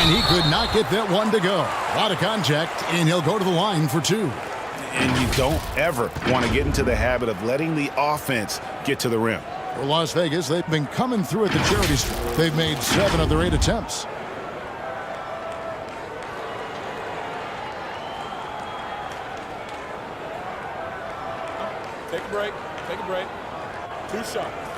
And he could not get that one to go. A lot of contact, and he'll go to the line for 2. And you don't ever want to get into the habit of letting the offense get to the rim. For Las Vegas, they've been coming through at the charity stripe. They've made 7 of their 8 attempts. Take a break. Take a break. 2 shots.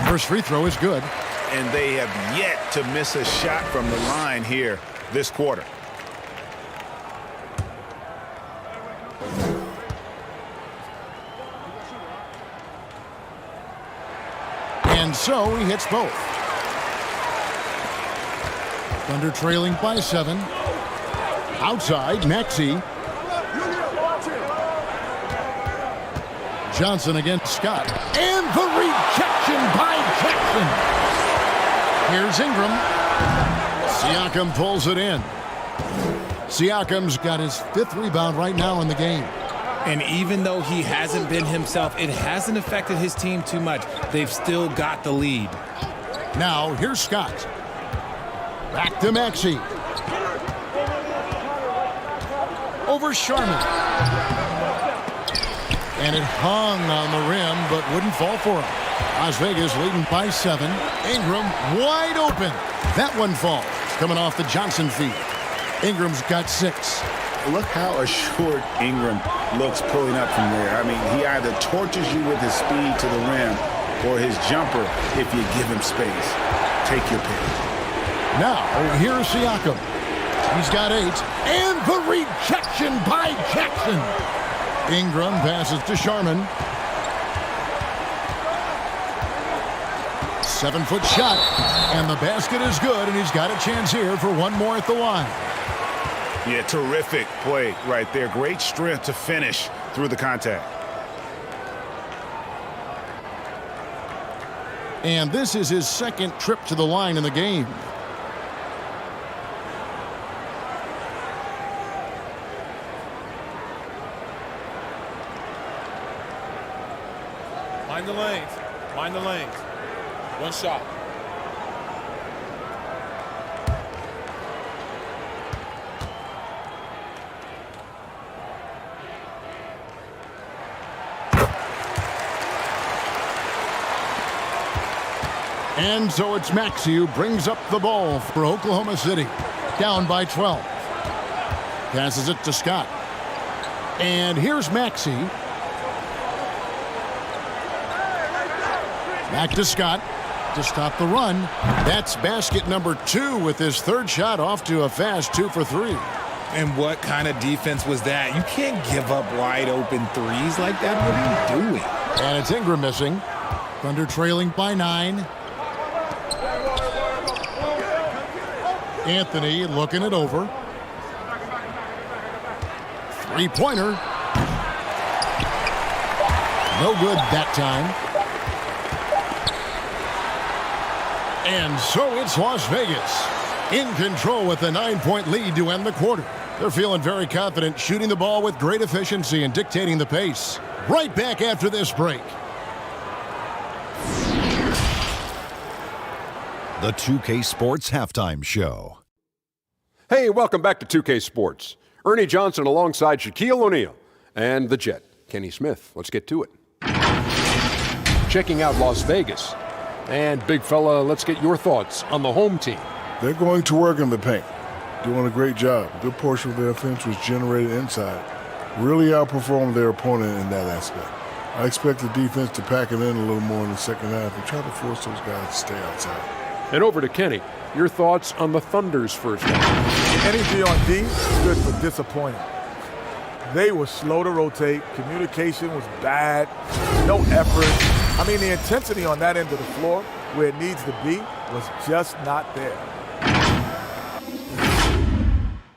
First free throw is good. And they have yet to miss a shot from the line here this quarter. And so he hits both. Thunder trailing by 7. Outside, Maxey. Johnson against Scott. And the rejection by Jackson. Here's Ingram. Siakam pulls it in. Siakam's got his 5th rebound right now in the game. And even though he hasn't been himself, it hasn't affected his team too much. They've still got the lead. Now, here's Scott. Back to Maxey. Over Sharman. And it hung on the rim, but wouldn't fall for him. Las Vegas leading by 7. Ingram wide open. That one falls. Coming off the Johnson feed. Ingram's got 6. Look how assured Ingram looks pulling up from there. I mean, he either tortures you with his speed to the rim or his jumper if you give him space. Take your pick. Now, here's Siakam. He's got 8. And the rejection by Jackson. Ingram passes to Sharman. 7-foot shot. And the basket is good, and he's got a chance here for one more at the line. Yeah, terrific play right there. Great strength to finish through the contact. And this is his 2nd trip to the line in the game. Mind the lanes. Mind the lanes. 1 shot. And so it's Maxey who brings up the ball for Oklahoma City. Down by 12. Passes it to Scott. And here's Maxey. Back to Scott to stop the run. That's basket number 2 with his 3rd shot off to a fast 2 for 3. And what kind of defense was that? You can't give up wide open threes like that. What are you doing? And it's Ingram missing. Thunder trailing by 9. Anthony looking it over. 3-pointer. No good that time. And so it's Las Vegas in control with a 9-point lead to end the quarter. They're feeling very confident, shooting the ball with great efficiency and dictating the pace. Right back after this break. The 2K Sports Halftime Show. Hey, welcome back to 2K Sports. Ernie Johnson alongside Shaquille O'Neal and the Jet, Kenny Smith. Let's get to it. Checking out Las Vegas. And, big fella, let's get your thoughts on the home team. They're going to work in the paint. Doing a great job. A good portion of their offense was generated inside. Really outperformed their opponent in that aspect. I expect the defense to pack it in a little more in the second half and try to force those guys to stay outside. And over to Kenny. Your thoughts on the Thunder's first half? Energy on D stood for disappointing. They were slow to rotate. Communication was bad. No effort. I mean, the intensity on that end of the floor, where it needs to be, was just not there.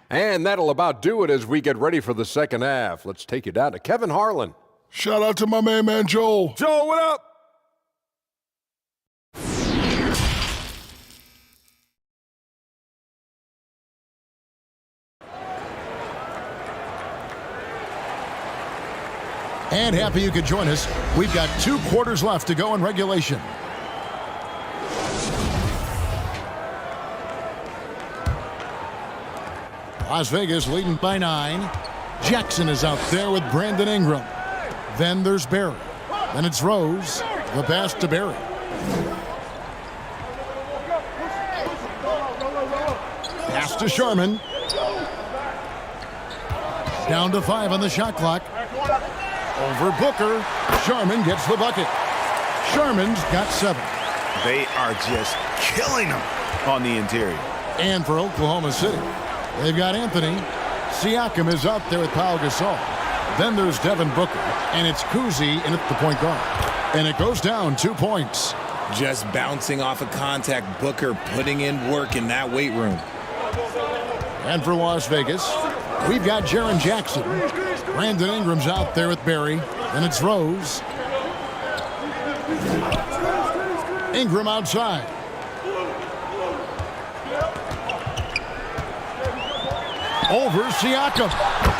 And that'll about do it as we get ready for the second half. Let's take you down to Kevin Harlan. Shout out to my main man, Joel. Joel, what up? And happy you could join us. We've got 2 quarters left to go in regulation. Las Vegas leading by 9. Jackson is out there with Brandon Ingram. Then there's Barry. Then it's Rose. The pass to Barry. Pass to Sharman. Down to 5 on the shot clock. Over Booker. Sharman gets the bucket. Sharman's got 7. They are just killing them on the interior. And for Oklahoma City, they've got Anthony. Siakam is out there with Pau Gasol. Then there's Devin Booker, and it's Kuzi in at the point guard. And it goes down 2 points. Just bouncing off of contact, Booker putting in work in that weight room. And for Las Vegas, we've got Jaren Jackson. Brandon Ingram's out there with Barry. Then it's Rose. Ingram outside. Over Siakam.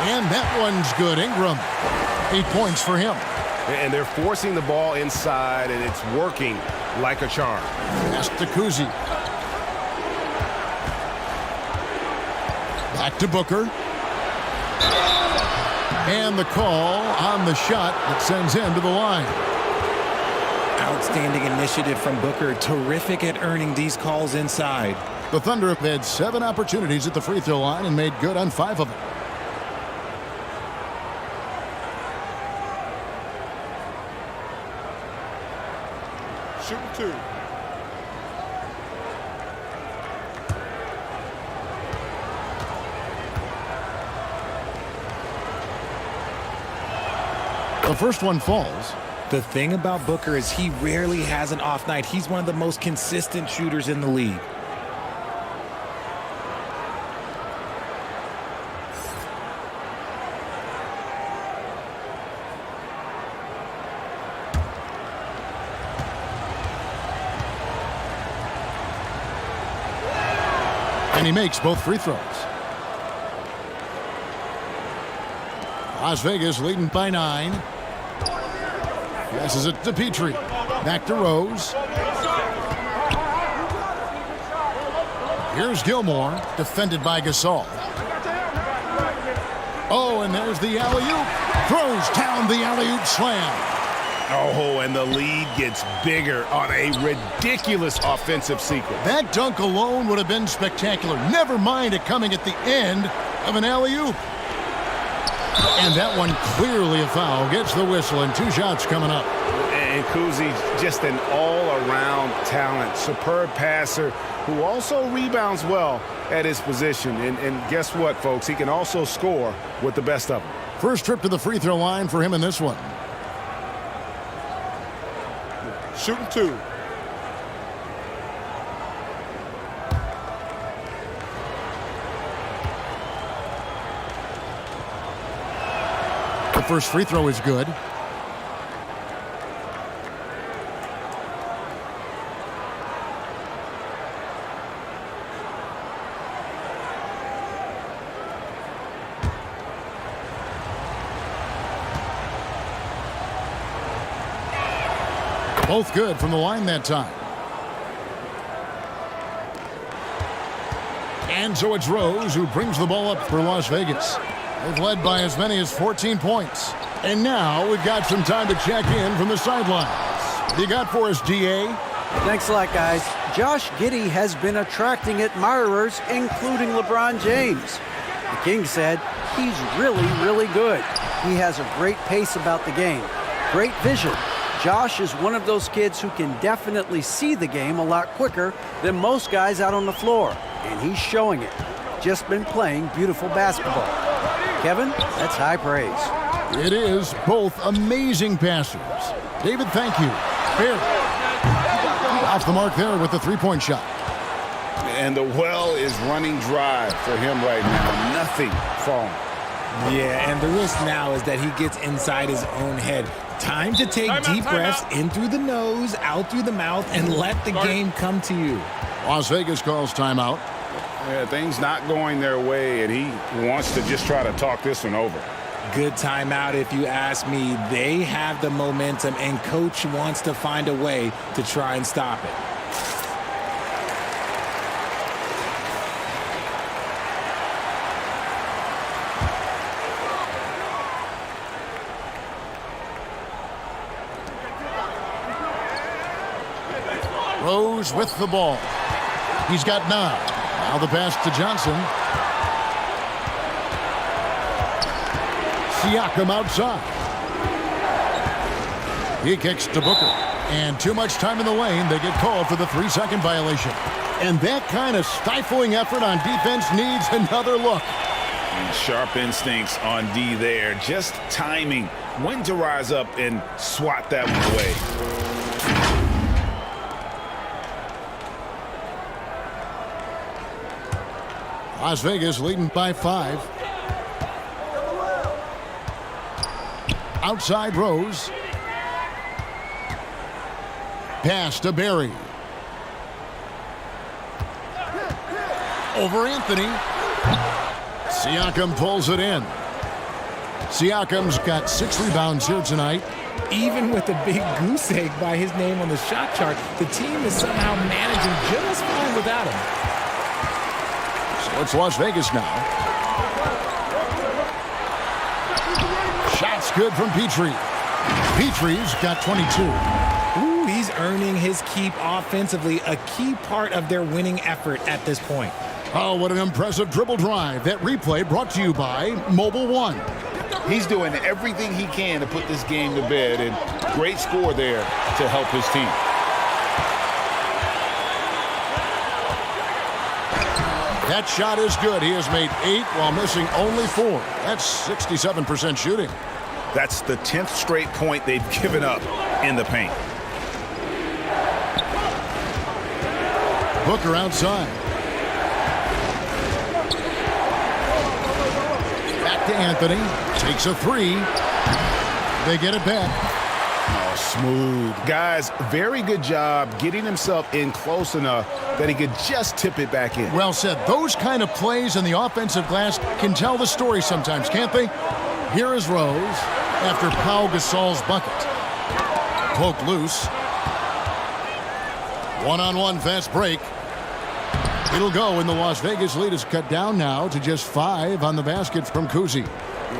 And that one's good. Ingram. 8 points for him. And they're forcing the ball inside, and it's working like a charm. Pass to Kuzi. Back to Booker. And the call on the shot that sends him to the line. Outstanding initiative from Booker. Terrific at earning these calls inside. The Thunder have had 7 opportunities at the free throw line and made good on 5 of them. Shooting 2. The first one falls. The thing about Booker is he rarely has an off night. He's one of the most consistent shooters in the league. And he makes both free throws. Las Vegas leading by 9. Passes it to Petrie. Back to Rose. Here's Gilmore, defended by Gasol. Oh, and there's the alley-oop. Throws down the alley-oop slam. Oh, and the lead gets bigger on a ridiculous offensive sequence. That dunk alone would have been spectacular. Never mind it coming at the end of an alley-oop. And that one clearly a foul. Gets the whistle, and 2 shots coming up. And Kuzi, just an all-around talent. Superb passer who also rebounds well at his position. And guess what, folks? He can also score with the best of them. First trip to the free throw line for him in this one. Shooting 2. The first free throw is good. Both good from the line that time. And so it's Rose who brings the ball up for Las Vegas. They've led by as many as 14 points. And now we've got some time to check in from the sidelines. What you got for us, DA? Thanks a lot, guys. Josh Giddey has been attracting admirers, including LeBron James. The King said he's really, really good. He has a great pace about the game, great vision. Josh is one of those kids who can definitely see the game a lot quicker than most guys out on the floor, and he's showing it. Just been playing beautiful basketball. Kevin, that's high praise. It is. Both amazing passers. David, thank you. Fair. Off the mark there with the three-point shot. And the well is running dry for him right now. Nothing falling. Yeah, and the risk now is that he gets inside his own head. Time to take deep breaths in through the nose, out through the mouth, and let the game come to you. Las Vegas calls timeout. Yeah, things not going their way, and he wants to just try to talk this one over. Good timeout if you ask me. They have the momentum, and coach wants to find a way to try and stop it. Rose with the ball. He's got 9. Now the pass to Johnson. Siakam outside. He kicks to Booker. And too much time in the lane. They get called for the 3-second violation. And that kind of stifling effort on defense needs another look. And sharp instincts on D there. Just timing. When to rise up and swat that one away. Las Vegas leading by 5. Outside Rose. Pass to Barry. Over Anthony. Siakam pulls it in. Siakam's got 6 rebounds here tonight. Even with a big goose egg by his name on the shot chart, the team is somehow managing just fine without him. So it's Las Vegas now. Shots good from Petrie. Petrie's got 22. Ooh, he's earning his keep offensively, a key part of their winning effort at this point. Oh, what an impressive dribble drive. That replay brought to you by Mobile One. He's doing everything he can to put this game to bed, and great score there to help his team. That shot is good. He has made 8 while missing only 4. That's 67% shooting. That's the 10th straight point they've given up in the paint. Booker outside. Back to Anthony. Takes a 3. They get it back. Oh, smooth. Guys, very good job getting himself in close enough that he could just tip it back in. Well said. Those kind of plays in the offensive glass can tell the story sometimes, can't they? Here is Rose after Pau Gasol's bucket. Poke loose. One-on-one fast break. It'll go, and the Las Vegas lead is cut down now to just 5 on the basket from Cousy.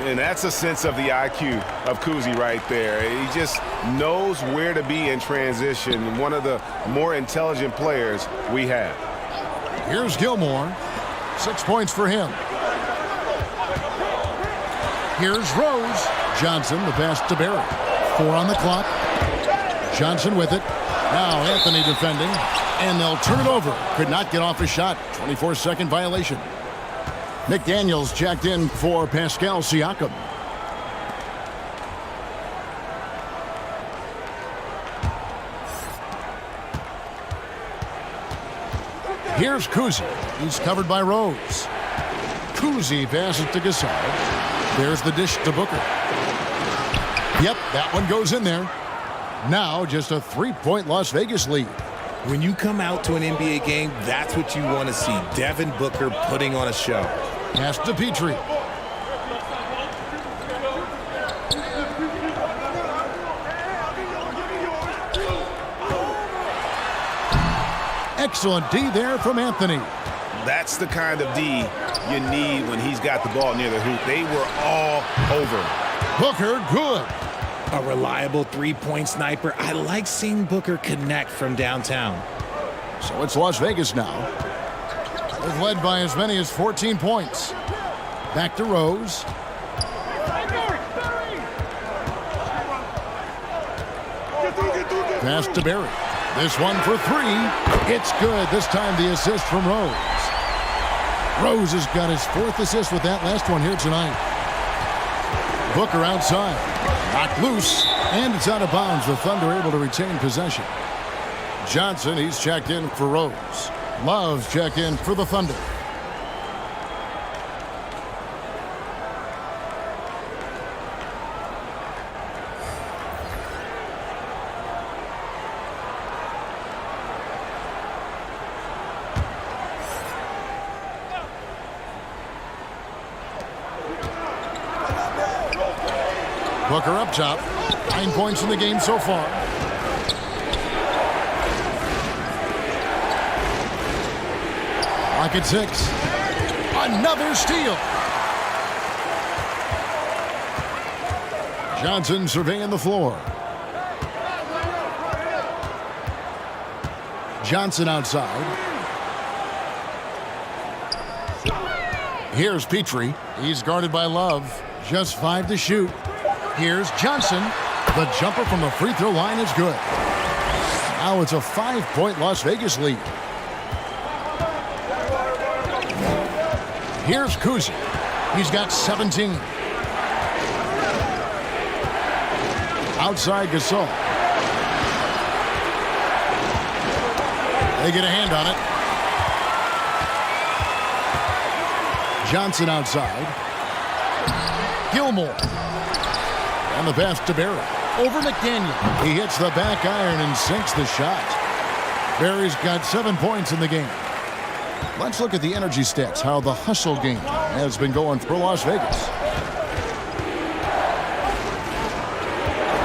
And that's a sense of the IQ of Cousy right there. He just knows where to be in transition. One of the more intelligent players we have. Here's Gilmore. 6 points for him. Here's Rose. Johnson, the pass to Barry. 4 on the clock. Johnson with it. Now Anthony defending. And they'll turn it over. Could not get off a shot. 24-second violation. McDaniels checked in for Pascal Siakam. Here's Cousy. He's covered by Rose. Cousy passes to Gasol. There's the dish to Booker. Yep, that one goes in there. Now just a 3-point Las Vegas lead. When you come out to an NBA game, that's what you want to see. Devin Booker putting on a show. Pass to Petrie. Excellent D there from Anthony. That's the kind of D you need when he's got the ball near the hoop. They were all over. Booker, good. A reliable 3-point sniper. I like seeing Booker connect from downtown. So it's Las Vegas now. They've led by as many as 14 points. Back to Rose. Pass to Barry. This one for 3. It's good. This time the assist from Rose. Rose has got his 4th assist with that last one here tonight. Booker outside. Knocked loose. And it's out of bounds. The Thunder able to retain possession. Johnson, he's checked in for Rose. Love's checked in for the Thunder. Booker up top. 9 points in the game so far. Lock at 6. Another steal. Johnson surveying the floor. Johnson outside. Here's Petrie. He's guarded by Love. Just 5 to shoot. Here's Johnson. The jumper from the free throw line is good. Now it's a 5-point Las Vegas lead. Here's Kuzi. He's got 17. Outside Gasol. They get a hand on it. Johnson outside. Gilmore. On the pass to Barry. Over McDaniel. He hits the back iron and sinks the shot. Barry's got 7 points in the game. Let's look at the energy stats, how the hustle game has been going for Las Vegas.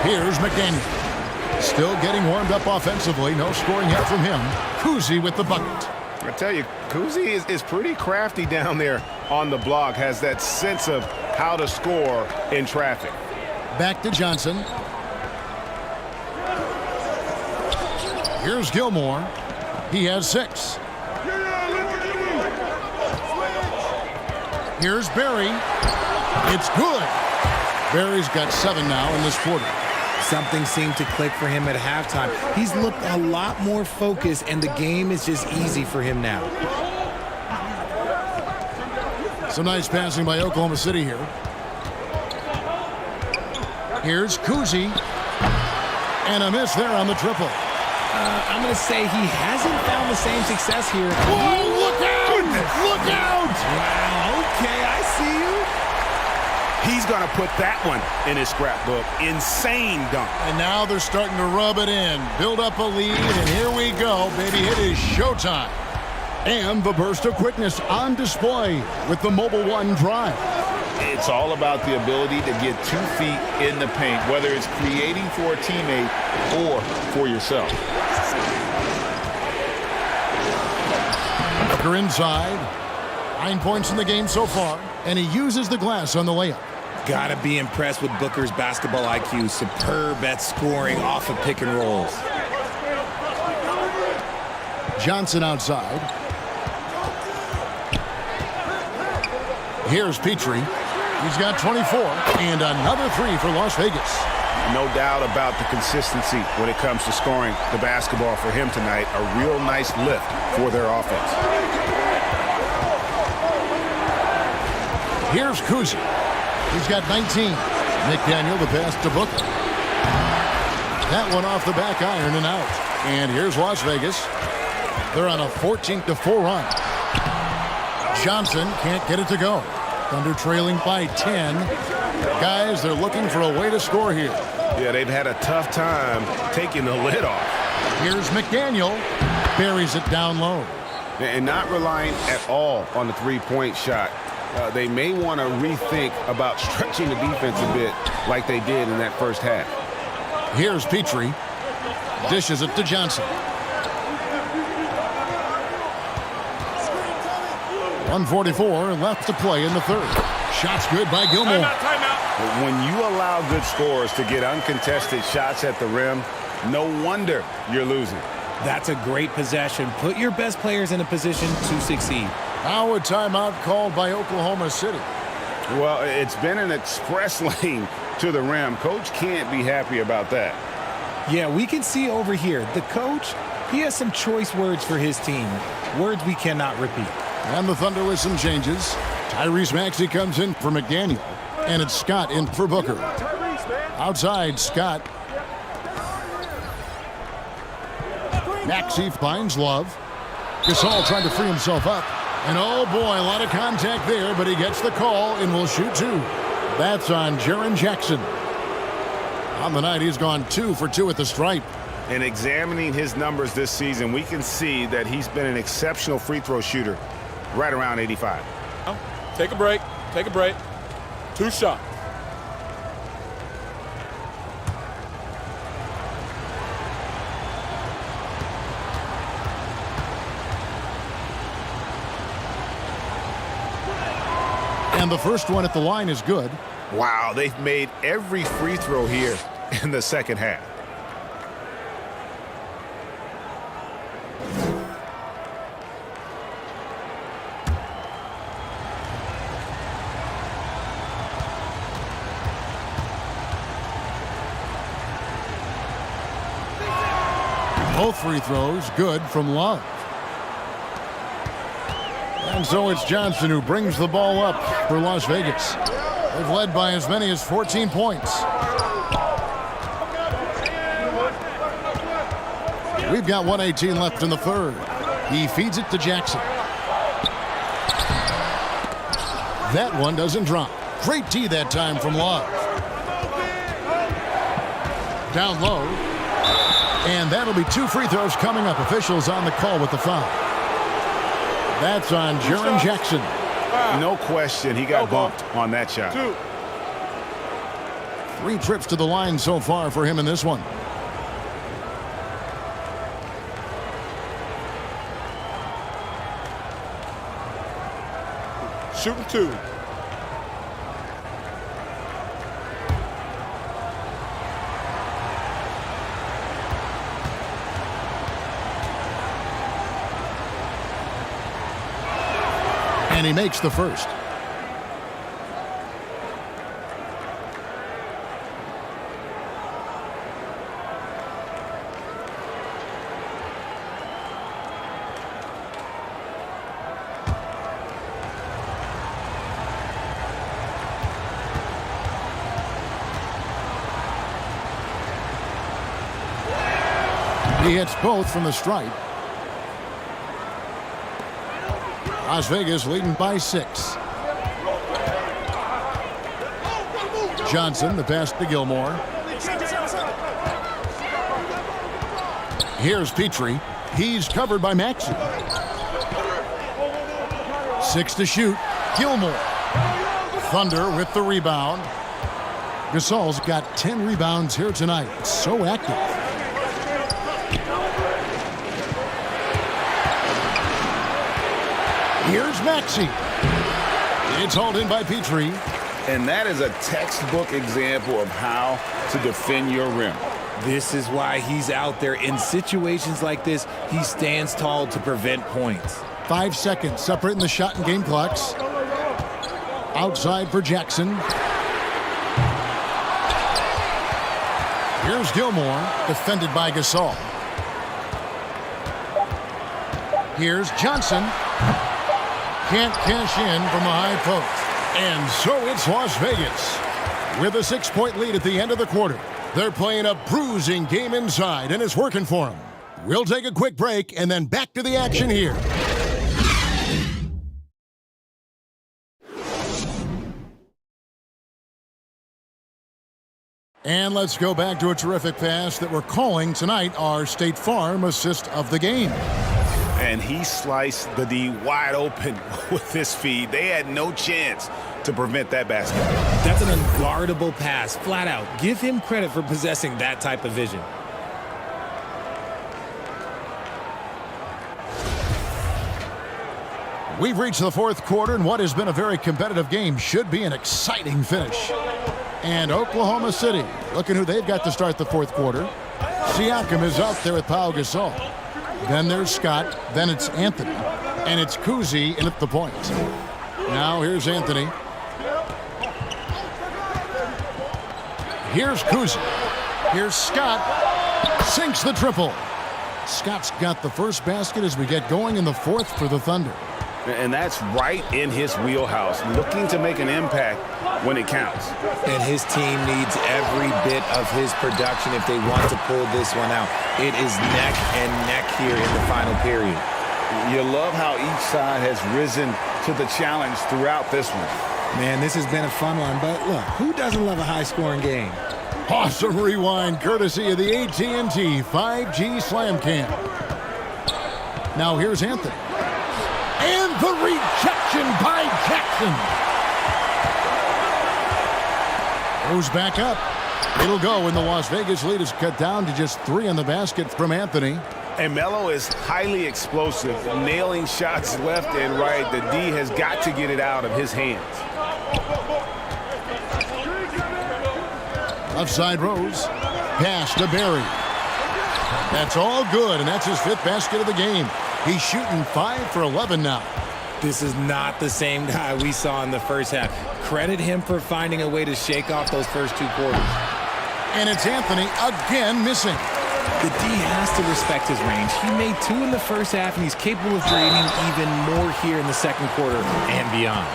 Here's McDaniel. Still getting warmed up offensively. No scoring yet from him. Kuzi with the bucket. I tell you, Kuzi is pretty crafty down there on the block. Has that sense of how to score in traffic. Back to Johnson. Here's Gilmore. He has 6. Here's Barry. It's good. Barry's got 7 now in this quarter. Something seemed to click for him at halftime. He's looked a lot more focused, and the game is just easy for him now. Some nice passing by Oklahoma City here. Here's Kuzi. And a miss there on the triple. I'm going to say he hasn't found the same success here. Whoa, look out! Look out! Wow, okay, I see you. He's going to put that one in his scrapbook. Insane dunk. And now they're starting to rub it in. Build up a lead, and here we go, baby. It is showtime. And the burst of quickness on display with the Mobile One drive. It's all about the ability to get 2 feet in the paint, whether it's creating for a teammate or for yourself. Booker inside. 9 points in the game so far, and he uses the glass on the layup. Gotta be impressed with Booker's basketball IQ. Superb at scoring off of pick and rolls. Johnson outside. Here's Petrie. He's got 24, and another 3 for Las Vegas. No doubt about the consistency when it comes to scoring the basketball for him tonight. A real nice lift for their offense. Here's Kuzi. He's got 19. McDaniel, the pass to Booker. That one off the back iron and out. And here's Las Vegas. They're on a 14-4 run. Johnson can't get it to go. Thunder trailing by 10. Guys, they're looking for a way to score here. Yeah, they've had a tough time taking the lid off. Here's McDaniel. Buries it down low. And not relying at all on the three-point shot. They may want to rethink about stretching the defense a bit like they did in that first half. Here's Petrie. Dishes it to Johnson. 1:44 left to play in the third. Shots good by Gilmore. But when you allow good scorers to get uncontested shots at the rim, no wonder you're losing. That's a great possession. Put your best players in a position to succeed. Now a timeout called by Oklahoma City. Well, it's been an express lane to the rim. Coach can't be happy about that. Yeah, we can see over here. The coach, he has some choice words for his team. Words we cannot repeat. And the Thunder with some changes. Tyrese Maxey comes in for McDaniel. And it's Scott in for Booker. Outside, Scott. Maxey finds Love. Gasol trying to free himself up. And oh boy, a lot of contact there, but he gets the call and will shoot 2. That's on Jaren Jackson. On the night, he's gone 2 for 2 at the stripe. And examining his numbers this season, we can see that he's been an exceptional free throw shooter, right around 85. Take a break. Take a break. 2 shots. And the first one at the line is good. Wow, they've made every free throw here in the second half. Both free throws good from Love. And so it's Johnson who brings the ball up for Las Vegas. They've led by as many as 14 points. We've got 1:18 left in the third. He feeds it to Jackson. That one doesn't drop. Great tee that time from Love. Down low. And that'll be 2 free throws coming up. Officials on the call with the foul. That's on Jaren Jackson. No question, he got bumped on that shot. 3 trips to the line so far for him in this one. Shooting 2. And he makes the first. He hits both from the stripe. Las Vegas leading by 6. Johnson, the pass to Gilmore. Here's Petrie. He's covered by Maxey. 6 to shoot. Gilmore. Thunder with the rebound. Gasol's got 10 rebounds here tonight. So active. Here's Maxey. It's hauled in by Petrie. And that is a textbook example of how to defend your rim. This is why he's out there. In situations like this, he stands tall to prevent points. 5 seconds separating the shot and game clocks. Outside for Jackson. Here's Gilmore, defended by Gasol. Here's Johnson. Can't cash in from the high post. And so it's Las Vegas with a 6-point lead at the end of the quarter. They're playing a bruising game inside, and it's working for them. We'll take a quick break and then back to the action here. And let's go back to a terrific pass that we're calling tonight our State Farm assist of the game. And he sliced the D wide open with this feed. They had no chance to prevent that basket. That's an unguardable pass, flat out. Give him credit for possessing that type of vision. We've reached the fourth quarter, and what has been a very competitive game should be an exciting finish. And Oklahoma City, looking who they've got to start the fourth quarter. Siakam is out there with Pau Gasol. Then there's Scott. Then it's Anthony. And it's Kuzi in at the point. Now here's Anthony. Here's Kuzi. Here's Scott. Sinks the triple. Scott's got the first basket as we get going in the fourth for the Thunder. And that's right in his wheelhouse, looking to make an impact when it counts. And his team needs every bit of his production if they want to pull this one out. It is neck and neck here in the final period. You love how each side has risen to the challenge throughout this one. Man, this has been a fun one, but look, who doesn't love a high-scoring game? Awesome rewind courtesy of the AT&T 5G Slam Cam. Now here's Anthony. And the rejection by Jackson. Goes back up. It'll go, and the Las Vegas lead is cut down to just 3 on the basket from Anthony. And Melo is highly explosive, nailing shots left and right. The D has got to get it out of his hands. Left side Rose. Pass to Barry. That's all good, and that's his 5th basket of the game. He's shooting 5 for 11 now. This is not the same guy we saw in the first half. Credit him for finding a way to shake off those first 2 quarters. And it's Anthony again missing. The D has to respect his range. He made 2 in the first half, and he's capable of creating even more here in the second quarter and beyond.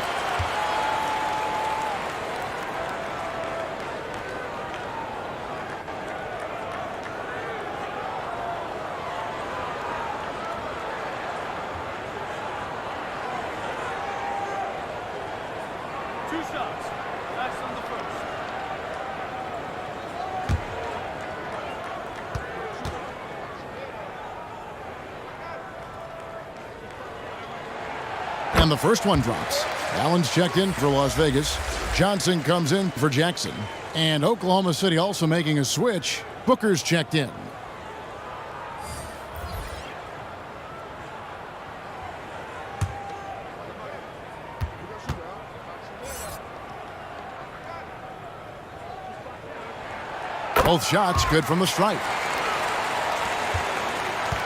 And the first one drops. Allen's checked in for Las Vegas. Johnson comes in for Jackson. And Oklahoma City also making a switch. Booker's checked in. Both shots good from the stripe.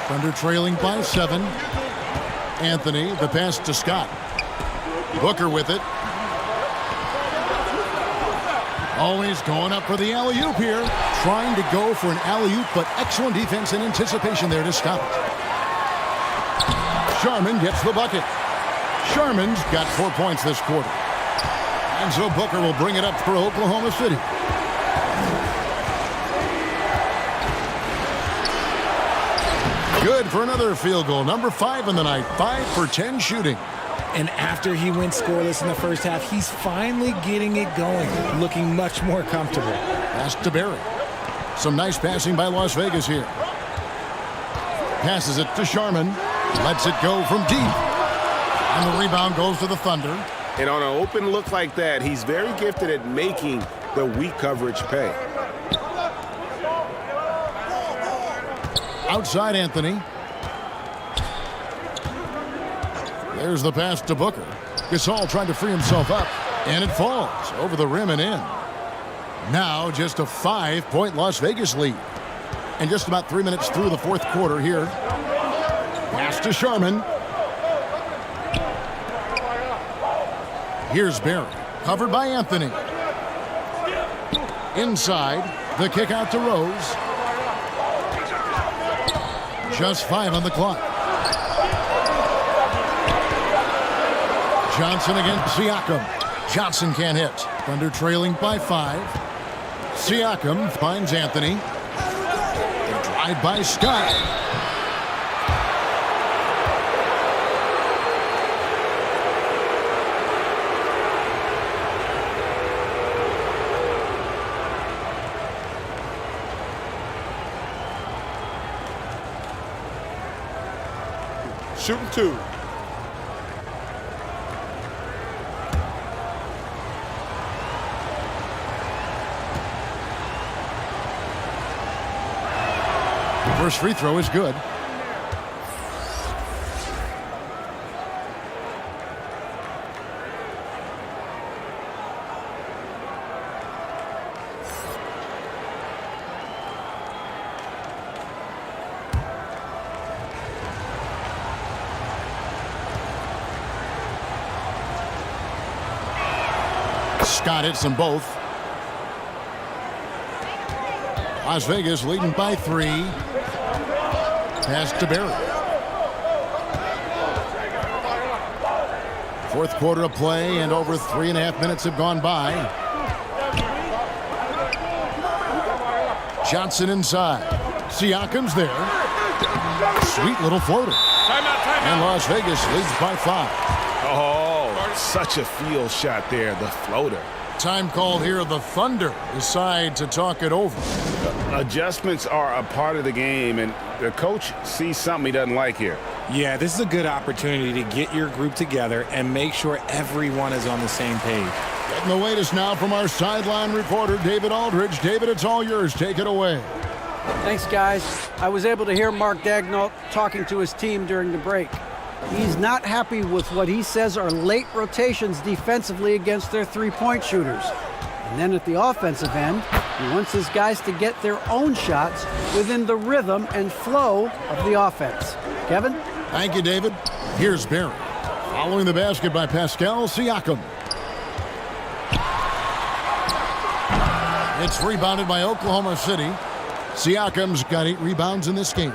Thunder trailing by 7. Anthony, the pass to Scott. Booker with it. Always going up for the alley-oop here. Trying to go for an alley-oop, but excellent defense and anticipation there to stop it. Sharman gets the bucket. Sharman's got 4 points this quarter. And so Booker will bring it up for Oklahoma City. Good for another field goal. Number 5 in the night. 5 for 10 shooting. And after he went scoreless in the first half, he's finally getting it going, looking much more comfortable. Pass to Barry. Some nice passing by Las Vegas here. Passes it to Sharman. Lets it go from deep. And the rebound goes to the Thunder. And on an open look like that, he's very gifted at making the weak coverage pay. Outside Anthony. There's the pass to Booker. Gasol trying to free himself up. And it falls over the rim and in. Now just a 5-point Las Vegas lead. And just about 3 minutes through the fourth quarter here. Pass to Sharman. Here's Barry. Covered by Anthony. Inside. The kick out to Rose. Just 5 on the clock. Johnson against Siakam. Johnson can't hit. Thunder trailing by 5. Siakam finds Anthony. The drive by Scott. Shooting 2. First free throw is good. Scott hits them both. Las Vegas leading by 3. Pass to Barry. Fourth quarter of play, and over 3.5 minutes have gone by. Johnson inside. Siakam's there. Sweet little floater. Timeout. And Las Vegas leads by 5. Oh, such a field shot there, the floater. Time called here. The Thunder decide to talk it over. Adjustments are a part of the game, and the coach sees something he doesn't like here. Yeah, this is a good opportunity to get your group together and make sure everyone is on the same page. Getting the latest now from our sideline reporter, David Aldridge. David, it's all yours. Take it away. Thanks, guys. I was able to hear Mark Daigneault talking to his team during the break. He's not happy with what he says are late rotations defensively against their three-point shooters. And then at the offensive end, He wants his guys to get their own shots within the rhythm and flow of the offense. Kevin? Thank you, David. Here's Barry. Following the basket by Pascal Siakam. It's rebounded by Oklahoma City. Siakam's got 8 rebounds in this game.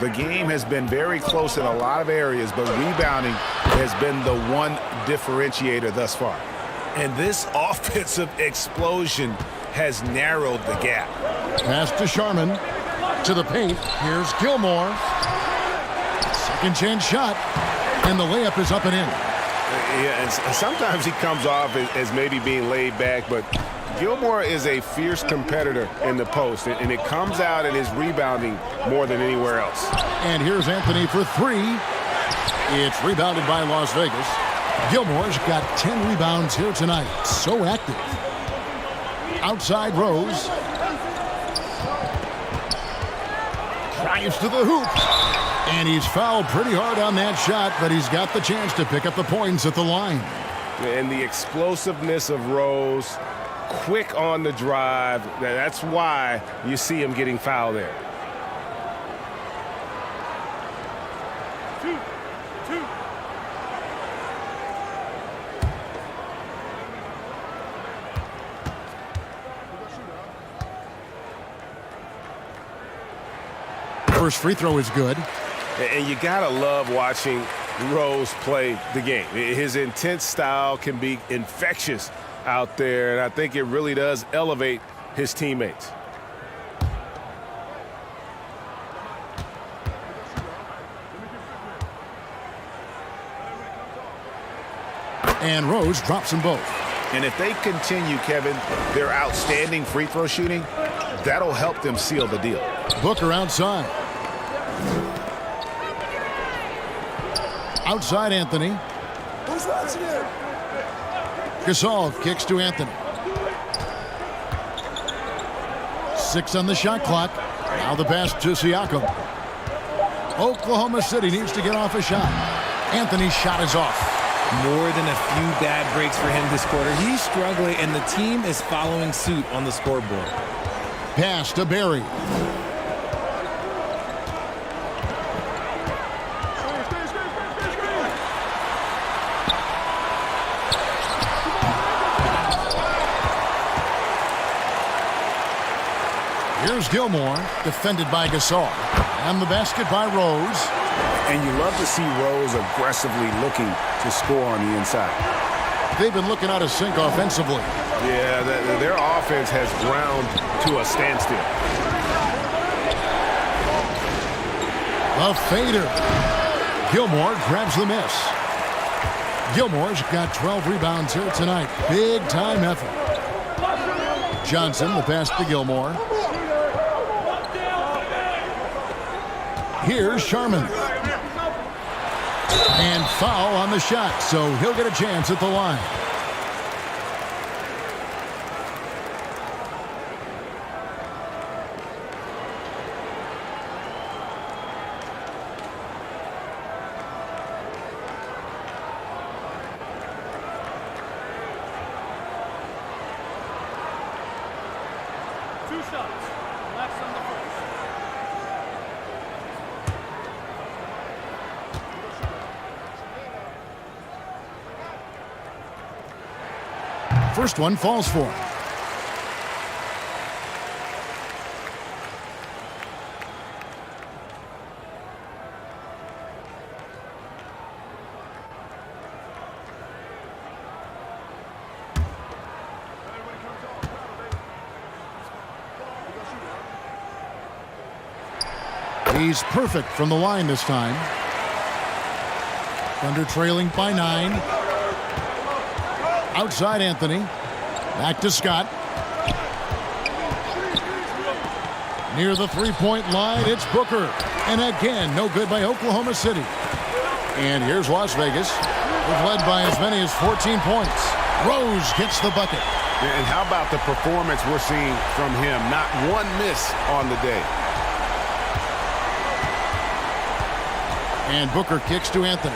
The game has been very close in a lot of areas, but rebounding has been the one differentiator thus far. And this offensive explosion has narrowed the gap. Pass to Sharman. To the paint. Here's Gilmore. Second chance shot. And the layup is up and in. Yeah, and sometimes he comes off as maybe being laid back, but Gilmore is a fierce competitor in the post, and it comes out in his rebounding more than anywhere else. And here's Anthony for 3. It's rebounded by Las Vegas. Gilmore's got 10 rebounds here tonight. So active. Outside Rose. Drives to the hoop. And he's fouled pretty hard on that shot, but he's got the chance to pick up the points at the line. And the explosiveness of Rose, quick on the drive, that's why you see him getting fouled there. First free throw is good. And you gotta love watching Rose play the game. His intense style can be infectious out there, and I think it really does elevate his teammates. And Rose drops them both. And if they continue, Kevin, their outstanding free throw shooting, that'll help them seal the deal. Booker outside. Outside Anthony. Who's watching it? Gasol kicks to Anthony. 6 on the shot clock. Now the pass to Siakam. Oklahoma City needs to get off a shot. Anthony's shot is off. More than a few bad breaks for him this quarter. He's struggling, and the team is following suit on the scoreboard. Pass to Barry. Here's Gilmore, defended by Gasol. And the basket by Rose. And you love to see Rose aggressively looking to score on the inside. They've been looking out of sync offensively. Yeah, their offense has ground to a standstill. A fader. Gilmore grabs the miss. Gilmore's got 12 rebounds here tonight. Big time effort. Johnson, the pass to Gilmore. Here's Sharman. And foul on the shot, so he'll get a chance at the line. First one falls for him. He's perfect from the line this time. Thunder trailing by 9. Outside Anthony. Back to Scott. Near the three-point line, it's Booker. And again, no good by Oklahoma City. And here's Las Vegas. They've led by as many as 14 points. Rose gets the bucket. And how about the performance we're seeing from him? Not one miss on the day. And Booker kicks to Anthony.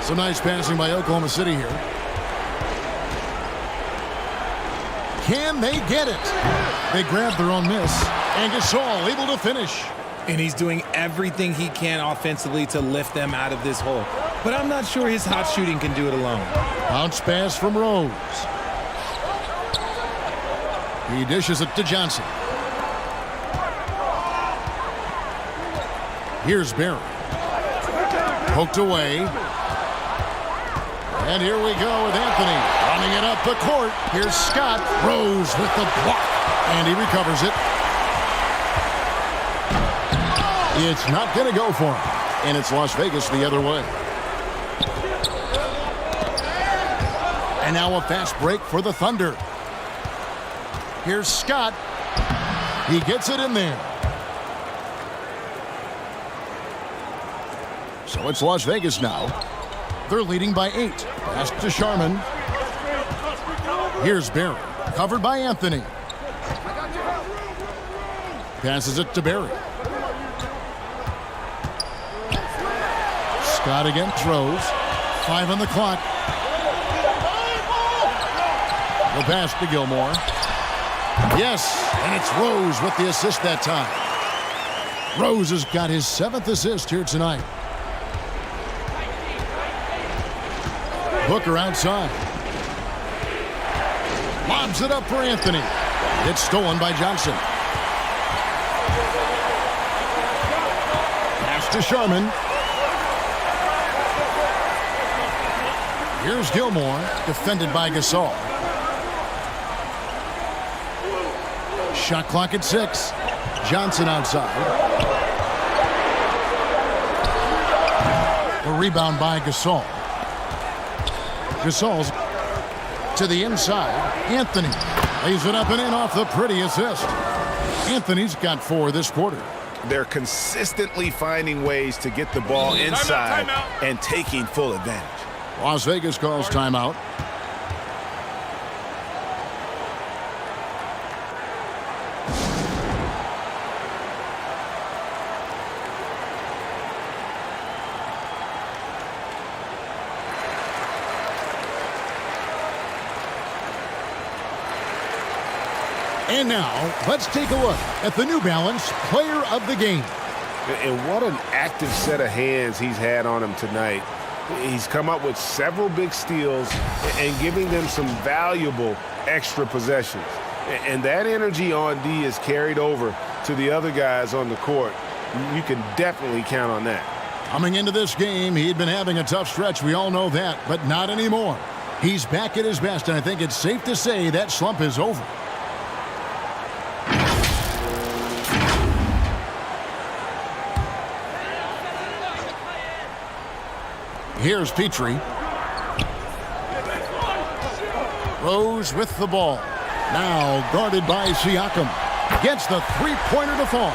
Some nice passing by Oklahoma City here. Can they get it? They grab their own miss. And Gasol able to finish. And he's doing everything he can offensively to lift them out of this hole. But I'm not sure his hot shooting can do it alone. Bounce pass from Rose. He dishes it to Johnson. Here's Barry. Poked away. And here we go with Anthony. Running it up the court. Here's Scott. Rose with the block. And he recovers it. It's not going to go for him. And it's Las Vegas the other way. And now a fast break for the Thunder. Here's Scott. He gets it in there. So it's Las Vegas now. They're leading by 8. Pass to Sharman. Here's Barry. Covered by Anthony. Passes it to Barry. Scott against Rose. 5 on the clock. The pass to Gilmore. Yes, and it's Rose with the assist that time. Rose has got his 7th assist here tonight. Booker outside. Lobs it up for Anthony. It's stolen by Johnson. Pass to Sharman. Here's Gilmore, defended by Gasol. Shot clock at 6. Johnson outside. A rebound by Gasol. Gasol's to the inside. Anthony lays it up and in off the pretty assist. Anthony's got 4 this quarter. They're consistently finding ways to get the ball inside and taking full advantage. Las Vegas calls timeout. And now, let's take a look at the New Balance Player of the Game. And what an active set of hands he's had on him tonight. He's come up with several big steals and giving them some valuable extra possessions. And that energy on D is carried over to the other guys on the court. You can definitely count on that. Coming into this game, he'd been having a tough stretch. We all know that, but not anymore. He's back at his best, and I think it's safe to say that slump is over. Here's Petrie. Rose with the ball. Now guarded by Siakam. Gets the three-pointer to fall.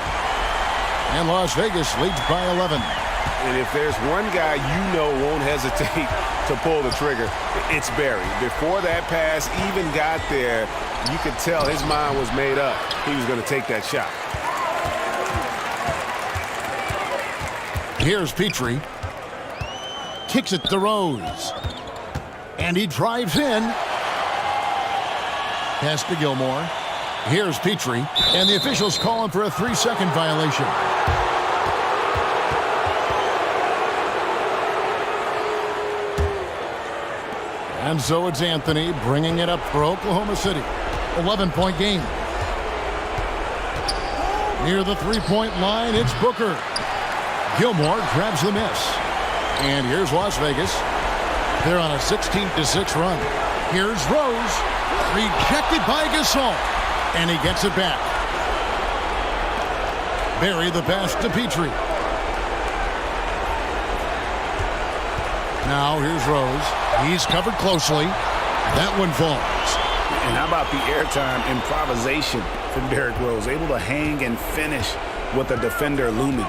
And Las Vegas leads by 11. And if there's one guy you know won't hesitate to pull the trigger, it's Barry. Before that pass even got there, you could tell his mind was made up. He was going to take that shot. Here's Petrie. Kicks it to Rose. And he drives in. Pass to Gilmore. Here's Petrie. And the officials call him for a 3-second violation. And so it's Anthony bringing it up for Oklahoma City. 11-point game. Near the three-point line, it's Booker. Gilmore grabs the miss. And here's Las Vegas. They're on a 16-6 run. Here's Rose. Rejected by Gasol. And he gets it back. Barry the pass to Petrie. Now here's Rose. He's covered closely. That one falls. And how about the airtime improvisation from Derrick Rose? Able to hang and finish with the defender looming.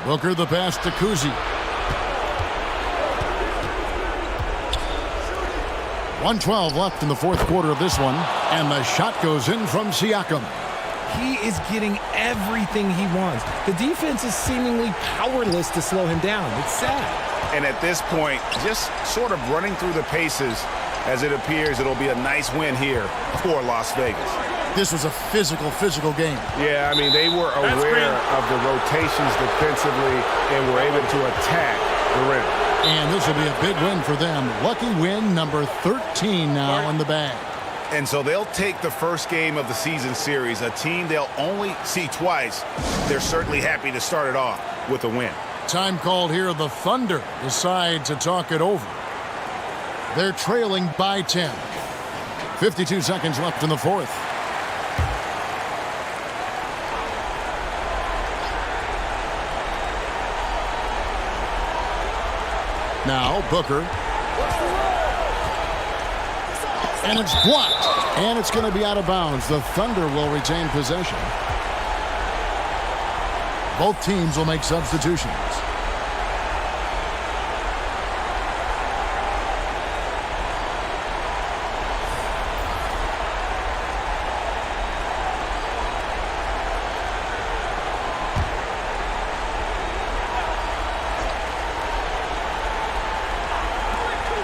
Booker the pass to Kuzi. 1:12 left in the fourth quarter of this one. And the shot goes in from Siakam. He is getting everything he wants. The defense is seemingly powerless to slow him down. It's sad. And at this point, just sort of running through the paces as it appears it'll be a nice win here for Las Vegas. This was a physical game. Yeah, I mean, they were aware of the rotations defensively and were able to attack the rim. And this will be a big win for them. Lucky win number 13 now in the bag. And so they'll take the first game of the season series, a team they'll only see twice. They're certainly happy to start it off with a win. Time called here. The Thunder decide to talk it over. They're trailing by 10. 52 seconds left in the fourth. Now Booker. And it's blocked. And it's going to be out of bounds. The Thunder will retain possession. Both teams will make substitutions.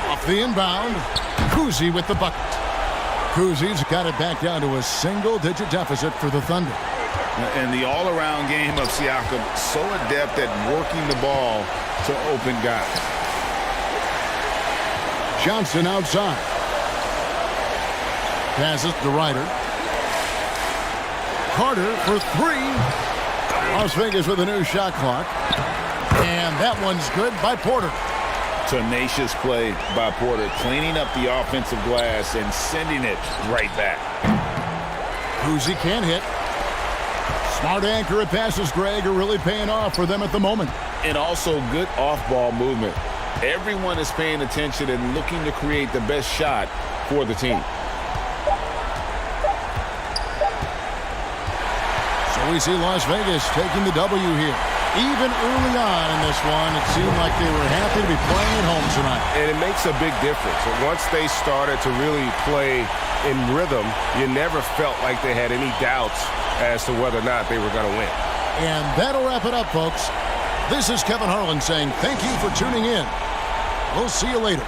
Off the inbound. Cousy with the bucket. Cousy's got it back down to a single-digit deficit for the Thunder. And the all-around game of Siakam, so adept at working the ball to open guys. Johnson outside. Passes to Ryder. Carter for three. Las Vegas with a new shot clock. And that one's good by Porter. Tenacious play by Porter, cleaning up the offensive glass and sending it right back. Cousy can't hit. Smart accurate passes, Greg, are really paying off for them at the moment. And also good off-ball movement. Everyone is paying attention and looking to create the best shot for the team. So we see Las Vegas taking the W here. Even early on in this one, it seemed like they were happy to be playing at home tonight. And it makes a big difference. Once they started to really play in rhythm, you never felt like they had any doubts as to whether or not they were going to win. And that'll wrap it up, folks. This is Kevin Harlan saying thank you for tuning in. We'll see you later.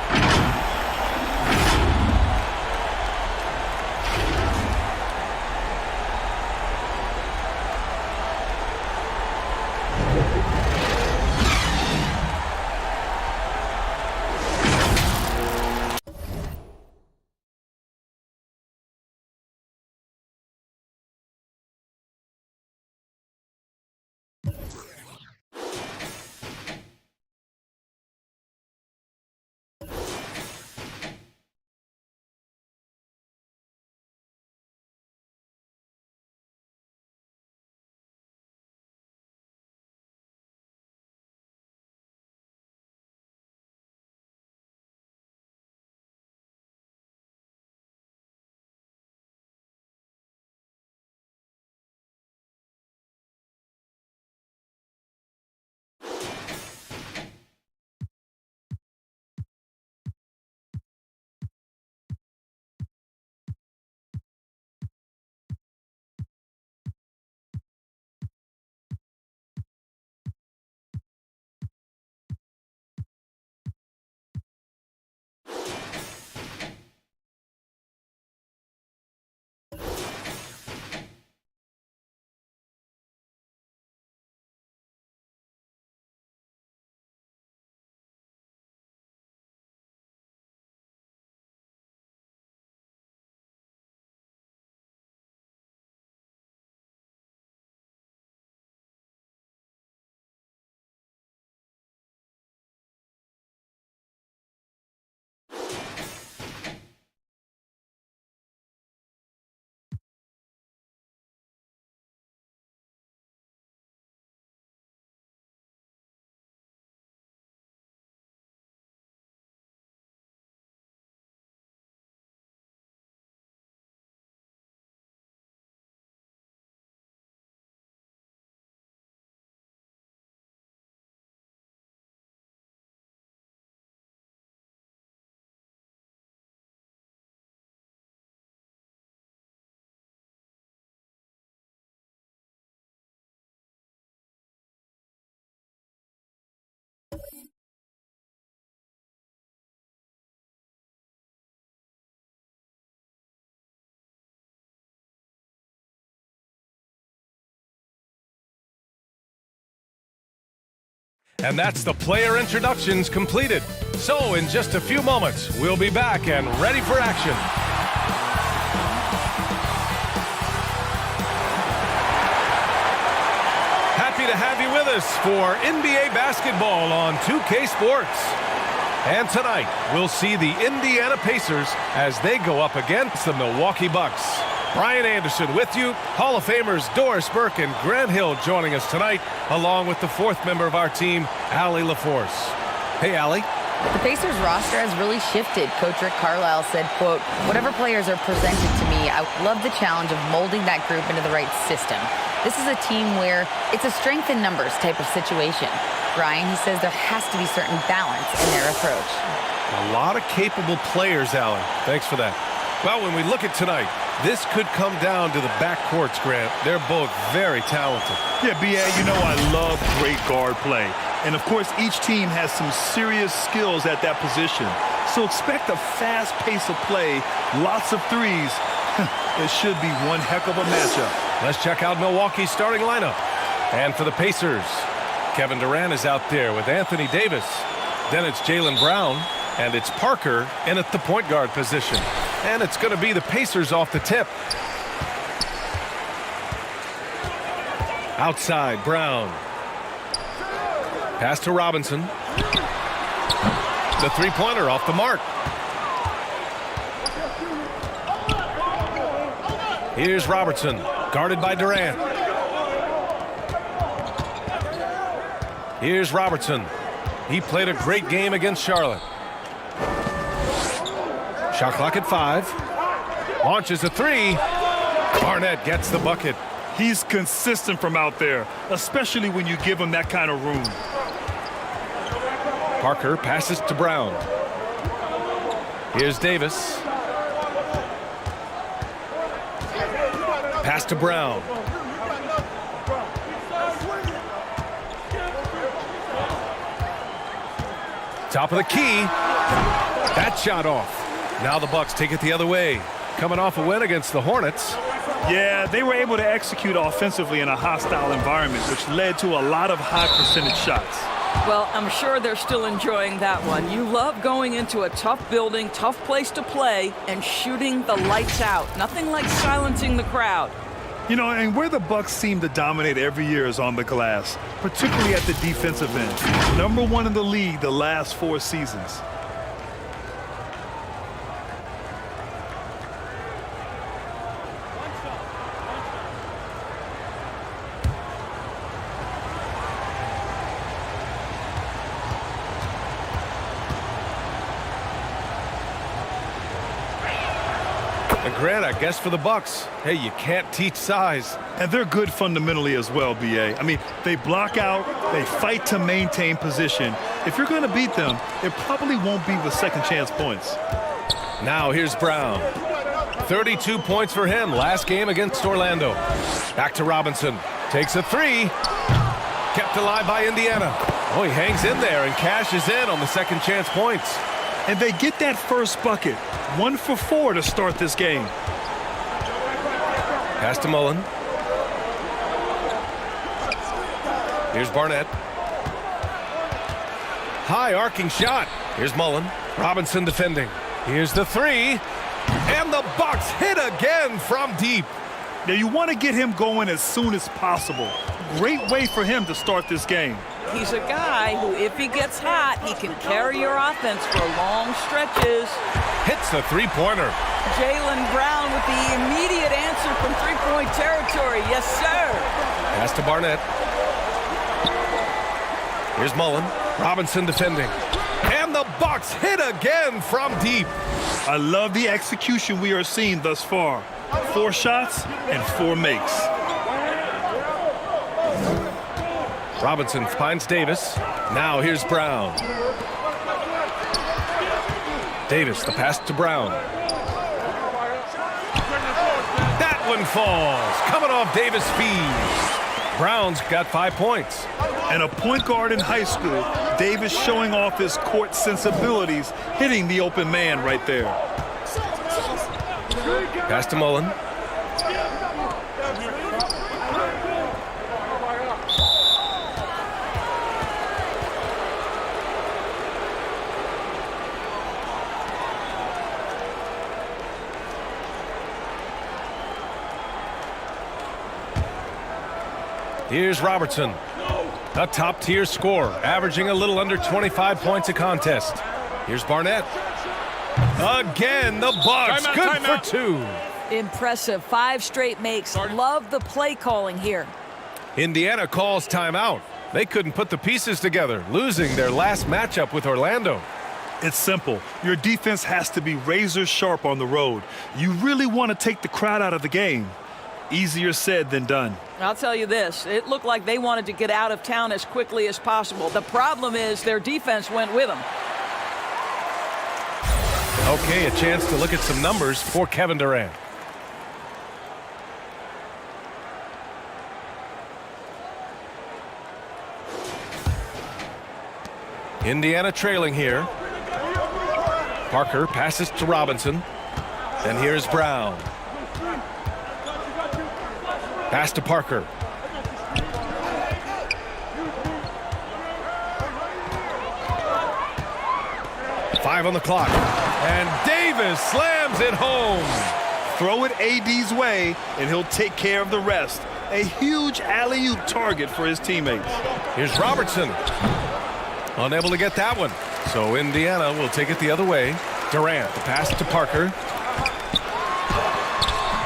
And that's the player introductions completed. So in just a few moments, we'll be back and ready for action. Happy to have you with us for NBA basketball on 2K Sports. And tonight, we'll see the Indiana Pacers as they go up against the Milwaukee Bucks. Brian Anderson with you, Hall of Famers Doris Burke and Grant Hill joining us tonight, along with the fourth member of our team, Allie LaForce. Hey, Allie. The Pacers roster has really shifted. Coach Rick Carlisle said, quote, "Whatever players are presented to me, I love the challenge of molding that group into the right system. This is a team where it's a strength in numbers type of situation." Brian, he says there has to be certain balance in their approach. A lot of capable players, Allie. Thanks for that. Well, when we look at tonight, this could come down to the backcourts, Grant. They're both very talented. Yeah, B.A., you know I love great guard play. And, of course, each team has some serious skills at that position. So expect a fast pace of play, lots of threes. It should be one heck of a matchup. Let's check out Milwaukee's starting lineup. And for the Pacers, Kevin Durant is out there with Anthony Davis. Then it's Jaylen Brown, and it's Parker in at the point guard position. And it's going to be the Pacers off the tip. Outside, Brown. Pass to Robinson. The three-pointer off the mark. Here's Robertson, guarded by Durant. Here's Robertson. He played a great game against Charlotte. Shot clock at 5. Launches a three. Barnett gets the bucket. He's consistent from out there, especially when you give him that kind of room. Parker passes to Brown. Here's Davis. Pass to Brown. Top of the key. That shot off. Now the Bucks take it the other way. Coming off a win against the Hornets. Yeah, they were able to execute offensively in a hostile environment, which led to a lot of high percentage shots. Well, I'm sure they're still enjoying that one. You love going into a tough building, tough place to play, and shooting the lights out. Nothing like silencing the crowd. You know, and where the Bucks seem to dominate every year is on the glass, particularly at the defensive end. #1 in the league the last 4 seasons. Grant, I guess for the Bucks, hey, you can't teach size. And they're good fundamentally as well, B.A. I mean, they block out, they fight to maintain position. If you're going to beat them, it probably won't be with second chance points. Now here's Brown. 32 points for him last game against Orlando. Back to Robinson. Takes a three. Kept alive by Indiana. Oh, he hangs in there and cashes in on the second chance points. And they get that first bucket. 1 for 4 to start this game. Pass to Mullen. Here's Barnett. High arcing shot. Here's Mullen. Robinson defending. Here's the three. And the Bucks hit again from deep. Now you want to get him going as soon as possible. Great way for him to start this game. He's a guy who, if he gets hot, he can carry your offense for long stretches. Hits the three-pointer. Jaylen Brown with the immediate answer from three-point territory. Yes, sir. Pass to Barnett. Here's Mullen. Robinson defending. And the Bucks hit again from deep. I love the execution we are seeing thus far. 4 shots and 4 makes. Robinson finds Davis. Now here's Brown. Davis, the pass to Brown. That one falls. Coming off Davis' feet. Brown's got 5 points. And a point guard in high school, Davis showing off his court sensibilities, hitting the open man right there. Pass to Mullen. Here's Robertson, a top-tier scorer, averaging a little under 25 points a contest. Here's Barnett. Again, the Bucks, good for 2. Impressive. 5 straight makes. Love the play calling here. Indiana calls timeout. They couldn't put the pieces together, losing their last matchup with Orlando. It's simple. Your defense has to be razor sharp on the road. You really want to take the crowd out of the game. Easier said than done. I'll tell you this, it looked like they wanted to get out of town as quickly as possible. The problem is their defense went with them. Okay, a chance to look at some numbers for Kevin Durant. Indiana trailing here. Parker passes to Robinson. And here's Brown. Pass to Parker. Five on the clock. And Davis slams it home. Throw it AD's way, and he'll take care of the rest. A huge alley-oop target for his teammates. Here's Robertson. Unable to get that one. So Indiana will take it the other way. Durant, the pass to Parker.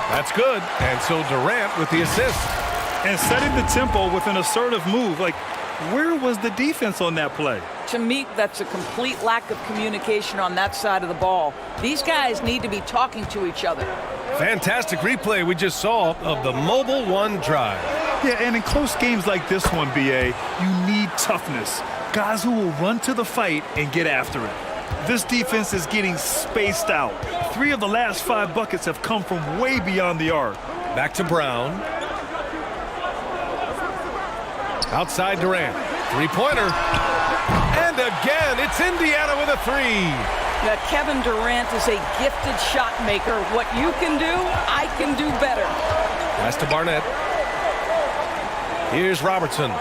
That's good. And so Durant with the assist. And setting the tempo with an assertive move. Like, where was the defense on that play? To me, that's a complete lack of communication on that side of the ball. These guys need to be talking to each other. Fantastic replay we just saw of the Mobile One drive. Yeah, and in close games like this one, BA, you need toughness. Guys who will run to the fight and get after it. This defense is getting spaced out. 3 of the last 5 buckets have come from way beyond the arc. Back to Brown. Outside Durant. 3-pointer. And again, it's Indiana with a 3. That Kevin Durant is a gifted shot maker. What you can do, I can do better. Pass to Barnett. Here's Robertson.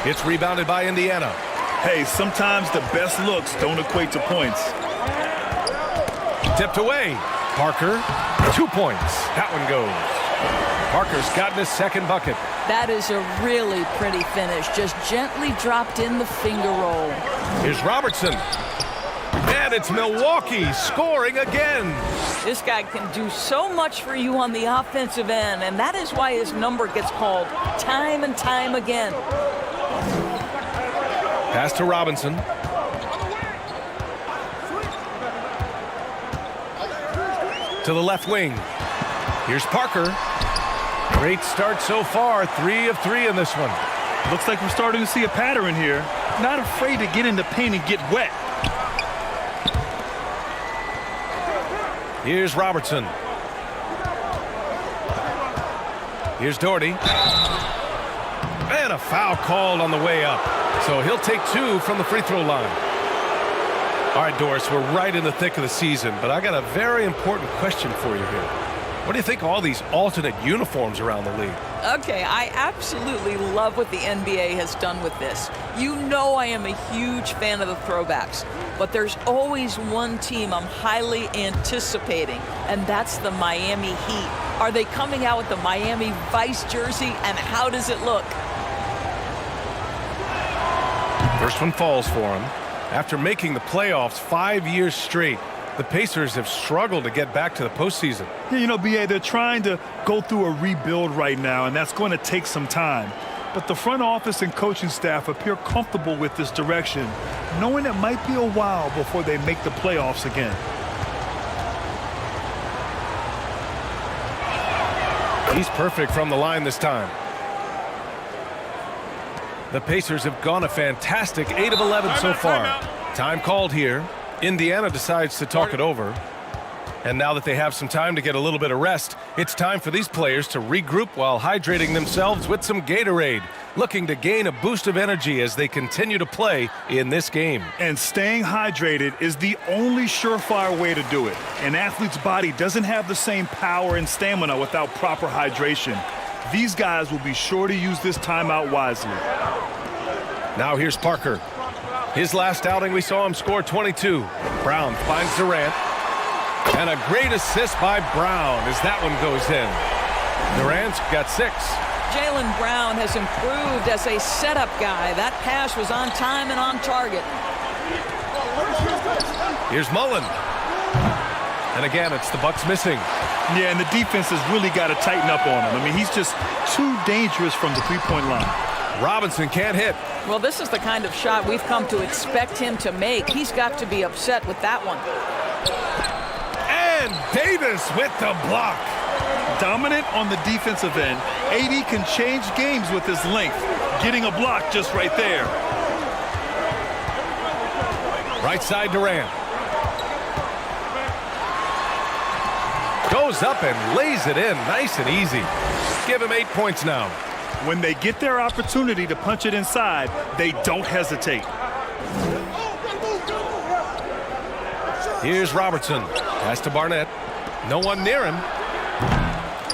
It's rebounded by Indiana. Hey, sometimes the best looks don't equate to points. Tipped away. Parker, 2 points. That one goes. Parker's gotten his second bucket. That is a really pretty finish. Just gently dropped in the finger roll. Here's Robertson. And it's Milwaukee scoring again. This guy can do so much for you on the offensive end, and that is why his number gets called time and time again. Pass to Robinson. To the left wing. Here's Parker. Great start so far. 3 of 3 in this one. Looks like we're starting to see a pattern here. Not afraid to get in the paint and get wet. Here's Robertson. Here's Doherty. And a foul called on the way up. So he'll take 2 from the free throw line. All right, Doris, we're right in the thick of the season, but I got a very important question for you here. What do you think of all these alternate uniforms around the league? Okay, I absolutely love what the NBA has done with this. You know I am a huge fan of the throwbacks, but there's always one team I'm highly anticipating, and that's the Miami Heat. Are they coming out with the Miami Vice jersey, and how does it look? First one falls for him. After making the playoffs 5 years straight, the Pacers have struggled to get back to the postseason. Yeah, you know, BA, they're trying to go through a rebuild right now, and that's going to take some time. But the front office and coaching staff appear comfortable with this direction, knowing it might be a while before they make the playoffs again. He's perfect from the line this time. The Pacers have gone a fantastic 8 of 11 so far. Time called here. Indiana decides to talk it over. And now that they have some time to get a little bit of rest, it's time for these players to regroup while hydrating themselves with some Gatorade, looking to gain a boost of energy as they continue to play in this game. And staying hydrated is the only surefire way to do it. An athlete's body doesn't have the same power and stamina without proper hydration. These guys will be sure to use this timeout wisely. Now here's Parker. His last outing, we saw him score 22. Brown finds Durant. And a great assist by Brown as that one goes in. Durant's got 6. Jaylen Brown has improved as a setup guy. That pass was on time and on target. Here's Mullen. And again, it's the Bucks missing. Yeah, and the defense has really got to tighten up on him. I mean, he's just too dangerous from the three-point line. Robinson can't hit. Well, this is the kind of shot we've come to expect him to make. He's got to be upset with that one. And Davis with the block. Dominant on the defensive end. AD can change games with his length. Getting a block just right there. Right side Durant. Goes up and lays it in nice and easy. Give him 8 points now. When they get their opportunity to punch it inside, they don't hesitate. Here's Robertson. Pass to Barnett. No one near him.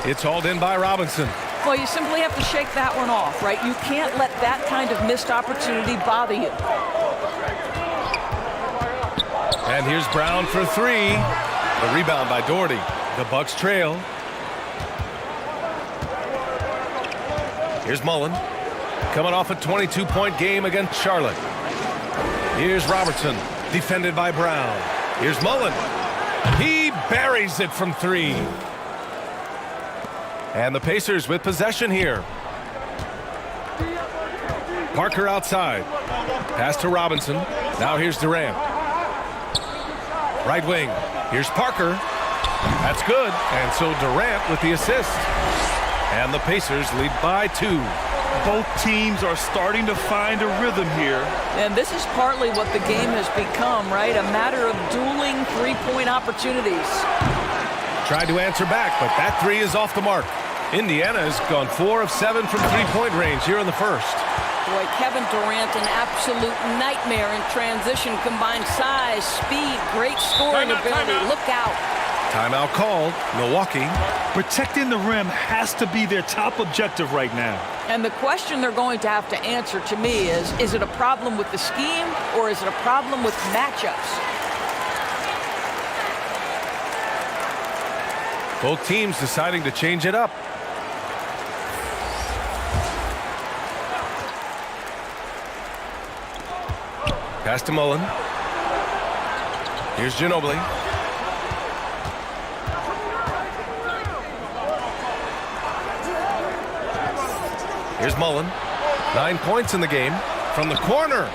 It's hauled in by Robinson. Well, you simply have to shake that one off, right? You can't let that kind of missed opportunity bother you. And here's Brown for 3. The rebound by Doherty. The Bucks trail. Here's Mullen. Coming off a 22-point game against Charlotte. Here's Robertson. Defended by Brown. Here's Mullen. He buries it from 3. And the Pacers with possession here. Parker outside. Pass to Robinson. Now here's Durant. Right wing. Here's Parker. That's good. And so Durant with the assist. And the Pacers lead by 2. Both teams are starting to find a rhythm here. And this is partly what the game has become, right? A matter of dueling three-point opportunities. Tried to answer back, but that 3 is off the mark. Indiana has gone 4 of 7 from three-point range here in the first. Boy, Kevin Durant, an absolute nightmare in transition. Combined size, speed, great scoring ability. Look out. Timeout called. Milwaukee. Protecting the rim has to be their top objective right now. And the question they're going to have to answer to me is it a problem with the scheme or is it a problem with matchups? Both teams deciding to change it up. Pass to Mullen. Here's Ginobili. Here's Mullen. 9 points in the game. From the corner.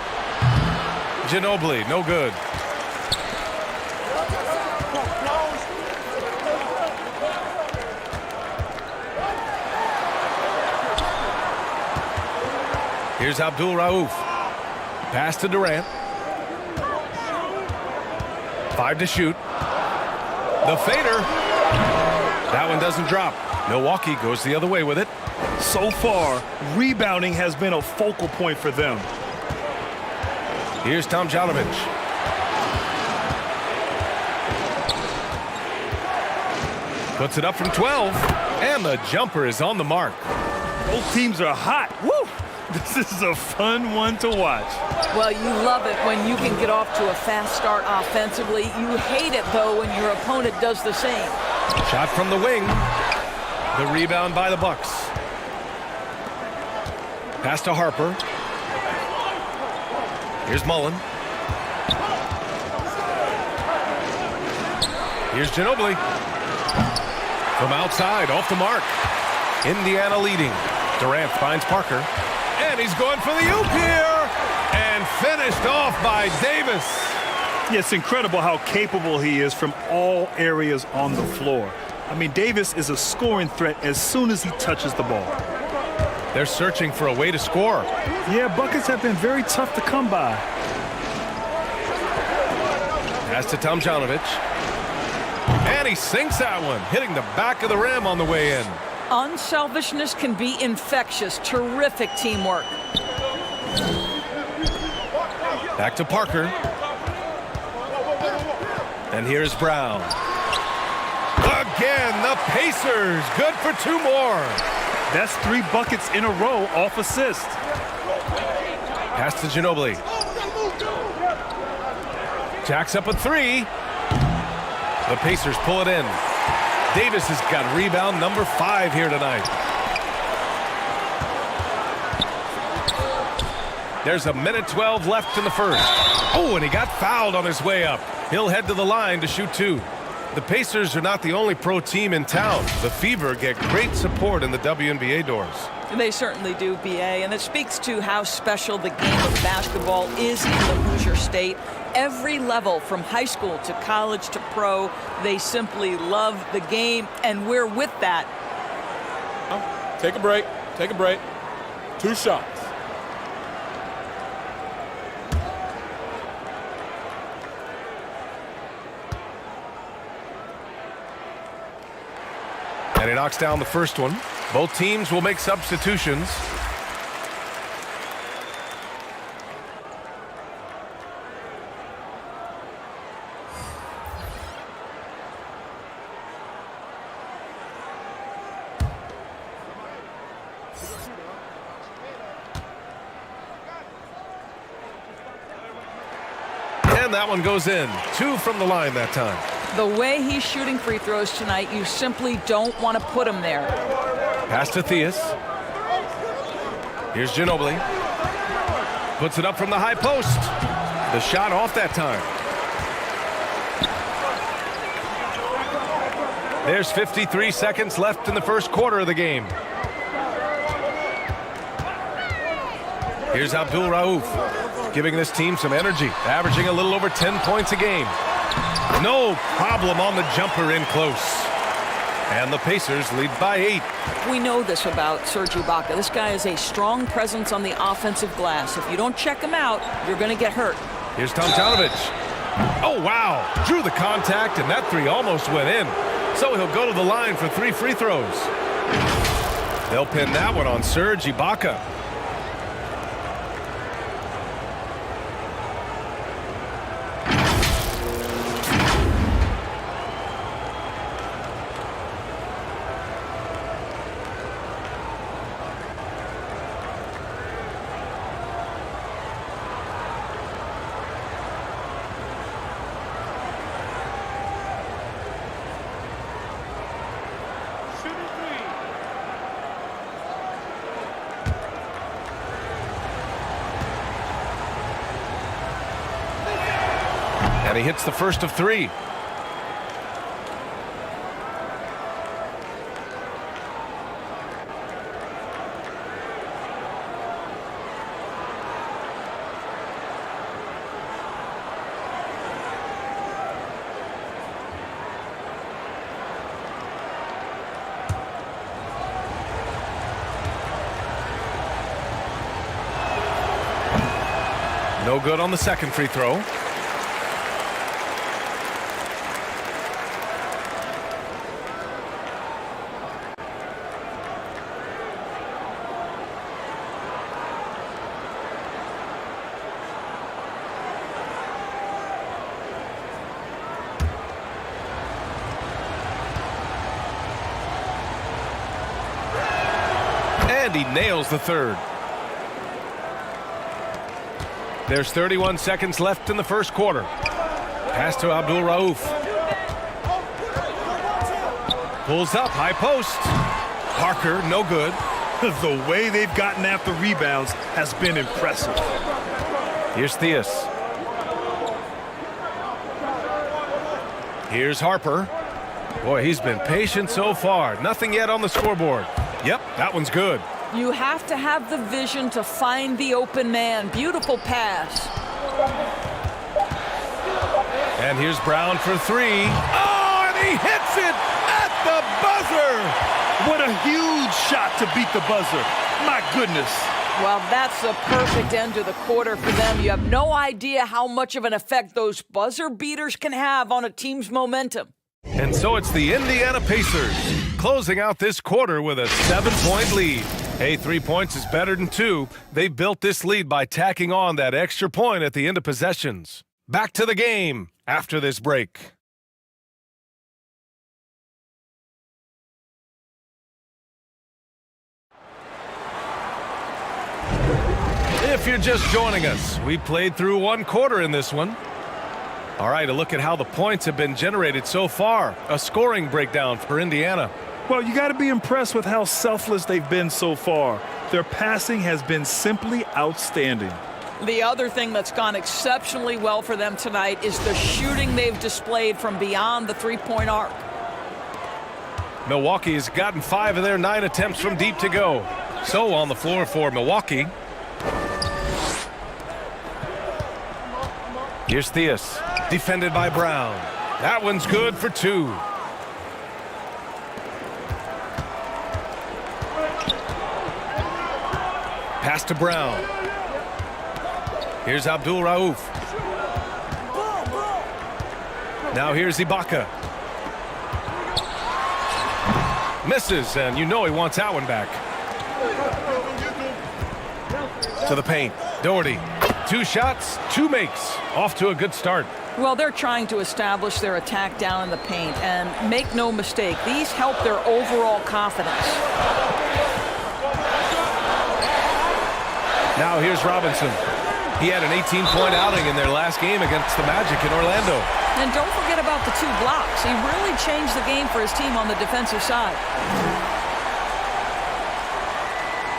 Ginobili, no good. Here's Abdul Rauf. Pass to Durant. 5 to shoot. The fader. That one doesn't drop. Milwaukee goes the other way with it. So far, rebounding has been a focal point for them. Here's Tomjanovich. Puts it up from 12. And the jumper is on the mark. Both teams are hot. Woo! This is a fun one to watch. Well, you love it when you can get off to a fast start offensively. You hate it, though, when your opponent does the same. Shot from the wing. The rebound by the Bucks. Pass to Harper. Here's Mullen. Here's Ginobili. From outside, off the mark. Indiana leading. Durant finds Parker. And he's going for the oop here. And finished off by Davis. Yeah, it's incredible how capable he is from all areas on the floor. I mean, Davis is a scoring threat as soon as he touches the ball. They're searching for a way to score. Yeah, buckets have been very tough to come by. Pass to Tomjanovich. And he sinks that one, hitting the back of the rim on the way in. Unselfishness can be infectious. Terrific teamwork. Back to Parker. And here's Brown. Again, the Pacers. Good for 2 more. That's 3 buckets in a row off assist. Pass to Ginobili. Jacks up a 3. The Pacers pull it in. Davis has got rebound number 5 here tonight. There's 1:12 left in the first. Oh, and he got fouled on his way up. He'll head to the line to shoot 2. The Pacers are not the only pro team in town. The Fever get great support in the WNBA doors. They certainly do, BA, and it speaks to how special the game of basketball is in the Hoosier State. Every level, from high school to college to pro, they simply love the game, and we're with that. Take a break. Take a break. 2 shots. And he knocks down the first one. Both teams will make substitutions. And that one goes in. 2 from the line that time. The way he's shooting free throws tonight, you simply don't want to put him there. Pass to Theus. Here's Ginobili. Puts it up from the high post. The shot off that time. There's 53 seconds left in the first quarter of the game. Here's Abdul Rauf, giving this team some energy, averaging a little over 10 points a game. No problem on the jumper in close. And the Pacers lead by 8. We know this about Serge Ibaka. This guy is a strong presence on the offensive glass. If you don't check him out, you're going to get hurt. Here's Tomljanovic. Oh, wow. Drew the contact, and that 3 almost went in. So he'll go to the line for 3 free throws. They'll pin that one on Serge Ibaka. And he hits the first of 3. No good on the second free throw. And he nails the third. There's 31 seconds left in the first quarter. Pass to Abdul Rauf. Pulls up, high post. Parker, no good. The way they've gotten after rebounds has been impressive. Here's Theus. Here's Harper. Boy, he's been patient so far. Nothing yet on the scoreboard. Yep, that one's good. You have to have the vision to find the open man. Beautiful pass. And here's Brown for 3. Oh, and he hits it at the buzzer. What a huge shot to beat the buzzer. My goodness. Well, that's a perfect end to the quarter for them. You have no idea how much of an effect those buzzer beaters can have on a team's momentum. And so it's the Indiana Pacers closing out this quarter with a 7-point lead. Hey, 3 points is better than 2. They built this lead by tacking on that extra point at the end of possessions. Back to the game after this break. If you're just joining us, we played through one quarter in this one. All right, a look at how the points have been generated so far. A scoring breakdown for Indiana. Well, you got to be impressed with how selfless they've been so far. Their passing has been simply outstanding. The other thing that's gone exceptionally well for them tonight is the shooting they've displayed from beyond the three-point arc. Milwaukee has gotten 5 of their 9 attempts from deep to go. So on the floor for Milwaukee. Here's Theus, defended by Brown. That one's good for 2. Pass to Brown. Here's Abdul Rauf. Now here's Ibaka. Misses, and you know he wants that one back. To the paint. Doherty. 2 shots, 2 makes. Off to a good start. Well, they're trying to establish their attack down in the paint, and make no mistake, these help their overall confidence. Now here's Robinson. He had an 18-point outing in their last game against the Magic in Orlando. And don't forget about the 2 blocks. He really changed the game for his team on the defensive side.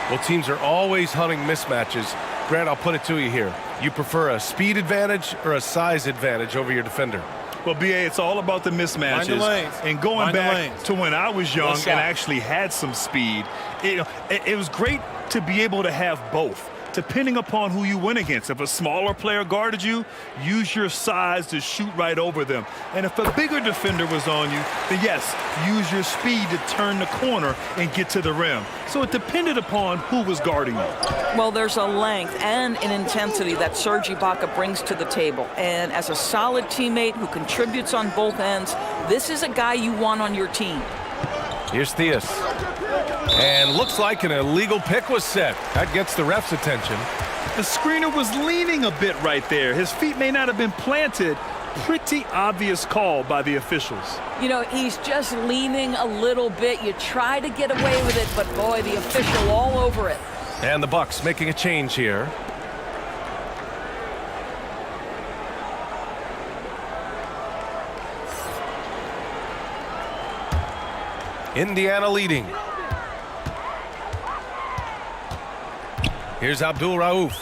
Well, teams are always hunting mismatches. Grant, I'll put it to you here. You prefer a speed advantage or a size advantage over your defender? Well, B.A., it's all about the mismatches. Mind the lanes. And going Mind the back lanes. to when I was young What's and up? actually had some speed, it was great to be able to have both, depending upon who you went against. If a smaller player guarded you, use your size to shoot right over them. And if a bigger defender was on you, then yes, use your speed to turn the corner and get to the rim. So it depended upon who was guarding you. Well, there's a length and an intensity that Serge Ibaka brings to the table. And as a solid teammate who contributes on both ends, this is a guy you want on your team. Here's Theus. And looks like an illegal pick was set. That gets the ref's attention. The screener was leaning a bit right there. His feet may not have been planted. Pretty obvious call by the officials. You know, he's just leaning a little bit. You try to get away with it, but boy, the official all over it. And the Bucks making a change here. Indiana leading. Here's Abdul Rauf.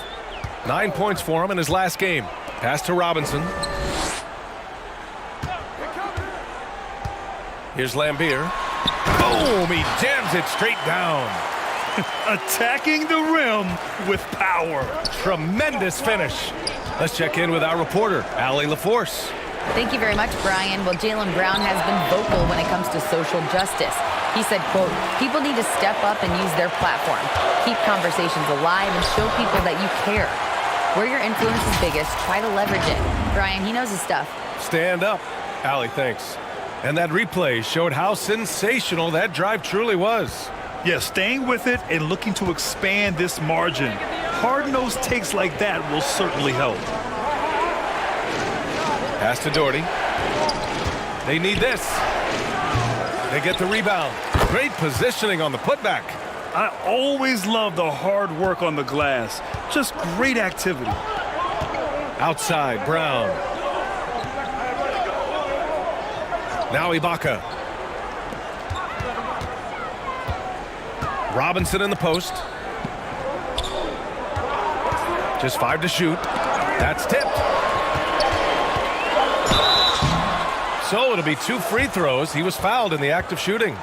9 points for him in his last game. Pass to Robinson. Here's Lambeer. Boom! He jams it straight down. Attacking the rim with power. Tremendous finish. Let's check in with our reporter, Allie LaForce. Thank you very much, Brian. Well, Jaylen Brown has been vocal when it comes to social justice. He said, quote, people need to step up and use their platform. Keep conversations alive and show people that you care. Where your influence is biggest, try to leverage it. Brian, he knows his stuff. Stand up. Allie, thanks. And that replay showed how sensational that drive truly was. Yeah, staying with it and looking to expand this margin. Hard-nosed takes like that will certainly help. Pass to Doherty. They need this. They get the rebound. Great positioning on the putback. I always love the hard work on the glass. Just great activity. Outside, Brown. Now Ibaka. Robinson in the post. Just 5 to shoot. That's tipped. So it'll be 2 free throws. He was fouled in the act of shooting.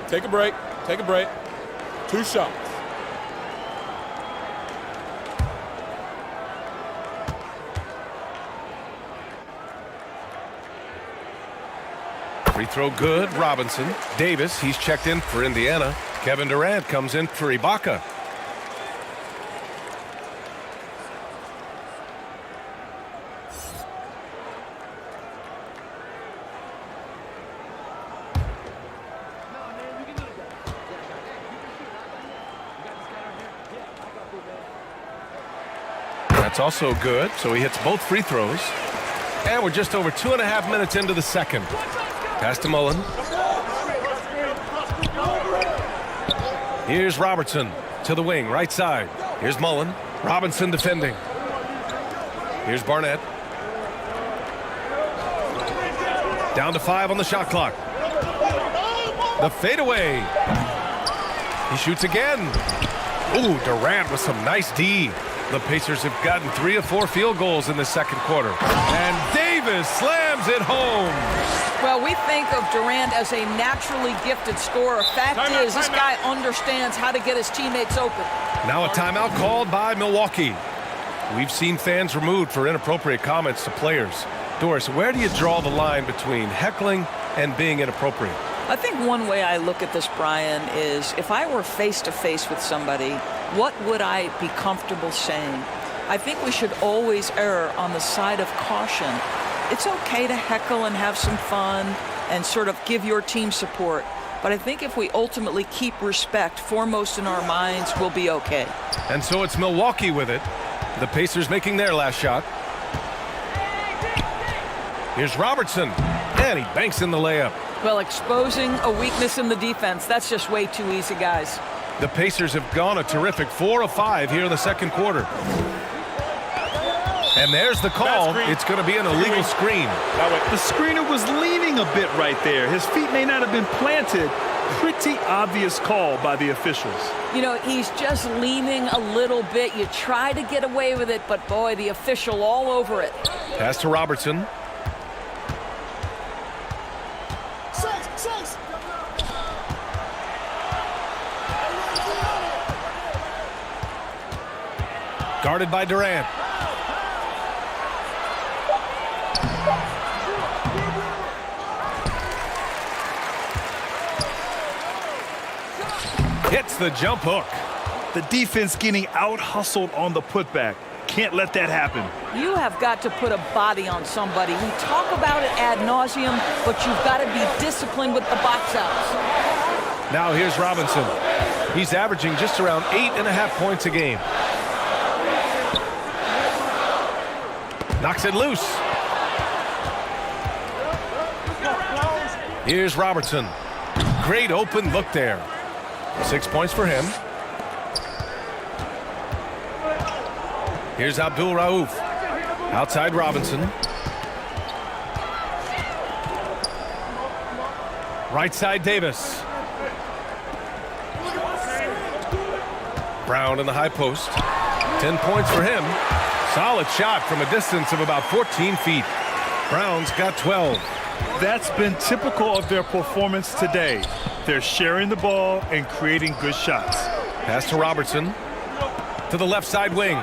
Take a break. Take a break. 2 shots. Free throw good, Robinson. Davis, he's checked in for Indiana. Kevin Durant comes in for Ibaka. That's also good, so he hits both free throws. And we're just over 2.5 minutes into the second. Pass to Mullen. Here's Robertson to the wing, right side. Here's Mullen. Robinson defending. Here's Barnett. Down to 5 on the shot clock. The fadeaway. He shoots again. Ooh, Durant with some nice D. The Pacers have gotten 3 or 4 field goals in the second quarter. And Davis slams it home. Well, we think of Durant as a naturally gifted scorer. Fact is, this guy understands how to get his teammates open. Now a timeout called by Milwaukee. We've seen fans removed for inappropriate comments to players. Doris, where do you draw the line between heckling and being inappropriate? I think one way I look at this, Brian, is if I were face-to-face with somebody, what would I be comfortable saying? I think we should always err on the side of caution. It's okay to heckle and have some fun and sort of give your team support. But I think if we ultimately keep respect foremost in our minds, we'll be okay. And so it's Milwaukee with it. The Pacers making their last shot. Here's Robertson, and he banks in the layup. Well, exposing a weakness in the defense, that's just way too easy, guys. The Pacers have gone a terrific 4 of 5 here in the second quarter. And there's the call. It's going to be an illegal screen. The screener was leaning a bit right there. His feet may not have been planted. Pretty obvious call by the officials. You know, he's just leaning a little bit. You try to get away with it, but boy, the official all over it. Pass to Robertson. Guarded by Durant. Hits the jump hook. The defense getting out-hustled on the putback. Can't let that happen. You have got to put a body on somebody. We talk about it ad nauseum, but you've got to be disciplined with the box outs. Now here's Robinson. He's averaging just around 8.5 points a game. Knocks it loose. Here's Robertson. Great open look there. 6 points for him. Here's Abdul Rauf. Outside Robinson. Right side Davis. Brown in the high post. 10 points for him. Solid shot from a distance of about 14 feet. Brown's got 12. That's been typical of their performance today. They're sharing the ball and creating good shots. Pass to Robertson. To the left side wing.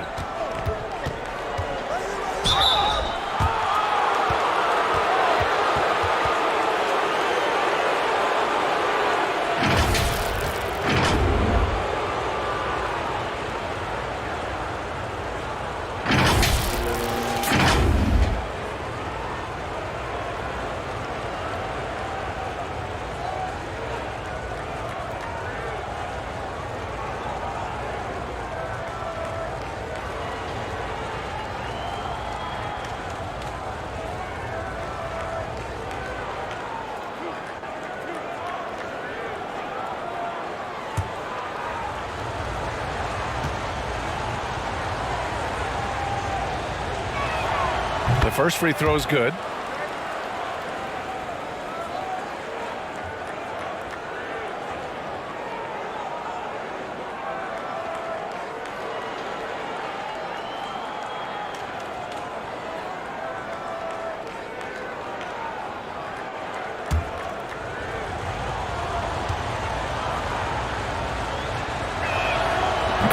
The first free throw is good.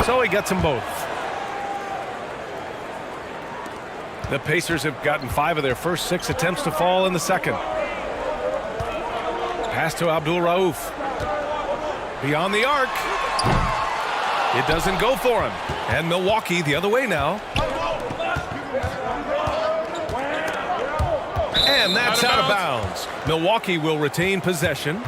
So he gets them both. The Pacers have gotten 5 of their first 6 attempts to fall in the second. Pass to Abdul Rauf. Beyond the arc. It doesn't go for him. And Milwaukee the other way now. And that's out of bounds. Milwaukee will retain possession.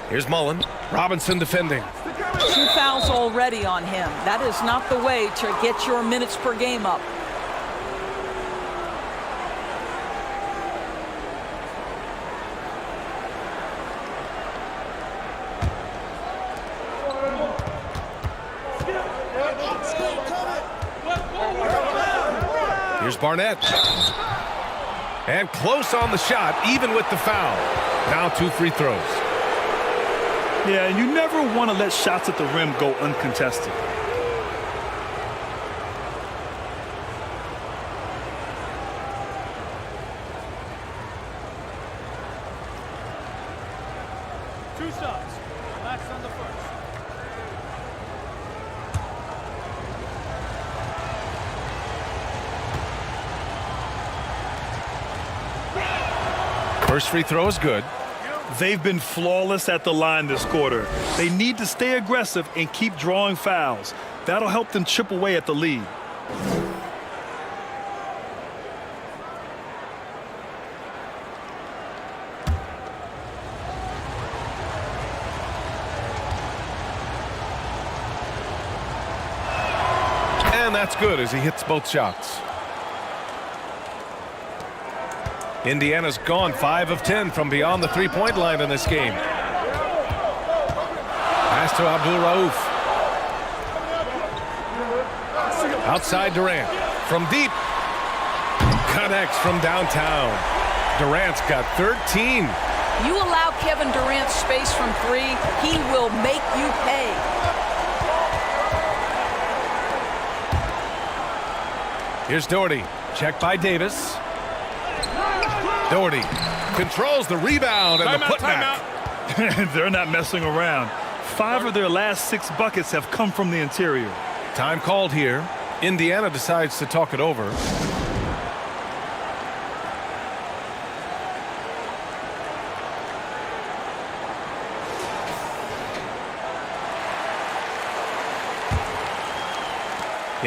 Here's Mullen. Robinson defending. 2 fouls already on him. That is not the way to get your minutes per game up. Here's Barnett. And close on the shot, even with the foul. Now 2 free throws. Yeah, and you never want to let shots at the rim go uncontested. Two shots. Last on the first. First free throw is good. They've been flawless at the line this quarter. They need to stay aggressive and keep drawing fouls. That'll help them chip away at the lead. And that's good as he hits both shots. Indiana's gone 5 of 10 from beyond the three-point line in this game. Pass to Abdul Rauf. Outside Durant. From deep. Connects from downtown. Durant's got 13. You allow Kevin Durant space from 3, he will make you pay. Here's Doherty. Checked by Davis. Doherty controls the rebound and the putback. They're not messing around. 5 of their last 6 buckets have come from the interior. Time called here. Indiana decides to talk it over.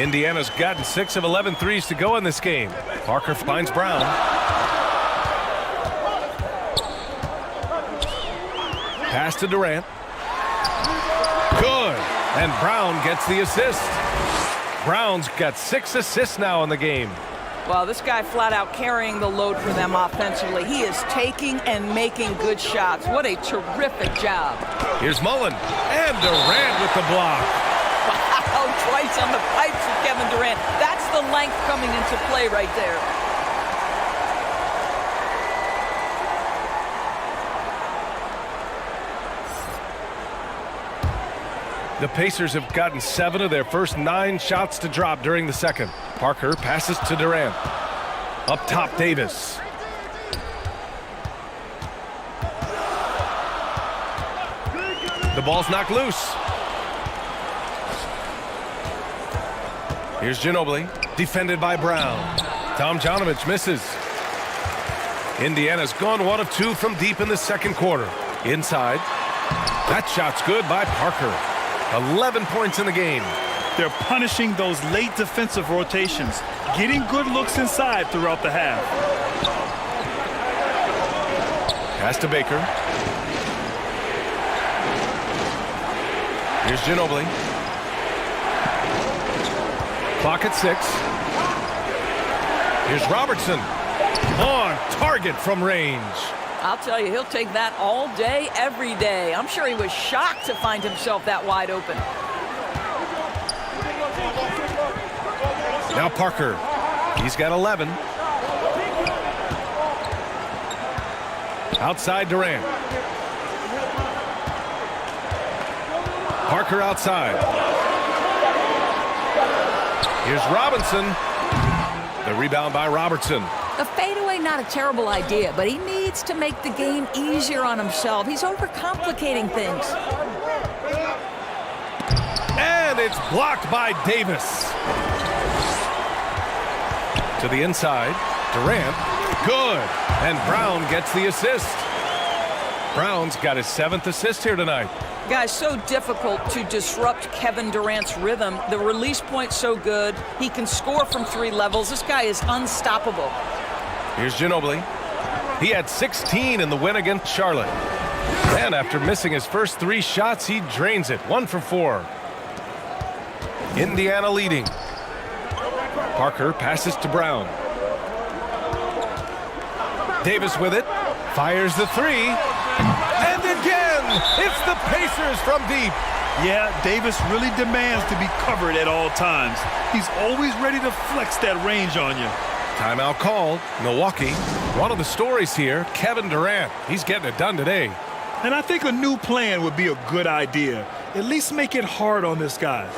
Indiana's gotten 6 of 11 threes to go in this game. Parker finds Brown. Pass to Durant. Good. And Brown gets the assist. Brown's got 6 assists now in the game. Well, this guy flat out carrying the load for them offensively. He is taking and making good shots. What a terrific job. Here's Mullen. And Durant with the block. Wow, twice on the pipes of Kevin Durant. That's the length coming into play right there. The Pacers have gotten 7 of their first 9 shots to drop during the second. Parker passes to Durant. Up top, Davis. The ball's knocked loose. Here's Ginobili, defended by Brown. Tomjanovich misses. Indiana's gone 1 of 2 from deep in the second quarter. Inside. That shot's good by Parker. 11 points in the game. They're punishing those late defensive rotations, getting good looks inside throughout the half. Pass to Baker. Here's Ginobili. Clock at 6. Here's Robertson. On target from range. I'll tell you, he'll take that all day, every day. I'm sure he was shocked to find himself that wide open. Now Parker. He's got 11. Outside Durant. Parker outside. Here's Robinson. The rebound by Robertson. The fadeaway, not a terrible idea, but he needs to make the game easier on himself. He's overcomplicating things. And it's blocked by Davis. To the inside. Durant. Good. And Brown gets the assist. Brown's got his 7th assist here tonight. Guys, so difficult to disrupt Kevin Durant's rhythm. The release point's so good. He can score from 3 levels. This guy is unstoppable. Here's Ginobili. He had 16 in the win against Charlotte. And after missing his first 3 shots, he drains it. 1 for 4. Indiana leading. Parker passes to Brown. Davis with it. Fires the 3. And again, it's the Pacers from deep. Yeah, Davis really demands to be covered at all times. He's always ready to flex that range on you. Timeout called. Milwaukee. One of the stories here, Kevin Durant. He's getting it done today. And I think a new plan would be a good idea. At least make it hard on this guy.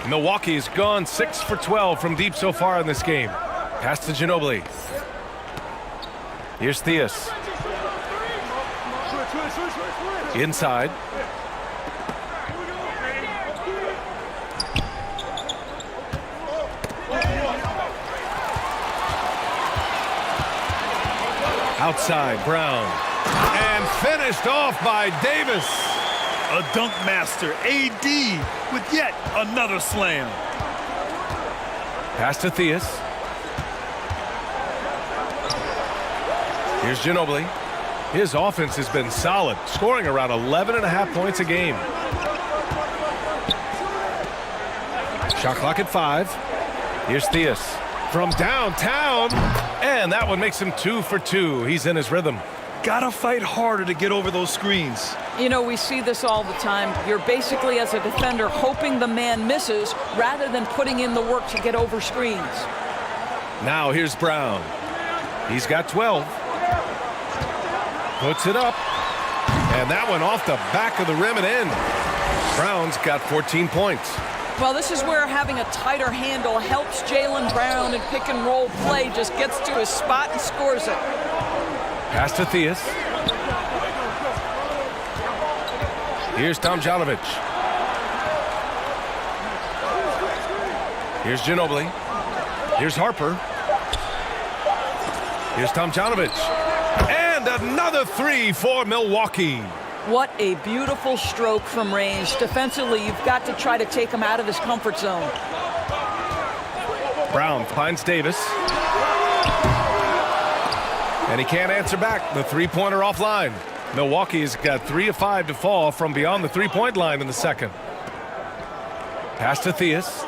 Milwaukee's gone 6 for 12 from deep so far in this game. Pass to Ginobili. Here's Theus. Inside. Outside, Brown. And finished off by Davis. A dunk master, AD, with yet another slam. Pass to Theus. Here's Ginobili. His offense has been solid, scoring around 11.5 points a game. Shot clock at 5. Here's Theus from downtown. And that one makes him 2 for 2. He's in his rhythm. Gotta fight harder to get over those screens. You know, we see this all the time. You're basically, as a defender, hoping the man misses rather than putting in the work to get over screens. Now here's Brown. He's got 12. Puts it up. And that one off the back of the rim and in. Brown's got 14 points. Well, this is where having a tighter handle helps Jaylen Brown in pick and roll play. Just gets to his spot and scores it. Pass to Theus. Here's Tomjanovich. Here's Ginobili. Here's Harper. Here's Tomjanovich. And another 3 for Milwaukee. What a beautiful stroke from range. Defensively, you've got to try to take him out of his comfort zone. Brown finds Davis. And he can't answer back. The three-pointer offline. Milwaukee's got 3 of 5 to fall from beyond the three-point line in the second. Pass to Theus.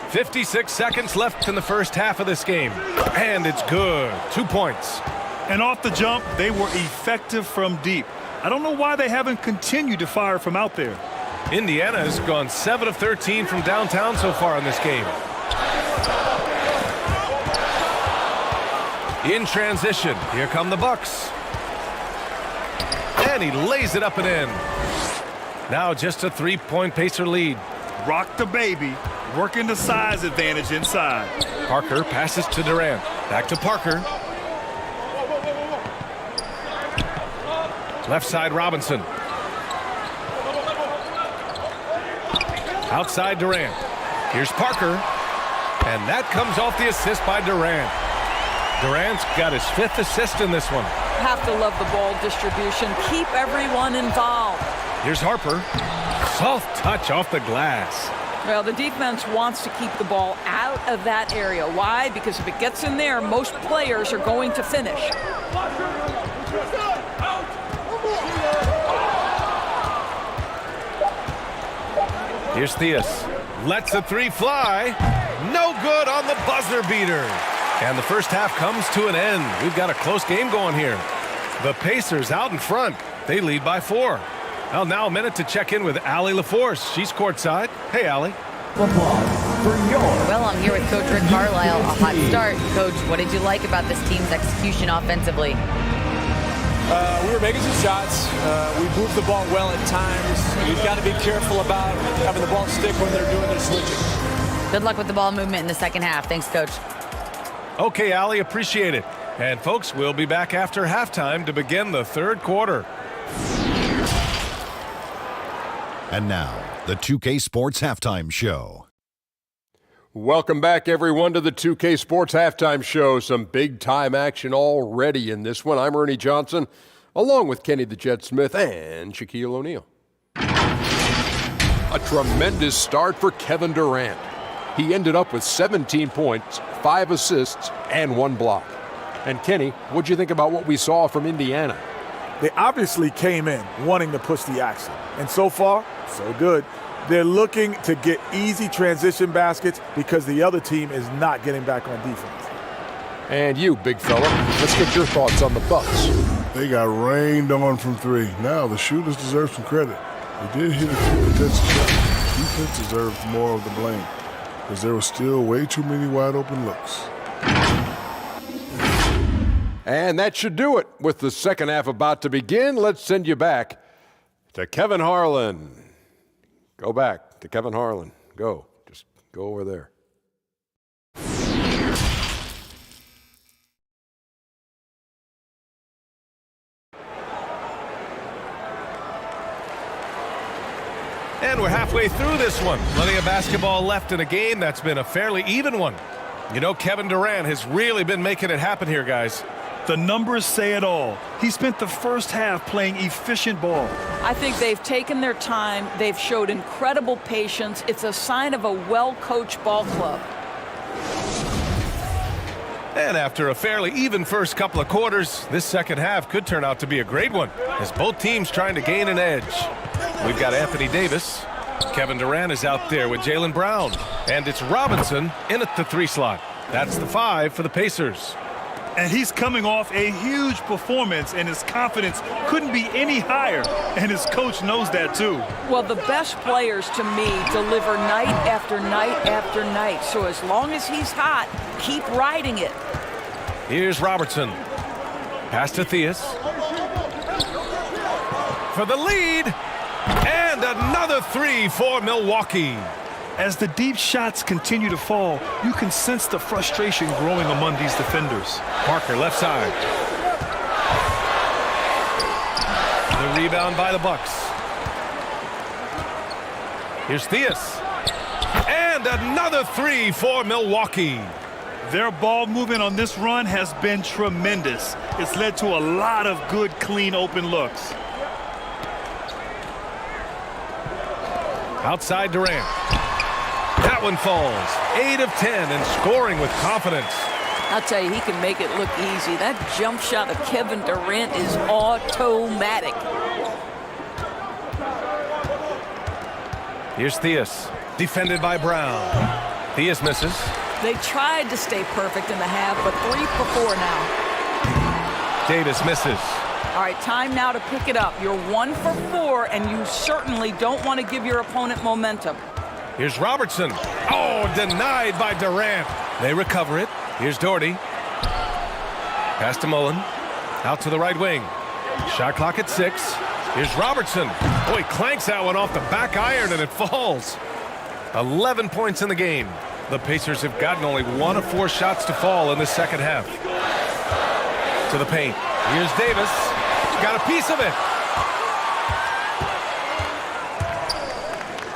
56 seconds left in the first half of this game. And it's good. 2 points. And off the jump, they were effective from deep. I don't know why they haven't continued to fire from out there. Indiana has gone 7 of 13 from downtown so far in this game. In transition, here come the Bucks. And he lays it up and in. Now just a 3-point Pacer lead. Rock the baby, working the size advantage inside. Parker passes to Durant. Back to Parker. Left side, Robinson. Outside, Durant. Here's Parker. And that comes off the assist by Durant. Durant's got his 5th assist in this one. Have to love the ball distribution. Keep everyone involved. Here's Harper. Soft touch off the glass. Well, the defense wants to keep the ball out of that area. Why? Because if it gets in there, most players are going to finish. Here's Theus. Lets the 3 fly. No good on the buzzer beater. And the first half comes to an end. We've got a close game going here. The Pacers out in front. They lead by 4. Well, now a minute to check in with Allie LaForce. She's courtside. Hey, Allie. Well, I'm here with Coach Rick Carlisle. A hot start. Coach, what did you like about this team's execution offensively? We were making some shots. We moved the ball well at times. You've got to be careful about having the ball stick when they're doing their switching. Good luck with the ball movement in the second half. Thanks, Coach. Okay, Allie, appreciate it. And, folks, we'll be back after halftime to begin the third quarter. And now, the 2K Sports Halftime Show. Welcome back, everyone, to the 2K Sports Halftime Show. Some big-time action already in this one. I'm Ernie Johnson, along with Kenny the Jet Smith and Shaquille O'Neal. A tremendous start for Kevin Durant. He ended up with 17 points, 5 assists, and 1 block. And Kenny, what'd you think about what we saw from Indiana? They obviously came in wanting to push the action. And so far, so good. They're looking to get easy transition baskets because the other team is not getting back on defense. And you, big fella, let's get your thoughts on the Bucks. They got rained on from 3. Now the shooters deserve some credit. They did hit a few contested shots. Defense deserves more of the blame because there were still way too many wide open looks. And that should do it. With the second half about to begin, let's send you back to Kevin Harlan. Go back to Kevin Harlan. Go. Just go over there. And we're halfway through this one. Plenty of basketball left in a game that's been a fairly even one. You know, Kevin Durant has really been making it happen here, guys. The numbers say it all. He spent the first half playing efficient ball. I think they've taken their time. They've showed incredible patience. It's a sign of a well-coached ball club. And after a fairly even first couple of quarters, this second half could turn out to be a great one as both teams trying to gain an edge. We've got Anthony Davis. Kevin Durant is out there with Jaylen Brown. And it's Robinson in at the 3 slot. That's the 5 for the Pacers. And he's coming off a huge performance, and his confidence couldn't be any higher. And his coach knows that, too. Well, the best players, to me, deliver night after night after night. So as long as he's hot, keep riding it. Here's Robertson. Pass to Theus. For the lead. And another 3 for Milwaukee. As the deep shots continue to fall, you can sense the frustration growing among these defenders. Parker left side. The rebound by the Bucks. Here's Theus. And another 3 for Milwaukee. Their ball movement on this run has been tremendous. It's led to a lot of good, clean, open looks. Outside Durant. That one falls. 8 of 10 and scoring with confidence. I'll tell you, he can make it look easy. That jump shot of Kevin Durant is automatic. Here's Theus. Defended by Brown. Theus misses. They tried to stay perfect in the half, but 3 for 4 now. Davis misses. All right, time now to pick it up. You're 1 for 4, and you certainly don't want to give your opponent momentum. Here's Robertson. Oh, denied by Durant. They recover it. Here's Doherty. Pass to Mullen. Out to the right wing. Shot clock at 6. Here's Robertson. Oh, he clanks that one off the back iron, and it falls. 11 points in the game. The Pacers have gotten only 1 of 4 shots to fall in the second half. To the paint. Here's Davis. Got a piece of it.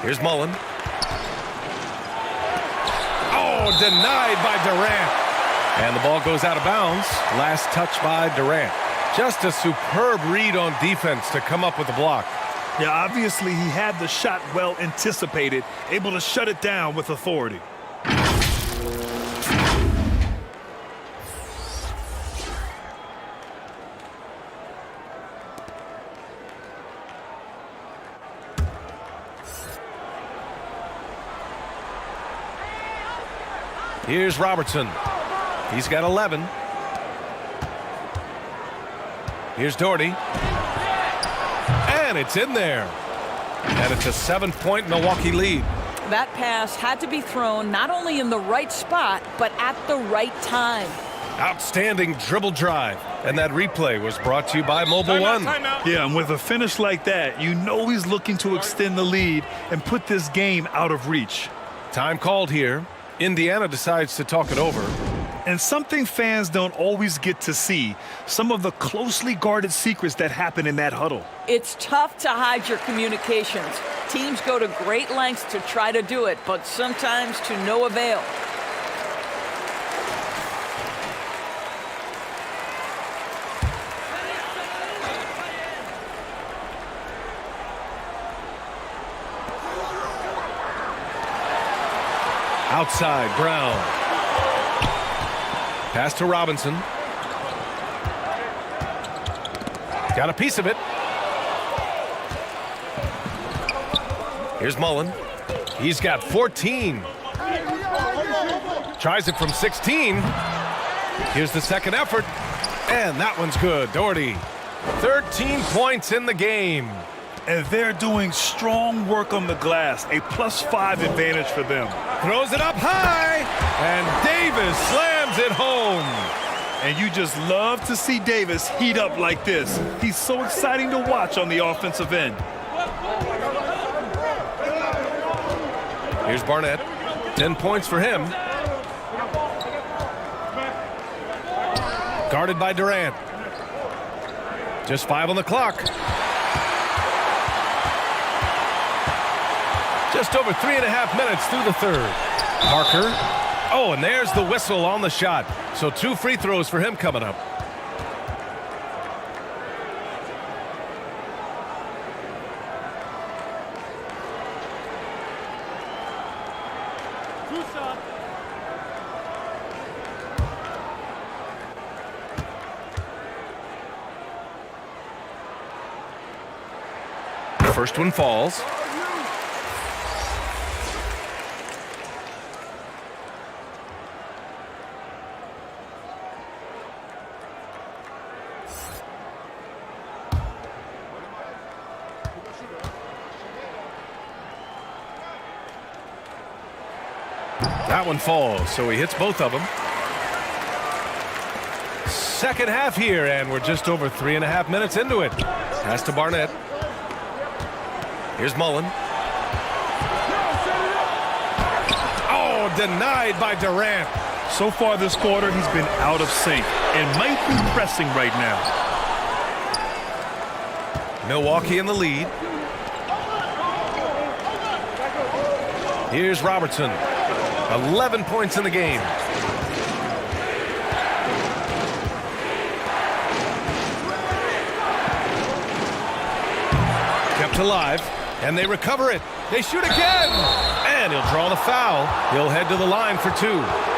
Here's Mullen. Oh, denied by Durant. And the ball goes out of bounds. Last touch by Durant. Just a superb read on defense to come up with the block. Yeah, obviously he had the shot well anticipated, able to shut it down with authority. Here's Robertson. He's got 11. Here's Doherty. And it's in there. And it's a 7-point Milwaukee lead. That pass had to be thrown not only in the right spot, but at the right time. Outstanding dribble drive. And that replay was brought to you by Mobile One. Yeah, and with a finish like that, you know he's looking to extend the lead and put this game out of reach. Time called here. Indiana decides to talk it over. And something fans don't always get to see, some of the closely guarded secrets that happen in that huddle. It's tough to hide your communications. Teams go to great lengths to try to do it, but sometimes to no avail. Outside, Brown. Pass to Robinson. Got a piece of it. Here's Mullen. He's got 14. Tries it from 16. Here's the second effort. And that one's good. Doherty. 13 points in the game. And they're doing strong work on the glass. A +5 advantage for them. Throws it up high. And Davis slams it home. And you just love to see Davis heat up like this. He's so exciting to watch on the offensive end. Here's Barnett. 10 points for him. Guarded by Durant. Just 5 on the clock. Just over 3.5 minutes through the third. Parker. Oh, and there's the whistle on the shot. So 2 free throws for him coming up. First one falls. That one falls, so he hits both of them. Second half here, and we're just over 3.5 minutes into it. Pass to Barnett. Here's Mullen. Oh, denied by Durant. So far this quarter, he's been out of sync and might be pressing right now. Milwaukee in the lead. Here's Robertson. 11 points in the game. Kept alive. And they recover it. They shoot again. And he'll draw the foul. He'll head to the line for 2.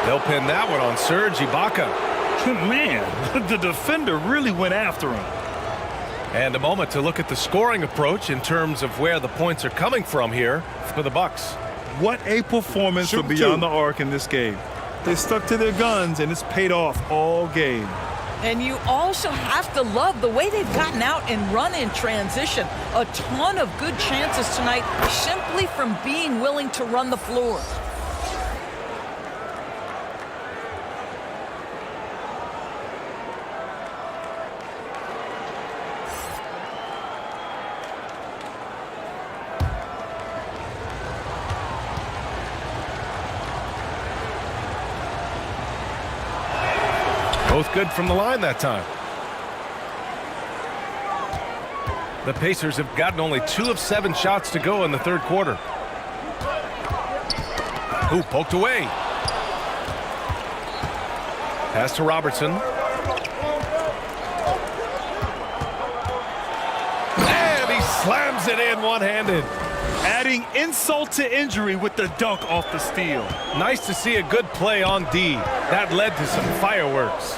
They'll pin that one on Serge Ibaka. Man, the defender really went after him. And a moment to look at the scoring approach in terms of where the points are coming from here for the Bucks. What a performance for Beyond the Arc in this game. They stuck to their guns, and it's paid off all game. And you also have to love the way they've gotten out and run in transition. A ton of good chances tonight simply from being willing to run the floor. Both good from the line that time. The Pacers have gotten only 2 of 7 shots to go in the third quarter. Ooh, poked away. Pass to Robertson. And he slams it in one-handed. Adding insult to injury with the dunk off the steal. Nice to see a good play on D. That led to some fireworks.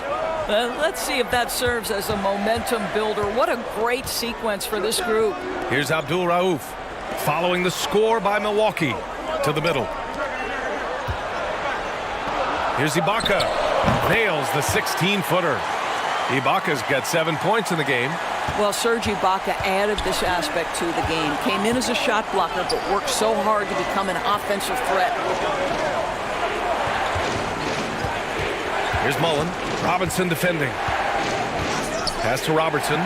Let's see if that serves as a momentum builder. What a great sequence for this group. Here's Abdul Rauf following the score by Milwaukee to the middle. Here's Ibaka. Nails the 16-footer. Ibaka's got 7 points in the game. Well, Serge Ibaka added this aspect to the game. Came in as a shot blocker, but worked so hard to become an offensive threat. Here's Mullen. Robinson defending. Pass to Robertson.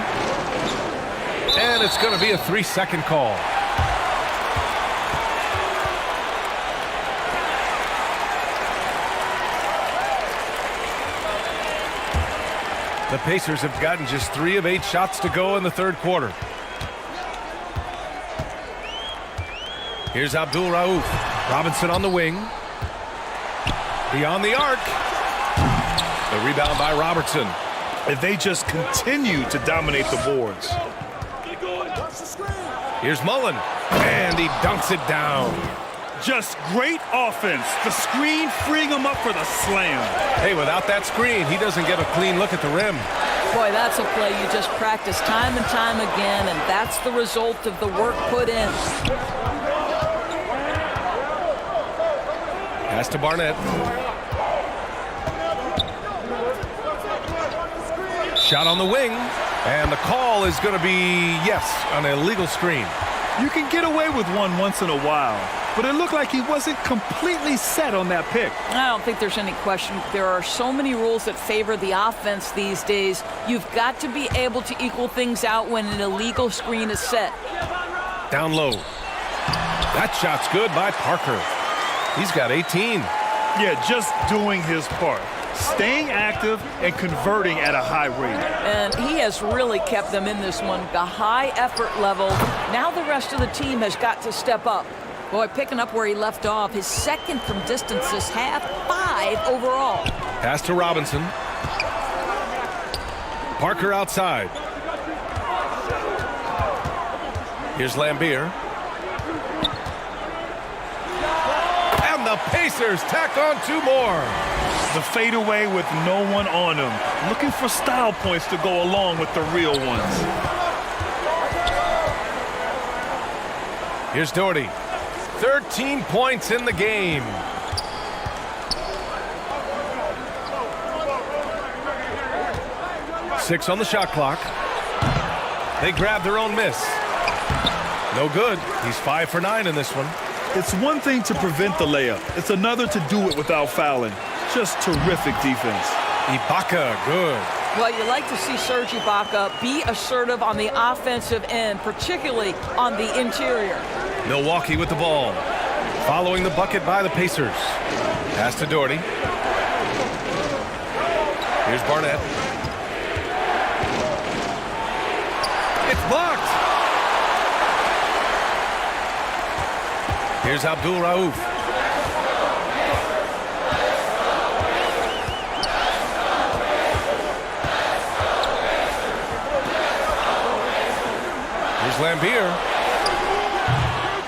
And it's going to be a 3-second call. The Pacers have gotten just 3 of 8 shots to go in the third quarter. Here's Abdul Rauf. Robinson on the wing. Beyond the arc. The rebound by Robertson. And they just continue to dominate the boards. Here's Mullen. And he dunks it down. Just great offense. The screen freeing him up for the slam. Hey, without that screen, he doesn't get a clean look at the rim. Boy, that's a play you just practice time and time again, and that's the result of the work put in. Pass to Barnett. Shot on the wing, and the call is going to be, yes, an illegal screen. You can get away with one once in a while, but it looked like he wasn't completely set on that pick. I don't think there's any question. There are so many rules that favor the offense these days. You've got to be able to equal things out when an illegal screen is set. Down low. That shot's good by Parker. He's got 18. Yeah, just doing his part. Staying active and converting at a high rate. And he has really kept them in this one. The high effort level. Now the rest of the team has got to step up. Boy, picking up where he left off. His second from distance this half, 5 overall. Pass to Robinson. Parker outside. Here's Lambier. And the Pacers tack on 2 more. The fadeaway with no one on him. Looking for style points to go along with the real ones. Here's Doherty. 13 points in the game. Six on the shot clock. They grab their own miss. No good. He's 5 for 9 in this one. It's one thing to prevent the layup. It's another to do it without fouling. Just terrific defense. Ibaka, good. Well, you like to see Serge Ibaka be assertive on the offensive end, particularly on the interior. Milwaukee with the ball. Following the bucket by the Pacers. Pass to Doherty. Here's Barnett. It's blocked. Here's Abdul Rauf. Here's Lambier.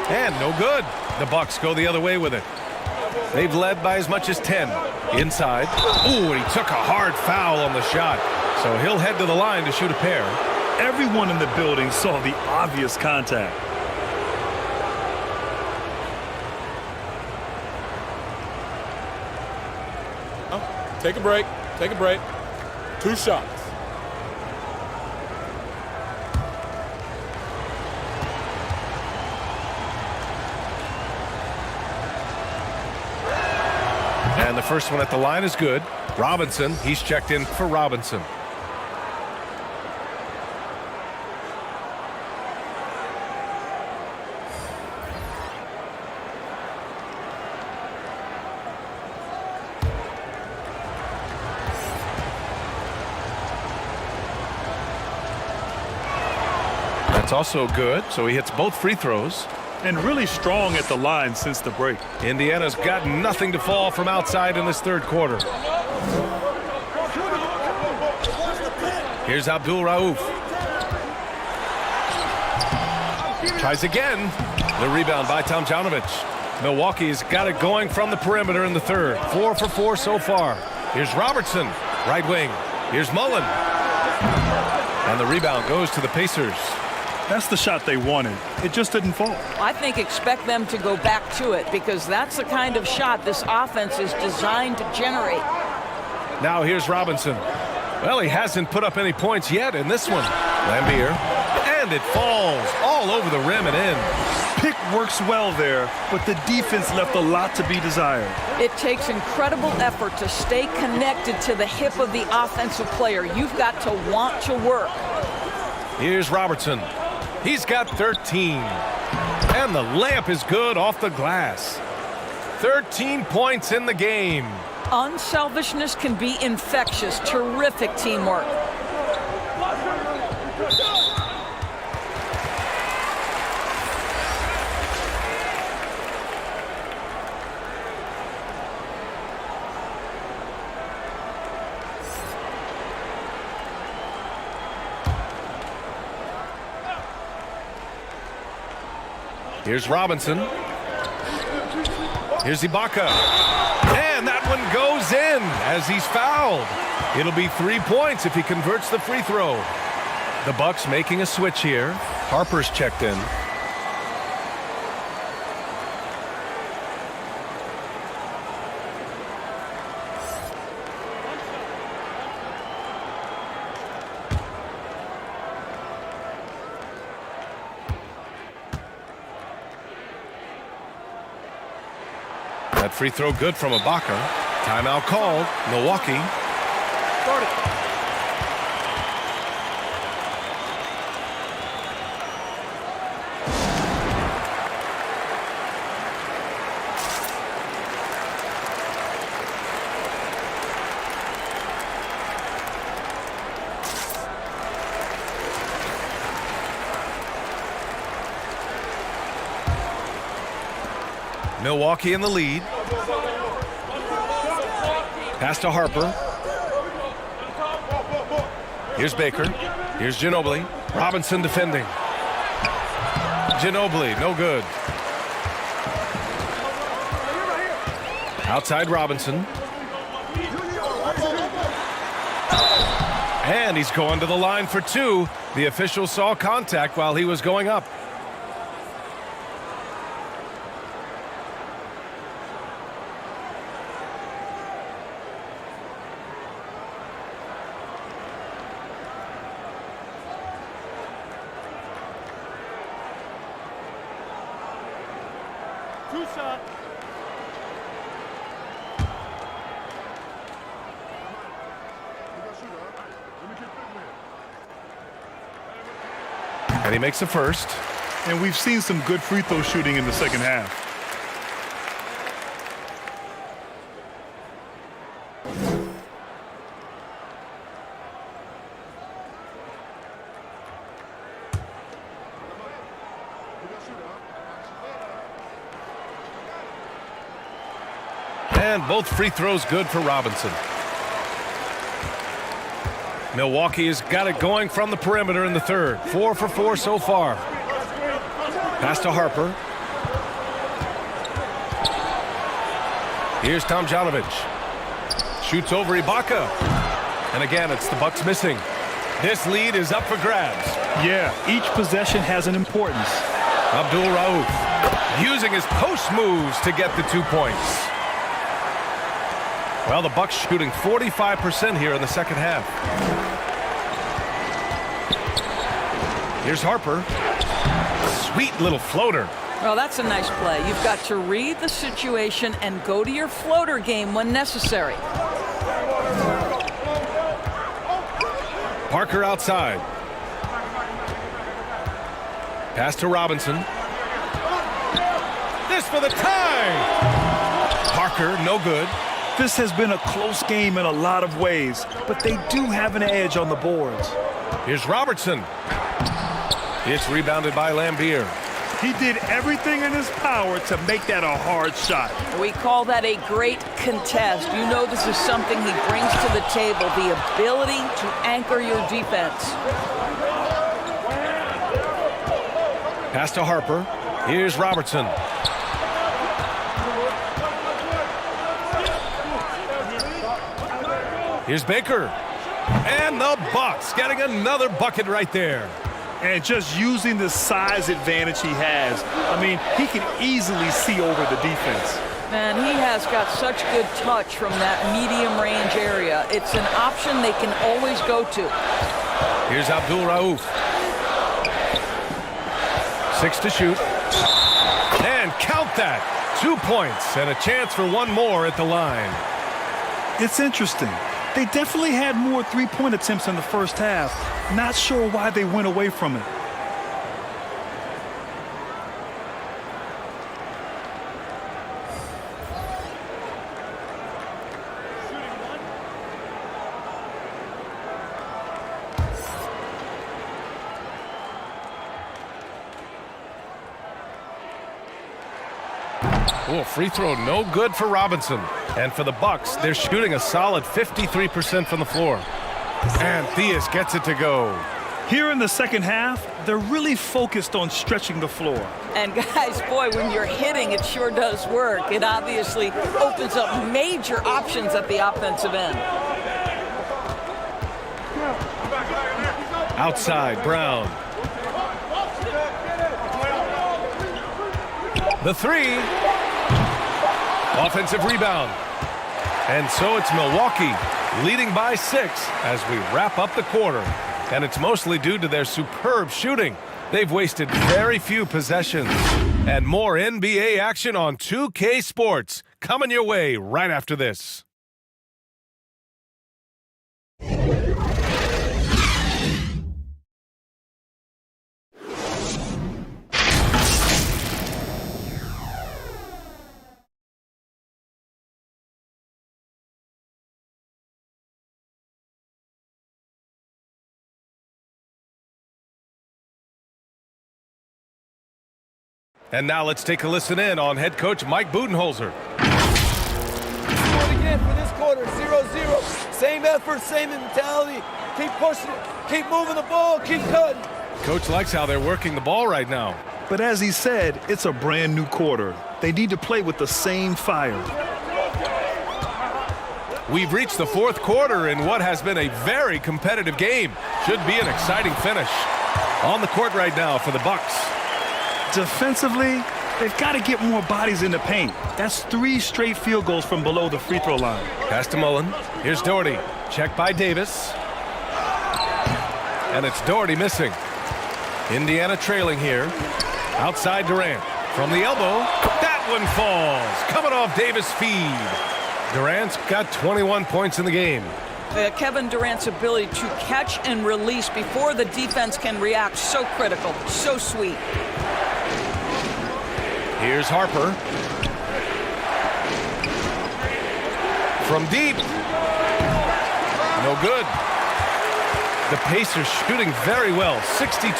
And no good. The Bucks go the other way with it. They've led by as much as 10. Inside. Ooh, and he took a hard foul on the shot. So he'll head to the line to shoot a pair. Everyone in the building saw the obvious contact. Take a break. Take a break. 2 shots. And the first one at the line is good. Robinson, he's checked in for Robinson. That's also good, so he hits both free throws. And really strong at the line since the break. Indiana's got nothing to fall from outside in this third quarter. Here's Abdul Rauf. Tries again. The rebound by Tomjanovich. Milwaukee's got it going from the perimeter in the third. 4 for 4 so far. Here's Robertson, right wing. Here's Mullen. And the rebound goes to the Pacers. That's the shot they wanted. It just didn't fall. I think expect them to go back to it because that's the kind of shot this offense is designed to generate. Now here's Robinson. Well, he hasn't put up any points yet in this one. Lambier. And it falls all over the rim and in. Pick works well there, but the defense left a lot to be desired. It takes incredible effort to stay connected to the hip of the offensive player. You've got to want to work. Here's Robertson. He's got 13. And the layup is good off the glass. 13 points in the game. Unselfishness can be infectious. Terrific teamwork. Here's Robinson. Here's Ibaka. And that one goes in as he's fouled. It'll be 3 points if he converts the free throw. The Bucks making a switch here. Harper's checked in. That free throw good from Ibaka. Timeout called. Milwaukee. Milwaukee in the lead. Pass to Harper. Here's Baker. Here's Ginobili. Robinson defending. Ginobili, no good. Outside Robinson. And he's going to the line for two. The official saw contact while he was going up. Two-shot. And he makes the first. And we've seen some good free throw shooting in the second half. And both free throws good for Robinson. Milwaukee has got it going from the perimeter in the third. 4 for 4 so far. Pass to Harper. Here's Tomjanovich. Shoots over Ibaka. And again, it's the Bucks missing. This lead is up for grabs. Yeah, each possession has an importance. Abdul Rauf using his post moves to get the 2 points. Well, the Bucks shooting 45% here in the second half. Here's Harper. Sweet little floater. Well, that's a nice play. You've got to read the situation and go to your floater game when necessary. Parker outside. Pass to Robinson. This for the tie. Parker, no good. This has been a close game in a lot of ways, but they do have an edge on the boards. Here's Robertson. It's rebounded by Lambier. He did everything in his power to make that a hard shot. We call that a great contest. You know this is something he brings to the table, the ability to anchor your defense. Pass to Harper. Here's Robertson. Here's Baker. And the Bucks getting another bucket right there. And just using the size advantage he has. I mean, he can easily see over the defense. Man, he has got such good touch from that medium range area. It's an option they can always go to. Here's Abdul Rauf. 6 to shoot. And count that. 2 points and a chance for one more at the line. It's interesting. They definitely had more three-point attempts in the first half. Not sure why they went away from it. Oh, free throw no good for Robinson. And for the Bucks, they're shooting a solid 53% from the floor. And Theus gets it to go. Here in the second half, they're really focused on stretching the floor. And guys, boy, when you're hitting, it sure does work. It obviously opens up major options at the offensive end. Outside, Brown. The three. Offensive rebound. And so it's Milwaukee leading by 6 as we wrap up the quarter. And it's mostly due to their superb shooting. They've wasted very few possessions. And more NBA action on 2K Sports coming your way right after this. And now let's take a listen in on head coach Mike Budenholzer. Scored again for this quarter, 0-0. Same effort, same mentality. Keep pushing it, keep moving the ball, keep cutting. Coach likes how they're working the ball right now. But as he said, it's a brand new quarter. They need to play with the same fire. We've reached the fourth quarter in what has been a very competitive game. Should be an exciting finish. On the court right now for the Bucks. Defensively, they've got to get more bodies in the paint. That's 3 straight field goals from below the free throw line. Pass to Mullen. Here's Doherty. Check by Davis. And it's Doherty missing. Indiana trailing here. Outside Durant. From the elbow. That one falls. Coming off Davis' feed. Durant's got 21 points in the game. Kevin Durant's ability to catch and release before the defense can react, so critical, so sweet. Here's Harper. From deep. No good. The Pacers shooting very well, 62%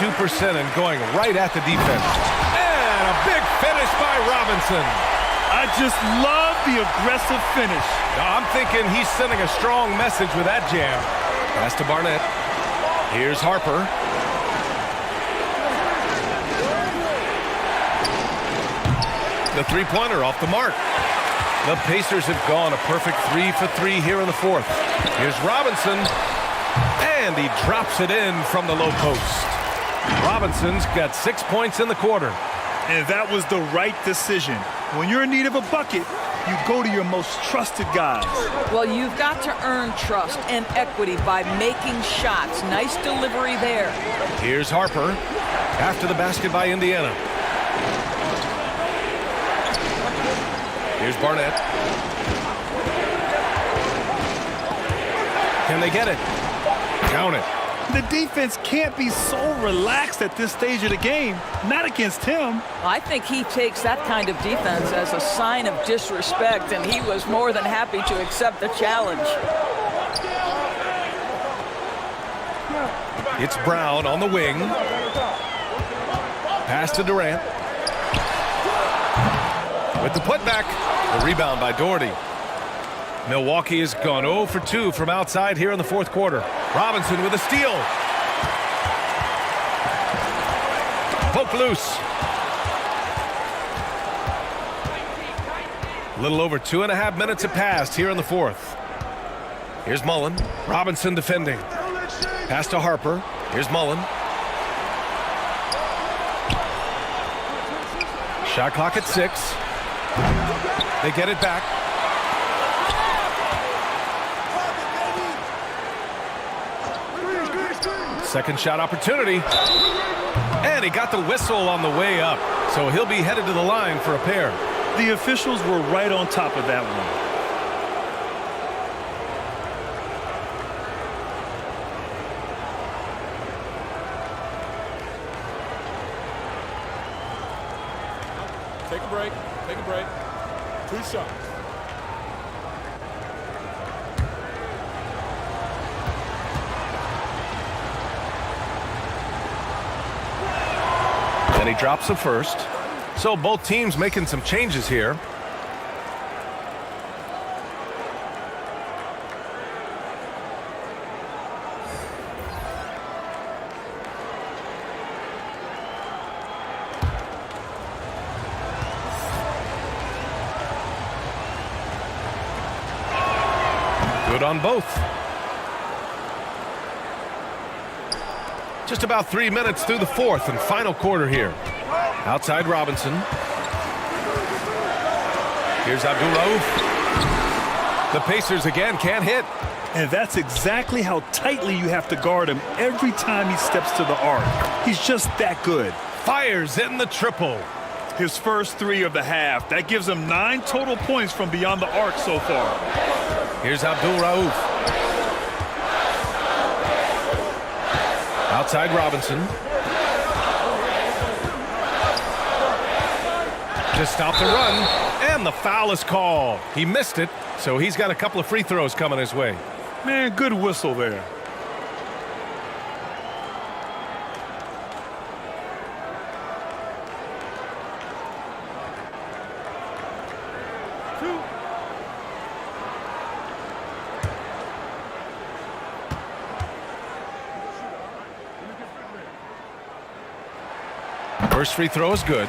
and going right at the defense. And a big finish by Robinson. I just love the aggressive finish. I'm thinking he's sending a strong message with that jam. Pass to Barnett. Here's Harper. The three-pointer off the mark. The Pacers have gone a perfect 3 for 3 here in the fourth. Here's Robinson. And he drops it in from the low post. Robinson's got 6 points in the quarter. And that was the right decision. When you're in need of a bucket, you go to your most trusted guys. Well, you've got to earn trust and equity by making shots. Nice delivery there. Here's Harper. After the basket by Indiana. Here's Barnett. Can they get it? Count it. The defense can't be so relaxed at this stage of the game. Not against him. I think he takes that kind of defense as a sign of disrespect, and he was more than happy to accept the challenge. It's Brown on the wing. Pass to Durant. With the putback. The rebound by Doherty. Milwaukee has gone 0 for 2 from outside here in the fourth quarter. Robinson with a steal. Poke loose. A little over 2.5 minutes have passed here in the fourth. Here's Mullen. Robinson defending. Pass to Harper. Here's Mullen. Shot clock at 6. They get it back. Second shot opportunity. And he got the whistle on the way up. So he'll be headed to the line for a pair. The officials were right on top of that one. Take a break. Take a break. 2 shots. And he drops the first. So both teams making some changes here. on both. Just about 3 minutes through the fourth and final quarter here. Outside Robinson. Here's Abdul-Rauf. The Pacers again can't hit. And that's exactly how tightly you have to guard him every time he steps to the arc. He's just that good. Fires in the triple. His first 3 of the half. That gives him 9 total points from beyond the arc so far. Here's Abdul-Rauf. Outside Robinson. To stop the run, and the foul is called. He missed it, so he's got a couple of free throws coming his way. Man, good whistle there. First free throw is good.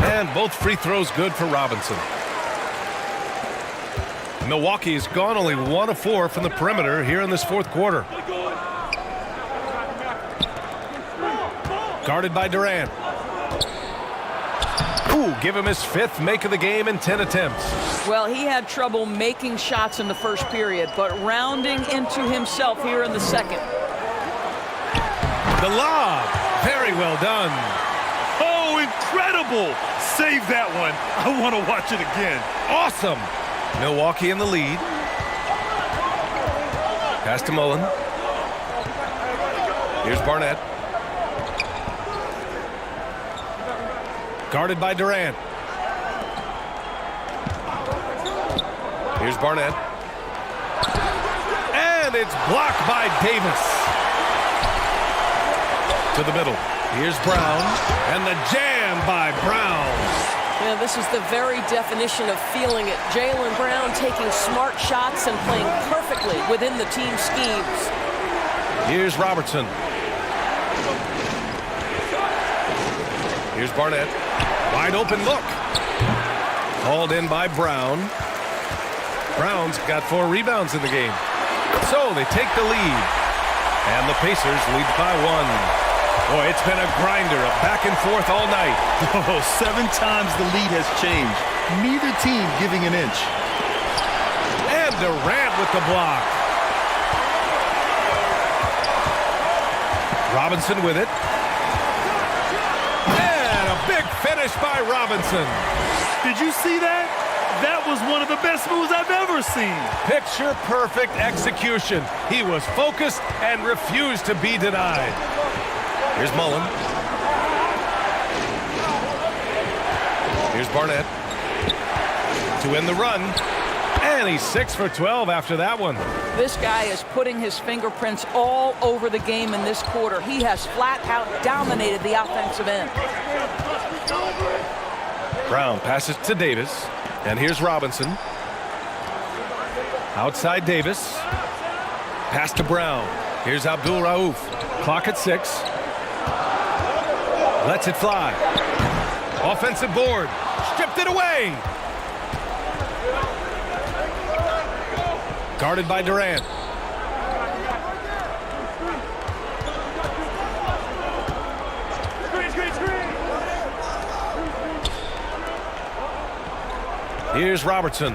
And both free throws good for Robinson. Milwaukee has gone only 1 of 4 from the perimeter here in this fourth quarter. Guarded by Durant. Ooh, give him his 5th make of the game in 10 attempts. Well, he had trouble making shots in the first period, but rounding into himself here in the second. The lob. Very well done. Oh, incredible. Save that one. I want to watch it again. Awesome. Milwaukee in the lead. Pass to Mullen. Here's Barnett. Guarded by Durant. Here's Barnett. And it's blocked by Davis. To the middle. Here's Brown. And the jam by Brown. Yeah, this is the very definition of feeling it. Jaylen Brown taking smart shots and playing perfectly within the team schemes. Here's Robertson. Here's Barnett. Wide open look. Hauled in by Brown. Brown's got 4 rebounds in the game. So they take the lead. And the Pacers lead by 1. Boy, it's been a grinder of back and forth all night. Oh, 7 times the lead has changed. Neither team giving an inch. And Durant with the block. Robinson with it. And a big finish by Robinson. Did you see that? That was one of the best moves I've ever seen. Picture perfect execution. He was focused and refused to be denied. Here's Mullen. Here's Barnett. To end the run. And he's 6 for 12 after that one. This guy is putting his fingerprints all over the game in this quarter. He has flat out dominated the offensive end. Brown passes to Davis. And here's Robinson. Outside Davis. Pass to Brown. Here's Abdul-Rauf. Clock at 6. Lets it fly. Offensive board. Stripped it away. Guarded by Durant. Here's Robertson.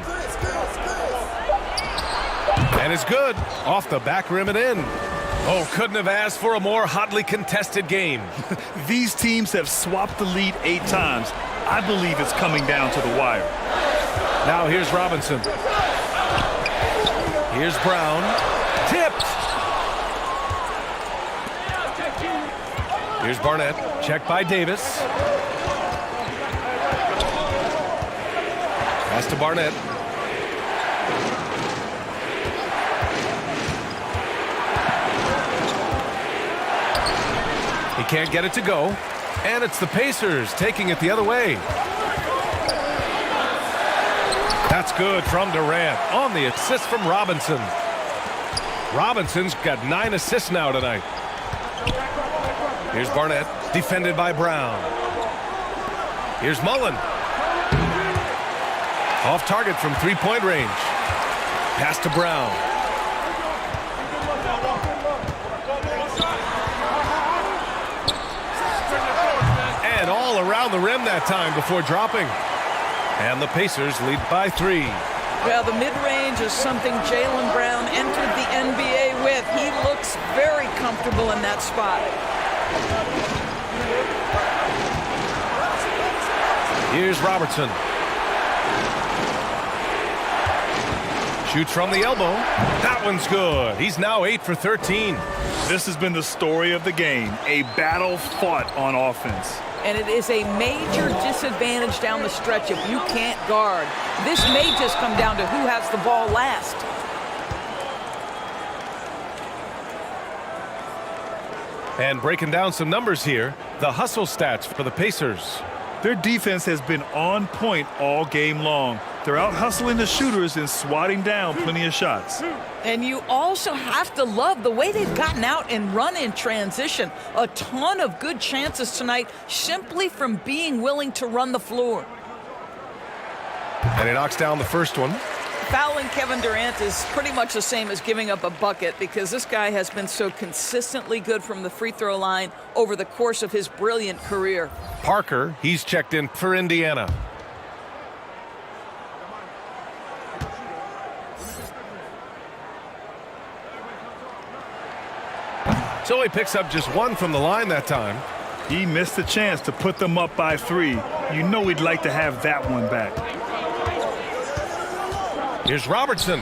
And it's good. Off the back rim and in. Oh, couldn't have asked for a more hotly contested game. These teams have swapped the lead 8 times. I believe it's coming down to the wire. Now here's Robinson. Here's Brown. Tipped. Here's Barnett. Checked by Davis. Pass to Barnett. He can't get it to go. And it's the Pacers taking it the other way. That's good from Durant on the assist from Robinson. Robinson's got 9 assists now tonight. Here's Barnett, defended by Brown. Here's Mullen. Off target from three-point range. Pass to Brown. And all around the rim that time before dropping. And the Pacers lead by 3. Well, the mid-range is something Jaylen Brown entered the NBA with. He looks very comfortable in that spot. Here's Robertson. Shoots from the elbow. That one's good. He's now 8 for 13. This has been the story of the game. A battle fought on offense. And it is a major disadvantage down the stretch if you can't guard. This may just come down to who has the ball last. And breaking down some numbers here, the hustle stats for the Pacers. Their defense has been on point all game long. They're out hustling the shooters and swatting down plenty of shots. And you also have to love the way they've gotten out and run in transition. A ton of good chances tonight simply from being willing to run the floor. And he knocks down the first one. Fouling Kevin Durant is pretty much the same as giving up a bucket because this guy has been so consistently good from the free throw line over the course of his brilliant career. Parker, he's checked in for Indiana. So he picks up just 1 from the line that time. He missed the chance to put them up by 3. You know he'd like to have that one back. Here's Robertson.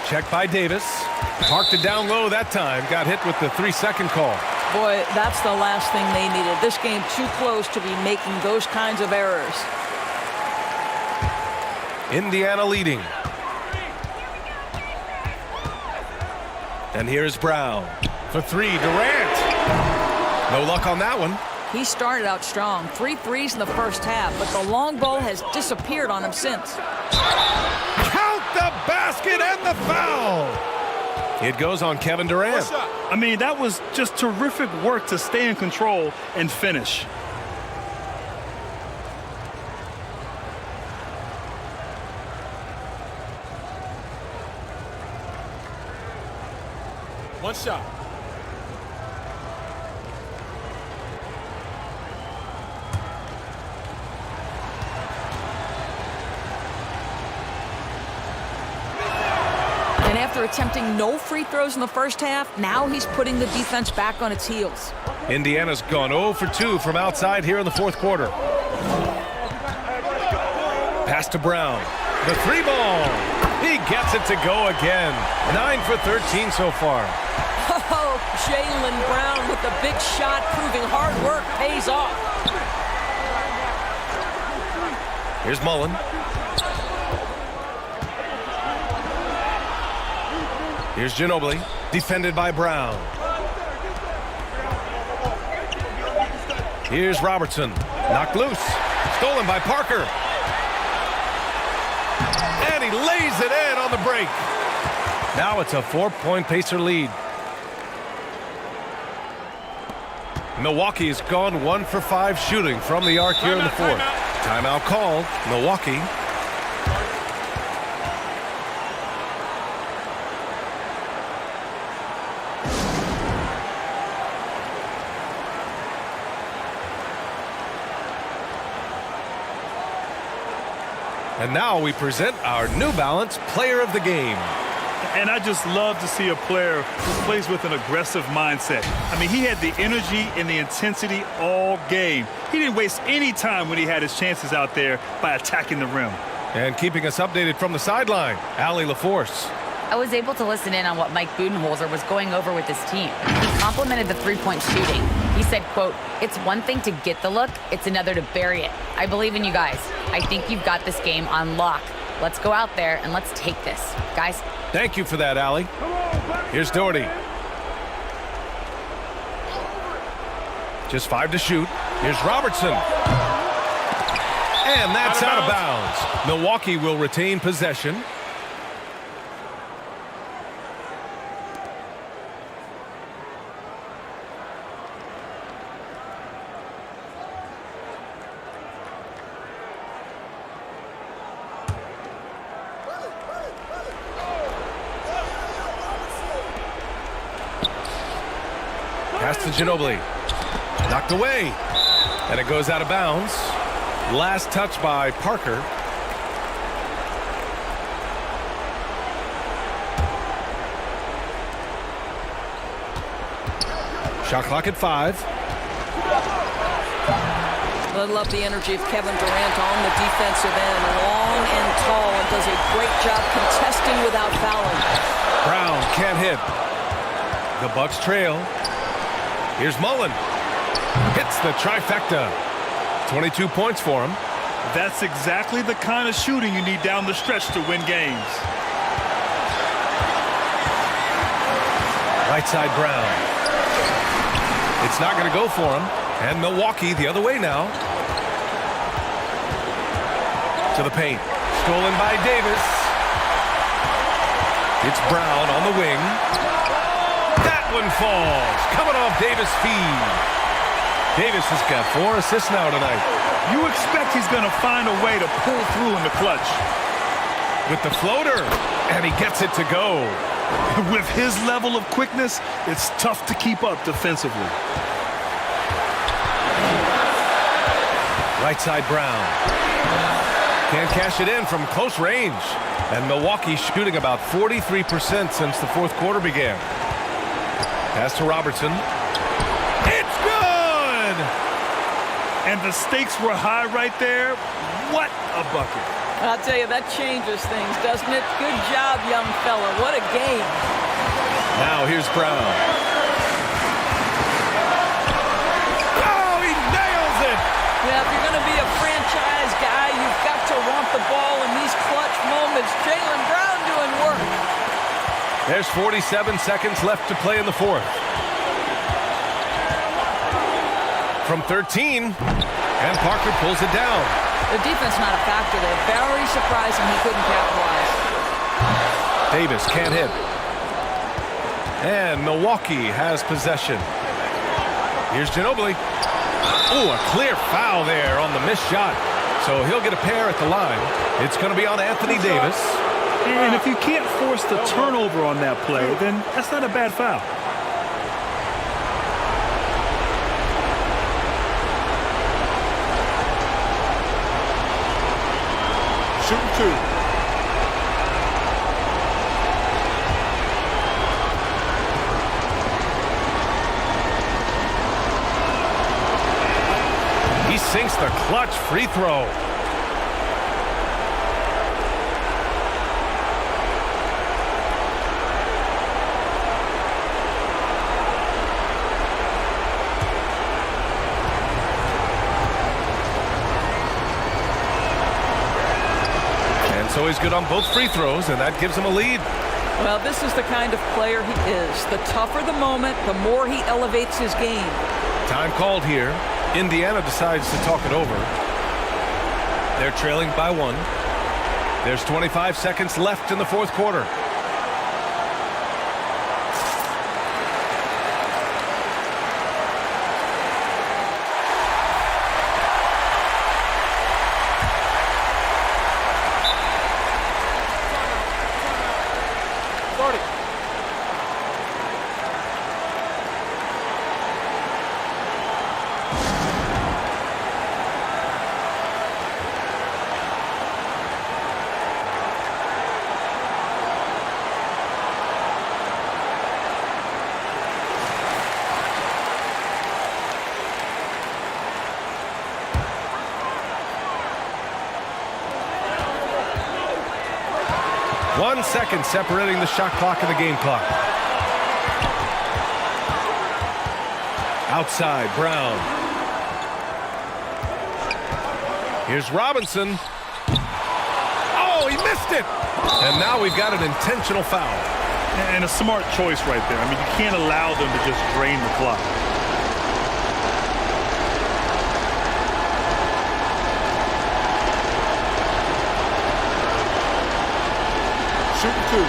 Checked by Davis. Parked it down low that time. Got hit with the 3-second call. Boy, that's the last thing they needed. This game too close to be making those kinds of errors. Indiana leading. And here's Brown for 3. Durant. No luck on that one. He started out strong. 3 threes in the first half, but the long ball has disappeared on him since. Count the basket and the foul. It goes on Kevin Durant. I mean, that was just terrific work to stay in control and finish. One shot. And after attempting no free throws in the first half, now he's putting the defense back on its heels. Indiana's gone 0 for 2 from outside here in the fourth quarter. Pass to Brown. The 3-ball. He gets it to go again. 9 for 13 so far. Oh, Jaylen Brown with the big shot, proving hard work pays off. Here's Mullen. Here's Ginobili, defended by Brown. Here's Robertson, knocked loose, stolen by Parker. And he lays it in on the break. Now it's a 4-point Pacer lead. Milwaukee has gone 1 for 5 shooting from the arc here in the fourth. Timeout called, Milwaukee. And now we present our New Balance Player of the Game. And I just love to see a player who plays with an aggressive mindset. I mean, he had the energy and the intensity all game. He didn't waste any time when he had his chances out there by attacking the rim. And keeping us updated from the sideline, Allie LaForce. I was able to listen in on what Mike Budenholzer was going over with his team. He complimented the three-point shooting. He said, quote, "It's one thing to get the look, it's another to bury it. I believe in you guys. I think you've got this game on lock. Let's go out there and let's take this. Guys." Thank you for that, Allie. Here's Doherty. Just 5 to shoot. Here's Robertson. And that's out of bounds. Milwaukee will retain possession. Pass to Ginobili. Knocked away. And it goes out of bounds. Last touch by Parker. Shot clock at 5. I love the energy of Kevin Durant on the defensive end. Long and tall, and does a great job contesting without fouling. Brown can't hit. The Bucks trail. Here's Mullen. Hits the trifecta. 22 points for him. That's exactly the kind of shooting you need down the stretch to win games. Right side Brown. It's not going to go for him. And Milwaukee the other way now. To the paint. Stolen by Davis. It's Brown on the wing. That one falls. Coming off Davis' feed. Davis has got 4 assists now tonight. You expect he's going to find a way to pull through in the clutch. With the floater. And he gets it to go. With his level of quickness, it's tough to keep up defensively. Right side Brown. Can't cash it in from close range. And Milwaukee shooting about 43% since the fourth quarter began. Pass to Robertson. It's good! And the stakes were high right there. What a bucket. I'll tell you, that changes things, doesn't it? Good job, young fella. What a game. Now here's Brown. Oh, he nails it! Yeah, if you're going to be a franchise guy, you've got to want the ball in these clutch moments. Jaylen Brown doing work. There's 47 seconds left to play in the fourth. From 13, and Parker pulls it down. The defense not a factor there. Very surprising he couldn't capitalize. Davis can't hit. And Milwaukee has possession. Here's Ginobili. Oh, a clear foul there on the missed shot. So he'll get a pair at the line. It's going to be on Anthony Davis. And if you can't force the turnover on that play, then that's not a bad foul. Shooting 2. He sinks the clutch free throw. So he's good on both free throws, and that gives him a lead. Well, this is the kind of player he is. The tougher the moment, the more he elevates his game. Time called here. Indiana decides to talk it over. They're trailing by 1. There's 25 seconds left in the fourth quarter. One second separating the shot clock and the game clock. Outside, Brown. Here's Robinson. Oh, he missed it! And now we've got an intentional foul. And a smart choice right there. I mean, you can't allow them to just drain the clock. shooting 2.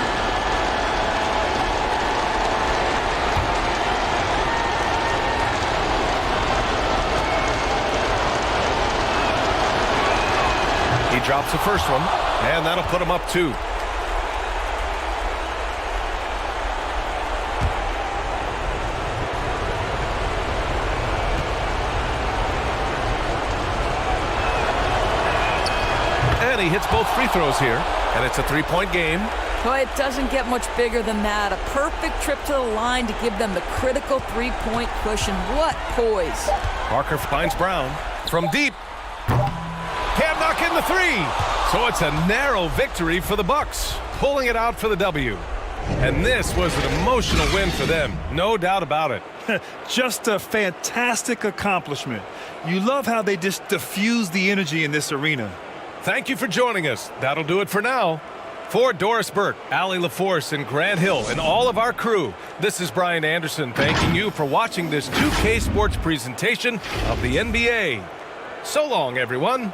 He drops the first one, and that'll put him up 2. And he hits both free throws here, and it's a 3-point game. Well, it doesn't get much bigger than that. A perfect trip to the line to give them the critical 3-point cushion. What poise. Parker finds Brown from deep. Can't knock in the 3. So it's a narrow victory for the Bucks, pulling it out for the W. And this was an emotional win for them, no doubt about it. Just a fantastic accomplishment. You love how they just diffuse the energy in this arena. Thank you for joining us. That'll do it for now. For Doris Burke, Allie LaForce, and Grant Hill, and all of our crew, this is Brian Anderson thanking you for watching this 2K Sports presentation of the NBA. So long, everyone.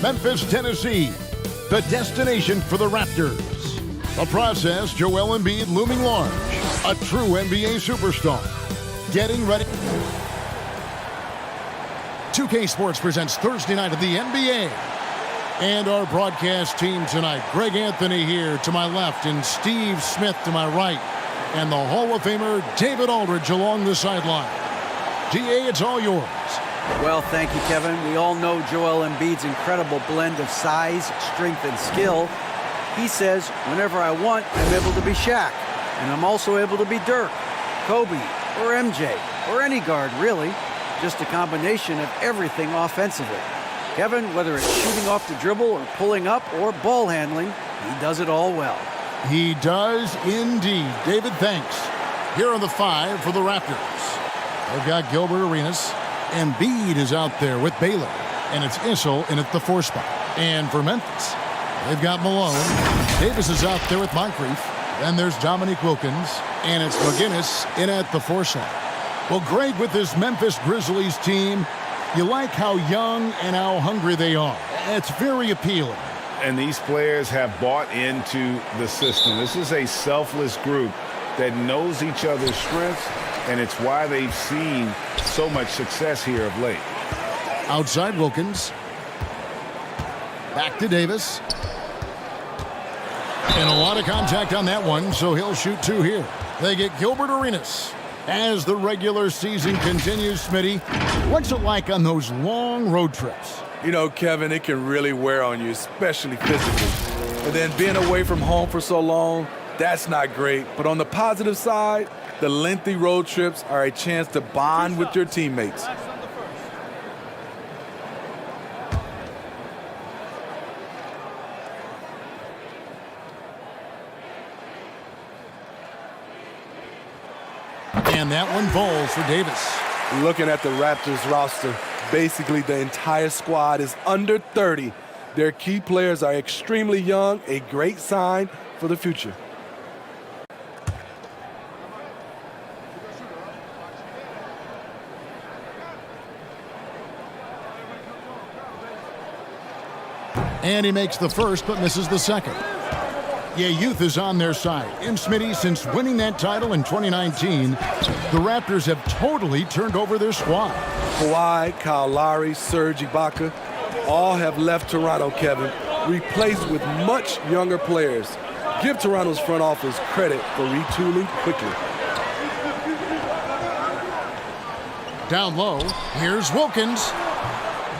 Memphis, Tennessee, the destination for the Raptors. The process, Joel Embiid looming large, a true NBA superstar. Getting ready. 2K Sports presents Thursday night of the NBA. And our broadcast team tonight, Greg Anthony here to my left and Steve Smith to my right. And the Hall of Famer, David Aldridge along the sideline. DA, it's all yours. Well, thank you, Kevin. We all know Joel Embiid's incredible blend of size, strength, and skill. He says, whenever I want, I'm able to be Shaq. And I'm also able to be Dirk, Kobe, or MJ, or any guard, really. Just a combination of everything offensively. Kevin, whether it's shooting off the dribble or pulling up or ball handling, he does it all well. He does indeed. David, thanks. Here are the 5 for the Raptors. They've got Gilbert Arenas. Embiid is out there with Baylor. And it's Issel in at the 4 spot. And for Memphis, they've got Malone. Davis is out there with Moncrief. Then there's Dominique Wilkins, and it's McGinnis in at the 4 slot. Well, Greg, with this Memphis Grizzlies team, you like how young and how hungry they are. It's very appealing. And these players have bought into the system. This is a selfless group that knows each other's strengths, and it's why they've seen so much success here of late. Outside Wilkins. Back to Davis. And a lot of contact on that one, so he'll shoot 2 here. They get Gilbert Arenas. As the regular season continues, Smitty, what's it like on those long road trips? You know, Kevin, it can really wear on you, especially physically. And then being away from home for so long, that's not great. But on the positive side, the lengthy road trips are a chance to bond with your teammates. And that one falls for Davis. Looking at the Raptors roster, basically the entire squad is under 30. Their key players are extremely young, a great sign for the future. And he makes the first but misses the second. Yeah, youth is on their side. And Smitty, since winning that title in 2019, the Raptors have totally turned over their squad. Kawhi, Kyle Lowry, Serge Ibaka, all have left Toronto, Kevin, replaced with much younger players. Give Toronto's front office credit for retooling quickly. Down low, here's Wilkins.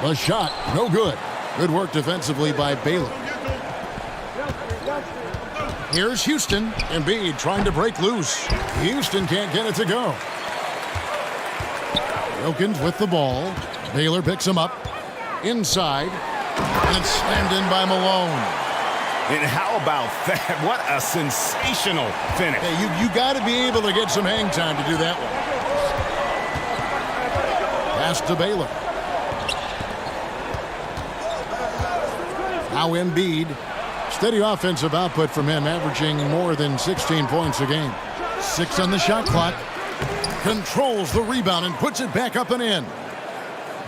The shot, no good. Good work defensively by Baylor. Here's Houston. Embiid trying to break loose. Houston can't get it to go. Wilkins with the ball. Baylor picks him up. Inside. And it's slammed in by Malone. And how about that? What a sensational finish. Hey, you got to be able to get some hang time to do that one. Pass to Baylor. Now Embiid. Steady offensive output from him, averaging more than 16 points a game. 6 on the shot clock. Controls the rebound and puts it back up and in.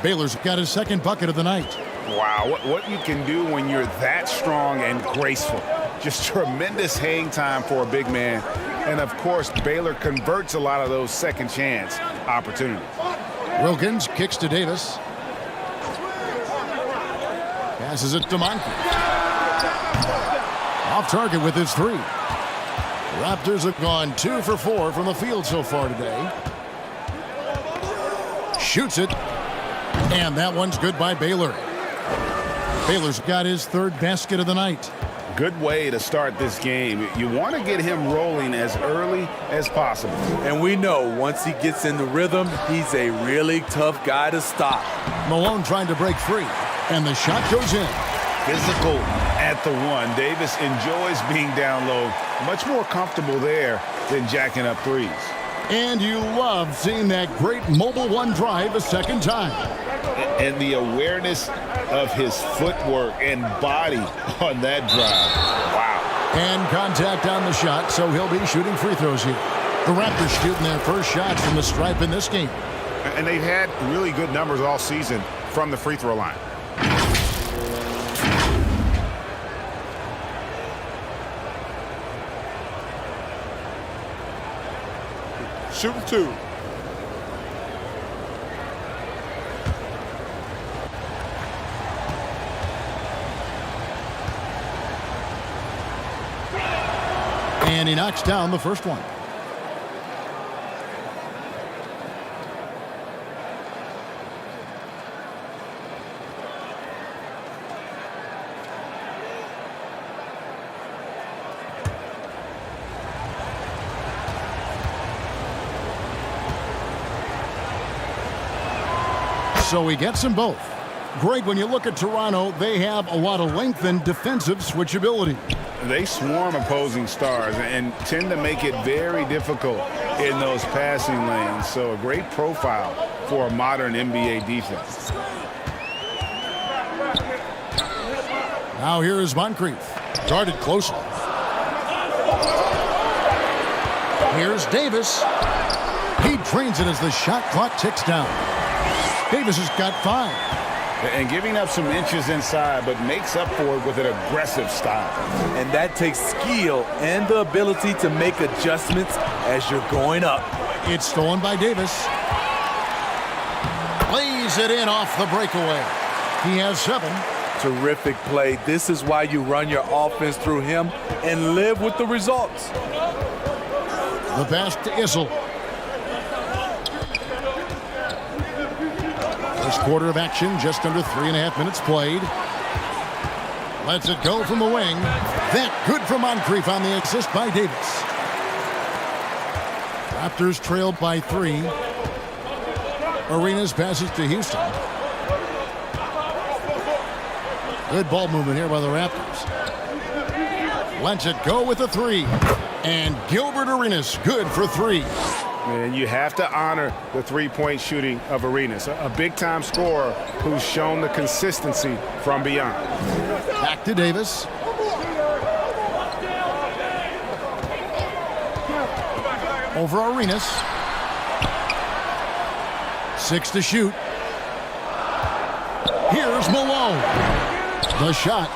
Baylor's got his second bucket of the night. Wow, what you can do when you're that strong and graceful. Just tremendous hang time for a big man. And, of course, Baylor converts a lot of those second chance opportunities. Wilkins kicks to Davis. Passes it to Moncrief. Off target with his 3. Raptors have gone 2 for 4 from the field so far today. Shoots it. And that one's good by Baylor. Baylor's got his 3rd basket of the night. Good way to start this game. You want to get him rolling as early as possible. And we know once he gets in the rhythm, he's a really tough guy to stop. Malone trying to break free. And the shot goes in. Physical at the 1. Davis enjoys being down low. Much more comfortable there than jacking up threes. And you love seeing that great mobile 1 drive a second time. And the awareness of his footwork and body on that drive. Wow. And contact on the shot, so he'll be shooting free throws here. The Raptors shooting their first shots from the stripe in this game. And they've had really good numbers all season from the free throw line. Shooting 2. And he knocks down the first one. So he gets them both. Greg, when you look at Toronto, they have a lot of length and defensive switchability. They swarm opposing stars and tend to make it very difficult in those passing lanes. So a great profile for a modern NBA defense. Now here is Moncrief. Guarded closely. Here's Davis. He drains it as the shot clock ticks down. Davis has got 5. And giving up some inches inside, but makes up for it with an aggressive style. And that takes skill and the ability to make adjustments as you're going up. It's stolen by Davis. Lays it in off the breakaway. He has 7. Terrific play. This is why you run your offense through him and live with the results. The pass to Issel. First quarter of action, just under 3.5 minutes played. Lets it go from the wing. That good for Moncrief on the assist by Davis. Raptors trailed by 3. Arenas passes to Houston. Good ball movement here by the Raptors. Lets it go with a 3. And Gilbert Arenas good for 3. And you have to honor the three-point shooting of Arenas, a big-time scorer who's shown the consistency from beyond. Back to Davis. Over Arenas. 6 to shoot. Here's Malone. The shot,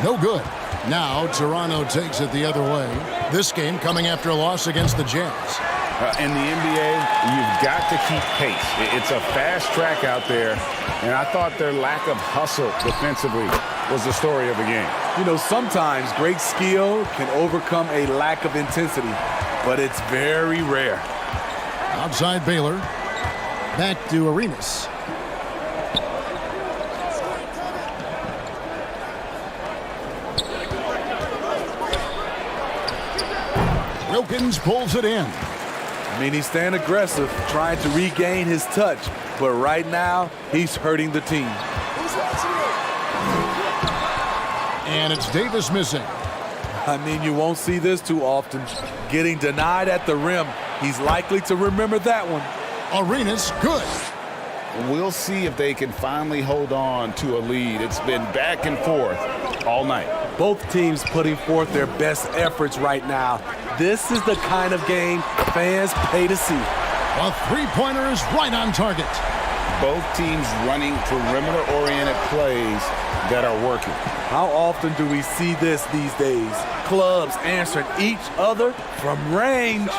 no good. Now Toronto takes it the other way. This game coming after a loss against the Jazz. In the NBA, you've got to keep pace. It's a fast track out there, and I thought their lack of hustle defensively was the story of the game. You know, sometimes great skill can overcome a lack of intensity, but it's very rare. Outside Baylor. Back to Arenas. Wilkins pulls it in. I mean, he's staying aggressive, trying to regain his touch, but right now, he's hurting the team. And it's Davis missing. I mean, you won't see this too often. Getting denied at the rim, he's likely to remember that one. Arenas good. We'll see if they can finally hold on to a lead. It's been back and forth all night. Both teams putting forth their best efforts right now. This is the kind of game fans pay to see. A three-pointer is right on target. Both teams running perimeter-oriented plays that are working. How often do we see this these days? Clubs answering each other from range.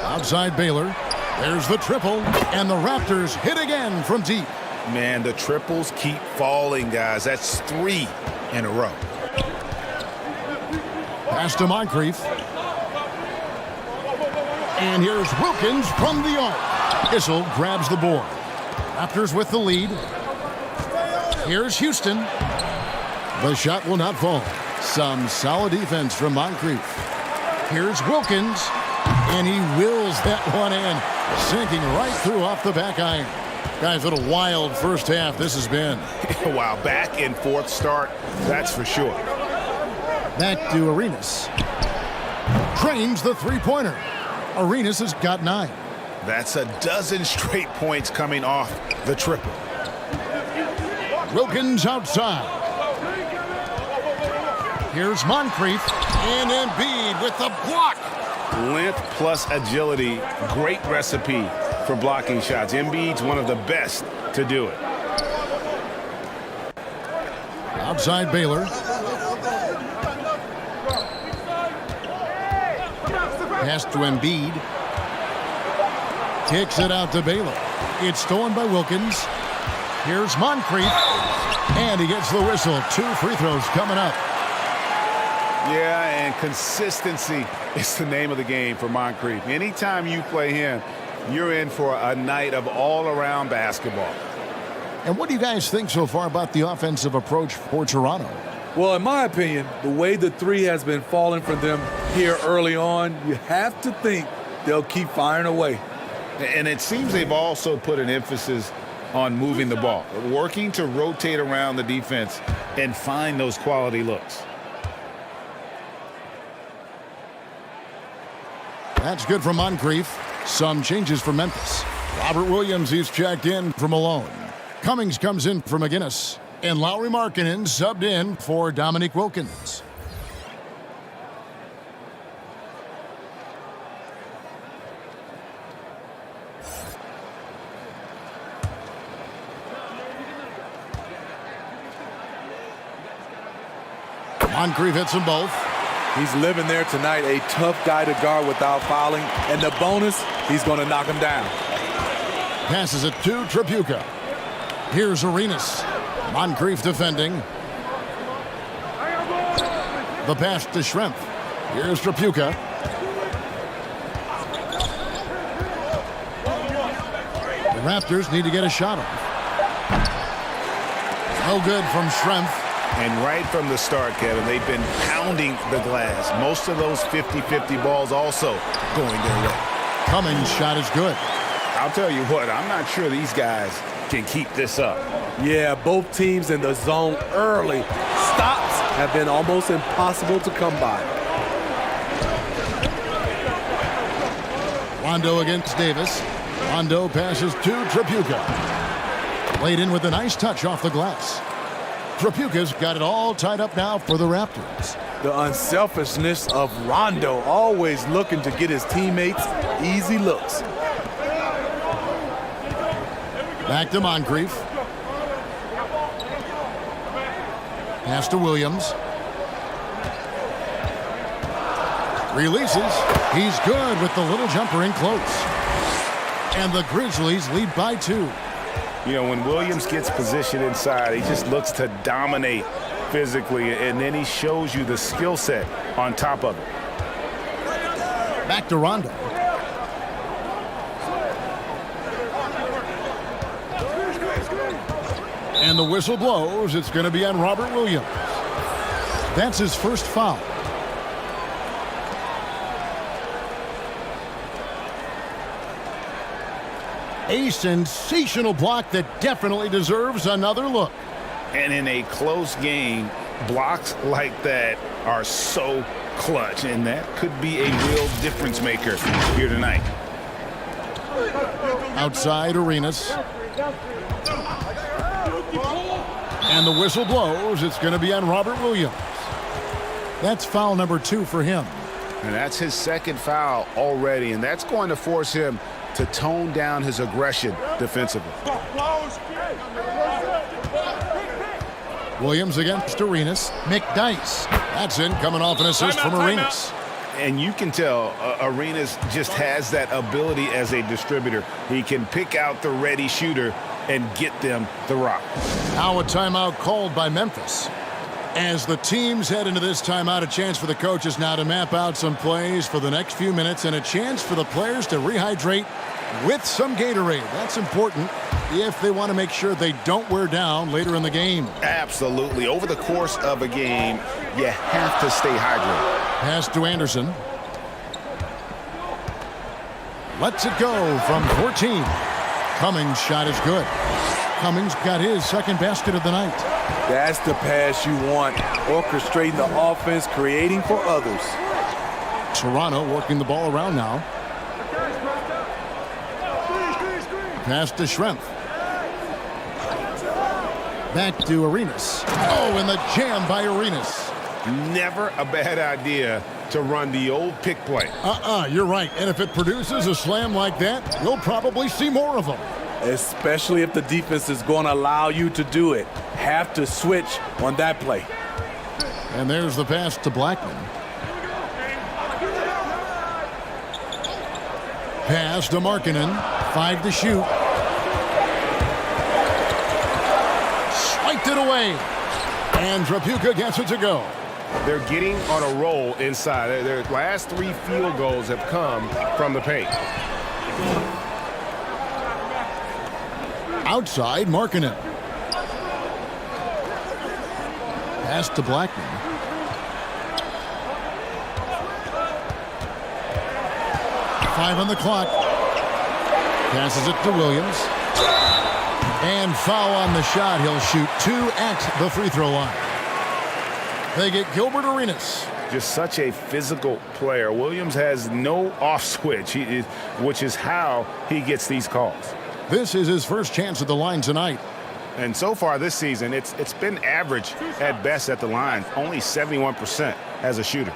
Outside Baylor. There's the triple, and the Raptors hit again from deep. Man, the triples keep falling, guys. That's 3 in a row. Pass to Moncrief. And here's Wilkins from the arc. Issel grabs the board. Raptors with the lead. Here's Houston. The shot will not fall. Some solid defense from Moncrief. Here's Wilkins. And he wills that one in. Sinking right through off the back iron. Guys, what a wild first half this has been. Wow, back and forth start, that's for sure. Back to Arenas. Trains the three-pointer. Arenas has got 9. That's a dozen straight points coming off the triple. Wilkins outside. Here's Moncrief. And Embiid with the block. Length plus agility, great recipe for blocking shots. Embiid's one of the best to do it. Outside Baylor. Pass to Embiid. Kicks it out to Baylor. It's stolen by Wilkins. Here's Moncrief. And he gets the whistle. 2 free throws coming up. Yeah, and consistency is the name of the game for Moncrief. Anytime you play him, you're in for a night of all-around basketball. And what do you guys think so far about the offensive approach for Toronto? Well, in my opinion, the way the 3 has been falling for them here early on, you have to think they'll keep firing away. And it seems they've also put an emphasis on moving the ball, working to rotate around the defense and find those quality looks. That's good for Moncrief. Some changes for Memphis. Robert Williams, he's checked in for Malone. Cummings comes in for McGinnis. And Lauri Markkanen subbed in for Dominique Wilkins. Moncrief hits them both. He's living there tonight, a tough guy to guard without fouling. And the bonus, he's going to knock him down. Passes it to Tripucka. Here's Arenas. Moncrief defending. The pass to Schrempf. Here's Tripucka. The Raptors need to get a shot off. No good from Schrempf. And right from the start, Kevin, they've been pounding the glass. Most of those 50-50 balls also going their way. Cummings' shot is good. I'll tell you what, I'm not sure these guys can keep this up. Yeah, both teams in the zone early. Stops have been almost impossible to come by. Rondo against Davis. Rondo passes to Tripucka. Laid in with a nice touch off the glass. Tripucka's got it all tied up now for the Raptors. The unselfishness of Rondo, always looking to get his teammates easy looks. Back to Moncrief. Pass to Williams. Releases. He's good with the little jumper in close. And the Grizzlies lead by 2. You know, when Williams gets positioned inside, he just looks to dominate physically, and then he shows you the skill set on top of it. Back to Rondo. And the whistle blows. It's going to be on Robert Williams. That's his first foul. A sensational block that definitely deserves another look. And in a close game, blocks like that are so clutch, and that could be a real difference maker here tonight. Outside Arenas. And the whistle blows. It's going to be on Robert Williams. That's foul number 2 for him. And that's his second foul already, and that's going to force him to tone down his aggression defensively. Williams against Arenas. McDyess. That's in, coming off an assist from Arenas. And you can tell Arenas just has that ability as a distributor. He can pick out the ready shooter and get them the rock. Now a timeout called by Memphis. As the teams head into this timeout, a chance for the coaches now to map out some plays for the next few minutes and a chance for the players to rehydrate with some Gatorade. That's important if they want to make sure they don't wear down later in the game. Absolutely. Over the course of a game, you have to stay hydrated. Pass to Anderson. Lets it go from 14. Cummings' shot is good. Cummings got his second basket of the night. That's the pass you want. Orchestrating the offense, creating for others. Toronto working the ball around now. Pass to Schrempf. Back to Arenas. Oh, and the jam by Arenas. Never a bad idea to run the old pick play. You're right. And if it produces a slam like that, you'll probably see more of them. Especially if the defense is going to allow you to do it. Have to switch on that play. And there's the pass to Blackman. Pass to Markkanen. 5 to shoot. Swiped it away. And Tripucka gets it to go. They're getting on a roll inside. Their last 3 field goals have come from the paint. Outside, Markkanen. Pass to Blackman. Five on the clock. Passes it to Williams. And foul on the shot. He'll shoot 2 at the free throw line. They get Gilbert Arenas. Just such a physical player. Williams has no off switch, which is how he gets these calls. This is his first chance at the line tonight. And so far this season, it's been average at best at the line. Only 71% as a shooter.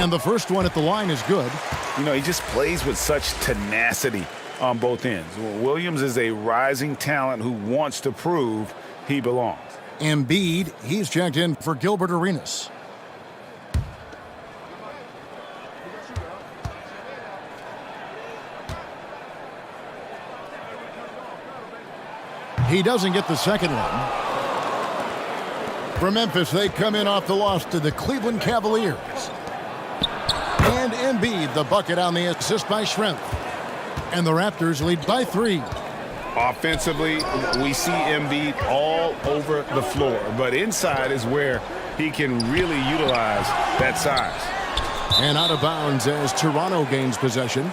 And the first one at the line is good. You know, he just plays with such tenacity on both ends. Williams is a rising talent who wants to prove he belongs. Embiid, he's checked in for Gilbert Arenas. He doesn't get the second one. For Memphis, they come in off the loss to the Cleveland Cavaliers. And Embiid, the bucket on the assist by Schrempf. And the Raptors lead by 3. Offensively, we see Embiid all over the floor, but inside is where he can really utilize that size. And out of bounds as Toronto gains possession.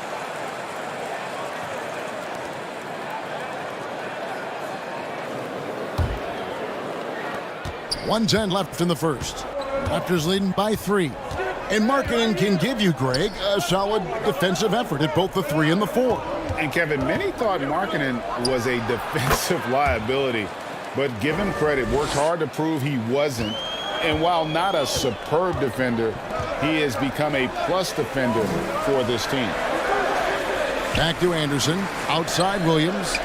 .110 left in the first. Raptors leading by 3. And Markkanen can give you, Greg, a solid defensive effort at both the 3 and the 4. And Kevin, many thought Markkanen was a defensive liability, but give him credit, worked hard to prove he wasn't. And while not a superb defender, he has become a plus defender for this team. Back to Anderson, outside Williams.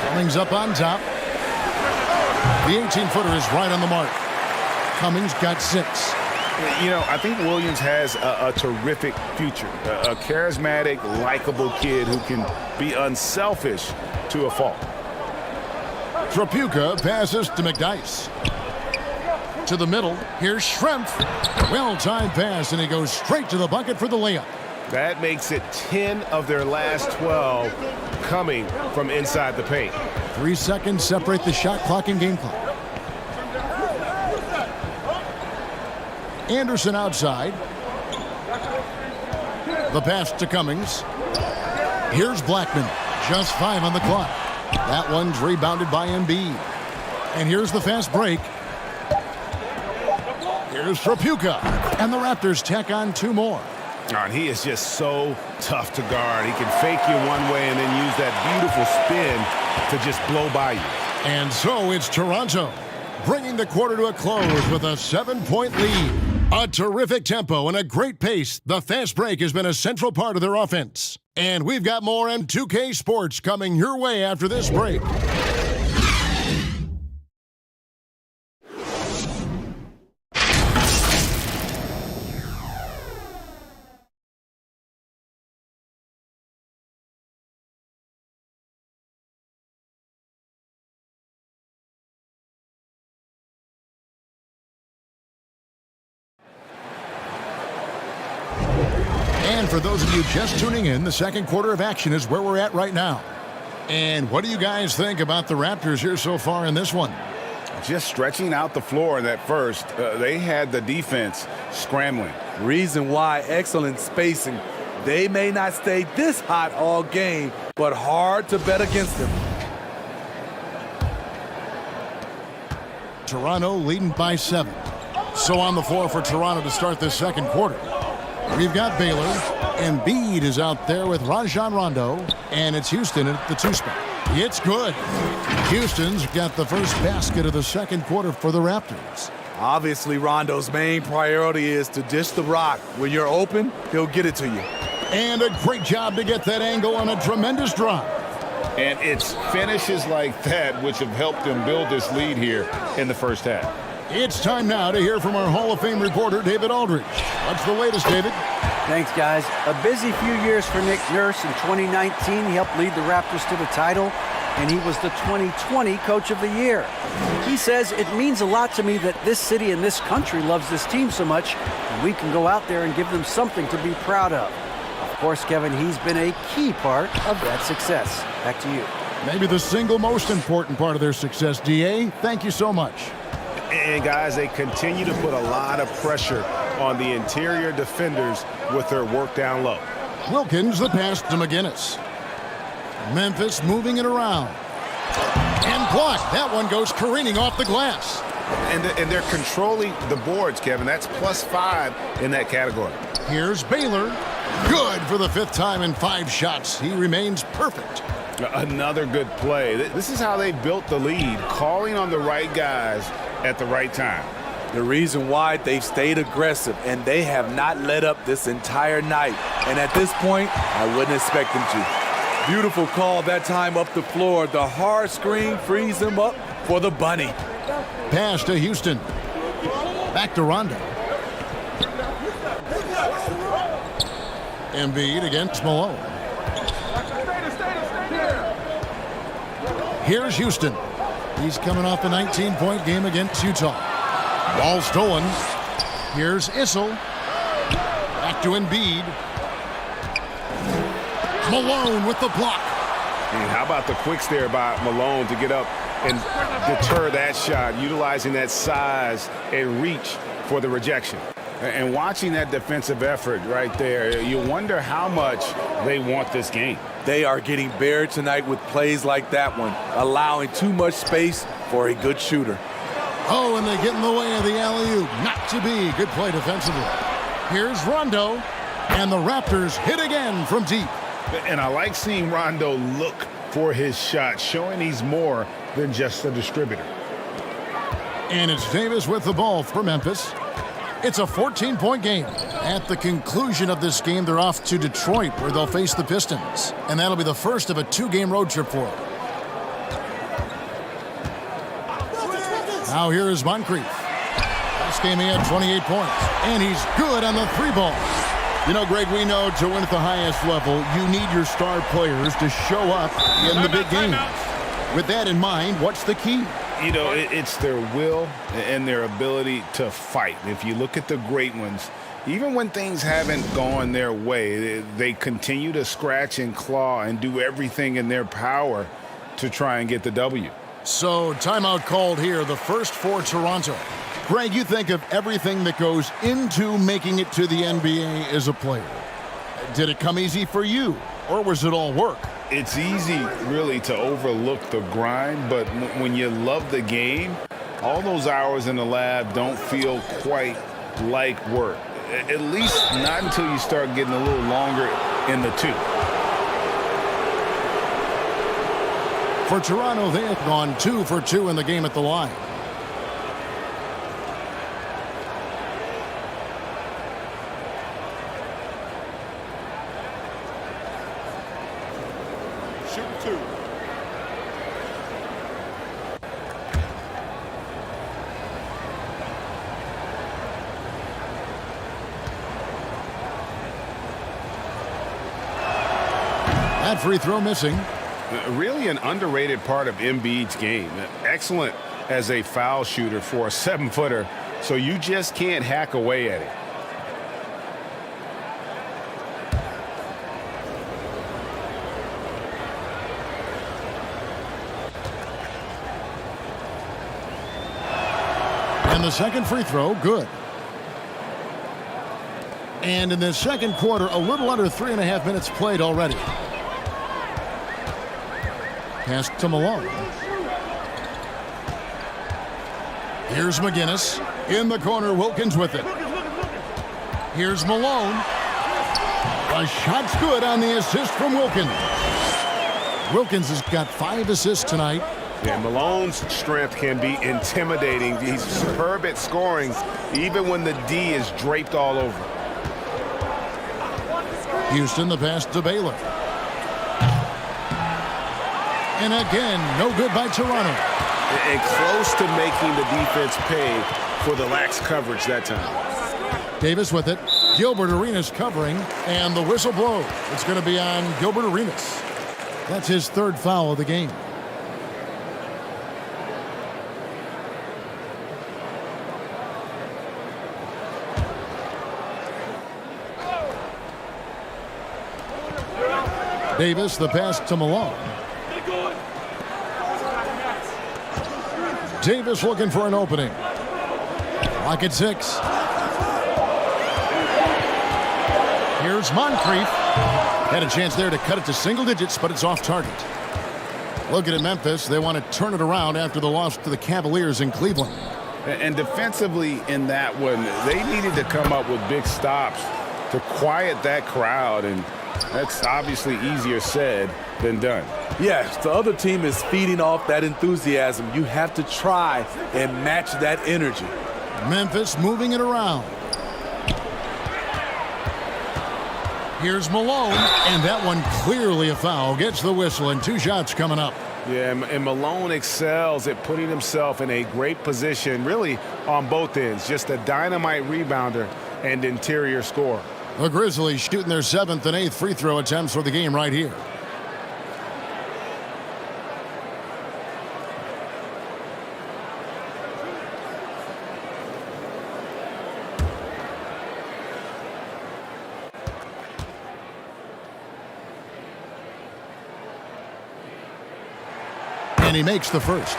Cummings up on top. The 18-footer is right on the mark. Cummings got 6. You know, I think Williams has a terrific future. A charismatic, likable kid who can be unselfish to a fault. Trapuka passes to McDyess. To the middle, here's Schrempf. Well-timed pass, and he goes straight to the bucket for the layup. That makes it 10 of their last 12 coming from inside the paint. 3 seconds separate the shot clock and game clock. Anderson outside. The pass to Cummings. Here's Blackman. Just 5 on the clock. That one's rebounded by Embiid. And here's the fast break. Here's Trapuka. And the Raptors tack on 2 more. And he is just so tough to guard. He can fake you one way and then use that beautiful spin to just blow by you. And so it's Toronto, bringing the quarter to a close with a 7-point lead. A terrific tempo and a great pace. The fast break has been a central part of their offense. And we've got more M2K Sports coming your way after this break. And for those of you just tuning in, the second quarter of action is where we're at right now. And what do you guys think about the Raptors here so far in this one? Just stretching out the floor in that first. They had the defense scrambling. Reason why, excellent spacing. They may not stay this hot all game, but hard to bet against them. Toronto leading by 7. So on the floor for Toronto to start this second quarter. We've got Baylor. Embiid is out there with Rajon Rondo. And it's Houston at the 2 spot. It's good. Houston's got the first basket of the second quarter for the Raptors. Obviously, Rondo's main priority is to dish the rock. When you're open, he'll get it to you. And a great job to get that angle on a tremendous drive. And it's finishes like that which have helped them build this lead here in the first half. It's time now to hear from our Hall of Fame reporter, David Aldridge. What's the latest, David? Thanks, guys. A busy few years for Nick Nurse. In 2019, he helped lead the Raptors to the title, and he was the 2020 Coach of the Year. He says, it means a lot to me that this city and this country loves this team so much, and we can go out there and give them something to be proud of. Of course, Kevin, he's been a key part of that success. Back to you. Maybe the single most important part of their success, D.A. Thank you so much. And, guys, they continue to put a lot of pressure on the interior defenders with their work down low. Wilkins, the pass to McGinnis. Memphis moving it around. And blocked. That one goes careening off the glass. And they're controlling the boards, Kevin. That's +5 in that category. Here's Baylor. Good for the 5th time in 5 shots. He remains perfect. Another good play. This is how they built the lead, calling on the right guys at the right time. The reason why they've stayed aggressive and they have not let up this entire night. And at this point, I wouldn't expect them to. Beautiful call that time up the floor. The hard screen frees them up for the bunny. Pass to Houston. Back to Rondo. Embiid against Malone. Here's Houston. He's coming off a 19-point game against Utah. Ball stolen. Here's Issel. Back to Embiid. Malone with the block. And how about the quicks there by Malone to get up and deter that shot, utilizing that size and reach for the rejection. And watching that defensive effort right there, you wonder how much they want this game. They are getting buried tonight with plays like that one, allowing too much space for a good shooter. Oh, and they get in the way of the alley-oop. Not to be. Good play defensively. Here's Rondo, and the Raptors hit again from deep. And I like seeing Rondo look for his shot, showing he's more than just a distributor. And it's Davis with the ball for Memphis. It's a 14-point game. At the conclusion of this game, they're off to Detroit, where they'll face the Pistons. And that'll be the first of a 2-game road trip for them. Now here is Moncrief. Last game he had 28 points. And he's good on the 3-ball. You know, Greg, we know to win at the highest level, you need your star players to show up in the big games. With that in mind, what's the key? You know, it's their will and their ability to fight. If you look at the great ones, even when things haven't gone their way, they continue to scratch and claw and do everything in their power to try and get the W. So, timeout called here, the first for Toronto. Greg, you think of everything that goes into making it to the NBA as a player. Did it come easy for you, or was it all work? It's easy, really, to overlook the grind, but when you love the game, all those hours in the lab don't feel quite like work. At least not until you start getting a little longer in the tooth. For Toronto, they have gone 2 for 2 in the game at the line. That free throw missing. Really an underrated part of Embiid's game. Excellent as a foul shooter for a 7-footer, so you just can't hack away at it. And the second free throw, good. And in the second quarter, a little under 3.5 minutes played already. Pass to Malone. Here's McGinnis. In the corner, Wilkins with it. Here's Malone. A shot's good on the assist from Wilkins. Wilkins has got 5 assists tonight. Yeah, Malone's strength can be intimidating. He's superb at scoring, even when the D is draped all over. Houston, the pass to Baylor. And again, no good by Toronto. And close to making the defense pay for the lax coverage that time. Davis with it. Gilbert Arenas covering, and the whistle blows. It's going to be on Gilbert Arenas. That's his 3rd foul of the game. Davis, the pass to Malone. Davis looking for an opening. Lock at 6. Here's Moncrief. Had a chance there to cut it to single digits, but it's off target. Looking at Memphis, they want to turn it around after the loss to the Cavaliers in Cleveland. And defensively in that one, they needed to come up with big stops to quiet that crowd, and that's obviously easier said than done. Yes, the other team is feeding off that enthusiasm. You have to try and match that energy. Memphis moving it around. Here's Malone, and that one clearly a foul. Gets the whistle, and 2 shots coming up. Yeah, and Malone excels at putting himself in a great position, really on both ends. Just a dynamite rebounder and interior scorer. The Grizzlies shooting their 7th and 8th free throw attempts for the game right here. And he makes the first.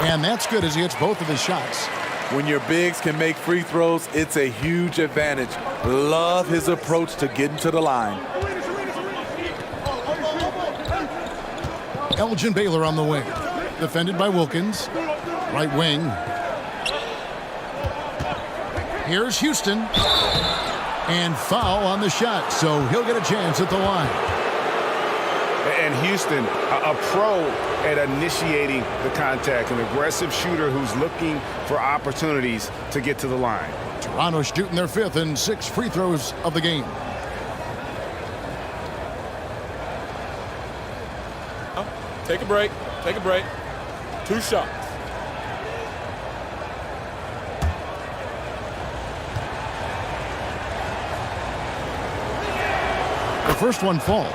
And that's good as he hits both of his shots. When your bigs can make free throws, it's a huge advantage. Love his approach to getting to the line. Elgin Baylor on the wing. Defended by Wilkins. Right wing. Here's Houston. And foul on the shot, so he'll get a chance at the line. And Houston, a pro at initiating the contact, an aggressive shooter who's looking for opportunities to get to the line. Toronto shooting their 5th and 6th free throws of the game. Take a break. Take a break. 2 shots. The first one falls.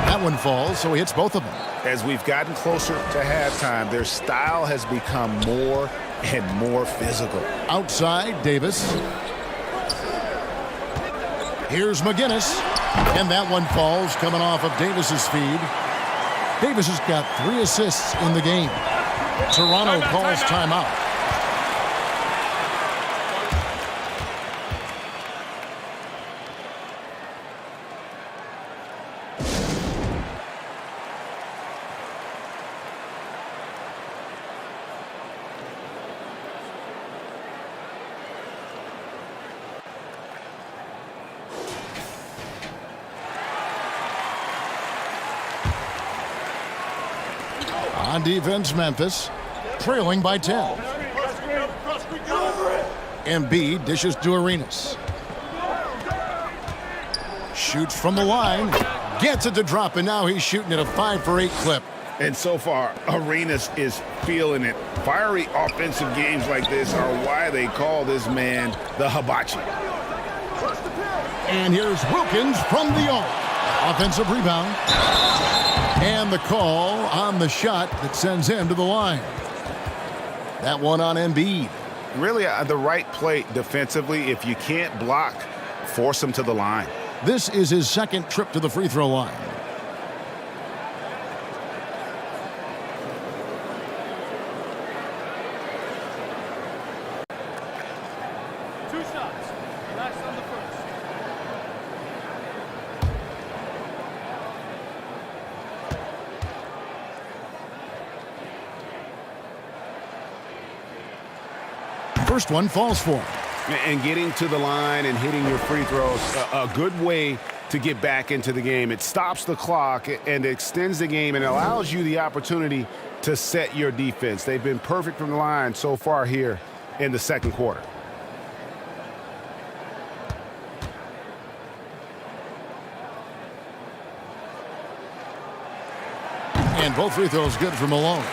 That one falls, so he hits both of them. As we've gotten closer to halftime, their style has become more and more physical. Outside, Davis. Here's McGinnis. And that one falls, coming off of Davis's feed. Davis has got 3 assists in the game. Toronto calls timeout. On defense, Memphis, trailing by 10. Embiid dishes to Arenas. Shoots from the line, gets it to drop, and now he's shooting at a 5 for 8 clip. And so far, Arenas is feeling it. Fiery offensive games like this are why they call this man the hibachi. And here's Wilkins from the arc. Offensive rebound. And the call on the shot that sends him to the line. That one on Embiid. Really the right play defensively. If you can't block, force him to the line. This is his 2nd trip to the free throw line. First one falls for him. And getting to the line and hitting your free throws, a good way to get back into the game. It stops the clock and extends the game and allows you the opportunity to set your defense. They've been perfect from the line so far here in the 2nd quarter. And both free throws good for Malone.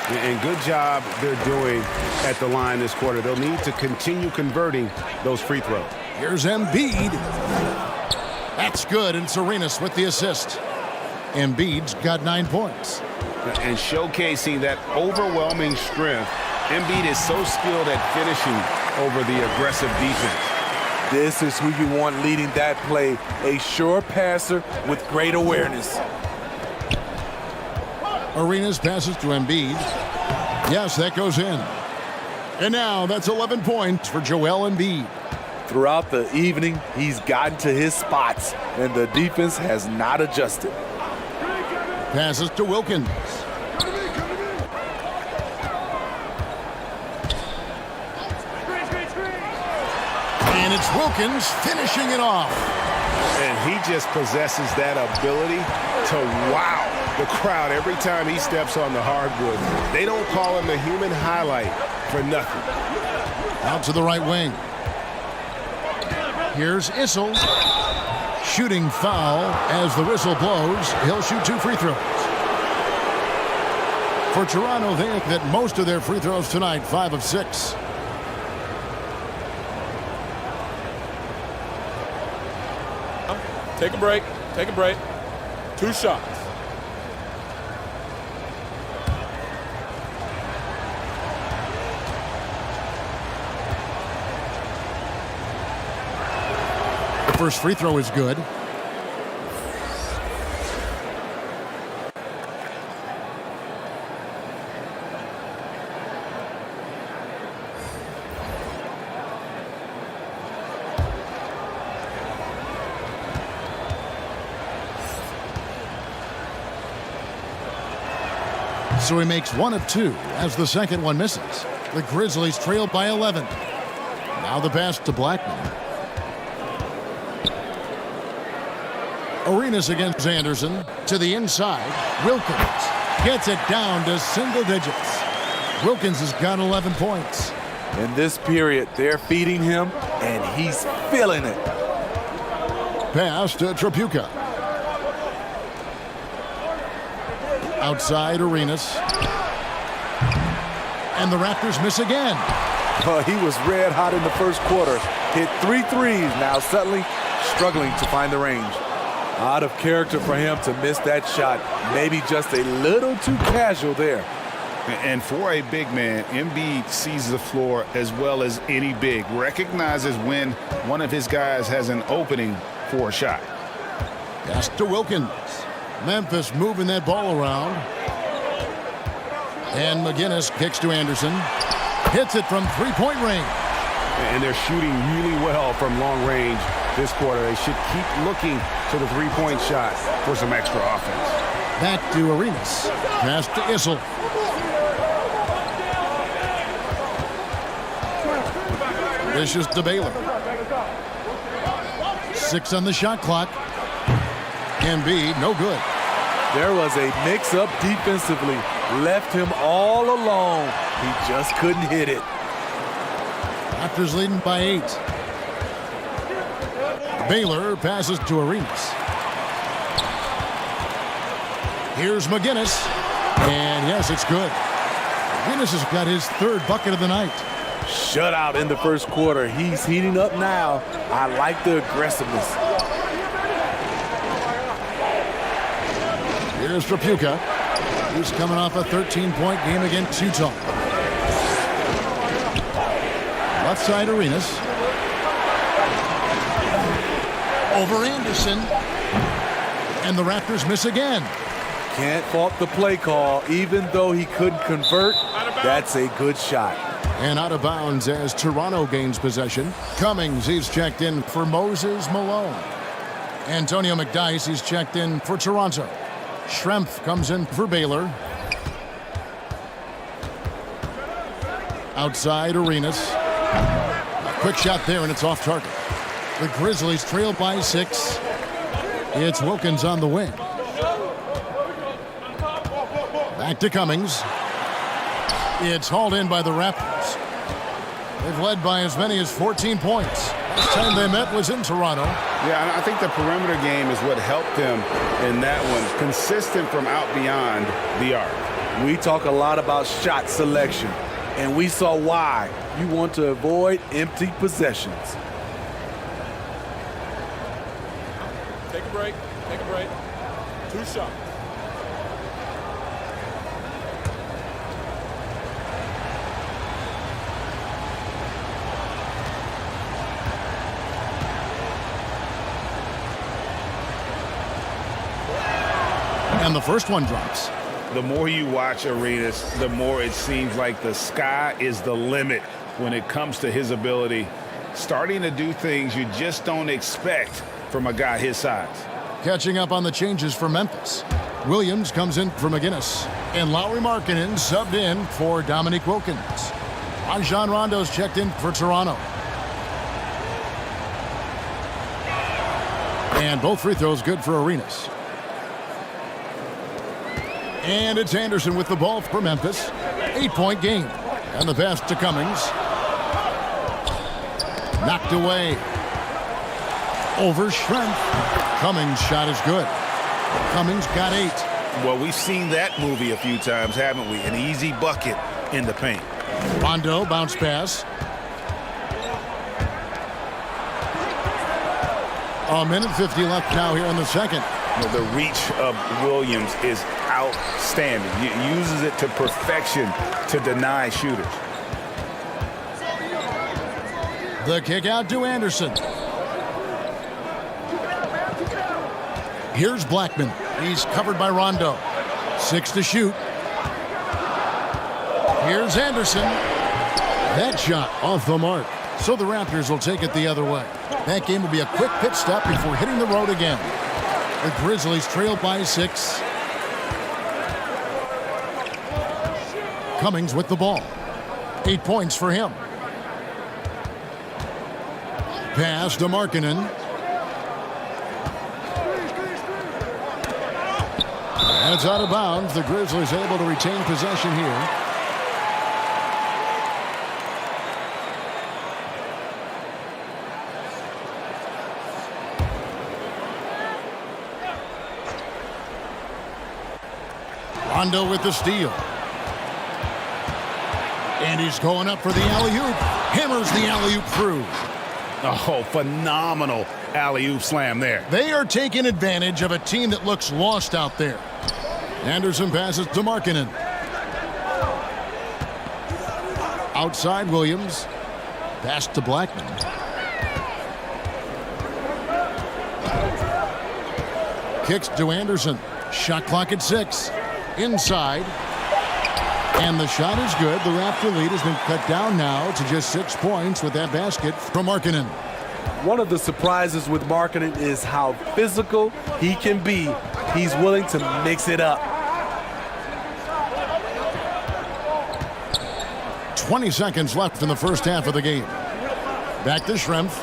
And good job they're doing at the line this quarter. They'll need to continue converting those free throws. Here's Embiid. That's good, and Arenas with the assist. Embiid's got 9 points. And showcasing that overwhelming strength. Embiid is so skilled at finishing over the aggressive defense. This is who you want leading that play. A sure passer with great awareness. Arenas passes to Embiid. Yes, that goes in. And now that's 11 points for Joel Embiid. Throughout the evening, he's gotten to his spots, and the defense has not adjusted. Passes to Wilkins. And it's Wilkins finishing it off. And he just possesses that ability to wow the crowd every time he steps on the hardwood. They don't call him the human highlight for nothing. Out to the right wing. Here's Issel. Shooting foul as the whistle blows. He'll shoot 2 free throws. For Toronto, they hit most of their free throws tonight, 5 of 6. Take a break. Take a break. 2 shots. The first free throw is good. So he makes 1 of 2 as the second one misses. The Grizzlies trail by 11. Now the pass to Blackman. Arenas against Anderson. To the inside. Wilkins gets it down to single digits. Wilkins has got 11 points. In this period, they're feeding him, and he's feeling it. Pass to Tripucka. Outside Arenas. And the Raptors miss again. He was red hot in the first quarter. Hit 3 threes. Now suddenly struggling to find the range. Out of character for him to miss that shot. Maybe just a little too casual there. And for a big man, Embiid sees the floor as well as any big. Recognizes when one of his guys has an opening for a shot. Pass to Wilkins. Memphis moving that ball around. And McGinnis kicks to Anderson. Hits it from three-point range. And they're shooting really well from long range this quarter. They should keep looking to the three-point shot for some extra offense. Back to Arenas. Pass to Issel. Vicious to Baylor. 6 on the shot clock. Embiid, no good. There was a mix-up defensively. Left him all alone. He just couldn't hit it. Raptors leading by 8. Baylor passes to Arenas. Here's McGinnis. And yes, it's good. McGinnis has got his 3rd bucket of the night. Shutout in the first quarter. He's heating up now. I like the aggressiveness. Here's Tripucka. He's coming off a 13-point game against Utah. Left side Arenas. Over Anderson. And the Raptors miss again. Can't fault the play call. Even though he couldn't convert, that's a good shot. And out of bounds as Toronto gains possession. Cummings, he's checked in for Moses Malone. Antonio McDyess, he's checked in for Toronto. Schrempf comes in for Baylor. Outside Arenas. A quick shot there, and it's off target. The Grizzlies trail by 6. It's Wilkins on the wing. Back to Cummings. It's hauled in by the Raptors. They've led by as many as 14 points. Last time they met was in Toronto. Yeah, I think the perimeter game is what helped them in that one. Consistent from out beyond the arc. We talk a lot about shot selection, and we saw why. You want to avoid empty possessions. Take a break. Take a break. 2 shots. And the first one drops. The more you watch Arenas, the more it seems like the sky is the limit when it comes to his ability, starting to do things you just don't expect from a guy his size. Catching up on the changes for Memphis. Williams comes in for McGinnis. And Lauri Markkanen subbed in for Dominique Wilkins. Rajon Rondo's checked in for Toronto. And both free throws good for Arenas. And it's Anderson with the ball for Memphis. 8-point game. And the pass to Cummings. Knocked away. Over Schrempf. Cummings' shot is good. Cummings got 8. Well, we've seen that movie a few times, haven't we? An easy bucket in the paint. Rondo bounce pass. A minute 50 left now here in the second. The reach of Williams is outstanding. He uses it to perfection to deny shooters. The kick out to Anderson. Here's Blackman. He's covered by Rondo. 6 to shoot. Here's Anderson. That shot off the mark. So the Raptors will take it the other way. That game will be a quick pit stop before hitting the road again. The Grizzlies trail by 6. Cummings with the ball. 8 points for him. Pass to Markkanen. And it's out of bounds. The Grizzlies able to retain possession here. Rondo with the steal. And he's going up for the alley-oop. Hammers the alley-oop through. Oh, phenomenal alley-oop slam there. They are taking advantage of a team that looks lost out there. Anderson passes to Markkanen. Outside Williams. Pass to Blackman. Kicks to Anderson. Shot clock at 6. Inside. And the shot is good. The Raptor lead has been cut down now to just 6 points with that basket from Markkanen. One of the surprises with Markkanen is how physical he can be. He's willing to mix it up. 20 seconds left in the first half of the game. Back to Schrempf.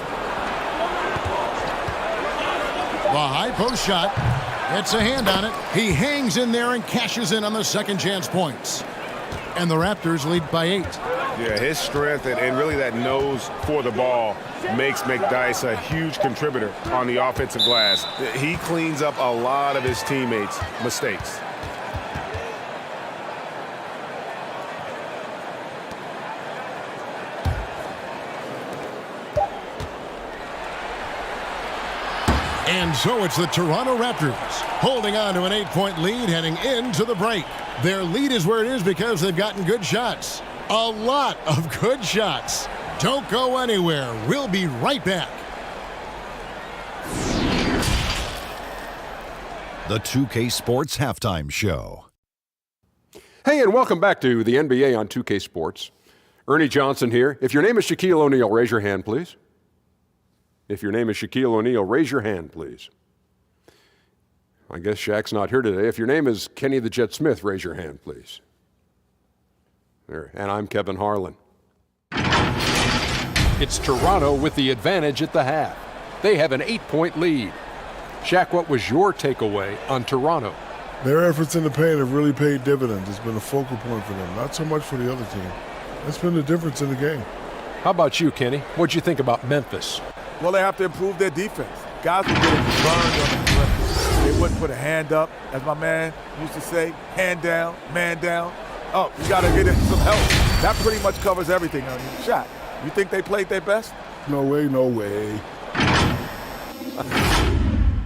The high post shot. Gets a hand on it. He hangs in there and cashes in on the second chance points. And the Raptors lead by 8. Yeah, his strength and really that nose for the ball makes McDyess a huge contributor on the offensive glass. He cleans up a lot of his teammates' mistakes. And so it's the Toronto Raptors holding on to an 8-point lead heading into the break. Their lead is where it is because they've gotten good shots. A lot of good shots. Don't go anywhere. We'll be right back. The 2K Sports Halftime Show. Hey, and welcome back to the NBA on 2K Sports. Ernie Johnson here. If your name is Shaquille O'Neal, raise your hand, please. If your name is Shaquille O'Neal, raise your hand, please. I guess Shaq's not here today. If your name is Kenny the Jet Smith, raise your hand, please. There. And I'm Kevin Harlan. It's Toronto with the advantage at the half. They have an 8-point lead. Shaq, what was your takeaway on Toronto? Their efforts in the paint have really paid dividends. It's been a focal point for them, not so much for the other team. That's been the difference in the game. How about you, Kenny? What'd you think about Memphis? Well, they have to improve their defense. Guys were getting burned on the perimeter. They wouldn't put a hand up, as my man used to say, hand down, man down. Oh, you got to get in some help. That pretty much covers everything on you. Shaq, you think they played their best? No way, no way.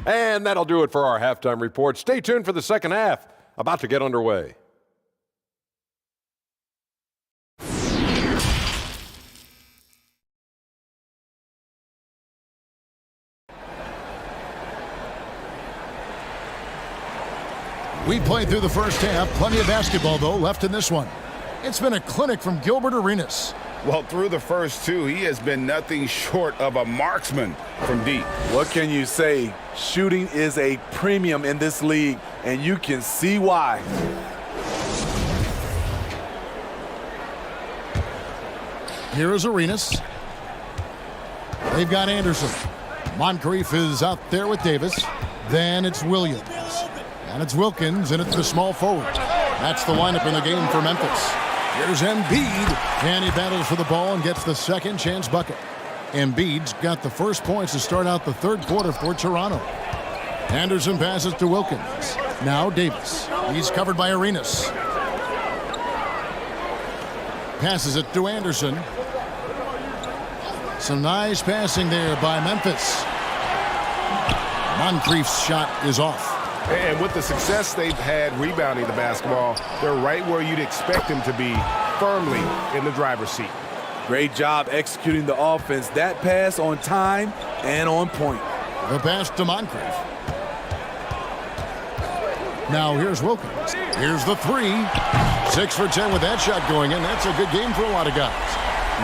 And that'll do it for our halftime report. Stay tuned for the second half, about to get underway. We played through the first half. Plenty of basketball, though, left in this one. It's been a clinic from Gilbert Arenas. Well, through the first two, he has been nothing short of a marksman from deep. What can you say? Shooting is a premium in this league, and you can see why. Here is Arenas. They've got Anderson. Moncrief is out there with Davis. Then it's Williams. And it's Wilkins, and it's the small forward. That's the lineup in the game for Memphis. Here's Embiid, and he battles for the ball and gets the second chance bucket. Embiid's got the first points to start out the third quarter for Toronto. Anderson passes to Wilkins. Now Davis. He's covered by Arenas. Passes it to Anderson. Some nice passing there by Memphis. Moncrief's shot is off. And with the success they've had rebounding the basketball, they're right where you'd expect them to be, firmly in the driver's seat. Great job executing the offense. That pass on time and on point. The pass to Moncrief. Now here's Wilkins. Here's the three. 6 for 10 with that shot going in. That's a good game for a lot of guys.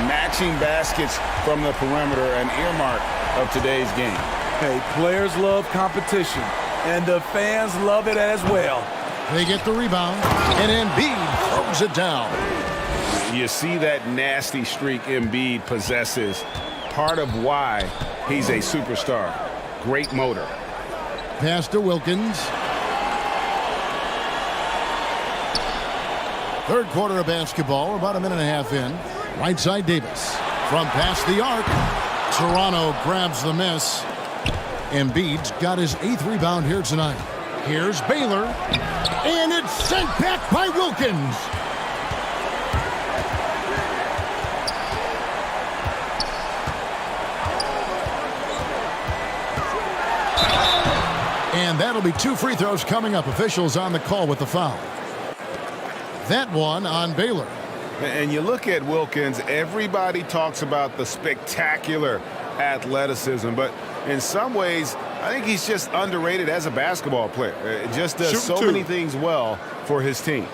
Matching baskets from the perimeter, an earmark of today's game. Hey, players love competition, and the fans love it as well. They get the rebound, and Embiid throws it down. You see that nasty streak Embiid possesses. Part of why he's a superstar. Great motor. Pass to Wilkins. Third quarter of basketball, about a minute and a half in. Right side Davis. From past the arc. Toronto grabs the miss. Embiid's got his 8th rebound here tonight. Here's Baylor. And it's sent back by Wilkins. And that'll be 2 free throws coming up. Officials on the call with the foul. That one on Baylor. And you look at Wilkins, everybody talks about the spectacular athleticism, but in some ways, I think he's just underrated as a basketball player. It just does so many things well for his team.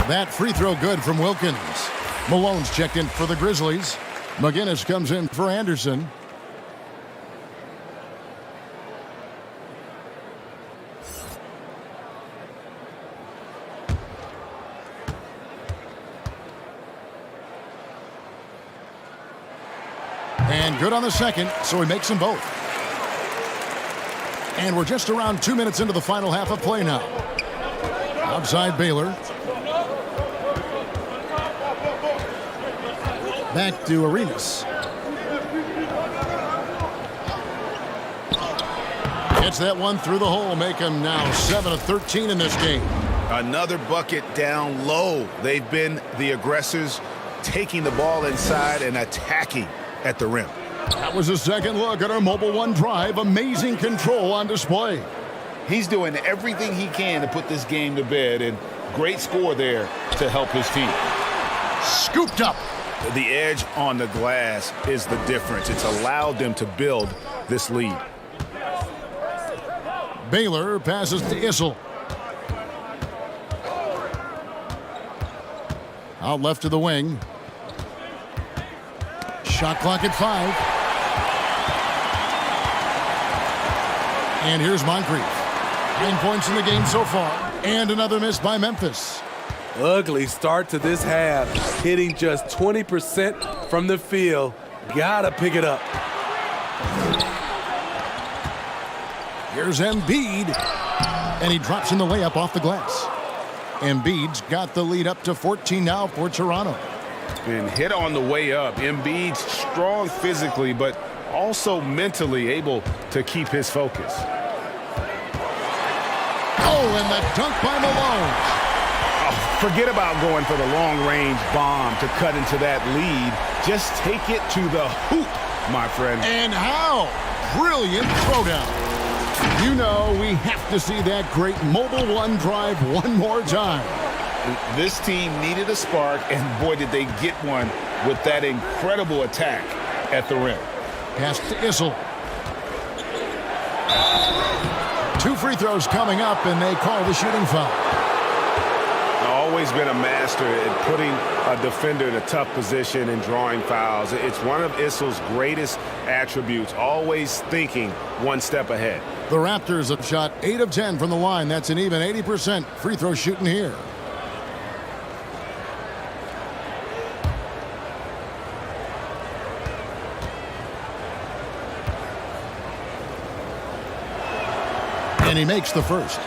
That free throw good from Wilkins. Malone's checked in for the Grizzlies. McGinnis comes in for Anderson. And good on the second, so he makes them both. And we're just around 2 minutes into the final half of play now. Outside Baylor. Back to Arenas. Gets that one through the hole, make him now 7 of 13 in this game. Another bucket down low. They've been the aggressors, taking the ball inside and attacking at the rim. That was a second look at our Mobile One drive. Amazing control on display. He's doing everything he can to put this game to bed, and great score there to help his team. Scooped up. The edge on the glass is the difference. It's allowed them to build this lead. Baylor passes to Issel. Out left to the wing. Shot clock at 5. And here's Moncrief. 9 points in the game so far. And another miss by Memphis. Ugly start to this half. Hitting just 20% from the field. Gotta pick it up. Here's Embiid. And he drops in the layup off the glass. Embiid's got the lead up to 14 now for Toronto. And hit on the way up. Embiid's strong physically, but also mentally able to keep his focus. Oh, and the dunk by Malone. Oh, forget about going for the long-range bomb to cut into that lead. Just take it to the hoop, my friend. And how? Brilliant throwdown. You know we have to see that great Mobile One drive one more time. This team needed a spark, and boy, did they get one with that incredible attack at the rim. Pass to Issel. 2 free throws coming up, and they call the shooting foul. Always been a master at putting a defender in a tough position and drawing fouls. It's one of Issel's greatest attributes, always thinking one step ahead. The Raptors have shot 8 of 10 from the line. That's an even 80% free throw shooting here. And he makes the first.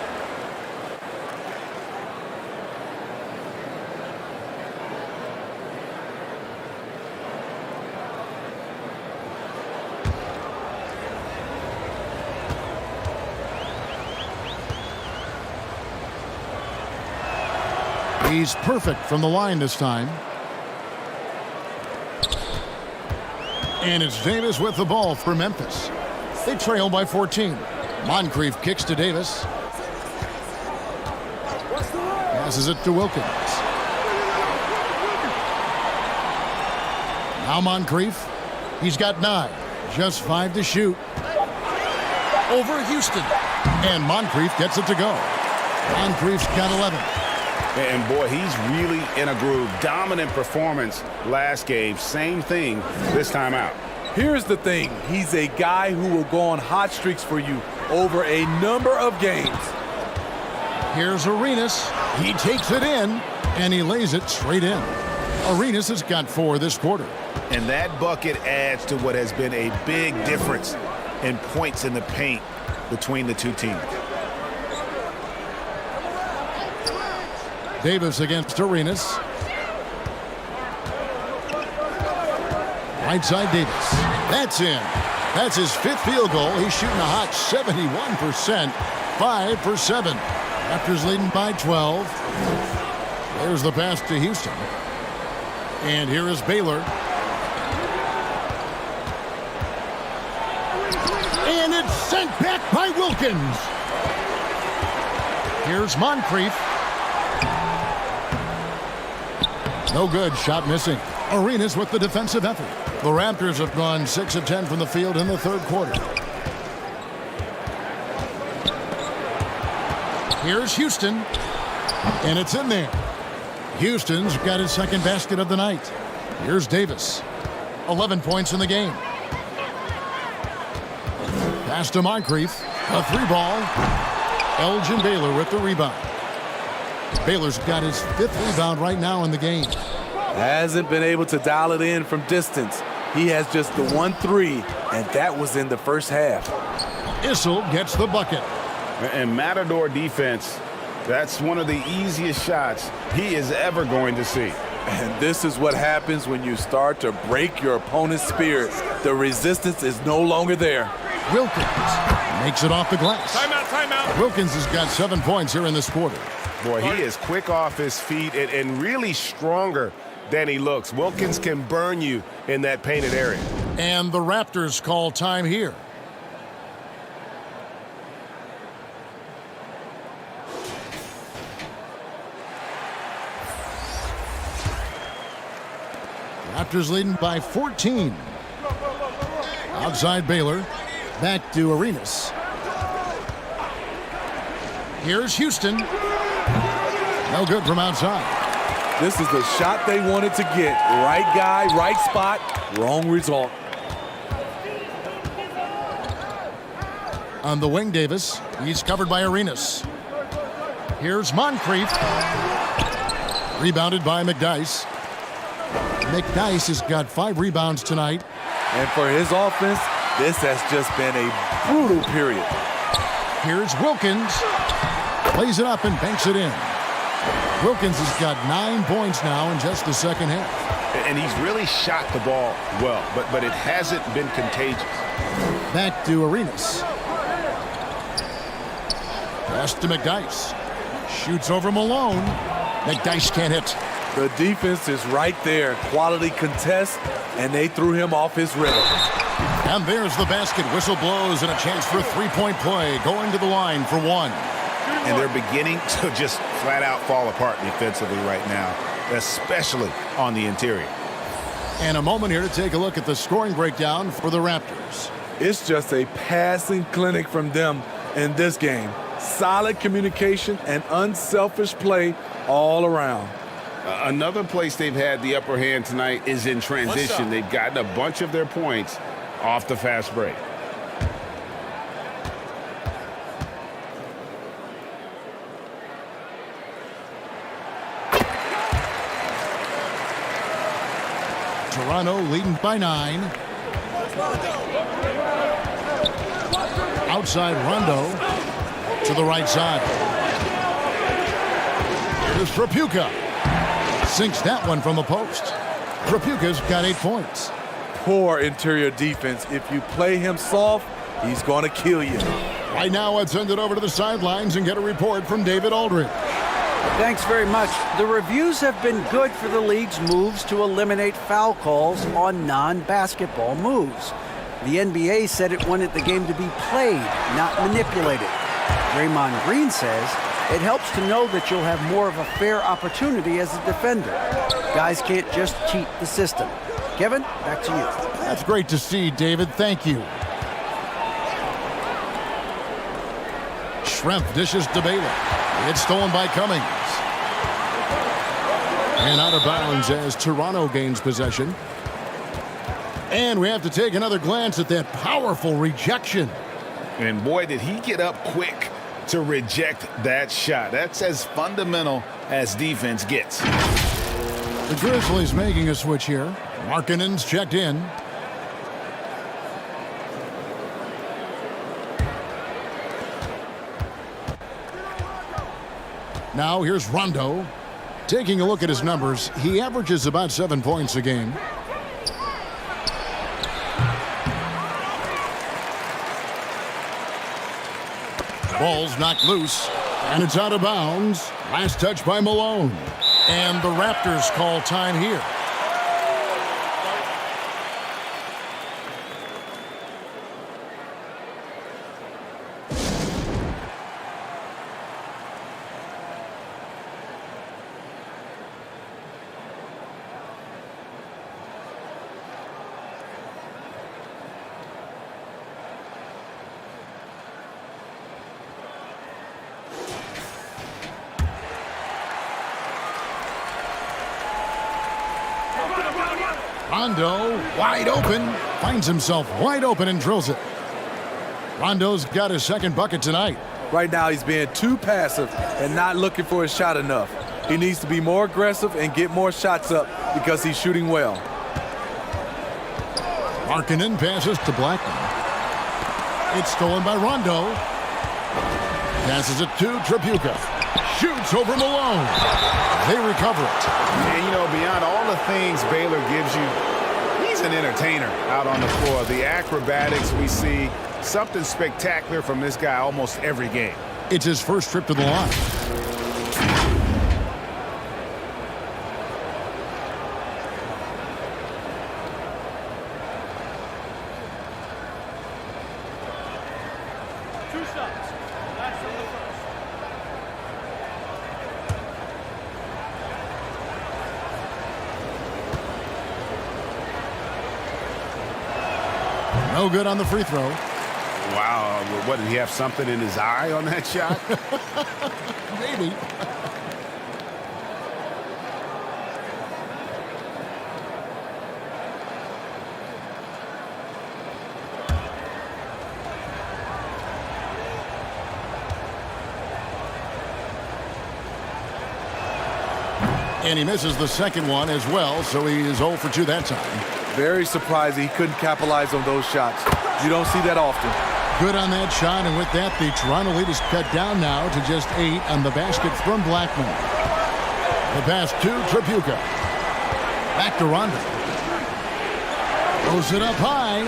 He's perfect from the line this time. And it's Davis with the ball for Memphis. They trail by 14. Moncrief kicks to Davis. Passes it to Wilkins. Now Moncrief. He's got 9. Just 5 to shoot. Over Houston. And Moncrief gets it to go. Moncrief's got 11. And boy, he's really in a groove. Dominant performance last game. Same thing this time out. Here's the thing. He's a guy who will go on hot streaks for you over a number of games. Here's Arenas. He takes it in, and he lays it straight in. Arenas has got 4 this quarter. And that bucket adds to what has been a big difference in points in the paint between the two teams. Davis against Arenas. Right side Davis. That's in. That's his 5th field goal. He's shooting a hot 71%. 5 for 7. Raptors leading by 12. There's the pass to Houston. And here is Baylor. And it's sent back by Wilkins. Here's Moncrief. No good. Shot missing. Arenas with the defensive effort. The Raptors have gone 6 of 10 from the field in the 3rd quarter. Here's Houston. And it's in there. Houston's got his 2nd basket of the night. Here's Davis. 11 points in the game. Pass to Moncrief. A 3-ball. Elgin Baylor with the rebound. Baylor's got his 5th rebound right now in the game. Hasn't been able to dial it in from distance. He has just the 1 3, and that was in the first half. Issel gets the bucket. And Matador defense, that's one of the easiest shots he is ever going to see. And this is what happens when you start to break your opponent's spirit. The resistance is no longer there. Wilkins makes it off the glass. Timeout, timeout. Wilkins has got 7 points here in this quarter. Boy, he is quick off his feet and really stronger than he looks. Wilkins can burn you in that painted area. And the Raptors call time here. Raptors leading by 14. Outside Baylor. Back to Arenas. Here's Houston. No good from outside. This is the shot they wanted to get. Right guy, right spot, wrong result. On the wing, Davis. He's covered by Arenas. Here's Moncrief. Rebounded by McDyess. McDyess has got 5 rebounds tonight. And for his offense, this has just been a brutal period. Here's Wilkins. Plays it up and banks it in. Wilkins has got 9 points now in just the 2nd half. And he's really shot the ball well, but it hasn't been contagious. Back to Arenas. Pass to McDyess. Shoots over Malone. McDyess can't hit. The defense is right there. Quality contest, and they threw him off his rhythm. And there's the basket. Whistle blows and a chance for a 3-point play. Going to the line for 1. And they're beginning to just flat out fall apart defensively right now, especially on the interior. And a moment here to take a look at the scoring breakdown for the Raptors. It's just a passing clinic from them in this game. Solid communication and unselfish play all around. Another place they've had the upper hand tonight is in transition. They've gotten a bunch of their points off the fast break. Toronto leading by 9. Outside Rondo to the right side. Here's Tripucka. Sinks that one from the post. Tripucka's got 8 points. Poor interior defense. If you play him soft, he's going to kill you. Right now, let's send it over to the sidelines and get a report from David Aldridge. Thanks very much. The reviews have been good for the league's moves to eliminate foul calls on non-basketball moves. The NBA said it wanted the game to be played, not manipulated. Draymond Green says it helps to know that you'll have more of a fair opportunity as a defender. Guys can't just cheat the system. Kevin, back to you. That's great to see, David. Thank you. Schrempf dishes to Baylor. It's stolen by Cummings. And out of bounds as Toronto gains possession. And we have to take another glance at that powerful rejection. And boy, did he get up quick to reject that shot. That's as fundamental as defense gets. The Grizzlies making a switch here. Markkanen's checked in. Now here's Rondo. Taking a look at his numbers, he averages about 7 points a game. Ball's knocked loose, and it's out of bounds. Last touch by Malone. And the Raptors call time here. Rondo wide open, finds himself wide open and drills it. Rondo's got his second bucket tonight. Right now he's being too passive and not looking for his shot enough. He needs to be more aggressive and get more shots up because he's shooting well. Markkanen passes to Blackman. It's stolen by Rondo. Passes it to Tripucka. Shoots over Malone. They recover it. And, you know, beyond all the things Baylor gives you, he's an entertainer out on the floor. The acrobatics we see, something spectacular from this guy almost every game. It's his first trip to the line. No good on the free throw. Wow, what, did he have something in his eye on that shot? Maybe. And he misses the second one as well, so he is 0 for 2 that time. Very surprised he couldn't capitalize on those shots. You don't see that often. Good on that shot, and with that, the Toronto lead is cut down now to just 8 on the basket from Blackman. The pass to Tripucka. Back to Rondo. Throws it up high.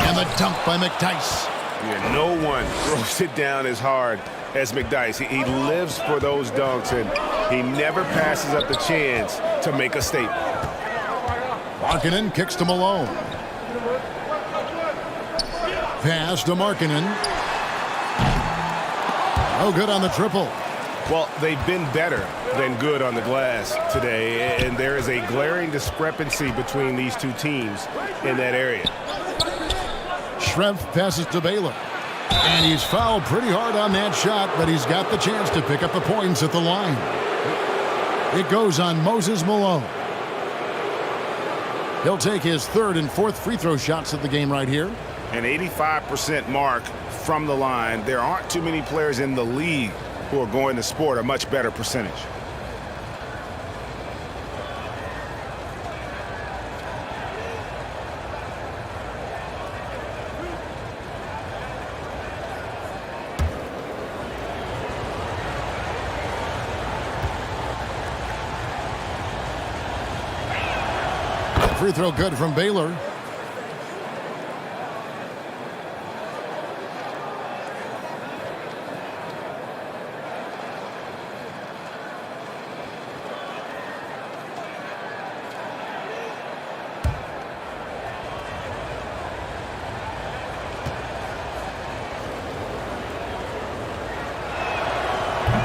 And the dunk by McDyess. Yeah, no one throws it down as hard as McDyess. He lives for those dunks, and he never passes up the chance to make a statement. Markkanen kicks to Malone. Pass to Markkanen. No good on the triple. Well, they've been better than good on the glass today, and there is a glaring discrepancy between these two teams in that area. Schrempf passes to Baylor. And he's fouled pretty hard on that shot, but he's got the chance to pick up the points at the line. It goes on Moses Malone. He'll take his third and fourth free throw shots of the game right here. An 85% mark from the line. There aren't too many players in the league who are going to sport a much better percentage. Free throw good from Baylor.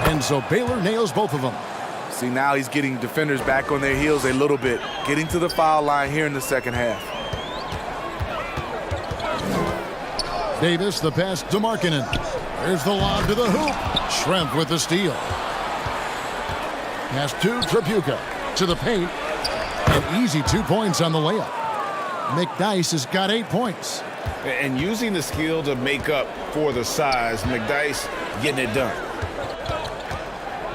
And so Baylor nails both of them. See, now he's getting defenders back on their heels a little bit, getting to the foul line here in the second half. Davis, the pass to Markkanen. There's the lob to the hoop. Schrempf with the steal. Pass to Tripucka. To the paint. An easy 2 points on the layup. McDyess has got 8 points. And using the skill to make up for the size, McDyess getting it done.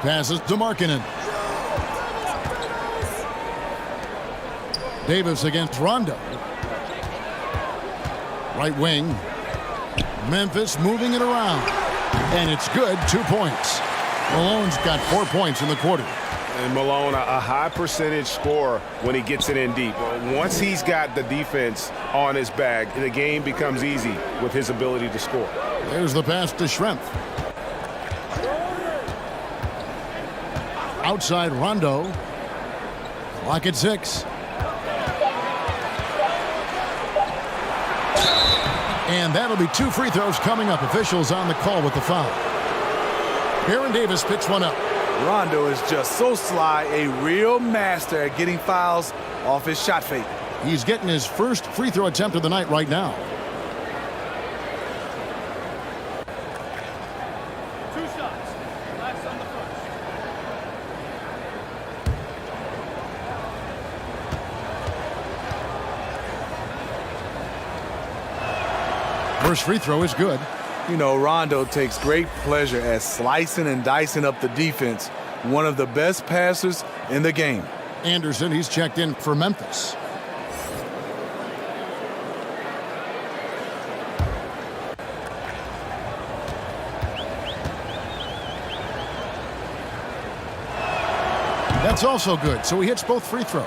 Passes to Markkanen. Davis against Rondo. Right wing. Memphis moving it around. And it's good, 2 points. Malone's got 4 points in the quarter. And Malone, a high percentage scorer when he gets it in deep. Once he's got the defense on his back, the game becomes easy with his ability to score. There's the pass to Schrempf. Outside Rondo. Clock at 6. And that'll be 2 free throws coming up. Officials on the call with the foul. Baron Davis picks one up. Rondo is just so sly, a real master at getting fouls off his shot fake. He's getting his first free throw attempt of the night right now. Two shots. Last on the First free throw is good. You know, Rondo takes great pleasure at slicing and dicing up the defense. One of the best passers in the game. Anderson, he's checked in for Memphis. That's also good, so he hits both free throws.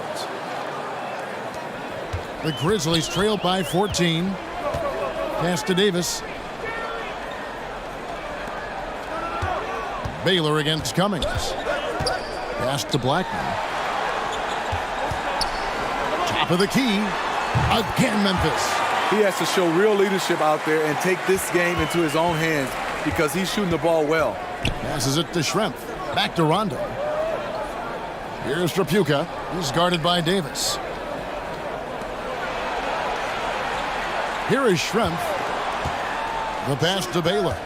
The Grizzlies trail by 14. Pass to Davis. Baylor against Cummings. Pass to Blackman. Top of the key. Again, Memphis. He has to show real leadership out there and take this game into his own hands because he's shooting the ball well. Passes it to Schrempf. Back to Rondo. Here's Tripucka. He's guarded by Davis. Here is Schrempf. The pass to Baylor.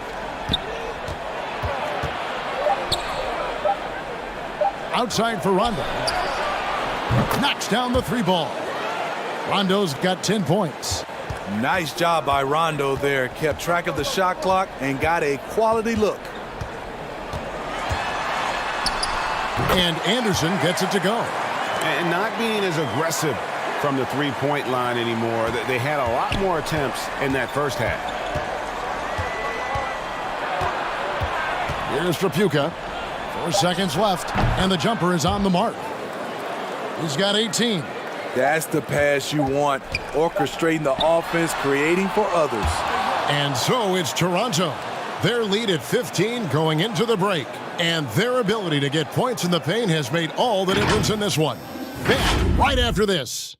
Outside for Rondo. Knocks down the 3 ball. Rondo's got 10 points. Nice job by Rondo there. Kept track of the shot clock and got a quality look. And Anderson gets it to go. And not being as aggressive from the three-point line anymore. They had a lot more attempts in that first half. Here's Tripucka. 4 seconds left, and the jumper is on the mark. He's got 18. That's the pass you want. Orchestrating the offense, creating for others. And so it's Toronto. Their lead at 15 going into the break. And their ability to get points in the paint has made all the difference in this one. Back right after this.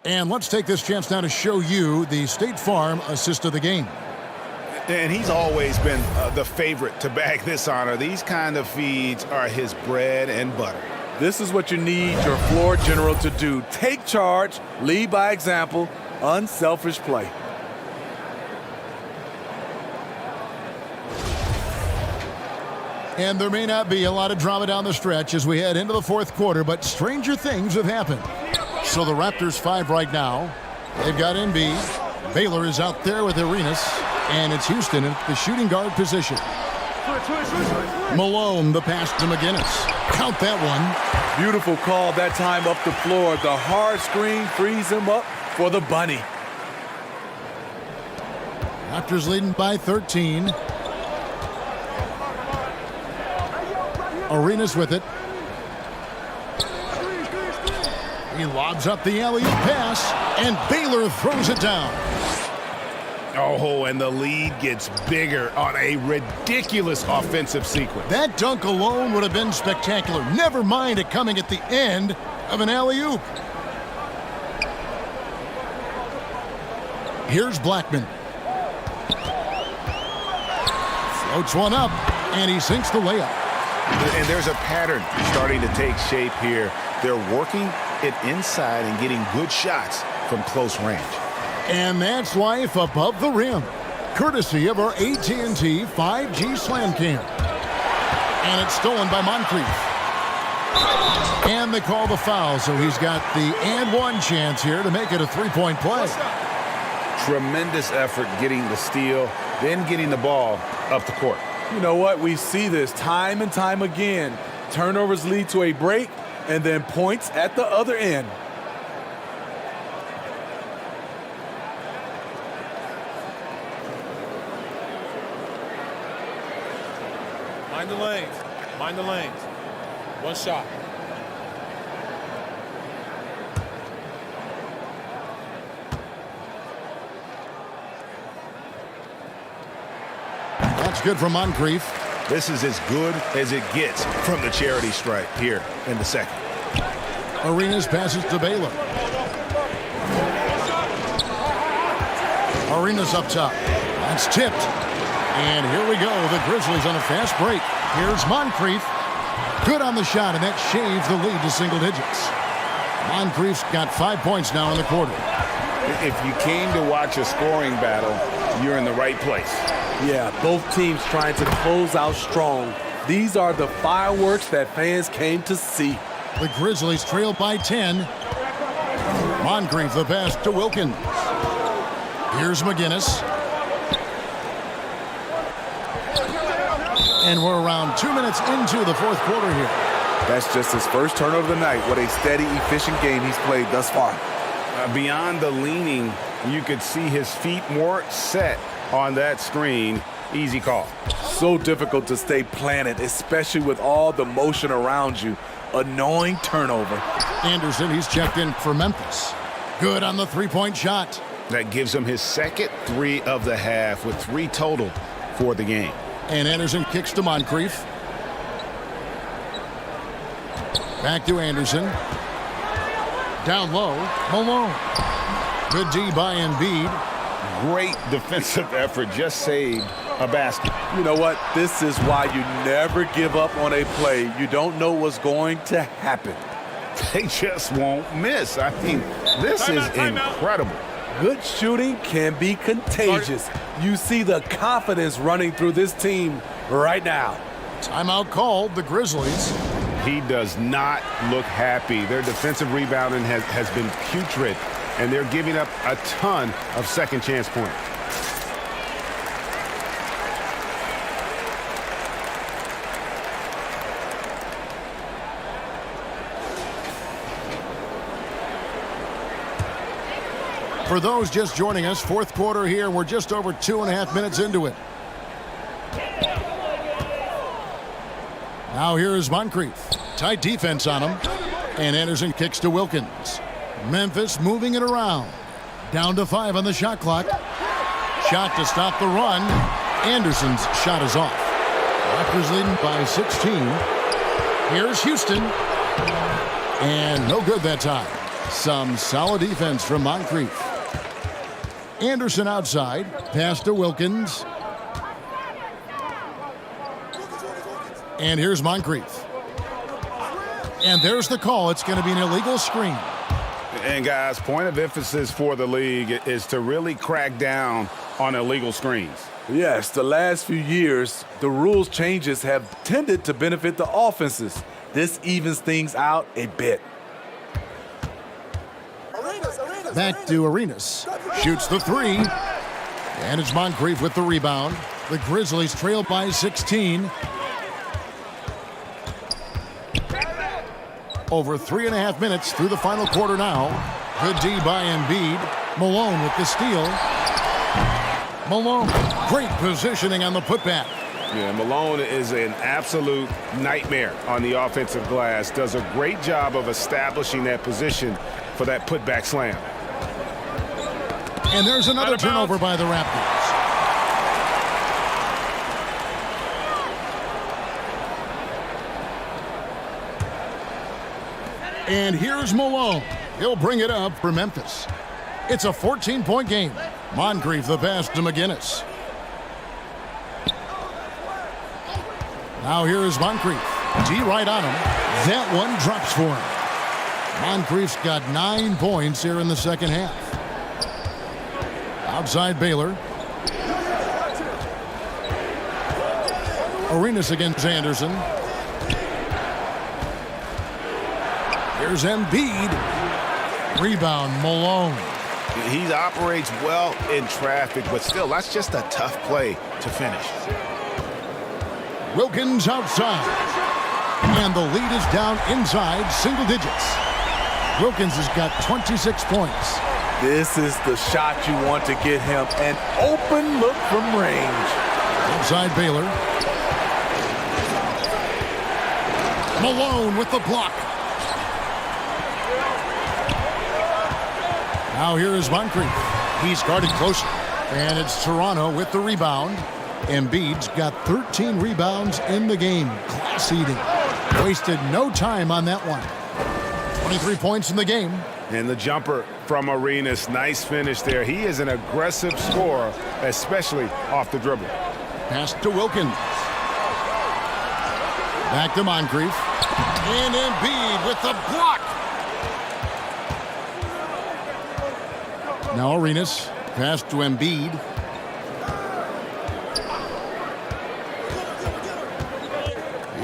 And let's take this chance now to show you the State Farm assist of the game. And he's always been the favorite to bag this honor. These kind of feeds are his bread and butter. This is what you need your floor general to do. Take charge, lead by example, unselfish play. And there may not be a lot of drama down the stretch as we head into the fourth quarter, but stranger things have happened. So the Raptors 5 right now. They've got Embiid. Baylor is out there with Arenas. And it's Houston at the shooting guard position. Malone, the pass to McGinnis. Count that one. Beautiful call that time up the floor. The hard screen frees him up for the bunny. Raptors leading by 13. Arenas with it. He lobs up the alley-oop pass, and Baylor throws it down. Oh, and the lead gets bigger on a ridiculous offensive sequence. That dunk alone would have been spectacular. Never mind it coming at the end of an alley-oop. Here's Blackman. Floats one up, and he sinks the layup. And there's a pattern starting to take shape here. They're working it inside and getting good shots from close range. And that's life above the rim, courtesy of our AT&T 5G Slam Cam. And it's stolen by Moncrief. And they call the foul, so he's got the and one chance here to make it a three-point play. Tremendous effort getting the steal, then getting the ball up the court. You know what? We see this time and time again. Turnovers lead to a break and then points at the other end. Mind the lanes. Mind the lanes. One shot. That's good from Moncrief. This is as good as it gets from the charity stripe here in the second. Arenas passes to Baylor. Arenas up top. That's tipped. And here we go. The Grizzlies on a fast break. Here's Moncrief. Good on the shot, and that shaves the lead to single digits. Moncrief's got 5 points now in the quarter. If you came to watch a scoring battle, you're in the right place. Yeah, both teams trying to close out strong. These are the fireworks that fans came to see. The Grizzlies trail by 10. Moncrief the pass to Wilkins. Here's McGinnis. And we're around 2 minutes into the fourth quarter here. That's just his first turnover of the night. What a steady, efficient game he's played thus far. Beyond the leaning, you could see his feet more set on that screen. Easy call. So difficult to stay planted, especially with all the motion around you. Annoying turnover. Anderson, he's checked in for Memphis. Good on the three-point shot. That gives him his second three of the half with 3 total for the game. And Anderson kicks to Moncrief. Back to Anderson. Down low, Malone. Good D by Embiid. Great defensive effort, just saved a basket. You know what? This is why you never give up on a play. You don't know what's going to happen. They just won't miss. I mean, this is incredible. Good shooting can be contagious. You see the confidence running through this team right now. Timeout called, the Grizzlies. He does not look happy. Their defensive rebounding has been putrid, and they're giving up a ton of second chance points. For those just joining us, fourth quarter here. We're just over 2.5 minutes into it. Now here's Moncrief. Tight defense on him. And Anderson kicks to Wilkins. Memphis moving it around. Down to 5 on the shot clock. Shot to stop the run. Anderson's shot is off. Raptors leading by 16. Here's Houston. And no good that time. Some solid defense from Moncrief. Anderson outside. Pass to Wilkins. And here's Moncrief. And there's the call. It's going to be an illegal screen. And, guys, point of emphasis for the league is to really crack down on illegal screens. Yes, the last few years, the rules changes have tended to benefit the offenses. This evens things out a bit. Back to Arenas. Shoots the three. And it's Moncrief with the rebound. The Grizzlies trail by 16. Over 3.5 minutes through the final quarter now. Good D by Embiid. Malone with the steal. Malone, great positioning on the putback. Yeah, Malone is an absolute nightmare on the offensive glass. Does a great job of establishing that position for that putback slam. And there's another turnover by the Raptors. And here's Malone. He'll bring it up for Memphis. It's a 14-point game. Moncrief the pass to McGinnis. Now here is Moncrief. D right on him. That one drops for him. Moncrief's got 9 points here in the second half. Outside Baylor. Arenas against Anderson. Here's Embiid. Rebound, Malone. He operates well in traffic, but still, that's just a tough play to finish. Wilkins outside. And the lead is down inside single digits. Wilkins has got 26 points. This is the shot you want to get him. An open look from range. Outside Baylor. Malone with the block. Now here is Moncrief. He's guarded closely. And it's Toronto with the rebound. Embiid's got 13 rebounds in the game. Class eating. Wasted no time on that one. 23 points in the game. And the jumper from Arenas. Nice finish there. He is an aggressive scorer, especially off the dribble. Pass to Wilkins. Back to Moncrief. And Embiid with the block. Now Arenas. Pass to Embiid.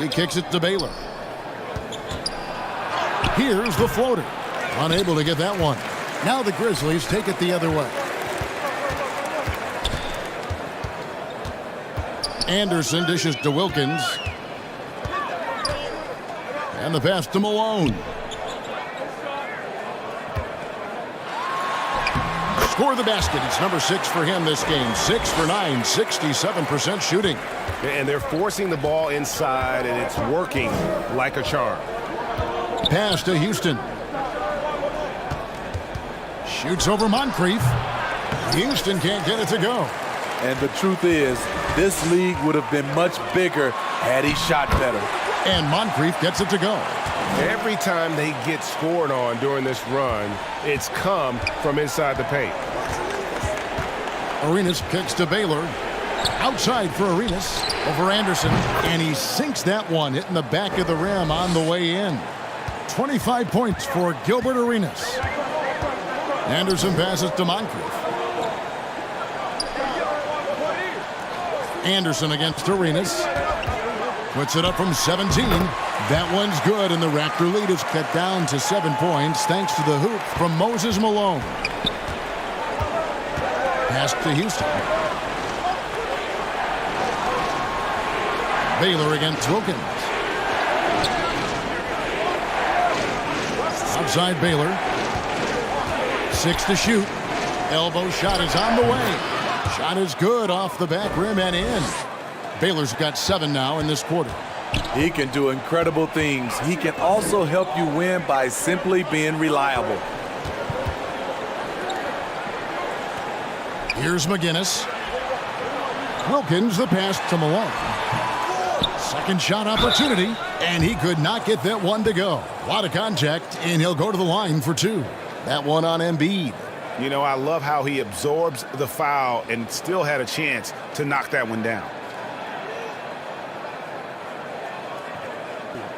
He kicks it to Baylor. Here's the floater. Unable to get that one. Now the Grizzlies take it the other way. Anderson dishes to Wilkins. And the pass to Malone. Score the basket. It's number 6 for him this game. 6 for 9, 67% shooting. And they're forcing the ball inside, and it's working like a charm. Pass to Houston. Shoots over Moncrief. Houston can't get it to go. And the truth is, this league would have been much bigger had he shot better. And Moncrief gets it to go. Every time they get scored on during this run, it's come from inside the paint. Arenas kicks to Baylor. Outside for Arenas over Anderson. And he sinks that one, hitting the back of the rim on the way in. 25 points for Gilbert Arenas. Anderson passes to Moncrief. Anderson against Arenas. Puts it up from 17. That one's good, and the Raptor lead is cut down to 7 points thanks to the hoop from Moses Malone. Pass to Houston. Baylor against Wilkins. Outside Baylor. 6 to shoot. Elbow shot is on the way. Shot is good off the back rim and in. Baylor's got 7 now in this quarter. He can do incredible things. He can also help you win by simply being reliable. Here's McGinnis. Wilkins the pass to Malone. Second shot opportunity, and he could not get that one to go. A lot of contact, and he'll go to the line for 2. That one on Embiid. You know, I love how he absorbs the foul and still had a chance to knock that one down.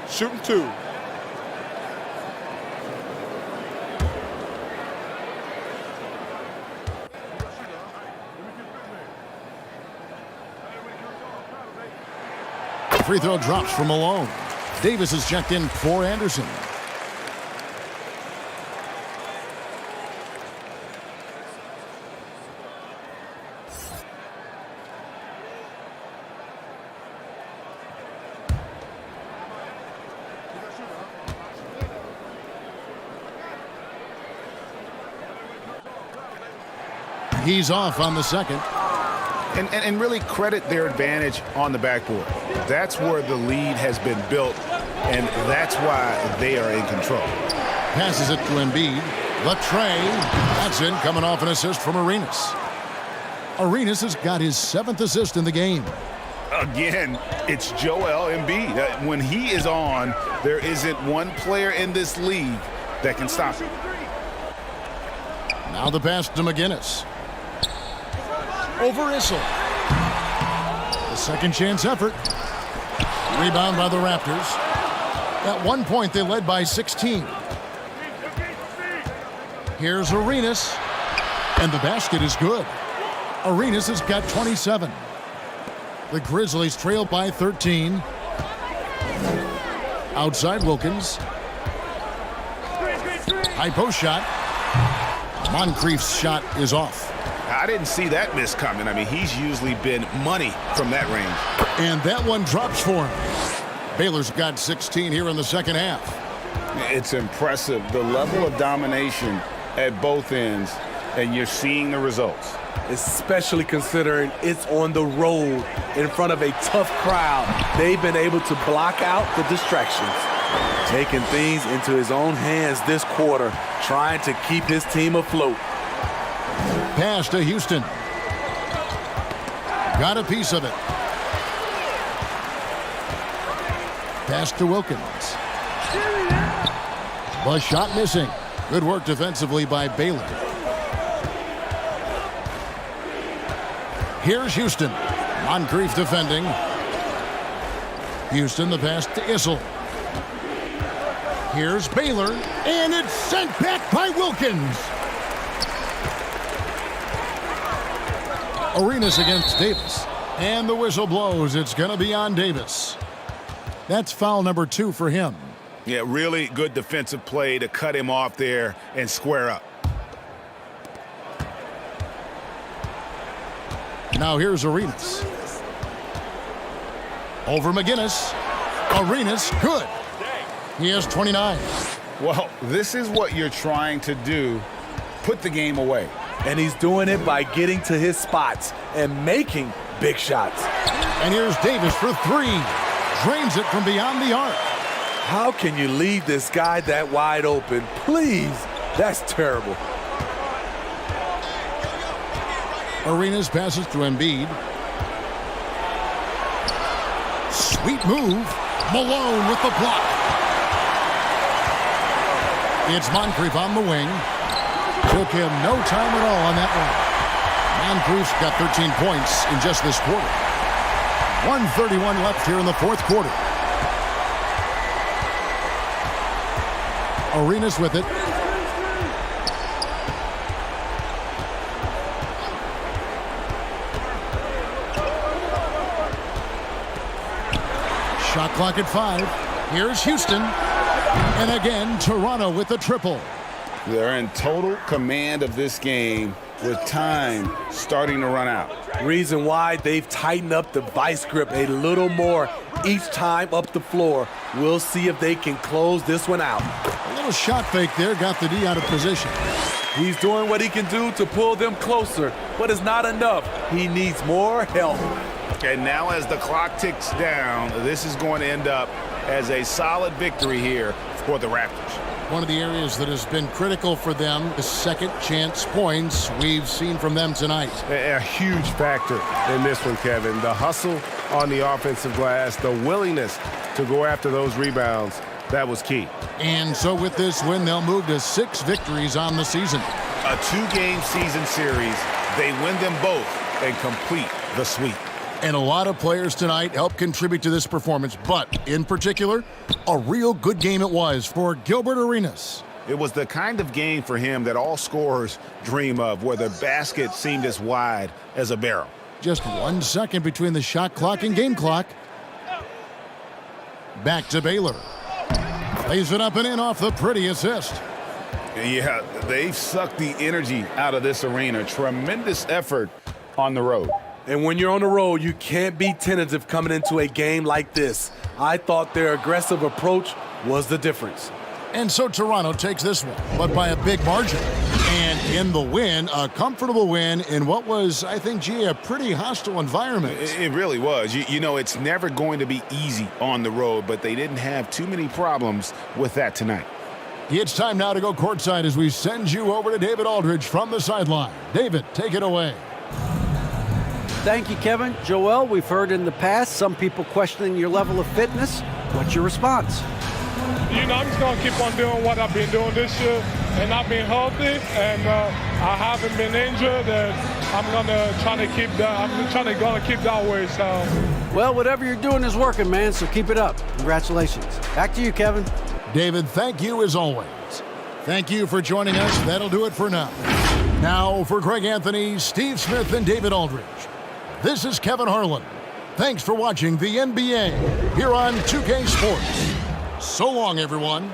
Shooting 2. Free throw drops from Malone. Davis is checked in for Anderson. He's off on the second. And really credit their advantage on the backboard. That's where the lead has been built, and that's why they are in control. Passes it to Embiid. Latrey. That's in, coming off an assist from Arenas. Arenas has got his 7th assist in the game. Again, it's Joel Embiid. When he is on, there isn't one player in this league that can stop him. Now the pass to McGinnis. Over Issel. The second chance effort. Rebound by the Raptors. At one point, they led by 16. Here's Arenas. And the basket is good. Arenas has got 27. The Grizzlies trail by 13. Outside Wilkins. High post shot. Moncrief's shot is off. I didn't see that miss coming. I mean, he's usually been money from that range. And that one drops for him. Baylor's got 16 here in the second half. It's impressive, the level of domination at both ends, and you're seeing the results. Especially considering it's on the road in front of a tough crowd. They've been able to block out the distractions. Taking things into his own hands this quarter, trying to keep his team afloat. Pass to Houston. Got a piece of it. Pass to Wilkins. The shot missing. Good work defensively by Baylor. Here's Houston. Moncrief defending. Houston, the pass to Issel. Here's Baylor, and it's sent back by Wilkins. Arenas against Davis. And the whistle blows. It's going to be on Davis. That's foul number 2 for him. Yeah, really good defensive play to cut him off there and square up. Now here's Arenas. Over McGinnis. Arenas, good. He has 29. Well, this is what you're trying to do. Put the game away. And he's doing it by getting to his spots and making big shots. And here's Davis for 3. Drains it from beyond the arc. How can you leave this guy that wide open? Please, that's terrible. Arenas passes to Embiid. Sweet move. Malone with the block. It's Moncrief on the wing. Took him no time at all on that one. Moncrief's got 13 points in just this quarter. 1:31 left here in the fourth quarter. Arenas with it. Shot clock at 5. Here's Houston. And again, Toronto with the triple. They're in total command of this game with time starting to run out. Reason why they've tightened up the vice grip a little more each time up the floor. We'll see if they can close this one out. A little shot fake there, got the D out of position. He's doing what he can do to pull them closer, but it's not enough. He needs more help. And now as the clock ticks down, this is going to end up as a solid victory here for the Raptors. One of the areas that has been critical for them is second chance points we've seen from them tonight. A huge factor in this one, Kevin. The hustle on the offensive glass, the willingness to go after those rebounds, that was key. And so with this win, they'll move to 6 victories on the season. A 2-game season series, they win them both and complete the sweep. And a lot of players tonight helped contribute to this performance, but in particular, a real good game it was for Gilbert Arenas. It was the kind of game for him that all scorers dream of, where the basket seemed as wide as a barrel. Just 1 second between the shot clock and game clock. Back to Baylor. Lays it up and in off the pretty assist. Yeah, they've sucked the energy out of this arena. Tremendous effort on the road. And when you're on the road, you can't be tentative coming into a game like this. I thought their aggressive approach was the difference. And so Toronto takes this one, but by a big margin. And in the win, a comfortable win in what was, I think, G, a pretty hostile environment. It really was. You know, it's never going to be easy on the road, but they didn't have too many problems with that tonight. It's time now to go courtside as we send you over to David Aldridge from the sideline. David, take it away. Thank you, Kevin. Joel, we've heard in the past some people questioning your level of fitness. What's your response? You know, I'm just going to keep on doing what I've been doing this year, and I've been healthy, and I haven't been injured, and I'm going to try to keep that. I'm going to keep that way. So, well, whatever you're doing is working, man, so keep it up. Congratulations. Back to you, Kevin. David, thank you as always. Thank you for joining us. That'll do it for now. Now, for Greg Anthony, Steve Smith, and David Aldridge, this is Kevin Harlan. Thanks for watching the NBA here on 2K Sports. So long, everyone.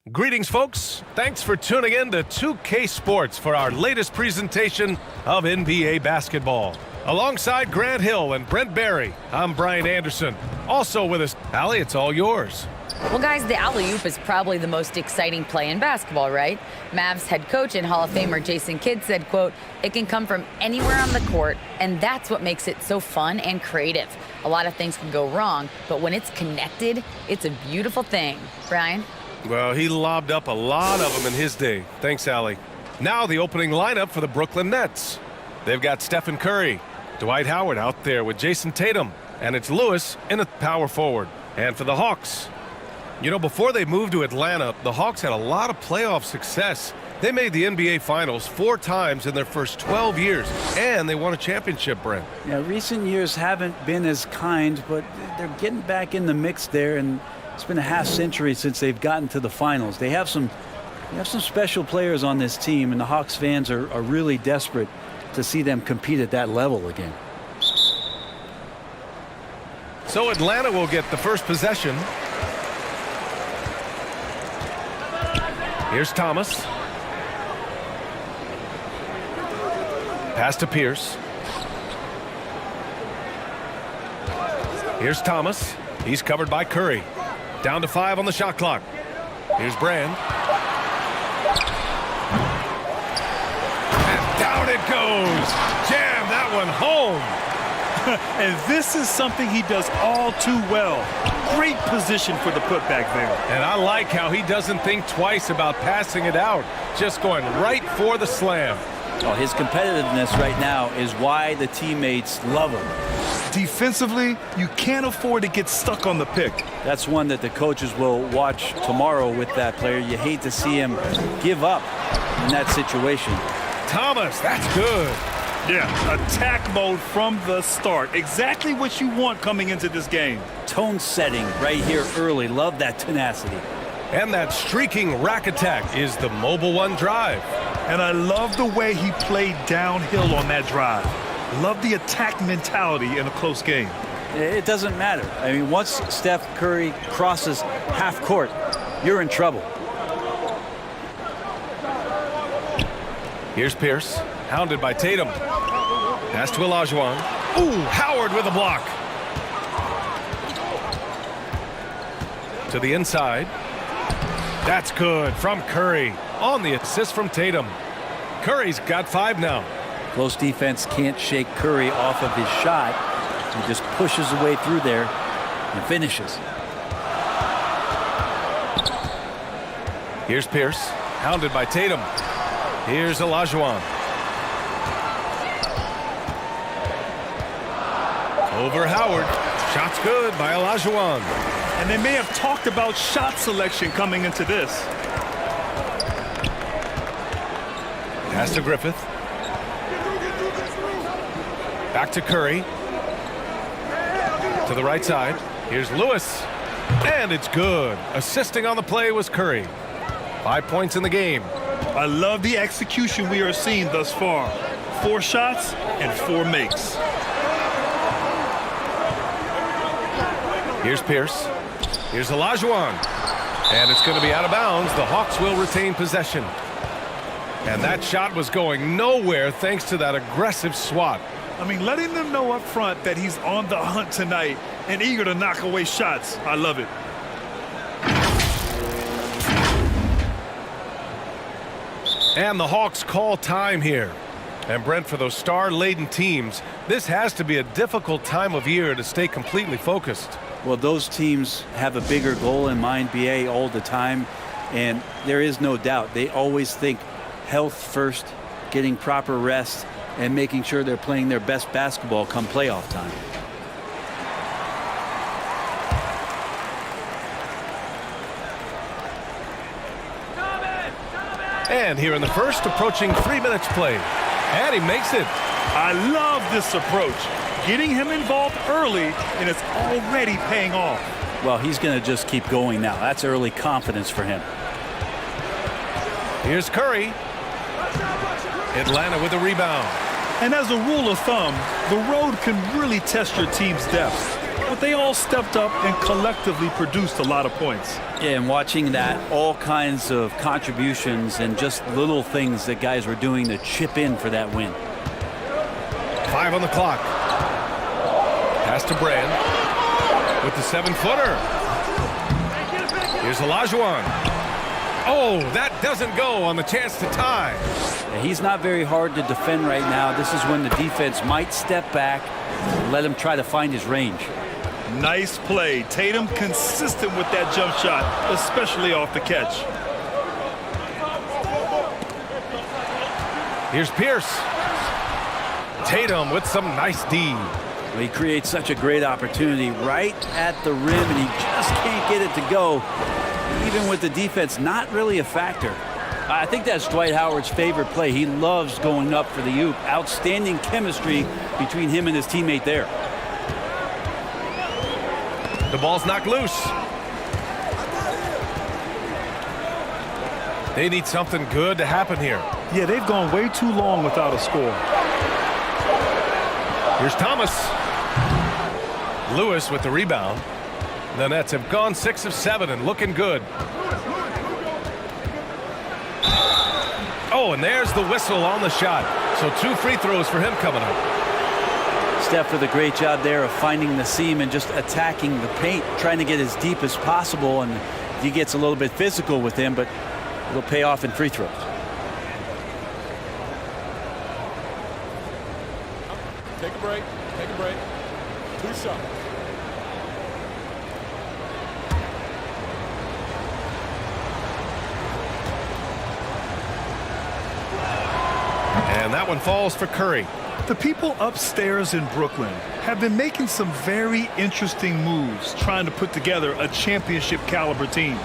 Greetings, folks. Thanks for tuning in to 2K Sports for our latest presentation of NBA basketball. Alongside Grant Hill and Brent Barry, I'm Brian Anderson. Also with us, Allie, it's all yours. Well, guys, the alley-oop is probably the most exciting play in basketball, right? Mavs head coach and Hall of Famer Jason Kidd said, quote, "It can come from anywhere on the court, and that's what makes it so fun and creative. A lot of things can go wrong, but when it's connected, it's a beautiful thing." Brian? Well, he lobbed up a lot of them in his day. Thanks, Allie. Now the opening lineup for the Brooklyn Nets. They've got Stephen Curry, Dwight Howard out there with Jason Tatum, and it's Lewis in a power forward. And for the Hawks, you know, before they moved to Atlanta, the Hawks had a lot of playoff success They made the NBA Finals 4 times in their first 12 years, and they won a championship, Brent. Yeah, recent years haven't been as kind, but they're getting back in the mix there, and it's been a half century since they've gotten to the finals. They have some special players on this team, and the Hawks fans are really desperate to see them compete at that level again. So Atlanta will get the first possession. Here's Thomas. Pass to Pierce. Here's Thomas. He's covered by Curry. Down to 5 on the shot clock. Here's Brand. And down it goes. Jam that one home. And this is something he does all too well. Great position for the putback there. And I like how he doesn't think twice about passing it out. Just going right for the slam. Well, his competitiveness right now is why the teammates love him. Defensively, you can't afford to get stuck on the pick. That's one that the coaches will watch tomorrow with that player. You hate to see him give up in that situation. Thomas, that's good. Yeah, attack mode from the start. Exactly what you want coming into this game. Tone setting right here early. Love that tenacity. And that streaking rack attack is the Mobile One drive. And I love the way he played downhill on that drive. Love the attack mentality in a close game. It doesn't matter. I mean, once Steph Curry crosses half court, you're in trouble. Here's Pierce, hounded by Tatum. Pass to Olajuwon. Ooh, Howard with a block. To the inside. That's good from Curry on the assist from Tatum. Curry's got 5 now. Close defense can't shake Curry off of his shot. He just pushes the way through there and finishes. Here's Pierce, hounded by Tatum. Here's Olajuwon. Over Howard. Shot's good by Olajuwon. And they may have talked about shot selection coming into this. Pass to Griffith. Back to Curry. To the right side. Here's Lewis. And it's good. Assisting on the play was Curry. 5 points in the game. I love the execution we are seeing thus far. 4 shots and 4 makes. Here's Pierce. Here's Olajuwon. And it's going to be out of bounds. The Hawks will retain possession. And that shot was going nowhere thanks to that aggressive swat. I mean, letting them know up front that he's on the hunt tonight and eager to knock away shots. I love it. And the Hawks call time here. And Brent, for those star-laden teams, this has to be a difficult time of year to stay completely focused. Well, those teams have a bigger goal in mind, BA, all the time. And there is no doubt. They always think health first, getting proper rest, and making sure they're playing their best basketball come playoff time. And here in the first, approaching 3 minutes played. And he makes it. I love this approach. Getting him involved early, and it's already paying off. Well, he's going to just keep going now. That's early confidence for him. Here's Curry. Atlanta with a rebound. And as a rule of thumb, the road can really test your team's depth. But they all stepped up and collectively produced a lot of points. Yeah, and watching that, all kinds of contributions and just little things that guys were doing to chip in for that win. 5 on the clock. Pass to Brand with the 7-footer. Here's Olajuwon. Oh, that doesn't go on the chance to tie. Yeah, he's not very hard to defend right now. This is when the defense might step back and let him try to find his range. Nice play. Tatum consistent with that jump shot, especially off the catch. Here's Pierce. Tatum with some nice D. Well, he creates such a great opportunity right at the rim, and he just can't get it to go. Even with the defense not really a factor. I think that's Dwight Howard's favorite play. He loves going up for the oop. Outstanding chemistry between him and his teammate there. The ball's knocked loose. They need something good to happen here. Yeah, they've gone way too long without a score. Here's Thomas. Lewis with the rebound. The Nets have gone 6 of 7 and looking good. Oh, and there's the whistle on the shot. So 2 free throws for him coming up. Steph with a great job there of finding the seam and just attacking the paint, trying to get as deep as possible. And he gets a little bit physical with him, but it'll pay off in free throws. Take a break. Take a break. 2 shots. And that one falls for Curry. The people upstairs in Brooklyn have been making some very interesting moves trying to put together a championship caliber team.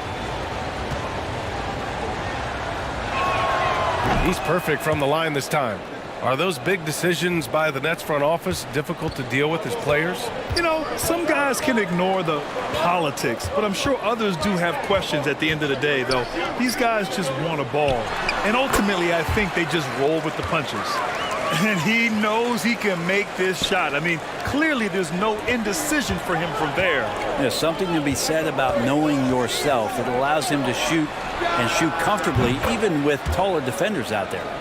He's perfect from the line this time. Are those big decisions by the Nets front office difficult to deal with as players? You know, some guys can ignore the politics, but I'm sure others do have questions at the end of the day, though. These guys just want a ball. And ultimately, I think they just roll with the punches. And he knows he can make this shot. I mean, clearly there's no indecision for him from there. There's something to be said about knowing yourself. It allows him to shoot and shoot comfortably, even with taller defenders out there.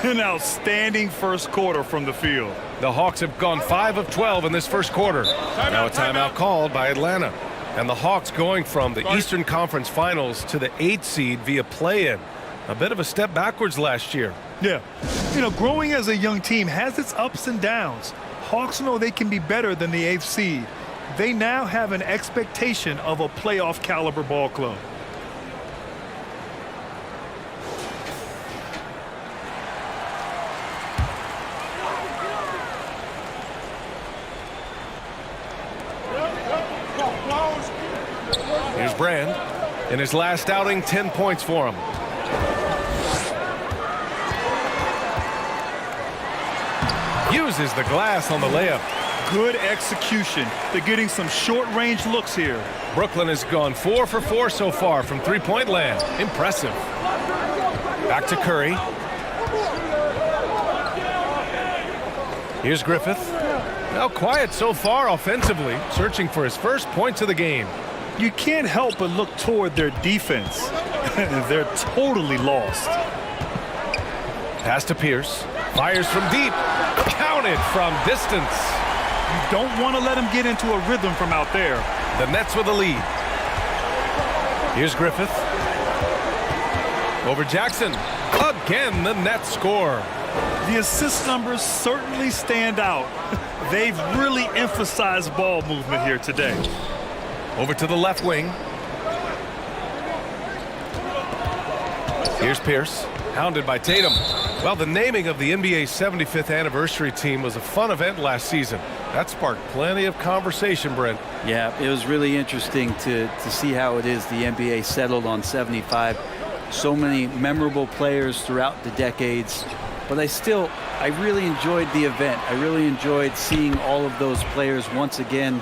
An outstanding first quarter from the field. The Hawks have gone 5 of 12 in this first quarter. Now a timeout called by Atlanta. And the Hawks going from the Eastern Conference Finals to the 8th seed via play-in. A bit of a step backwards last year. Yeah. You know, growing as a young team has its ups and downs. Hawks know they can be better than the 8th seed. They now have an expectation of a playoff caliber ball club. Here's Brand. In his last outing, 10 points for him. Uses the glass on the layup. Good execution. They're getting some short-range looks here. Brooklyn has gone 4 for 4 so far from three-point land. Impressive. Back to Curry. Here's Griffith. Now quiet so far offensively, searching for his first points of the game. You can't help but look toward their defense. They're totally lost. Pass to Pierce. Fires from deep. Counted from distance. You don't want to let him get into a rhythm from out there. The Nets with a lead. Here's Griffith. Over Jackson. Again, the Nets score. The assist numbers certainly stand out. They've really emphasized ball movement here today. Over to the left wing. Here's Pierce, hounded by Tatum. Well, the naming of the NBA's 75th anniversary team was a fun event last season. That sparked plenty of conversation, Brent. Yeah, it was really interesting to see how it is the NBA settled on 75. So many memorable players throughout the decades. But I really enjoyed the event. I really enjoyed seeing all of those players once again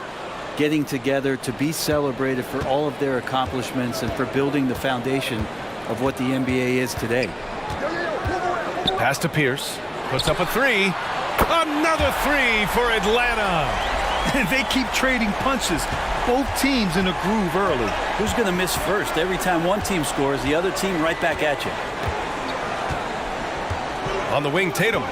getting together to be celebrated for all of their accomplishments and for building the foundation of what the NBA is today. Pass to Pierce. Puts up a 3. Another 3 for Atlanta. And they keep trading punches. Both teams in a groove early. Who's going to miss first? Every time one team scores, the other team right back at you. On the wing, Tatum.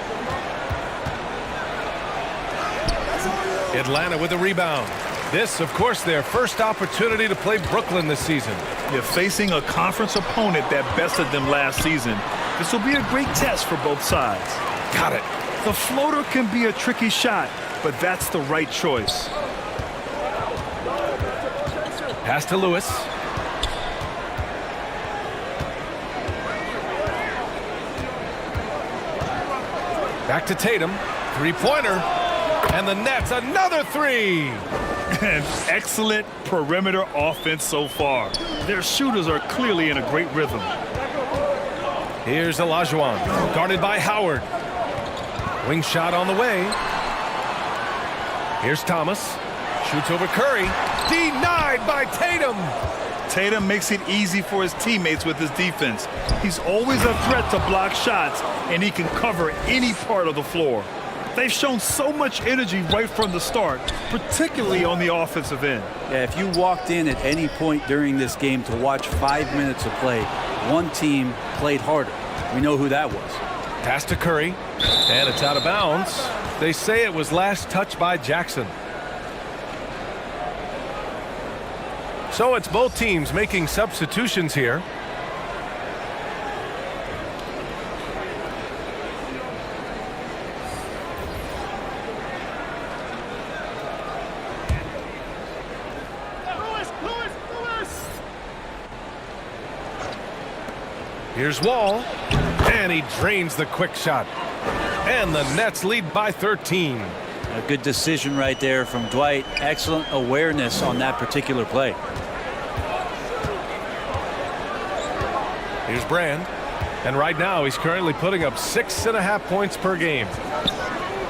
Atlanta with a rebound. This, of course, their first opportunity to play Brooklyn this season. They're facing a conference opponent that bested them last season. This will be a great test for both sides. Got it. The floater can be a tricky shot, but that's the right choice. Pass to Lewis. Back to Tatum. Three-pointer. And the Nets, another 3. And excellent perimeter offense so far. Their shooters are clearly in a great rhythm. Here's Olajuwon, guarded by Howard. Wing shot on the way. Here's Thomas. Shoots over Curry. Denied by Tatum. Tatum makes it easy for his teammates with his defense. He's always a threat to block shots, and he can cover any part of the floor. They've shown so much energy right from the start, particularly on the offensive end. Yeah, if you walked in at any point during this game to watch 5 minutes of play, one team played harder. We know who that was. Pass to Curry, and it's out of bounds. They say it was last touched by Jackson. So it's both teams making substitutions here. Here's Wall, and he drains the quick shot. And the Nets lead by 13. A good decision right there from Dwight. Excellent awareness on that particular play. Here's Brand, and right now he's currently putting up 6.5 points per game.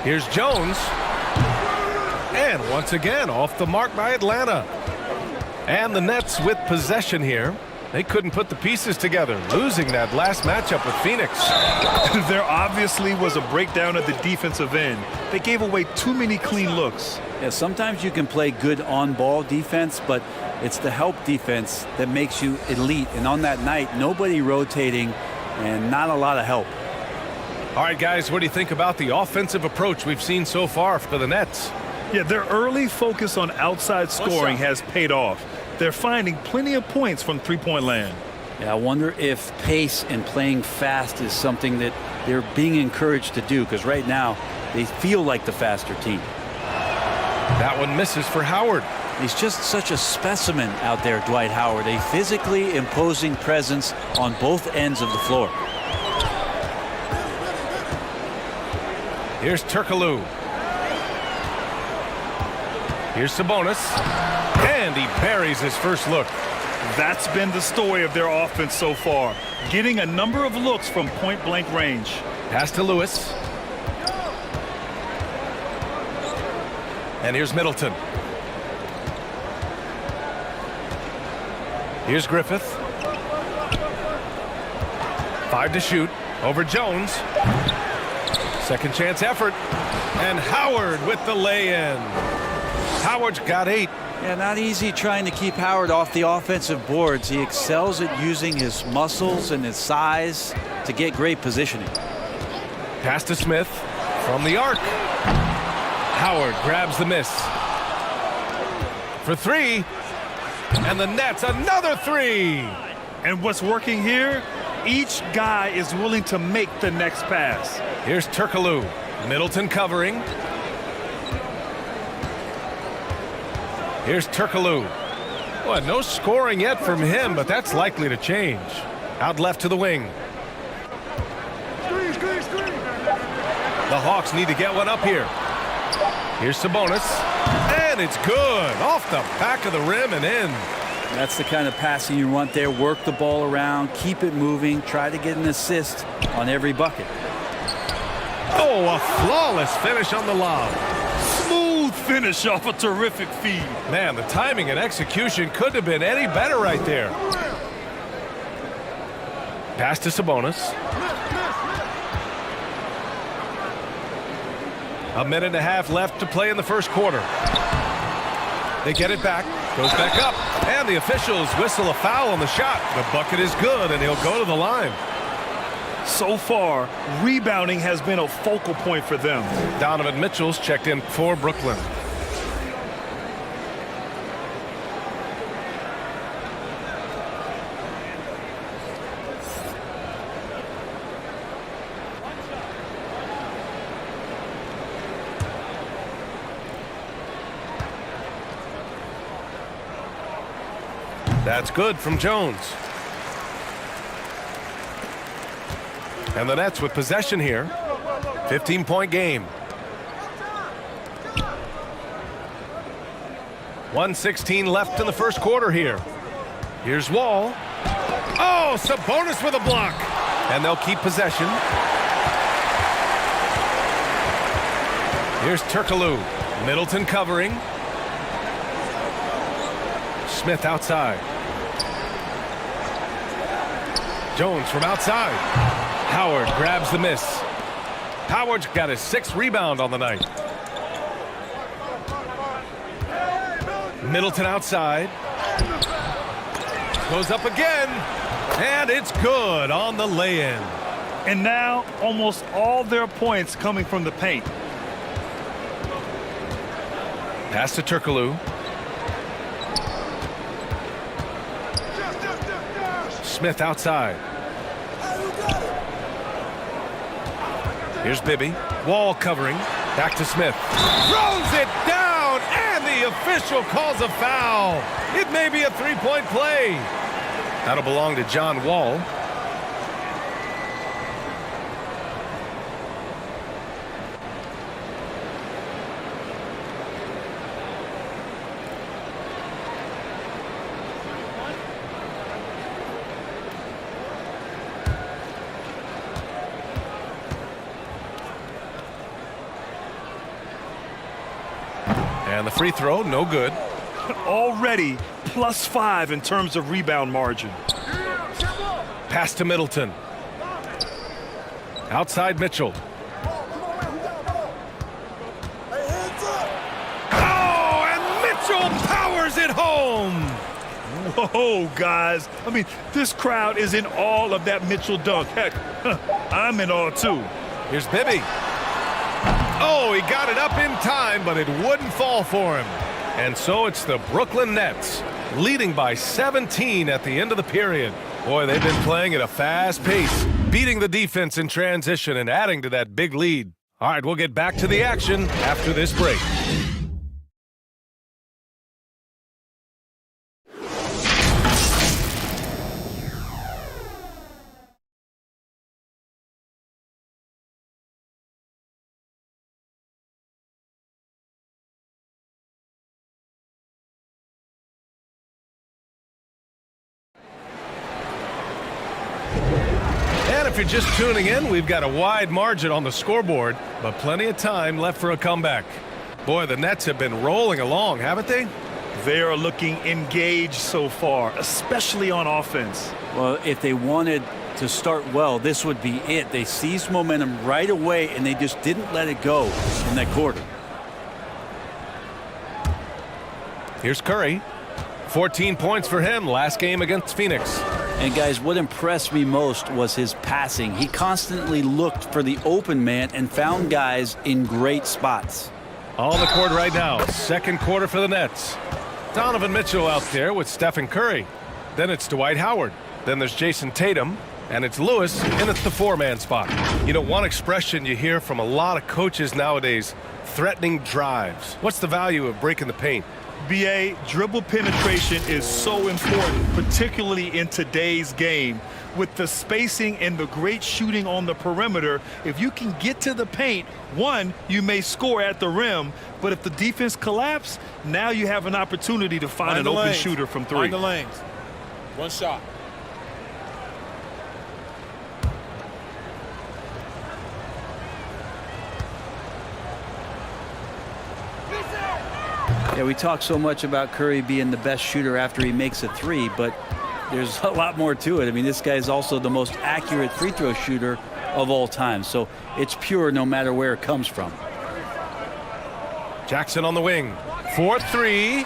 Here's Jones, and once again off the mark by Atlanta. And the Nets with possession here. They couldn't put the pieces together, losing that last matchup with Phoenix. There obviously was a breakdown at the defensive end. They gave away too many clean looks. Yeah, sometimes you can play good on-ball defense, but it's the help defense that makes you elite. And on that night, nobody rotating and not a lot of help. All right, guys, what do you think about the offensive approach we've seen so far for the Nets? Yeah, their early focus on outside scoring has paid off. They're finding plenty of points from three-point land. Yeah, I wonder if pace and playing fast is something that they're being encouraged to do, because right now they feel like the faster team. That one misses for Howard. He's just such a specimen out there, Dwight Howard, a physically imposing presence on both ends of the floor. Here's Turkoglu. Here's Sabonis, and he buries his first look. That's been the story of their offense so far, getting a number of looks from point-blank range. Pass to Lewis. And here's Middleton. Here's Griffith. 5 to shoot over Jones. Second chance effort. And Howard with the lay-in. Howard's got 8. Yeah, not easy trying to keep Howard off the offensive boards. He excels at using his muscles and his size to get great positioning. Pass to Smith from the arc. Howard grabs the miss. For 3. And the Nets, another 3. And what's working here? Each guy is willing to make the next pass. Here's Turkoglu. Middleton covering. Here's Turkoglu. Well, no scoring yet from him, but that's likely to change. Out left to the wing. The Hawks need to get one up here. Here's Sabonis. And it's good. Off the back of the rim and in. That's the kind of passing you want there. Work the ball around, keep it moving, try to get an assist on every bucket. Oh, a flawless finish on the lob. Smooth finish off a terrific feed. Man, the timing and execution couldn't have been any better right there. Pass to Sabonis. A minute and a half left to play in the first quarter. They get it back. Goes back up. And the officials whistle a foul on the shot. The bucket is good, and he'll go to the line. So far, rebounding has been a focal point for them. Donovan Mitchell's checked in for Brooklyn. That's good from Jones. And the Nets with possession here. 15-point game. 1:16 left in the first quarter here. Here's Wall. Oh, Sabonis with a block. and they'll keep possession. Here's Turkoglu. Middleton covering. Smith outside. Jones from outside. Howard grabs the miss. Howard's got his 6th rebound on the night. Middleton outside. Goes up again. And it's good on the lay-in. And now almost all their points coming from the paint. Pass to Turkoglu. Smith outside. Here's Bibby. Wall covering. Back to Smith. Throws it down, and the official calls a foul. It may be a 3-point play. That'll belong to John Wall. And the free throw, no good. Already +5 in terms of rebound margin. Pass to Middleton. Outside Mitchell. Oh, and Mitchell powers it home. Whoa, guys. I mean, this crowd is in awe of that Mitchell dunk. Heck, I'm in awe, too. Here's Bibby. Oh, he got it up in time, but it wouldn't fall for him. And so it's the Brooklyn Nets leading by 17 at the end of the period. Boy, they've been playing at a fast pace, beating the defense in transition and adding to that big lead. All right, we'll get back to the action after this break. And if you're just tuning in, we've got a wide margin on the scoreboard, but plenty of time left for a comeback. Boy, the Nets have been rolling along, haven't they? They are looking engaged so far, especially on offense. Well, if they wanted to start well, this would be it. They seized momentum right away, and they just didn't let it go in that quarter. Here's Curry. 14 points for him last game against Phoenix. And guys, what impressed me most was his passing. He constantly looked for the open man and found guys in great spots. On the court right now, second quarter for the Nets. Donovan Mitchell out there with Stephen Curry. Then it's Dwight Howard. Then there's Jason Tatum. And it's Lewis in at the 4-man spot. You know, one expression you hear from a lot of coaches nowadays, threatening drives. What's the value of breaking the paint? BA, dribble penetration is so important, particularly in today's game. With the spacing and the great shooting on the perimeter, if you can get to the paint, one, you may score at the rim, but if the defense collapse, now you have an opportunity to find an open shooter from 3. Find the lanes. One shot. Yeah, we talk so much about Curry being the best shooter after he makes a 3, but there's a lot more to it. I mean, this guy is also the most accurate free throw shooter of all time, so it's pure no matter where it comes from. Jackson on the wing. 4-3.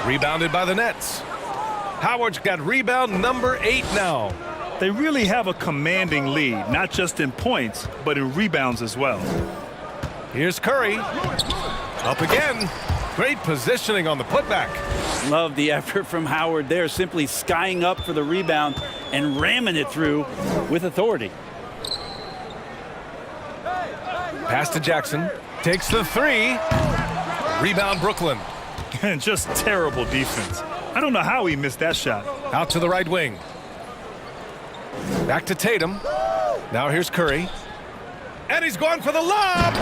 Rebounded by the Nets. Howard's got rebound number 8 now. They really have a commanding lead, not just in points, but in rebounds as well. Here's Curry. Up again. Great positioning on the putback. Love the effort from Howard there, simply skying up for the rebound and ramming it through with authority. Pass to Jackson. Takes the 3. Rebound Brooklyn. And just terrible defense. I don't know how he missed that shot. Out to the right wing. Back to Tatum. Now here's Curry. And he's going for the lob.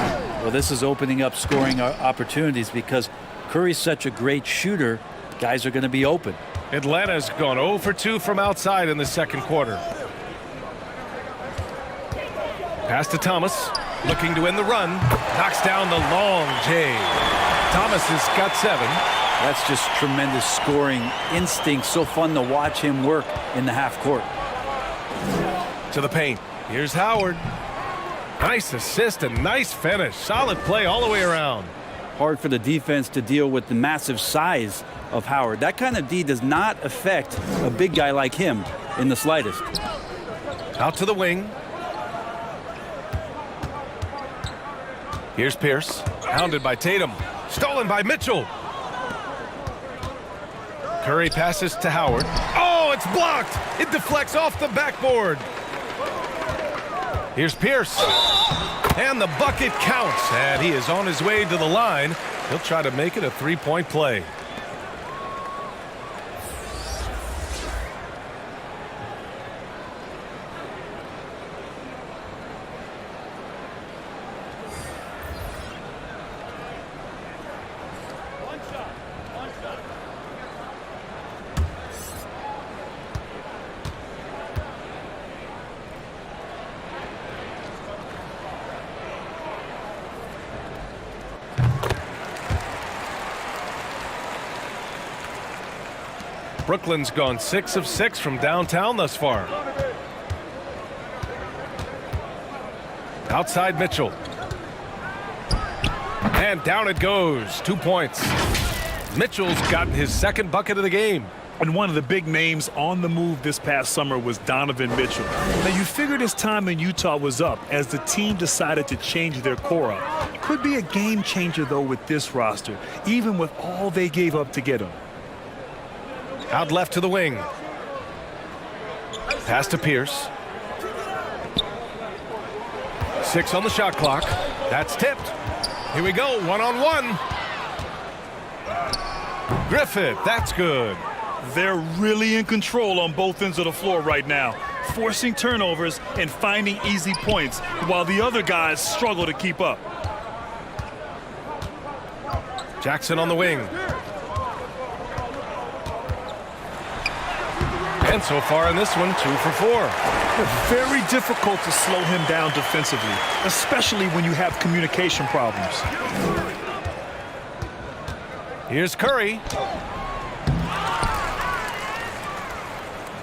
Well, this is opening up scoring opportunities because Curry's such a great shooter. Guys are going to be open. Atlanta's gone 0 for 2 from outside in the second quarter. Pass to Thomas, looking to win the run. Knocks down the long J. Thomas has got 7. That's just tremendous scoring instinct. So fun to watch him work in the half court. To the paint. Here's Howard. Nice assist and nice finish. Solid play all the way around. Hard for the defense to deal with the massive size of Howard. That kind of D does not affect a big guy like him in the slightest. Out to the wing. Here's Pierce. Hounded by Tatum. Stolen by Mitchell. Curry passes to Howard. Oh, it's blocked. It deflects off the backboard. Here's Pierce. And the bucket counts. And he is on his way to the line. He'll try to make it a 3-point play. Brooklyn's gone 6 of 6 from downtown thus far. Outside Mitchell. And down it goes. 2 points. Mitchell's gotten his second bucket of the game. And one of the big names on the move this past summer was Donovan Mitchell. Now, you figured his time in Utah was up as the team decided to change their core up. Could be a game changer, though, with this roster, even with all they gave up to get him. Out left to the wing. Pass to Pierce. 6 on the shot clock. That's tipped. Here we go, 1-on-1. Griffith, that's good. They're really in control on both ends of the floor right now, forcing turnovers and finding easy points while the other guys struggle to keep up. Jackson on the wing. And so far in this one, 2 for 4. Very difficult to slow him down defensively, especially when you have communication problems. Here's Curry.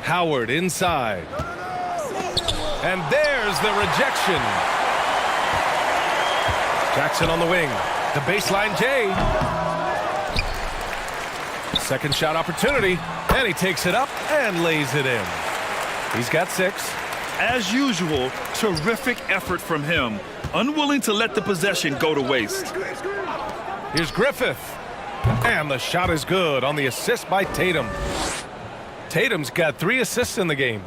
Howard inside. And there's the rejection. Jackson on the wing. The baseline J. Second shot opportunity. And he takes it up and lays it in. He's got 6. As usual, terrific effort from him. Unwilling to let the possession go to waste. Here's Griffith. And the shot is good on the assist by Tatum. Tatum's got 3 assists in the game.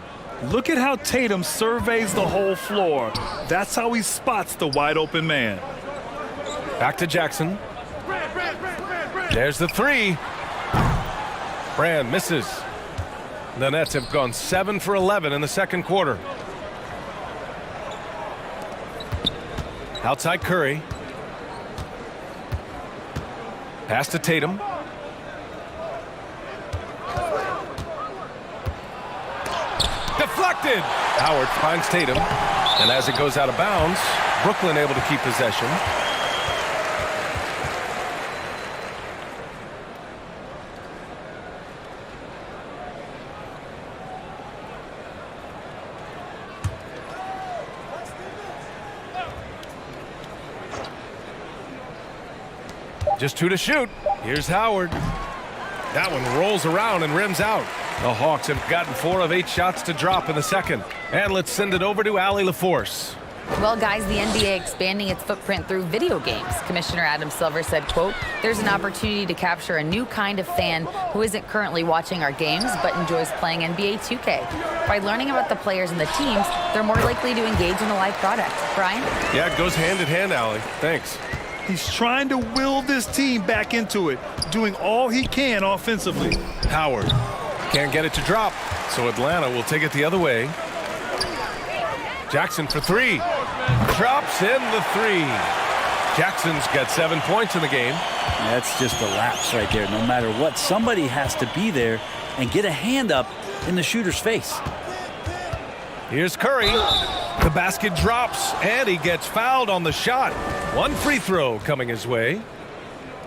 Look at how Tatum surveys the whole floor. That's how he spots the wide open man. Back to Jackson. There's the 3. Brand misses. The Nets have gone 7 for 11 in the second quarter. Outside Curry. Pass to Tatum. Deflected. Howard finds Tatum. And as it goes out of bounds, Brooklyn able to keep possession. Just 2 to shoot. Here's Howard. That one rolls around and rims out. The Hawks have gotten 4 of 8 shots to drop in the second. And let's send it over to Allie LaForce. Well, guys, the NBA expanding its footprint through video games. Commissioner Adam Silver said, quote, "There's an opportunity to capture a new kind of fan who isn't currently watching our games but enjoys playing NBA 2K. By learning about the players and the teams, they're more likely to engage in the live product." Brian? Yeah, it goes hand in hand, Allie. Thanks. He's trying to will this team back into it, doing all he can offensively. Howard can't get it to drop, so Atlanta will take it the other way. Jackson for 3. Drops in the 3. Jackson's got 7 points in the game. That's just a lapse right there. No matter what, somebody has to be there and get a hand up in the shooter's face. Here's Curry. The basket drops, and he gets fouled on the shot. One free throw coming his way.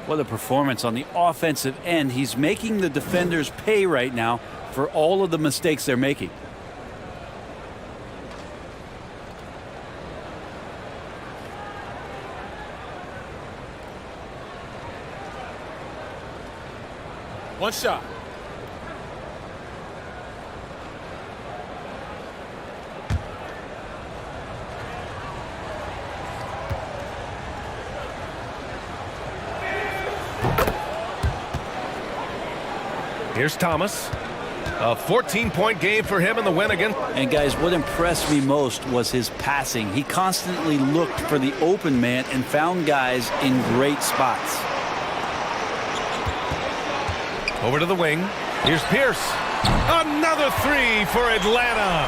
What a performance on the offensive end. He's making the defenders pay right now for all of the mistakes they're making. One shot. Here's Thomas. A 14-point game for him in the win again. And guys, what impressed me most was his passing. He constantly looked for the open man and found guys in great spots. Over to the wing. Here's Pierce. Another three for Atlanta.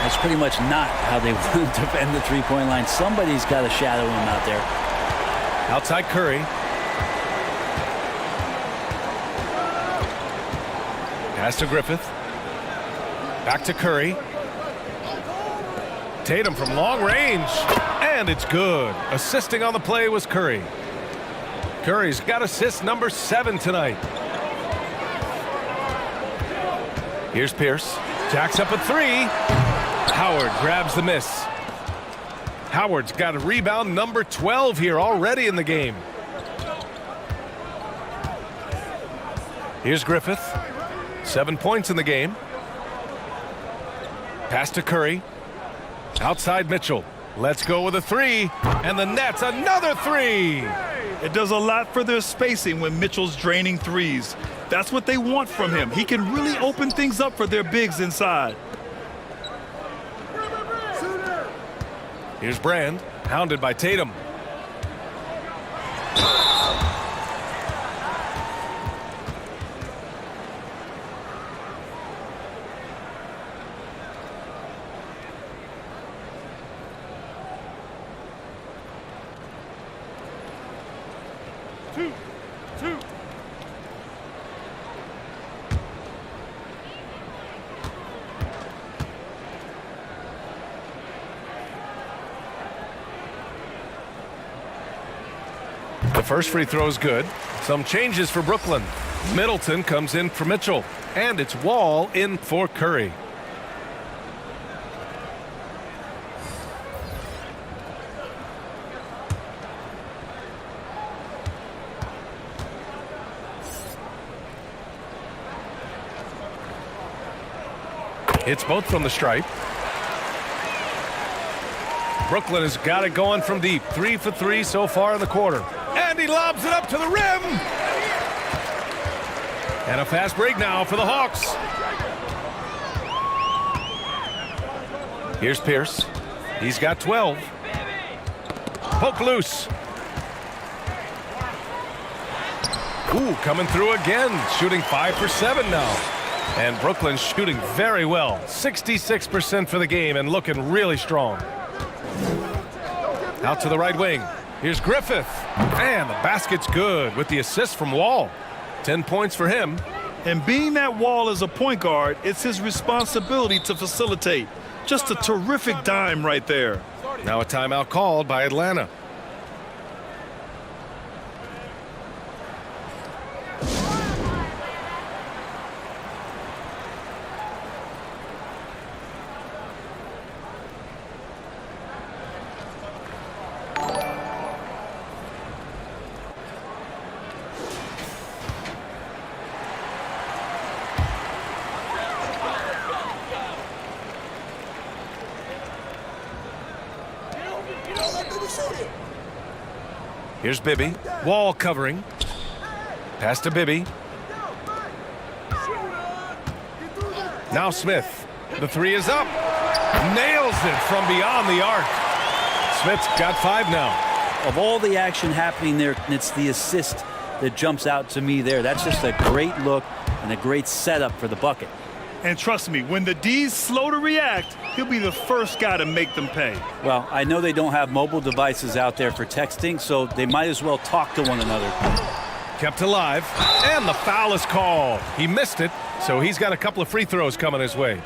That's pretty much not how they want to defend the three-point line. Somebody's got to shadow him out there. Outside Curry. Pass to Griffith. Back to Curry. Tatum from long range. And it's good. Assisting on the play was Curry. Curry's got assist number 7 tonight. Here's Pierce. Jacks up a 3. Howard grabs the miss. Howard's got a rebound number 12 here already in the game. Here's Griffith. 7 points in the game. Pass to Curry. Outside Mitchell. Let's go with a 3. And the net's another 3. It does a lot for their spacing when Mitchell's draining threes. That's what they want from him. He can really open things up for their bigs inside. Here's Brand, hounded by Tatum. Two. The first free throw is good. Some changes for Brooklyn. Middleton comes in for Mitchell. And it's Wall in for Curry. It's both from the stripe. Brooklyn has got it going from deep. 3 for 3 so far in the quarter. And he lobs it up to the rim. And a fast break now for the Hawks. Here's Pierce. He's got 12. Poke loose. Ooh, coming through again. Shooting 5 for 7 now. And Brooklyn's shooting very well. 66% for the game and looking really strong. Out to the right wing. Here's Griffith. And the basket's good with the assist from Wall. 10 points for him. And being that Wall is a point guard, it's his responsibility to facilitate. Just a terrific dime right there. Now a timeout called by Atlanta. Here's Bibby. Wall covering. Pass to Bibby. Now Smith. The 3 is up. Nails it from beyond the arc. Smith's got 5 now. Of all the action happening there, it's the assist that jumps out to me there. That's just a great look and a great setup for the bucket. And trust me, when the D's slow to react, he'll be the first guy to make them pay. Well, I know they don't have mobile devices out there for texting, so they might as well talk to one another. Kept alive, and the foul is called. He missed it, so he's got a couple of free throws coming his way.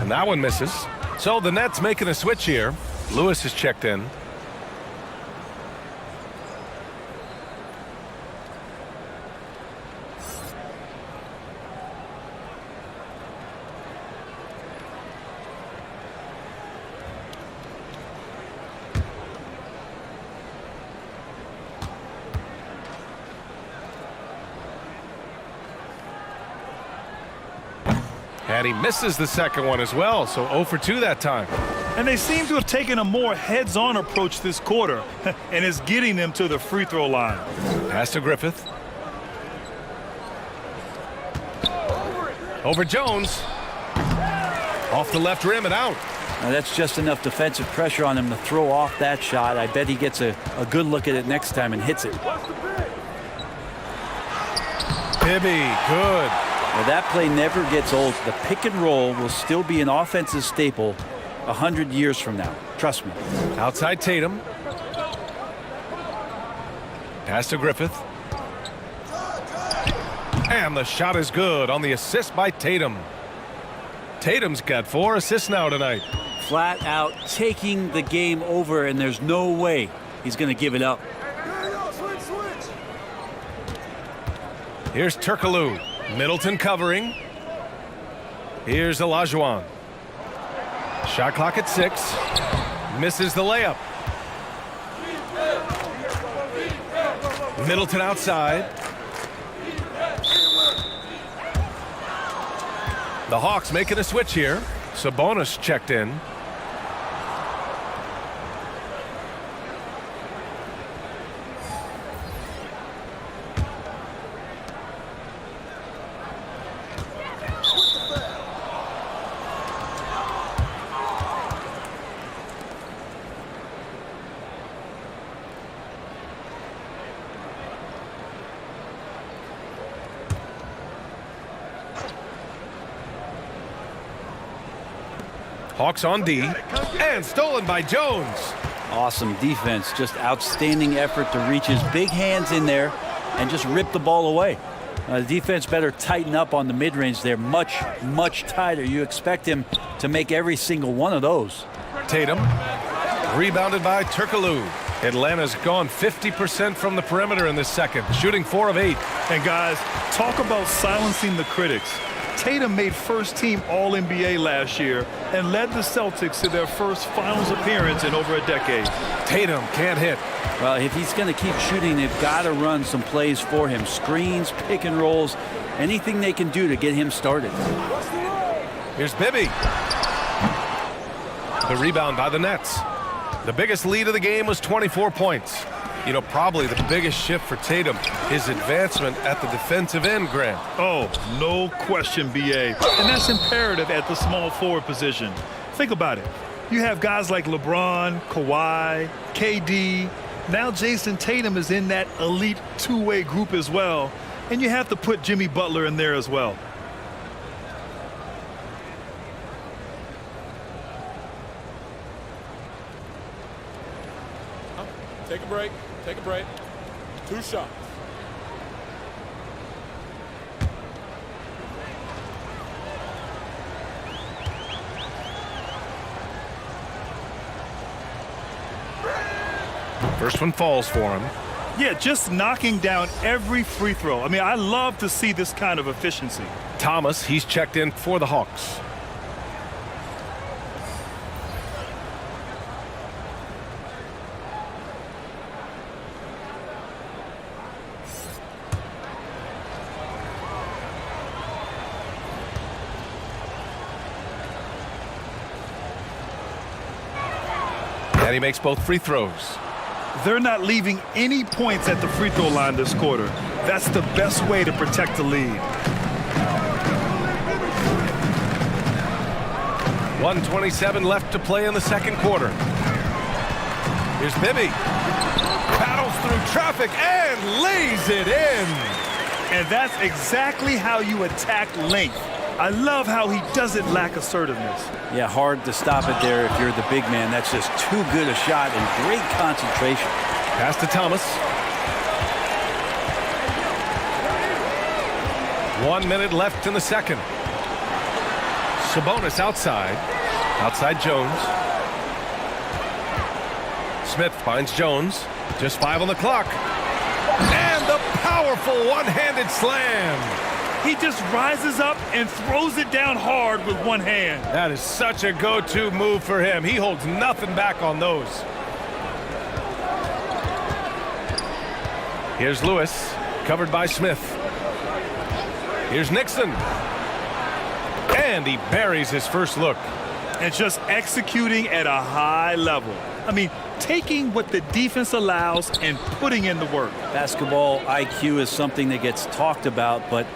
And that one misses. So the Nets making a switch here. Lewis is checked in. And he misses the second one as well, so 0 for 2 that time. And they seem to have taken a more heads-on approach this quarter, and it's getting them to the free throw line. Pass to Griffith. Over Jones. Off the left rim and out. Now that's just enough defensive pressure on him to throw off that shot. I bet he gets a good look at it next time and hits it. Bibby, good. Well, that play never gets old. The pick and roll will still be an offensive staple 100 years from now. Trust me. Outside Tatum. Pass to Griffith. And the shot is good on the assist by Tatum. Tatum's got 4 assists now tonight. Flat out taking the game over, and there's no way he's going to give it up. Here's Turkoglu. Middleton covering. Here's Olajuwon. Shot clock at 6. Misses the layup. Middleton outside. The Hawks making a switch here. Sabonis checked in. Hawks on D, and stolen by Jones. Awesome defense, just outstanding effort to reach his big hands in there and just rip the ball away. The defense better tighten up on the mid-range there, much tighter. You expect him to make every single one of those. Tatum, rebounded by Turkoglu. Atlanta's gone 50% from the perimeter in this second, shooting 4 of 8. And guys, talk about silencing the critics. Tatum made first-team All-NBA last year and led the Celtics to their first finals appearance in over a decade. Tatum can't hit. Well, if he's going to keep shooting, they've got to run some plays for him. Screens, pick and rolls, anything they can do to get him started. Here's Bibby. The rebound by the Nets. The biggest lead of the game was 24 points. You know, probably the biggest shift for Tatum, his advancement at the defensive end, Grant. Oh, no question, B.A. And that's imperative at the small forward position. Think about it. You have guys like LeBron, Kawhi, KD. Now Jason Tatum is in that elite two-way group as well. And you have to put Jimmy Butler in there as well. Take a break. Take a break. 2 shots. First one falls for him. Yeah, just knocking down every free throw. I mean, I love to see this kind of efficiency. Thomas, he's checked in for the Hawks. And he makes both free throws. They're not leaving any points at the free throw line this quarter. That's the best way to protect the lead. 1:27 left to play in the second quarter. Here's Bibby. Paddles through traffic and lays it in. And that's exactly how you attack length. I love how he doesn't lack assertiveness. Yeah, hard to stop it there if you're the big man. That's just too good a shot and great concentration. Pass to Thomas. 1 minute left in the second. Sabonis outside. Outside Jones. Smith finds Jones. Just 5 on the clock. And the powerful one-handed slam. He just rises up and throws it down hard with one hand. That is such a go-to move for him. He holds nothing back on those. Here's Lewis, covered by Smith. Here's Nixon. And he buries his first look. And just executing at a high level. I mean, taking what the defense allows and putting in the work. Basketball IQ is something that gets talked about, but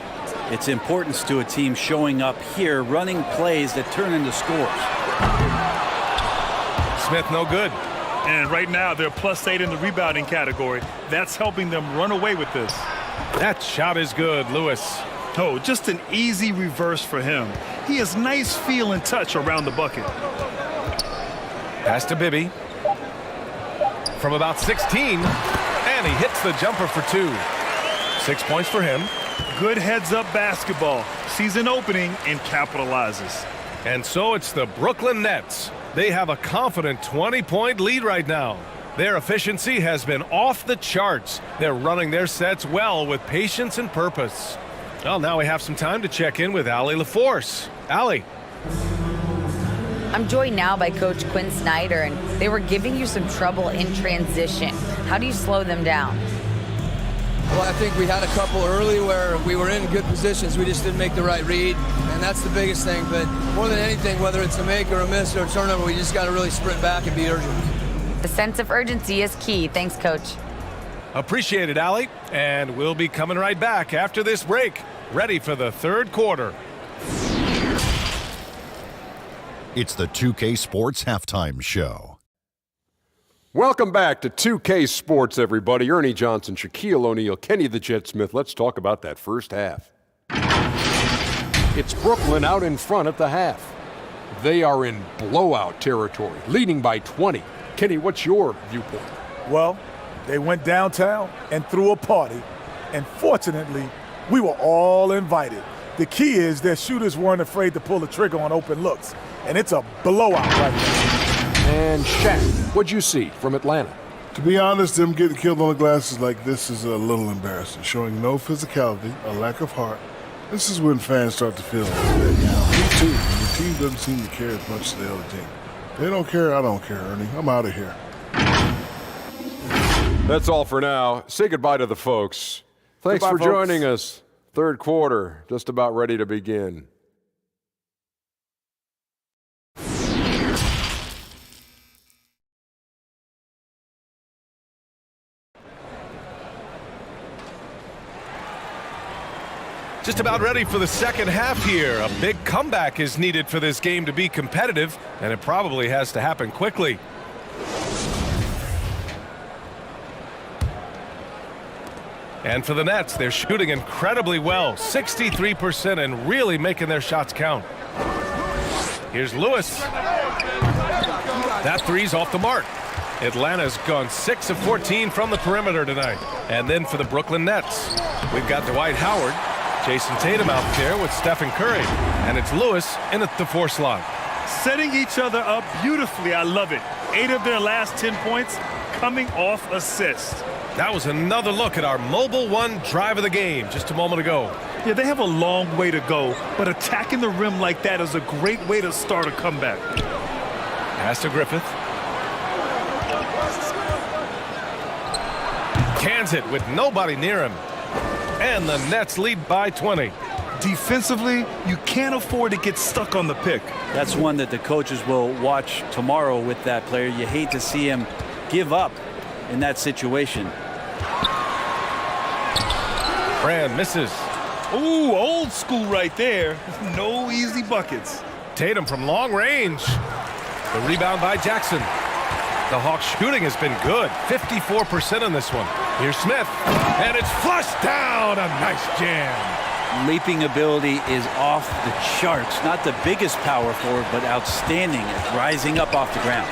its importance to a team showing up here, running plays that turn into scores. Smith no good. And right now they're +8 in the rebounding category. That's helping them run away with this. That shot is good, Lewis. Oh, just an easy reverse for him. He has nice feel and touch around the bucket. Pass to Bibby. From about 16, and he hits the jumper for 2. 6 points for him. Good heads-up basketball. Sees an opening and capitalizes. And so it's the Brooklyn Nets. They have a confident 20-point lead right now. Their efficiency has been off the charts. They're running their sets well with patience and purpose. Well, now we have some time to check in with Allie LaForce. Allie. I'm joined now by Coach Quinn Snyder, and they were giving you some trouble in transition. How do you slow them down? Well, I think we had a couple early where we were in good positions. We just didn't make the right read, and that's the biggest thing. But more than anything, whether it's a make or a miss or a turnover, we just got to really sprint back and be urgent. The sense of urgency is key. Thanks, Coach. Appreciate it, Allie. And we'll be coming right back after this break. Ready for the third quarter. It's the 2K Sports Halftime Show. Welcome back to 2K Sports, everybody. Ernie Johnson, Shaquille O'Neal, Kenny the Jet Smith. Let's talk about that first half. It's Brooklyn out in front at the half. They are in blowout territory, leading by 20. Kenny, what's your viewpoint? Well, they went downtown and threw a party, and fortunately, we were all invited. The key is their shooters weren't afraid to pull the trigger on open looks, and it's a blowout right now. And Shaq, what'd you see from Atlanta? To be honest, them getting killed on the glasses like this is a little embarrassing, showing no physicality, a lack of heart. This is when fans start to feel like that now. Me too. And the team doesn't seem to care as much as the other team. They don't care, I don't care, Ernie. I'm out of here. That's all for now. Say goodbye to the folks. Thanks Goodbye, for folks. joining us. Third quarter, just about ready to begin. Just about ready for the second half here. A big comeback is needed for this game to be competitive, and it probably has to happen quickly. And for the Nets, they're shooting incredibly well, 63%, and really making their shots count. Here's Lewis. That three's off the mark. Atlanta's gone 6 of 14 from the perimeter tonight. And then for the Brooklyn Nets, we've got Dwight Howard, Jason Tatum out there with Stephen Curry, and it's Lewis in at the 4 slot. Setting each other up beautifully. I love it. 8 of their last 10 points coming off assists. That was another look at our Mobile One drive of the game just a moment ago. Yeah, they have a long way to go, but attacking the rim like that is a great way to start a comeback. Pass to Griffith. Cans it with nobody near him. And the Nets lead by 20. Defensively, you can't afford to get stuck on the pick. That's one that the coaches will watch tomorrow with that player. You hate to see him give up in that situation. Brand misses. Ooh, old school right there. No easy buckets. Tatum from long range. The rebound by Jackson. The Hawks shooting has been good. 54% on this one. Here's Smith. And it's flushed down. A nice jam. Leaping ability is off the charts. Not the biggest power forward, but outstanding at rising up off the ground.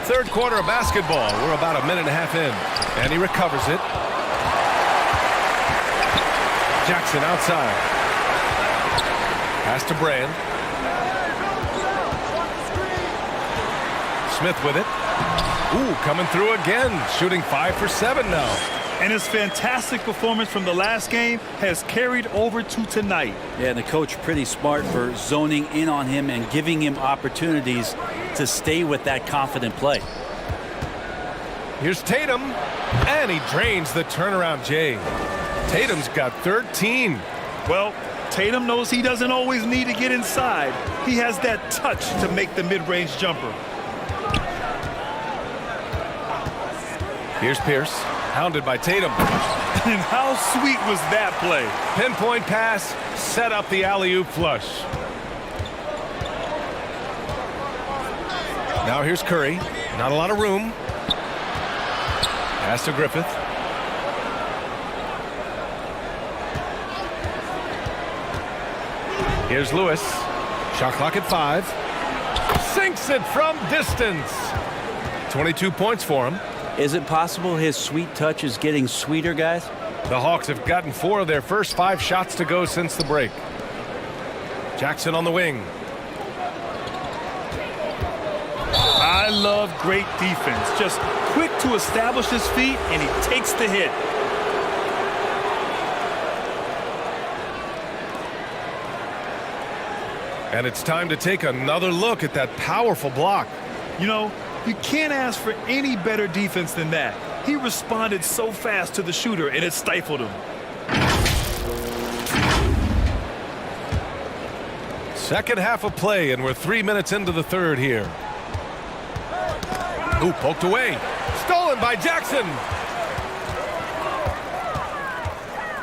Third quarter of basketball. We're about a minute and a half in. And he recovers it. Jackson outside. Pass to Brand. Smith with it. Ooh, coming through again. Shooting 5 for 7 now. And his fantastic performance from the last game has carried over to tonight. Yeah, and the coach pretty smart for zoning in on him and giving him opportunities to stay with that confident play. Here's Tatum, and he drains the turnaround J. Tatum's got 13. Well, Tatum knows he doesn't always need to get inside. He has that touch to make the mid-range jumper. Here's Pierce, hounded by Tatum. And how sweet was that play? Pinpoint pass, set up the alley-oop flush. Now here's Curry. Not a lot of room. Pass to Griffith. Here's Lewis. Shot clock at 5. Sinks it from distance. 22 points for him. Is it possible his sweet touch is getting sweeter, guys? The Hawks have gotten 4 of their first 5 shots to go since the break. Jackson on the wing. I love great defense. Just quick to establish his feet, and he takes the hit. And it's time to take another look at that powerful block. You know, you can't ask for any better defense than that. He responded so fast to the shooter, and it stifled him. Second half of play, and we're 3 minutes into the third here. Ooh, poked away. Stolen by Jackson.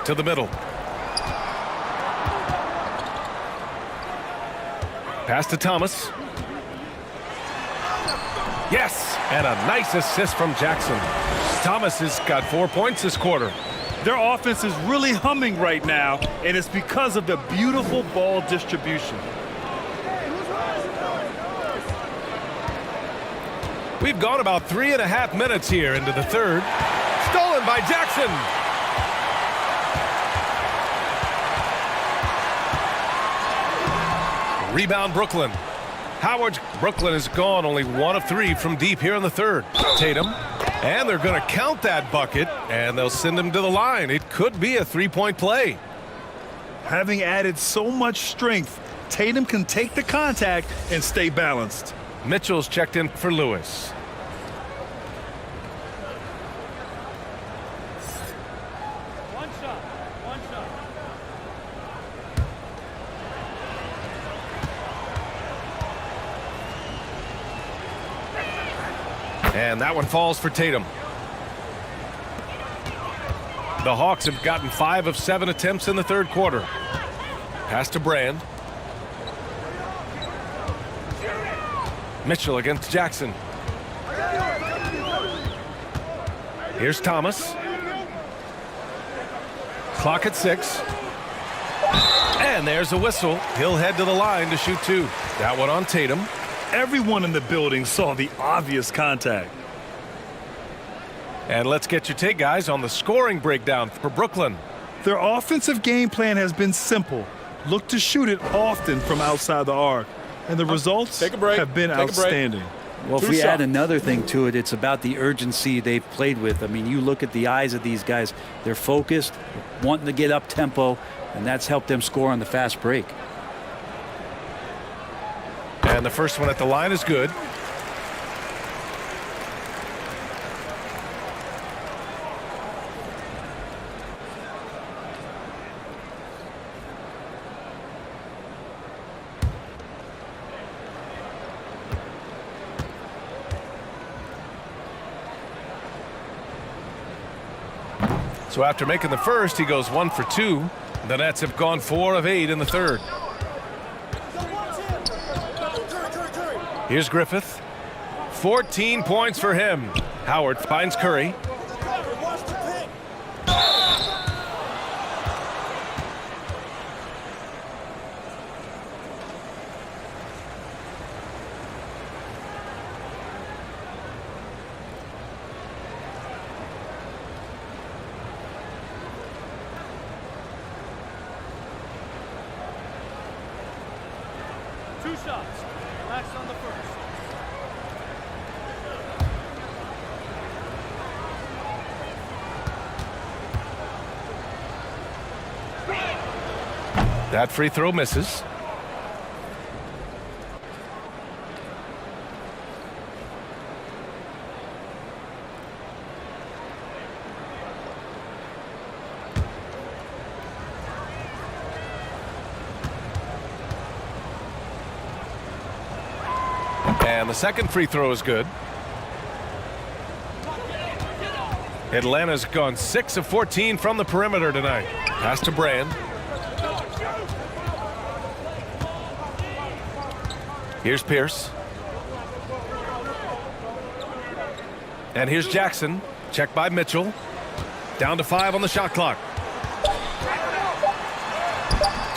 To the middle. Pass to Thomas. Yes, and a nice assist from Jackson. Thomas has got 4 points this quarter. Their offense is really humming right now, and it's because of the beautiful ball distribution. We've gone about 3.5 minutes here into the third. Stolen by Jackson. Rebound Brooklyn. Howard's Brooklyn is gone, only 1 of 3 from deep here in the third. Tatum, and they're going to count that bucket, and they'll send him to the line. It could be a 3-point play. Having added so much strength, Tatum can take the contact and stay balanced. Mitchell's checked in for Lewis. One shot. And that one falls for Tatum. The Hawks have gotten 5 of 7 attempts in the third quarter. Pass to Brand. Mitchell against Jackson. Here's Thomas. Clock at 6. And there's a whistle. He'll head to the line to shoot 2. That one on Tatum. Everyone in the building saw the obvious contact. And let's get your take, guys, on the scoring breakdown for Brooklyn. Their offensive game plan has been simple. Look to shoot it often from outside the arc. And the results have been outstanding. Well, if we add another thing to it, it's about the urgency they've played with. I mean, you look at the eyes of these guys. They're focused, wanting to get up tempo, and that's helped them score on the fast break. And the first one at the line is good. So after making the first, he goes 1 for 2. The Nets have gone 4 of 8 in the third. Here's Griffith. 14 points for him. Howard finds Curry. shots. Relax on the first. That free throw misses. And the second free throw is good. Atlanta's gone 6 of 14 from the perimeter tonight. Pass to Brand. Here's Pierce. And here's Jackson. Checked by Mitchell. Down to 5 on the shot clock.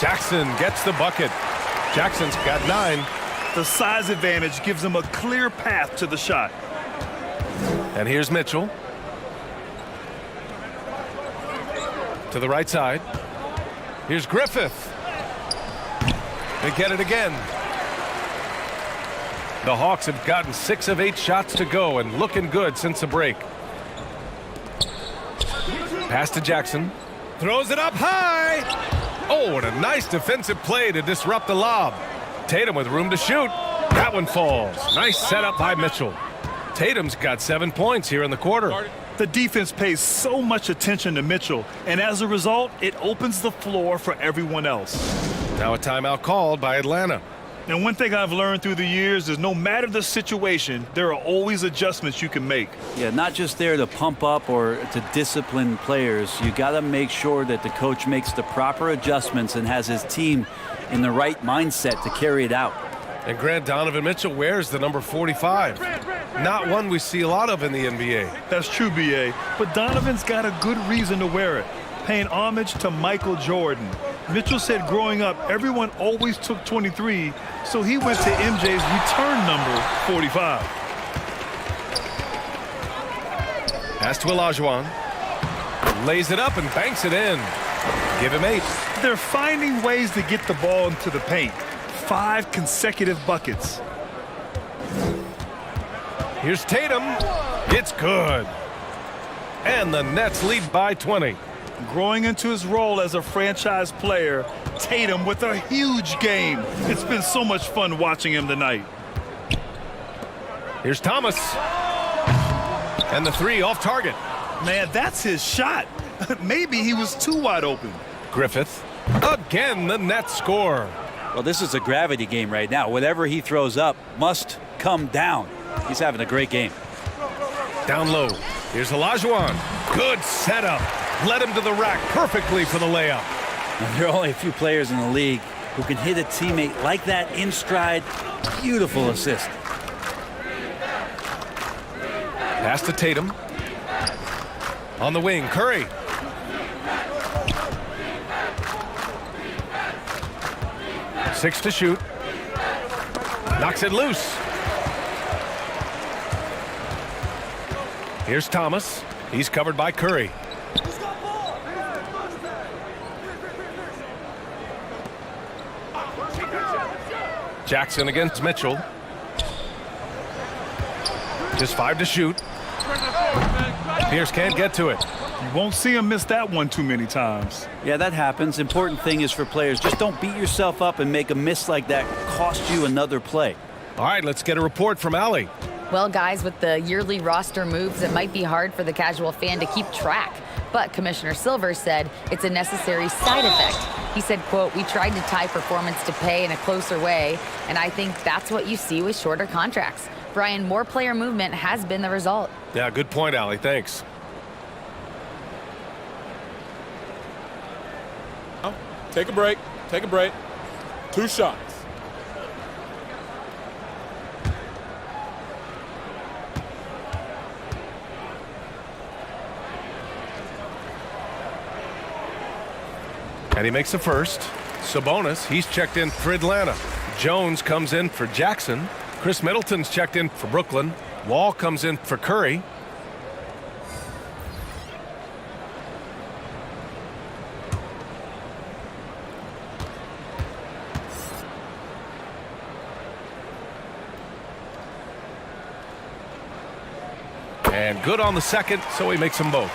Jackson gets the bucket. Jackson's got 9. The size advantage gives him a clear path to the shot. And here's Mitchell. To the right side. Here's Griffith. They get it again. The Hawks have gotten 6 of 8 shots to go and looking good since the break. Pass to Jackson. Throws it up high. Oh, what a nice defensive play to disrupt the lob. Tatum with room to shoot. That one falls. Nice setup by Mitchell. Tatum's got 7 points here in the quarter. The defense pays so much attention to Mitchell, and as a result, it opens the floor for everyone else. Now a timeout called by Atlanta. And one thing I've learned through the years is no matter the situation, there are always adjustments you can make. Yeah, not just there to pump up or to discipline players. You got to make sure that the coach makes the proper adjustments and has his team in the right mindset to carry it out. And Grant, Donovan Mitchell wears the number 45. Not one we see a lot of in the NBA. That's true, B.A., but Donovan's got a good reason to wear it, paying homage to Michael Jordan. Mitchell said growing up, everyone always took 23, so he went to MJ's return number, 45. Pass to Olajuwon. Lays it up and banks it in. Give him 8. They're finding ways to get the ball into the paint. 5 consecutive buckets. Here's Tatum. It's good. And the Nets lead by 20. Growing into his role as a franchise player, Tatum with a huge game. It's been so much fun watching him tonight. Here's Thomas. And the 3 off target. Man, that's his shot. Maybe he was too wide open. Griffith. Again, the Nets score. Well, this is a gravity game right now. Whatever he throws up must come down. He's having a great game. Down low. Here's Olajuwon. Good setup. Led him to the rack perfectly for the layup. Now, there are only a few players in the league who can hit a teammate like that in stride. Beautiful assist. Pass to Tatum. On the wing, Curry. Six to shoot. Knocks it loose. Here's Thomas. He's covered by Curry. Jackson against Mitchell. Just 5 to shoot. Pierce can't get to it. You won't see him miss that one too many times. Yeah, that happens. Important thing is for players, just don't beat yourself up and make a miss like that cost you another play. All right, let's get a report from Allie. Well, guys, with the yearly roster moves, it might be hard for the casual fan to keep track. But Commissioner Silver said it's a necessary side effect. He said, quote, "We tried to tie performance to pay in a closer way, and I think that's what you see with shorter contracts." Brian, more player movement has been the result. Yeah, good point, Allie. Thanks. Take a break. Take a break. 2 shots. And he makes the first. Sabonis, he's checked in for Atlanta. Jones comes in for Jackson. Chris Middleton's checked in for Brooklyn. Wall comes in for Curry. And good on the second, so he makes them both.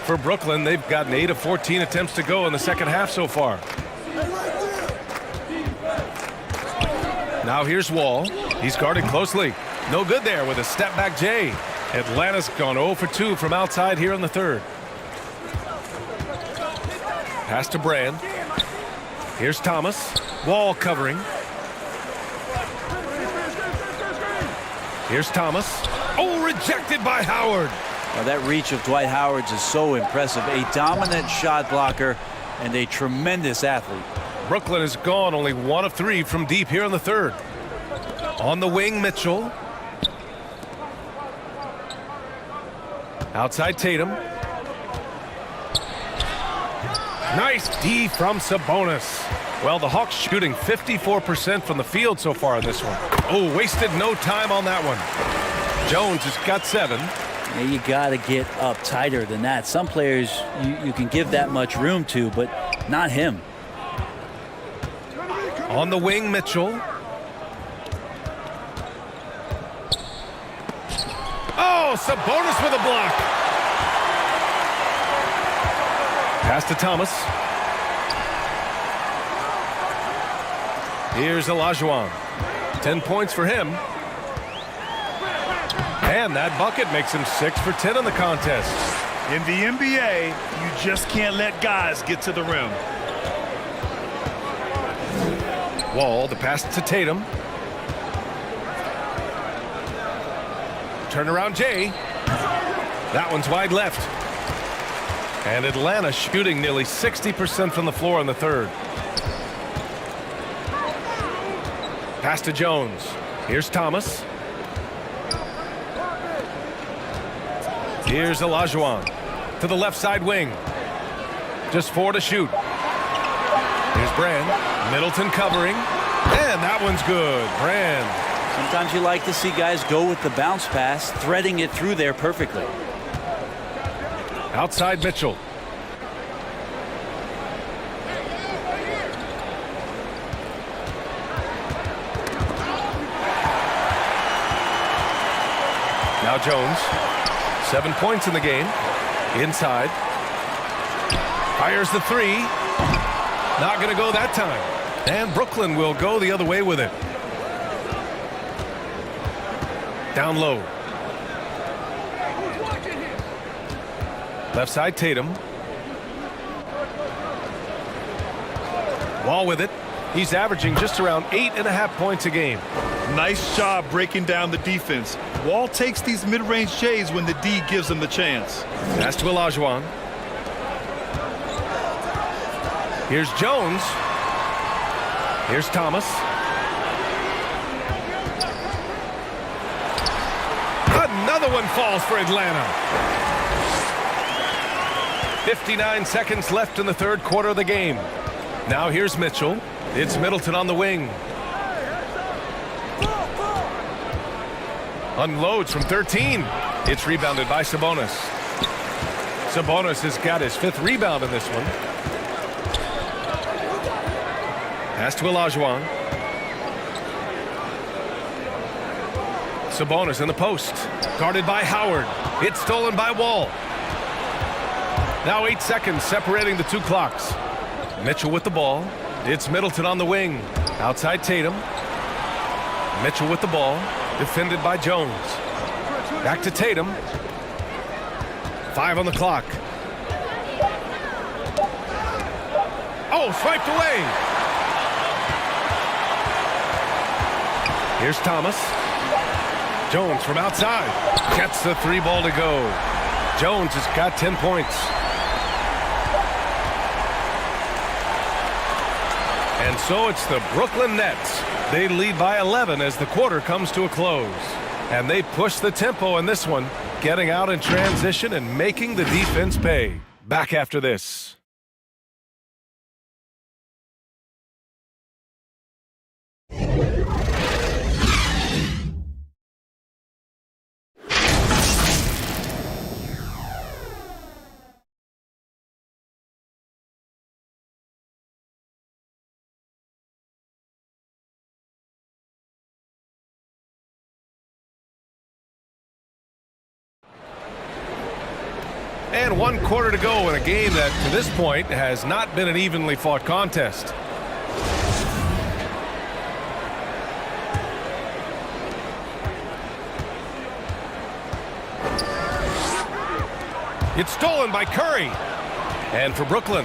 For Brooklyn, they've gotten 8 of 14 attempts to go in the second half so far. Now here's Wall. He's guarded closely. No good there with a step back Jay. Atlanta's gone 0 for 2 from outside here in the third. Pass to Brand. Here's Thomas. Wall covering. Here's Thomas. Oh, rejected by Howard. Well, that reach of Dwight Howard's is so impressive. A dominant shot blocker and a tremendous athlete. Brooklyn has gone only 1 of 3 from deep here in the third. On the wing, Mitchell. Outside Tatum. Nice D from Sabonis. Well, the Hawks shooting 54% from the field so far in this one. Oh, wasted no time on that one. Jones has got 7. Yeah, you got to get up tighter than that. Some players you can give that much room to, but not him. On the wing, Mitchell. Oh, Sabonis with a block. Pass to Thomas. Here's Olajuwon. 10 points for him. And that bucket makes him 6 for 10 in the contest. In the NBA, you just can't let guys get to the rim. Wall, the pass to Tatum. Turnaround Jay. That one's wide left. And Atlanta shooting nearly 60% from the floor in the third. Pass to Jones. Here's Thomas. Here's Olajuwon to the left side wing. Just 4 to shoot. Here's Brand. Middleton covering. And that one's good. Brand. Sometimes you like to see guys go with the bounce pass, threading it through there perfectly. Outside Mitchell. Now Jones. 7 points in the game. Inside. Fires the 3. Not going to go that time. And Brooklyn will go the other way with it. Down low. Left side Tatum. Wall with it. He's averaging just around 8.5 points a game. Nice job breaking down the defense. Wall takes these mid-range Jays when the D gives him the chance. Pass to Olajuwon. Here's Jones. Here's Thomas. Another one falls for Atlanta. 59 seconds left in the third quarter of the game. Now here's Mitchell. It's Middleton on the wing. Unloads from 13. It's rebounded by Sabonis. Sabonis has got his 5th rebound in this one. Pass to Olajuwon. Sabonis in the post. Guarded by Howard. It's stolen by Wall. Now 8 seconds separating the 2 clocks. Mitchell with the ball. It's Middleton on the wing. Outside Tatum. Mitchell with the ball. Defended by Jones. Back to Tatum. 5 on the clock. Oh, swiped away. Here's Thomas. Jones from outside. Gets the 3 ball to go. Jones has got 10 points. And so it's the Brooklyn Nets. They lead by 11 as the quarter comes to a close. And they push the tempo in this one, getting out in transition and making the defense pay. Back after this. And 1 quarter to go in a game that, to this point, has not been an evenly fought contest. It's stolen by Curry. And for Brooklyn,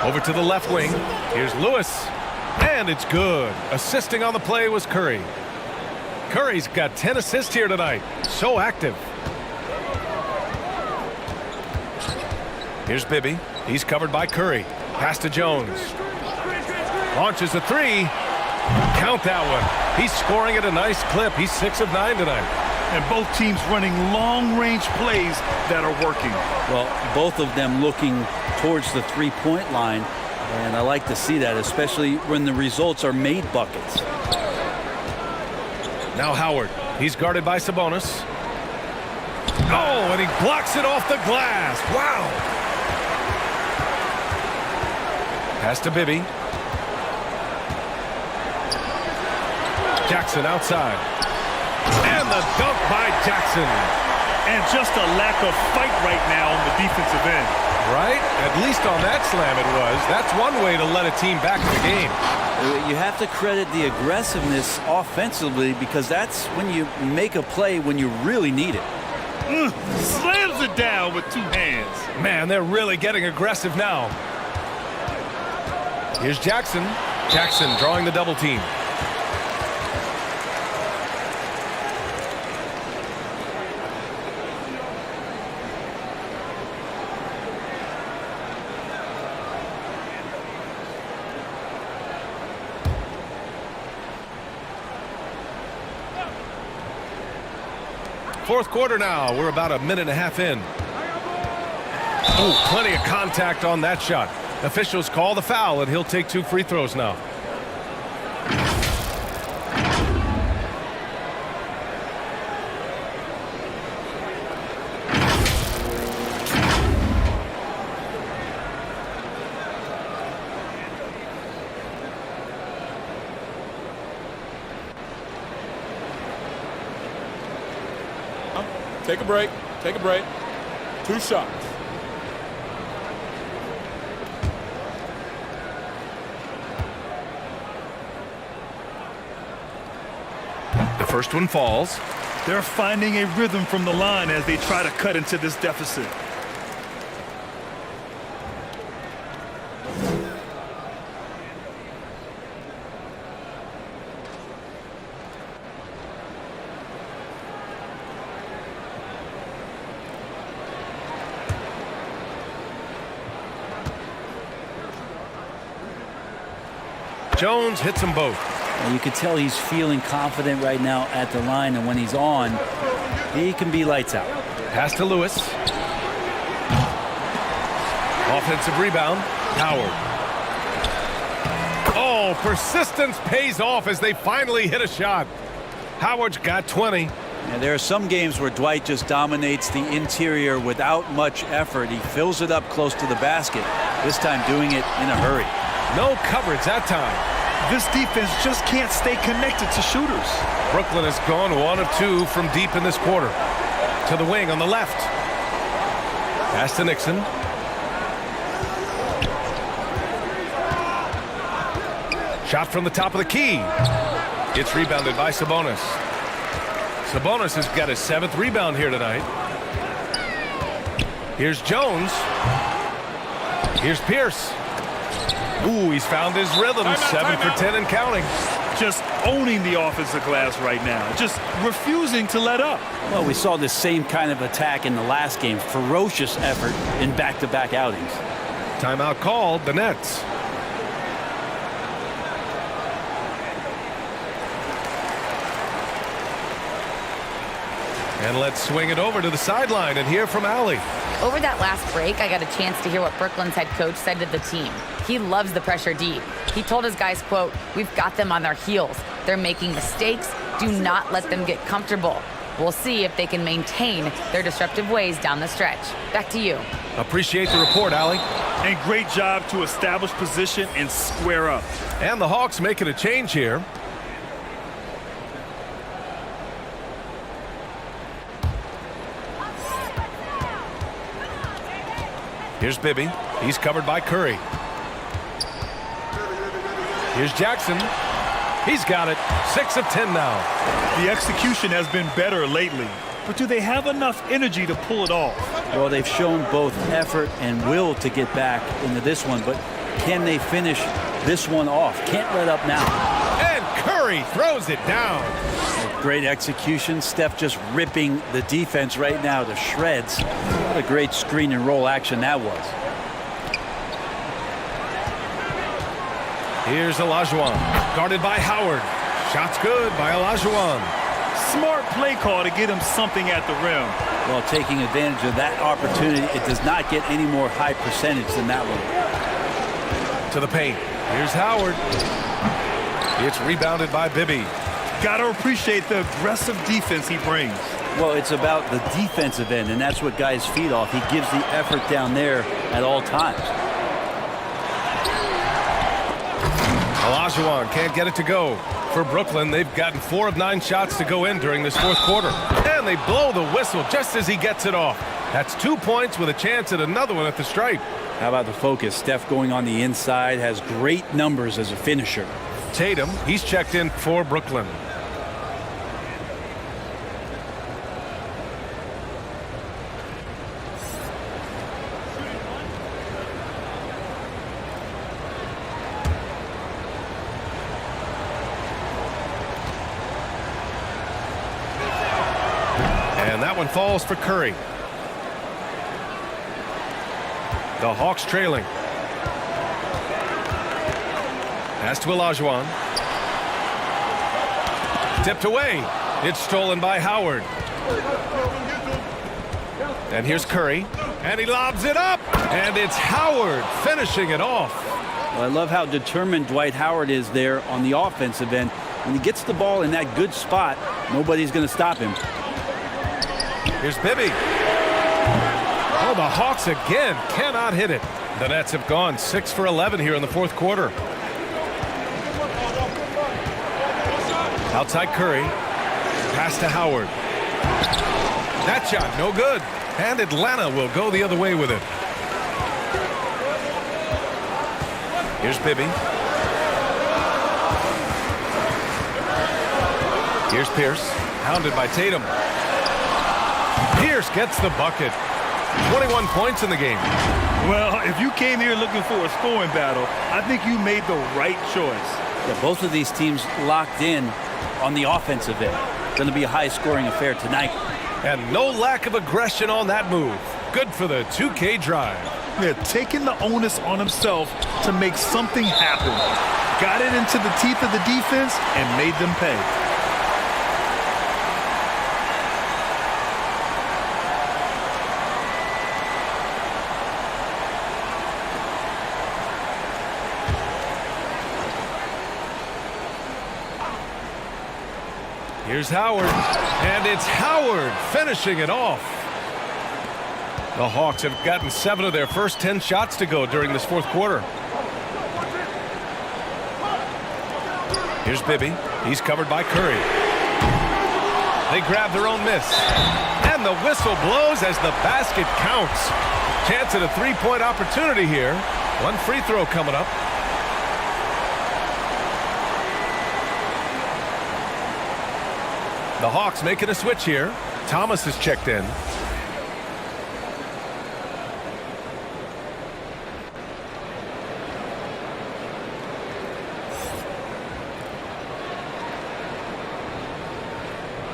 over to the left wing. Here's Lewis. And it's good. Assisting on the play was Curry. Curry's got 10 assists here tonight. So active. Here's Bibby. He's covered by Curry. Pass to Jones. Launches a 3. Count that one. He's scoring at a nice clip. He's 6 of 9 tonight. And both teams running long-range plays that are working. Well, both of them looking towards the three-point line. And I like to see that, especially when the results are made buckets. Now Howard. He's guarded by Sabonis. Oh, and he blocks it off the glass. Wow. Pass to Bibby. Jackson outside. And the dunk by Jackson. And just a lack of fight right now on the defensive end. Right? At least on that slam it was. That's one way to let a team back in the game. You have to credit the aggressiveness offensively, because that's when you make a play when you really need it. Slams it down with 2 hands. Man, they're really getting aggressive now. Here's Jackson. Jackson drawing the double team. Fourth quarter now. We're about a minute and a half in. Oh, plenty of contact on that shot. Officials call the foul, and he'll take 2 free throws now. Take a break. Take a break. 2 shots. The first one falls. They're finding a rhythm from the line as they try to cut into this deficit. Jones hits them both. And you can tell he's feeling confident right now at the line, and when he's on, he can be lights out. Pass to Lewis. Offensive rebound. Howard. Oh, persistence pays off as they finally hit a shot. Howard's got 20. Yeah, there are some games where Dwight just dominates the interior without much effort. He fills it up close to the basket, this time doing it in a hurry. No coverage that time. This defense just can't stay connected to shooters. Brooklyn has gone 1 of 2 from deep in this quarter. To the wing on the left. Pass to Nixon. Shot from the top of the key. It's rebounded by Sabonis. Sabonis has got his 7th rebound here tonight. Here's Jones. Here's Pierce. Ooh, he's found his rhythm. 7 for 10 and counting. Just owning the offensive glass right now. Just refusing to let up. Well, we saw this same kind of attack in the last game. Ferocious effort in back-to-back outings. Timeout called. The Nets. And let's swing it over to the sideline and hear from Allie. Over that last break, I got a chance to hear what Brooklyn's head coach said to the team. He loves the pressure deep. He told his guys, quote, "We've got them on their heels. They're making mistakes. Do not let them get comfortable. We'll see if they can maintain their disruptive ways down the stretch." Back to you. Appreciate the report, Allie. And great job to establish position and square up. And the Hawks making a change here. Here's Bibby. He's covered by Curry. Here's Jackson. He's got it. 6 of 10 now. The execution has been better lately, but do they have enough energy to pull it off? Well, they've shown both effort and will to get back into this one, but can they finish this one off? Can't let up now. And Curry throws it down. Great execution. Steph just ripping the defense right now to shreds. What a great screen and roll action that was. Here's Olajuwon, guarded by Howard. Shot's good by Olajuwon. Smart play call to get him something at the rim. Well, taking advantage of that opportunity, it does not get any more high percentage than that one. To the paint. Here's Howard. It's rebounded by Bibby. Got to appreciate the aggressive defense he brings. Well, it's about the defensive end, and that's what guys feed off. He gives the effort down there at all times. Olajuwon can't get it to go. For Brooklyn, they've gotten 4 of 9 shots to go in during this fourth quarter. And they blow the whistle just as he gets it off. That's 2 points with a chance at another one at the stripe. How about the focus? Steph going on the inside, has great numbers as a finisher. Tatum, he's checked in for Brooklyn. And that one falls for Curry. The Hawks trailing. Pass to Olajuwon. Tipped away. It's stolen by Howard. And here's Curry. And he lobs it up. And it's Howard finishing it off. Well, I love how determined Dwight Howard is there on the offensive end. When he gets the ball in that good spot, nobody's going to stop him. Here's Bibby. Oh, the Hawks again cannot hit it. The Nets have gone 6 for 11 here in the fourth quarter. Outside Curry. Pass to Howard. That shot no good. And Atlanta will go the other way with it. Here's Bibby. Here's Pierce. Hounded by Tatum. Pierce gets the bucket. 21 points in the game. Well, if you came here looking for a scoring battle, I think you made the right choice. Yeah, both of these teams locked in on the offensive end. Going to be a high-scoring affair tonight. And no lack of aggression on that move. Good for the 2K drive. Yeah, taking the onus on himself to make something happen. Got it into the teeth of the defense and made them pay. Here's Howard, and it's Howard finishing it off. The Hawks have gotten 7 of their first 10 shots to go during this fourth quarter. Here's Bibby. He's covered by Curry. They grab their own miss. And the whistle blows as the basket counts. Chance at a 3-point opportunity here. One free throw coming up. The Hawks making a switch here. Thomas has checked in.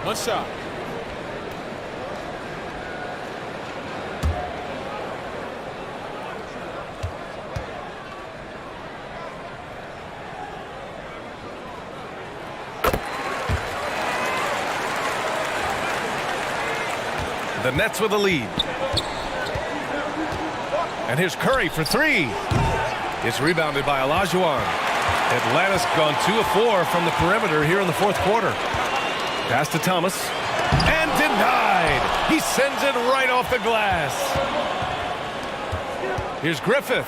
One shot. The Nets with a lead. And here's Curry for 3. It's rebounded by Olajuwon. Atlanta's gone 2 of 4 from the perimeter here in the fourth quarter. Pass to Thomas. And denied. He sends it right off the glass. Here's Griffith.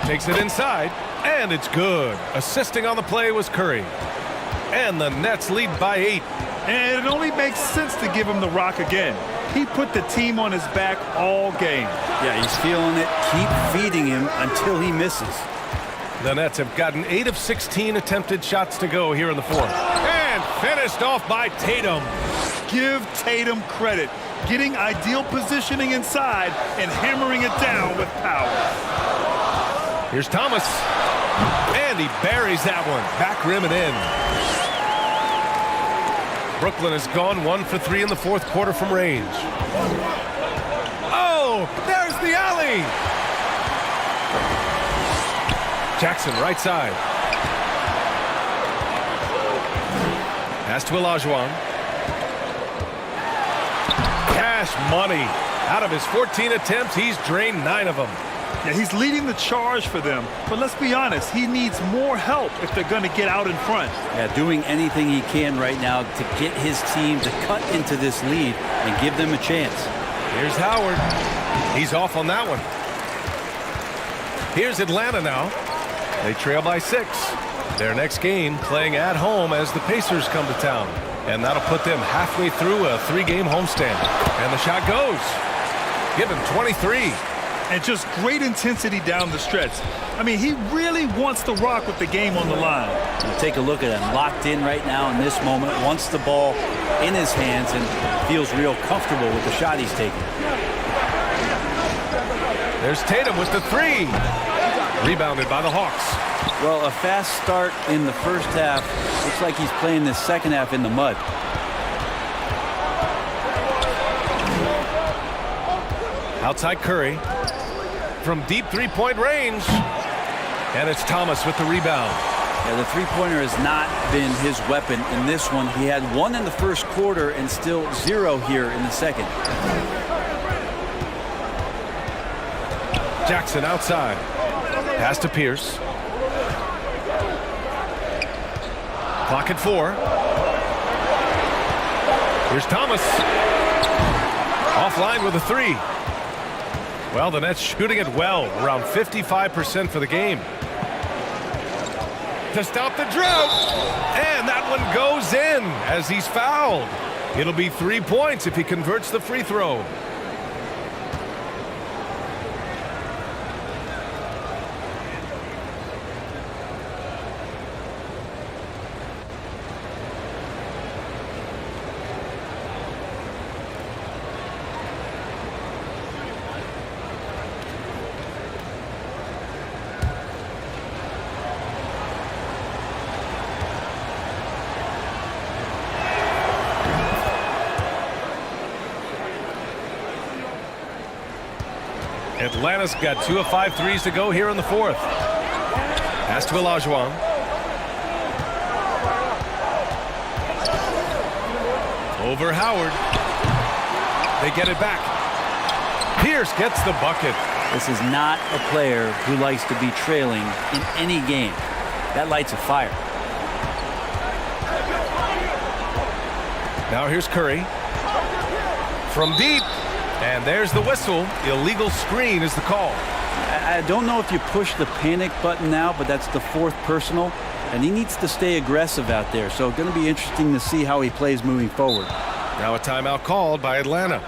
Takes it inside. And it's good. Assisting on the play was Curry. And the Nets lead by 8. And it only makes sense to give him the rock again. He put the team on his back all game. Yeah, he's feeling it. Keep feeding him until he misses. The Nets have gotten 8 of 16 attempted shots to go here in the fourth. And finished off by Tatum. Give Tatum credit. Getting ideal positioning inside and hammering it down with power. Here's Thomas. And he buries that one. Back rim and in. Brooklyn has gone 1 for 3 in the fourth quarter from range. Oh, there's the alley. Jackson, right side. Pass to Olajuwon. Cash money. Out of his 14 attempts, he's drained 9 of them. Yeah, he's leading the charge for them. But let's be honest, he needs more help if they're going to get out in front. Yeah, doing anything he can right now to get his team to cut into this lead and give them a chance. Here's Howard. He's off on that one. Here's Atlanta now. They trail by 6. Their next game playing at home as the Pacers come to town. And that'll put them halfway through a 3-game homestand. And the shot goes. Give him 23. And just great intensity down the stretch. I mean, he really wants to rock with the game on the line. We'll take a look at him. Locked in right now in this moment. Wants the ball in his hands and feels real comfortable with the shot he's taking. There's Tatum with the 3. Rebounded by the Hawks. Well, a fast start in the first half. Looks like he's playing the second half in the mud. Outside Curry. From deep 3-point range. And it's Thomas with the rebound. Yeah, the three-pointer has not been his weapon in this one. He had 1 in the first quarter and still 0 here in the second. Jackson outside. Pass to Pierce. Clock at 4. Here's Thomas. Offline with a 3. Well, the Nets shooting it well, around 55% for the game. To stop the drought. And that one goes in as he's fouled. It'll be 3 points if he converts the free throw. Atlanta's got 2 of 5 threes to go here in the fourth. Pass to Olajuwon. Over Howard. They get it back. Pierce gets the bucket. This is not a player who likes to be trailing in any game. That lights a fire. Now here's Curry. From deep. And there's the whistle. Illegal screen is the call. I don't know if you push the panic button now, but that's the 4th personal. And he needs to stay aggressive out there. So going to be interesting to see how he plays moving forward. Now a timeout called by Atlanta.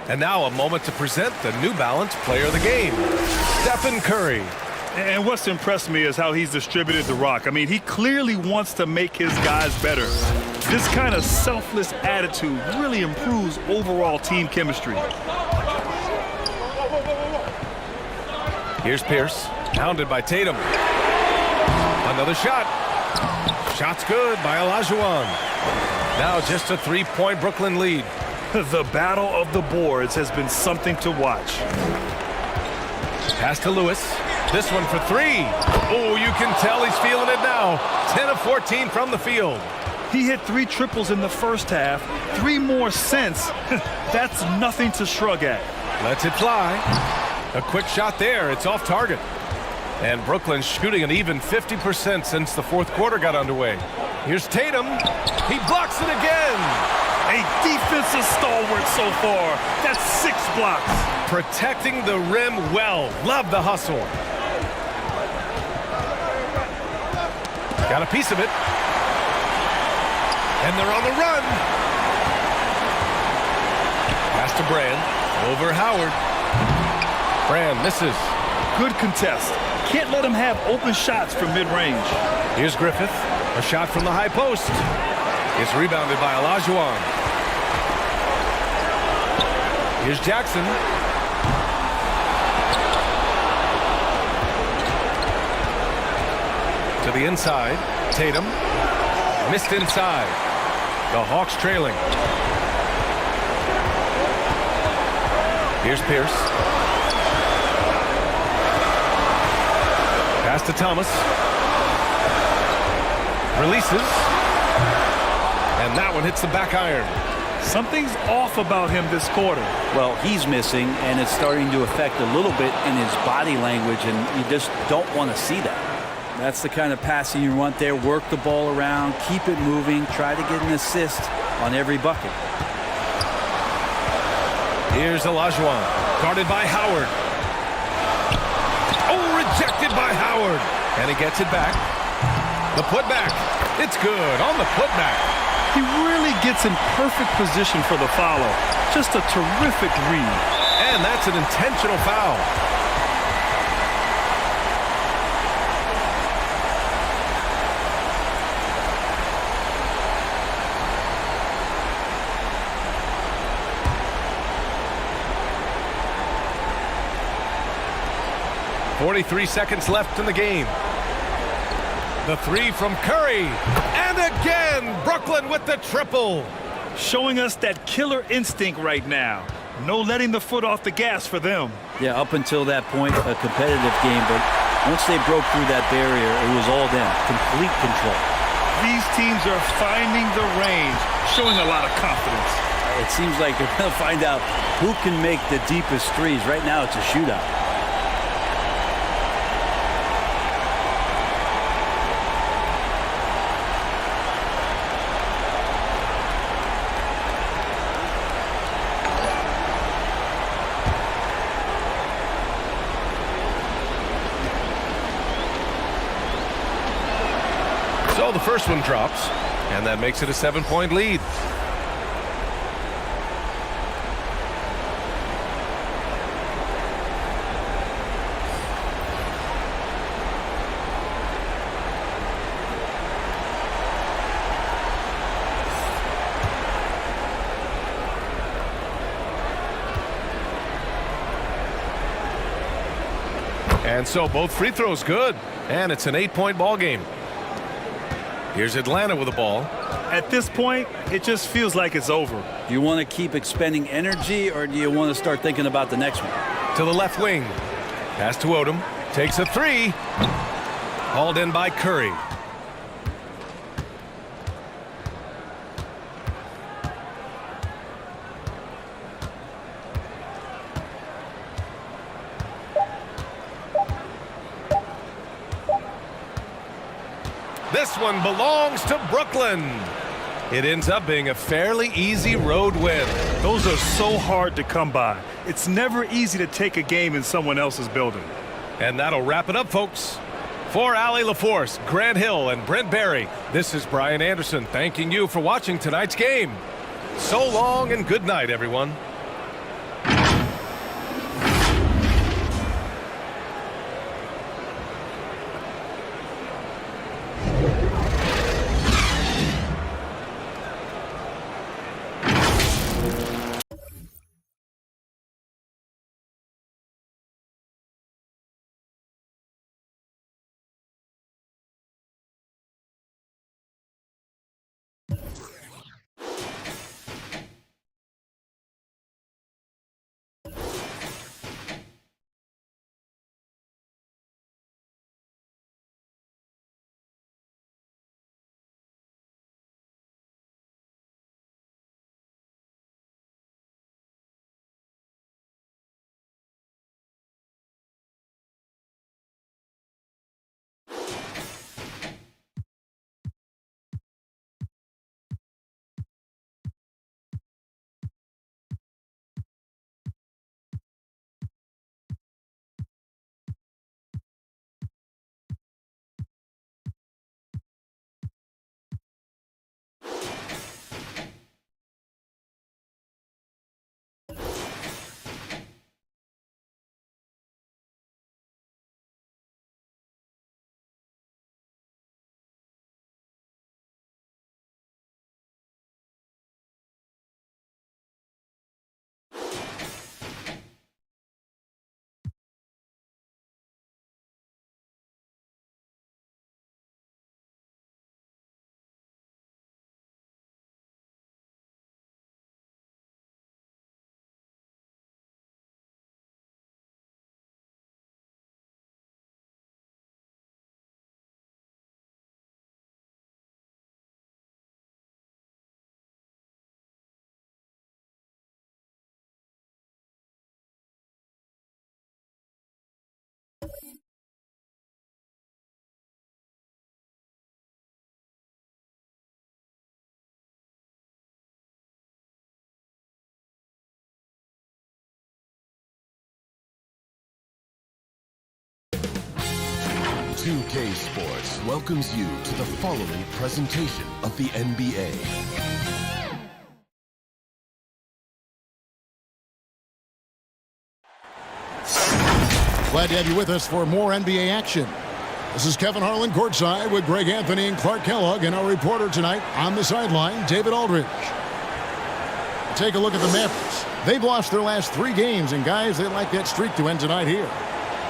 And now a moment to present the New Balance Player of the Game, Stephen Curry. And what's impressed me is how he's distributed the rock. I mean, he clearly wants to make his guys better. This kind of selfless attitude really improves overall team chemistry. Here's Pierce, pounded by Tatum. Another shot. Shot's good by Olajuwon. Now just a 3-point Brooklyn lead. The battle of the boards has been something to watch. Pass to Lewis. This one for 3. Oh, you can tell he's feeling it now. 10 of 14 from the field. He hit 3 triples in the first half. 3 more since. That's nothing to shrug at. Lets it fly. A quick shot there. It's off target. And Brooklyn's shooting an even 50% since the fourth quarter got underway. Here's Tatum. He blocks it again. A defensive stalwart so far. That's 6 blocks. Protecting the rim well. Love the hustle. Got a piece of it. And they're on the run. Pass to Brand. Over Howard. Brand misses. Good contest. Can't let him have open shots from mid-range. Here's Griffith. A shot from the high post. It's rebounded by Olajuwon. Here's Jackson. To the inside. Tatum. Missed inside. The Hawks trailing. Here's Pierce. Pass to Thomas. Releases. And that one hits the back iron. Something's off about him this quarter. Well, he's missing, and it's starting to affect a little bit in his body language, and you just don't want to see that. That's the kind of passing you want there. Work the ball around, keep it moving, try to get an assist on every bucket. Here's Olajuwon, guarded by Howard. Oh, rejected by Howard. And he gets it back. The putback. It's good on the putback. He really gets in perfect position for the follow. Just a terrific read. And that's an intentional foul. .43 seconds left in the game. The three from Curry. And again, Brooklyn with the triple. Showing us that killer instinct right now. No letting the foot off the gas for them. Yeah, up until that point, a competitive game, but once they broke through that barrier, it was all them. Complete control. These teams are finding the range, showing a lot of confidence. It seems like they're going to find out who can make the deepest threes. Right now, it's a shootout. So the first one drops, and that makes it a 7-point lead. And so both free throws good, and it's an 8-point ball game. Here's Atlanta with the ball. At this point, it just feels like it's over. Do you want to keep expending energy, or do you want to start thinking about the next one? To the left wing. Pass to Odom. Takes a three. Hauled in by Curry. This one belongs to Brooklyn. It ends up being a fairly easy road win. Those are so hard to come by. It's never easy to take a game in someone else's building. And that'll wrap it up, folks. For Allie LaForce, Grant Hill, and Brent Barry, this is Brian Anderson thanking you for watching tonight's game. So long and good night, everyone. 2K Sports welcomes you to the following presentation of the NBA. Glad to have you with us for more NBA action. This is Kevin Harlan courtside with Greg Anthony and Clark Kellogg, and our reporter tonight on the sideline, David Aldridge. Take a look at the Mavericks. They've lost their last 3 games, and guys, they like that streak to end tonight here.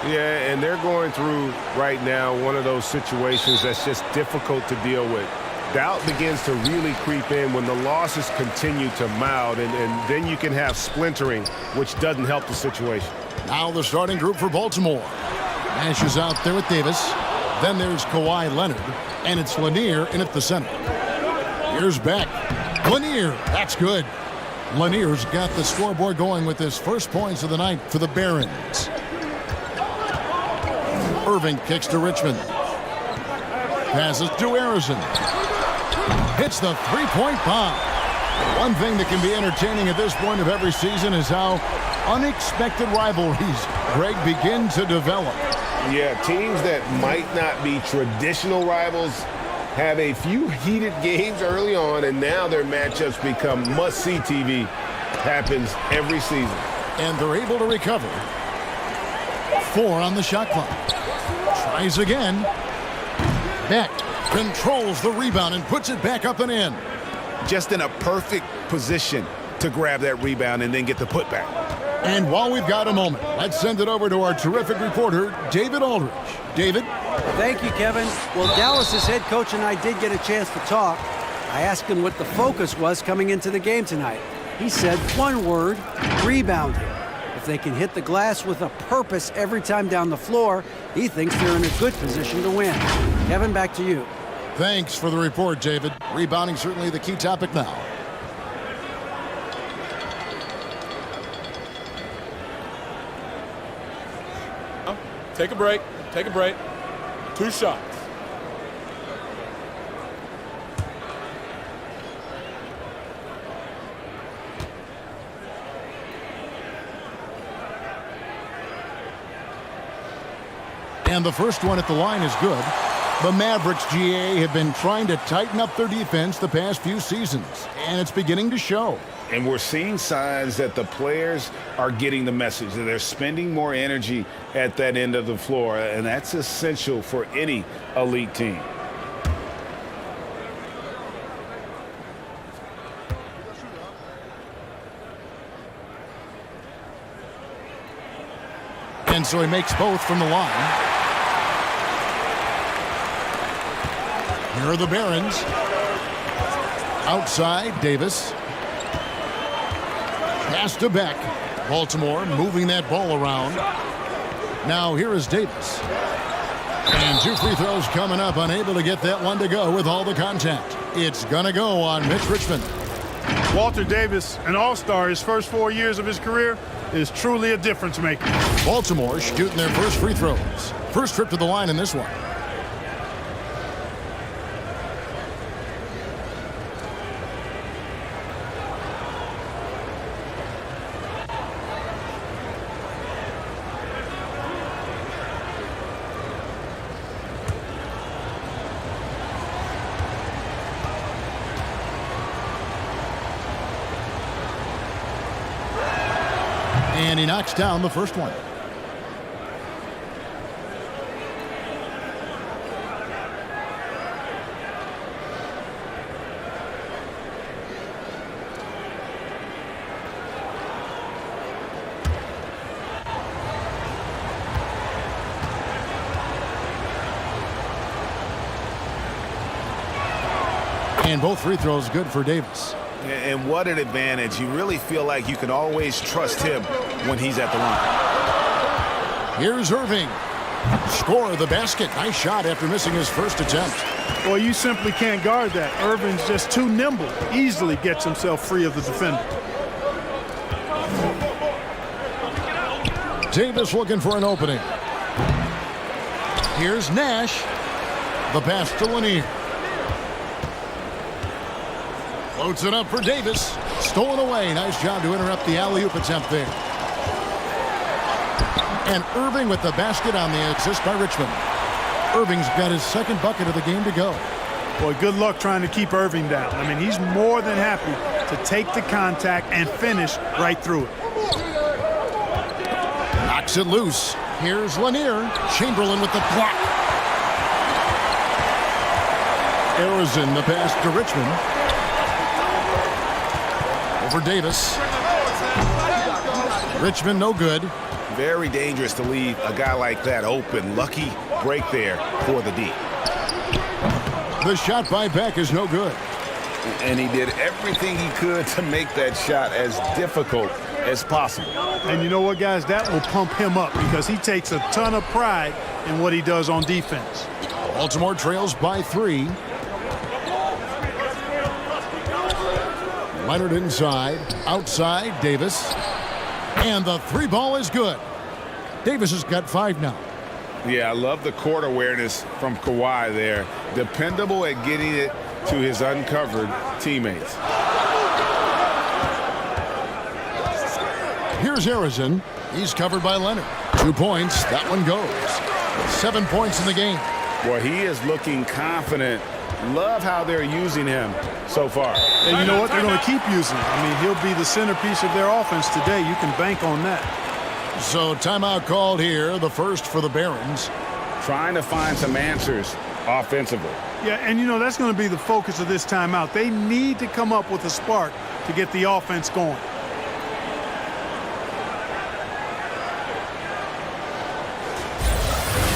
Yeah, and they're going through right now one of those situations that's just difficult to deal with. Doubt begins to really creep in when the losses continue to mount, and then you can have splintering, which doesn't help the situation. Now the starting group for Baltimore. Nash is out there with Davis. Then there's Kawhi Leonard, and it's Lanier in at the center. Here's Beck. Lanier, that's good. Lanier's got the scoreboard going with his first points of the night for the Barons. Irving kicks to Richmond. Passes to Harrison. Hits the three-point bomb. One thing that can be entertaining at this point of every season is how unexpected rivalries, Greg, begin to develop. Yeah, teams that might not be traditional rivals have a few heated games early on, and now their matchups become must-see TV. Happens every season. And they're able to recover. 4 on the shot clock. Tries again. Beck controls the rebound and puts it back up and in. Just in a perfect position to grab that rebound and then get the putback. And while we've got a moment, let's send it over to our terrific reporter, David Aldridge. David? Thank you, Kevin. Well, Dallas's head coach and I did get a chance to talk. I asked him what the focus was coming into the game tonight. He said one word: rebounding. If they can hit the glass with a purpose every time down the floor, he thinks they're in a good position to win. Kevin, back to you. Thanks for the report, David. Rebounding certainly the key topic now. Take a break. Take a break. 2 shots. And the first one at the line is good. The Mavericks, GA, have been trying to tighten up their defense the past few seasons, and it's beginning to show. And we're seeing signs that the players are getting the message, that they're spending more energy at that end of the floor, and that's essential for any elite team. And so he makes both from the line. Here are the Barons. Outside, Davis. Pass to Beck. Baltimore moving that ball around. Now here is Davis. And 2 free throws coming up, unable to get that one to go with all the contact. It's gonna go on Mitch Richmond. Walter Davis, an all-star his first 4 years of his career, is truly a difference maker. Baltimore shooting their first free throws. First trip to the line in this one. And he knocks down the first one. And both free throws good for Davis. And what an advantage. You really feel like you can always trust him when he's at the line. Here's Irving. Score the basket. Nice shot after missing his first attempt. Well, you simply can't guard that. Irving's just too nimble. Easily gets himself free of the defender. Davis looking for an opening. Here's Nash. The pass to Lanier. Floats it up for Davis. Stolen away. Nice job to interrupt the alley-oop attempt there. And Irving with the basket on the assist by Richmond. Irving's got his second bucket of the game to go. Boy, good luck trying to keep Irving down. I mean, he's more than happy to take the contact and finish right through it. Knocks it loose. Here's Lanier. Chamberlain with the block. Arizin the pass to Richmond. Over Davis. Richmond no good. Very dangerous to leave a guy like that open. Lucky break there for the D. The shot by Beck is no good. And he did everything he could to make that shot as difficult as possible. And you know what, guys? That will pump him up because he takes a ton of pride in what he does on defense. Baltimore trails by 3. Leonard inside. Outside, Davis. And the 3 ball is good. Davis has got 5 now. Yeah, I love the court awareness from Kawhi there. Dependable at getting it to his uncovered teammates. Here's Arizin. He's covered by Leonard. 2 points. That one goes. 7 points in the game. Boy, he is looking confident. Love how they're using him so far. And you know what? They're going to keep using him. I mean, he'll be the centerpiece of their offense today. You can bank on that. So timeout called here, the first for the Barons. Trying to find some answers offensively. Yeah, and you know, that's going to be the focus of this timeout. They need to come up with a spark to get the offense going.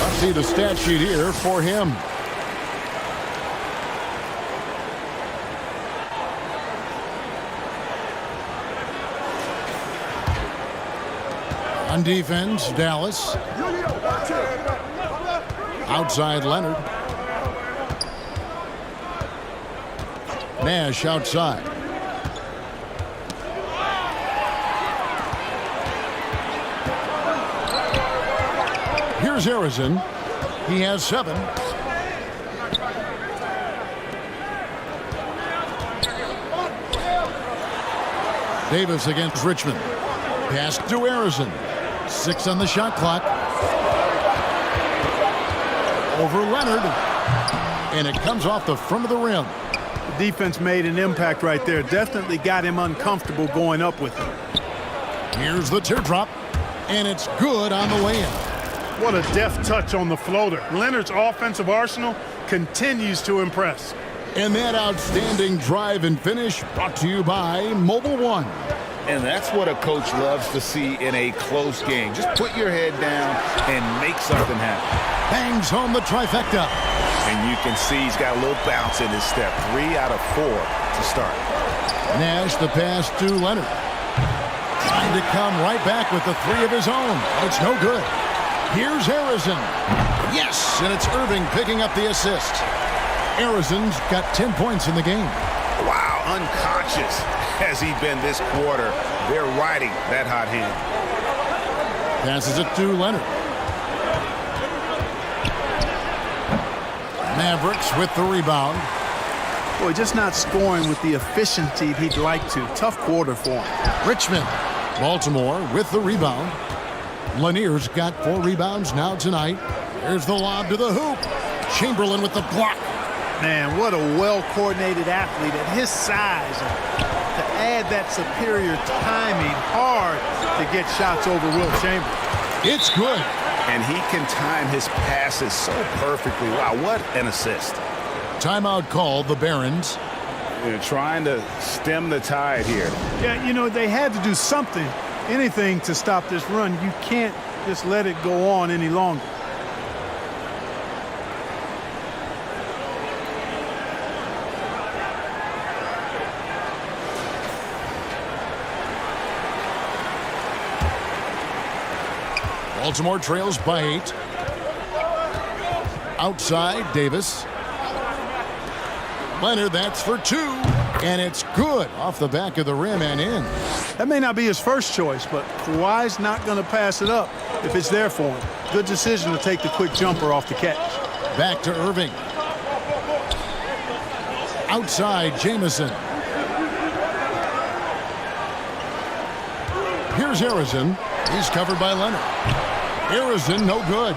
Let's see the stat sheet here for him. On defense, Dallas. Outside, Leonard. Nash outside. Here's Arizin. He has 7. Davis against Richmond. Pass to Arizin. 6 on the shot clock. Over Leonard. And it comes off the front of the rim. The defense made an impact right there. Definitely got him uncomfortable going up with it. Here's the teardrop. And it's good on the way in. What a deft touch on the floater. Leonard's offensive arsenal continues to impress. And that outstanding drive and finish brought to you by Mobile One. And that's what a coach loves to see in a close game. Just put your head down and make something happen. Bangs home the trifecta. And you can see he's got a little bounce in his step. 3 out of 4 to start. Nash the pass to Leonard. Trying to come right back with the 3 of his own. But it's no good. Here's Arizin. Yes, and it's Irving picking up the assist. Arizin's got 10 points in the game. Wow, unconscious has he been this quarter. They're riding that hot hand. Passes it to Leonard. Mavericks with the rebound. Boy, just not scoring with the efficiency he'd like to. Tough quarter for him. Richmond. Baltimore with the rebound. Lanier's got 4 rebounds now tonight. Here's the lob to the hoop. Chamberlain with the block. Man, what a well-coordinated athlete at his size. To add that superior timing, hard to get shots over Will Chamberlain. It's good. And he can time his passes so perfectly. Wow, what an assist. Timeout called, the Barons. They're trying to stem the tide here. Yeah, you know, they had to do something, anything to stop this run. You can't just let it go on any longer. Baltimore trails by 8. Outside, Davis. Leonard, that's for 2. And it's good off the back of the rim and in. That may not be his first choice, but Kawhi's not going to pass it up if it's there for him. Good decision to take the quick jumper off the catch. Back to Irving. Outside, Jamison. Here's Arizin. He's covered by Leonard. Arizin, no good.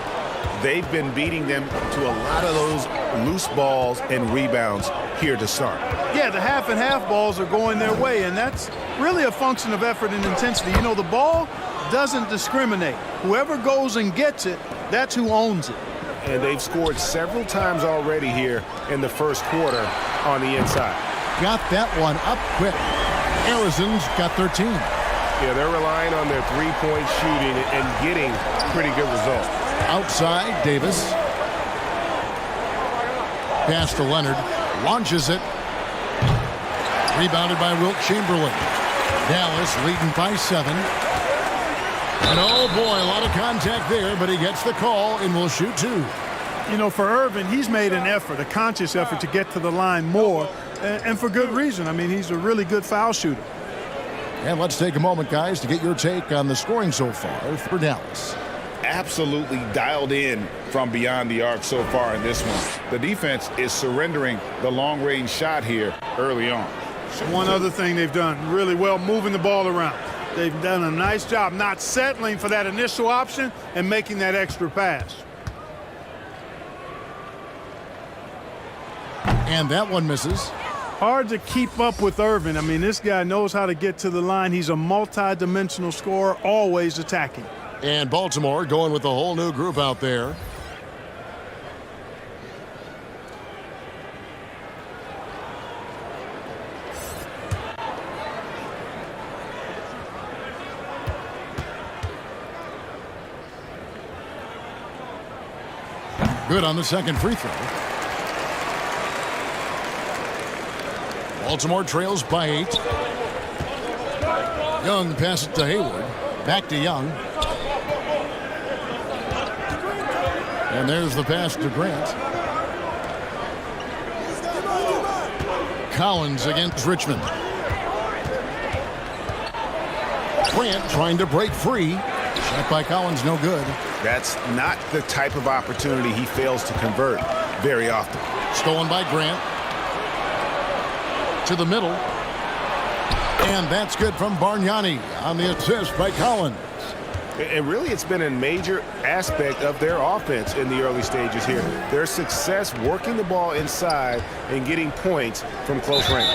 they've been beating them to a lot of those loose balls and rebounds here to start. Yeah, the half and half balls are going their way, and that's really a function of effort and intensity. You know, the ball doesn't discriminate. Whoever goes and gets it, that's who owns it. And they've scored several times already here in the first quarter on the inside. Got that one up quick. Arizon's got 13. Yeah, they're relying on their three-point shooting and getting pretty good results. Outside, Davis. Pass to Leonard. Launches it. Rebounded by Wilt Chamberlain. Dallas leading by 7. And oh boy, a lot of contact there, but he gets the call and will shoot 2. You know, for Irvin, he's made an effort, a conscious effort to get to the line more, and for good reason. I mean, he's a really good foul shooter. And let's take a moment, guys, to get your take on the scoring so far for Dallas. Absolutely dialed in from beyond the arc so far in this one. The defense is surrendering the long-range shot here early on. One other thing they've done really well, moving the ball around. They've done a nice job not settling for that initial option and making that extra pass. And that one misses. Hard to keep up with Irvin. I mean, this guy knows how to get to the line. He's a multi-dimensional scorer, always attacking. And Baltimore going with a whole new group out there. Good on the second free throw. Baltimore trails by 8. Young passes it to Hayward. Back to Young. And there's the pass to Grant. Collins against Richmond. Grant trying to break free. Shot by Collins, no good. That's not the type of opportunity he fails to convert very often. Stolen by Grant. To the middle. And that's good from Bargnani on the assist by Collins. And really, it's been a major aspect of their offense in the early stages here. Their success working the ball inside and getting points from close range.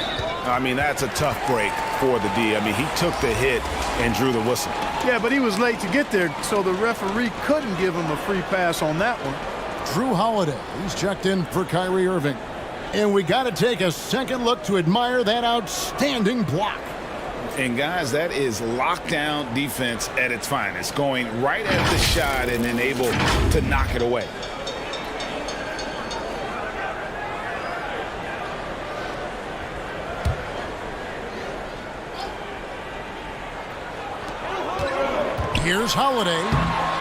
I mean, that's a tough break for the D. I mean, he took the hit and drew the whistle. Yeah, but he was late to get there, so the referee couldn't give him a free pass on that one. Drew Holiday, he's checked in for Kyrie Irving. And we got to take a second look to admire that outstanding block. And guys, that is lockdown defense at its finest, going right at the shot and then able to knock it away. Here's Holiday,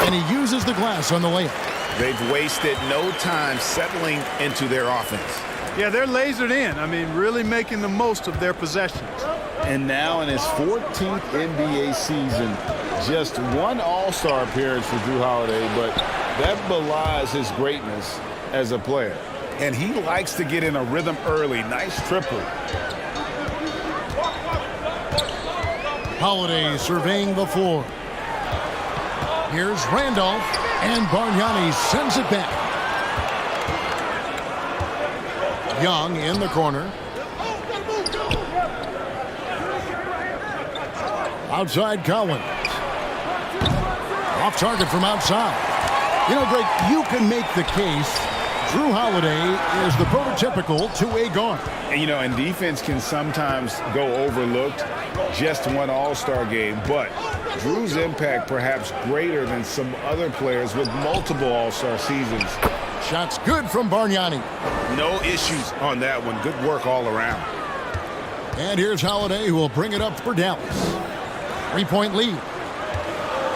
and he uses the glass on the layup. They've wasted no time settling into their offense. Yeah, they're lasered in. I mean, really making the most of their possessions. And now in his 14th NBA season, just one All-Star appearance for Drew Holiday, but that belies his greatness as a player. And he likes to get in a rhythm early. Nice triple. Holiday surveying the floor. Here's Randolph, and Bargnani sends it back. Young in the corner. Outside Collins. Off target from outside. You know, Greg, you can make the case Drew Holiday is the prototypical two-way guard. And, you know, and defense can sometimes go overlooked. Just one All-Star game, but Drew's impact perhaps greater than some other players with multiple All-Star seasons. Shots good from Bargnani. No issues on that one. Good work all around. And here's Holiday, who will bring it up for Dallas. 3-point lead.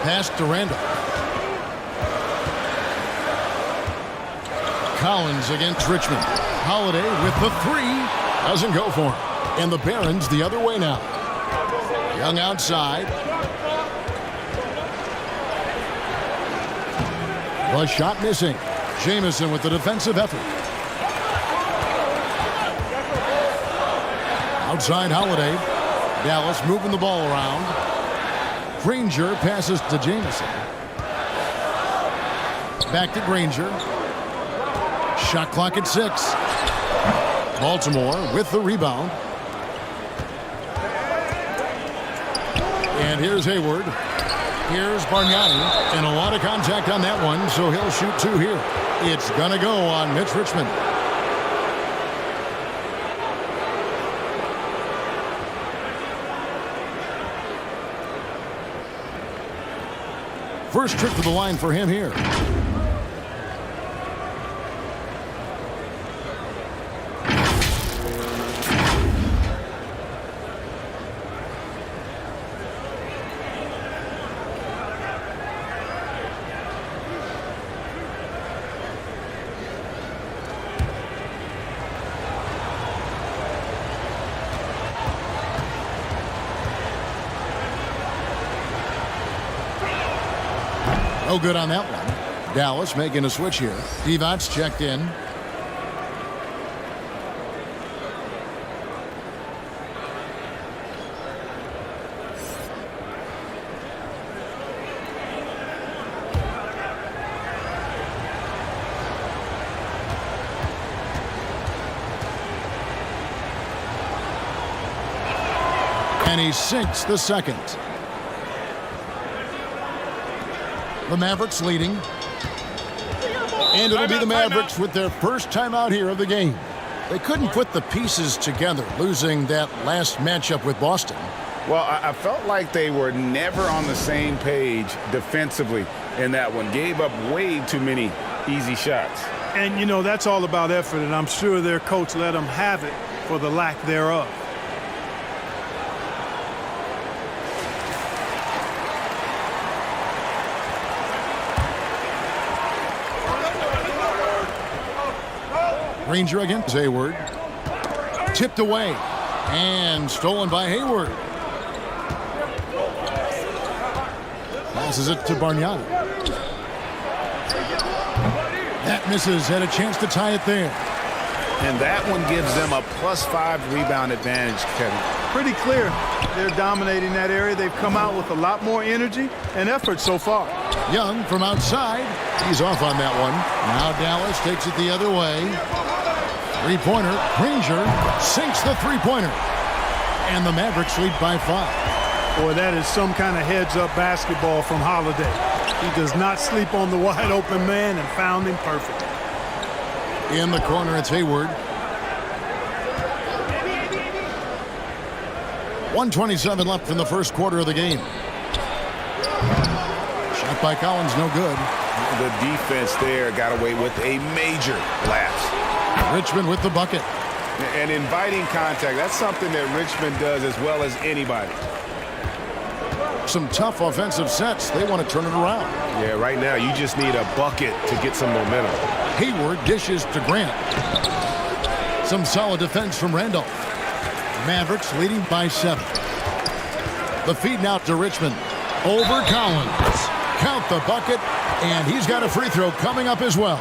Pass to Randall. Collins against Richmond. Holiday with the 3. Doesn't go for him. And the Barons the other way now. Young outside. The shot missing. Jamison with the defensive effort. Outside Holiday. Dallas moving the ball around. Granger passes to Jamison. Back to Granger. Shot clock at 6. Baltimore with the rebound. And here's Hayward. Here's Bargnani. And a lot of contact on that one, so he'll shoot 2 here. It's going to go on Mitch Richmond. First trip to the line for him here. No good on that one. Dallas making a switch here. Divac checked in. And he sinks the second. The Mavericks leading. And it'll be the Mavericks with their first timeout here of the game. They couldn't put the pieces together, losing that last matchup with Boston. Well, I felt like they were never on the same page defensively in that one. Gave up way too many easy shots. And, you know, that's all about effort, and I'm sure their coach let them have it for the lack thereof. Granger against Hayward. Tipped away. And stolen by Hayward. Passes it to Bargnani. That misses. Had a chance to tie it there. And that one gives them a +5 rebound advantage, Kevin. Pretty clear. They're dominating that area. They've come out with a lot more energy and effort so far. Young from outside. He's off on that one. Now Dallas takes it the other way. Three-pointer. Granger sinks the three-pointer. And the Mavericks lead by 5. Boy, that is some kind of heads-up basketball from Holiday. He does not sleep on the wide-open man and found him perfect. In the corner, it's Hayward. 1:27 left in the first quarter of the game. Shot by Collins, no good. The defense there got away with a major lapse. Richmond with the bucket. And inviting contact, that's something that Richmond does as well as anybody. Some tough offensive sets. They want to turn it around. Yeah, right now you just need a bucket to get some momentum. Hayward dishes to Grant. Some solid defense from Randolph. Mavericks leading by 7. The feed now to Richmond. Over Collins. Count the bucket, and he's got a free throw coming up as well.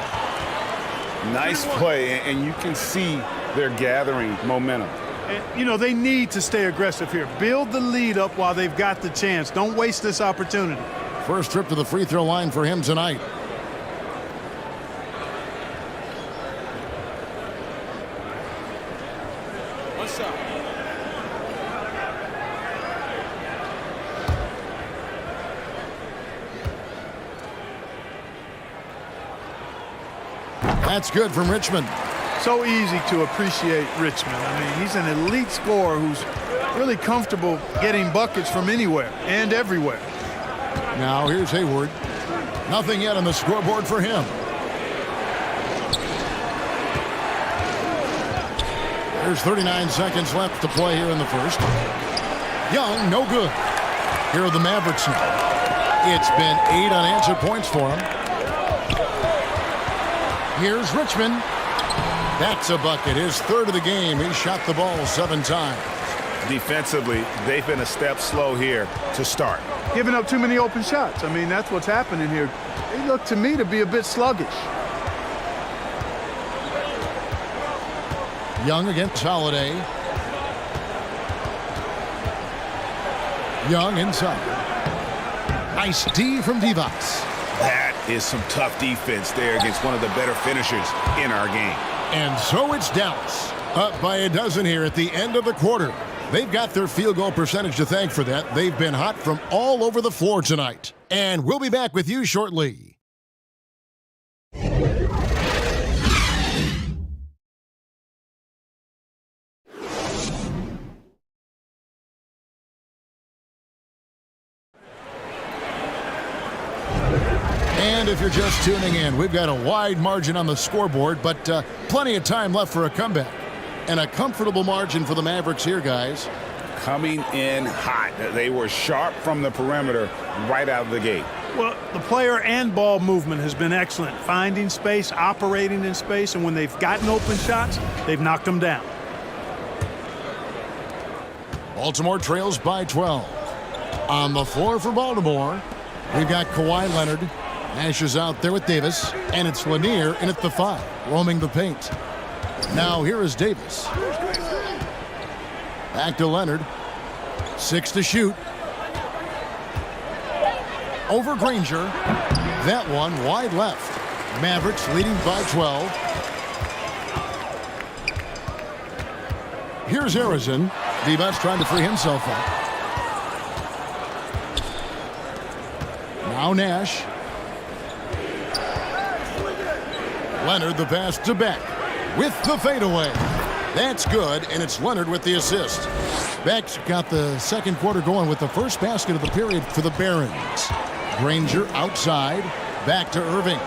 Nice play, and you can see they're gathering momentum. And, you know, they need to stay aggressive here. Build the lead up while they've got the chance. Don't waste this opportunity. First trip to the free throw line for him tonight. What's up? That's good from Richmond. So easy to appreciate Richmond. I mean, he's an elite scorer who's really comfortable getting buckets from anywhere and everywhere. Now here's Hayward. Nothing yet on the scoreboard for him. There's 39 seconds left to play here in the first. Young, no good. Here are the Mavericks now. It's been 8 unanswered points for him. Here's Richmond. That's a bucket. His third of the game. He shot the ball 7 times. Defensively, they've been a step slow here to start. Giving up too many open shots. I mean, that's what's happening here. They look to me to be a bit sluggish. Young against Holiday. Young inside. Nice D from Divac. That is some tough defense there against one of the better finishers in our game. And so it's Dallas, up by a dozen here at the end of the quarter. They've got their field goal percentage to thank for that. They've been hot from all over the floor tonight. And we'll be back with you shortly. And if you're just tuning in, we've got a wide margin on the scoreboard, but plenty of time left for a comeback. And a comfortable margin for the Mavericks here, guys. Coming in hot. They were sharp from the perimeter right out of the gate. Well, the player and ball movement has been excellent. Finding space, operating in space, and when they've gotten open shots, they've knocked them down. Baltimore trails by 12. On the floor for Baltimore, we've got Kawhi Leonard. Nash is out there with Davis, and it's Lanier in at the 5, roaming the paint. Now here is Davis. Back to Leonard. 6 to shoot. Over Granger. That one wide left. Mavericks leading by 12. Here's Harrison. Divas trying to free himself up. Now Nash. Leonard the pass to Beck with the fadeaway. That's good, and it's Leonard with the assist. Beck's got the second quarter going with the first basket of the period for the Barons. Granger outside, back to Irving.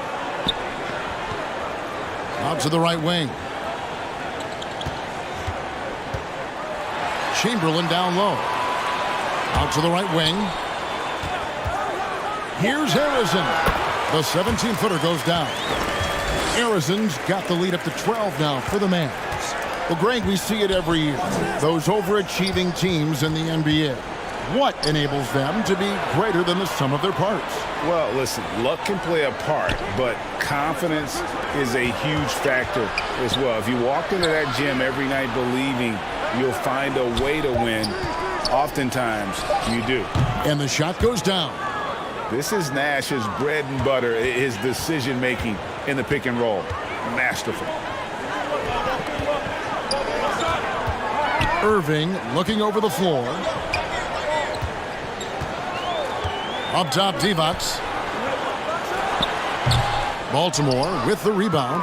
Out to the right wing. Chamberlain down low. Out to the right wing. Here's Harrison. The 17-footer goes down. Harrison's got the lead up to 12 now for the Mavs. Well, Greg, we see it every year. Those overachieving teams in the NBA. What enables them to be greater than the sum of their parts? Well, listen, luck can play a part, but confidence is a huge factor as well. If you walk into that gym every night believing you'll find a way to win, oftentimes you do. And the shot goes down. This is Nash's bread and butter, his decision-making in the pick and roll. Masterful. Irving looking over the floor. Up top, Divac. Baltimore with the rebound.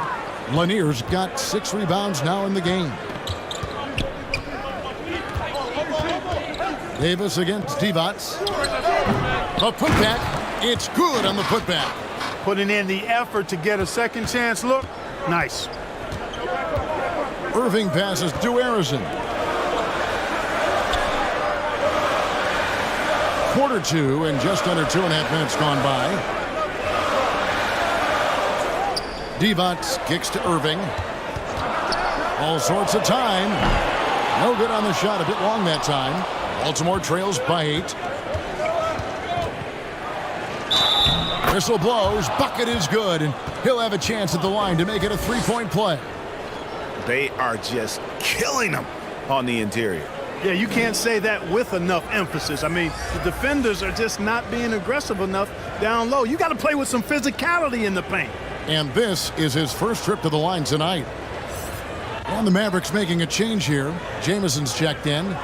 Lanier's got 6 rebounds now in the game. Davis against Divac. A putback. It's good on the putback. Putting in the effort to get a second chance look. Nice. Irving passes to Harrison. Quarter 2 and just under 2.5 minutes gone by. Divac kicks to Irving. All sorts of time. No good on the shot. A bit long that time. Baltimore trails by 8. Whistle blows. Bucket is good. And he'll have a chance at the line to make it a 3-point play. They are just killing them on the interior. Yeah, you can't say that with enough emphasis. I mean, the defenders are just not being aggressive enough down low. You got to play with some physicality in the paint. And this is his first trip to the line tonight. And the Mavericks making a change here. Jamison's checked in.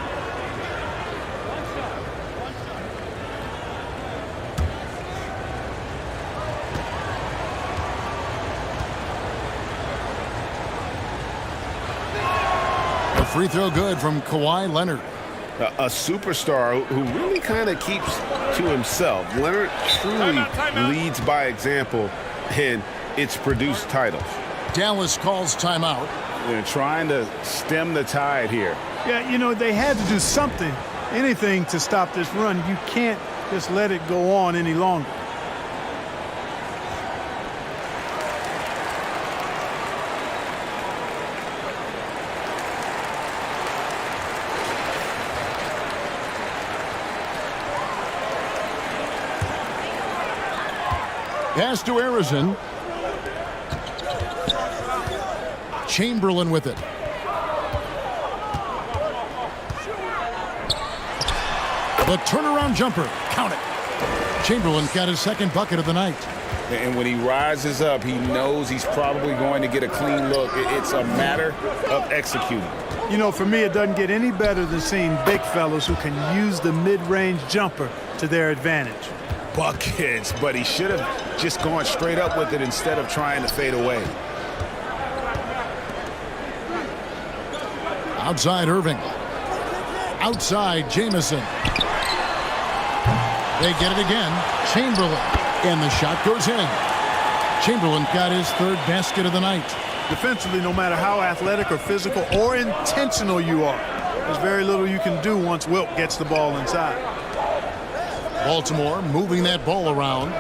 Free throw good from Kawhi Leonard. A superstar who really kind of keeps to himself. Leonard truly leads by example, and it's produced titles. Dallas calls timeout. They're trying to stem the tide here. Yeah, you know, they had to do something, anything to stop this run. You can't just let it go on any longer. Pass to Harrison. Chamberlain with it. The turnaround jumper. Count it. Chamberlain got his second bucket of the night. And when he rises up, he knows he's probably going to get a clean look. It's a matter of executing. You know, for me, it doesn't get any better than seeing big fellas who can use the mid-range jumper to their advantage. Buckets, but he should have just gone straight up with it instead of trying to fade away. Outside Irving. Outside Jamison. They get it again. Chamberlain. And the shot goes in. Chamberlain got his third basket of the night. Defensively, no matter how athletic or physical or intentional you are, there's very little you can do once Wilt gets the ball inside. Baltimore moving that ball around.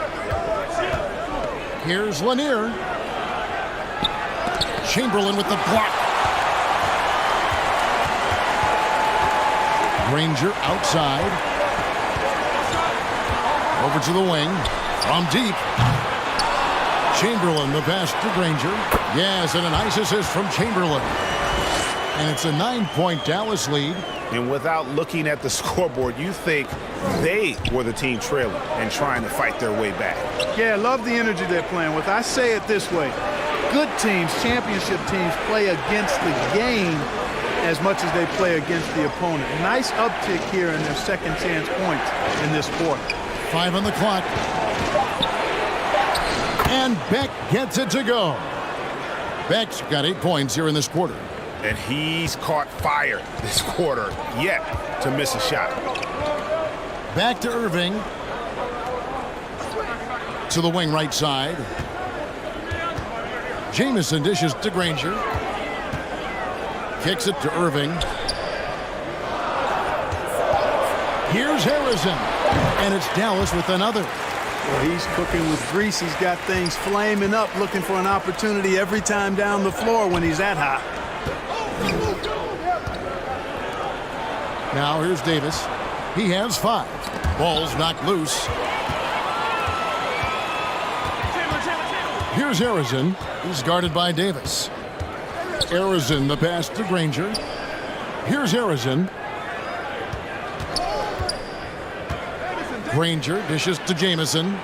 Here's Lanier. Chamberlain with the block. Granger outside. Over to the wing. From deep. Chamberlain, the pass to Granger. Yes, and a nice assist from Chamberlain. And it's a 9-point Dallas lead. And without looking at the scoreboard, you think they were the team trailing and trying to fight their way back. Yeah, I love the energy they're playing with. I say it this way. Good teams, championship teams, play against the game as much as they play against the opponent. Nice uptick here in their second chance points in this quarter. 5 on the clock. And Beck gets it to go. Beck's got 8 points here in this quarter. And he's caught fire this quarter yet to miss a shot. Back to Irving. To the wing right side. Jamison dishes to Granger. Kicks it to Irving. Here's Harrison. And it's Dallas with another. Well, he's cooking with grease. He's got things flaming up, looking for an opportunity every time down the floor when he's that hot. Now here's Davis. He has 5. Ball's knocked loose. Here's Harrison. He's guarded by Davis. Harrison, the pass to Granger. Here's Harrison. Granger dishes to Jamison.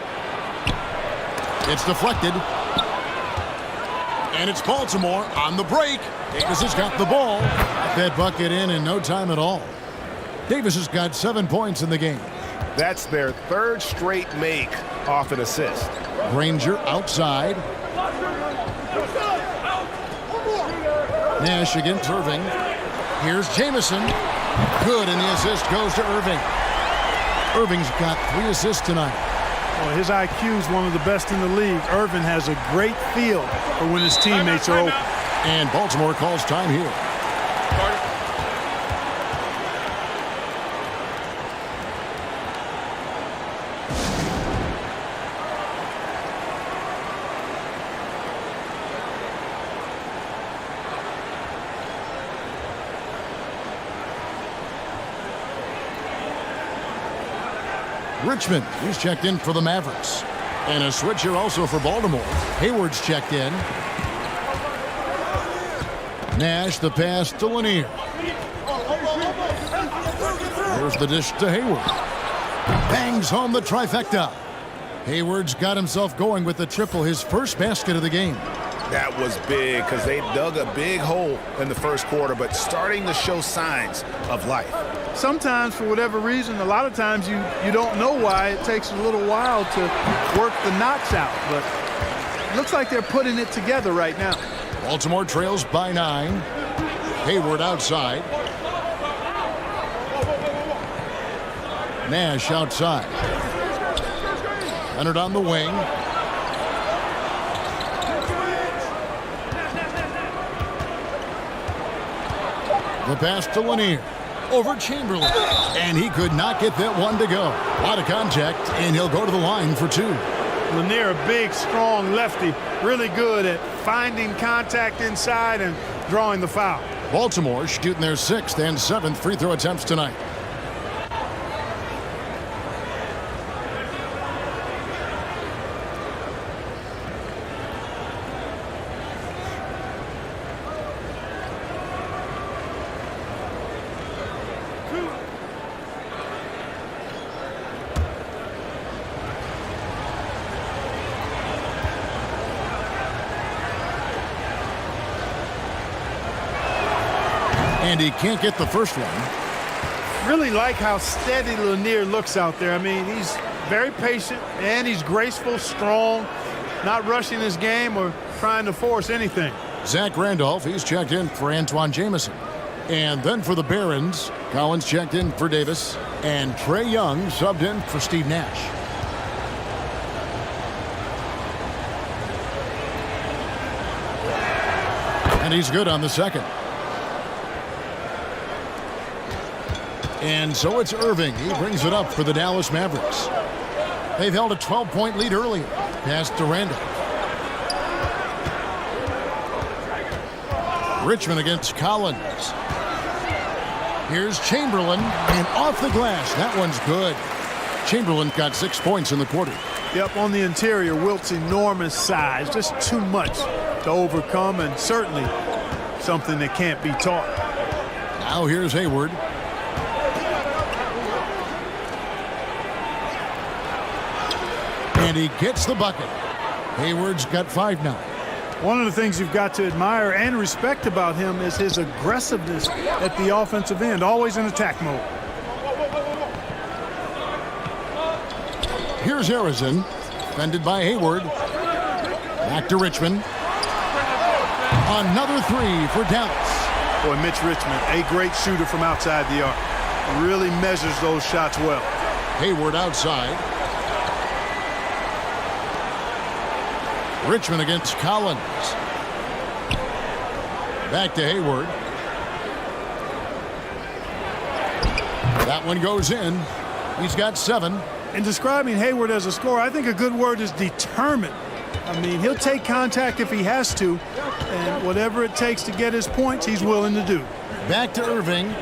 It's deflected. And it's Baltimore on the break. Davis has got the ball. That bucket in no time at all. Davis has got 7 points in the game. That's their third straight make off an assist. Granger outside. Nash against Irving. Here's Jamison. Good, and the assist goes to Irving. Irving's got 3 assists tonight. Well, his IQ is one of the best in the league. Irving has a great feel for when his teammates are open. And Baltimore calls time here. Richmond, he's checked in for the Mavericks. And a switch here also for Baltimore. Hayward's checked in. Nash, the pass to Lanier. Here's the dish to Hayward. Bangs home the trifecta. Hayward's got himself going with the triple, his first basket of the game. That was big because they dug a big hole in the first quarter, but starting to show signs of life. Sometimes, for whatever reason, a lot of times you don't know why. It takes a little while to work the knots out, but it looks like they're putting it together right now. Baltimore trails by 9. Hayward outside. Nash outside. Leonard on the wing. The pass to Lanier. Over Chamberlain. And he could not get that one to go. A lot of contact, and he'll go to the line for 2. Lanier, a big, strong lefty, really good at finding contact inside and drawing the foul. Baltimore shooting their 6th and 7th free throw attempts tonight. And he can't get the first one. Really like how steady Lanier looks out there. I mean, he's very patient, and he's graceful, strong, not rushing his game or trying to force anything. Zach Randolph, he's checked in for Antoine Jameson. And then for the Barons, Collins checked in for Davis. And Trae Young subbed in for Steve Nash. And he's good on the second. And so it's Irving. He brings it up for the Dallas Mavericks. They've held a 12-point lead earlier. Pass to Randall. Richmond against Collins. Here's Chamberlain, and off the glass. That one's good. Chamberlain got 6 points in the quarter. Yep, on the interior, Wilt's enormous size. Just too much to overcome, and certainly something that can't be taught. Now here's Hayward. And he gets the bucket. Hayward's got 5 now. One of the things you've got to admire and respect about him is his aggressiveness at the offensive end, always in attack mode. Here's Harrison, defended by Hayward. Back to Richmond. Another 3 for Dallas. Boy, Mitch Richmond, a great shooter from outside the arc. Really measures those shots well. Hayward outside. Richmond against Collins. Back to Hayward. That one goes in. He's got 7. In describing Hayward as a scorer, I think a good word is determined. I mean, he'll take contact if he has to, and whatever it takes to get his points, he's willing to do. Back to Irving.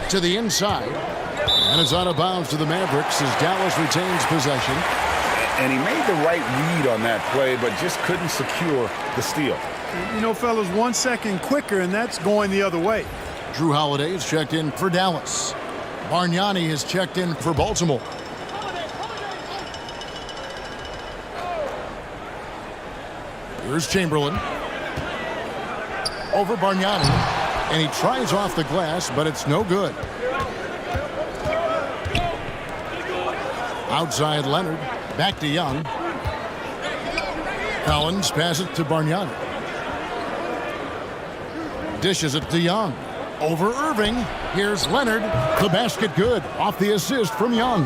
To the inside. And it's out of bounds to the Mavericks as Dallas retains possession. And he made the right read on that play, but just couldn't secure the steal. You know, fellas, 1 second quicker, and that's going the other way. Drew Holiday is checked in for Dallas. Bargnani is checked in for Baltimore. Here's Chamberlain. Over Bargnani. And he tries off the glass, but it's no good. Outside Leonard. Back to Young. Collins passes it to Bargnani. Dishes it to Young. Over Irving. Here's Leonard. The basket good. Off the assist from Young.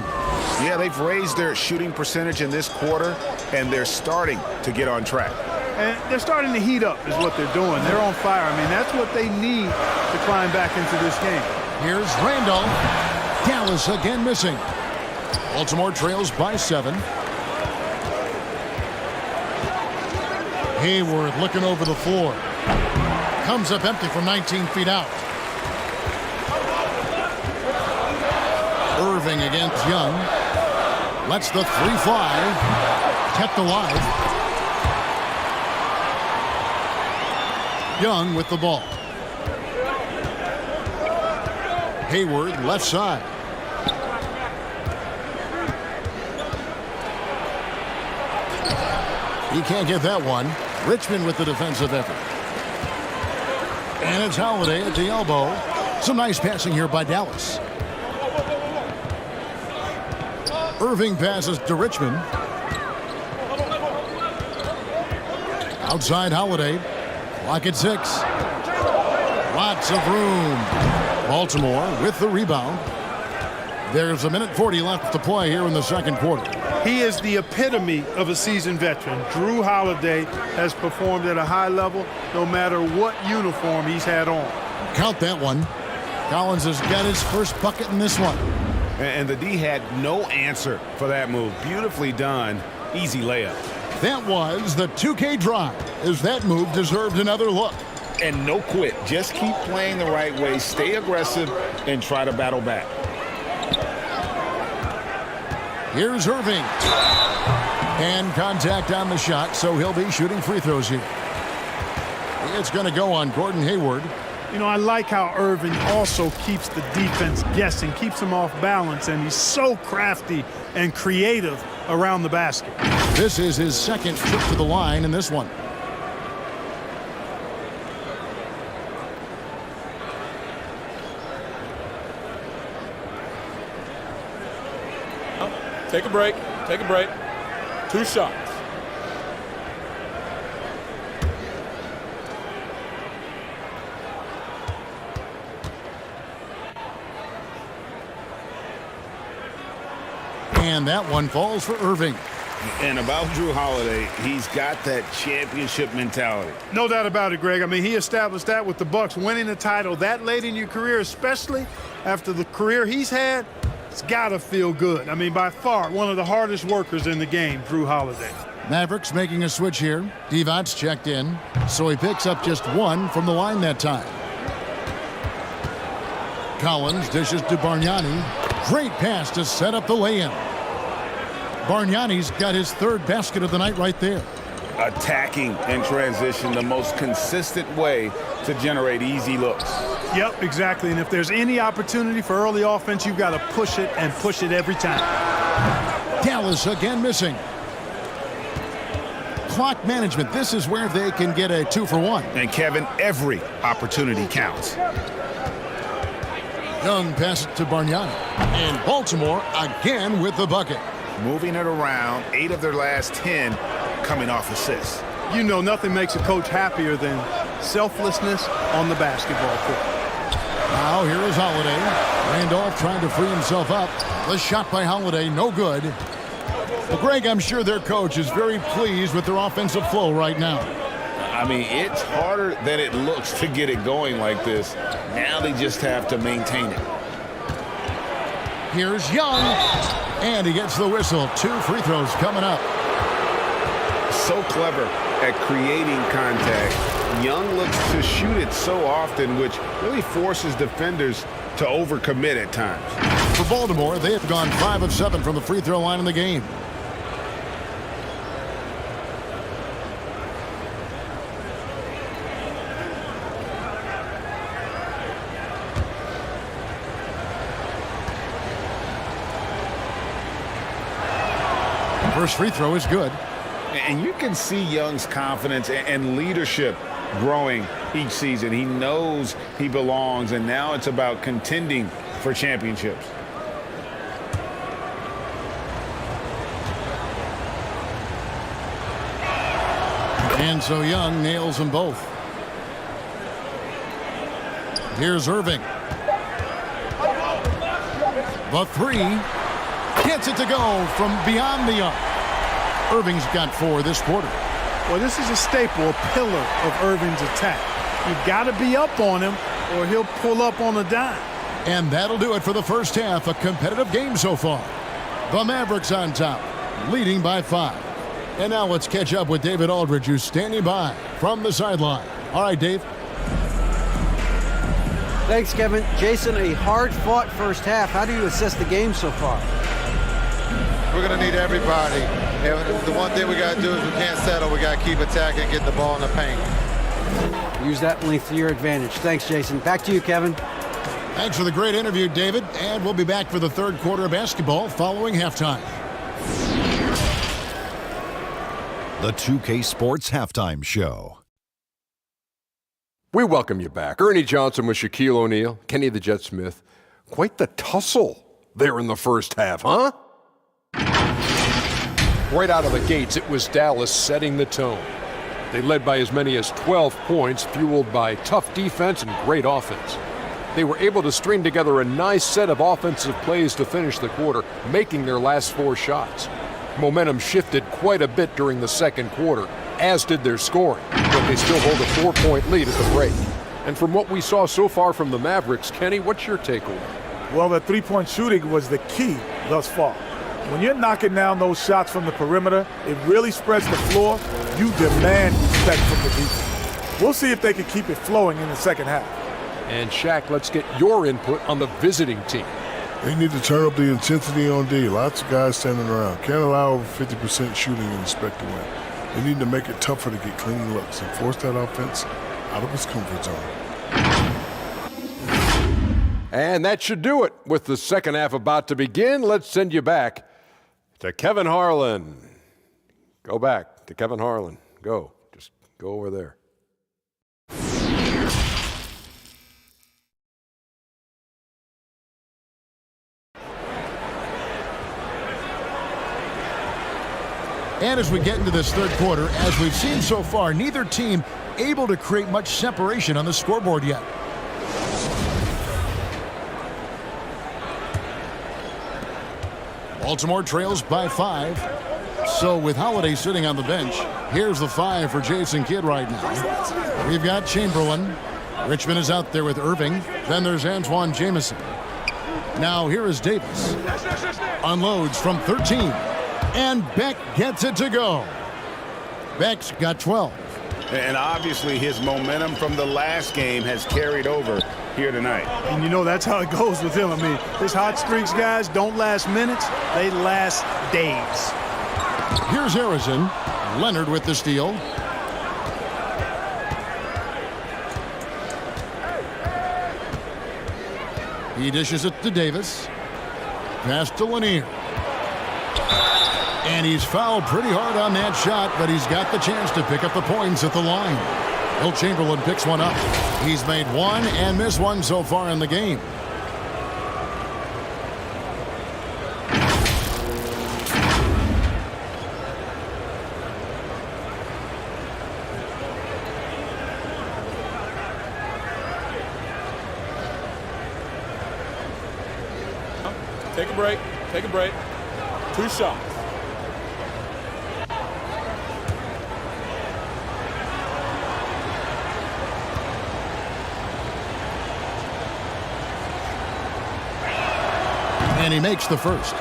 Yeah, they've raised their shooting percentage in this quarter, and they're starting to get on track. And they're starting to heat up is what they're doing. They're on fire. I mean, that's what they need to climb back into this game. Here's Randall. Dallas again missing. Baltimore trails by 7. Hayward looking over the floor. Comes up empty from 19 feet out. Irving against Young. Lets the 3 fly. Kept alive. Young with the ball. Hayward left side. He can't get that one. Richmond with the defensive effort. And it's Holiday at the elbow. Some nice passing here by Dallas. Irving passes to Richmond. Outside Holiday. Clock at 6. Lots of room. Baltimore with the rebound. There's a minute 40 left to play here in the second quarter. He is the epitome of a seasoned veteran. Drew Holiday has performed at a high level no matter what uniform he's had on. Count that one. Collins has got his first bucket in this one. And the D had no answer for that move. Beautifully done. Easy layup. That was the 2K drive, as that move deserved another look. And no quit. Just keep playing the right way. Stay aggressive and try to battle back. Here's Irving. And contact on the shot, so he'll be shooting free throws here. It's going to go on Gordon Hayward. You know, I like how Irving also keeps the defense guessing, keeps them off balance, and he's so crafty and creative around the basket. This is his second trip to the line in this one. Take a break. Take a break. 2 shots. And that one falls for Irving. And about Drew Holiday, he's got that championship mentality. No doubt about it, Greg. I mean, he established that with the Bucks, winning the title that late in your career, especially after the career he's had. It's got to feel good. I mean, by far, one of the hardest workers in the game, Drew Holiday. Mavericks making a switch here. Divac's checked in, so he picks up just 1 from the line that time. Collins dishes to Bargnani. Great pass to set up the lay-in. Bargnani's got his 3rd basket of the night right there. Attacking in transition, the most consistent way to generate easy looks. Yep, exactly. And if there's any opportunity for early offense, you've got to push it and push it every time. Dallas again missing. Clock management. This is where they can get a 2-for-1. And Kevin, every opportunity counts. Young passes to Bargnani. And Baltimore again with the bucket. Moving it around, 8 of their last 10 coming off assists. You know, nothing makes a coach happier than selflessness on the basketball court. Now here is Holiday. Randolph trying to free himself up. The shot by Holiday, no good. Well, Greg, I'm sure their coach is very pleased with their offensive flow right now. I mean, it's harder than it looks to get it going like this. Now they just have to maintain it. Here's Young. And he gets the whistle. 2 free throws coming up. So clever at creating contact. Young looks to shoot it so often, which really forces defenders to overcommit at times. For Baltimore, they have gone 5 of 7 from the free throw line in the game. First free throw is good. And you can see Young's confidence and leadership growing each season. He knows he belongs, and now it's about contending for championships. And so Young nails them both. Here's Irving. The 3. Gets it to go from beyond the arc. Irving's got 4 this quarter. Well, this is a staple, a pillar of Irving's attack. You've got to be up on him or he'll pull up on a dime. And that'll do it for the first half. A competitive game so far. The Mavericks on top, leading by 5. And now let's catch up with David Aldridge, who's standing by from the sideline. All right, Dave. Thanks, Kevin. Jason, a hard-fought first half. How do you assess the game so far? We're going to need everybody. And the one thing we got to do is we can't settle. We got to keep attacking, get the ball in the paint. Use that length to your advantage. Thanks, Jason. Back to you, Kevin. Thanks for the great interview, David. And we'll be back for the 3rd quarter of basketball following halftime. The 2K Sports Halftime Show. We welcome you back. Ernie Johnson with Shaquille O'Neal, Kenny the Jet Smith. Quite the tussle there in the first half, huh? Right out of the gates, it was Dallas setting the tone. They led by as many as 12 points, fueled by tough defense and great offense. They were able to string together a nice set of offensive plays to finish the quarter, making their last 4 shots. Momentum shifted quite a bit during the second quarter, as did their scoring, but they still hold a 4-point lead at the break. And from what we saw so far from the Mavericks, Kenny, what's your takeaway? Well, the three-point shooting was the key thus far. When you're knocking down those shots from the perimeter, it really spreads the floor. You demand respect from the defense. We'll see if they can keep it flowing in the second half. And Shaq, let's get your input on the visiting team. They need to turn up the intensity on D. Lots of guys standing around. Can't allow over 50% shooting and expect to win. They need to make it tougher to get clean looks and force that offense out of its comfort zone. And that should do it. With the second half about to begin, let's send you back to Kevin Harlan. Go back to Kevin Harlan. Go. Just go over there. And as we get into this third quarter, as we've seen so far, neither team able to create much separation on the scoreboard yet. Baltimore trails by 5. So with Holiday sitting on the bench, here's the 5 for Jason Kidd right now. We've got Chamberlain. Richmond is out there with Irving. Then there's Antoine Jamison. Now here is Davis. Unloads from 13. And Beck gets it to go. Beck's got 12. And obviously his momentum from the last game has carried over here tonight. And you know that's how it goes with him. I mean, his hot streaks, guys, don't last minutes. They last days. Here's Harrison. Leonard with the steal. He dishes it to Davis. Pass to Lanier. And he's fouled pretty hard on that shot, but he's got the chance to pick up the points at the line. Will Chamberlain picks one up. He's made one and missed one so far in the game. Take a break. Take a break. 2 shots. And he makes the first.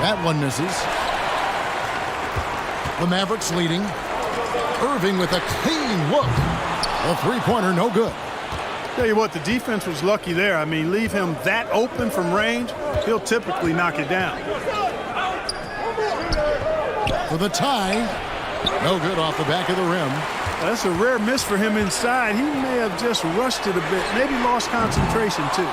That one misses. The Mavericks leading. Irving with a clean look. A three-pointer, no good. Tell you what, the defense was lucky there. I mean, leave him that open from range, he'll typically knock it down. For the tie. No good off the back of the rim. That's a rare miss for him inside. He may have just rushed it a bit, maybe lost concentration too.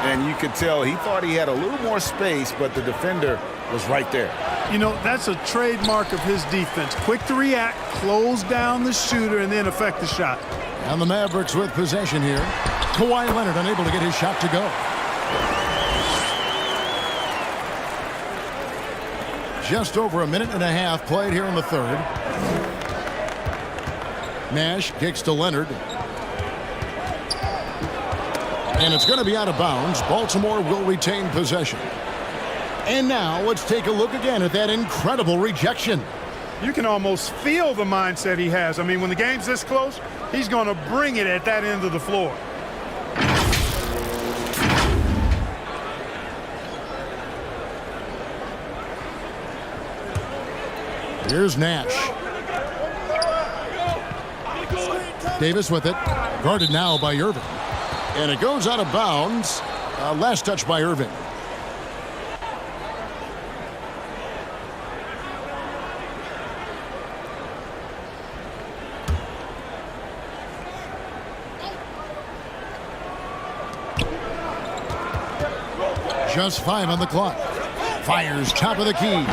And you could tell he thought he had a little more space, but the defender was right there. You know, that's a trademark of his defense. Quick to react, close down the shooter, and then affect the shot. And the Mavericks with possession here. Kawhi Leonard unable to get his shot to go. Just over a minute and a half played here in the third. Nash kicks to Leonard. And it's going to be out of bounds. Baltimore will retain possession. And now let's take a look again at that incredible rejection. You can almost feel the mindset he has. I mean, when the game's this close, he's going to bring it at that end of the floor. Here's Nash. Davis with it. Guarded now by Irving. And it goes out of bounds. Last touch by Irving. Just 5 on the clock. Fires top of the key.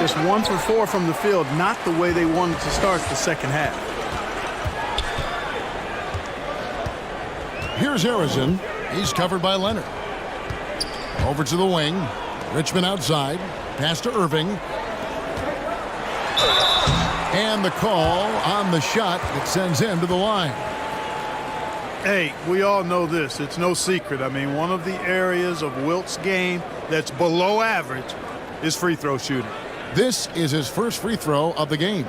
Just 1 for 4 from the field, not the way they wanted to start the second half. Here's Harrison. He's covered by Leonard. Over to the wing. Richmond outside. Pass to Irving. And the call on the shot that sends him to the line. Hey, we all know this. It's no secret. I mean, one of the areas of Wilt's game that's below average is free throw shooting. This is his first free throw of the game.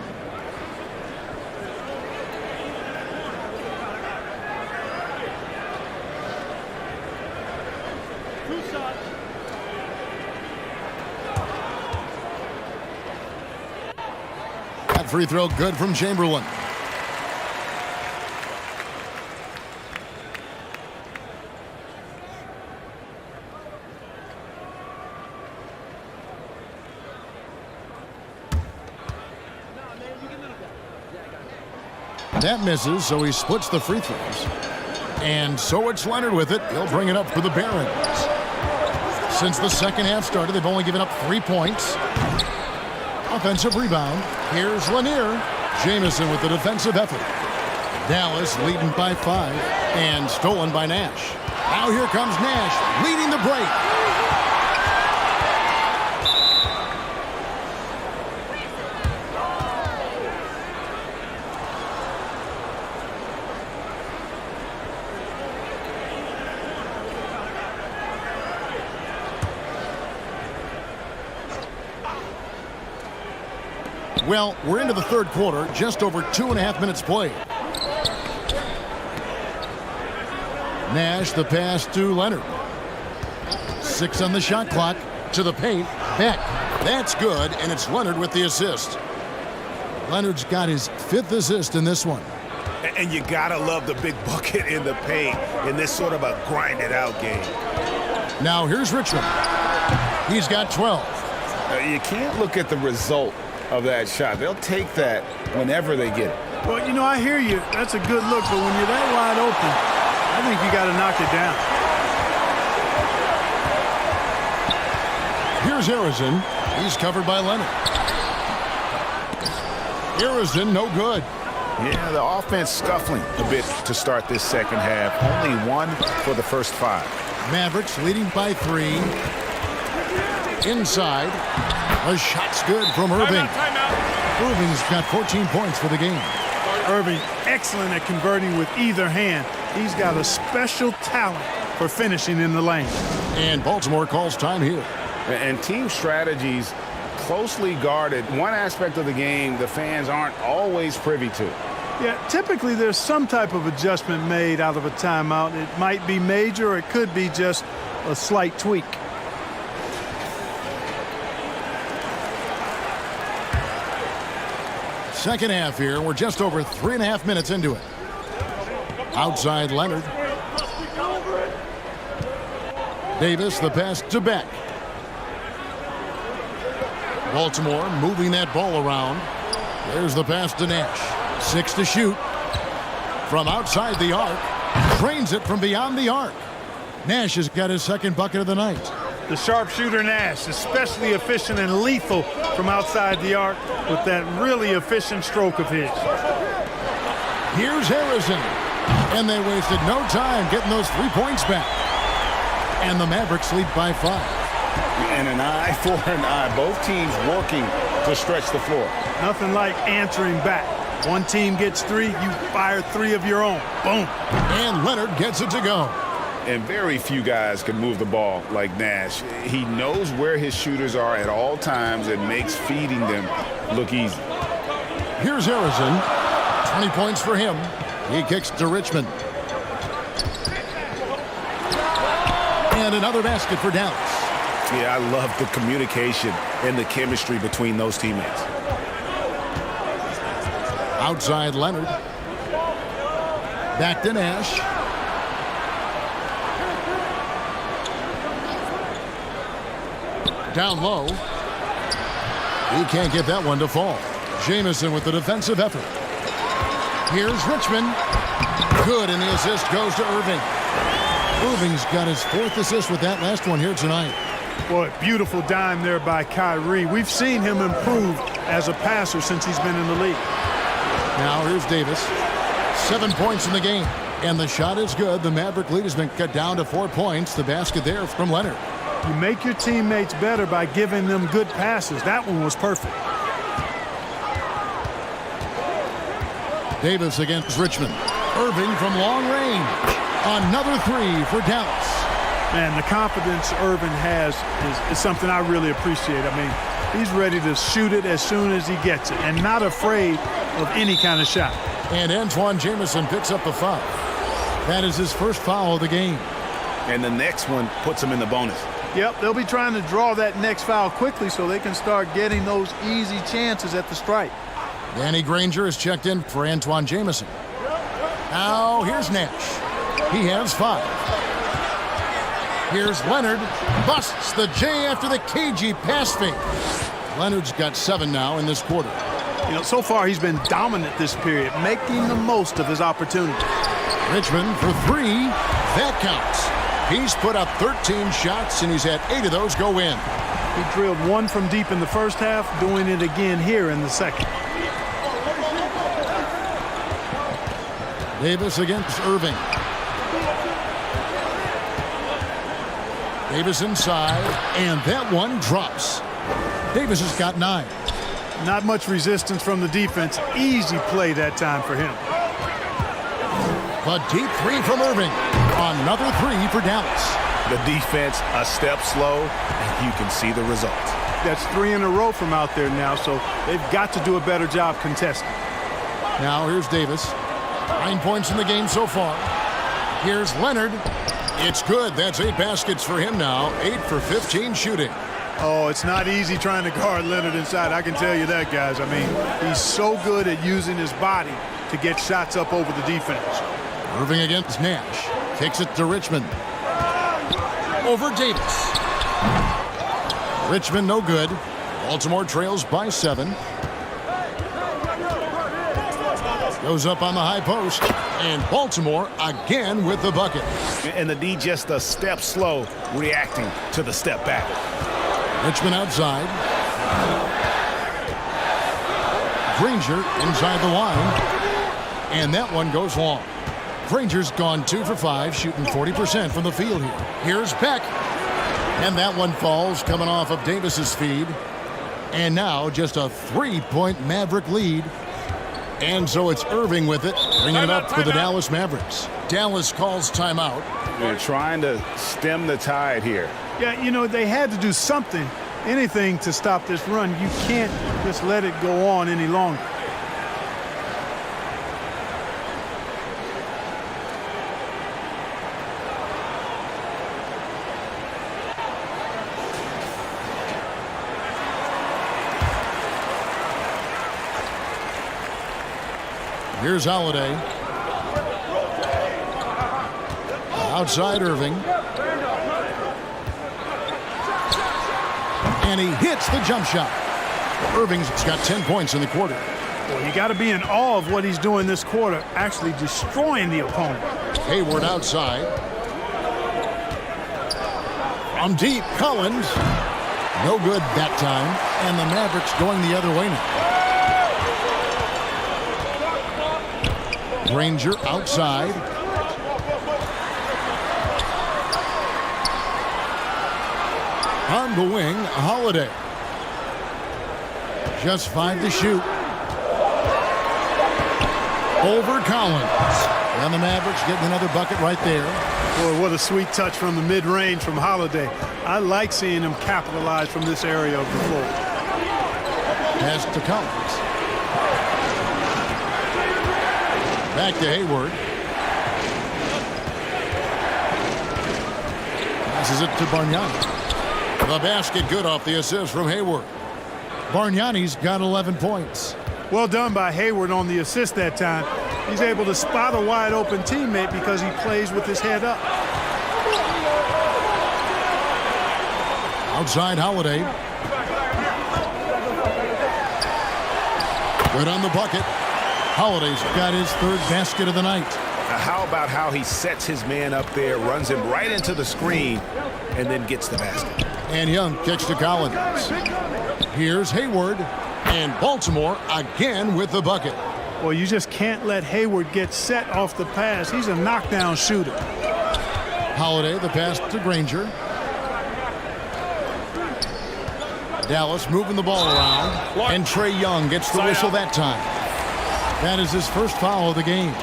That free throw good from Chamberlain. That misses, so he splits the free throws. And so it's Leonard with it. He'll bring it up for the Barons. Since the second half started, they've only given up 3 points. Offensive rebound. Here's Lanier. Jamison with the defensive effort. Dallas leading by 5 and stolen by Nash. Now here comes Nash leading the break. Well, we're into the third quarter, just over 2.5 minutes played. Nash, the pass to Leonard. 6 on the shot clock, to the paint, Beck. That's good, and it's Leonard with the assist. Leonard's got his 5th assist in this one. And you gotta love the big bucket in the paint in this sort of a grinded-out game. Now here's Richmond. He's got 12. You can't look at the result of that shot. They'll take that whenever they get it. Well, you know, I hear you. That's a good look, but when you're that wide open, I think you got to knock it down. Here's Harrison. He's covered by Leonard. Harrison, no good. Yeah, the offense scuffling a bit to start this second half. Only 1 for the first 5. Mavericks leading by 3. Inside. A shot's good from Irving. Irving's got 14 points for the game. Irving, excellent at converting with either hand. He's got a special talent for finishing in the lane. And Baltimore calls time here. And team strategies closely guarded. One aspect of the game the fans aren't always privy to. Yeah, typically there's some type of adjustment made out of a timeout. It might be major, or it could be just a slight tweak. Second half here. We're just over 3.5 minutes into it. Outside Leonard. Davis, the pass to Beck. Baltimore moving that ball around. There's the pass to Nash. 6 to shoot. From outside the arc. Drains it from beyond the arc. Nash has got his second bucket of the night. The sharpshooter Nash, especially efficient and lethal from outside the arc with that really efficient stroke of his. Here's Harrison. And they wasted no time getting those 3 points back. And the Mavericks lead by 5. And an eye for an eye. Both teams working to stretch the floor. Nothing like answering back. One team gets 3, you fire 3 of your own. Boom. And Leonard gets it to go. And very few guys can move the ball like Nash. He knows where his shooters are at all times and makes feeding them look easy. Here's Harrison. 20 points for him. He kicks to Richmond. And another basket for Dallas. Yeah, I love the communication and the chemistry between those teammates. Outside Leonard. Back to Nash. Down low. He can't get that one to fall. Jamison with the defensive effort. Here's Richmond. Good, and the assist goes to Irving. Irving's got his 4th assist with that last one here tonight. Boy, beautiful dime there by Kyrie. We've seen him improve as a passer since he's been in the league. Now here's Davis. 7 points in the game. And the shot is good. The Maverick lead has been cut down to 4 points. The basket there from Leonard. You make your teammates better by giving them good passes. That one was perfect. Davis against Richmond. Irving from long range. Another 3 for Dallas. Man, the confidence Irving has is something I really appreciate. I mean, he's ready to shoot it as soon as he gets it and not afraid of any kind of shot. And Antoine Jamison picks up the foul. That is his first foul of the game. And the next one puts him in the bonus. Yep, they'll be trying to draw that next foul quickly so they can start getting those easy chances at the stripe. Danny Granger is checked in for Antoine Jamison. Now here's Nash. He has 5. Here's Leonard. Busts the J after the cagey pass fake. Leonard's got 7 now in this quarter. You know, so far he's been dominant this period, making the most of his opportunity. Richmond for 3. That counts. He's put up 13 shots, and he's had 8 of those go in. He drilled one from deep in the first half, doing it again here in the second. Davis against Irving. Davis inside, and that one drops. Davis has got 9. Not much resistance from the defense. Easy play that time for him. A deep 3 from Irving. Another 3 for Dallas. The defense a step slow, and you can see the result. That's 3 in a row from out there now, so they've got to do a better job contesting. Now here's Davis. 9 points in the game so far. Here's Leonard. It's good. That's 8 baskets for him now. 8 for 15 shooting. Oh, it's not easy trying to guard Leonard inside. I can tell you that, guys. I mean, he's so good at using his body to get shots up over the defense. Irving against Nash. Kicks it to Richmond. Over Davis. Richmond no good. Baltimore trails by 7. Goes up on the high post. And Baltimore again with the bucket. And the D just a step slow, reacting to the step back. Richmond outside. Granger inside the line. And that one goes long. Granger's gone 2 for 5, shooting 40% from the field here. Here's Beck. And that one falls, coming off of Davis's feed. And now just a 3-point Maverick lead. And so it's Irving with it, bringing it up for the Dallas Mavericks. Dallas calls timeout. They're trying to stem the tide here. Yeah, you know, they had to do something, anything to stop this run. You can't just let it go on any longer. Here's Holiday. Outside Irving. And he hits the jump shot. Irving's got 10 points in the quarter. Well, you got to be in awe of what he's doing this quarter, actually destroying the opponent. Hayward outside. From deep, Collins. No good that time. And the Mavericks going the other way now. Granger outside. On the wing, Holiday. Just 5 to shoot. Over Collins. And the Mavericks getting another bucket right there. Boy, what a sweet touch from the mid-range from Holiday. I like seeing him capitalize from this area of the floor. Pass to Collins. Back to Hayward. Passes it to Bargnani. The basket good off the assist from Hayward. Bargnani's got 11 points. Well done by Hayward on the assist that time. He's able to spot a wide open teammate because he plays with his head up. Outside Holiday. Good on the bucket. Holiday's got his 3rd basket of the night. Now how about how he sets his man up there, runs him right into the screen, and then gets the basket. And Young kicks to Collins. Here's Hayward. And Baltimore again with the bucket. Well, you just can't let Hayward get set off the pass. He's a knockdown shooter. Holiday, the pass to Granger. Dallas moving the ball around. And Trae Young gets the whistle that time. That is his first foul of the game.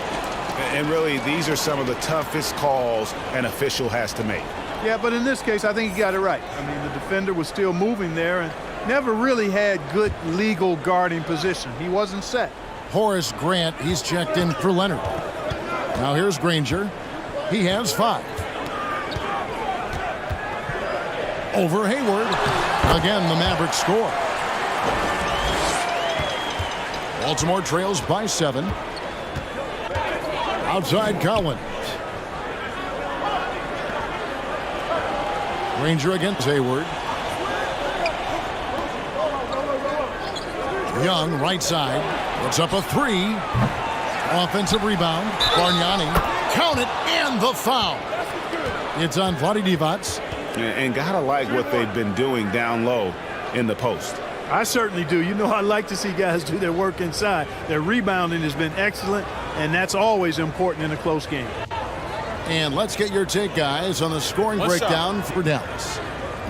And really, these are some of the toughest calls an official has to make. Yeah, but in this case, I think he got it right. I mean, the defender was still moving there and never really had good legal guarding position. He wasn't set. Horace Grant, he's checked in for Leonard. Now here's Granger. He has 5. Over Hayward. Again, the Mavericks score. Baltimore trails by 7. Outside Collins. Granger against Hayward. Young, right side. Puts up a three. Offensive rebound. Bargnani. Count it, and the foul. It's on Vlade Divac. And gotta like what they've been doing down low in the post. I certainly do. You know, I like to see guys do their work inside. Their rebounding has been excellent, and that's always important in a close game. And let's get your take, guys, on the scoring breakdown for Dallas.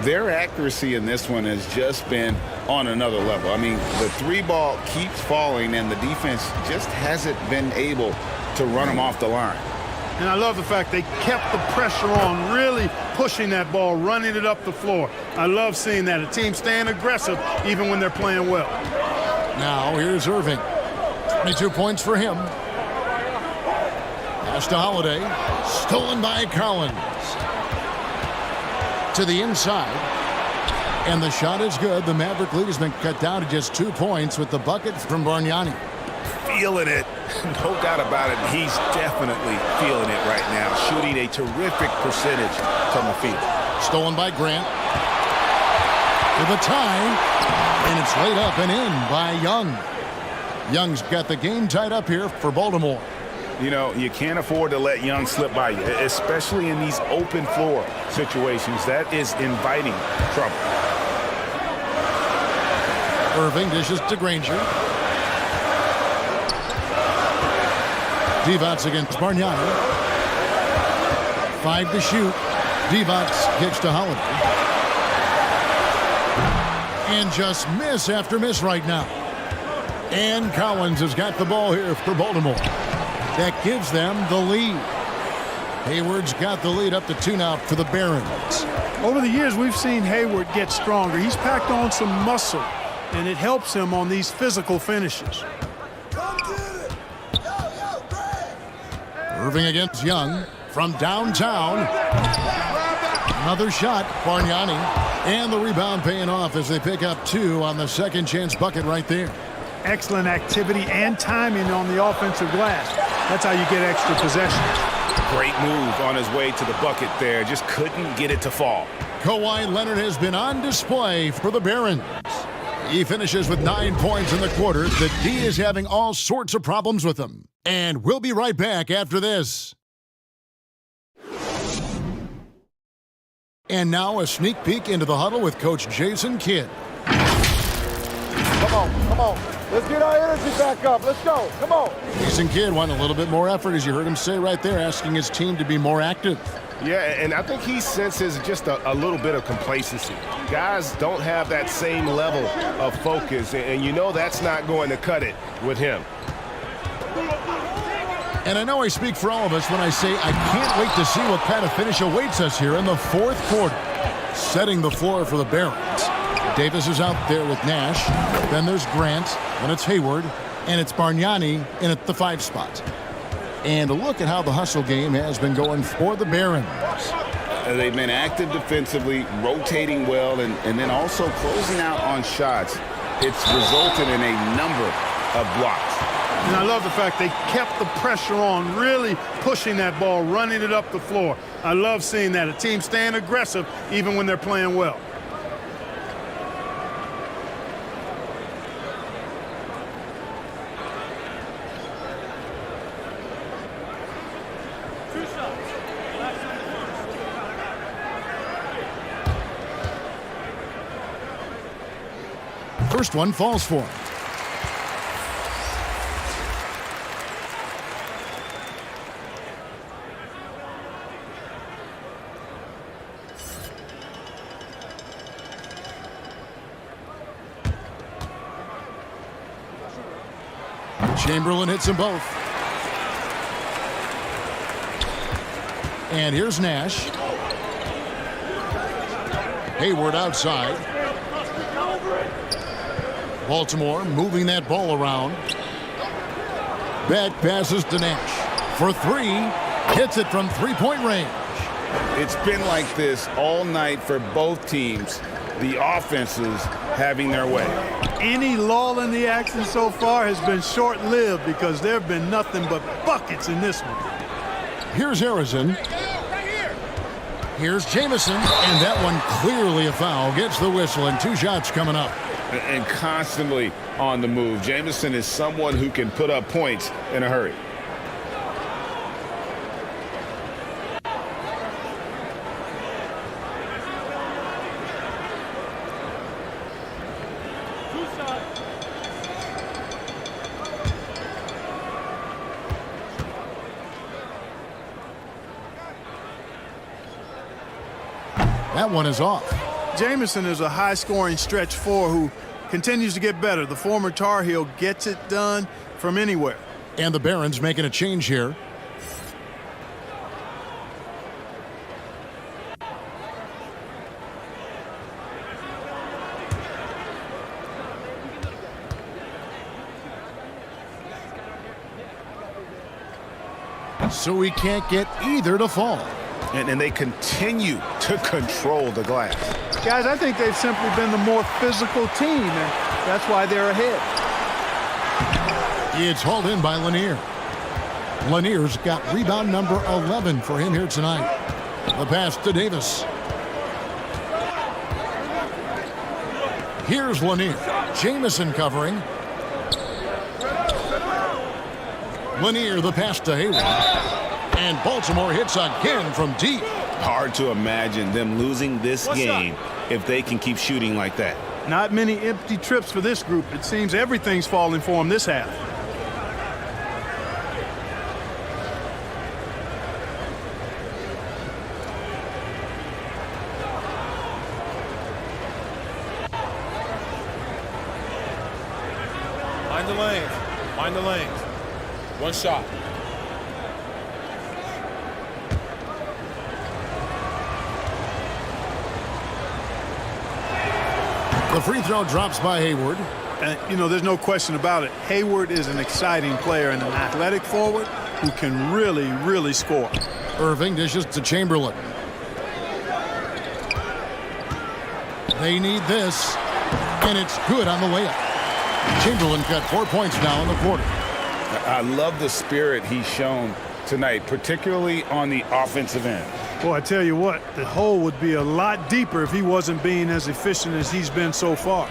Their accuracy in this one has just been on another level. I mean, the three ball keeps falling, and the defense just hasn't been able to run them off the line. And I love the fact they kept the pressure on, really pushing that ball, running it up the floor. I love seeing that. A team staying aggressive even when they're playing well. Now here's Irving. 22 points for him. Pass to Holiday. Stolen by Collins. To the inside. And the shot is good. The Maverick lead has been cut down to just 2 points with the bucket from Bargnani. Feeling it. No doubt about it. He's definitely feeling it right now. Shooting a terrific percentage from the field. Stolen by Grant. To the tie. And it's laid up and in by Young. Young's got the game tied up here for Baltimore. You know, you can't afford to let Young slip by you, especially in these open floor situations. That is inviting trouble. Irving dishes to Granger. Divac against Bargnani. 5 to shoot. Divac kicks to Holiday. And just miss after miss right now. And Collins has got the ball here for Baltimore. That gives them the lead. Hayward's got the lead up to 2 now for the Barons. Over the years, we've seen Hayward get stronger. He's packed on some muscle, and it helps him on these physical finishes. Irving against Young from downtown. Another shot, Bargnani. And the rebound paying off as they pick up 2 on the second chance bucket right there. Excellent activity and timing on the offensive glass. That's how you get extra possession. Great move on his way to the bucket there. Just couldn't get it to fall. Kawhi Leonard has been on display for the Barons. He finishes with 9 points in the quarter. The D is having all sorts of problems with him. And we'll be right back after this. And now a sneak peek into the huddle with Coach Jason Kidd. Come on. Let's get our energy back up. Let's go. Come on. Jason Kidd wanted a little bit more effort, as you heard him say right there, asking his team to be more active. Yeah, and I think he senses just a little bit of complacency. Guys don't have that same level of focus, and you know that's not going to cut it with him. And I know I speak for all of us when I say I can't wait to see what kind of finish awaits us here in the fourth quarter. Setting the floor for the Barons. Davis is out there with Nash. Then there's Grant, and it's Hayward, and it's Bargnani in at the 5 spot. And a look at how the hustle game has been going for the Barons. They've been active defensively, rotating well, and then also closing out on shots. It's resulted in a number of blocks. And I love the fact they kept the pressure on, really pushing that ball, running it up the floor. I love seeing that. A team staying aggressive even when they're playing well. First one falls for him. Chamberlain hits them both. And here's Nash. Hayward outside. Baltimore moving that ball around. Back passes to Nash for 3. Hits it from 3-point range. It's been like this all night for both teams. The offenses having their way. Any lull in the action so far has been short-lived because there have been nothing but buckets in this one. Here's Harrison. Here's Jamison, and that one clearly a foul. Gets the whistle, and 2 shots coming up. and constantly on the move. Jamison is someone who can put up points in a hurry. That one is off. Jamison is a high-scoring stretch four who continues to get better. The former Tar Heel gets it done from anywhere. And the Barons making a change here. So we can't get either to fall. And they continue to control the glass. Guys, I think they've simply been the more physical team, and that's why they're ahead. It's hauled in by Lanier. Lanier's got rebound number 11 for him here tonight. The pass to Davis. Here's Lanier. Jamison covering. Lanier, the pass to Hayward. And Baltimore hits again from deep. Hard to imagine them losing this game if they can keep shooting like that. Not many empty trips for this group. It seems everything's falling for them this half. Mind the lanes. Mind the lanes. One shot. The free throw drops by Hayward. And, you know, there's no question about it. Hayward is an exciting player and an athletic forward who can really, really score. Irving dishes to Chamberlain. They need this, and it's good on the layup. Chamberlain got 4 points now in the quarter. I love the spirit he's shown tonight, particularly on the offensive end. Boy, I tell you what, the hole would be a lot deeper if he wasn't being as efficient as he's been so far.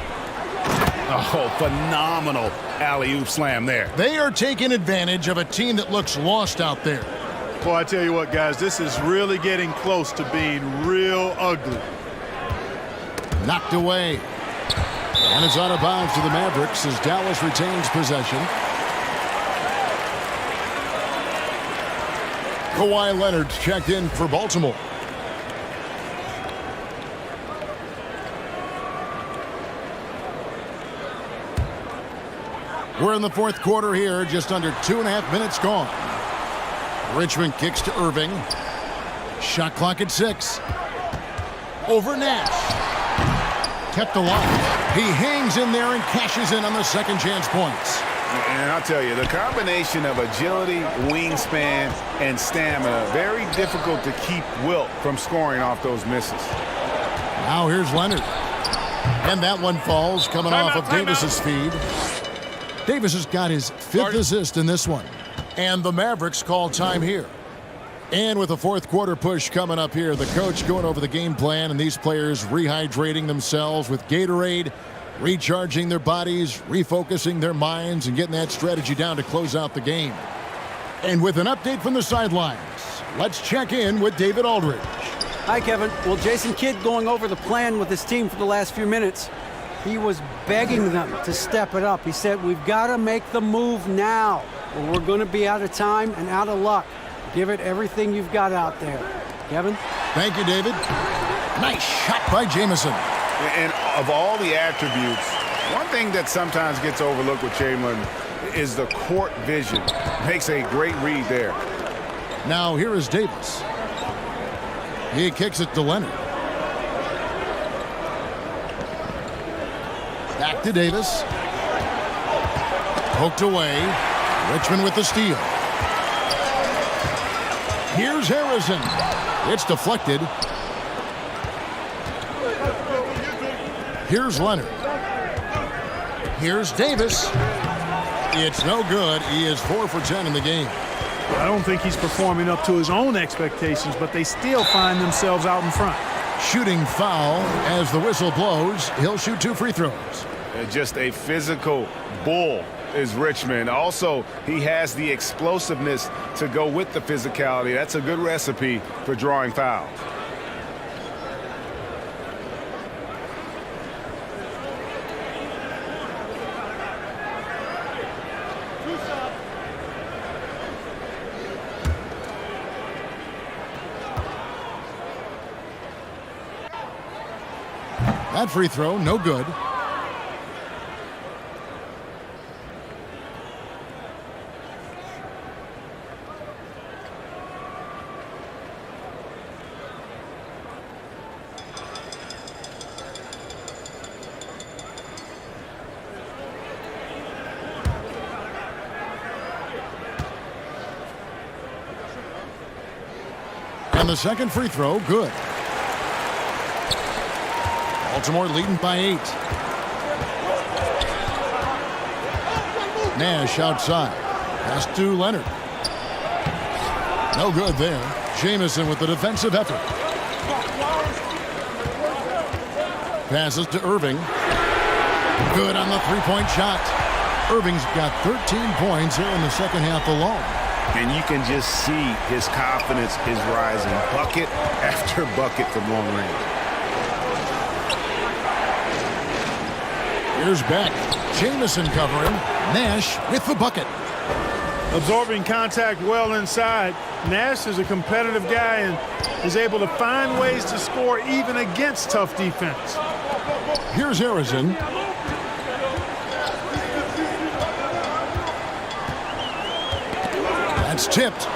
Oh, phenomenal alley-oop slam there. They are taking advantage of a team that looks lost out there. Boy, I tell you what, guys, this is really getting close to being real ugly. Knocked away. And it's out of bounds to the Mavericks as Dallas retains possession. Kawhi Leonard checked in for Baltimore. We're in the fourth quarter here, just under 2.5 minutes gone. Richmond kicks to Irving. Shot clock at 6. Over Nash. Kept alive. He hangs in there and cashes in on the second chance points. And I'll tell you, the combination of agility, wingspan, and stamina, very difficult to keep Wilt from scoring off those misses. Now here's Leonard. And that one falls, coming off of Davis's feed. Davis has got his 5th assist in this one. And the Mavericks call time here. And with the fourth quarter push coming up here, the coach going over the game plan and these players rehydrating themselves with Gatorade, recharging their bodies, refocusing their minds, and getting that strategy down to close out the game. And with an update from the sidelines, let's check in with David Aldridge. Hi, Kevin. Well, Jason Kidd going over the plan with his team for the last few minutes. He was begging them to step it up. He said, we've got to make the move now, or we're going to be out of time and out of luck. Give it everything you've got out there. Kevin? Thank you, David. Nice shot by Jamison. And of all the attributes, one thing that sometimes gets overlooked with Chamberlain is the court vision. Makes a great read there. Now here is Davis. He kicks it to Leonard. Back to Davis. Poked away. Richmond with the steal. Here's Harrison. It's deflected. Here's Leonard. Here's Davis. It's no good. He is 4 for 10 in the game. I don't think he's performing up to his own expectations, but they still find themselves out in front. Shooting foul as the whistle blows. He'll shoot 2 free throws. Just a physical bull is Richmond. Also, he has the explosiveness to go with the physicality. That's a good recipe for drawing fouls. That free throw, no good. And the second free throw, good. Baltimore leading by 8. Nash outside. Pass to Leonard. No good there. Jamison with the defensive effort. Passes to Irving. Good on the three-point shot. Irving's got 13 points here in the second half alone. And you can just see his confidence is rising. Bucket after bucket from long range. Here's Beck. Jamison covering. Nash with the bucket. Absorbing contact well inside. Nash is a competitive guy and is able to find ways to score even against tough defense. Here's Harrison. That's tipped.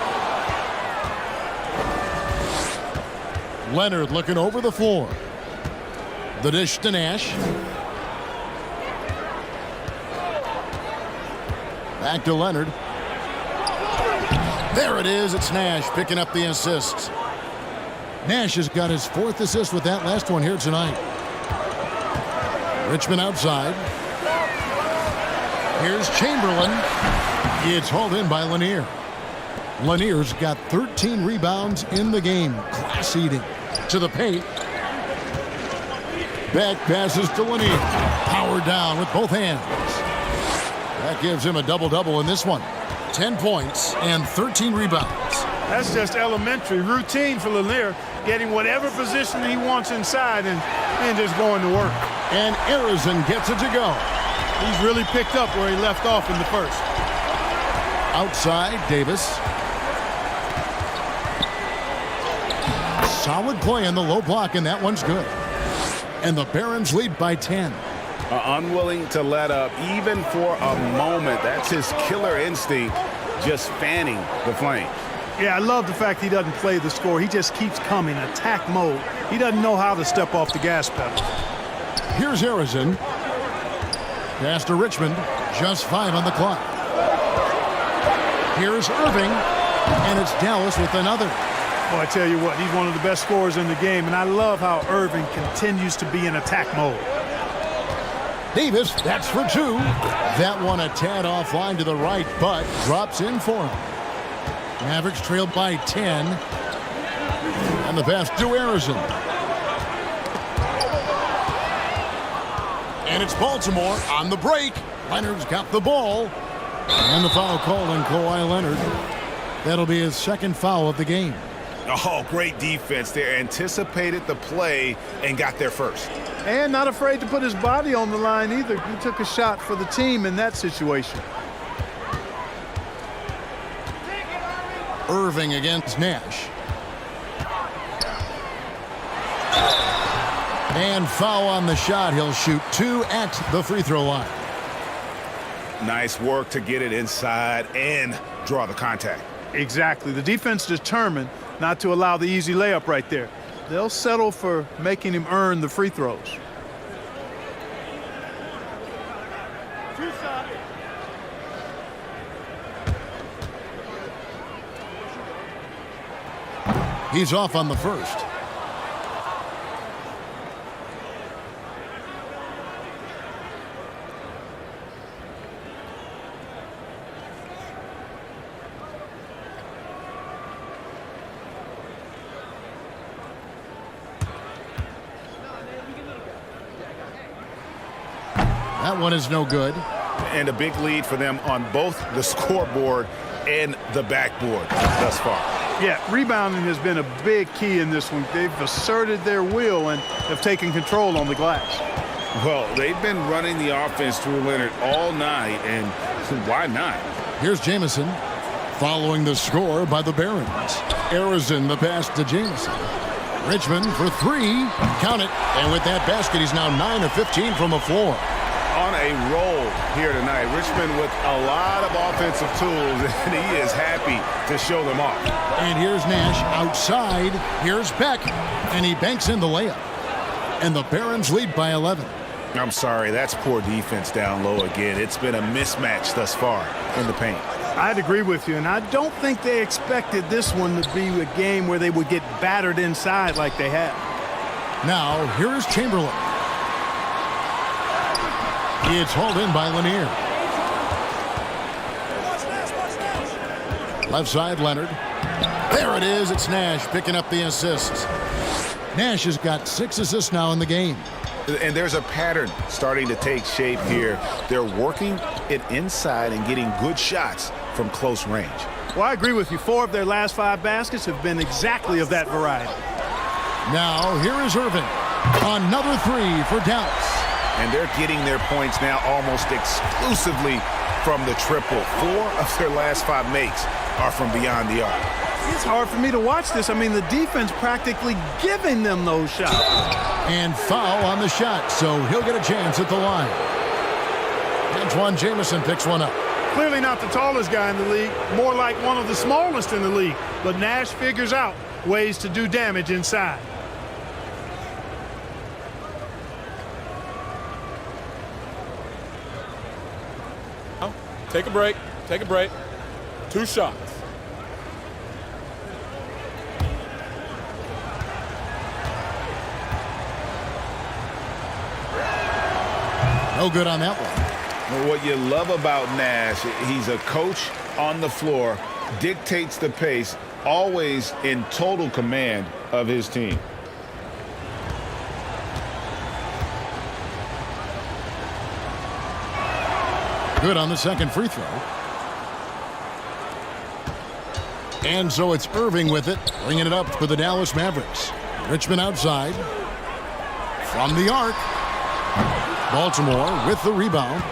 Leonard looking over the floor. The dish to Nash. Back to Leonard. There it is. It's Nash picking up the assists. Nash has got his 4th assist with that last one here tonight. Richmond outside. Here's Chamberlain. It's hauled in by Lanier. Lanier's got 13 rebounds in the game. Class eating. To the paint. Beck passes to Lanier. Power down with both hands. That gives him a double-double in this one. 10 points and 13 rebounds. That's just elementary. Routine for Lanier, getting whatever position he wants inside and just going to work. And Arizin gets it to go. He's really picked up where he left off in the first. Outside, Davis. Solid play in the low block, and that one's good. And the Barons lead by 10. Unwilling to let up even for a moment. That's his killer instinct, just fanning the flame. Yeah, I love the fact he doesn't play the score. He just keeps coming, attack mode. He doesn't know how to step off the gas pedal. Here's Harrison. Pass to Richmond. Just 5 on the clock. Here's Irving. And it's Dallas with another. Well, I tell you what, he's one of the best scorers in the game, and I love how Irving continues to be in attack mode. Davis, that's for 2. That one a tad offline to the right, but drops in for him. Mavericks trailed by 10. And the pass to Arizin. And it's Baltimore on the break. Leonard's got the ball. And the foul called on Kawhi Leonard. That'll be his 2nd foul of the game. Oh, great defense there. Anticipated the play and got there first. And not afraid to put his body on the line either. He took a shot for the team in that situation. Irving against Nash. And foul on the shot. He'll shoot 2 at the free throw line. Nice work to get it inside and draw the contact. Exactly. The defense determined not to allow the easy layup right there. They'll settle for making him earn the free throws. He's off on the first. That one is no good. And a big lead for them on both the scoreboard and the backboard thus far. Yeah, rebounding has been a big key in this one. They've asserted their will and have taken control on the glass. Well, they've been running the offense through Leonard all night, and why not? Here's Jamison following the score by the Barons. Arizin the pass to Jamison. Richmond for three. Count it. And with that basket, he's now 9 of 15 from the floor. On a roll here tonight. Richmond with a lot of offensive tools, and he is happy to show them off. And here's Nash outside. Here's Beck, and he banks in the layup. And the Barons lead by 11. I'm sorry, that's poor defense down low again. It's been a mismatch thus far in the paint. I'd agree with you, and I don't think they expected this one to be a game where they would get battered inside like they have. Now, here is Chamberlain. It's hauled in by Lanier. Left side, Leonard. There it is. It's Nash picking up the assists. Nash has got 6 assists now in the game. And there's a pattern starting to take shape here. They're working it inside and getting good shots from close range. Well, I agree with you. 4 of their last 5 baskets have been exactly of that variety. Now, here is Irving. Another 3 for Dallas. And they're getting their points now almost exclusively from the triple. 4 of their last 5 makes are from beyond the arc. It's hard for me to watch this. I mean, the defense practically giving them those shots. And foul on the shot, so he'll get a chance at the line. Antoine Jamison picks one up. Clearly not the tallest guy in the league, more like one of the smallest in the league. But Nash figures out ways to do damage inside. Take a break. Take a break. 2 shots. No good on that one. Well, what you love about Nash, he's a coach on the floor, dictates the pace, always in total command of his team. Good on the second free throw. And so it's Irving with it, bringing it up for the Dallas Mavericks. Richmond outside. From the arc. Baltimore with the rebound.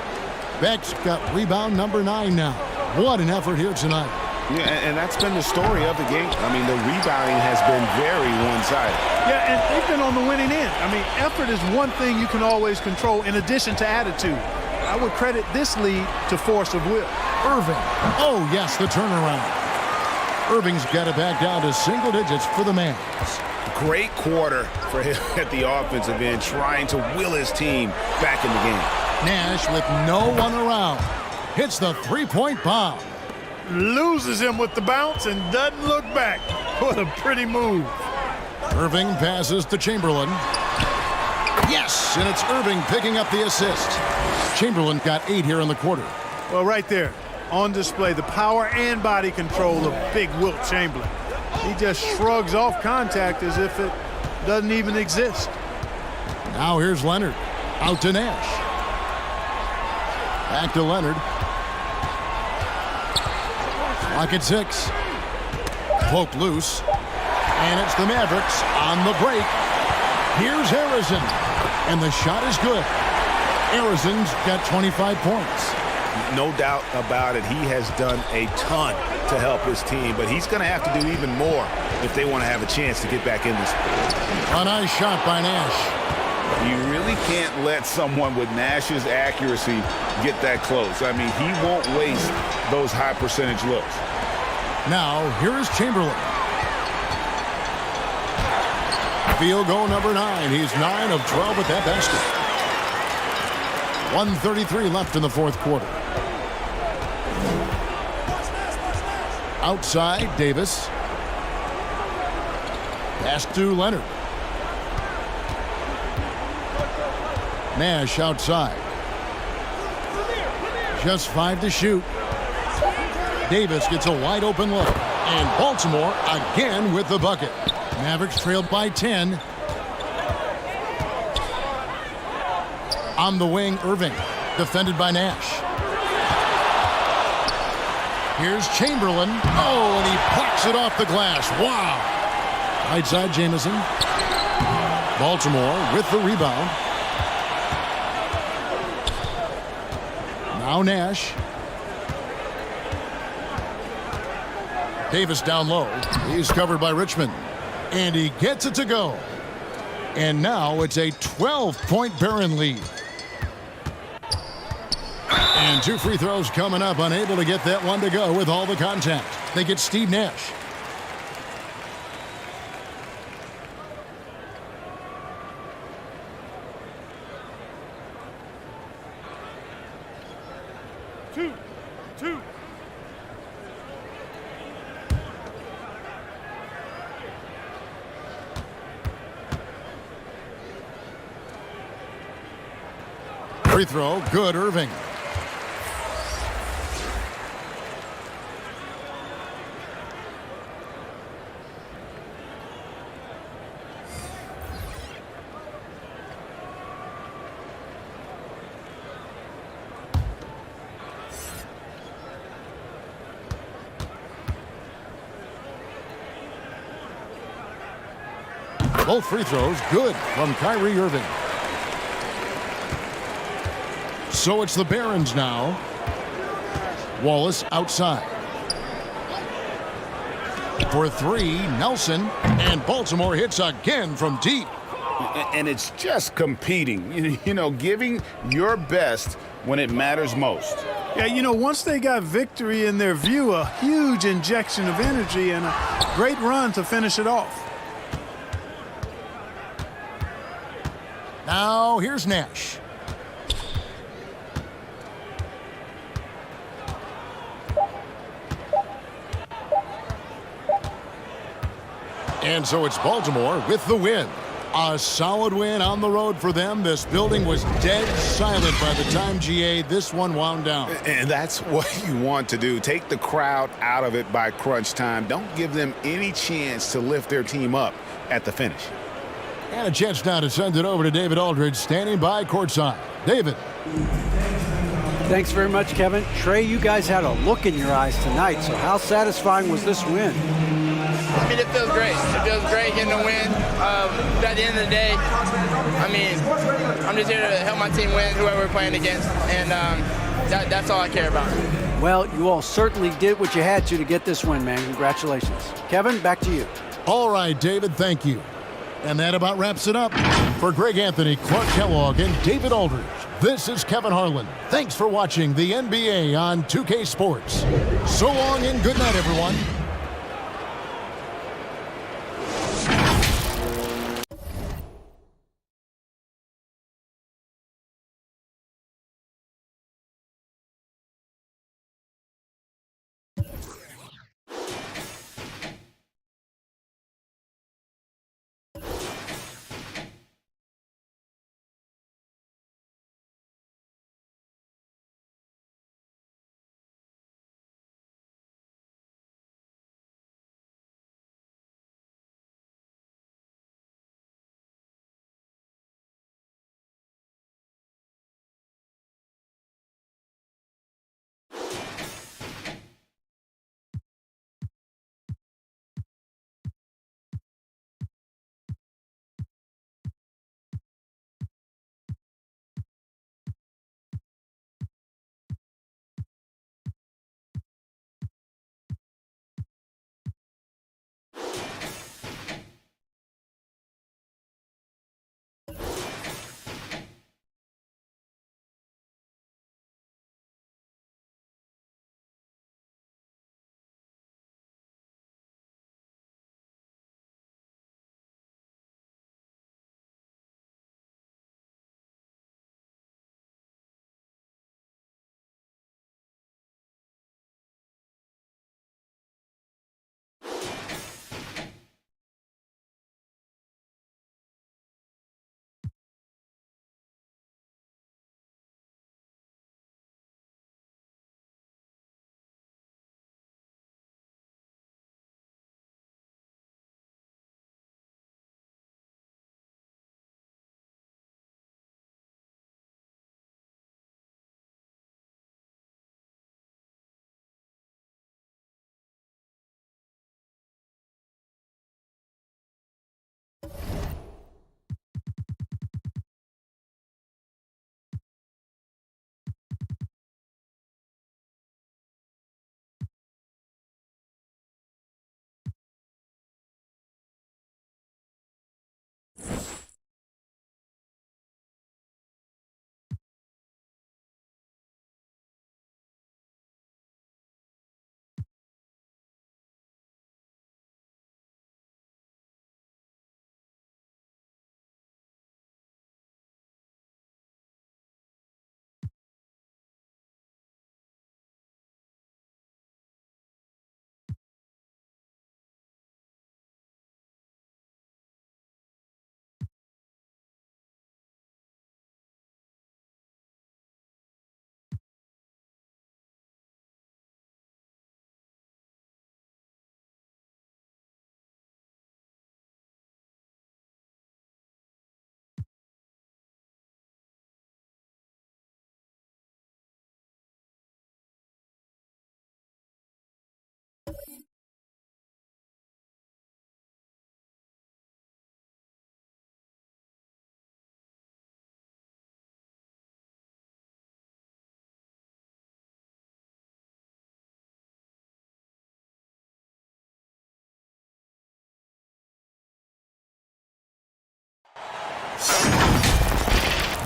Beck's got rebound number 9 now. What an effort here tonight. Yeah, and that's been the story of the game. I mean, the rebounding has been very one-sided. Yeah, and they've been on the winning end. I mean, effort is one thing you can always control in addition to attitude. I would credit this lead to force of will. Irving. Oh, yes, the turnaround. Irving's got it back down to single digits for the Mavs. Great quarter for him at the offensive end, trying to will his team back in the game. Nash with no one around. Hits the three-point bomb. Loses him with the bounce and doesn't look back. What a pretty move. Irving passes to Chamberlain. Yes, and it's Irving picking up the assist. Chamberlain got 8 here in the quarter. Well, right there, on display, the power and body control of big Wilt Chamberlain. He just shrugs off contact as if it doesn't even exist. Now here's Leonard. Out to Nash. Back to Leonard. Clock at 6. Poked loose. And it's the Mavericks on the break. Here's Arizin. And the shot is good. Arizin's got 25 points. No doubt about it. He has done a ton to help his team, but he's going to have to do even more if they want to have a chance to get back in this. A nice shot by Nash. You really can't let someone with Nash's accuracy get that close. I mean, he won't waste those high percentage looks. Now, here is Chamberlain. Field goal number 9. He's 9 of 12 with that basket. 1:33 left in the fourth quarter. Outside, Davis. Pass to Leonard. Nash outside. Just 5 to shoot. Davis gets a wide open look. And Baltimore again with the bucket. Mavericks trailed by 10. On the wing, Irving. Defended by Nash. Here's Chamberlain. Oh, and he plucks it off the glass. Wow. Right side, Jamison. Baltimore with the rebound. Now Nash. Davis down low. He's covered by Richmond. And he gets it to go. And now it's a 12-point Barron lead. And 2 free throws coming up. Unable to get that one to go with all the contact. They get Steve Nash. Two. Free throw. Good, Irving. Both free throws good from Kyrie Irving. So it's the Barons now. Wallace outside. For 3, Nelson. And Baltimore hits again from deep. And it's just competing, you know, giving your best when it matters most. Yeah, you know, once they got victory in their view, a huge injection of energy and a great run to finish it off. Now here's Nash. And so it's Baltimore with the win. A solid win on the road for them. This building was dead silent by the time, GA, this one wound down. And that's what you want to do. Take the crowd out of it by crunch time. Don't give them any chance to lift their team up at the finish. And a chance now to send it over to David Aldridge, standing by courtside. David. Thanks very much, Kevin. Trey, you guys had a look in your eyes tonight, so how satisfying was this win? I mean, it feels great. It feels great getting a win. But at the end of the day, I mean, I'm just here to help my team win, whoever we're playing against, and that's all I care about. Well, you all certainly did what you had to get this win, man. Congratulations. Kevin, back to you. All right, David, thank you. And that about wraps it up. For Greg Anthony, Clark Kellogg, and David Aldridge, this is Kevin Harlan. Thanks for watching the NBA on 2K Sports. So long and good night, everyone.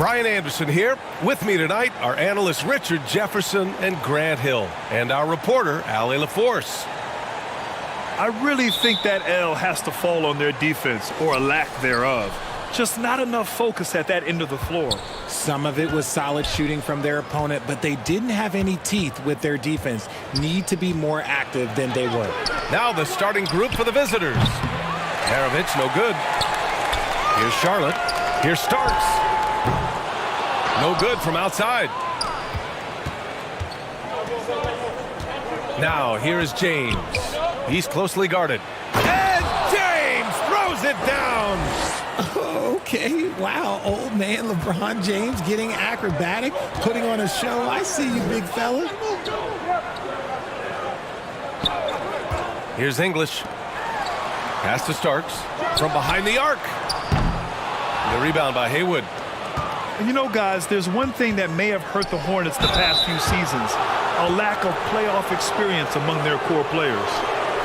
Brian Anderson here. With me tonight are analysts Richard Jefferson and Grant Hill, and our reporter, Allie LaForce. I really think that L has to fall on their defense, or a lack thereof. Just not enough focus at that end of the floor. Some of it was solid shooting from their opponent, but they didn't have any teeth with their defense. Need to be more active than they were. Now the starting group for the visitors. Maravich, no good. Here's Charlotte. Here's Starks. No good from outside. Now here is James. He's closely guarded. And James throws it down. Okay, wow, old man LeBron James getting acrobatic, putting on a show. I see you, big fella. Here's English. Pass to Starks from behind the arc. The rebound by Haywood. And you know, guys, there's one thing that may have hurt the Hornets the past few seasons: a lack of playoff experience among their core players.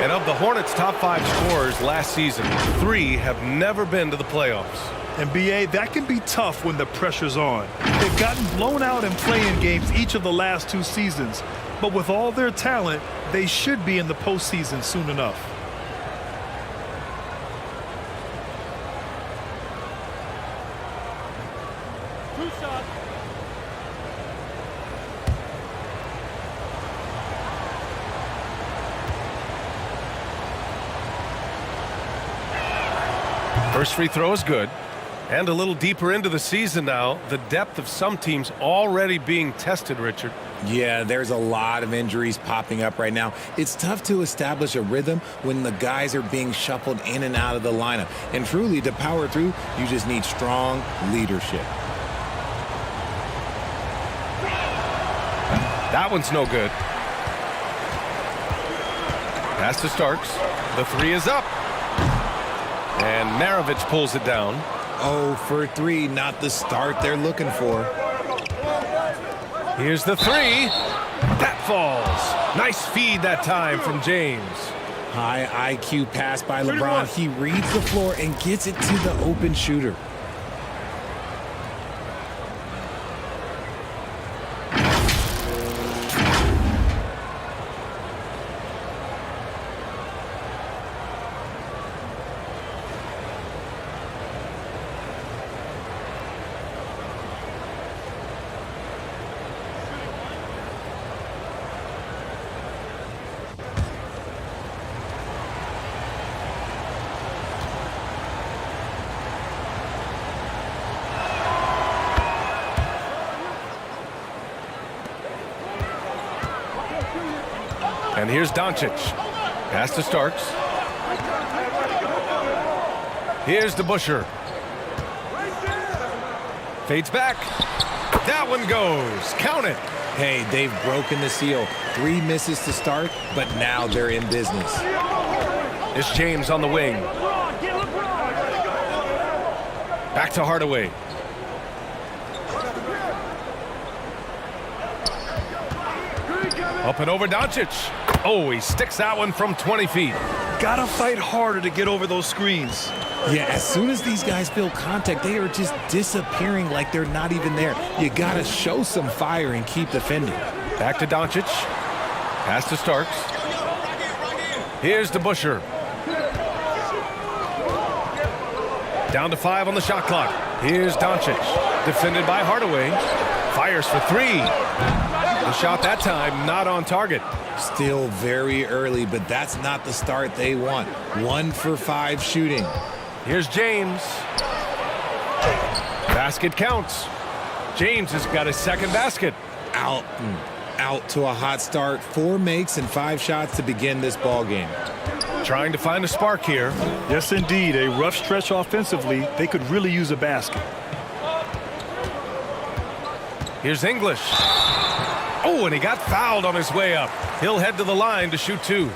And of the Hornets' top 5 scorers last season, 3 have never been to the playoffs. And BA, that can be tough when the pressure's on. They've gotten blown out in play-in games each of the last 2 seasons, but with all their talent, they should be in the postseason soon enough. First free throw is good. And a little deeper into the season now, the depth of some teams already being tested, Richard. Yeah, there's a lot of injuries popping up right now. It's tough to establish a rhythm when the guys are being shuffled in and out of the lineup. And truly, to power through, you just need strong leadership. That one's no good. Pass to Starks. The 3 is up. And Maravich pulls it down. 0 for 3, not the start they're looking for. Here's the 3. That falls. Nice feed that time from James. High IQ pass by LeBron. He reads the floor and gets it to the open shooter. And here's Doncic. Pass to Starks. Here's DeBusschere. Fades back. That one goes. Count it. Hey, they've broken the seal. 3 misses to start, but now they're in business. It's James on the wing. Back to Hardaway. Up and over Doncic. Oh, he sticks that one from 20 feet. Gotta fight harder to get over those screens. Yeah, as soon as these guys feel contact, they are just disappearing like they're not even there. You gotta show some fire and keep defending. Back to Doncic. Pass to Starks. Here's DeBusschere. Down to 5 on the shot clock. Here's Doncic. Defended by Hardaway. Fires for 3. The shot that time not on target. Still very early, but that's not the start they want. 1 for 5 shooting. Here's James. Basket counts. James has got his second basket. Out to a hot start. 4 makes and 5 shots to begin this ball game. Trying to find a spark here. Yes, indeed. A rough stretch offensively. They could really use a basket. Here's English. Oh, and he got fouled on his way up. He'll head to the line to shoot 2.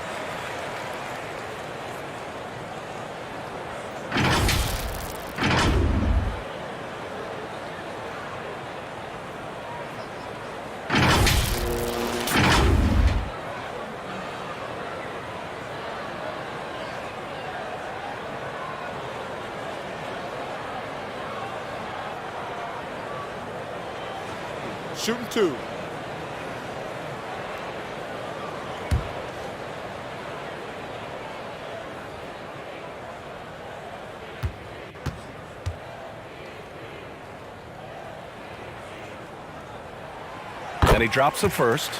shooting 2. And he drops it first.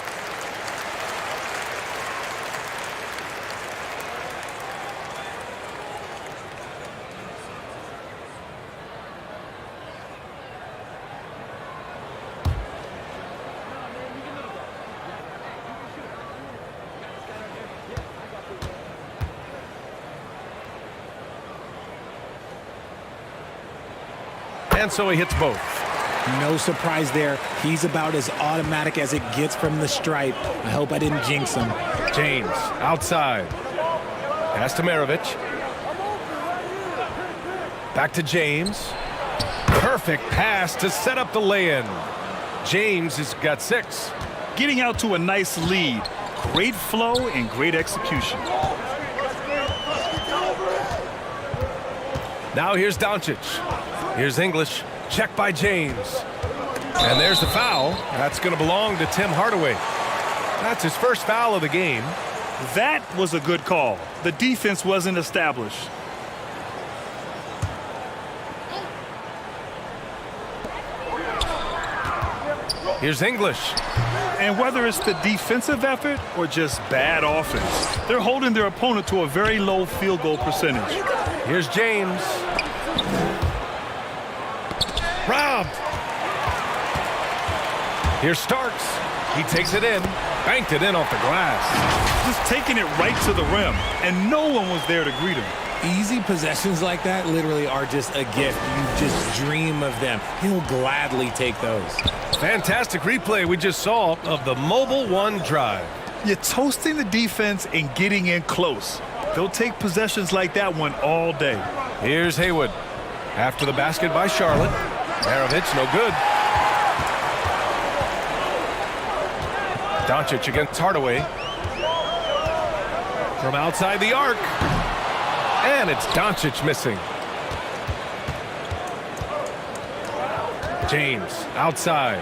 And so he hits both. No surprise there. He's about as automatic as it gets from the stripe. I hope I didn't jinx him. James outside. Pass to Maravich. Back to James. Perfect pass to set up the lay-in. James has got 6. Getting out to a nice lead. Great flow and great execution. Now here's Doncic. Here's English. Check by James. And there's the foul. That's going to belong to Tim Hardaway. That's his first foul of the game. That was a good call. The defense wasn't established. Here's English. And whether it's the defensive effort or just bad offense, they're holding their opponent to a very low field goal percentage. Here's James. Robbed. Here's Starks. He takes it in. Banked it in off the glass. Just taking it right to the rim, and no one was there to greet him. Easy possessions like that literally are just a gift. You just dream of them. He'll gladly take those. Fantastic replay we just saw of the Mobile One drive. You're toasting the defense and getting in close. They'll take possessions like that one all day. Here's Haywood. After the basket by Charlotte. Maravich, no good. Doncic against Hardaway. From outside the arc. And it's Doncic missing. James outside.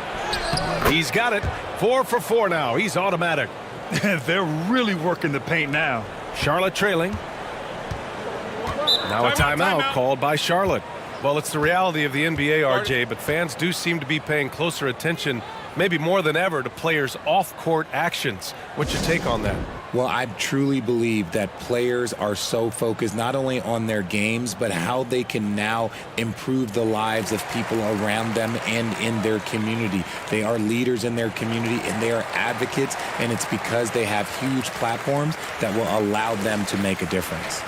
He's got it. 4 for 4 now. He's automatic. They're really working the paint now. Charlotte trailing. Now a timeout called by Charlotte. Well, it's the reality of the NBA, RJ, but fans do seem to be paying closer attention, maybe more than ever, to players' off-court actions. What's your take on that? Well, I truly believe that players are so focused not only on their games, but how they can now improve the lives of people around them and in their community. They are leaders in their community, and they are advocates, and it's because they have huge platforms that will allow them to make a difference.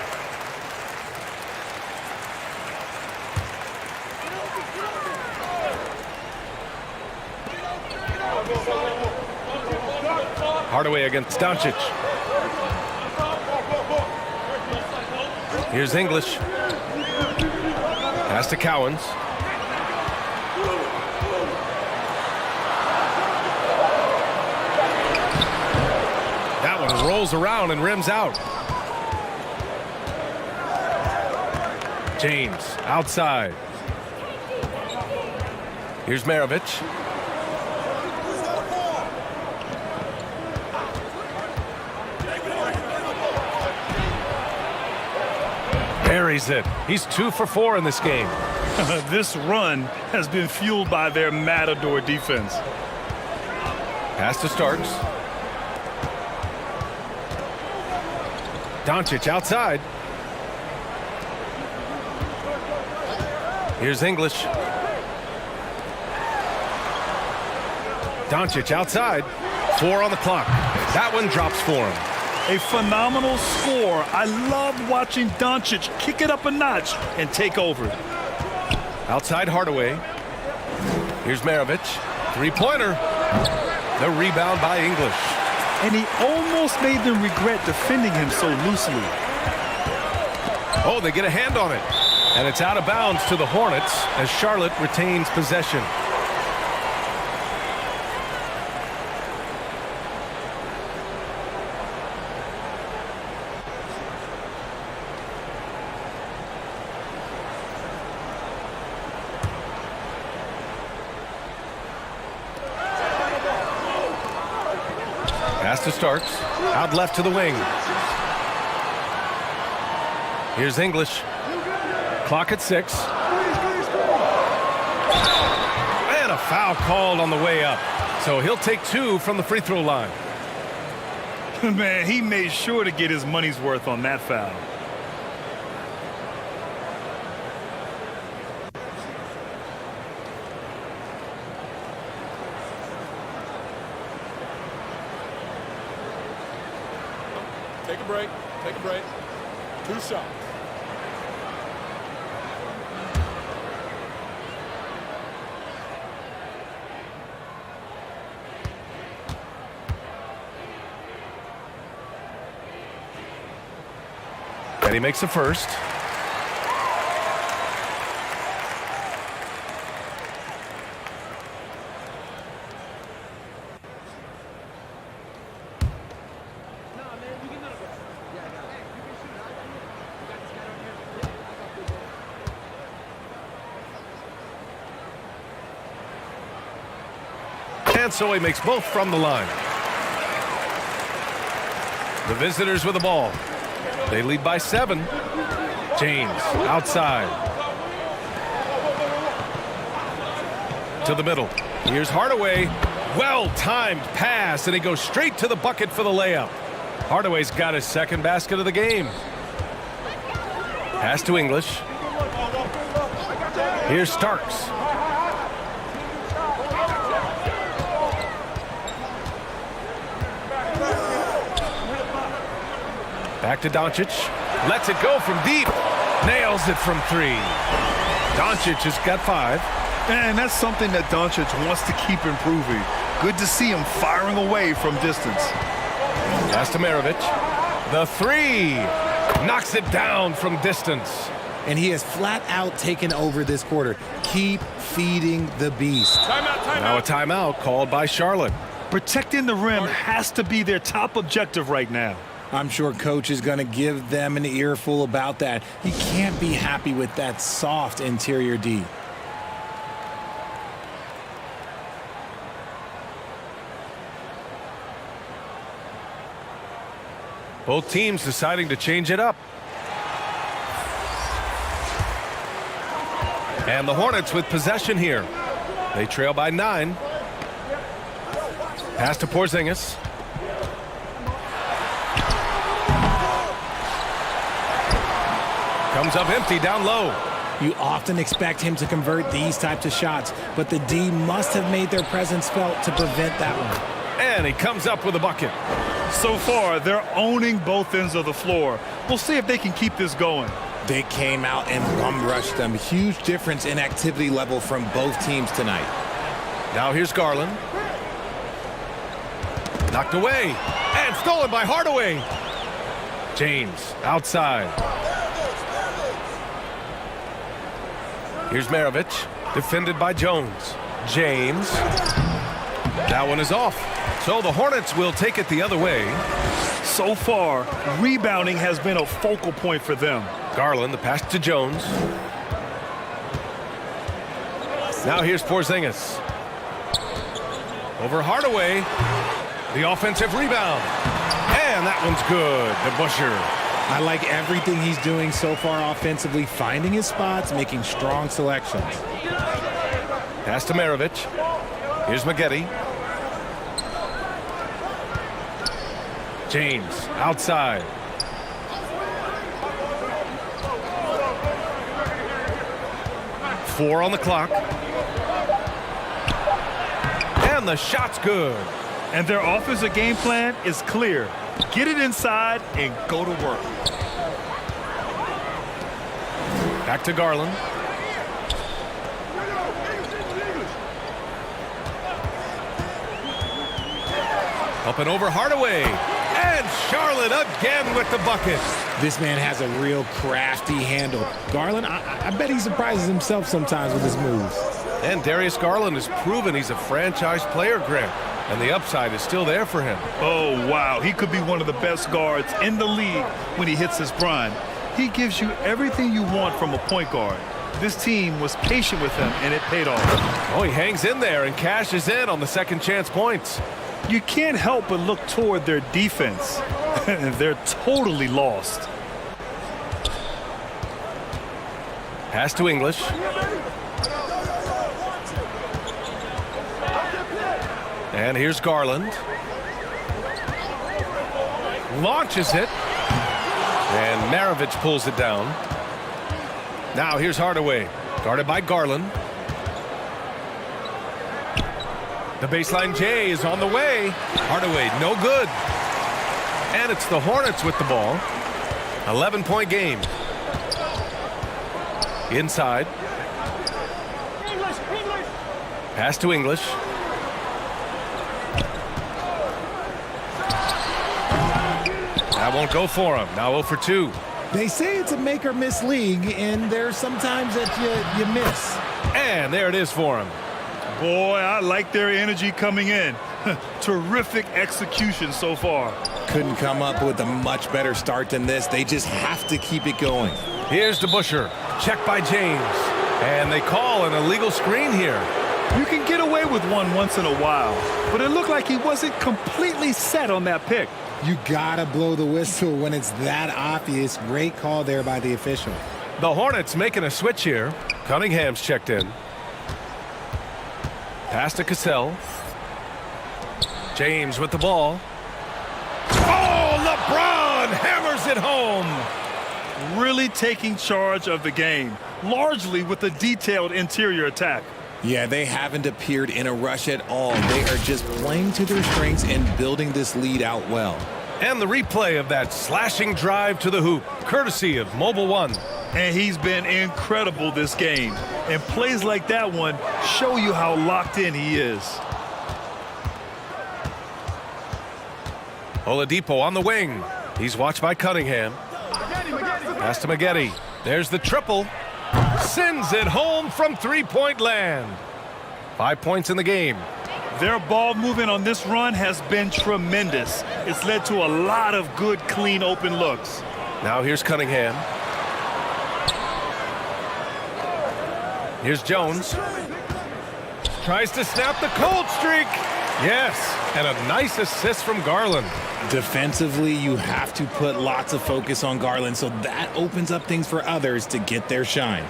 Hardaway against Doncic. Here's English. Pass to Cowens. That one rolls around and rims out. James outside. Here's Maravich. Buries it. He's 2 for 4 in this game. This run has been fueled by their matador defense. Pass to Starks. Doncic outside. Here's English. Doncic outside. 4 on the clock. That one drops for him. A phenomenal score. I love watching Doncic kick it up a notch and take over. Outside Hardaway. Here's Maravich. Three-pointer. The rebound by English. And he almost made them regret defending him so loosely. Oh, they get a hand on it. And it's out of bounds to the Hornets as Charlotte retains possession. to Starks. Out left to the wing. Here's English. Clock at 6. And a foul called on the way up. So he'll take 2 from the free throw line. Man, he made sure to get his money's worth on that foul. Take a break. Take a break. 2 shots. And he makes the first. And so he makes both from the line. The visitors with the ball. They lead by 7. James outside. To the middle. Here's Hardaway. Well-timed pass, and he goes straight to the bucket for the layup. Hardaway's got his second basket of the game. Pass to English. Here's Starks. Back to Doncic. Lets it go from deep. Nails it from 3. Doncic has got 5. And that's something that Doncic wants to keep improving. Good to see him firing away from distance. Pass to Maravich. The 3. Knocks it down from distance. And he has flat out taken over this quarter. Keep feeding the beast. Now a timeout called by Charlotte. Protecting the rim has to be their top objective right now. I'm sure coach is going to give them an earful about that. He can't be happy with that soft interior D. Both teams deciding to change it up. And the Hornets with possession here. They trail by 9. Pass to Porzingis. Comes up empty down low. You often expect him to convert these types of shots, but the D must have made their presence felt to prevent that one. And he comes up with a bucket. So far, they're owning both ends of the floor. We'll see if they can keep this going. They came out and bum rushed them. Huge difference in activity level from both teams tonight. Now here's Garland. Knocked away. And stolen by Hardaway. James outside. Here's Maravich, defended by Jones. James. That one is off. So the Hornets will take it the other way. So far, rebounding has been a focal point for them. Garland, the pass to Jones. Now here's Porzingis. Over Hardaway. The offensive rebound. And that one's good to Busher. I like everything he's doing so far offensively, finding his spots, making strong selections. Pass to Maravich. Here's Maggette. James outside. Four on the clock. And the shot's good. And their offensive game plan is clear. Get it inside and go to work. Back to Garland. Up and over Hardaway. And Charlotte again with the bucket. This man has a real crafty handle. Garland, I bet he surprises himself sometimes with his moves. And Darius Garland has proven he's a franchise player, Grant. And the upside is still there for him. Oh, wow. He could be one of the best guards in the league when he hits his prime. He gives you everything you want from a point guard. This team was patient with him, and it paid off. Oh, he hangs in there and cashes in on the second chance points. you can't help but look toward their defense. They're totally lost. Pass to English. And here's Garland. Launches it. And Maravich pulls it down. Now here's Hardaway. Guarded by Garland. The baseline J is on the way. Hardaway, no good. And it's the Hornets with the ball. 11-point game. Inside. Pass to English. That won't go for him. Now 0 for 2. They say it's a make or miss league, and there's sometimes that you miss. And there it is for him. Boy, I like their energy coming in. Terrific execution so far. Couldn't come up with a much better start than this. They just have to keep it going. Here's DeBusschere. Checked by James. And they call an illegal screen here. You can get away with one once in a while, but it looked like he wasn't completely set on that pick. You gotta blow the whistle when it's that obvious. Great call there by the official. The Hornets making a switch here. Cunningham's checked in. Pass to Cassell. James with the ball. Oh, LeBron hammers it home. Really taking charge of the game, largely with a detailed interior attack. Yeah, they haven't appeared in a rush at all. They are just playing to their strengths and building this lead out well. And the replay of that slashing drive to the hoop, courtesy of Mobile One. And he's been incredible this game. And plays like that one show you how locked in he is. Oladipo on the wing. He's watched by Cunningham. Pass to Maggette. There's the triple. Sends it home from three-point land. 5 points in the game. Their ball movement on this run has been tremendous. It's led to a lot of good, clean, open looks. Now here's Cunningham. Here's Jones. Tries to snap the cold streak. Yes, and a nice assist from Garland. Defensively, you have to put lots of focus on Garland, so that opens up things for others to get their shine.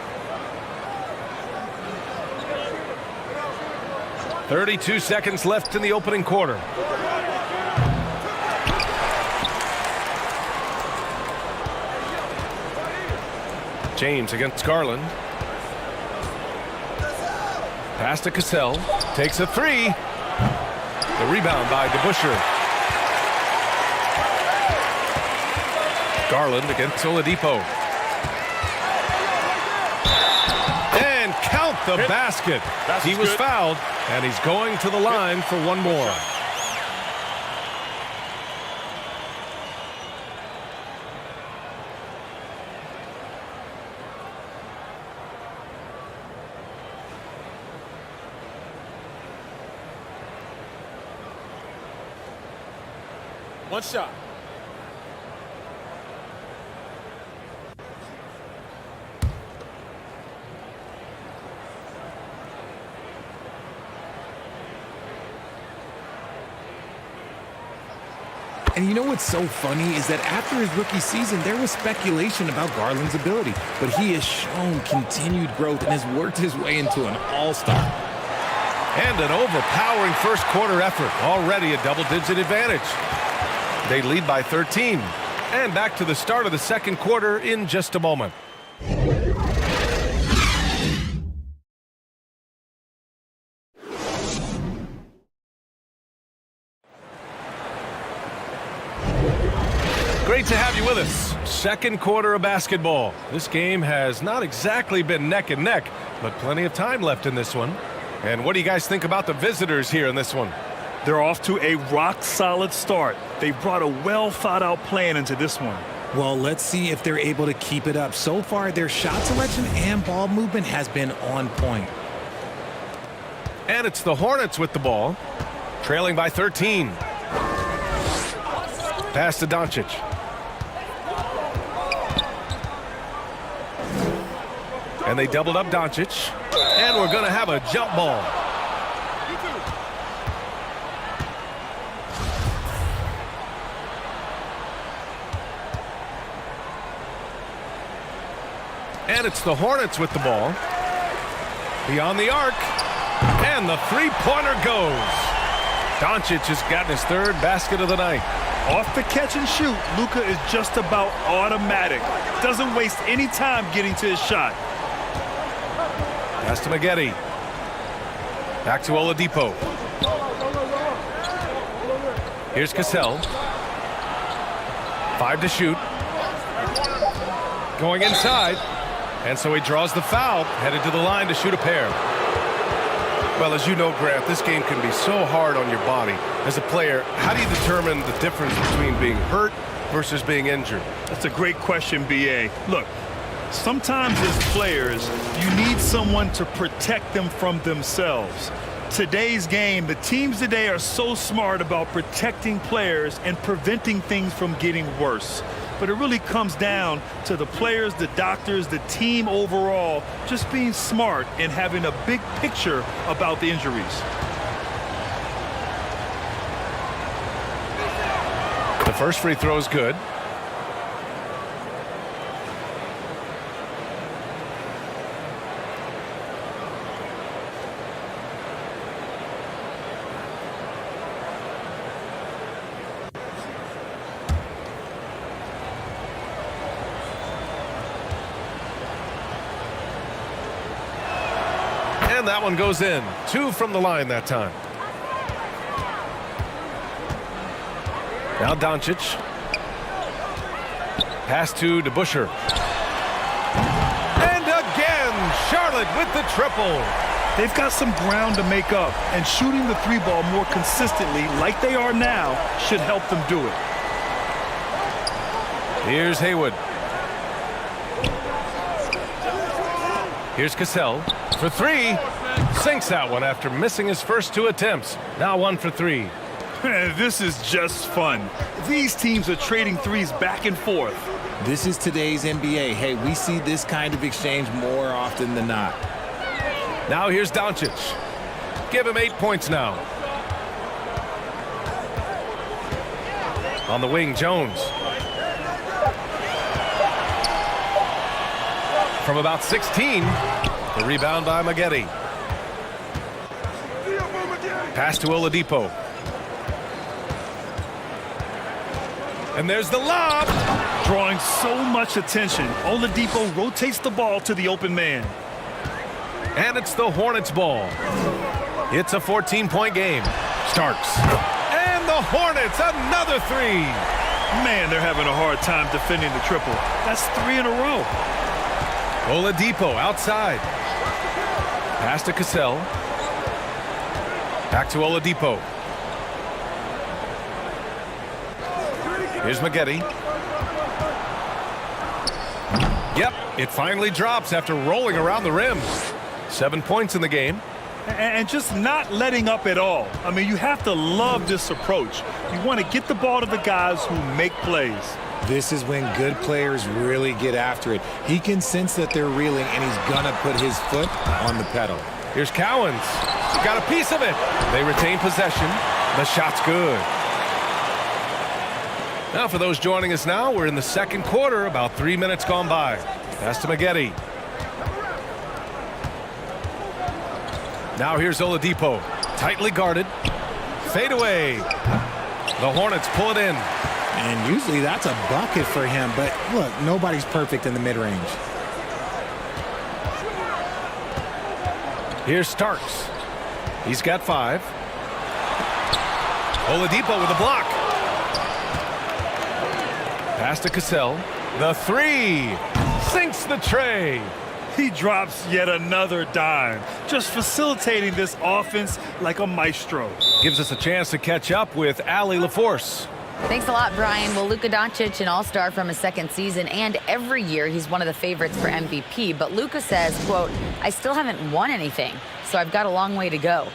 32 seconds left in the opening quarter. James against Garland. Pass to Cassell. Takes a three. The rebound by DeBusschere. Garland against Oladipo. And count the basket. He was fouled, and he's going to the line for one more. One shot. And you know what's so funny is that after his rookie season, there was speculation about Garland's ability, but he has shown continued growth and has worked his way into an all-star. And an overpowering first quarter effort, already a double-digit advantage. They lead by 13. And back to the start of the second quarter in just a moment. Great to have you with us. Second quarter of basketball. This game has not exactly been neck and neck, but plenty of time left in this one. And what do you guys think about the visitors here in this one? They're off to a rock-solid start. They brought a well-thought-out plan into this one. Well, let's see if they're able to keep it up. So far, their shot selection and ball movement has been on point. And it's the Hornets with the ball, trailing by 13. Pass to Doncic. And they doubled up Doncic. And we're going to have a jump ball. And it's the Hornets with the ball. Beyond the arc. And the three-pointer goes. Doncic has gotten his third basket of the night. Off the catch and shoot, Luka is just about automatic. Doesn't waste any time getting to his shot. Pass to Maggette. Back to Oladipo. Here's Cassell. 5 to shoot. Going inside. And so he draws the foul, headed to the line to shoot a pair. Well, as you know, Grant, this game can be so hard on your body. As a player, how do you determine the difference between being hurt versus being injured? That's a great question, B.A. Look, sometimes as players, you need someone to protect them from themselves. Today's game, the teams today are so smart about protecting players and preventing things from getting worse. But it really comes down to the players, the doctors, the team overall, just being smart and having a big picture about the injuries. The first free throw is good. And that one goes in. 2 from the line that time. Now Doncic. Pass to DeBusschere. And again, Charlotte with the triple. They've got some ground to make up, and shooting the three ball more consistently like they are now should help them do it. Here's Haywood. Here's Cassell for 3. Sinks that one after missing his first 2 attempts. Now 1 for 3. This is just fun. These teams are trading threes back and forth. This is today's NBA. Hey, we see this kind of exchange more often than not. Now here's Doncic. Give him 8 points now. On the wing, Jones. From about 16, the rebound by Maggette. Pass to Oladipo. And there's the lob. Drawing so much attention, Oladipo rotates the ball to the open man. And it's the Hornets ball. It's a 14-point game. Starks. And the Hornets, another 3. Man, they're having a hard time defending the triple. That's 3 in a row. Oladipo outside. Pass to Cassell. Back to Oladipo. Here's Maggette. Yep, it finally drops after rolling around the rim. 7 points in the game. And just not letting up at all. I mean, you have to love this approach. You want to get the ball to the guys who make plays. This is when good players really get after it. He can sense that they're reeling, and he's going to put his foot on the pedal. Here's Cowens. Got a piece of it. They retain possession. The shot's good. Now for those joining us now, we're in the second quarter, about 3 minutes gone by. Pass to Maggette. Now here's Oladipo. Tightly guarded. Fade away. The Hornets pull it in. And usually that's a bucket for him, but look, nobody's perfect in the mid-range. Here's Starks. He's got 5. Oladipo with a block. Pass to Cassell. The 3. Sinks the tray. He drops yet another dime, just facilitating this offense like a maestro. Gives us a chance to catch up with Allie LaForce. Thanks a lot, Brian. Well, Luka Doncic, an all-star from his second season, and every year he's one of the favorites for MVP. But Luka says, quote, I still haven't won anything, so I've got a long way to go.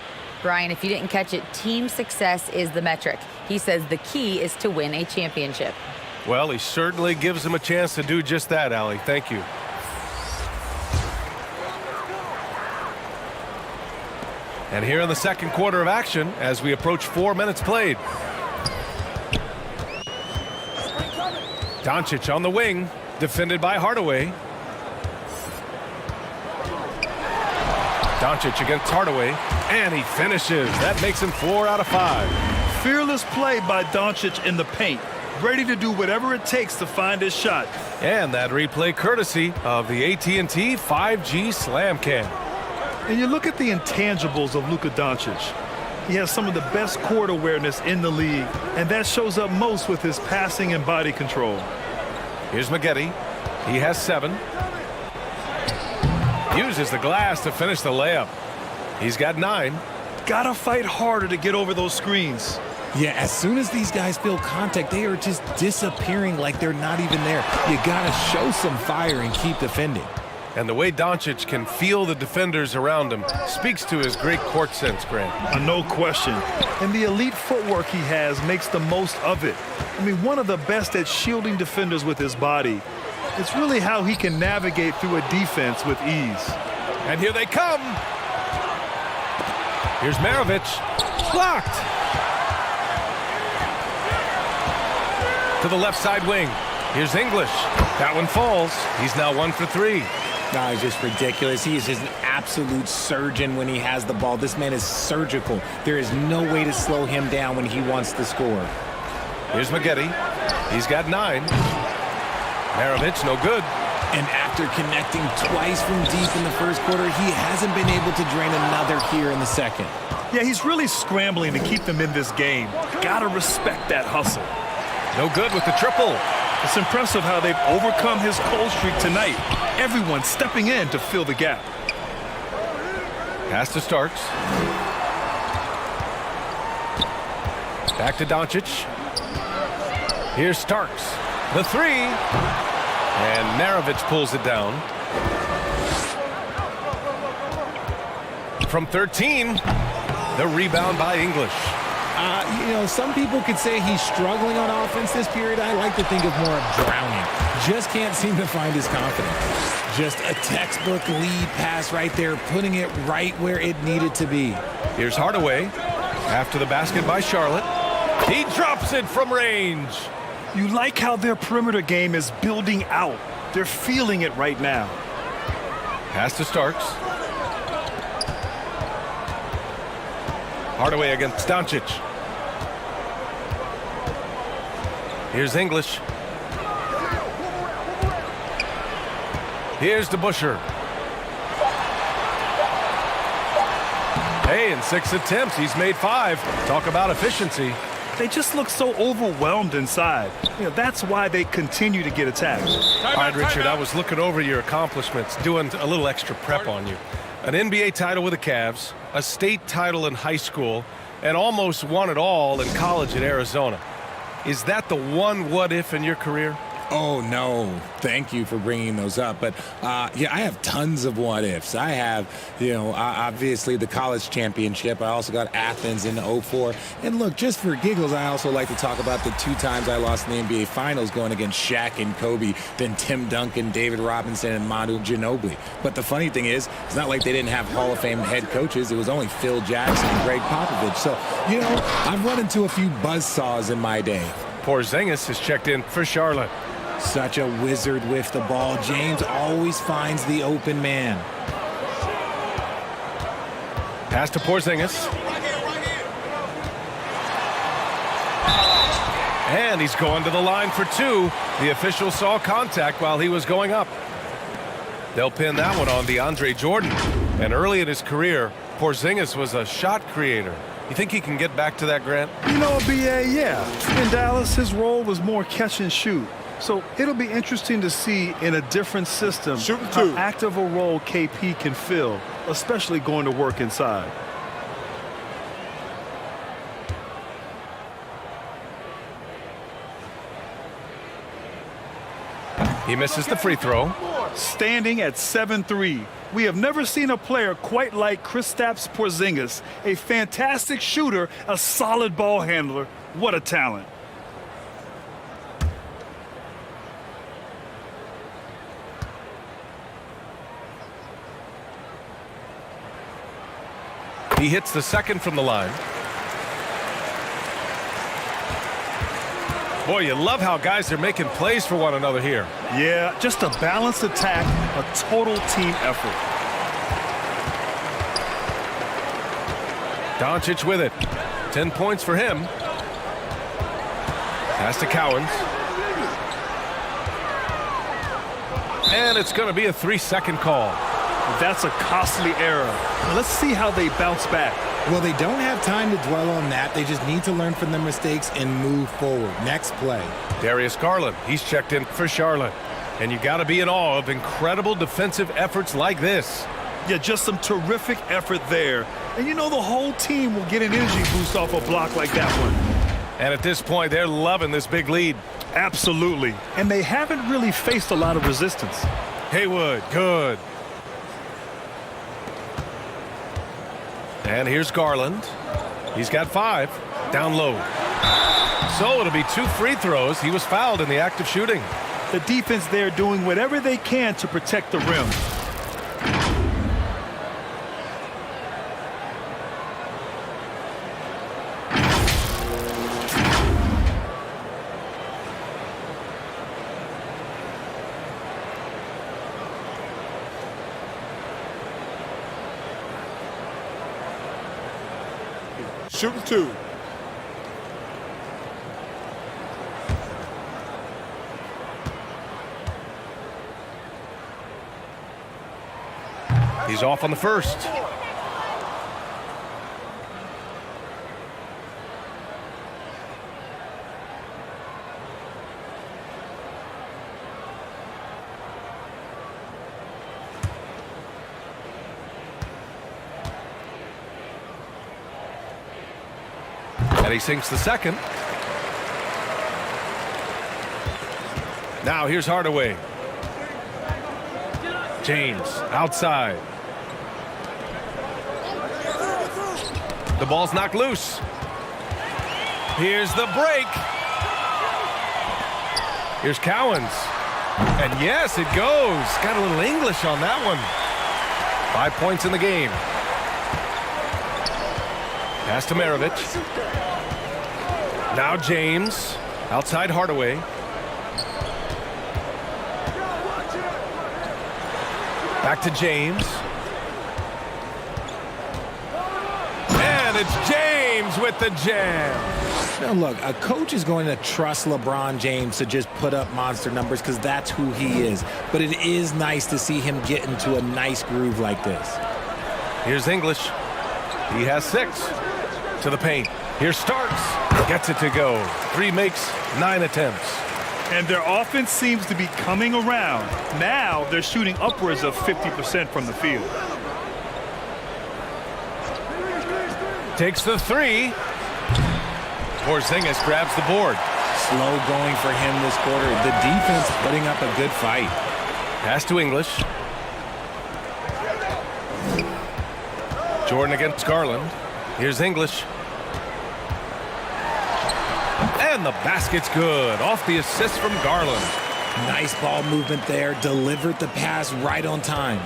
Brian, if you didn't catch it, team success is the metric. He says the key is to win a championship. Well, he certainly gives him a chance to do just that, Allie. Thank you. And here in the second quarter of action, as we approach 4 minutes played. Doncic on the wing, defended by Hardaway. Doncic against Hardaway, and he finishes. That makes him 4 out of 5. Fearless play by Doncic in the paint. Ready to do whatever it takes to find his shot. And that replay courtesy of the AT&T 5G Slam Cam. And you look at the intangibles of Luka Doncic. He has some of the best court awareness in the league, and that shows up most with his passing and body control. Here's Maggette. He has 7. Uses the glass to finish the layup. He's got 9. Gotta fight harder to get over those screens. Yeah, as soon as these guys feel contact, they are just disappearing like they're not even there. You gotta show some fire and keep defending. And the way Doncic can feel the defenders around him speaks to his great court sense, Grant. No question. And the elite footwork he has makes the most of it. I mean, one of the best at shielding defenders with his body. It's really how he can navigate through a defense with ease. And here they come. Here's Maravich. Blocked. To the left side wing. Here's English. That one falls. He's now 1 for 3. No, he's just ridiculous. He is just an absolute surgeon when he has the ball. This man is surgical. There is no way to slow him down when he wants to score. Here's Maggette. He's got 9. Maravich, no good. And after connecting twice from deep in the first quarter, he hasn't been able to drain another here in the second. Yeah, he's really scrambling to keep them in this game. Gotta respect that hustle. No good with the triple. It's impressive how they've overcome his cold streak tonight. Everyone stepping in to fill the gap. Pass to Starks. Back to Doncic. Here's Starks. The 3. And Maravich pulls it down. From 13, the rebound by English. Some people could say he's struggling on offense this period. I like to think of more of drowning. Just can't seem to find his confidence. Just a textbook lead pass right there, putting it right where it needed to be. Here's Hardaway. After the basket by Charlotte. He drops it from range. You like how their perimeter game is building out. They're feeling it right now. Pass to Starks. Hardaway against Doncic. Here's English. Here's DeBusschere. Hey, in 6 attempts, he's made 5. Talk about efficiency. They just look so overwhelmed inside. That's why they continue to get attacked. All right, Richard, I was looking over your accomplishments, doing a little extra prep on you. An NBA title with the Cavs, a state title in high school, and almost won it all in college at Arizona. Is that the one what-if in your career? Oh, no. Thank you for bringing those up. But, I have tons of what-ifs. I have, obviously the college championship. I also got Athens in 2004. And, look, just for giggles, I also like to talk about the 2 times I lost in the NBA Finals going against Shaq and Kobe, then Tim Duncan, David Robinson, and Manu Ginobili. But the funny thing is, it's not like they didn't have Hall of Fame head coaches. It was only Phil Jackson and Greg Popovich. So, I've run into a few buzzsaws in my day. Porzingis has checked in for Charlotte. Such a wizard with the ball. James always finds the open man. Pass to Porzingis. And he's going to the line for 2. The official saw contact while he was going up. They'll pin that one on DeAndre Jordan. And early in his career, Porzingis was a shot creator. You think he can get back to that, Grant? BA, yeah. In Dallas, his role was more catch and shoot. So it'll be interesting to see in a different system how active a role KP can fill, especially going to work inside. He misses the free throw. Standing at 7-3. We have never seen a player quite like Kristaps Porzingis, a fantastic shooter, a solid ball handler. What a talent. He hits the second from the line. Boy, you love how guys are making plays for one another here. Yeah, just a balanced attack, a total team effort. Doncic with it. 10 points for him. Pass to Cowens. And it's going to be a 3-second call. That's a costly error. Let's see how they bounce back. Well, they don't have time to dwell on that. They just need to learn from their mistakes and move forward. Next play. Darius Garland, he's checked in for Charlotte. And you got to be in awe of incredible defensive efforts like this. Yeah, just some terrific effort there. And you know the whole team will get an energy boost off a block like that one. And at this point, they're loving this big lead. Absolutely. And they haven't really faced a lot of resistance. Haywood, good. And here's Garland. He's got 5. Down low. So it'll be 2 free throws. He was fouled in the act of shooting. The defense there doing whatever they can to protect the rim. Shooting 2. He's off on the first. And he sinks the second. Now here's Hardaway. James outside. The ball's knocked loose. Here's the break. Here's Cowens. And yes, it goes. Got a little English on that one. 5 points in the game. Pass to Maravich. Now James. Outside Hardaway. Back to James. And it's James with the jam. Now look, a coach is going to trust LeBron James to just put up monster numbers because that's who he is. But it is nice to see him get into a nice groove like this. Here's English. He has 6. To the paint. Here's Starks. Gets it to go. 3 makes, 9 attempts. And their offense seems to be coming around. Now they're shooting upwards of 50% from the field. Takes the 3. Porzingis grabs the board. Slow going for him this quarter. The defense putting up a good fight. Pass to English. Jordan against Garland. Here's English. And the basket's good. Off the assist from Garland. Nice ball movement there. Delivered the pass right on time.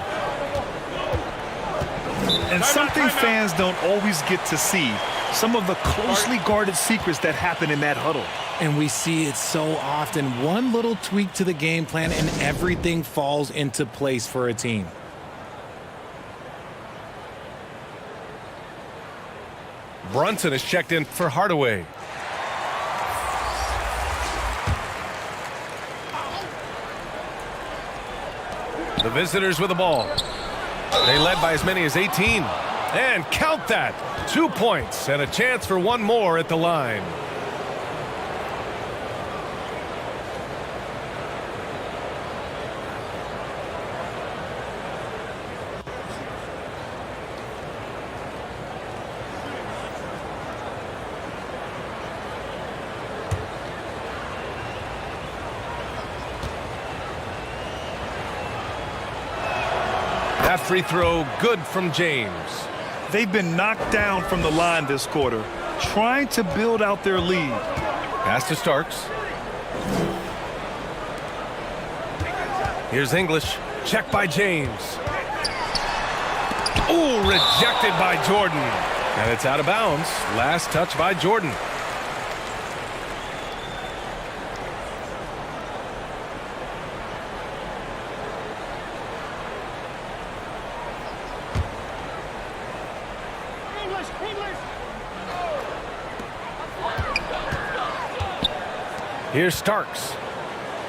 And something fans don't always get to see. Some of the closely guarded secrets that happen in that huddle. And we see it so often. One little tweak to the game plan and everything falls into place for a team. Brunson is checked in for Hardaway. The visitors with the ball. They led by as many as 18. And count that. 2 points and a chance for one more at the line. That free throw good from James. They've been knocked down from the line this quarter, trying to build out their lead. Pass to Starks. Here's English. Check by James. Ooh, rejected by Jordan. And it's out of bounds. Last touch by Jordan. Here's Starks.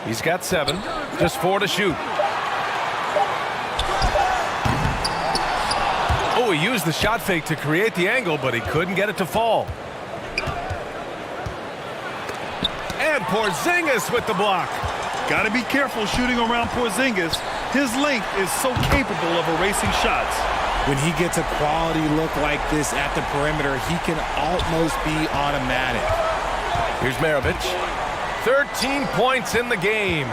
He's got 7, just 4 to shoot. Oh, he used the shot fake to create the angle, but he couldn't get it to fall. And Porzingis with the block. Got to be careful shooting around Porzingis. His length is so capable of erasing shots. When he gets a quality look like this at the perimeter, he can almost be automatic. Here's Maravich. 13 points in the game.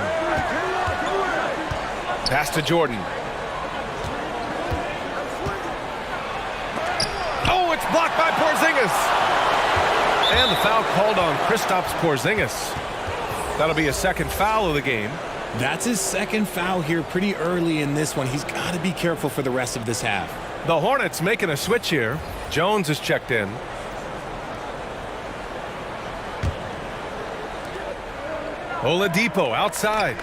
Pass to Jordan. Oh, it's blocked by Porzingis. And the foul called on Kristaps Porzingis. That'll be a second foul of the game. That's his second foul here pretty early in this one. He's got to be careful for the rest of this half. The Hornets making a switch here. Jones is checked in. Oladipo outside.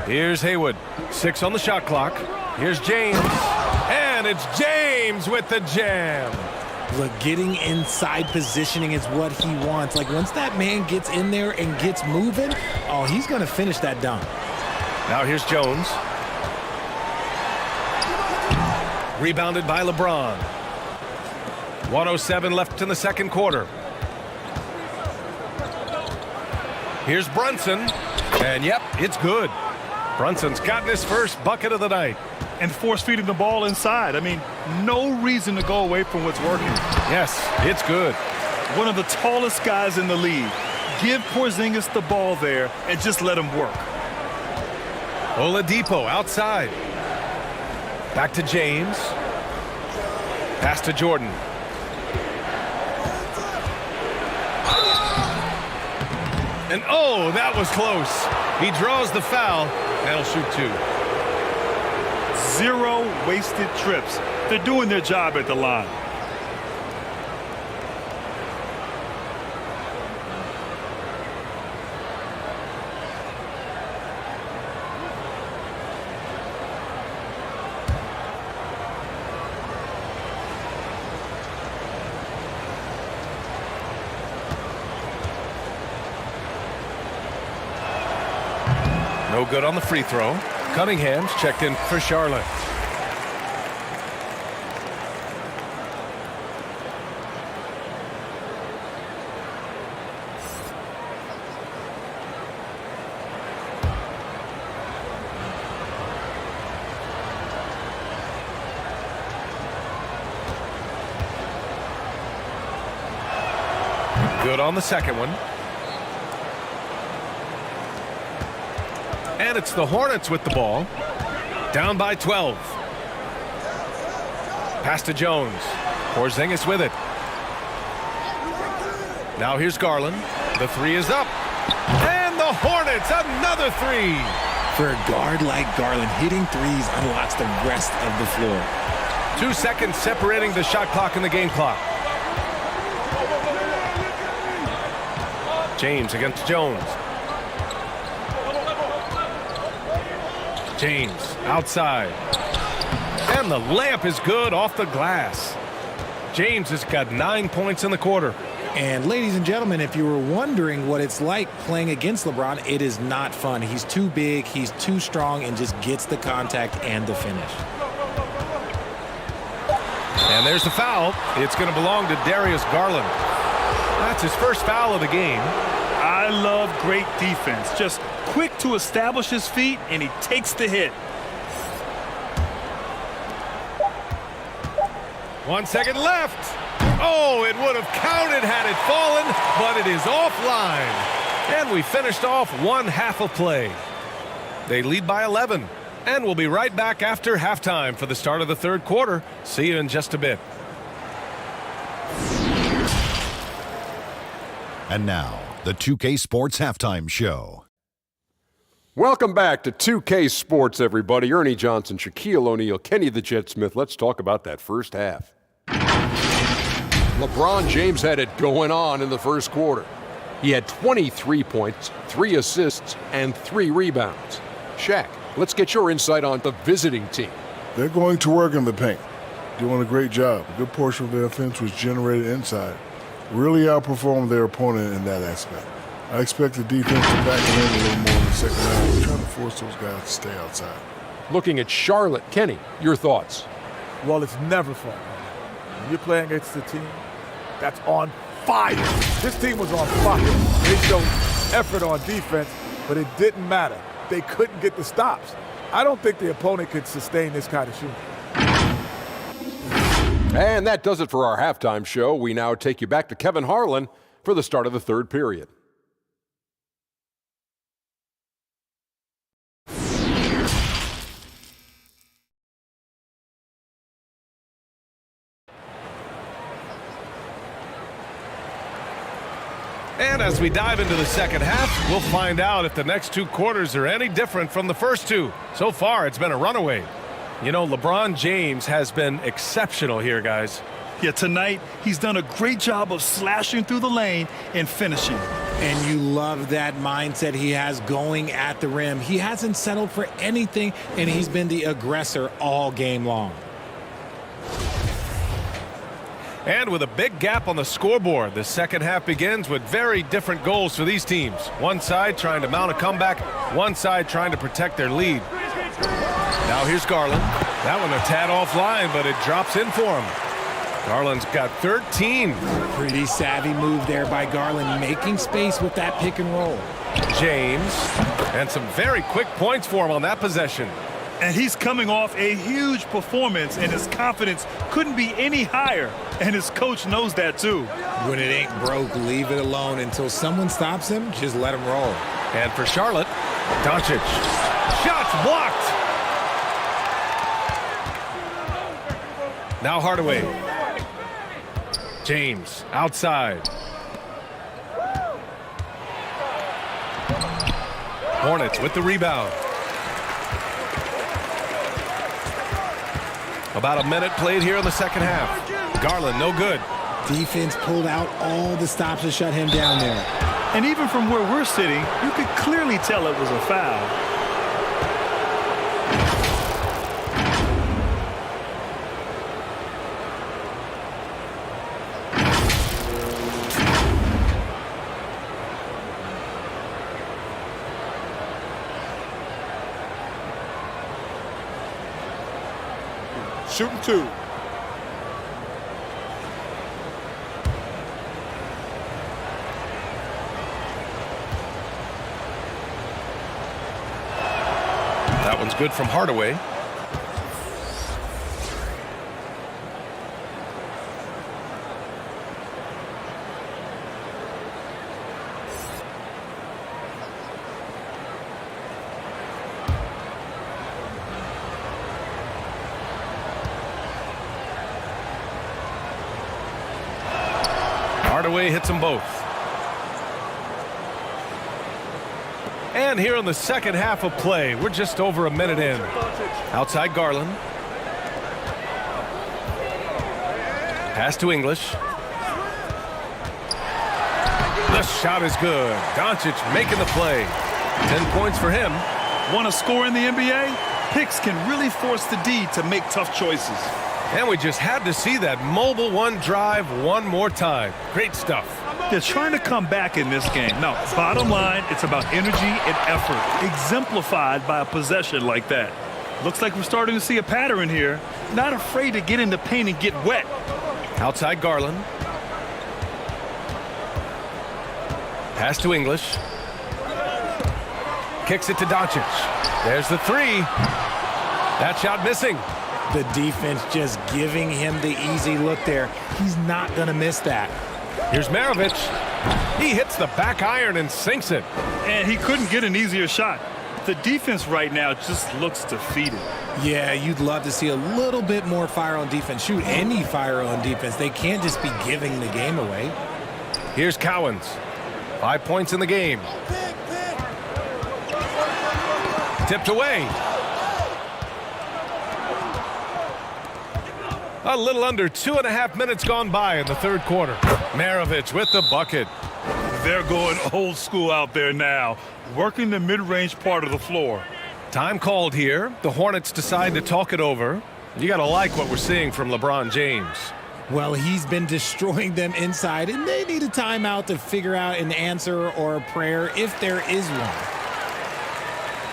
Here's Haywood. 6 on the shot clock. Here's James. And it's James with the jam. Look, getting inside positioning is what he wants. Like, once that man gets in there and gets moving, oh, he's going to finish that dunk. Now here's Jones. Rebounded by LeBron. 1:07 left in the second quarter. Here's Brunson. And, yep, it's good. Brunson's gotten his first bucket of the night. And force-feeding the ball inside. I mean, no reason to go away from what's working. Yes, it's good. One of the tallest guys in the league. Give Porzingis the ball there and just let him work. Oladipo outside. Back to James. Pass to Jordan. And oh, that was close. He draws the foul. That'll shoot 2. 0 wasted trips. They're doing their job at the line. No good on the free throw. Cunningham's checked in for Charlotte. Good on the second one. And it's the Hornets with the ball. Down by 12. Pass to Jones. Porzingis with it. Now here's Garland. The 3 is up. And the Hornets, another 3. For a guard like Garland, hitting threes unlocks the rest of the floor. 2 seconds separating the shot clock and the game clock. James against Jones. James outside. And the layup is good off the glass. James has got 9 points in the quarter. And ladies and gentlemen, if you were wondering what it's like playing against LeBron, it is not fun. He's too big, he's too strong, and just gets the contact and the finish. And there's the foul. It's going to belong to Darius Garland. That's his first foul of the game. I love great defense. Just quick to establish his feet, and he takes the hit. 1 second left. Oh, it would have counted had it fallen, but it is offline. And we finished off one half of play. They lead by 11. And we'll be right back after halftime for the start of the third quarter. See you in just a bit. And now, the 2K Sports Halftime Show. Welcome back to 2K Sports, everybody. Ernie Johnson, Shaquille O'Neal, Kenny the Jet Smith. Let's talk about that first half. LeBron James had it going on in the first quarter. He had 23 points, 3 assists, and 3 rebounds. Shaq, let's get your insight on the visiting team. They're going to work in the paint, doing a great job. A good portion of their offense was generated inside. really outperformed their opponent in that aspect. I expect the defense to back it in a little more in the second half. We're trying to force those guys to stay outside. Looking at Charlotte, Kenny, your thoughts? Well, it's never fun. When you're playing against the team that's on fire. This team was on fire. They showed effort on defense, but it didn't matter. They couldn't get the stops. I don't think the opponent could sustain this kind of shooting. And that does it for our halftime show. We now take you back to Kevin Harlan for the start of the third period. And as we dive into the second half, we'll find out if the next two quarters are any different from the first two. So far, it's been a runaway. You know, LeBron James has been exceptional here, guys. Yeah, tonight he's done a great job of slashing through the lane and finishing. And you love that mindset he has going at the rim. He hasn't settled for anything, and he's been the aggressor all game long. And with a big gap on the scoreboard, the second half begins with very different goals for these teams. One side trying to mount a comeback, one side trying to protect their lead. Now here's Garland. That one a tad offline, but it drops in for him. Garland's got 13. Pretty savvy move there by Garland, making space with that pick and roll. James, and some very quick points for him on that possession. And he's coming off a huge performance, and his confidence couldn't be any higher. And his coach knows that, too. When it ain't broke, leave it alone. Until someone stops him, just let him roll. And for Charlotte, Doncic. Shots blocked. Now Hardaway. James outside. Hornets with the rebound. About a minute played here in the second half. Garland, no good. Defense pulled out all the stops to shut him down there. And even from where we're sitting, you could clearly tell it was a foul. Shooting two. That one's good from Hardaway. Hardaway hits them both. And here in the second half of play, we're just over a minute in. Outside Garland. Pass to English. The shot is good. Doncic making the play. 10 points for him. Want to score in the NBA? Hicks can really force the D to make tough choices. And we just had to see that mobile one drive one more time. Great stuff. They're trying to come back in this game. Now, bottom line, it's about energy and effort, exemplified by a possession like that. Looks like we're starting to see a pattern here. Not afraid to get in the paint and get wet. Outside Garland. Pass to English. Kicks it to Doncic. There's the three. That shot missing. The defense just giving him the easy look there. He's not going to miss that. Here's Maravich. He hits the back iron and sinks it. And he couldn't get an easier shot. The defense right now just looks defeated. Yeah, you'd love to see a little bit more fire on defense. Shoot, any fire on defense. They can't just be giving the game away. Here's Cowens. 5 points in the game. Tipped away. A little under 2.5 minutes gone by in the third quarter. Maravich with the bucket. They're going old school out there now, working the mid-range part of the floor. Time called here. The Hornets decide to talk it over. You got to like what we're seeing from LeBron James. Well, he's been destroying them inside, and they need a timeout to figure out an answer or a prayer if there is one.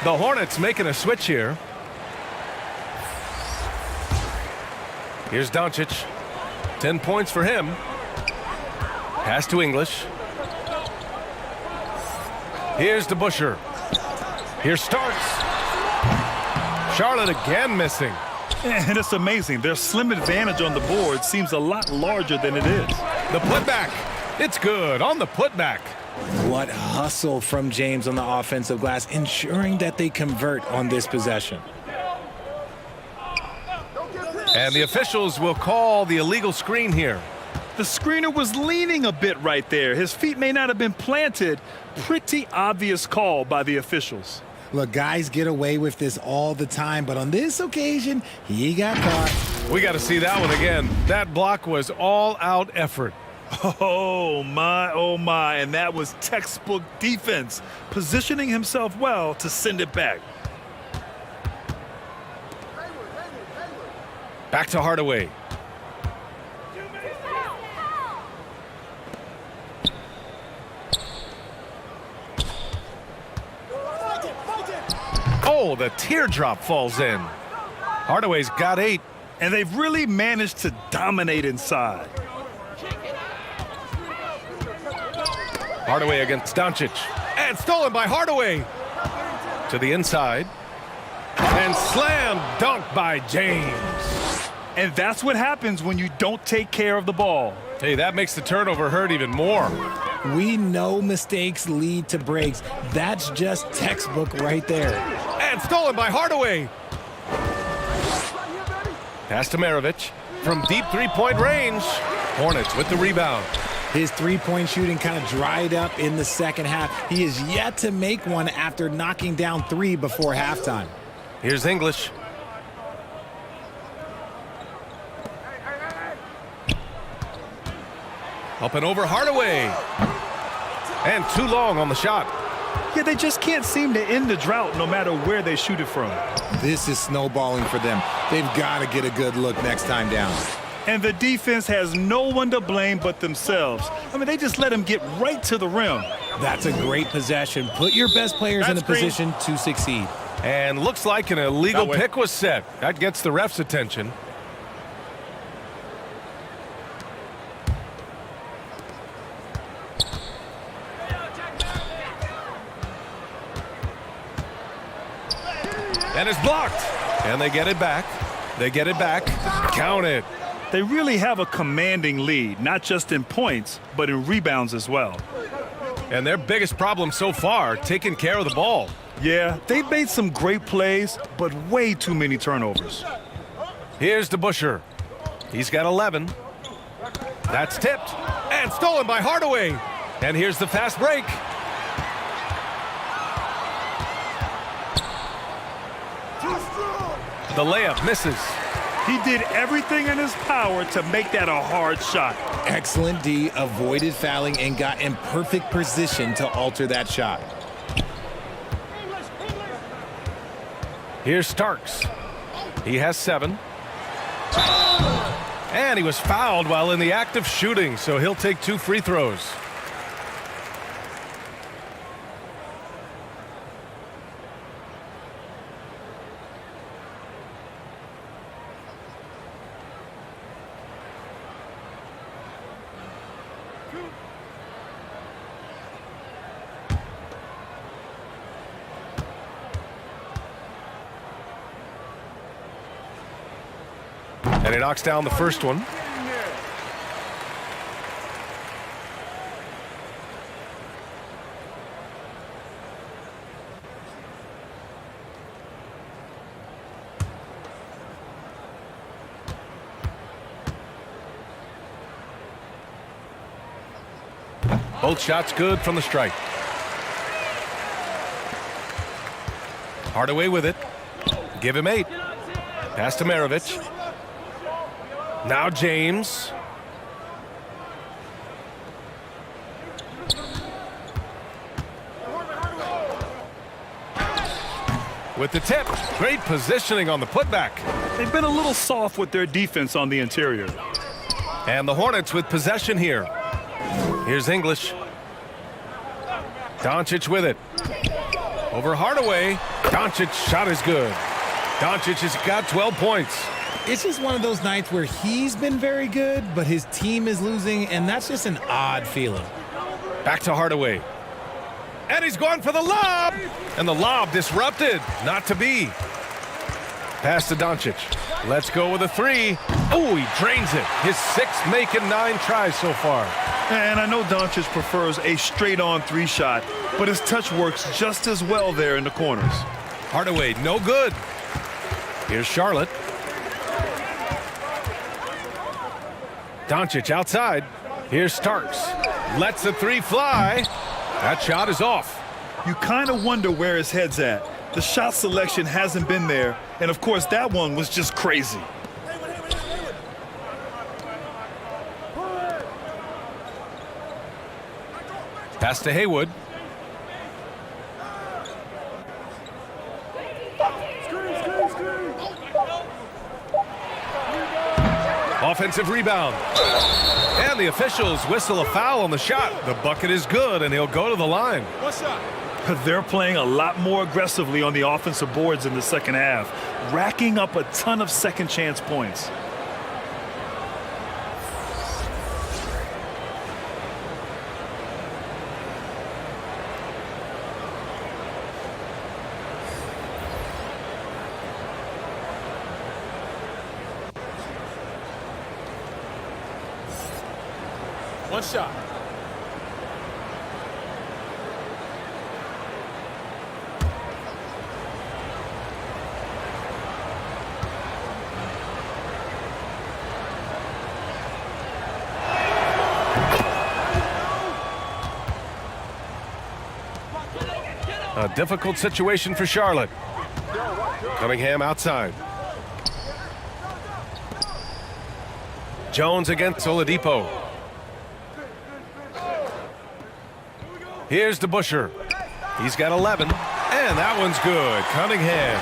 The Hornets making a switch here. Here's Doncic. 10 points for him. Pass to English. Here's DeBusschere. Here Starks. Charlotte again missing. And it's amazing. Their slim advantage on the board seems a lot larger than it is. The putback. It's good on the putback. What hustle from James on the offensive glass, ensuring that they convert on this possession. And the officials will call the illegal screen here. The screener was leaning a bit right there. His feet may not have been planted. Pretty obvious call by the officials. Look, guys get away with this all the time, but on this occasion, he got caught. We got to see that one again. That block was all-out effort. Oh, my, and that was textbook defense, positioning himself well to send it back. Back to Hardaway. Oh, the teardrop falls in. Hardaway's got 8. And they've really managed to dominate inside. Hardaway against Doncic. And stolen by Hardaway. To the inside. And slam dunk by James. And that's what happens when you don't take care of the ball. Hey, that makes the turnover hurt even more. We know mistakes lead to breaks. That's just textbook right there. And stolen by Hardaway. Pass to Maravich from deep three-point range. Hornets with the rebound. His three-point shooting kind of dried up in the second half. He is yet to make one after knocking down 3 before halftime. Here's English. Up and over Hardaway. And too long on the shot. Yeah, they just can't seem to end the drought no matter where they shoot it from. This is snowballing for them. They've got to get a good look next time down. And the defense has no one to blame but themselves. I mean, they just let him get right to the rim. That's a great possession. Put your best players in a position to succeed. And looks like an illegal pick was set. That gets the ref's attention. And it's blocked. And they get it back. They get it back. Count it. They really have a commanding lead, not just in points, but in rebounds as well. And their biggest problem so far, taking care of the ball. Yeah, they've made some great plays, but way too many turnovers. Here's DeBusschere. He's got 11. That's tipped. And stolen by Hardaway. And here's the fast break. The layup misses. He did everything in his power to make that a hard shot. Excellent D, avoided fouling and got in perfect position to alter that shot. Here's Starks. He has 7. And he was fouled while in the act of shooting, so he'll take 2 free throws. And he knocks down the first one. Both shots good from the stripe. Hardaway with it. Give him 8. Pass to Maravich. Now James. With the tip. Great positioning on the putback. They've been a little soft with their defense on the interior. And the Hornets with possession here. Here's English. Doncic with it. Over Hardaway. Doncic shot is good. Doncic has got 12 points. It's just one of those nights where he's been very good, but his team is losing, and that's just an odd feeling. Back to Hardaway. And he's going for the lob. And the lob disrupted. Not to be. Pass to Doncic. Let's go with a three. Oh, he drains it. His sixth make in 9 tries so far. And I know Doncic prefers a straight-on 3-shot, but his touch works just as well there in the corners. Hardaway, no good. Here's Charlotte. Doncic outside. Here's Starks. Lets the three fly. That shot is off. You kind of wonder where his head's at. The shot selection hasn't been there, and of course that one was just crazy. Pass to Haywood. Offensive rebound. And the officials whistle a foul on the shot. The bucket is good, and he'll go to the line. What's up? They're playing a lot more aggressively on the offensive boards in the second half, racking up a ton of second chance points. One shot. A difficult situation for Charlotte. Cunningham outside. Jones against Oladipo. Here's DeBusschere. He's got 11, and that one's good. Cunningham.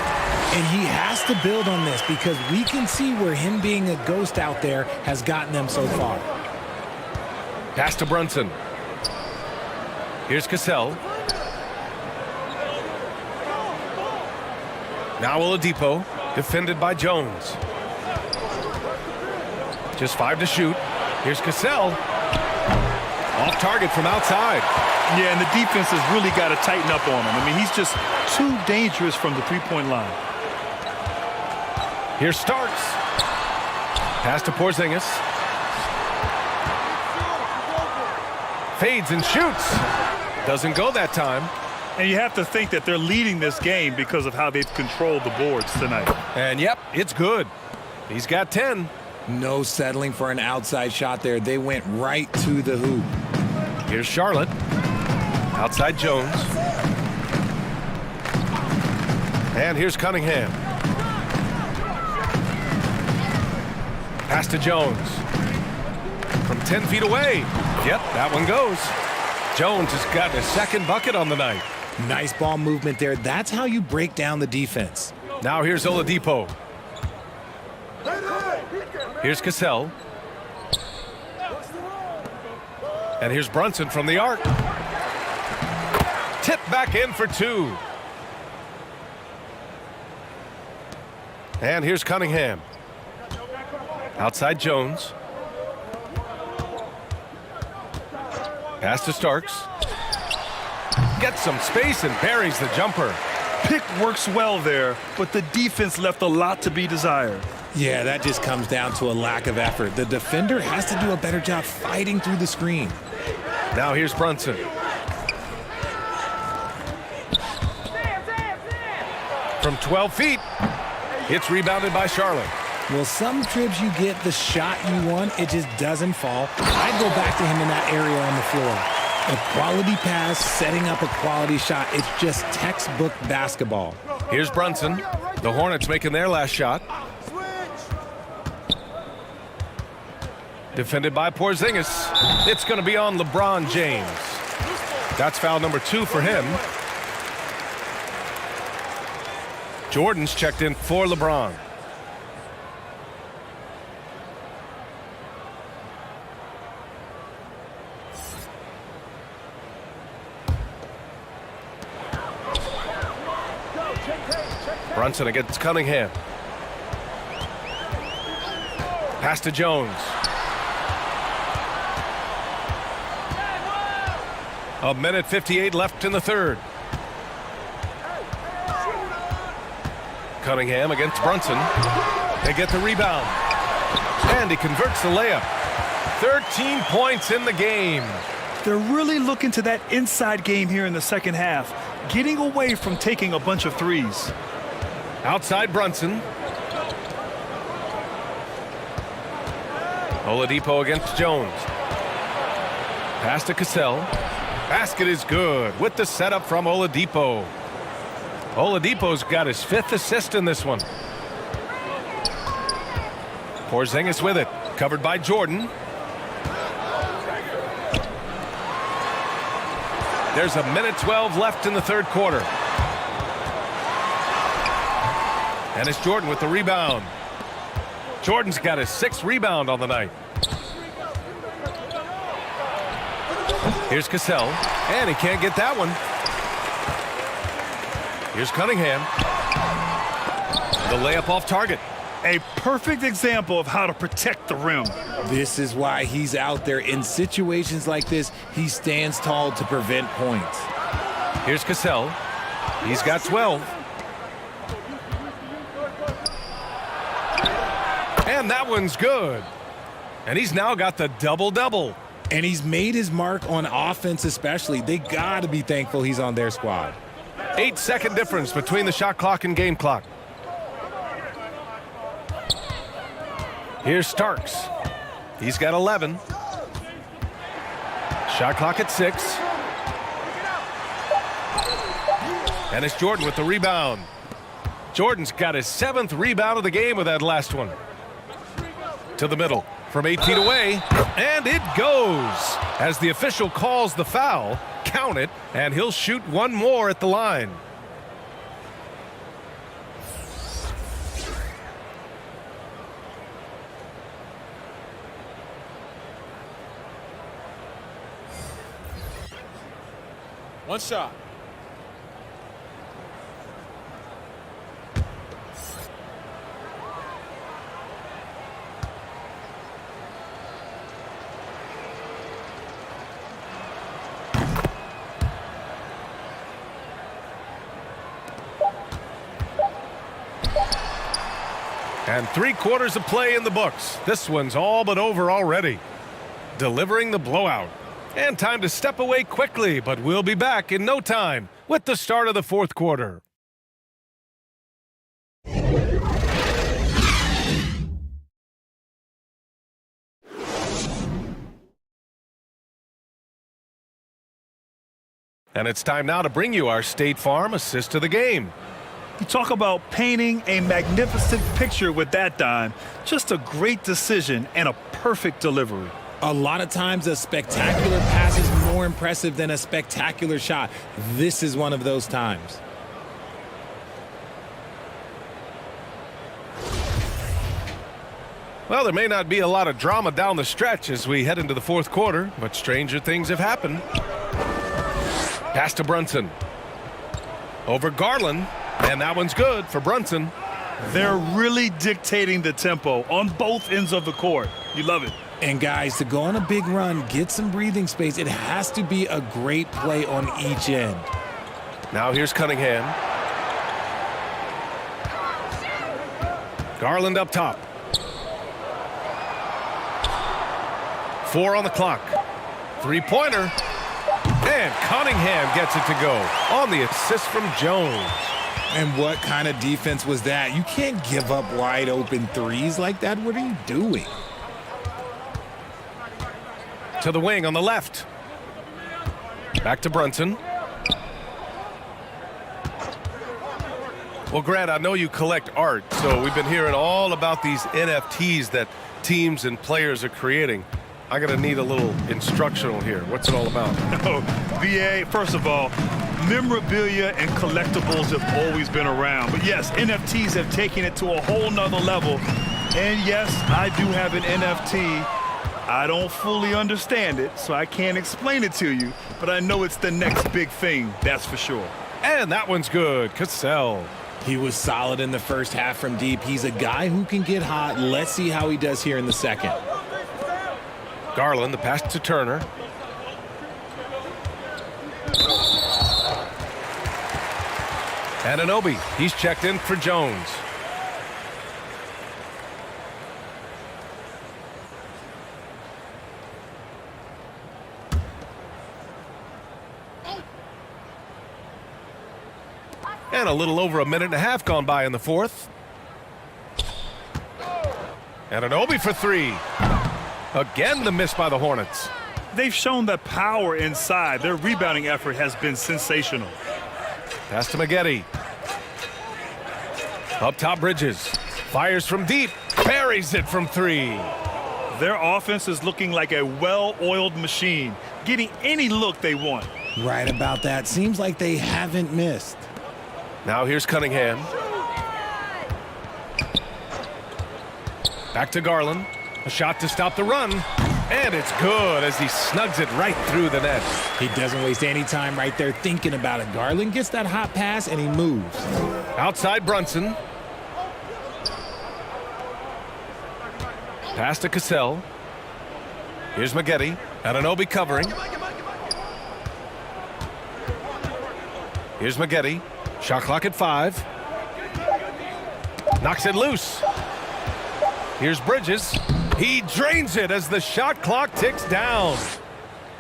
And he has to build on this because we can see where him being a ghost out there has gotten them so far. Pass to Brunson. Here's Cassell. Now Oladipo, defended by Jones. Just 5 to shoot. Here's Cassell. Off target from outside. Yeah, and the defense has really got to tighten up on him. I mean, he's just too dangerous from the three-point line. Here's Starks. Pass to Porzingis. Fades and shoots. Doesn't go that time. And you have to think that they're leading this game because of how they've controlled the boards tonight. And yep, it's good. He's got 10. No settling for an outside shot there. They went right to the hoop. Here's Charlotte. Outside Jones. And here's Cunningham. Pass to Jones. From 10 feet away. Yep, that one goes. Jones has gotten his second bucket on the night. Nice ball movement there. That's how you break down the defense. Now here's Oladipo. Here's Cassell. And here's Brunson from the arc. Tip back in for 2. And here's Cunningham. Outside Jones. Pass to Starks. Gets some space and buries the jumper. Pick works well there, but the defense left a lot to be desired. Yeah, that just comes down to a lack of effort. The defender has to do a better job fighting through the screen. Now here's Brunson. From 12 feet, it's rebounded by Charlotte. Well, some trips you get the shot you want, it just doesn't fall. I'd go back to him in that area on the floor. A quality pass, setting up a quality shot. It's just textbook basketball. Here's Brunson. The Hornets making their last shot. Defended by Porzingis. It's going to be on LeBron James. That's foul number 2 for him. Jordan's checked in for LeBron. Brunson against Cunningham. Pass to Jones. A minute 58 left in the third. Cunningham against Brunson. They get the rebound. And he converts the layup. 13 points in the game. They're really looking to that inside game here in the second half, getting away from taking a bunch of threes. Outside Brunson. Oladipo against Jones. Pass to Cassell. Basket is good with the setup from Oladipo. Oladipo's got his 5th assist in this one. Porzingis with it. Covered by Jordan. There's a minute 12 left in the third quarter. And it's Jordan with the rebound. Jordan's got his 6th rebound on the night. Here's Cassell, and he can't get that one. Here's Cunningham. The layup off target. A perfect example of how to protect the rim. This is why he's out there. In situations like this, he stands tall to prevent points. Here's Cassell. He's got 12. And that one's good. And he's now got the double-double. And he's made his mark on offense especially. They got to be thankful he's on their squad. 8-second difference between the shot clock and game clock. Here's Starks. He's got 11. Shot clock at 6. And it's Jordan with the rebound. Jordan's got his 7th rebound of the game with that last one. To the middle from 8 feet away. And it goes. As the official calls the foul, count it, and he'll shoot one more at the line. One shot. And 3 quarters of play in the books. This one's all but over already. Delivering the blowout. And time to step away quickly, but we'll be back in no time with the start of the fourth quarter. And it's time now to bring you our State Farm assist of the game. You talk about painting a magnificent picture with that dime. Just a great decision and a perfect delivery. A lot of times a spectacular pass is more impressive than a spectacular shot. This is one of those times. Well, there may not be a lot of drama down the stretch as we head into the fourth quarter, but stranger things have happened. Pass to Brunson. Over Garland, and that one's good for Brunson. They're really dictating the tempo on both ends of the court. You love it. And guys, to go on a big run, get some breathing space, it has to be a great play on each end. Now here's Cunningham. Garland up top. 4 on the clock. 3-pointer. And Cunningham gets it to go on the assist from Jones. And what kind of defense was that? You can't give up wide open threes like that. What are you doing? To the wing on the left. Back to Brunson. Well, Grant, I know you collect art, so we've been hearing all about these NFTs that teams and players are creating. I'm going to need a little instructional here. What's it all about? Oh, VA, first of all, memorabilia and collectibles have always been around. But yes, NFTs have taken it to a whole nother level. And yes, I do have an NFT. I don't fully understand it, so I can't explain it to you, but I know it's the next big thing, that's for sure. And that one's good. Cassell. He was solid in the first half from deep. He's a guy who can get hot. Let's see how he does here in the second. Garland, the pass to Turner. Anunoby, he's checked in for Jones. And a little over a minute and a half gone by in the fourth. Anunoby for three. Again, the miss by the Hornets. They've shown that power inside. Their rebounding effort has been sensational. Pass to Maggette. Up top, Bridges. Fires from deep. Buries it from three. Their offense is looking like a well-oiled machine, getting any look they want. Right about that. Seems like they haven't missed. Now here's Cunningham. Back to Garland. A shot to stop the run. And it's good as he snugs it right through the net. He doesn't waste any time right there thinking about it. Garland gets that hot pass and he moves. Outside Brunson. Pass to Cassell. Here's Maggette. Anunoby covering. Here's Maggette. Shot clock at 5. Knocks it loose. Here's Bridges. He drains it as the shot clock ticks down.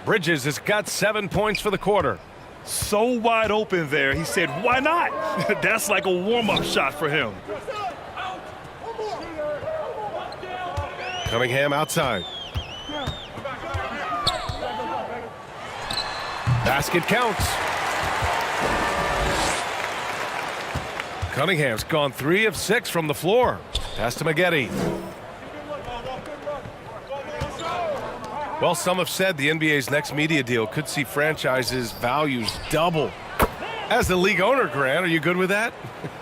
Bridges has got 7 points for the quarter. So wide open there. He said, why not? That's like a warm-up shot for him. Cunningham outside. Basket counts. Cunningham's gone 3 of 6 from the floor. Pass to Maggette. Well, some have said the NBA's next media deal could see franchises' values double. As the league owner, Grant, are you good with that?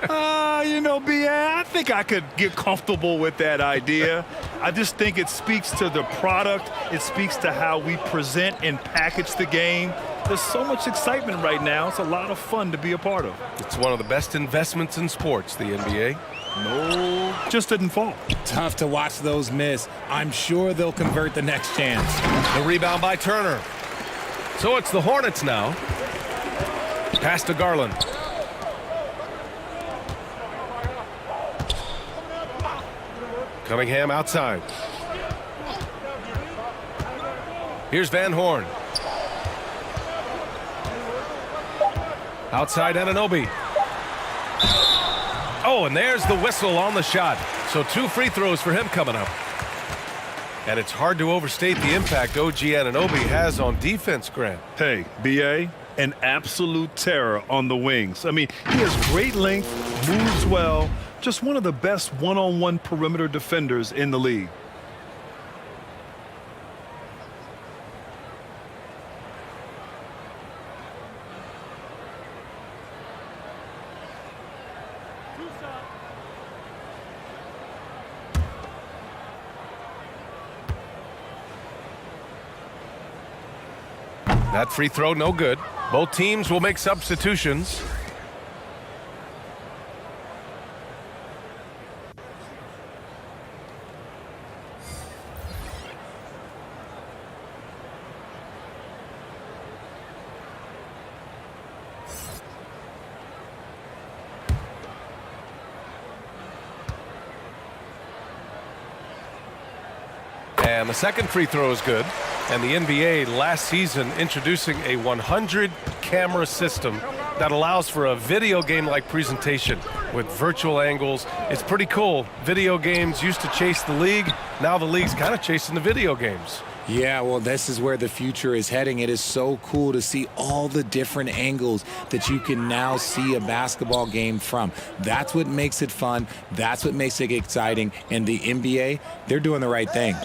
I think I could get comfortable with that idea. I just think it speaks to the product. It speaks to how we present and package the game. There's so much excitement right now. It's a lot of fun to be a part of. It's one of the best investments in sports, the NBA. No, just didn't fall. Tough to watch those miss. I'm sure they'll convert the next chance. The rebound by Turner. So it's the Hornets now. Pass to Garland. Cunningham outside. Here's Van Horn. Outside Anunoby. Oh, and there's the whistle on the shot. So 2 free throws for him coming up. And it's hard to overstate the impact OG Anunoby has on defense, Grant. Hey, B.A., an absolute terror on the wings. I mean, he has great length, moves well, just one of the best one-on-one perimeter defenders in the league. That free throw, no good. Both teams will make substitutions. And the second free throw is good. And the NBA last season introducing a 100-camera system that allows for a video game-like presentation with virtual angles. It's pretty cool. Video games used to chase the league. Now the league's kind of chasing the video games. Yeah, well, this is where the future is heading. It is so cool to see all the different angles that you can now see a basketball game from. That's what makes it fun. That's what makes it exciting. And the NBA, they're doing the right thing.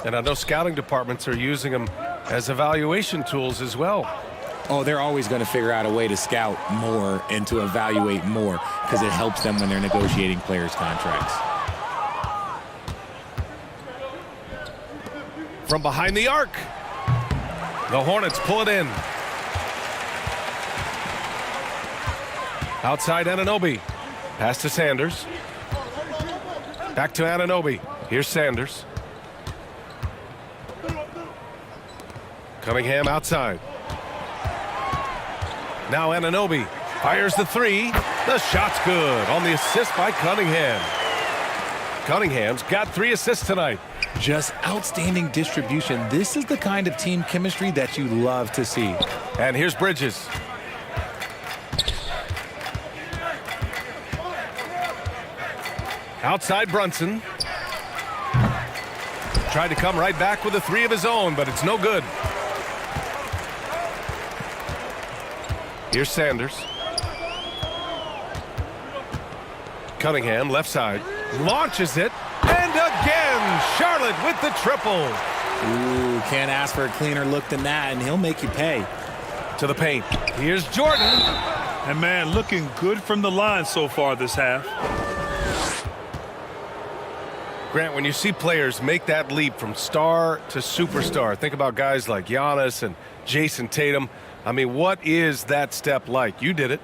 And I know scouting departments are using them as evaluation tools as well. Oh, they're always going to figure out a way to scout more and to evaluate more because it helps them when they're negotiating players' contracts. From behind the arc, the Hornets pull it in. Outside Anunoby. Pass to Sanders. Back to Anunoby. Here's Sanders. Cunningham outside. Now Anunoby fires the three. The shot's good on the assist by Cunningham. Cunningham's got 3 assists tonight. Just outstanding distribution. This is the kind of team chemistry that you love to see. And here's Bridges. Outside Brunson. Tried to come right back with a 3 of his own, but it's no good. Here's Sanders. Cunningham, left side. Launches it. And again, Charlotte with the triple. Ooh, can't ask for a cleaner look than that, and he'll make you pay. To the paint. Here's Jordan. And, man, looking good from the line so far this half. Grant, when you see players make that leap from star to superstar, think about guys like Giannis and Jason Tatum. I mean, what is that step like? You did it.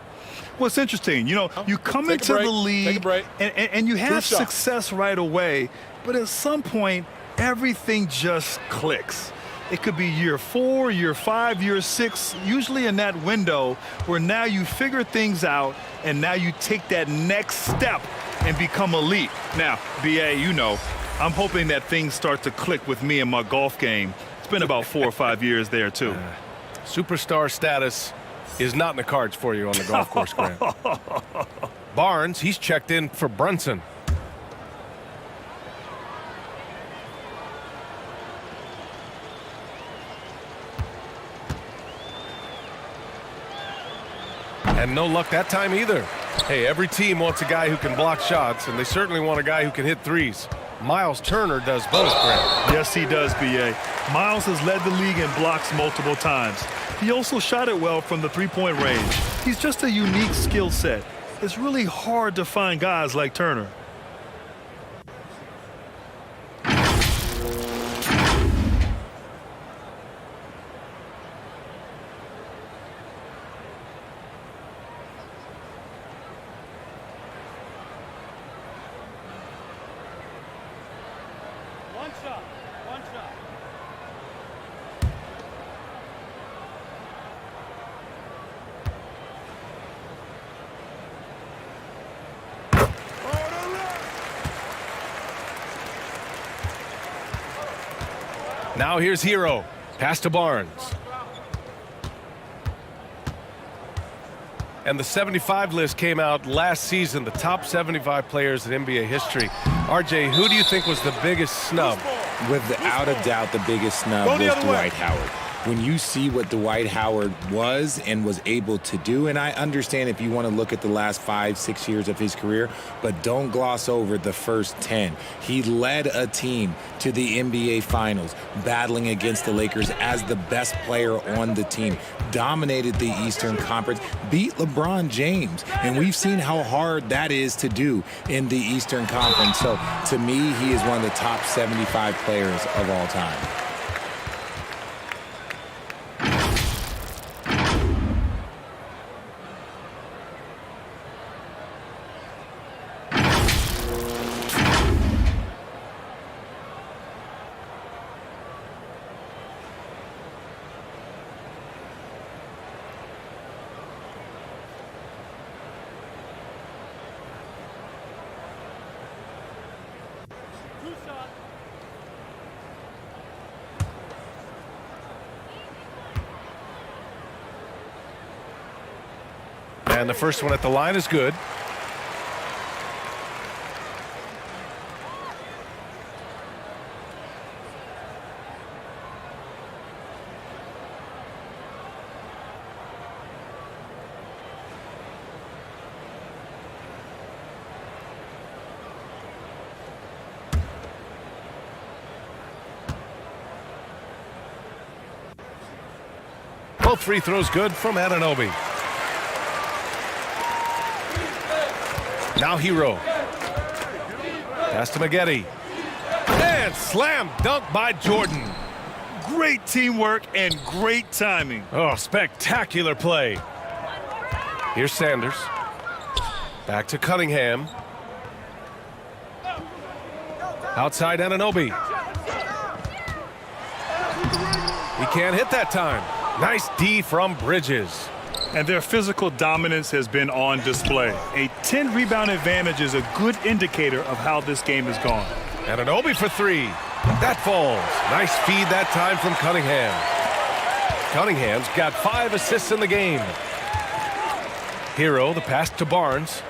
Well, it's interesting. You know, you come into the league and you have success right away, but at some point, everything just clicks. It could be year 4, year 5, year 6, usually in that window where now you figure things out and now you take that next step and become elite. Now, BA, you know, I'm hoping that things start to click with me in my golf game. It's been about 4 or 5 years there, too. Superstar status is not in the cards for you on the golf course, Grant. Barnes, he's checked in for Brunson. And no luck that time either. Hey, every team wants a guy who can block shots, and they certainly want a guy who can hit threes. Miles Turner does both, Grant. Yes, he does, B.A. Miles has led the league in blocks multiple times. He also shot it well from the three-point range. He's just a unique skill set. It's really hard to find guys like Turner. Now here's Hero. Pass to Barnes. And the 75 list came out last season, the top 75 players in NBA history. RJ, who do you think was the biggest snub? Without a doubt, the biggest snub was Dwight Howard. When you see what Dwight Howard was and was able to do, and I understand if you want to look at the last 5-6 years of his career, but don't gloss over the first 10. He led a team to the NBA Finals, battling against the Lakers as the best player on the team, dominated the Eastern Conference, beat LeBron James, and we've seen how hard that is to do in the Eastern Conference. So to me, he is one of the top 75 players of all time. And the first one at the line is good. Both free throws good from Anunoby. Now Hero. Pass to Maggette. And slam dunk by Jordan. Great teamwork and great timing. Oh, spectacular play. Here's Sanders. Back to Cunningham. Outside Anunoby. He can't hit that time. Nice D from Bridges. And their physical dominance has been on display. A 10-rebound advantage is a good indicator of how this game has gone. Anunoby for three. That falls. Nice feed that time from Cunningham. Cunningham's got 5 assists in the game. Hero, the pass to Barnes.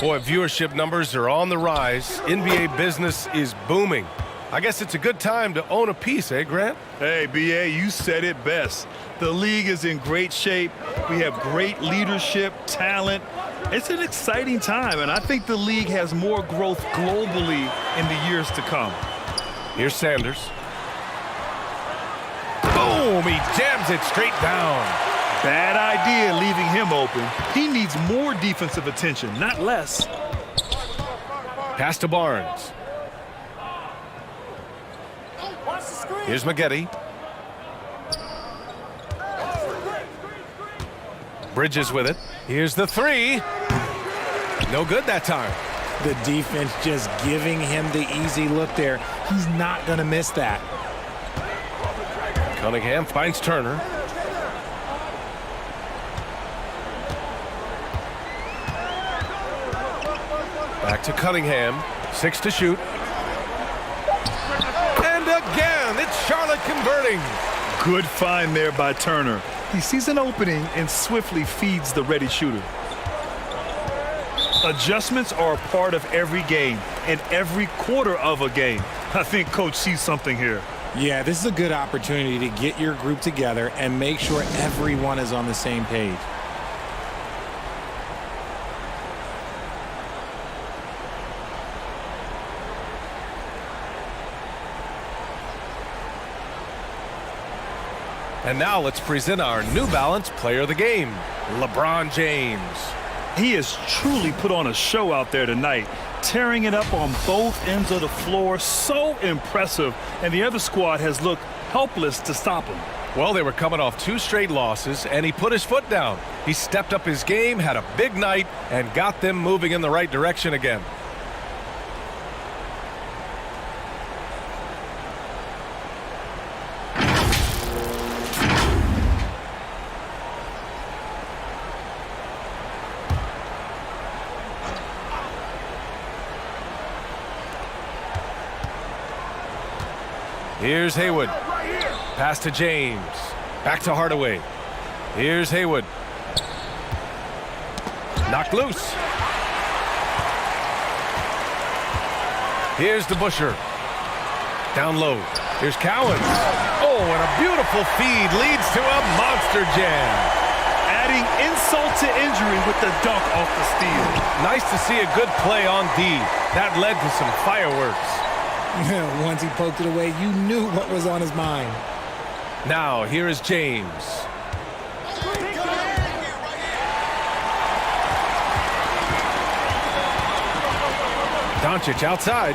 Boy, viewership numbers are on the rise. NBA business is booming. I guess it's a good time to own a piece, eh, Grant? Hey, B.A., you said it best. The league is in great shape. We have great leadership, talent. It's an exciting time, and I think the league has more growth globally in the years to come. Here's Sanders. Boom! He jams it straight down. Bad idea leaving him open. He needs more defensive attention, not less. Pass to Barnes. Here's Maggette. Bridges with it. Here's the three. No good that time. The defense just giving him the easy look there. He's not going to miss that. Cunningham finds Turner. Back to Cunningham. 6 to shoot. And again, it's Charlotte converting. Good find there by Turner. He sees an opening and swiftly feeds the ready shooter. Adjustments are a part of every game and every quarter of a game. I think Coach sees something here. Yeah, this is a good opportunity to get your group together and make sure everyone is on the same page. And now let's present our New Balance Player of the Game, LeBron James. He has truly put on a show out there tonight, tearing it up on both ends of the floor. So impressive, and the other squad has looked helpless to stop him. Well, they were coming off 2 straight losses, and he put his foot down. He stepped up his game, had a big night, and got them moving in the right direction again. Here's Haywood. Pass to James. Back to Hardaway. Here's Haywood. Knocked loose. Here's DeBusschere. Down low. Here's Cowens. Oh, and a beautiful feed leads to a monster jam. Adding insult to injury with the dunk off the steal. Nice to see a good play on D. That led to some fireworks. Once he poked it away, you knew what was on his mind. Now, here is James. Doncic outside.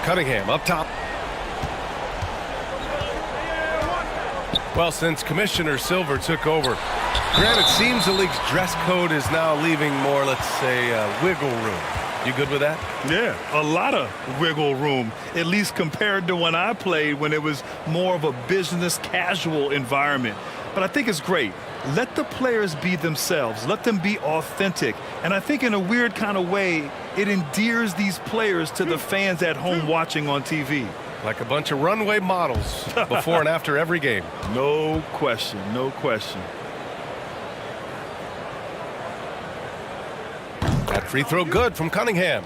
Cunningham up top. Well, since Commissioner Silver took over, Grant, it seems the league's dress code is now leaving more, let's say, wiggle room. You good with that? Yeah, a lot of wiggle room, at least compared to when I played, when it was more of a business casual environment. But I think it's great. Let the players be themselves. Let them be authentic. And I think in a weird kind of way, it endears these players to the fans at home watching on TV. Like a bunch of runway models before and after every game. No question, no question. That free throw good from Cunningham.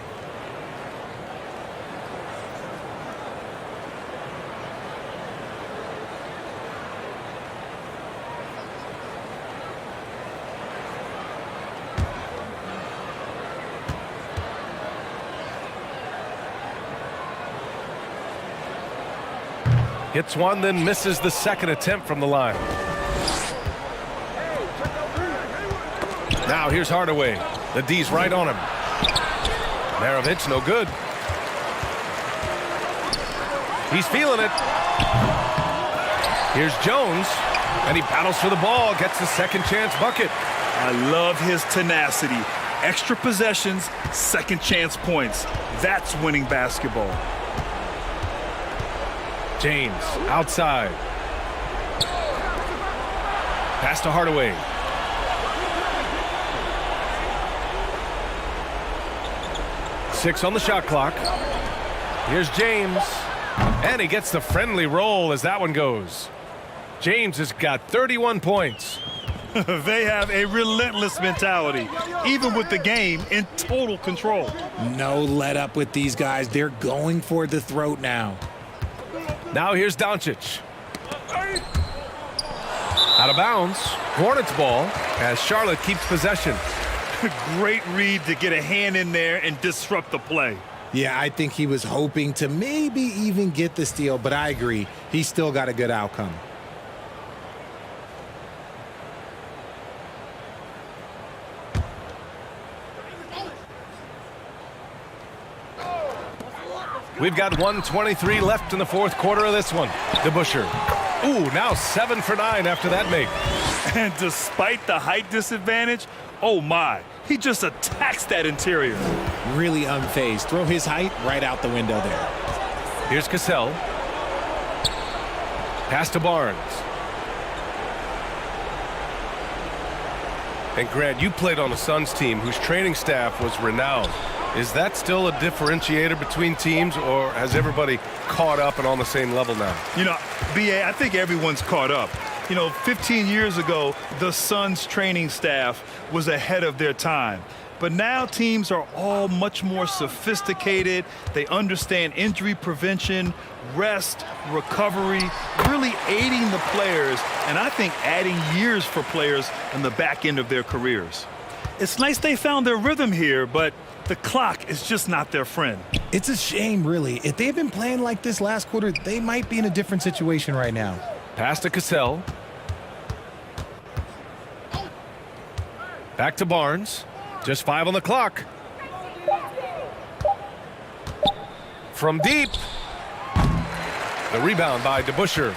Hits one, then misses the second attempt from the line. Now here's Hardaway. The D's right on him. Maravich, no good. He's feeling it. Here's Jones. And he battles for the ball, gets the second chance bucket. I love his tenacity. Extra possessions, second chance points. That's winning basketball. James outside. Pass to Hardaway. Six on the shot clock. Here's James. And he gets the friendly roll as that one goes. James has got 31 points. They have a relentless mentality, even with the game in total control. No let up with these guys. They're going for the throat now. Now here's Doncic. Out of bounds. Hornets ball as Charlotte keeps possession. Great read to get a hand in there and disrupt the play. Yeah, I think he was hoping to maybe even get the steal, but I agree. He still got a good outcome. We've got 1:23 left in the fourth quarter of this one. DeBusschere. Ooh, now 7 for 9 after that make. And despite the height disadvantage, oh my, he just attacks that interior. Really unfazed. Throw his height right out the window there. Here's Cassell. Pass to Barnes. And Grant, you played on a Suns team whose training staff was renowned. Is that still a differentiator between teams, or has everybody caught up and on the same level now? You know, B.A., I think everyone's caught up. You know, 15 years ago, the Suns training staff was ahead of their time. But now teams are all much more sophisticated. They understand injury prevention, rest, recovery, really aiding the players, and I think adding years for players in the back end of their careers. It's nice they found their rhythm here, but the clock is just not their friend. It's a shame, really. If they had been playing like this last quarter, they might be in a different situation right now. Pass to Cassell. Back to Barnes. Just 5 on the clock. From deep. The rebound by DeBusschere.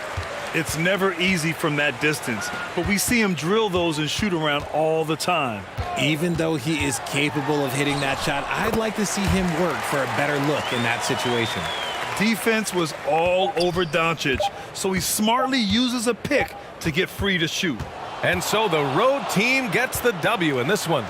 It's never easy from that distance, but we see him drill those and shoot around all the time. Even though he is capable of hitting that shot, I'd like to see him work for a better look in that situation. Defense was all over Doncic, so he smartly uses a pick to get free to shoot. And so the road team gets the W in this one.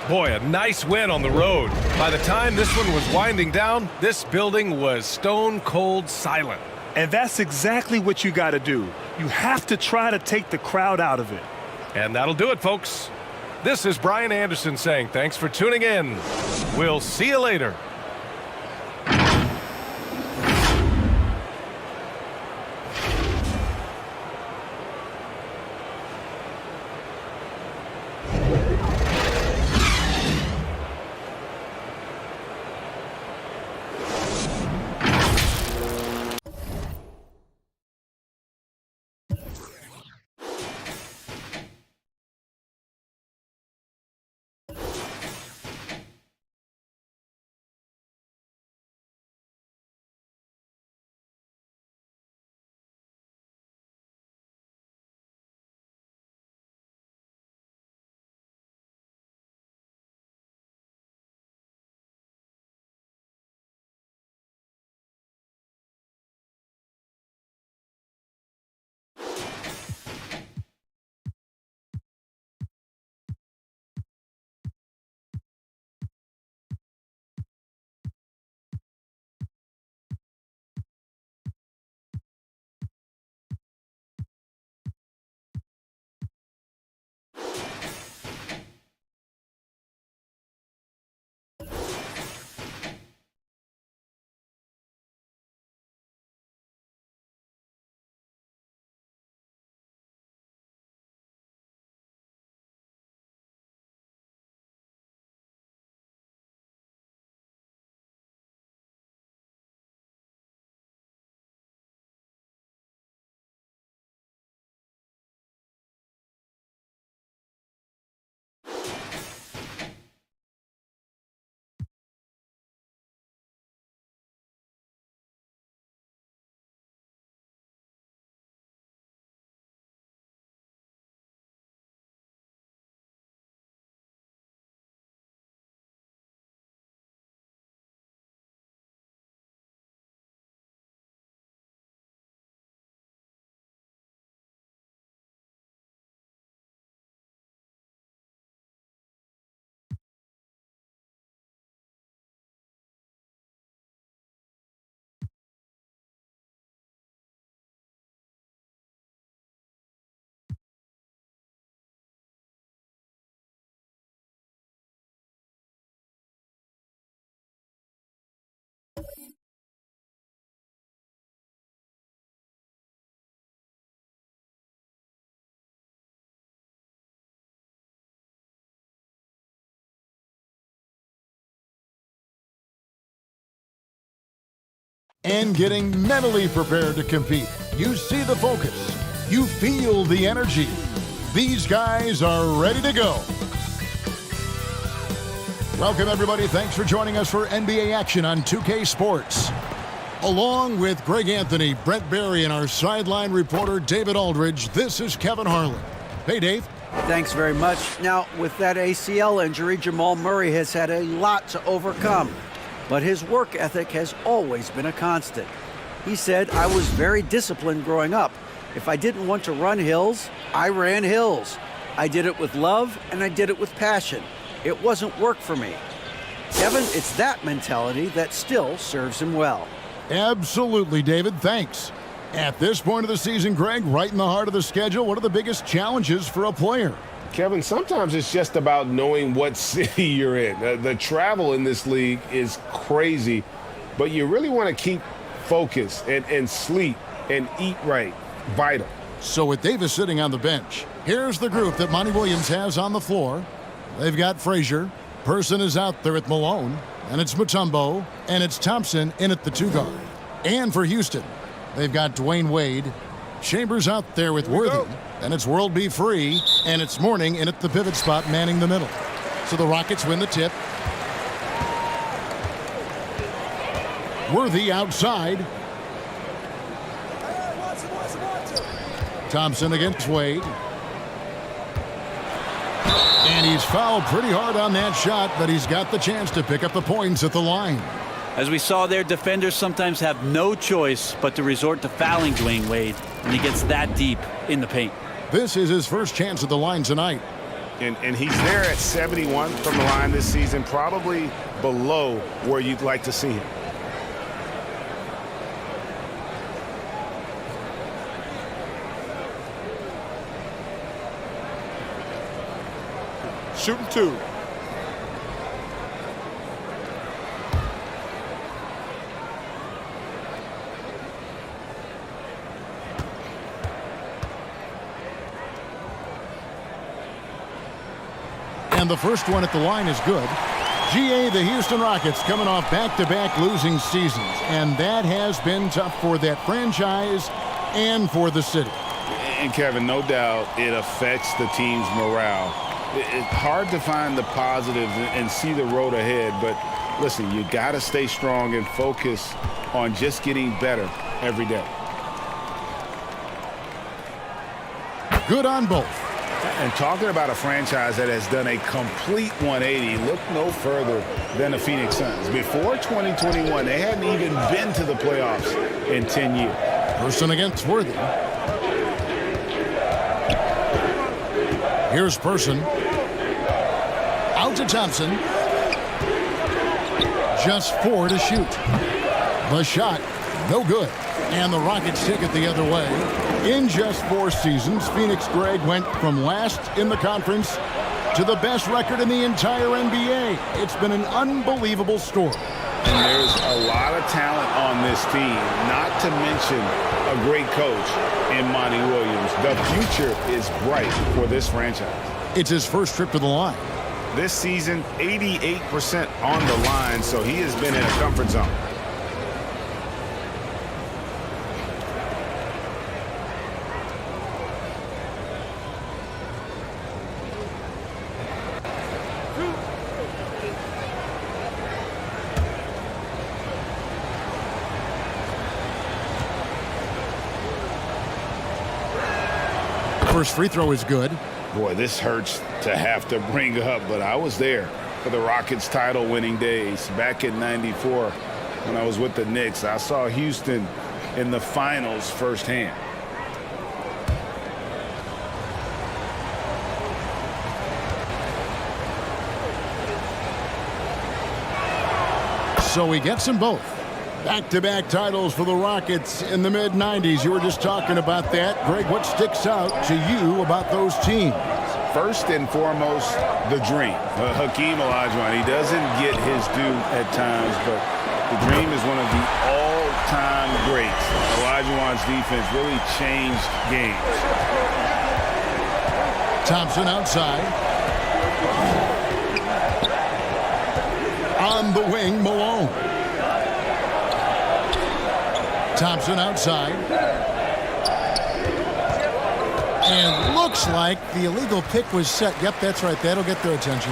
Boy, a nice win on the road. By the time this one was winding down, this building was stone cold silent. And that's exactly what you got to do. You have to try to take the crowd out of it. And that'll do it, folks. This is Brian Anderson saying thanks for tuning in. We'll see you later. and getting mentally prepared to compete. You see the focus. You feel the energy. These guys are ready to go. Welcome, everybody. Thanks for joining us for NBA action on 2K Sports. Along with Greg Anthony, Brent Barry, and our sideline reporter, David Aldridge, this is Kevin Harlan. Hey, Dave. Thanks very much. Now, with that ACL injury, Jamal Murray has had a lot to overcome, but his work ethic has always been a constant. He said, "I was very disciplined growing up. If I didn't want to run hills, I ran hills. I did it with love, and I did it with passion. It wasn't work for me." Kevin, it's that mentality that still serves him well. Absolutely, David. Thanks. At this point of the season, Greg, right in the heart of the schedule, what are the biggest challenges for a player? Kevin, sometimes it's just about knowing what city you're in. The travel in this league is crazy, but you really want to keep focus and sleep and eat right. Vital. So with Davis sitting on the bench, here's the group that Monty Williams has on the floor. They've got Frazier. Person is out there at Malone, and it's Mutombo, and it's Thompson in at the 2 guard. And for Houston, they've got Dwayne Wade. Chambers out there with Worthy, and it's World Be Free, and it's Mourning in at the pivot spot manning the middle. So the Rockets win the tip. Worthy outside. Thompson against Wade. And he's fouled pretty hard on that shot, but he's got the chance to pick up the points at the line. As we saw there, defenders sometimes have no choice but to resort to fouling Dwayne Wade when he gets that deep in the paint. This is his first chance at the line tonight. And he's there at 71 from the line this season, probably below where you'd like to see him. Shooting 2. And the first one at the line is good. GA, the Houston Rockets, coming off back-to-back losing seasons. And that has been tough for that franchise and for the city. And, Kevin, no doubt it affects the team's morale. It's hard to find the positives and see the road ahead, but listen, you got to stay strong and focus on just getting better every day. Good on both. And talking about a franchise that has done a complete 180, look no further than the Phoenix Suns. Before 2021, they hadn't even been to the playoffs in 10 years. Person against Worthy. Here's Person. Out to Thompson. Just 4 to shoot. The shot, no good. And the Rockets take it the other way. In just 4 seasons, Phoenix, Greg, went from last in the conference to the best record in the entire NBA. It's been an unbelievable story. And there's a lot of talent on this team, not to mention a great coach in Monty Williams. The future is bright for this franchise. It's his first trip to the line. This season, 88% on the line, so he has been in a comfort zone. First free throw is good. Boy, this hurts to have to bring up, but I was there for the Rockets title winning days back in '94 when I was with the Knicks. I saw Houston in the finals firsthand. So he gets them both. Back-to-back titles for the Rockets in the mid-90s. You were just talking about that. Greg, what sticks out to you about those teams? First and foremost, the dream. Hakeem Olajuwon, he doesn't get his due at times, but the dream is one of the all-time greats. Olajuwon's defense really changed games. Thompson outside. On the wing, Malone. Thompson outside. And looks like the illegal pick was set. Yep, that's right. That'll get their attention.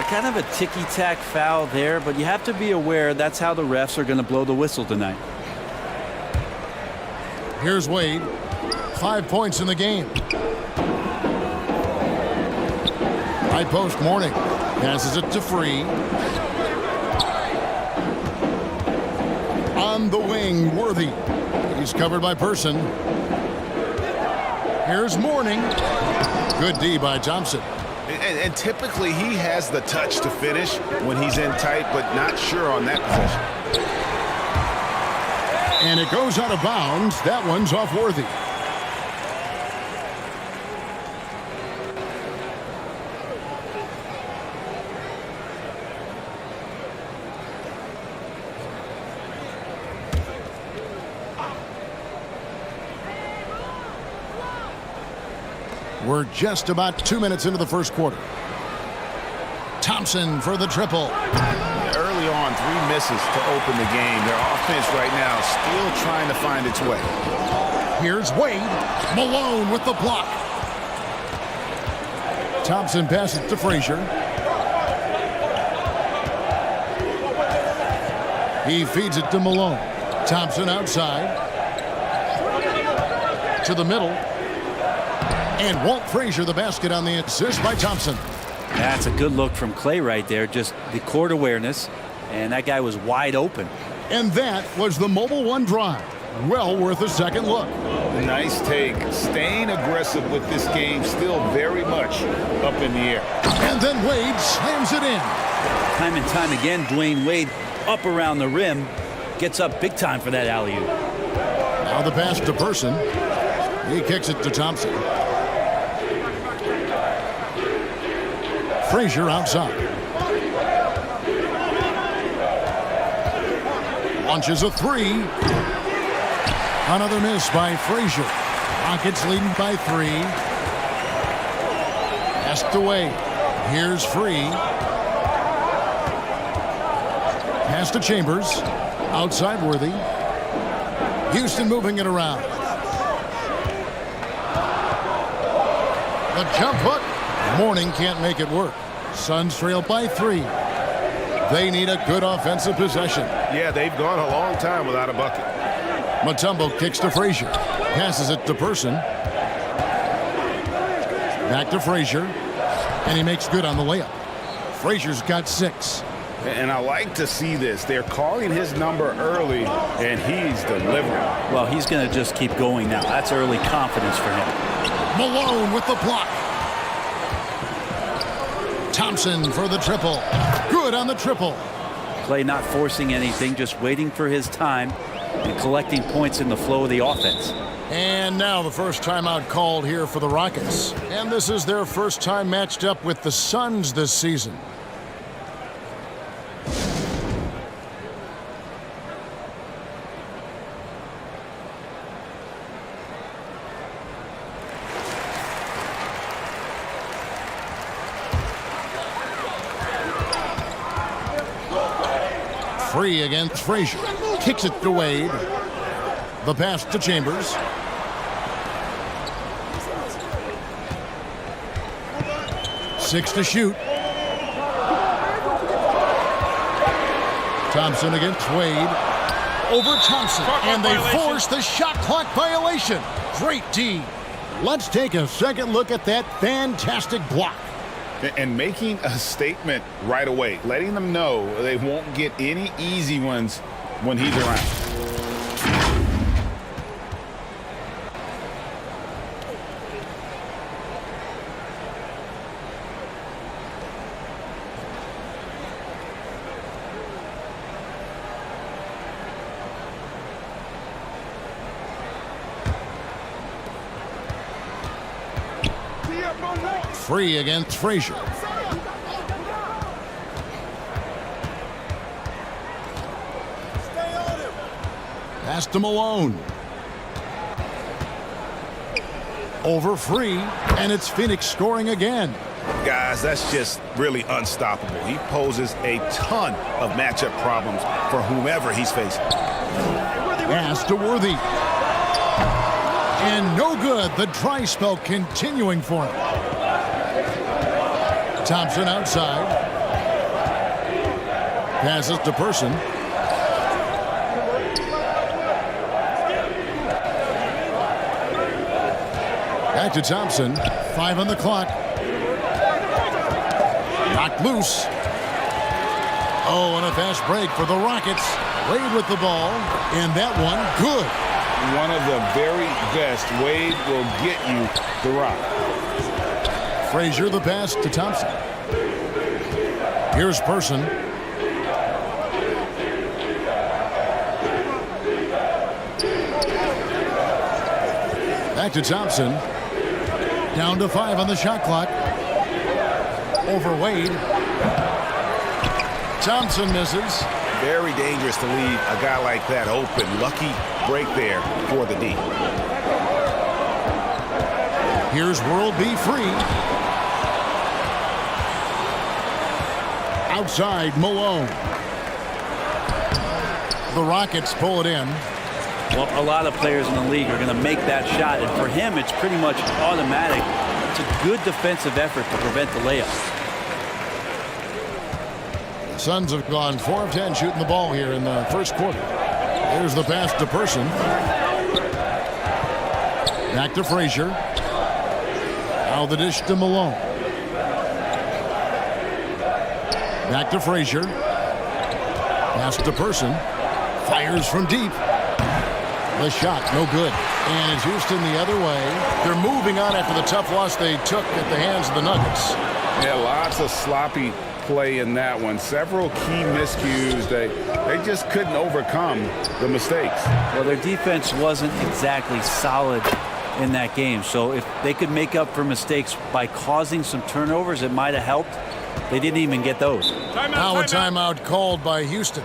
Kind of a ticky-tack foul there, but you have to be aware that's how the refs are going to blow the whistle tonight. Here's Wade. 5 points in the game. High post Mourning. Passes it to Free. On the wing, Worthy. He's covered by Person. Here's Mourning. Good D by Thompson. And typically he has the touch to finish when he's in tight, but not sure on that position. And it goes out of bounds. That one's off Worthy. We're just about 2 minutes into the first quarter. Thompson for the triple. Early on, 3 misses to open the game. Their offense right now still trying to find its way. Here's Wade. Malone with the block. Thompson passes to Frazier. He feeds it to Malone. Thompson outside. To the middle. And Walt Frazier the basket on the assist by Thompson. That's a good look from Clay right there. Just the court awareness. And that guy was wide open. And that was the Mobile One drive. Well worth a second look. Nice take. Staying aggressive with this game. Still very much up in the air. And then Wade slams it in. Time and time again, Dwayne Wade up around the rim. Gets up big time for that alley-oop. Now the pass to Person. He kicks it to Thompson. Frazier outside. Launches a 3. Another miss by Frazier. Rockets leading by 3. Passed away. Here's Free. Pass to Chambers. Outside Worthy. Houston moving it around. The jump hook. Mourning can't make it work. Suns trail by 3. They need a good offensive possession. Yeah, they've gone a long time without a bucket. Mutombo kicks to Frazier. Passes it to Person. Back to Frazier. And he makes good on the layup. Frazier's got 6. And I like to see this. They're calling his number early, and he's delivering. Well, he's going to just keep going now. That's early confidence for him. Malone with the block. Thompson for the triple. Good on the triple. Clay not forcing anything, just waiting for his time and collecting points in the flow of the offense. And now the first timeout called here for the Rockets. And this is their first time matched up with the Suns this season. Free against Frazier. Kicks it to Wade. The pass to Chambers. Six to shoot. Thompson against Wade. Over Thompson. And they force the shot clock violation. Great D. Let's take a second look at that fantastic block. And making a statement right away, letting them know they won't get any easy ones when he's around. Free against Frazier. Pass to Malone. Over Free, and it's Phoenix scoring again. Guys, that's just really unstoppable. He poses a ton of matchup problems for whomever he's facing. Pass to Worthy. And no good. The dry spell continuing for him. Thompson outside. Passes to Person. Back to Thompson. 5 on the clock. Knocked loose. Oh, and a fast break for the Rockets. Wade with the ball. And that one, good. One of the very best. Wade will get you the rock. Frazier the pass to Thompson. Here's Person. Back to Thompson. Down to 5 on the shot clock. Over Wade. Thompson misses. Very dangerous to leave a guy like that open. Lucky break there for the D. Here's World B free. Outside Malone. The Rockets pull it in. Well, a lot of players in the league are going to make that shot, and for him, it's pretty much automatic. It's a good defensive effort to prevent the layup. The Suns have gone 4 of 10 shooting the ball here in the first quarter. Here's the pass to Person. Back to Frazier. Now the dish to Malone. Back to Frazier. Pass to Person. Fires from deep. The shot, no good. And it's Houston the other way. They're moving on after the tough loss they took at the hands of the Nuggets. Yeah, lots of sloppy play in that one. Several key miscues. They just couldn't overcome the mistakes. Well, their defense wasn't exactly solid in that game. So if they could make up for mistakes by causing some turnovers, it might have helped. They didn't even get those. Now a timeout called by Houston.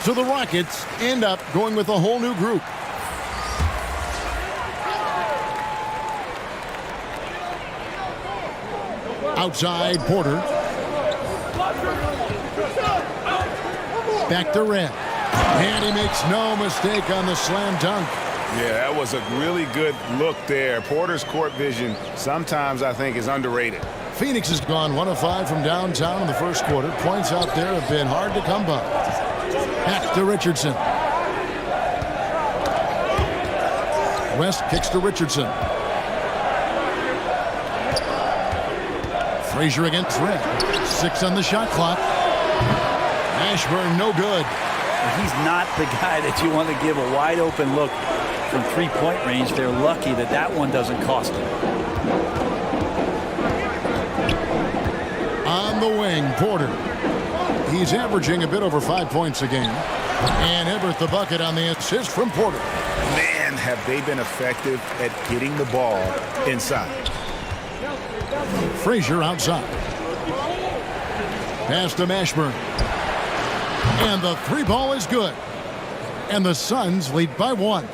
So the Rockets end up going with a whole new group. Outside Porter. Back to Red. And he makes no mistake on the slam dunk. Yeah, that was a really good look there. Porter's court vision sometimes I think is underrated. Phoenix has gone 1 of 5 from downtown in the first quarter. Points out there have been hard to come by. Back to Richardson. West kicks to Richardson. Frazier against Red. 6 on the shot clock. Ashburn no good. He's not the guy that you want to give a wide open look from 3-point range. They're lucky that that one doesn't cost them. On the wing, Porter. He's averaging a bit over 5 points a game. And Hibbert the bucket on the assist from Porter. Man, have they been effective at getting the ball inside. Frazier outside. Pass to Mashburn. And the 3 ball is good. And the Suns lead by 1.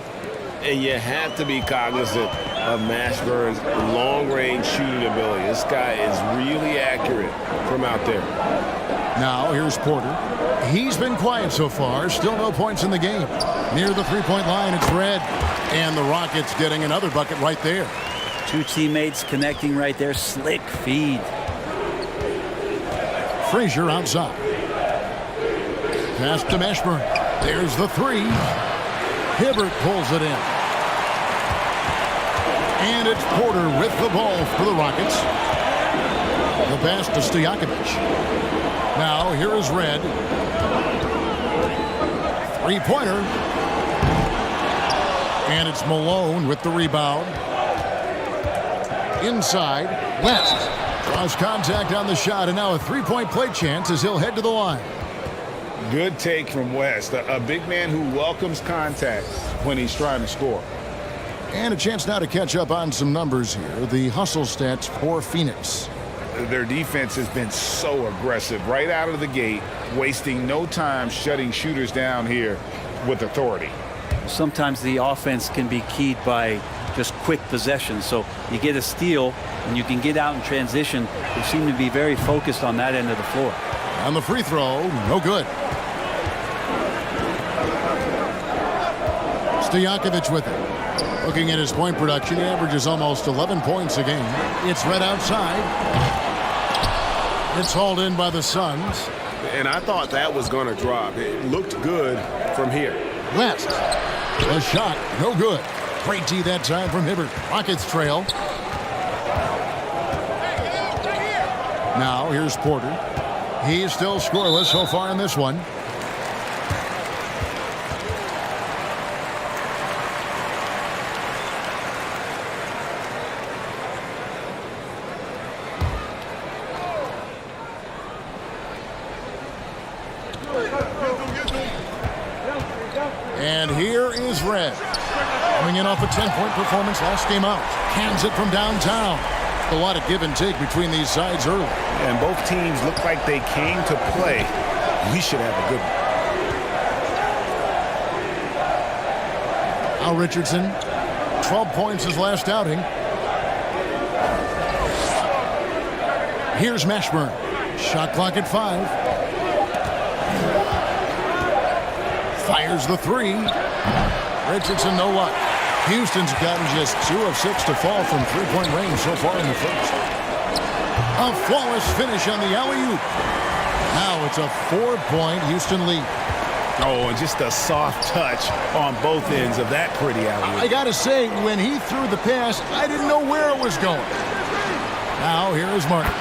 And you have to be cognizant of Mashburn's long-range shooting ability. This guy is really accurate from out there. Now here's Porter. He's been quiet so far. Still no points in the game. Near the 3-point line, it's Red. And the Rockets getting another bucket right there. 2 teammates connecting right there. Slick feed. Frazier outside. Pass to Mashburn. There's the 3. Hibbert pulls it in. And it's Porter with the ball for the Rockets. The pass to Stojakovic. Now here is Red. 3-pointer. And it's Malone with the rebound. Inside, West. Draws contact on the shot, and now a 3-point play chance as he'll head to the line. Good take from West. A big man who welcomes contact when he's trying to score. And a chance now to catch up on some numbers here. The hustle stats for Phoenix. their defense has been so aggressive right out of the gate, wasting no time shutting shooters down here with authority. Sometimes the offense can be keyed by just quick possession. So you get a steal and you can get out in transition. They seem to be very focused on that end of the floor. On the free throw, no good. Stojakovic with it. Looking at his point production, he averages almost 11 points a game. It's right outside. It's hauled in by the Suns. And I thought that was going to drop. It looked good from here. West. The shot, no good. Great D that time from Hibbert. Rockets trail. Now here's Porter. He's still scoreless so far in this one. And here is Red. Coming in off a 10-point performance last game out. Cans it from downtown. A lot of give and take between these sides early. And both teams look like they came to play. We should have a good one. Al Richardson, 12 points his last outing. Here's Mashburn. Shot clock at 5. Fires the three. Richardson, no luck. Houston's gotten just 2 of 6 to fall from three-point range so far in the first. A flawless finish on the alley-oop. Now it's a 4-point Houston lead. Oh, and just a soft touch on both ends of that pretty alley-oop. I got to say, when he threw the pass, I didn't know where it was going. Now here is Martin.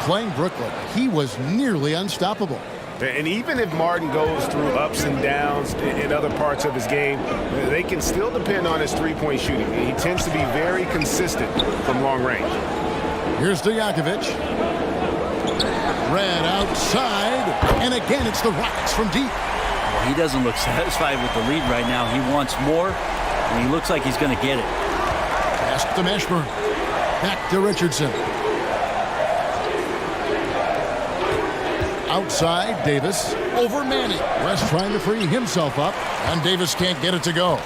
Playing Brooklyn, he was nearly unstoppable. And even if Martin goes through ups and downs in other parts of his game, they can still depend on his three-point shooting. He tends to be very consistent from long range. Here's Stojakovic. Red outside. And again, it's the Rockets from deep. Well, he doesn't look satisfied with the lead right now. He wants more, and he looks like he's going to get it. Pass to Mashburn. Back to Richardson. Outside, Davis over Manning. West trying to free himself up, and Davis can't get it to go.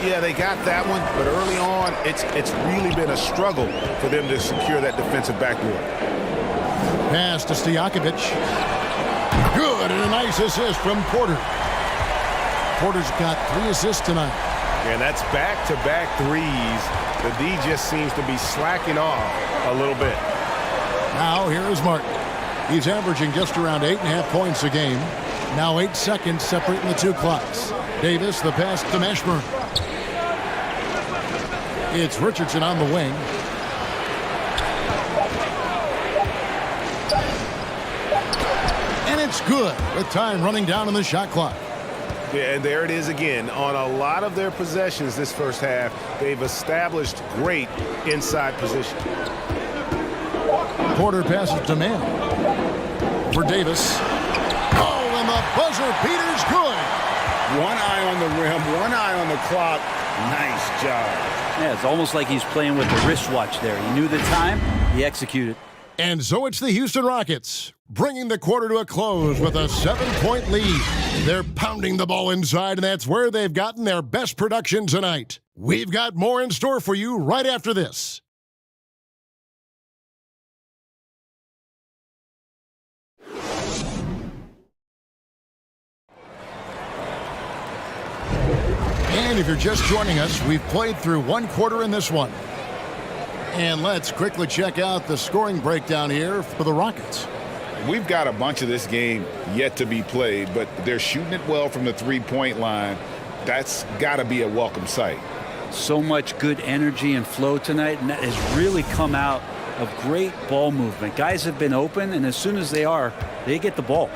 Yeah, they got that one, but early on, it's really been a struggle for them to secure that defensive backboard. Pass to Stojakovic. Good, and a nice assist from Porter. Porter's got 3 assists tonight. Yeah, that's back-to-back threes. The D just seems to be slacking off a little bit. Now here is Martin. He's averaging just around 8.5 points a game. Now 8 seconds separating the 2 clocks. Davis, the pass to Mashburn. It's Richardson on the wing. And it's good with time running down on the shot clock. Yeah, and there it is again. On a lot of their possessions this first half, they've established great inside position. Porter passes to Mann. For Davis. Oh, and the buzzer beater's good. One eye on the rim, one eye on the clock. Nice job. Yeah, it's almost like he's playing with the wristwatch there. He knew the time, he executed. And so it's the Houston Rockets, bringing the quarter to a close with a 7-point lead. They're pounding the ball inside, and that's where they've gotten their best production tonight. We've got more in store for you right after this. And if you're just joining us, we've played through 1 quarter in this one. And let's quickly check out the scoring breakdown here for the Rockets. We've got a bunch of this game yet to be played, but they're shooting it well from the three-point line. That's got to be a welcome sight. So much good energy and flow tonight, and that has really come out of great ball movement. Guys have been open, and as soon as they are, they get the ball.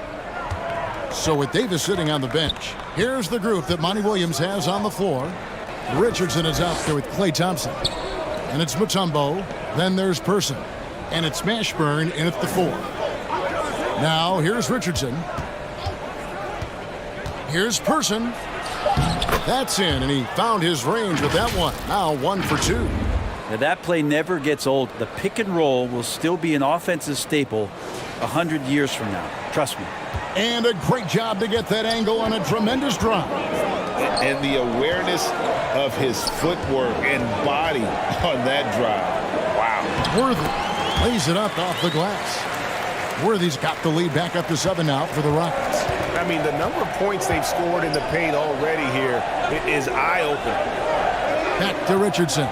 So with Davis sitting on the bench, here's the group that Monty Williams has on the floor. Richardson is out there with Klay Thompson. And it's Mutombo. Then there's Person. And it's Mashburn in at the 4. Now here's Richardson. Here's Person. That's in, and he found his range with that one. Now 1 for 2. Now, that play never gets old. The pick and roll will still be an offensive staple 100 years from now. Trust me. And a great job to get that angle on a tremendous drop. And the awareness of his footwork and body on that drive. Wow. Worthy lays it up off the glass. Worthy's got the lead back up to 7 now for the Rockets. I mean, the number of points they've scored in the paint already here is eye-opening. Back to Richardson.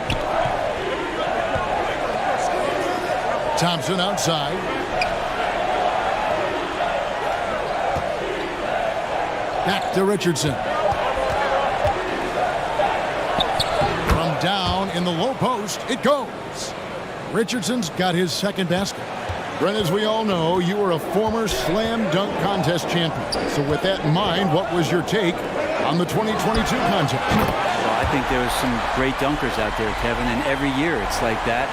Thompson outside. Back to Richardson. From down in the low post, it goes. Richardson's got his second basket. Brent, as we all know, you were a former slam dunk contest champion. So with that in mind, what was your take on the 2022 contest? Well, I think there was some great dunkers out there, Kevin, and every year it's like that.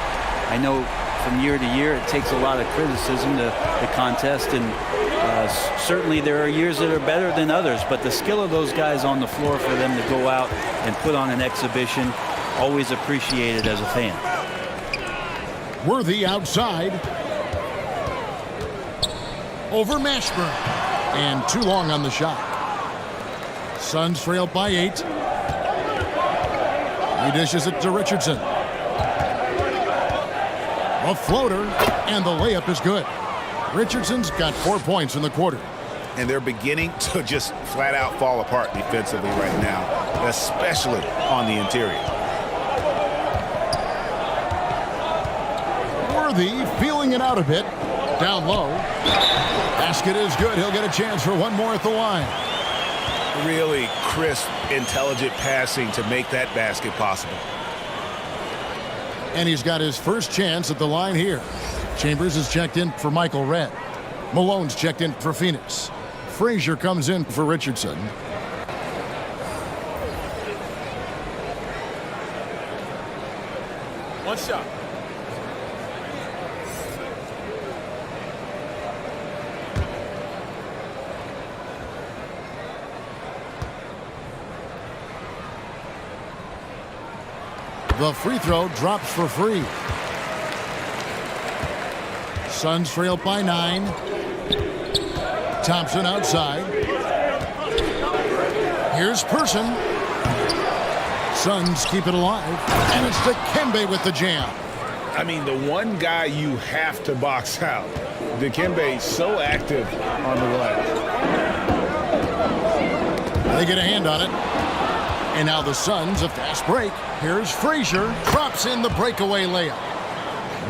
I know from year to year it takes a lot of criticism to the contest, and certainly there are years that are better than others, but the skill of those guys on the floor for them to go out and put on an exhibition, always appreciated as a fan. Worthy outside. Over Mashburn. And too long on the shot. Suns trail by 8. He dishes it to Richardson. A floater, and the layup is good. Richardson's got 4 points in the quarter. And they're beginning to just flat out fall apart defensively right now, especially on the interior. Worthy feeling it out a bit. Down low. Basket is good. He'll get a chance for one more at the line. Really crisp, intelligent passing to make that basket possible. And he's got his first chance at the line here. Chambers is checked in for Michael Redd. Malone's checked in for Phoenix. Frazier comes in for Richardson. One shot. The free throw drops for free. Suns trail by 9. Thompson outside. Here's Person. Suns keep it alive. And it's Dikembe with the jam. I mean, the one guy you have to box out. Dikembe so active on the glass. They get a hand on it. And now the Suns, a fast break. Here's Frazier. Drops in the breakaway layup.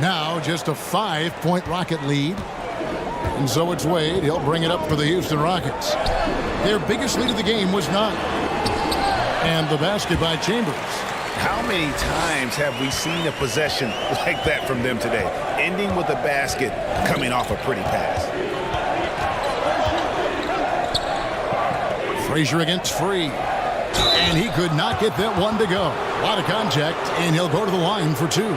Now just a 5-point Rocket lead. And so it's Wade. He'll bring it up for the Houston Rockets. Their biggest lead of the game was 9. And the basket by Chambers. How many times have we seen a possession like that from them today? Ending with a basket, coming off a pretty pass. Frazier against Free. And he could not get that one to go. A lot of contact, and he'll go to the line for 2.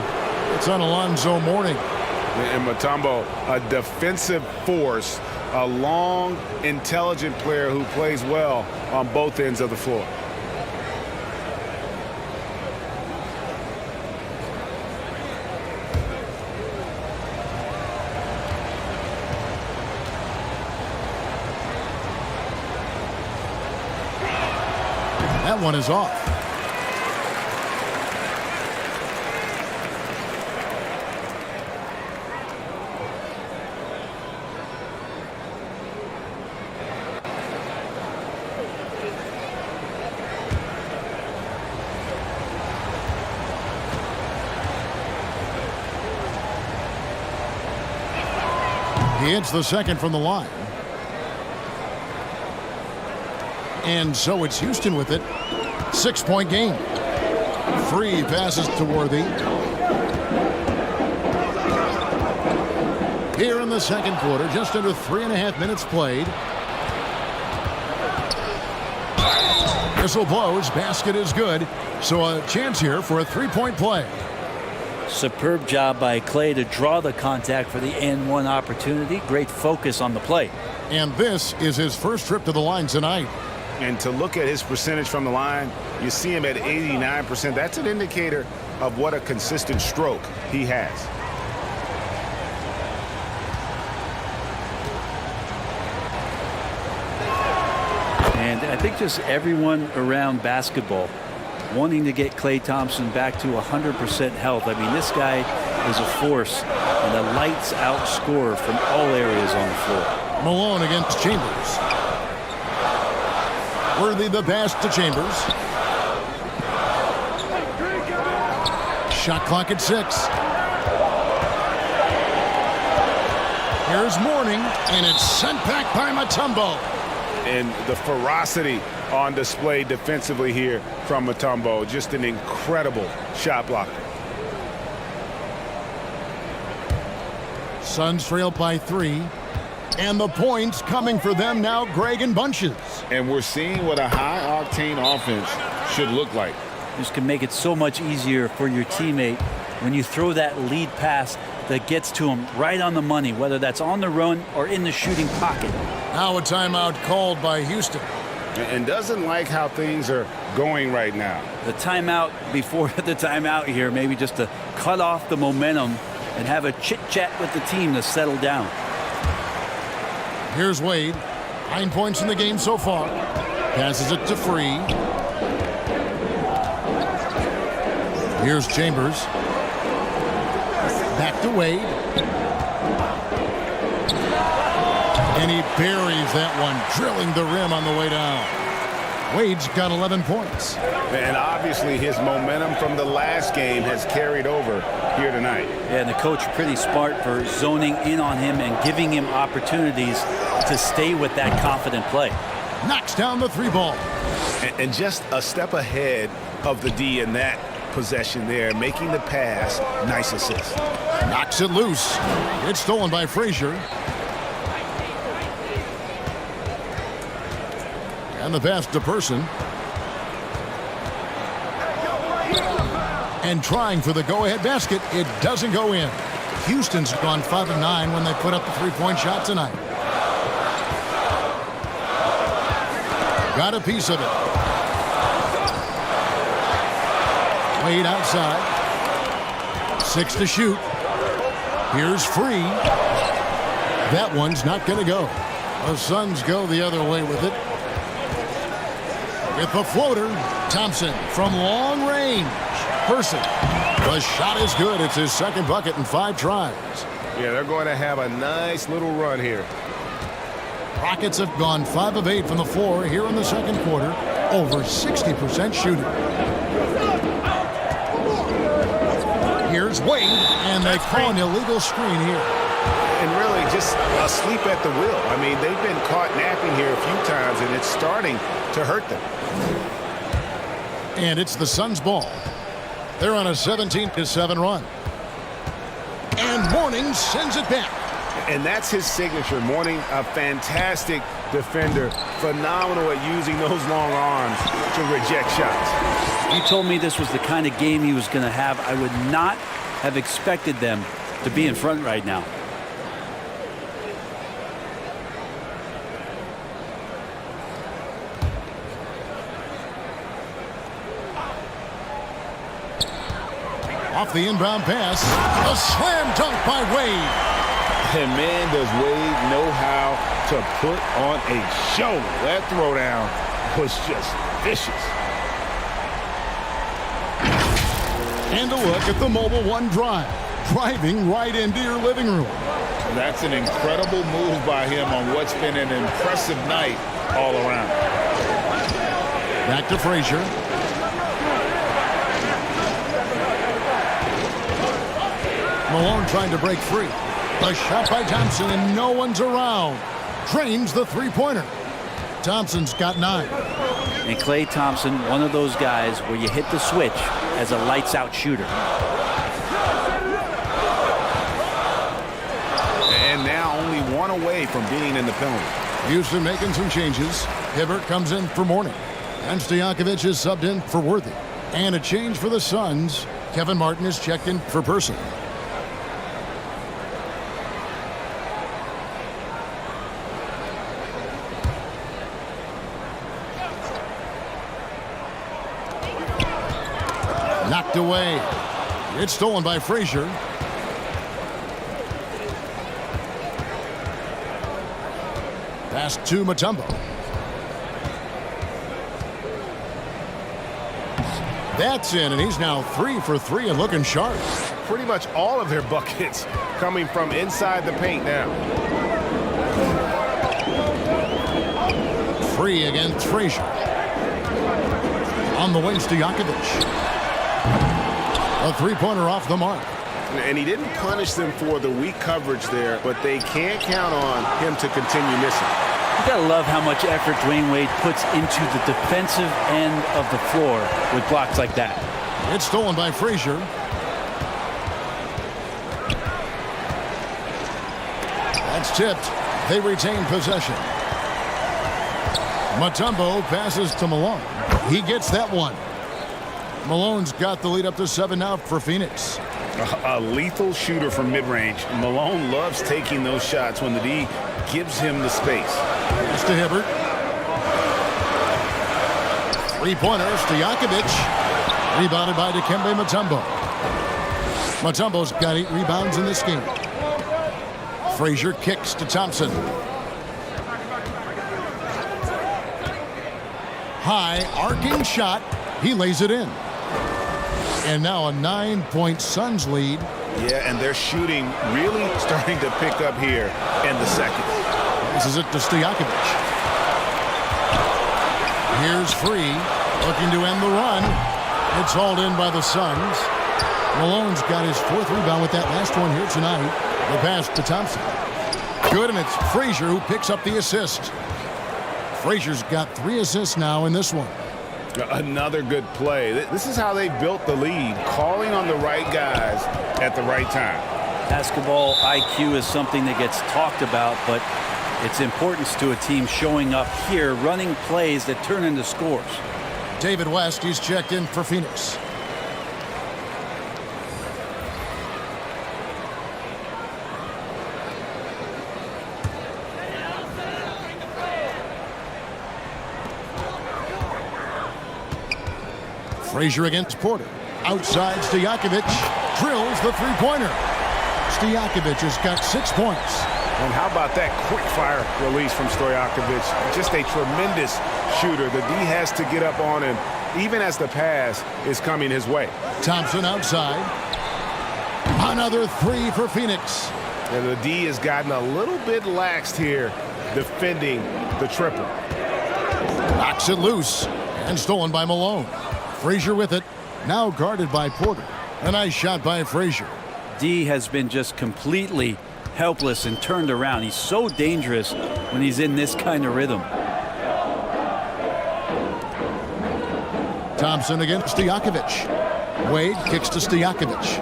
It's on Alonzo Mourning. And Mutombo, a defensive force, a long, intelligent player who plays well on both ends of the floor. That one is off. He hits the second from the line. And so it's Houston with it. 6-point game. Free passes to Worthy. Here in the second quarter, just under 3.5 minutes played. Whistle blows. Basket is good. So a chance here for a 3-point play. Superb job by Clay to draw the contact for the and-one opportunity. Great focus on the play. And this is his first trip to the line tonight. And to look at his percentage from the line, you see him at 89%. That's an indicator of what a consistent stroke he has. And I think just everyone around basketball wanting to get Klay Thompson back to 100% health. I mean, this guy is a force and a lights-out scorer from all areas on the floor. Malone against Chambers. Worthy the pass to Chambers. Shot clock at 6. Here's Mourning, and it's sent back by Mutombo. And the ferocity on display defensively here from Mutombo. Just an incredible shot blocker. Suns trail by 3. And the points coming for them now, Greg, in bunches. And we're seeing what a high-octane offense should look like. This can make it so much easier for your teammate when you throw that lead pass that gets to him right on the money, whether that's on the run or in the shooting pocket. Now a timeout called by Houston. And doesn't like how things are going right now. The timeout before the timeout here, maybe just to cut off the momentum and have a chit-chat with the team to settle down. Here's Wade. 9 points in the game so far. Passes it to Free. Here's Chambers. Back to Wade. And he buries that one, drilling the rim on the way down. Wade's got 11 points. And obviously his momentum from the last game has carried over here tonight. Yeah, and the coach pretty smart for zoning in on him and giving him opportunities to stay with that confident play. Knocks down the 3 ball. And just a step ahead of the D in that possession there, making the pass. Nice assist. Knocks it loose. It's stolen by Frazier. And the pass to Person. And trying for the go-ahead basket. It doesn't go in. Houston's gone 5 of 9 when they put up the 3-point shot tonight. Got a piece of it. Wade outside. 6 to shoot. Here's Free. That one's not going to go. The Suns go the other way with it. With the floater, Thompson from long range. Person. The shot is good. It's his second bucket in 5 tries. Yeah, they're going to have a nice little run here. Rockets have gone 5 of 8 from the floor here in the second quarter. Over 60% shooting. Here's Wade, and they call an illegal screen here. And really just asleep at the wheel. I mean, they've been caught napping here a few times, and it's starting to hurt them. And it's the Suns' ball. They're on a 17-7 run. And Mourning sends it back. And that's his signature. Mourning, a fantastic defender. Phenomenal at using those long arms to reject shots. You told me this was the kind of game he was going to have. I would not have expected them to be in front right now. Off the inbound pass, a slam dunk by Wade. And man, does Wade know how to put on a show. That throwdown was just vicious. And a look at the Mobile One drive, driving right into your living room. That's an incredible move by him on what's been an impressive night all around. Back to Frazier. Malone trying to break free. A shot by Thompson, and no one's around. Drains the three-pointer. Thompson's got 9. And Klay Thompson, one of those guys where you hit the switch as a lights-out shooter. And now only 1 away from being in the penalty. Houston making some changes. Hibbert comes in for Mourning. And Stojakovic is subbed in for Worthy. And a change for the Suns. Kevin Martin is checked in for Person. Knocked away. It's stolen by Frazier. Pass to Mutombo. That's in, and he's now 3 for 3 and looking sharp. Pretty much all of their buckets coming from inside the paint now. Free against Frazier. On the way, Stojakovic. A three-pointer off the mark. And he didn't punish them for the weak coverage there, but they can't count on him to continue missing. You gotta love how much effort Dwayne Wade puts into the defensive end of the floor with blocks like that. It's stolen by Frazier. That's tipped. They retain possession. Mutombo passes to Malone. He gets that one. Malone's got the lead up to 7 now for Phoenix. A lethal shooter from mid-range. Malone loves taking those shots when the D gives him the space. Pass to Hibbert. Three-pointer, Stojakovic. Rebounded by Dikembe Mutombo. Mutombo's got 8 rebounds in this game. Frazier kicks to Thompson. High, arcing shot. He lays it in. And now a 9-point Suns lead. Yeah, and their shooting really starting to pick up here in the second. This is it to Stojakovic. Here's Free, looking to end the run. It's hauled in by the Suns. Malone's got his 4th rebound with that last one here tonight. The pass to Thompson. Good, and it's Frazier who picks up the assist. Frazier's got 3 assists now in this one. Another good play. This is how they built the lead, calling on the right guys at the right time. Basketball IQ is something that gets talked about, but its importance to a team showing up here, running plays that turn into scores. David West, he's checked in for Phoenix. Frazier against Porter. Outside, Stojakovic drills the three-pointer. Stojakovic has got 6 points. And how about that quick-fire release from Stojakovic? Just a tremendous shooter. The D has to get up on him, even as the pass is coming his way. Thompson outside. Another 3 for Phoenix. And the D has gotten a little bit laxed here, defending the triple. Knocks it loose and stolen by Malone. Frazier with it, now guarded by Porter. A nice shot by Frazier. D has been just completely helpless and turned around. He's so dangerous when he's in this kind of rhythm. Thompson against Stojakovic. Wade kicks to Stojakovic.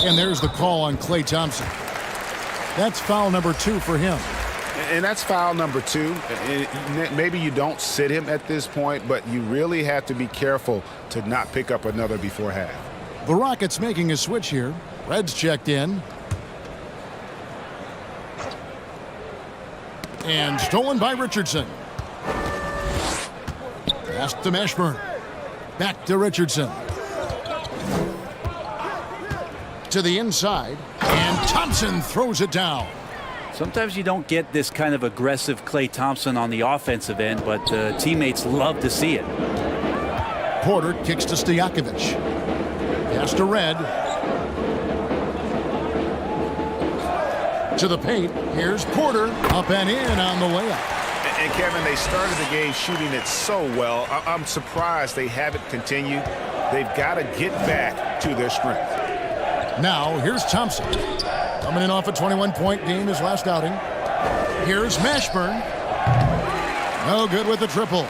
And there's the call on Klay Thompson. That's foul number 2 for him. And that's foul number 2. Maybe you don't sit him at this point, but you really have to be careful to not pick up another before half. The Rockets making a switch here. Reds checked in. And stolen by Richardson. Pass to Mashburn. Back to Richardson. To the inside. And Thompson throws it down. Sometimes you don't get this kind of aggressive Klay Thompson on the offensive end, but teammates love to see it. Porter kicks to Stojakovic. Pass to Red. To the paint. Here's Porter. Up and in on the layup. And Kevin, they started the game shooting it so well. I'm surprised they haven't continued. They've got to get back to their strength. Now, here's Thompson. Coming in off a 21-point game his last outing. Here's Mashburn. No good with the triple.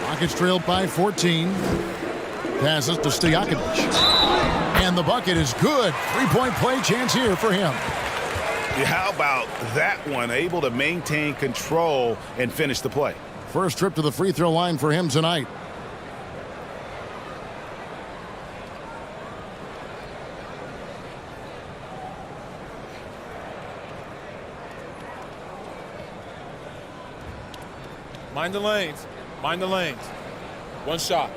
Rockets trailed by 14. Passes to Stojakovic. And the bucket is good. 3-point play chance here for him. Yeah, how about that one? Able to maintain control and finish the play. First trip to the free throw line for him tonight. Mind the lanes. Mind the lanes. One shot.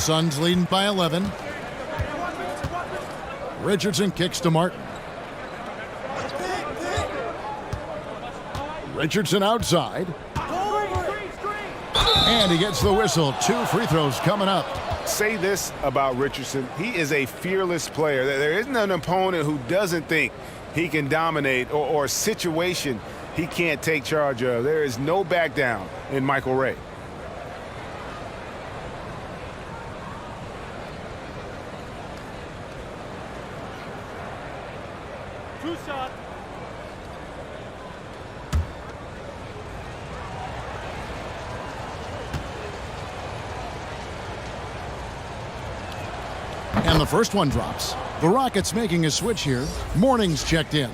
Suns leading by 11. Richardson kicks to Martin. Richardson outside. And he gets the whistle. 2 free throws coming up. Say this about Richardson. He is a fearless player. There isn't an opponent who doesn't think he can dominate or a situation he can't take charge of. There is no back down in Michael Ray. Two shots. And the first one drops. The Rockets making a switch here. Morning's checked in.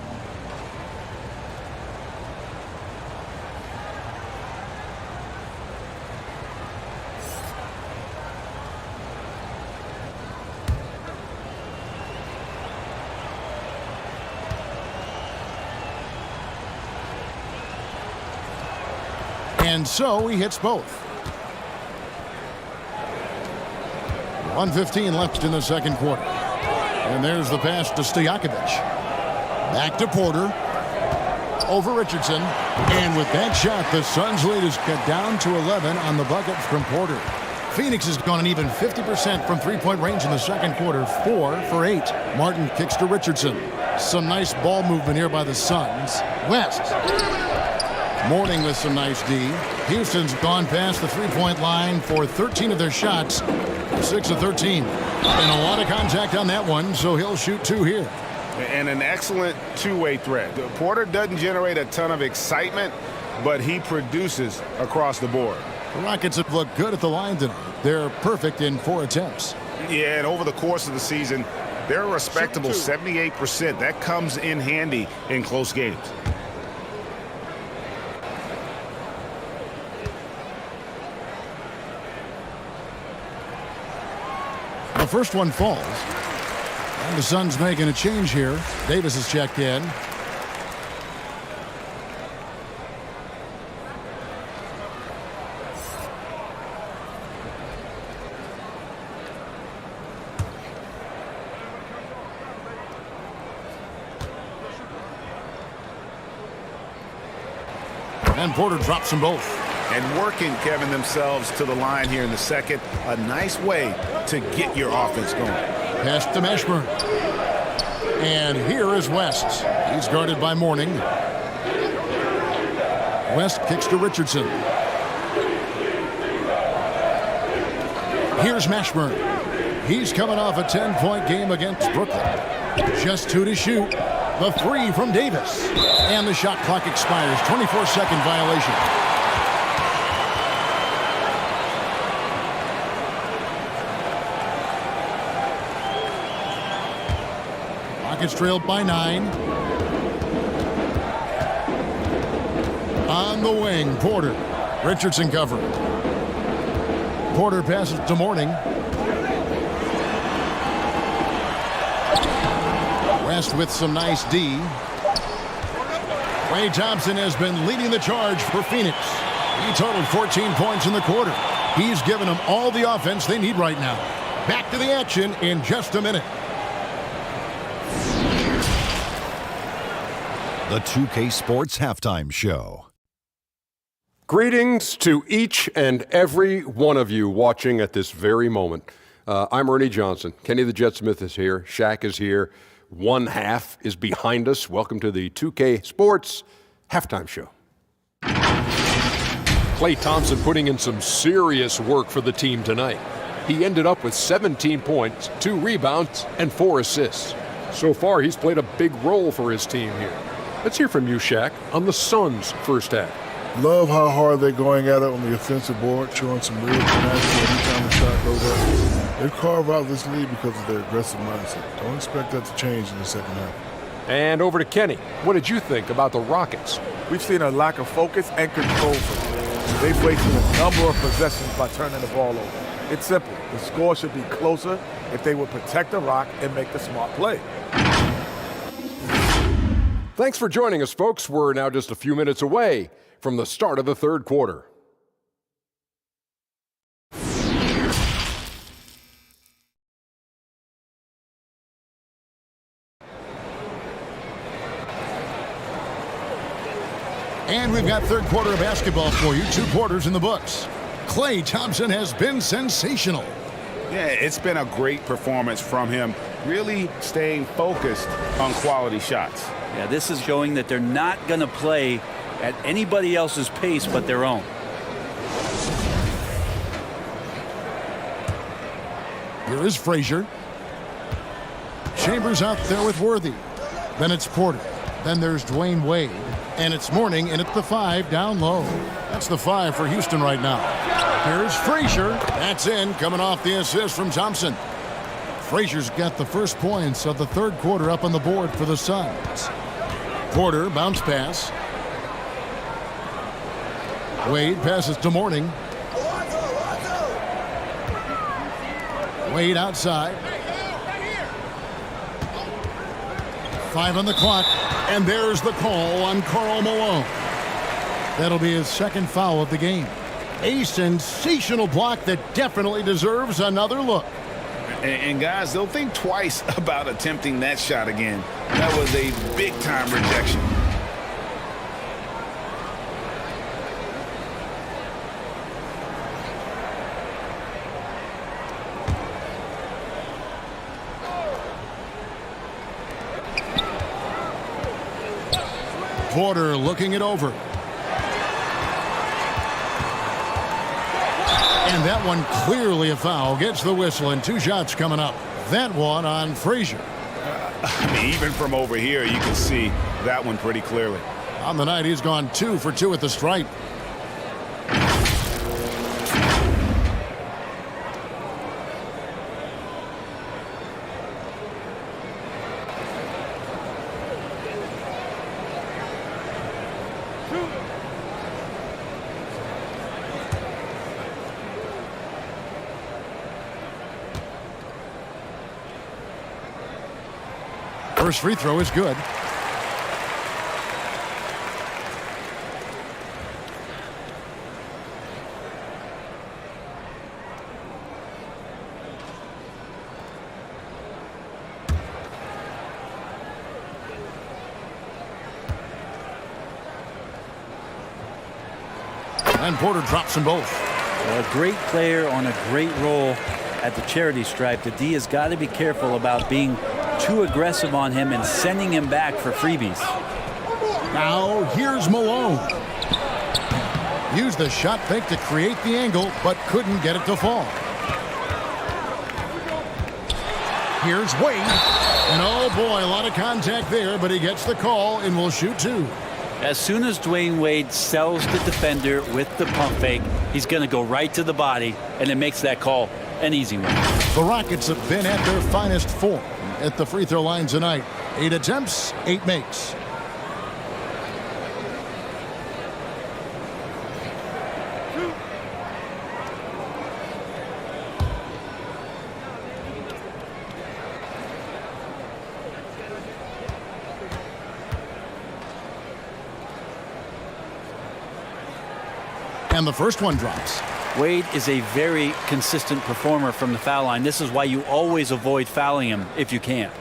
And so he hits both. 1:15 left in the second quarter. And there's the pass to Stojakovic. Back to Porter. Over Richardson. And with that shot, the Suns' lead is cut down to 11 on the bucket from Porter. Phoenix has gone an even 50% from three-point range in the second quarter. 4 for 8. Martin kicks to Richardson. Some nice ball movement here by the Suns. West. Morning with some nice D. Houston's gone past the three-point line for 13 of their shots. 6 of 13. And a lot of contact on that one, so he'll shoot 2 here. And an excellent two-way threat. Porter doesn't generate a ton of excitement, but he produces across the board. The Rockets have looked good at the line tonight. They're perfect in 4 attempts. Yeah, and over the course of the season, they're a respectable 78%. That comes in handy in close games. The first one falls. And the Suns making a change here. Davis is checked in. And Porter drops them both. And working, Kevin, themselves to the line here in the second. A nice way to get your offense going. Pass to Mashburn. And here is West. He's guarded by Morning. West kicks to Richardson. Here's Mashburn. He's coming off a 10-point game against Brooklyn. Just 2 to shoot. The 3 from Davis. And the shot clock expires. 24-second violation. Rockets trailed by 9. On the wing, Porter. Richardson covering. Porter passes to Morning. West with some nice D. Klay Thompson has been leading the charge for Phoenix. He totaled 14 points in the quarter. He's given them all the offense they need right now. Back to the action in just a minute. The 2K Sports Halftime Show. Greetings to each and every one of you watching at this very moment. I'm Ernie Johnson. Kenny the Jet Smith is here. Shaq is here. One half is behind us. Welcome to the 2K Sports Halftime Show. Klay Thompson putting in some serious work for the team tonight. He ended up with 17 points, 2 rebounds, and 4 assists. So far, he's played a big role for his team here. Let's hear from you, Shaq, on the Suns' first half. Love how hard they're going at it on the offensive board, showing some real tenacity every time the shot goes up. They've carved out this lead because of their aggressive mindset. Don't expect that to change in the second half. And over to Kenny. What did you think about the Rockets? We've seen a lack of focus and control from them. They've wasted a number of possessions by turning the ball over. It's simple. The score should be closer if they would protect the rock and make the smart play. Thanks for joining us, folks. We're now just a few minutes away from the start of the third quarter. And we've got third quarter of basketball for you. 2 quarters in the books. Klay Thompson has been sensational. Yeah, it's been a great performance from him, really staying focused on quality shots. Yeah, this is showing that they're not going to play at anybody else's pace but their own. Here is Frazier. Chambers out there with Worthy. Then it's Porter. Then there's Dwayne Wade. And it's Mourning in at the 5 down low. That's the 5 for Houston right now. Here's Frazier. That's in, coming off the assist from Thompson. Frazier's got the first points of the third quarter up on the board for the Suns. Porter, bounce pass. Wade passes to Mourning. Wade outside. 5 on the clock. And there's the call on Karl Malone. That'll be his second foul of the game. A sensational block that definitely deserves another look. And guys, they'll think twice about attempting that shot again. That was a big-time rejection. Porter looking it over. And that one clearly a foul. Gets the whistle and 2 shots coming up. That one on Frazier. I mean, even from over here, you can see that one pretty clearly. On the night, he's gone 2 for 2 at the stripe. First free throw is good. And Porter drops them both. Well, a great player on a great role at the charity stripe. The D has got to be careful about being too aggressive on him and sending him back for freebies. Now here's Malone. Used the shot fake to create the angle, but couldn't get it to fall. Here's Wade. And oh boy, a lot of contact there, but he gets the call and will shoot 2. As soon as Dwayne Wade sells the defender with the pump fake, he's going to go right to the body, and it makes that call an easy one. The Rockets have been at their finest form at the free throw line tonight. 8 attempts, 8 makes. And the first one drops. Wade is a very consistent performer from the foul line. This is why you always avoid fouling him if you can.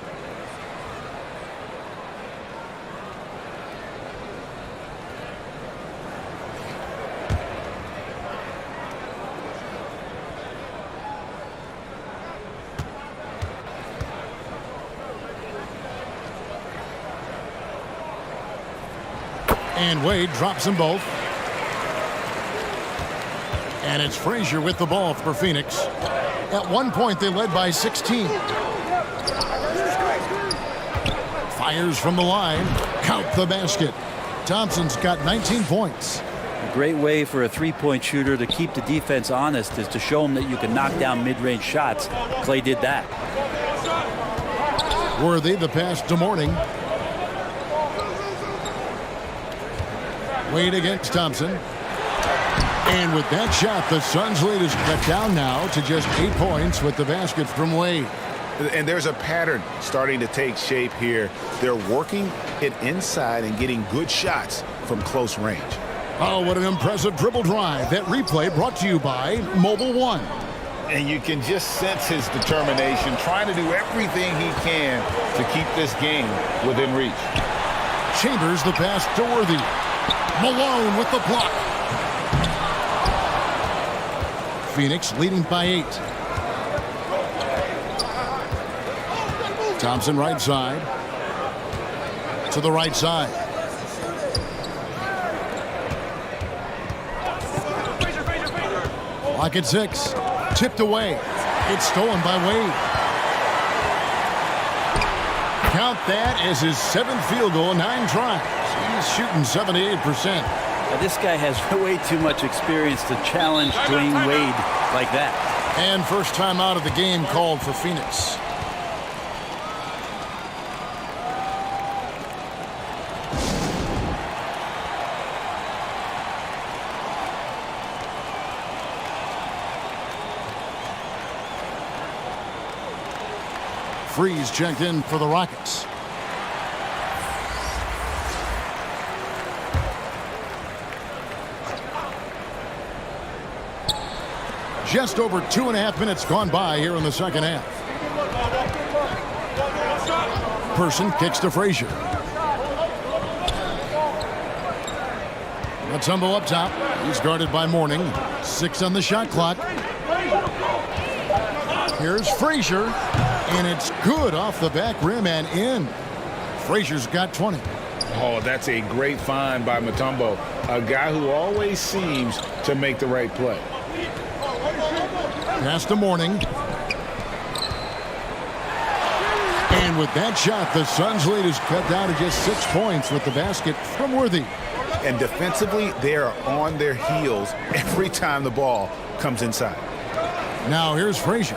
And Wade drops them both. And it's Frazier with the ball for Phoenix. At one point, they led by 16. Fires from the line. Count the basket. Thompson's got 19 points. A great way for a three-point shooter to keep the defense honest is to show them that you can knock down mid-range shots. Klay did that. Worthy, the pass to Mourning. Wade against Thompson. And with that shot, the Suns' lead is cut down now to just 8 points with the basket from Wade. And there's a pattern starting to take shape here. They're working it inside and getting good shots from close range. Oh, what an impressive dribble drive. That replay brought to you by Mobile One. And you can just sense his determination, trying to do everything he can to keep this game within reach. Chambers the pass to Worthy. Malone with the block. Phoenix leading by 8. Thompson right side. To the right side. Lock at 6. Tipped away. It's stolen by Wade. Count that as his 7th field goal in 9 tries. He's shooting 78%. Now, this guy has way too much experience to challenge Dwayne Wade like that. And first time out of the game called for Phoenix. Freeze checked in for the Rockets. Just over 2.5 minutes gone by here in the second half. Person kicks to Frazier. Mutombo up top. He's guarded by Mourning. 6 on the shot clock. Here's Frazier. And it's good off the back rim and in. Frazier's got 20. Oh, that's a great find by Mutombo. A guy who always seems to make the right play. Pass to Mourning. And with that shot, the Suns' lead is cut down to just 6 points with the basket from Worthy. And defensively, they are on their heels every time the ball comes inside. Now here's Frazier.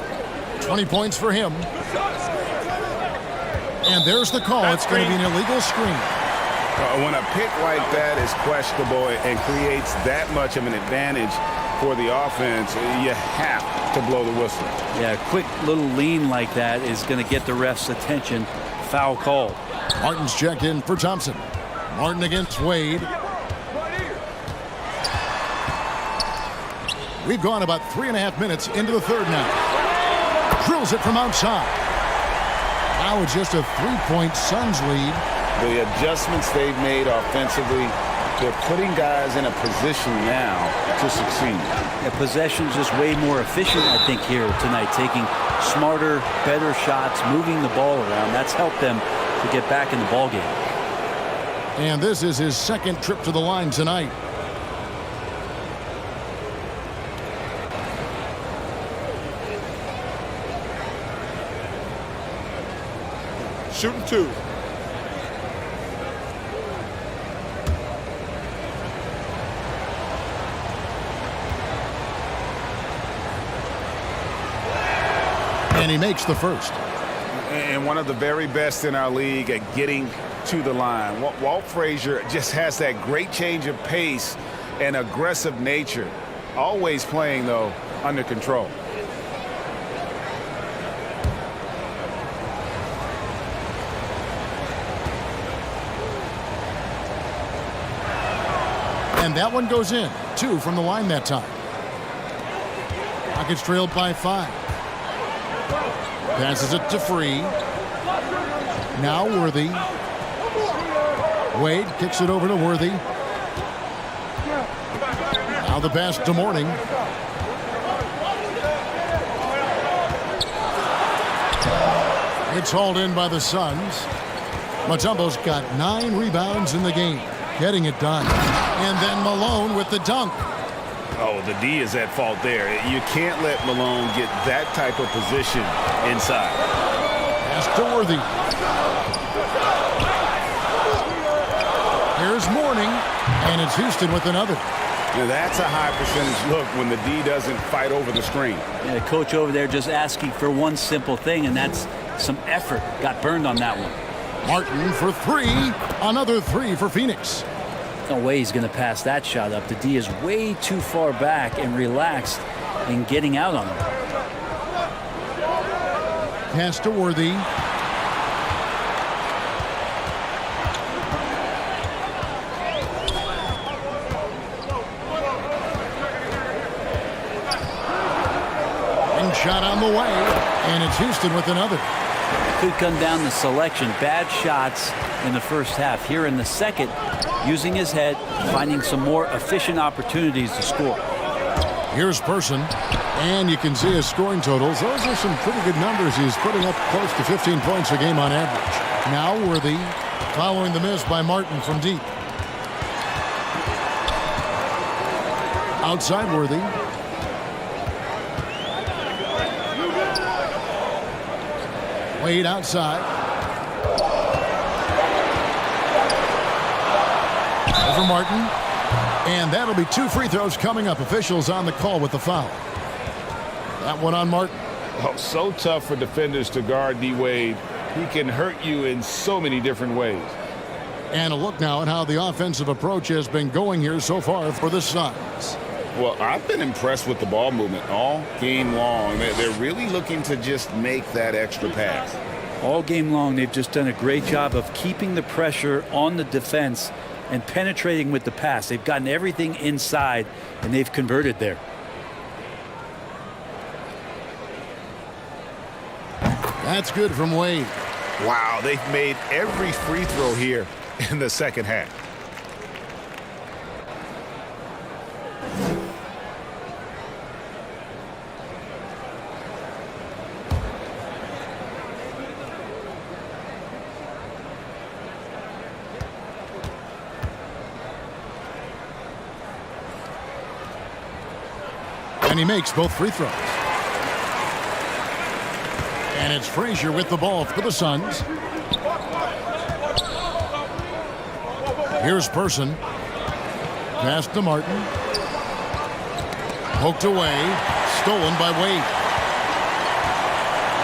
20 points for him. And there's the call. It's going to be an illegal screen. When a pick like that is questionable and creates that much of an advantage for the offense, you have to blow the whistle. Yeah, a quick little lean like that is going to get the ref's attention. Foul call. Martin's checked in for Thompson. Martin against Wade. We've gone about 3.5 minutes into the third now. Drills it from outside. Now it's just a 3-point Suns lead. The adjustments they've made offensively, they're putting guys in a position now to succeed. Yeah, possession's just way more efficient, I think, here tonight. Taking smarter, better shots, moving the ball around. That's helped them to get back in the ball game. And this is his second trip to the line tonight. Shooting 2. And he makes the first. And one of the very best in our league at getting to the line. Walt Frazier just has that great change of pace and aggressive nature. Always playing, though, under control. And that one goes in. 2 from the line that time. Rockets trailed by 5. Passes it to Free. Now Worthy. Wade kicks it over to Worthy. Now the pass to Mourning. It's hauled in by the Suns. Mutombo's got 9 rebounds in the game. Getting it done. And then Malone with the dunk. Oh, the D is at fault there. You can't let Malone get that type of position inside. Pass to Worthy. Here's Mourning, and it's Houston with another. Now that's a high percentage look when the D doesn't fight over the screen. Yeah, coach over there just asking for one simple thing, and that's some effort. Got burned on that one. Martin for 3. Another 3 for Phoenix. No way he's going to pass that shot up. The D is way too far back and relaxed in getting out on him. Pass to Worthy. And shot on the way. And it's Houston with another. Could come down to selection. Bad shots in the first half. Here in the second, using his head, finding some more efficient opportunities to score. Here's Person, and you can see his scoring totals. Those are some pretty good numbers. He's putting up close to 15 points a game on average. Now Worthy following the miss by Martin from deep. Outside Worthy. Wade outside. Over Martin. And that'll be 2 free throws coming up. Officials on the call with the foul. That one on Martin. Oh, so tough for defenders to guard D-Wade. He can hurt you in so many different ways. And a look now at how the offensive approach has been going here so far for the Suns. Well, I've been impressed with the ball movement all game long. They're really looking to just make that extra pass. All game long, they've just done a great job of keeping the pressure on the defense and penetrating with the pass. They've gotten everything inside, and they've converted there. That's good from Wade. Wow, they've made every free throw here in the second half. And he makes both free throws. And it's Frazier with the ball for the Suns. Here's Person. Pass to Martin. Poked away. Stolen by Wade.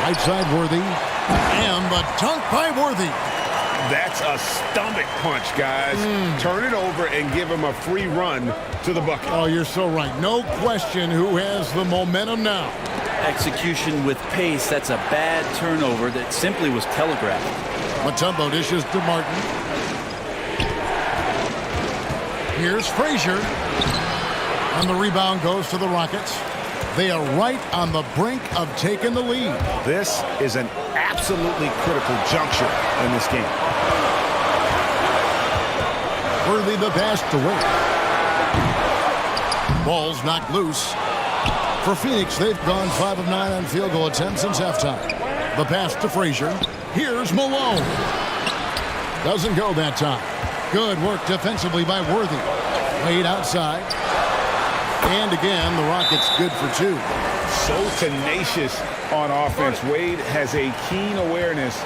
Right side Worthy. And the dunk by Worthy. That's a stomach punch, guys. Turn it over and give him a free run to the bucket. Oh, you're so right. No question who has the momentum now. Execution with pace. That's a bad turnover that simply was telegraphed. Mutombo dishes to Martin. Here's Frazier. And the rebound goes to the Rockets. They are right on the brink of taking the lead. This is an absolutely critical juncture in this game. Worthy the pass to Wade. Ball's knocked loose. For Phoenix, they've gone 5 of 9 on field goal attempts since halftime. The pass to Frazier. Here's Malone. Doesn't go that time. Good work defensively by Worthy. Wade outside. And again, the Rockets good for 2. So tenacious on offense. Wade has a keen awareness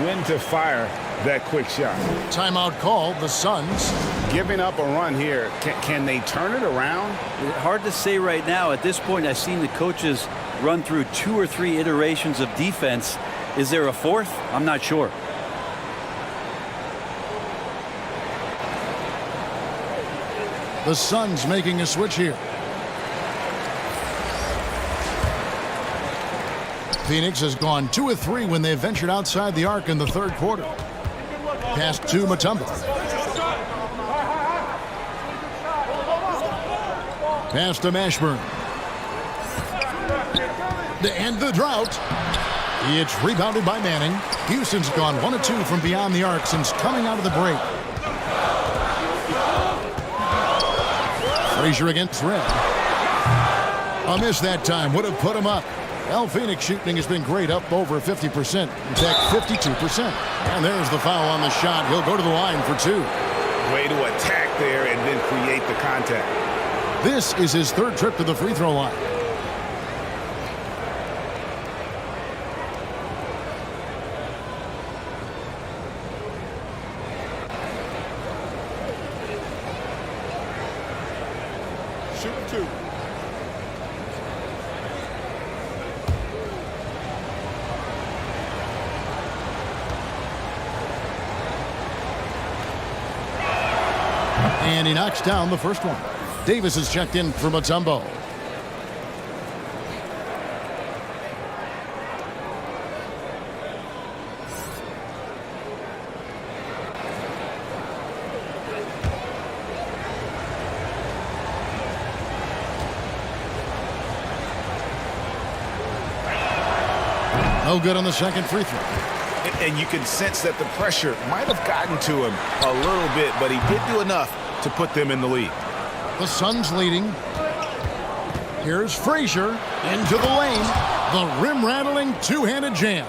when to fire that quick shot. Timeout call, the Suns. Giving up a run here. Can they turn it around? Hard to say right now. At this point, I've seen the coaches run through 2 or 3 iterations of defense. Is there a 4th? I'm not sure. The Suns making a switch here. Phoenix has gone 2 of 3 when they ventured outside the arc in the third quarter. Pass to Mutombo. Pass to Mashburn. To end the drought. It's rebounded by Manning. Houston's gone 1 of 2 from beyond the arc since coming out of the break. Frazier against Red. A miss that time would have put him up. Well, Phoenix shooting has been great, up over 50%. In fact, 52%. And there's the foul on the shot. He'll go to the line for 2. Way to attack there and then create the contact. This is his 3rd trip to the free throw line. Shoot 2. And he knocks down the first one. Davis is checked in for Mutombo. No good on the second free throw. And you can sense that the pressure might have gotten to him a little bit, but he did do enough to put them in the lead. The Suns leading. Here's Frazier into the lane. The rim-rattling two-handed jam.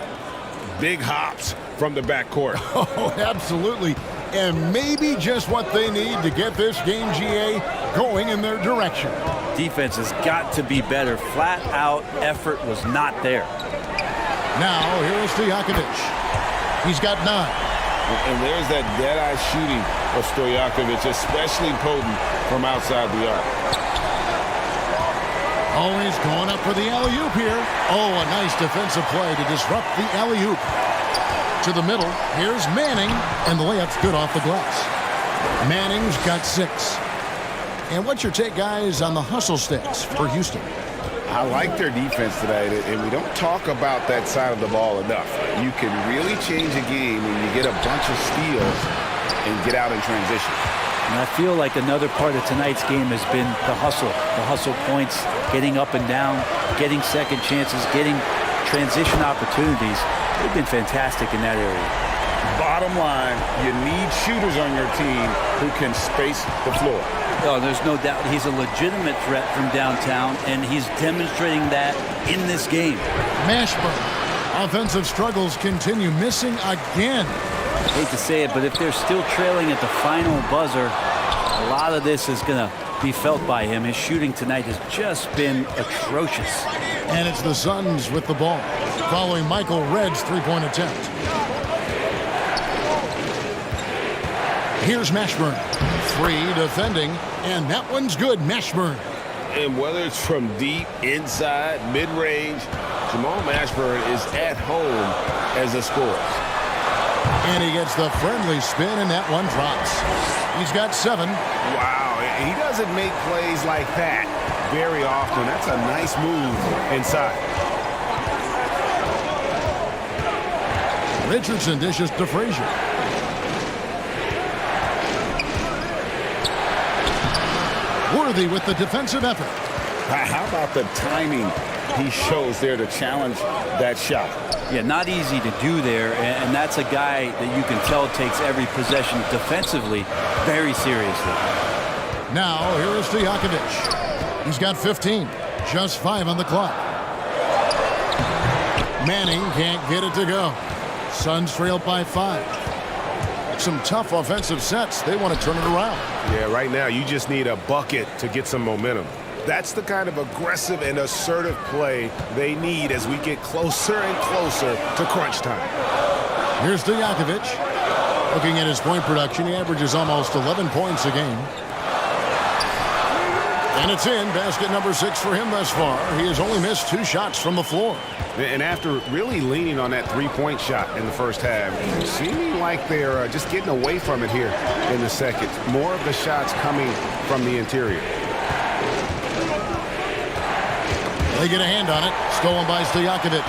Big hops from the backcourt. Oh, absolutely. And maybe just what they need to get this game, GA, going in their direction. Defense has got to be better. Flat-out effort was not there. Now, here is Stojakovic. He's got 9. And there's that dead-eye shooting of Stojakovic, especially potent from outside the arc. Oh, he's going up for the alley-oop here. Oh, a nice defensive play to disrupt the alley-oop. To the middle, here's Manning, and the layup's good off the glass. Manning's got 6. And what's your take, guys, on the hustle sticks for Houston? I like their defense tonight, and we don't talk about that side of the ball enough. You can really change a game when you get a bunch of steals and get out in transition. And I feel like another part of tonight's game has been the hustle points, getting up and down, getting second chances, getting transition opportunities. They've been fantastic in that area. Bottom line, you need shooters on your team who can space the floor. Oh, there's no doubt he's a legitimate threat from downtown, and he's demonstrating that in this game. Mashburn. Offensive struggles continue, missing again. I hate to say it, but if they're still trailing at the final buzzer, a lot of this is going to be felt by him. His shooting tonight has just been atrocious. And it's the Suns with the ball, following Michael Redd's three-point attempt. Here's Mashburn. 3 defending, and that one's good. Mashburn. And whether it's from deep, inside, mid-range, Jamal Mashburn is at home as a scorer. And he gets the friendly spin, and that one drops. He's got 7. Wow, he doesn't make plays like that very often. That's a nice move inside. Richardson dishes to Frazier. Worthy with the defensive effort. How about the timing he shows there to challenge that shot? Yeah, not easy to do there, and that's a guy that you can tell takes every possession defensively very seriously. Now, here is Stojakovic. He's got 15, just 5 on the clock. Manning can't get it to go. Suns trail by 5. Some tough offensive sets. They want to turn it around. Yeah, right now you just need a bucket to get some momentum. That's the kind of aggressive and assertive play they need as we get closer and closer to crunch time. Here's Stojakovic. Looking at his point production, he averages almost 11 points a game. And it's in. Basket number 6 for him thus far. He has only missed 2 shots from the floor. And after really leaning on that three-point shot in the first half, seeming like they're just getting away from it here in the second. More of the shots coming from the interior. They get a hand on it. Stolen by Stojakovic.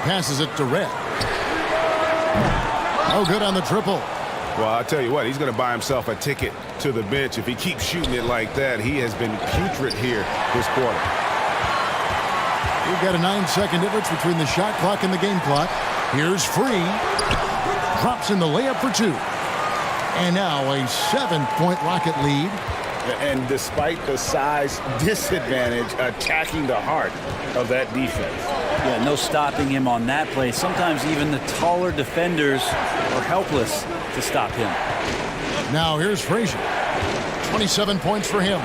Passes it to Red. Oh, good on the triple. Well, I'll tell you what, he's going to buy himself a ticket to the bench. If he keeps shooting it like that, he has been putrid here this quarter. We've got a 9-second difference between the shot clock and the game clock. Here's Free. Drops in the layup for 2. And now a 7-point Rocket lead. And despite the size disadvantage, attacking the heart of that defense. Yeah, no stopping him on that play. Sometimes even the taller defenders are helpless to stop him. Now here's Frazier. 27 points for him.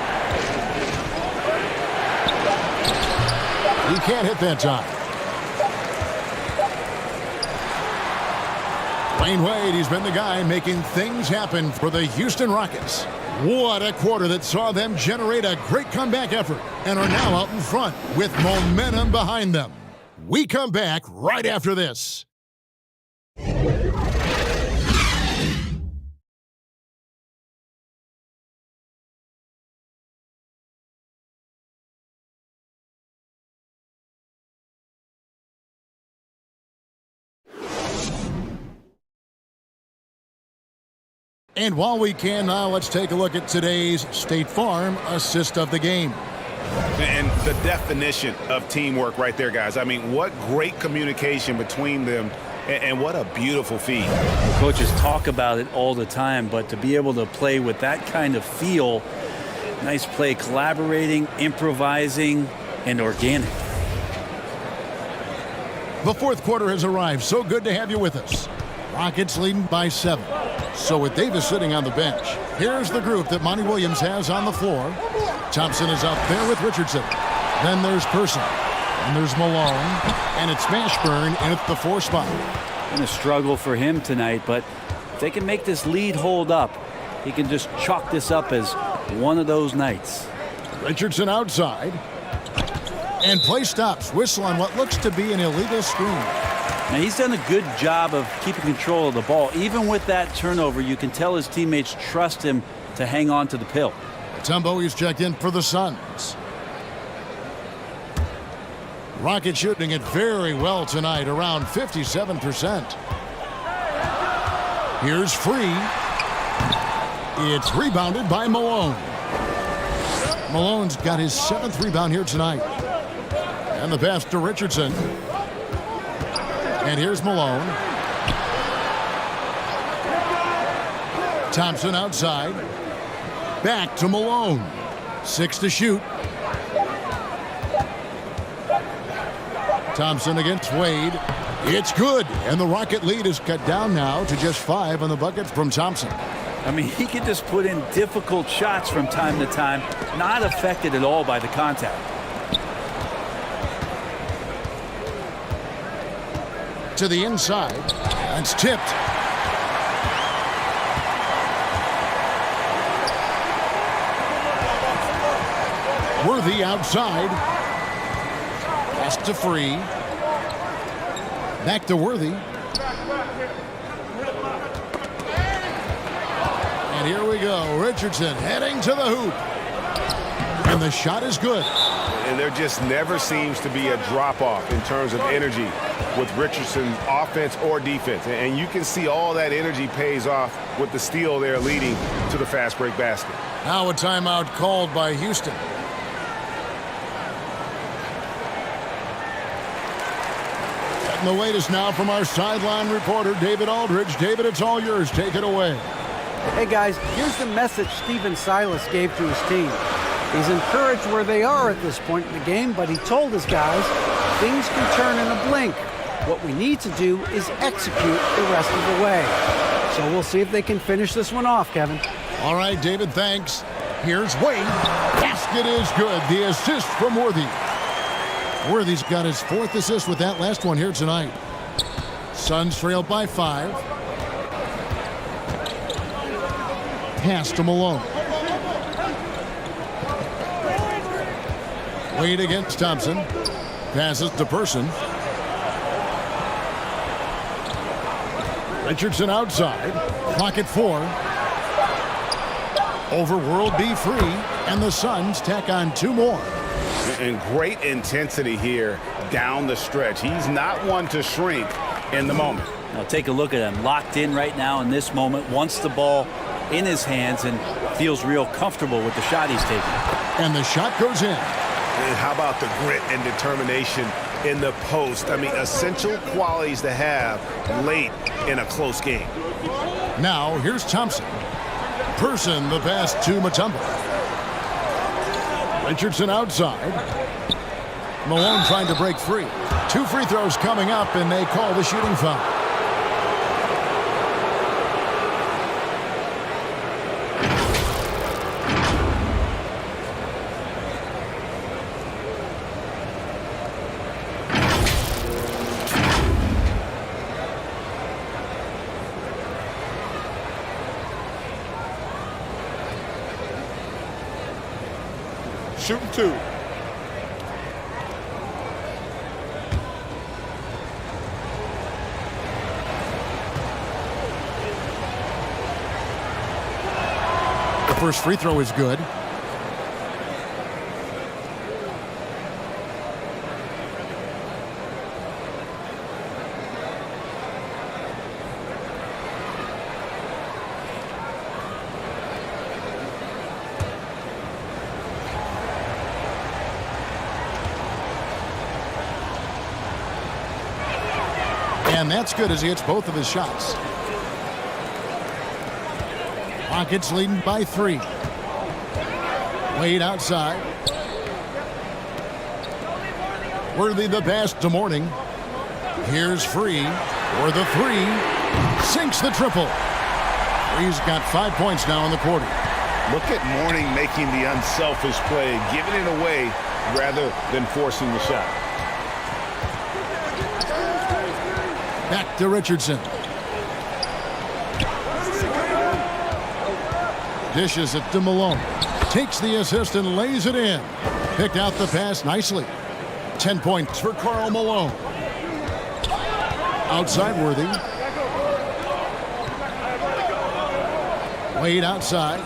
He can't hit that time. Dwayne Wade, he's been the guy making things happen for the Houston Rockets. What a quarter that saw them generate a great comeback effort and are now out in front with momentum behind them. We come back right after this. And while we can now, let's take a look at today's State Farm assist of the game. And the definition of teamwork right there, guys. I mean, what great communication between them, and what a beautiful feed. The coaches talk about it all the time, but to be able to play with that kind of feel, nice play, collaborating, improvising, and organic. The fourth quarter has arrived. So good to have you with us. Rockets leading by 7. So with Davis sitting on the bench, here's the group that Monty Williams has on the floor. Thompson is out there with Richardson. Then there's Person. And there's Malone. And it's Mashburn in at the 4 spot. Been a struggle for him tonight, but if they can make this lead hold up, he can just chalk this up as one of those nights. Richardson outside. And play stops. Whistle on what looks to be an illegal screen. Now, he's done a good job of keeping control of the ball. Even with that turnover, you can tell his teammates trust him to hang on to the pill. Mutombo is checked in for the Suns. Rockets shooting it very well tonight, around 57%. Here's Free. It's rebounded by Malone. Malone's got his 7th rebound here tonight. And the pass to Richardson. And here's Malone. Thompson outside. Back to Malone. 6 to shoot. Thompson against Wade. It's good. And the Rocket lead is cut down now to just 5 on the bucket from Thompson. I mean, he can just put in difficult shots from time to time, not affected at all by the contact. To the inside. It's tipped. Worthy outside. Pass to Free. Back to Worthy. And here we go. Richardson heading to the hoop. And the shot is good. And there just never seems to be a drop-off in terms of energy with Richardson's offense or defense. And you can see all that energy pays off with the steal there leading to the fast break basket. Now a timeout called by Houston. And the latest now from our sideline reporter, David Aldridge. David, it's all yours. Take it away. Hey, guys, here's the message Stephen Silas gave to his team. He's encouraged where they are at this point in the game, but he told his guys things can turn in a blink. What we need to do is execute the rest of the way. So we'll see if they can finish this one off, Kevin. All right, David, thanks. Here's Wade. Basket is good. The assist from Worthy. Worthy's got his 4th assist with that last one here tonight. Suns trailed by 5. Pass to Malone. Wade against Thompson. Passes to Person. Richardson outside. Clock at 4. Overworld be free. And the Suns tack on 2 more. And great intensity here down the stretch. He's not one to shrink in the moment. Now take a look at him. Locked in right now in this moment. Wants the ball in his hands and feels real comfortable with the shot he's taking. And the shot goes in. And how about the grit and determination in the post? I mean, essential qualities to have late in a close game. Now, here's Thompson. Person, the pass to Mutombo. Richardson outside. Malone trying to break free. 2 free throws coming up, and they call the shooting foul. Shooting 2. The first free throw is good. And that's good as he hits both of his shots. Rockets leading by 3. Wade outside. Worthy the pass to Mourning. Here's Free for the 3. Sinks the triple. Free's got 5 points now in the quarter. Look at Mourning making the unselfish play, giving it away rather than forcing the shot. Back to Richardson. Dishes it to Malone. Takes the assist and lays it in. Picked out the pass nicely. 10 points for Karl Malone. Outside Worthy. Wade outside.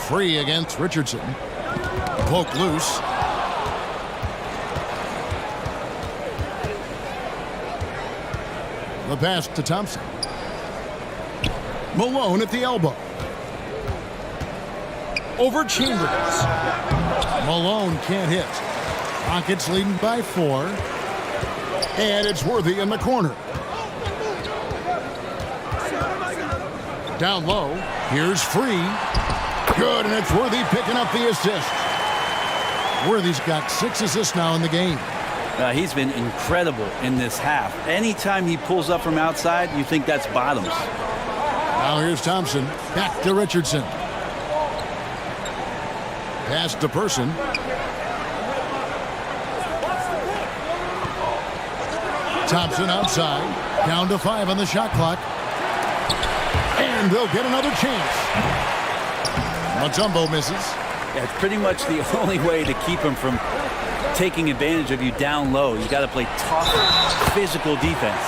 Free against Richardson. Poke loose. The pass to Thompson. Malone at the elbow. Over Chambers. Malone can't hit. Rockets leading by 4. And it's Worthy in the corner. Down low. Here's Free. Good, and it's Worthy picking up the assist. Worthy's got 6 assists now in the game. He's been incredible in this half. Anytime he pulls up from outside, you think that's bottoms. Now here's Thompson. Back to Richardson. Pass to Person. Thompson outside. Down to 5 on the shot clock. And they'll get another chance. Mutombo misses. Yeah, it's pretty much the only way to keep him from taking advantage of you down low. You got to play tough, physical defense.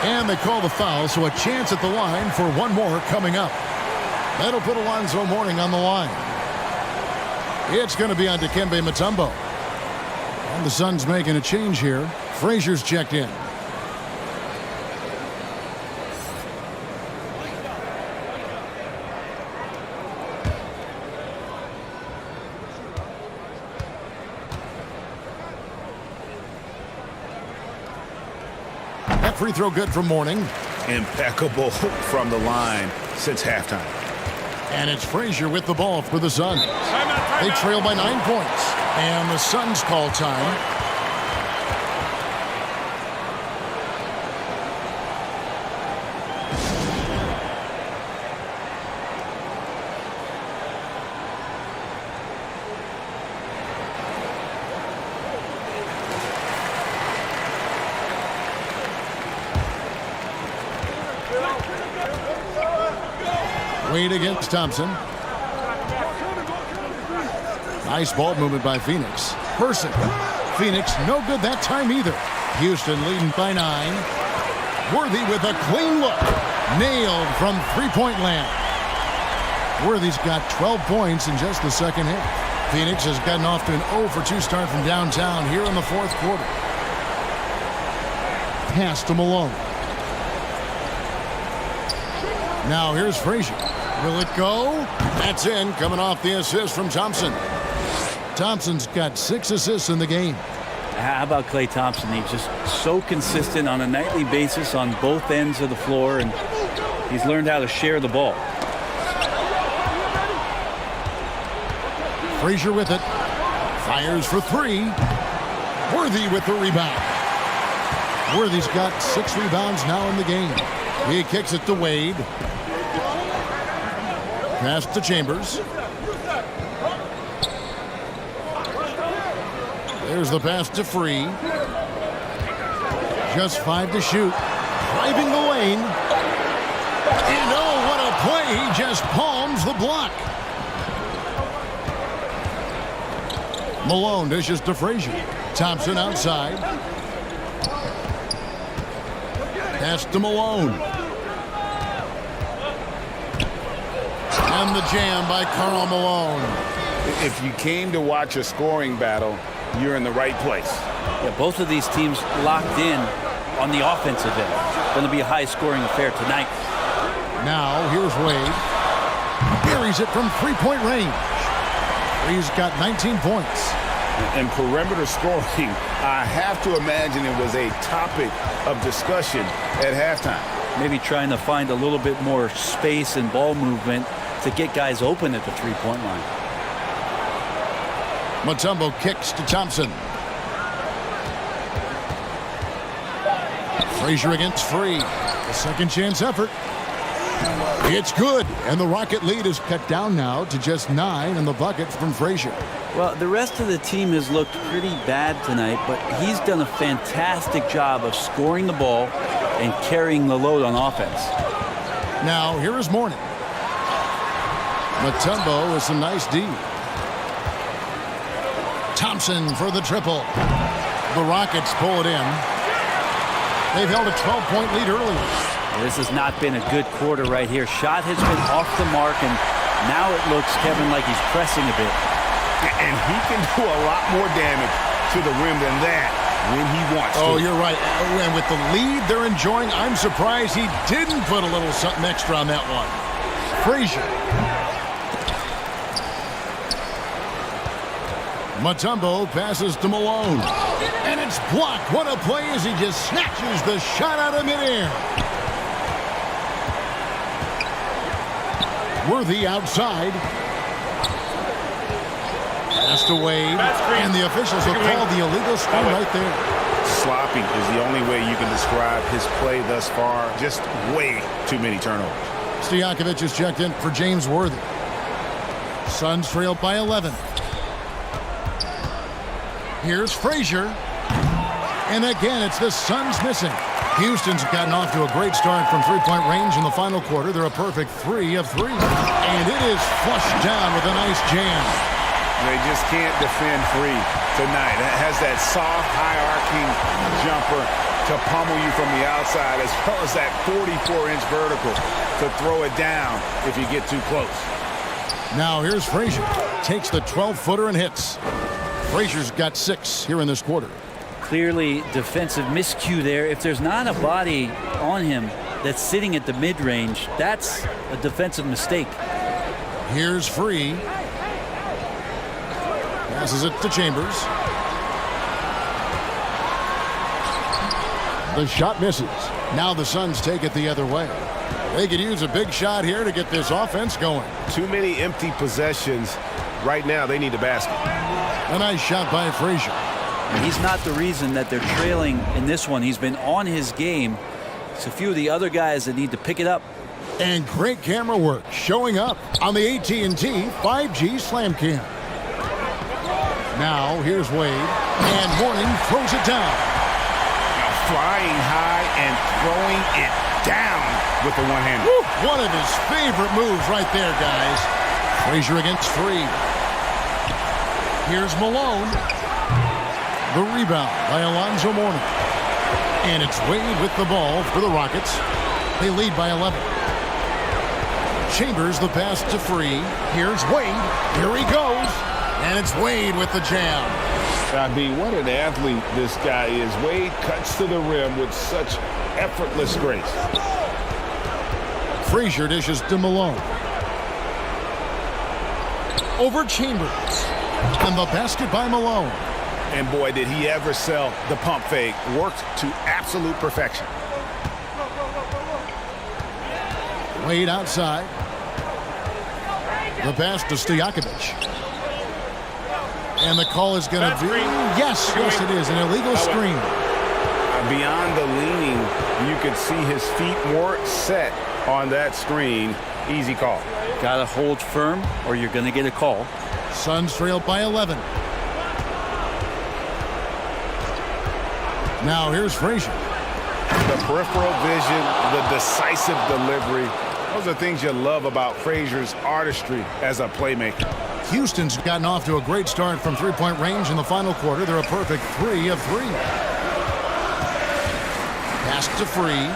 And they call the foul, so a chance at the line for one more coming up. That'll put Alonzo Mourning on the line. It's going to be on Dikembe Mutombo. And the Suns making a change here. Frazier's checked in. That free throw good from Mourning. Impeccable from the line since halftime. And it's Frazier with the ball for the Suns. They trail by 9 points. And the Suns call time. Wade against Thompson. Nice ball movement by Phoenix. Person. Phoenix no good that time either. Houston leading by 9. Worthy with a clean look. Nailed from three-point land. Worthy's got 12 points in just the second half. Phoenix has gotten off to an 0 for 2 start from downtown here in the fourth quarter. Pass to Malone. Now here's Frazier. Will it go? That's in, coming off the assist from Thompson. Thompson's got 6 assists in the game. How about Klay Thompson? He's just so consistent on a nightly basis on both ends of the floor, and he's learned how to share the ball. Frazier with it. Fires for 3. Worthy with the rebound. Worthy's got 6 rebounds now in the game. He kicks it to Wade. Pass to Chambers. There's the pass to Free. Just 5 to shoot. Driving the lane. And oh, what a play. He just palms the block. Malone dishes to Frazier. Thompson outside. Pass to Malone. And the jam by Karl Malone. If you came to watch a scoring battle, you're in the right place. Yeah, both of these teams locked in on the offensive end. Going to be a high-scoring affair tonight. Now, here's Wade. Buries it from three-point range. He's got 19 points. And perimeter scoring, I have to imagine it was a topic of discussion at halftime. Maybe trying to find a little bit more space and ball movement to get guys open at the three-point line. Mutombo kicks to Thompson. Frazier against Free. A second chance effort. It's good, and the Rocket lead is cut down now to just 9 in the bucket from Frazier. Well, the rest of the team has looked pretty bad tonight, but he's done a fantastic job of scoring the ball and carrying the load on offense. Now, here is Mourning. Mutombo with some nice D. Thompson for the triple. The Rockets pull it in. They've held a 12-point lead earlier. This has not been a good quarter right here. Shot has been off the mark, and now it looks, Kevin, like he's pressing a bit. And he can do a lot more damage to the rim than that when he wants to. Oh, you're right. And with the lead they're enjoying, I'm surprised he didn't put a little something extra on that one. Frazier. Mutombo passes to Malone. And it's blocked. What a play as he just snatches the shot out of midair. Worthy outside. Pass to Wade. And the officials will call the illegal screen right there. Sloppy is the only way you can describe his play thus far. Just way too many turnovers. Stojakovic is checked in for James Worthy. Suns trail by 11. Here's Frazier. And again, it's the Suns missing. Houston's gotten off to a great start from three-point range in the final quarter. They're a perfect 3 of 3. And it is flushed down with a nice jam. They just can't defend Free tonight. It has that soft, high-arcing jumper to pummel you from the outside, as well as that 44-inch vertical to throw it down if you get too close. Now here's Frazier. Takes the 12-footer and hits. Frazier's got 6 here in this quarter. Clearly defensive miscue there. If there's not a body on him that's sitting at the mid-range, that's a defensive mistake. Here's Free. Passes it to Chambers. The shot misses. Now the Suns take it the other way. They could use a big shot here to get this offense going. Too many empty possessions. Right now, they need a basket. A nice shot by Frazier. And he's not the reason that they're trailing in this one. He's been on his game. It's a few of the other guys that need to pick it up. And great camera work showing up on the AT&T 5G Slam Cam. Now here's Wade, and Mourning throws it down. Flying high and throwing it down with the one-hander. One of his favorite moves right there, guys. Frazier against Free. Here's Malone. The rebound by Alonzo Mourning. And it's Wade with the ball for the Rockets. They lead by 11. Chambers the pass to Free. Here's Wade. Here he goes. And it's Wade with the jam. I mean, what an athlete this guy is. Wade cuts to the rim with such effortless grace. Frazier dishes to Malone. Over Chambers. And the basket by Malone. And boy, did he ever sell the pump fake. Worked to absolute perfection. Wade outside. The pass to Stojakovic. And the call is going to be... Yes, it is. An illegal screen. Beyond the leaning, you could see his feet more set on that screen. Easy call. Got to hold firm or you're going to get a call. Suns trail by 11. Now here's Frazier. The peripheral vision, the decisive delivery. Those are things you love about Frazier's artistry as a playmaker. Houston's gotten off to a great start from three-point range in the final quarter. They're a perfect 3 of 3. Pass to Free.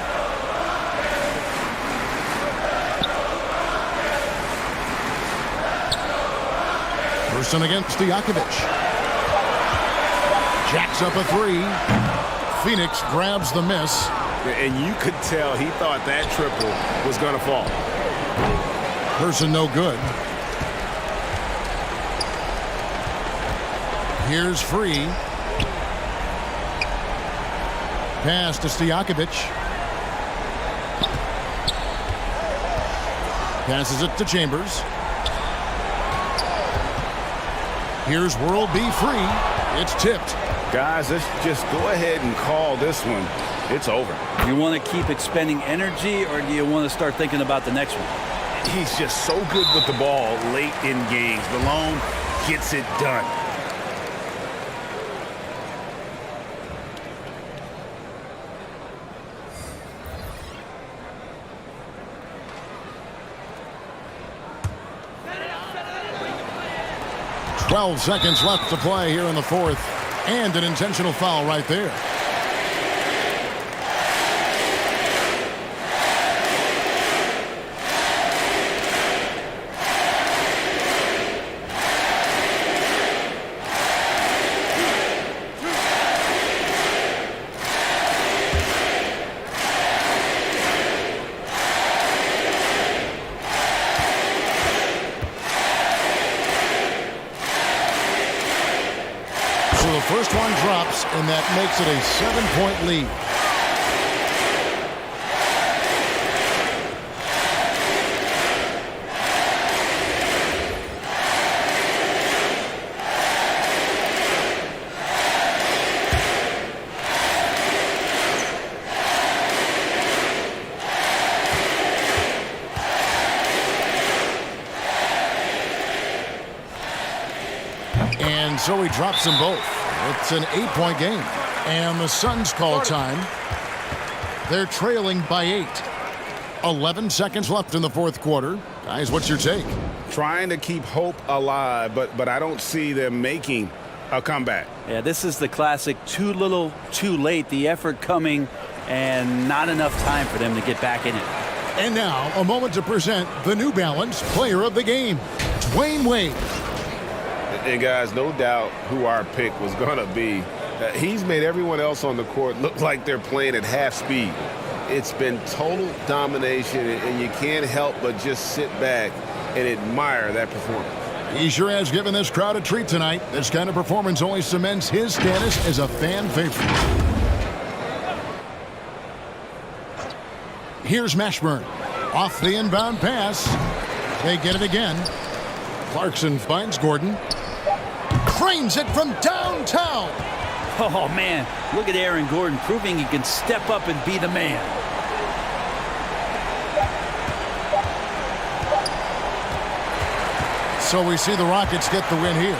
Person against Stojakovic. Jacks up a 3. Phoenix grabs the miss. And you could tell he thought that triple was going to fall. Person no good. Here's Free. Pass to Stojakovic. Passes it to Chambers. Here's World B. Free. It's tipped. Guys, let's just go ahead and call this one. It's over. Do you want to keep expending energy, or do you want to start thinking about the next one? He's just so good with the ball late in games. Malone gets it done. "12 seconds left to play here in the fourth, and an intentional foul right there." So the first one drops, and that makes it a 7-point lead. And so he drops them both. It's an 8-point game. And the Suns call time. They're trailing by 8. 11 seconds left in the fourth quarter. Guys, what's your take? Trying to keep hope alive, but I don't see them making a comeback. Yeah, this is the classic too little, too late. The effort coming and not enough time for them to get back in it. And now, a moment to present the New Balance Player of the Game, Dwayne Wade. And guys, no doubt who our pick was going to be. He's made everyone else on the court look like they're playing at half speed. It's been total domination, and you can't help but just sit back and admire that performance. He sure has given this crowd a treat tonight. This kind of performance only cements his status as a fan favorite. Here's Mashburn. Off the inbound pass. They get it again. Clarkson finds Gordon. Cranes it from downtown. Oh, man. Look at Aaron Gordon proving he can step up and be the man. So we see the Rockets get the win here.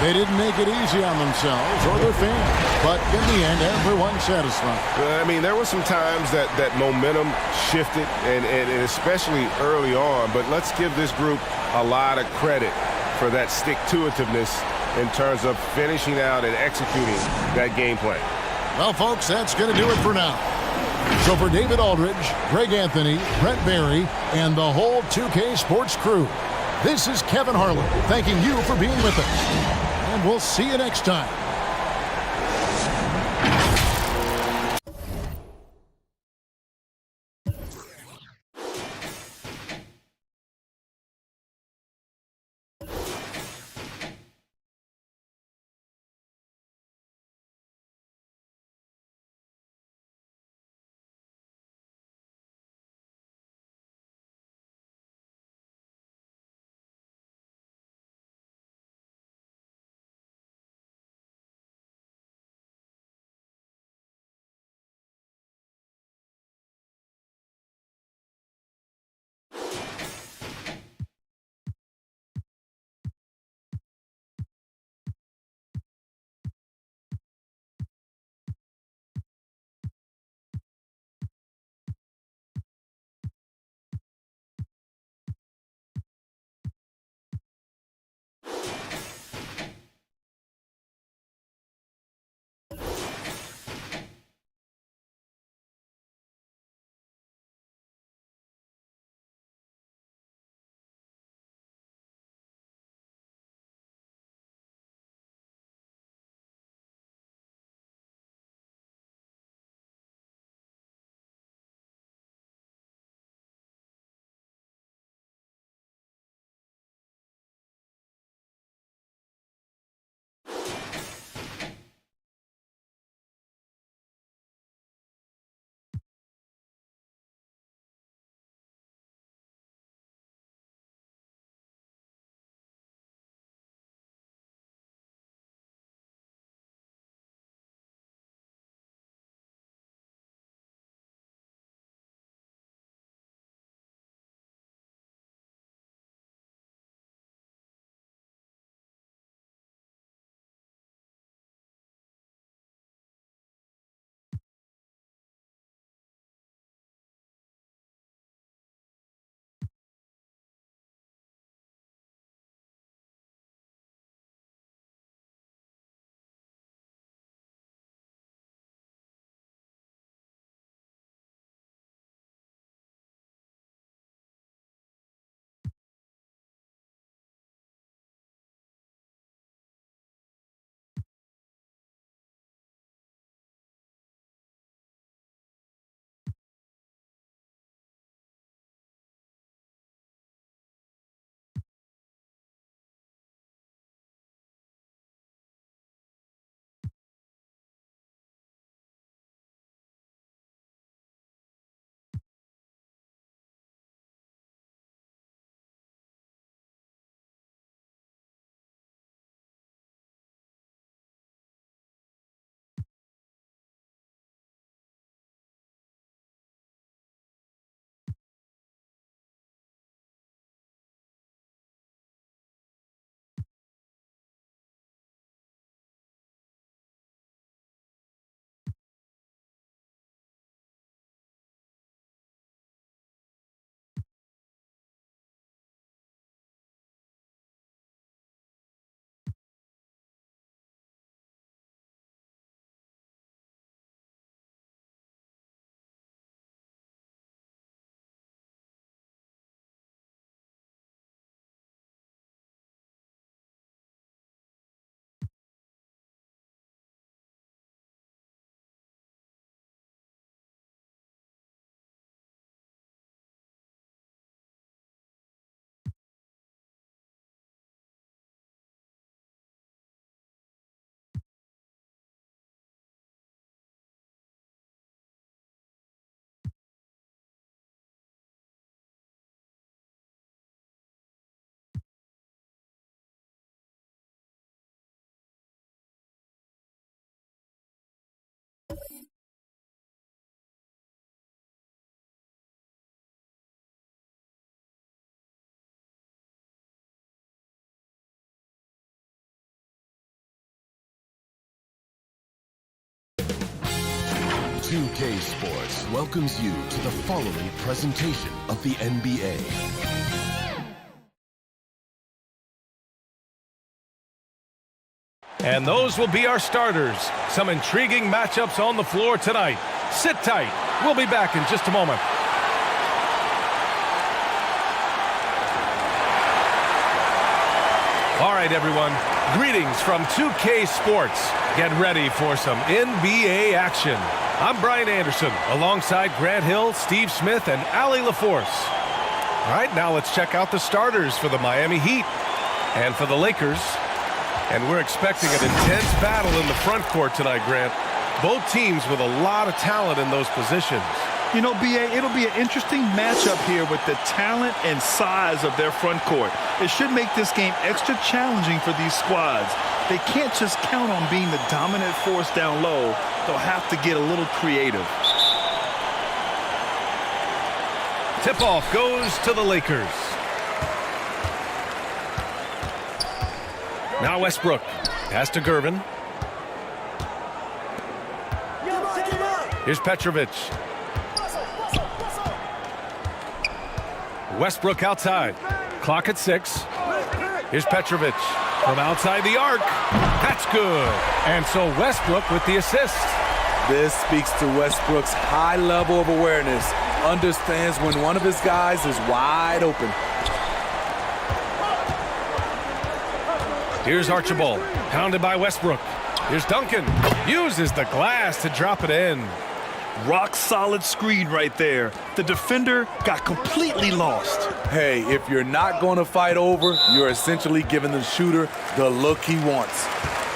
They didn't make it easy on themselves or their fans, but in the end, everyone's satisfied. I mean, there were some times that momentum shifted, and especially early on, but let's give this group a lot of credit for that stick-to-itiveness in terms of finishing out and executing that game plan. Well, folks, that's going to do it for now. So for David Aldridge, Greg Anthony, Brent Barry, and the whole 2K Sports crew, this is Kevin Harlan thanking you for being with us. And we'll see you next time. 2K Sports welcomes you to the following presentation of the NBA. And those will be our starters. Some intriguing matchups on the floor tonight. Sit tight. We'll be back in just a moment. All right, everyone. Greetings from 2K Sports. Get ready for some NBA action. I'm Brian Anderson, alongside Grant Hill, Steve Smith, and Allie LaForce. All right, now let's check out the starters for the Miami Heat and for the Lakers. And we're expecting an intense battle in the front court tonight, Grant. Both teams with a lot of talent in those positions. You know, B.A., it'll be an interesting matchup here with the talent and size of their front court. It should make this game extra challenging for these squads. They can't just count on being the dominant force down low. They'll have to get a little creative. Tip-off goes to the Lakers. Now Westbrook. Pass to Gervin. Here's Petrovic. Westbrook outside. Clock at 6. Here's Petrovic from outside the arc. That's good. And so Westbrook with the assist. This speaks to Westbrook's high level of awareness. Understands when one of his guys is wide open. Here's Archibald, pounded by Westbrook. Here's Duncan, uses the glass to drop it in. Rock solid screen right there. The defender got completely lost. Hey, if you're not going to fight over, you're essentially giving the shooter the look he wants.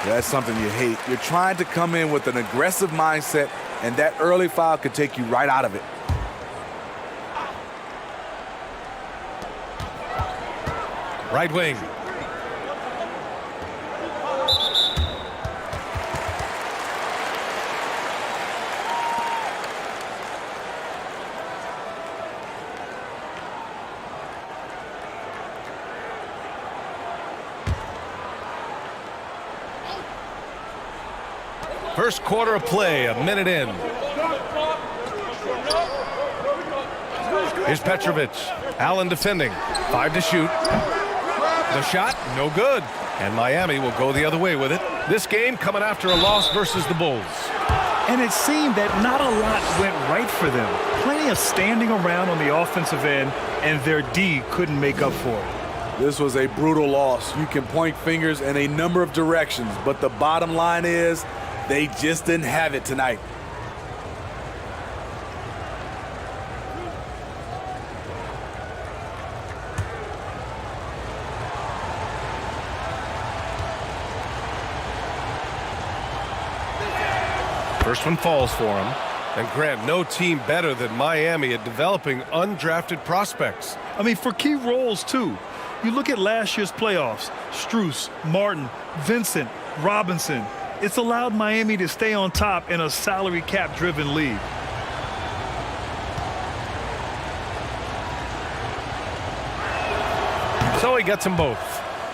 That's something you hate. You're trying to come in with an aggressive mindset, and that early foul could take you right out of it. Right wing. First quarter of play, a minute in. Here's Petrovic. Allen defending. 5 to shoot. The shot, no good. And Miami will go the other way with it. This game coming after a loss versus the Bulls. And it seemed that not a lot went right for them. Plenty of standing around on the offensive end, and their D couldn't make up for it. This was a brutal loss. You can point fingers in a number of directions, but the bottom line is they just didn't have it tonight. First one falls for him. And Grant, no team better than Miami at developing undrafted prospects. I mean, for key roles, too. You look at last year's playoffs, Strus, Martin, Vincent, Robinson. It's allowed Miami to stay on top in a salary cap-driven league. So he gets them both.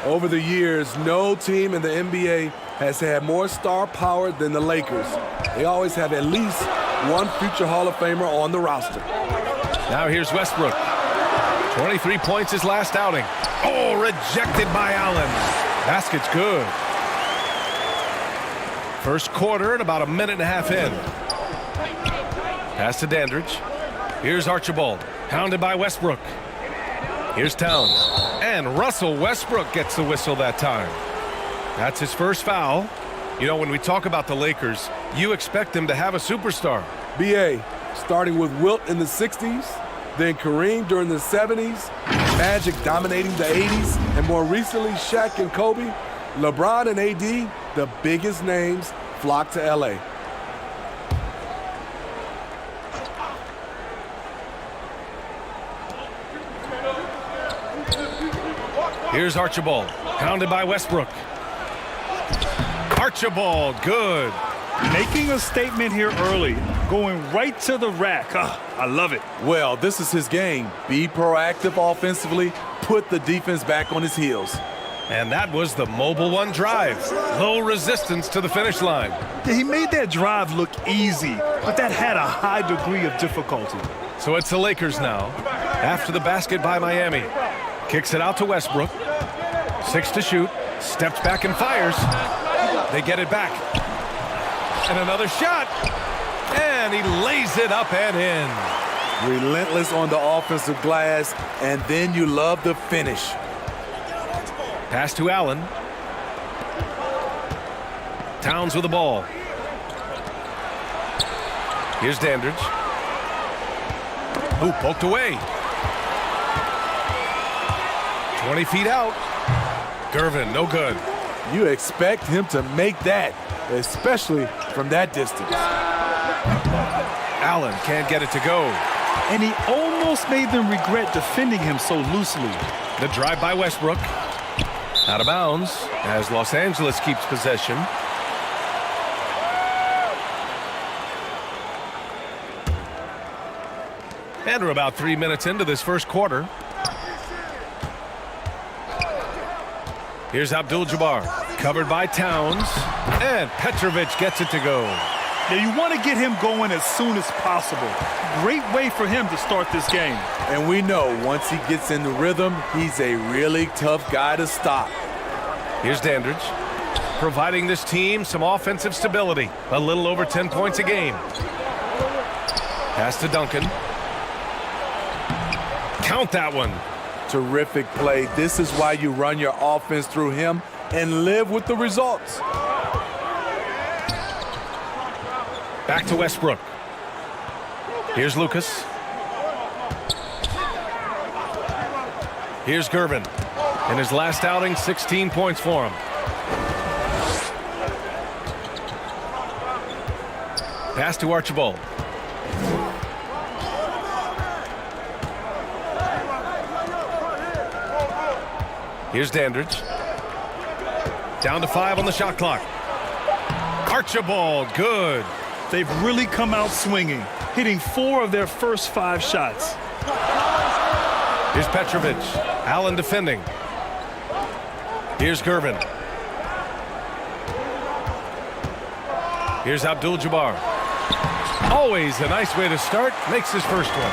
Over the years, no team in the NBA has had more star power than the Lakers. They always have at least one future Hall of Famer on the roster. Now here's Westbrook. 23 points his last outing. Oh, rejected by Allen. Basket's good. First quarter and about a minute and a half in. Pass to Dandridge. Here's Archibald, pounded by Westbrook. Here's Towns. And Russell Westbrook gets the whistle that time. That's his first foul. You know, when we talk about the Lakers, you expect them to have a superstar. B.A., starting with Wilt in the 60s, then Kareem during the 70s, Magic dominating the 80s, and more recently Shaq and Kobe, LeBron and AD, the biggest names, flocked to L.A. Here's Archibald, pounded by Westbrook. Archibald, good. Making a statement here early, going right to the rack. I love it. Well, this is his game. Be proactive offensively, put the defense back on his heels. And that was the Mobil 1 drive. Low resistance to the finish line. Yeah, he made that drive look easy, but that had a high degree of difficulty. So it's the Lakers now. After the basket by Miami. Kicks it out to Westbrook. 6 to shoot. Steps back and fires. They get it back. And another shot. And he lays it up and in. Relentless on the offensive glass, and then you love the finish. Pass to Allen. Towns with the ball. Here's Dandridge. Who poked away. 20 feet out. Gervin, no good. You expect him to make that, especially from that distance. Allen can't get it to go. And he almost made them regret defending him so loosely. The drive by Westbrook. Out of bounds as Los Angeles keeps possession. And we're about 3 minutes into this first quarter. Here's Abdul-Jabbar, covered by Towns, and Petrovic gets it to go. Now you want to get him going as soon as possible. Great way for him to start this game. And we know once he gets in the rhythm, he's a really tough guy to stop. Here's Dandridge, providing this team some offensive stability. A little over 10 points a game. Pass to Duncan. Count that one. Terrific play. This is why you run your offense through him and live with the results. Back to Westbrook. Here's Lucas. Here's Gervin. In his last outing, 16 points for him. Pass to Archibald. Here's Dandridge. Down to 5 on the shot clock. Archibald, good. They've really come out swinging, hitting 4 of their first 5 shots. Here's Petrovic. Allen defending. Here's Gervin. Here's Abdul-Jabbar. Always a nice way to start. Makes his first one.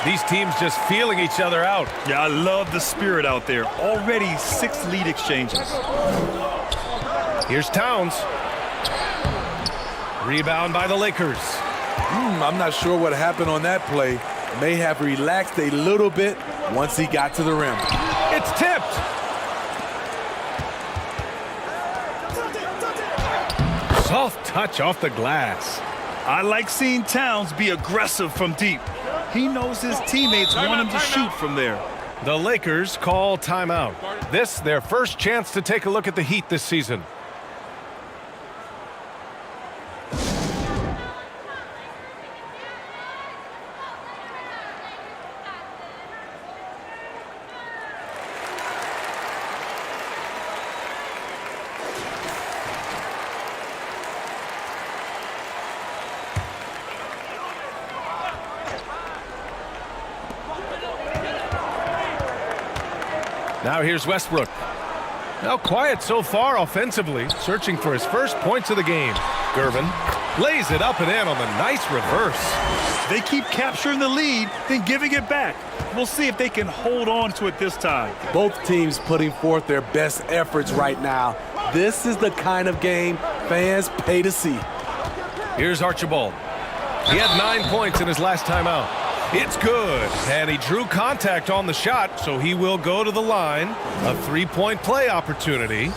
These teams just feeling each other out. Yeah, I love the spirit out there. Already 6 lead exchanges. Here's Towns. Rebound by the Lakers. I'm not sure what happened on that play. May have relaxed a little bit once he got to the rim. It's tipped. Soft touch off the glass. I like seeing Towns be aggressive from deep. He knows his teammates want him to shoot from there. The Lakers call timeout. This, their first chance to take a look at the Heat this season. Now here's Westbrook. Now quiet so far offensively, searching for his first points of the game. Gervin lays it up and in on the nice reverse. They keep capturing the lead, then giving it back. We'll see if they can hold on to it this time. Both teams putting forth their best efforts right now. This is the kind of game fans pay to see. Here's Archibald. He had 9 points in his last time out. It's good, and he drew contact on the shot, so he will go to the line. A 3-point play opportunity.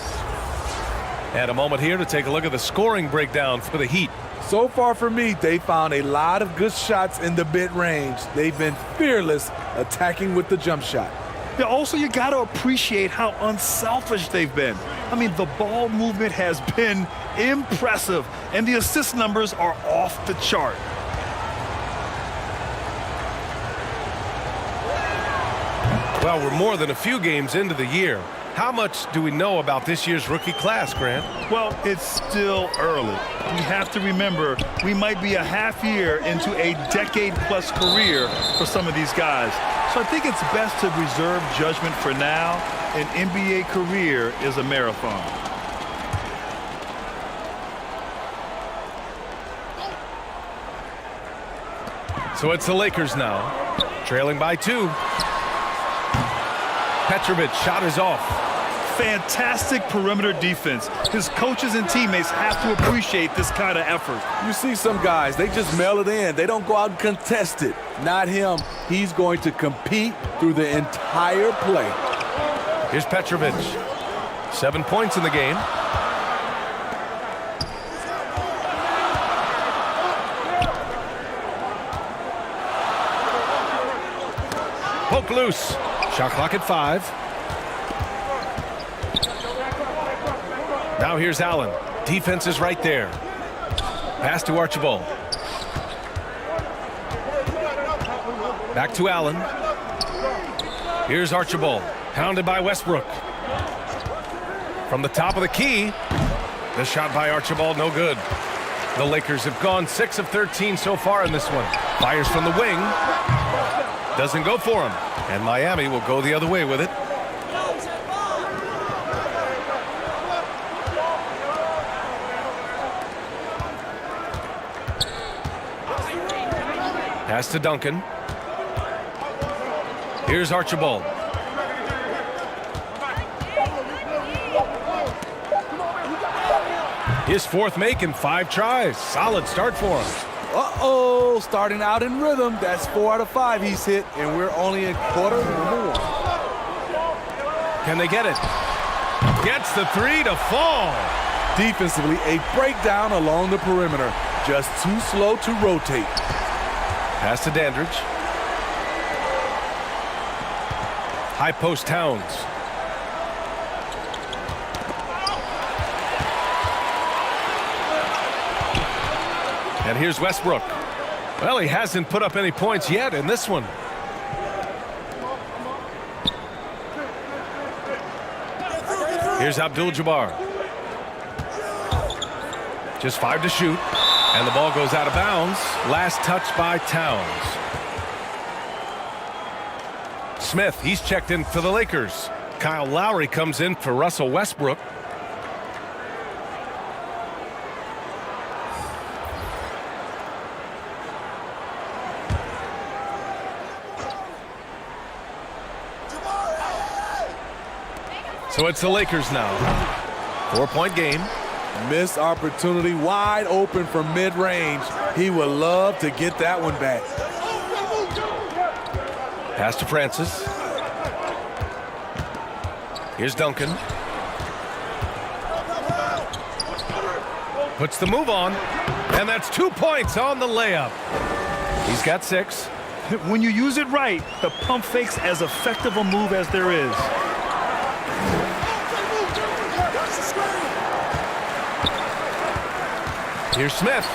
And a moment here to take a look at the scoring breakdown for the Heat. So far for me, they found a lot of good shots in the mid-range. They've been fearless attacking with the jump shot. Yeah, also, you got to appreciate how unselfish they've been. I mean, the ball movement has been impressive, and the assist numbers are off the chart. Well, we're more than a few games into the year, How much do we know about this year's rookie class, Grant? Well, it's still early. We have to remember we might be a half year into a decade-plus career for some of these guys. So I think it's best to reserve judgment for now. An NBA career is a marathon. So it's the Lakers now, trailing by 2. Petrovic shot is off. Fantastic perimeter defense. His coaches and teammates have to appreciate this kind of effort. You see some guys, they just mail it in. They don't go out and contest it. Not him. He's going to compete through the entire play. Here's Petrovic. 7 points in the game. Poke loose. Shot clock at 5. Now here's Allen. Defense is right there. Pass to Archibald. Back to Allen. Here's Archibald. Pounded by Westbrook. From the top of the key. The shot by Archibald, no good. The Lakers have gone 6 of 13 so far in this one. Fires from the wing. Doesn't go for him. And Miami will go the other way with it. Pass to Duncan. Here's Archibald. His 4th make in 5 tries. Solid start for him. Uh-oh, starting out in rhythm. That's 4 out of 5 he's hit, and we're only in quarter number 1. Can they get it? Gets the 3 to fall. Defensively, a breakdown along the perimeter. Just too slow to rotate. Pass to Dandridge. High post Towns. And here's Westbrook. Well, he hasn't put up any points yet in this one. Here's Abdul-Jabbar. Just 5 to shoot. And the ball goes out of bounds. Last touch by Towns. Smith, he's checked in for the Lakers. Kyle Lowry comes in for Russell Westbrook. So it's the Lakers now. 4-point game. Missed opportunity, wide open from mid-range. He would love to get that one back. Pass to Francis. Here's Duncan. Puts the move on. And that's 2 points on the layup. He's got 6. When you use it right, the pump fake's as effective a move as there is. Here's Smith.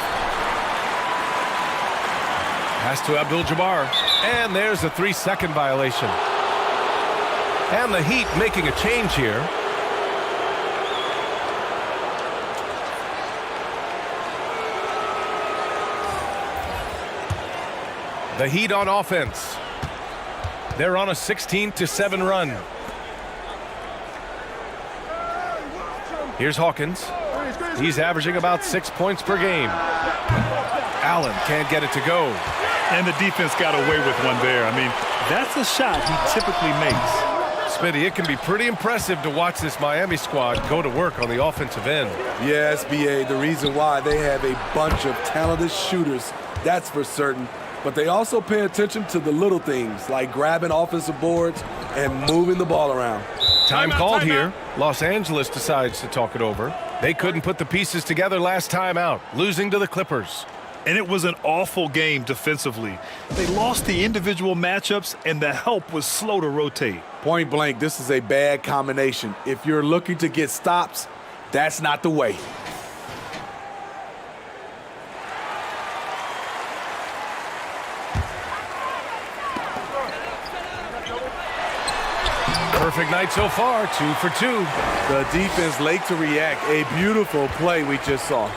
Pass to Abdul-Jabbar. And there's a 3-second violation. And the Heat making a change here. The Heat on offense. They're on a 16-7 run. Here's Hawkins. He's averaging about 6 points per game. Allen can't get it to go. And the defense got away with one there. I mean, that's a shot he typically makes. Smitty, it can be pretty impressive to watch this Miami squad go to work on the offensive end. Yes, B.A., the reason why they have a bunch of talented shooters, that's for certain. But they also pay attention to the little things, like grabbing offensive boards and moving the ball around. Time called here. Los Angeles decides to talk it over. They couldn't put the pieces together last time out, losing to the Clippers. And it was an awful game defensively. They lost the individual matchups, and the help was slow to rotate. Point blank, this is a bad combination. If you're looking to get stops, that's not the way. Perfect night so far, 2 for 2. The defense late to react. A beautiful play we just saw.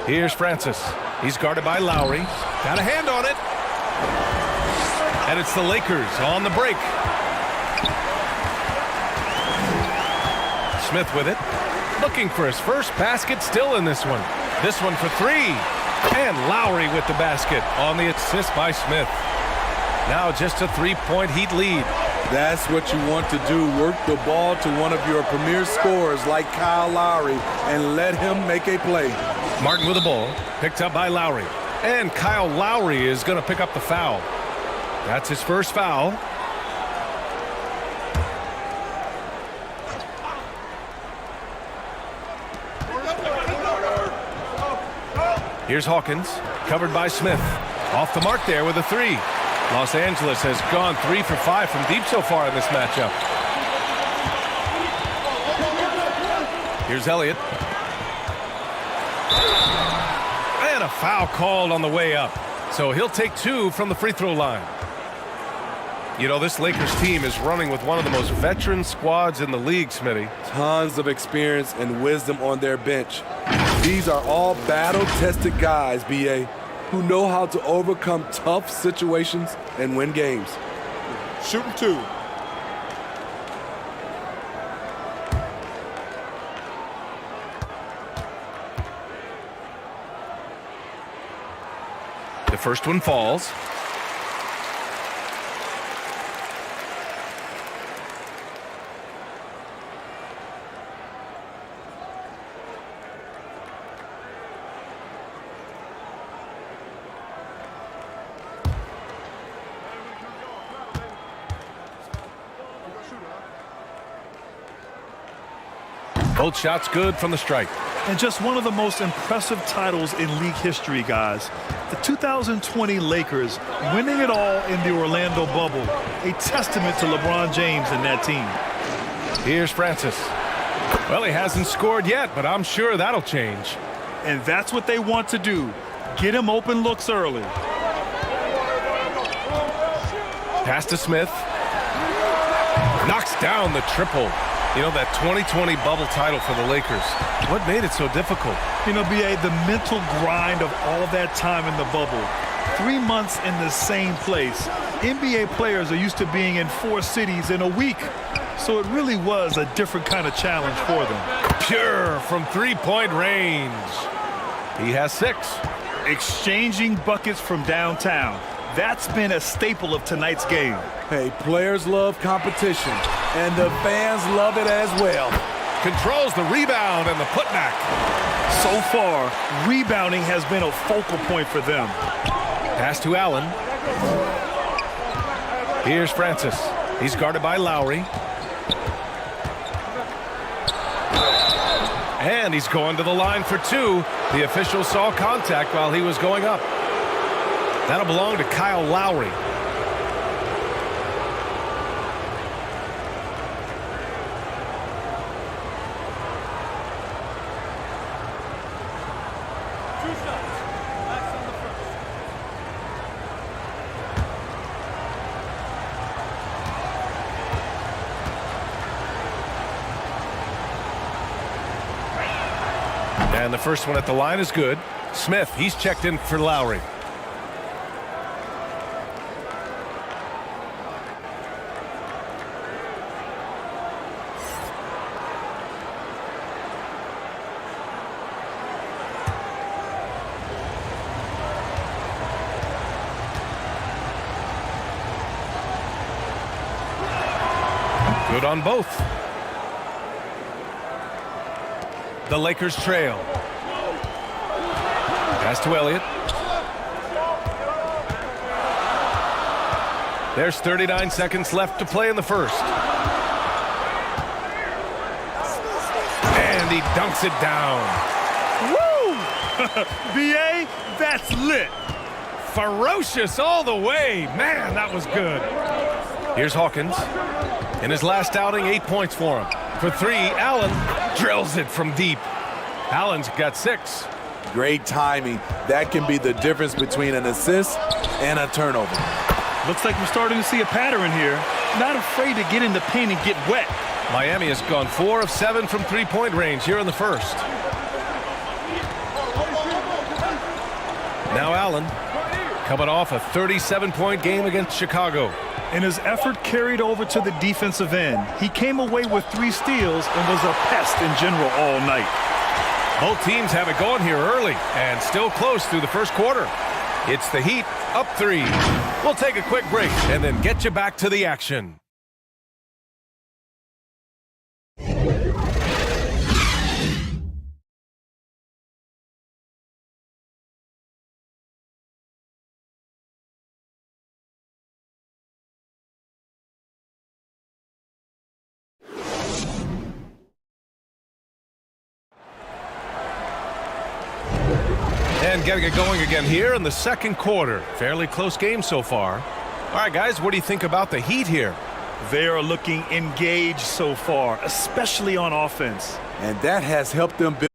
Here's Francis. He's guarded by Lowry. Got a hand on it. And it's the Lakers on the break. Smith with it. Looking for his first basket still in this one. This one for 3. And Lowry with the basket on the assist by Smith. Now just a 3-point Heat lead. That's what you want to do. Work the ball to one of your premier scorers like Kyle Lowry and let him make a play. Martin with the ball. Picked up by Lowry. And Kyle Lowry is going to pick up the foul. That's his first foul. Here's Hawkins, covered by Smith. Off the mark there with a 3. Los Angeles has gone 3 for 5 from deep so far in this matchup. Here's Elliott. And a foul called on the way up. So he'll take 2 from the free throw line. You know, this Lakers team is running with one of the most veteran squads in the league, Smitty. Tons of experience and wisdom on their bench. These are all battle-tested guys, B.A., who know how to overcome tough situations and win games. Shooting 2. The first one falls. Both shots good from the stripe. And just one of the most impressive titles in league history, guys. The 2020 Lakers winning it all in the Orlando bubble. A testament to LeBron James and that team. Here's Francis. Well, he hasn't scored yet, but I'm sure that'll change. And that's what they want to do. Get him open looks early. Pass to Smith. Knocks down the triple. You know, that 2020 bubble title for the Lakers. What made it so difficult? You know, B.A., the mental grind of all that time in the bubble. 3 months in the same place. NBA players are used to being in 4 cities in a week. So it really was a different kind of challenge for them. Pure from 3-point range. He has 6. Exchanging buckets from downtown. That's been a staple of tonight's game. Hey, players love competition, and the fans love it as well. Controls the rebound and the putback. So far, rebounding has been a focal point for them. Pass to Allen. Here's Francis. He's guarded by Lowry. And he's going to the line for 2. The official saw contact while he was going up. That'll belong to Kyle Lowry. And the first one at the line is good. Smith, he's checked in for Lowry. Good on both. The Lakers trail. Pass to Elliott. There's 39 seconds left to play in the first. And he dunks it down. Woo! B.A., that's lit. Ferocious all the way. Man, that was good. Here's Hawkins. In his last outing, 8 points for him. For 3, Allen drills it from deep. Allen's got 6. Great timing. That can be the difference between an assist and a turnover. Looks like we're starting to see a pattern here. Not afraid to get in the paint and get wet. Miami has gone 4 of 7 from three-point range here in the first. Now Allen, coming off a 37-point game against Chicago. And his effort carried over to the defensive end. He came away with 3 steals and was a pest in general all night. Both teams have it going here early and still close through the first quarter. It's the Heat up 3. We'll take a quick break and then get you back to the action. And getting it going again here in the second quarter. Fairly close game so far. All right, guys, what do you think about the Heat here? They are looking engaged so far, especially on offense. And that has helped them build.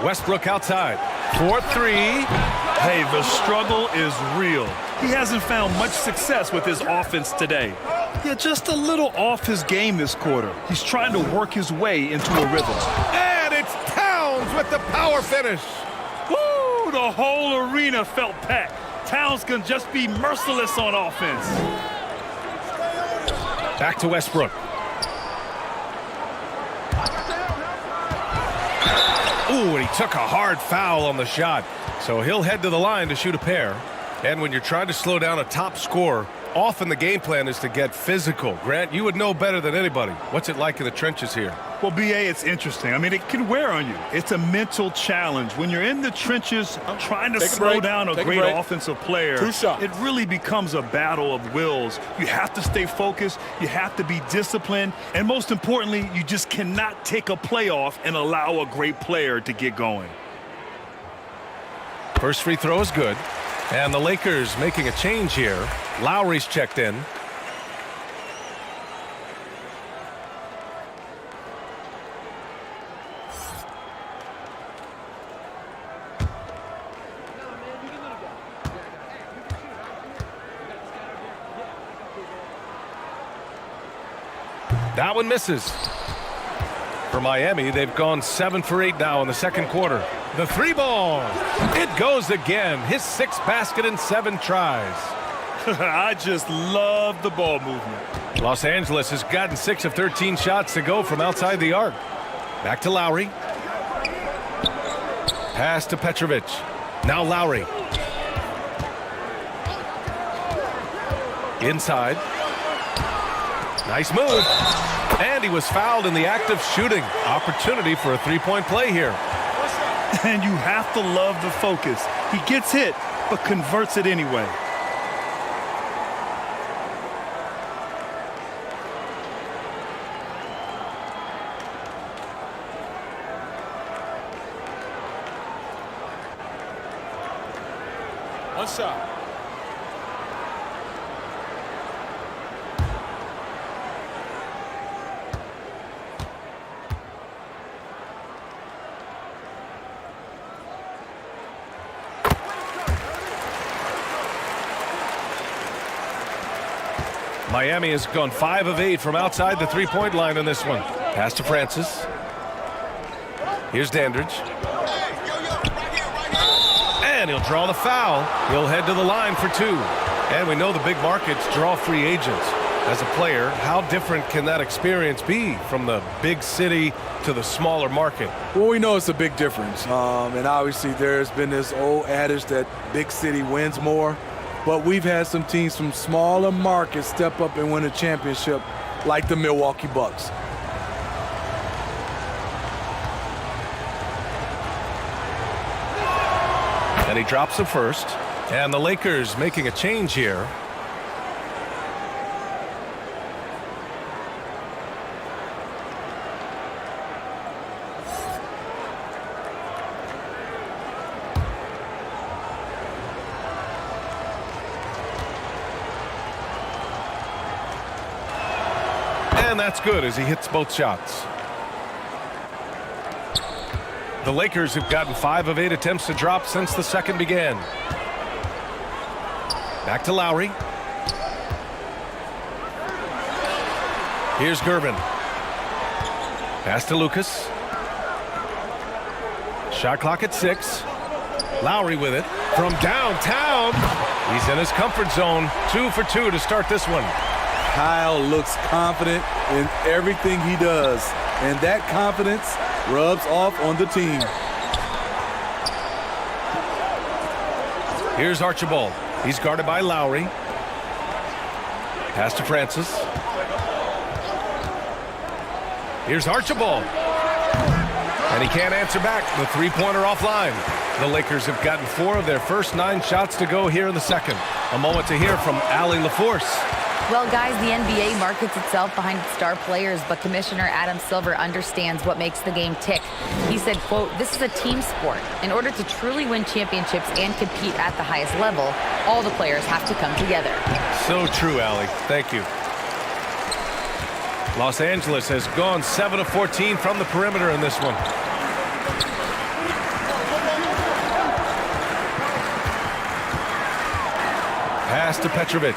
Westbrook outside. 4-3. Hey, the struggle is real. He hasn't found much success with his offense today. Yeah, just a little off his game this quarter. He's trying to work his way into a rhythm. And it's Towns with the power finish. Woo! The whole arena felt packed. Towns can just be merciless on offense. Back to Westbrook. Ooh, and he took a hard foul on the shot. So he'll head to the line to shoot a pair. And when you're trying to slow down a top scorer, often the game plan is to get physical. Grant, you would know better than anybody. What's it like in the trenches here? Well, B.A., it's interesting. I mean, it can wear on you. It's a mental challenge. When you're in the trenches trying to slow down a great offensive player, it really becomes a battle of wills. You have to stay focused. You have to be disciplined. And most importantly, you just cannot take a play off and allow a great player to get going. First free throw is good. And the Lakers making a change here. Lowry's checked in. That one misses. For Miami, they've gone 7 for 8 now in the second quarter. The three ball. It goes again. His 6th basket in 7 tries. I just love the ball movement. Los Angeles has gotten 6 of 13 shots to go from outside the arc. Back to Lowry. Pass to Petrovic. Now Lowry. Inside. Nice move. And he was fouled in the act of shooting. Opportunity for a three-point play here. And you have to love the focus. He gets hit, but converts it anyway. One shot. Miami has gone 5 of 8 from outside the three-point line in this one. Pass to Francis. Here's Dandridge. And he'll draw the foul. He'll head to the line for 2. And we know the big markets draw free agents. As a player, how different can that experience be from the big city to the smaller market? Well, we know it's a big difference. And obviously there's been this old adage that big city wins more. But we've had some teams from smaller markets step up and win a championship, like the Milwaukee Bucks. And he drops the first. And the Lakers making a change here. And that's good as he hits both shots. The Lakers have gotten 5 of 8 attempts to drop since the second began. Back to Lowry. Here's Gervin. Pass to Lucas. Shot clock at 6. Lowry with it from downtown. He's in his comfort zone. 2 for 2 to start this one. Kyle looks confident in everything he does, and that confidence rubs off on the team. Here's Archibald. He's guarded by Lowry. Pass to Francis. Here's Archibald. And he can't answer back. The three-pointer offline. The Lakers have gotten 4 of their first 9 shots to go here in the second. A moment to hear from Allie LaForce. Well, guys, the NBA markets itself behind its star players, but Commissioner Adam Silver understands what makes the game tick. He said, quote, "This is a team sport. In order to truly win championships and compete at the highest level, all the players have to come together." So true, Allie. Thank you. Los Angeles has gone 7 of 14 from the perimeter in this one. Pass to Petrovic.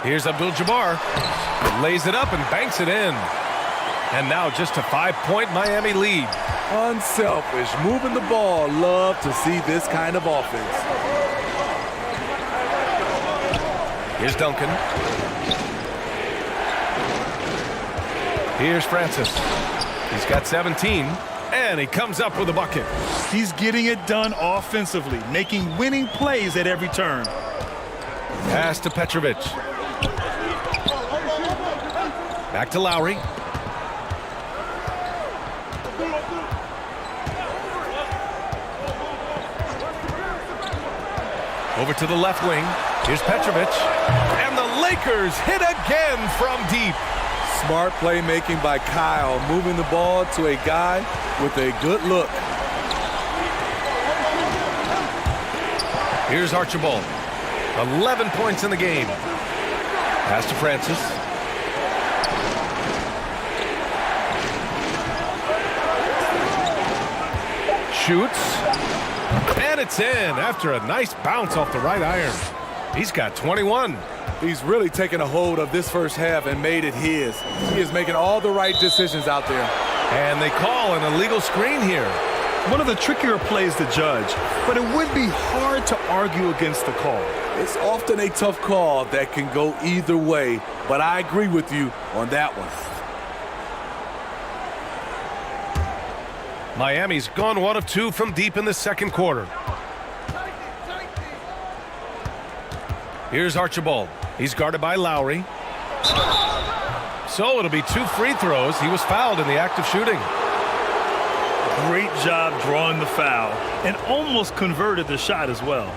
Here's Abdul-Jabbar. Lays it up and banks it in. And now just a 5-point Miami lead. Unselfish, moving the ball. Love to see this kind of offense. Here's Duncan. Here's Francis. He's got 17, and he comes up with a bucket. He's getting it done offensively, making winning plays at every turn. Pass to Petrovic. Back to Lowry. Over to the left wing. Here's Petrovic. And the Lakers hit again from deep. Smart playmaking by Kyle, moving the ball to a guy with a good look. Here's Archibald. 11 points in the game. Pass to Francis. Shoots. And it's in after a nice bounce off the right iron. He's got 21. He's really taken a hold of this first half and made it his. He is making all the right decisions out there. And they call an illegal screen here. One of the trickier plays to judge, but it would be hard to argue against the call. It's often a tough call that can go either way, but I agree with you on that one. Miami's gone 1 of 2 from deep in the second quarter. Here's Archibald. He's guarded by Lowry. So it'll be 2 free throws. He was fouled in the act of shooting. Great job drawing the foul and almost converted the shot as well.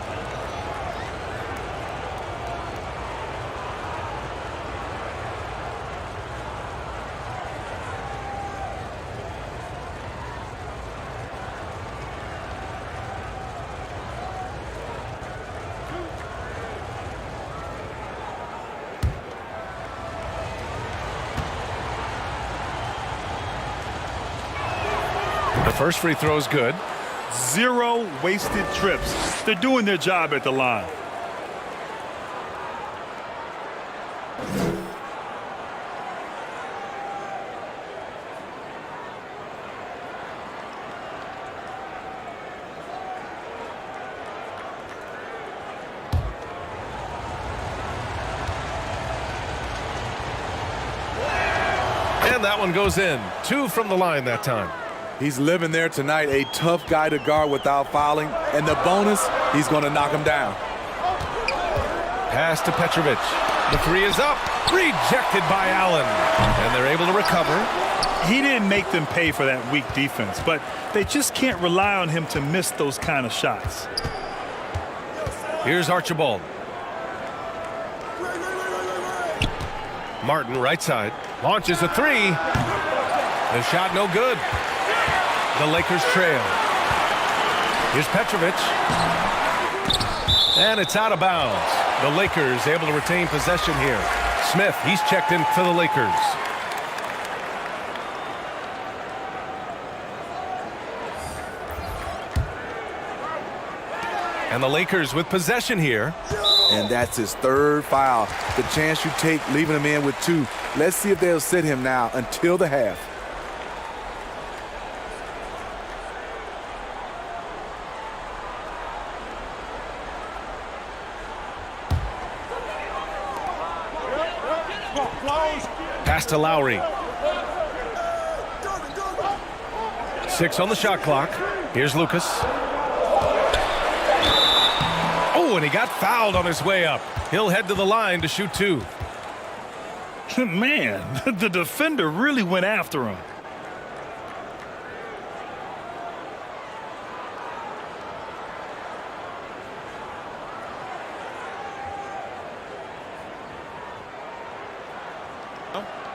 The first free throw is good. 0 wasted trips. They're doing their job at the line. And that one goes in. 2 from the line that time. He's living there tonight, a tough guy to guard without fouling. And the bonus, he's going to knock him down. Pass to Petrovic. The 3 is up. Rejected by Allen. And they're able to recover. He didn't make them pay for that weak defense, but they just can't rely on him to miss those kind of shots. Here's Archibald. Martin, right side. Launches a 3. The shot no good. The Lakers trail. Here's Petrovic. And it's out of bounds. The Lakers able to retain possession here. Smith, he's checked in for the Lakers. And the Lakers with possession here. And that's his 3rd foul. The chance you take leaving him in with 2. Let's see if they'll sit him now until the half. Pass to Lowry. 6 on the shot clock. Here's Lucas. Oh, and he got fouled on his way up. He'll head to the line to shoot 2. Man, the defender really went after him.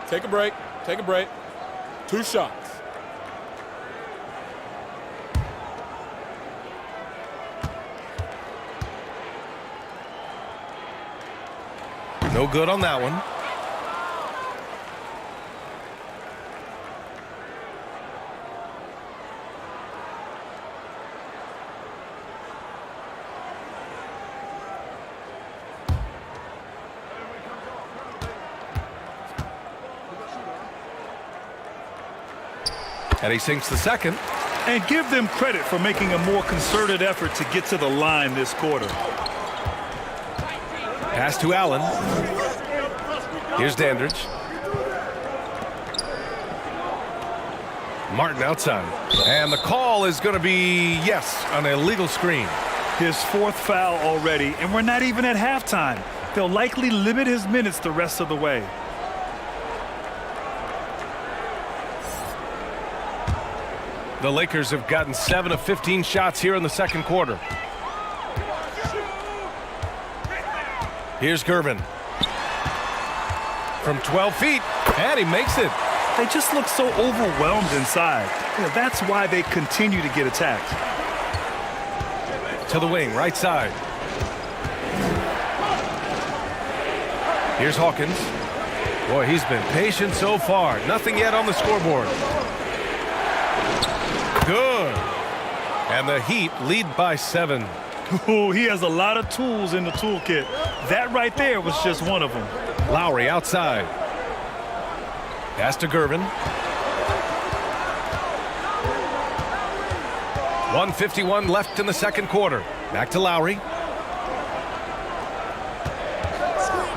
Take a break. Take a break. 2 shots. No good on that one. And he sinks the second. And give them credit for making a more concerted effort to get to the line this quarter. Pass to Allen. Here's Dandridge. Martin outside. And the call is going to be, yes, an illegal screen. His fourth foul already, and we're not even at halftime. They'll likely limit his minutes the rest of the way. The Lakers have gotten 7 of 15 shots here in the second quarter. Here's Gervin. From 12 feet, and he makes it. They just look so overwhelmed inside. That's why they continue to get attacked. To the wing, right side. Here's Hawkins. Boy, he's been patient so far. Nothing yet on the scoreboard. Good. And the Heat lead by 7. Ooh, he has a lot of tools in the toolkit. That right there was just one of them. Lowry outside. Pass to Gervin. 1:51 left in the second quarter. Back to Lowry.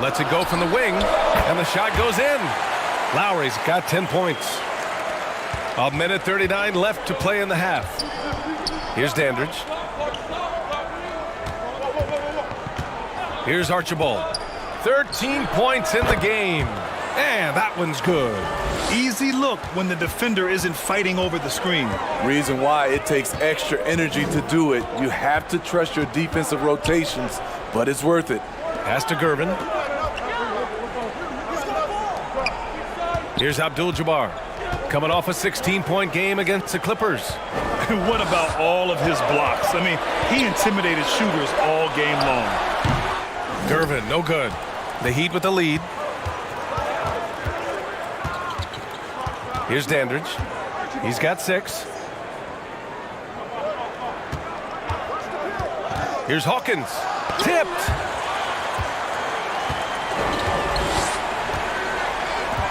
Lets it go from the wing, and the shot goes in. Lowry's got 10 points. 1:39 left to play in the half. Here's Dandridge. Here's Archibald. 13 points in the game. And that one's good. Easy look when the defender isn't fighting over the screen. Reason why it takes extra energy to do it. You have to trust your defensive rotations, but it's worth it. Pass to Gervin. Here's Abdul-Jabbar. Coming off a 16-point game against the Clippers. And what about all of his blocks? I mean, he intimidated shooters all game long. Gervin, no good. The Heat with the lead. Here's Dandridge. He's got 6. Here's Hawkins. Tipped.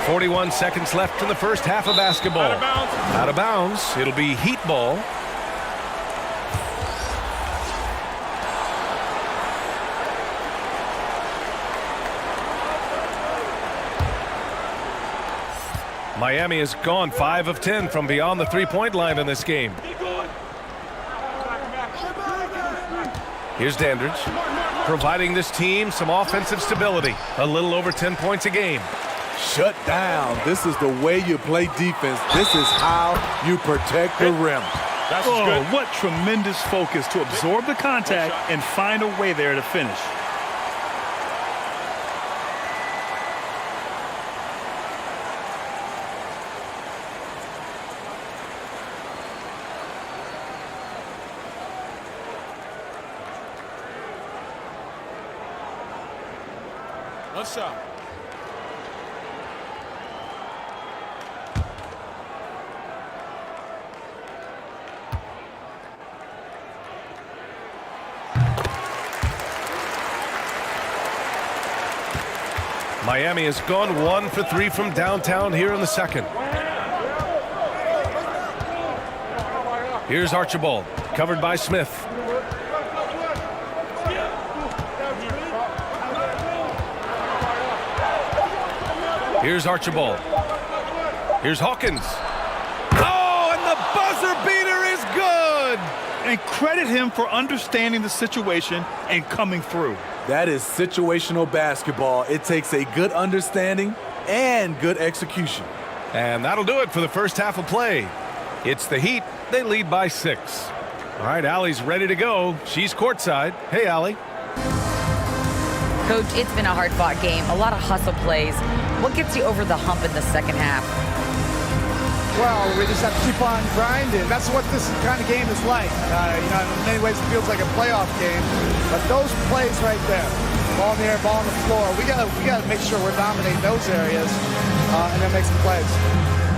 41 seconds left in the first half of basketball. Out of bounds. Out of bounds. It'll be Heat ball. Miami has gone 5 of 10 from beyond the three-point line in this game. Here's Dandridge, providing this team some offensive stability. A little over 10 points a game. Shut down. This is the way you play defense. This is how you protect the rim. Oh, what tremendous focus to absorb the contact and find a way there to finish. One shot. Miami has gone 1 for 3 from downtown here in the second. Here's Archibald, covered by Smith. Here's Archibald. Here's Hawkins. Oh, and the buzzer beater is good! And credit him for understanding the situation and coming through. That is situational basketball. It takes a good understanding and good execution. And that'll do it for the first half of play. It's the Heat. They lead by 6. All right, Allie's ready to go. She's courtside. Hey, Allie. Coach, it's been a hard-fought game. A lot of hustle plays. What gets you over the hump in the second half? Well, we just have to keep on grinding. That's what this kind of game is like. In many ways, it feels like a playoff game. But those plays right there, ball in the air, ball on the floor, we gotta make sure we're dominating those areas and then make some plays.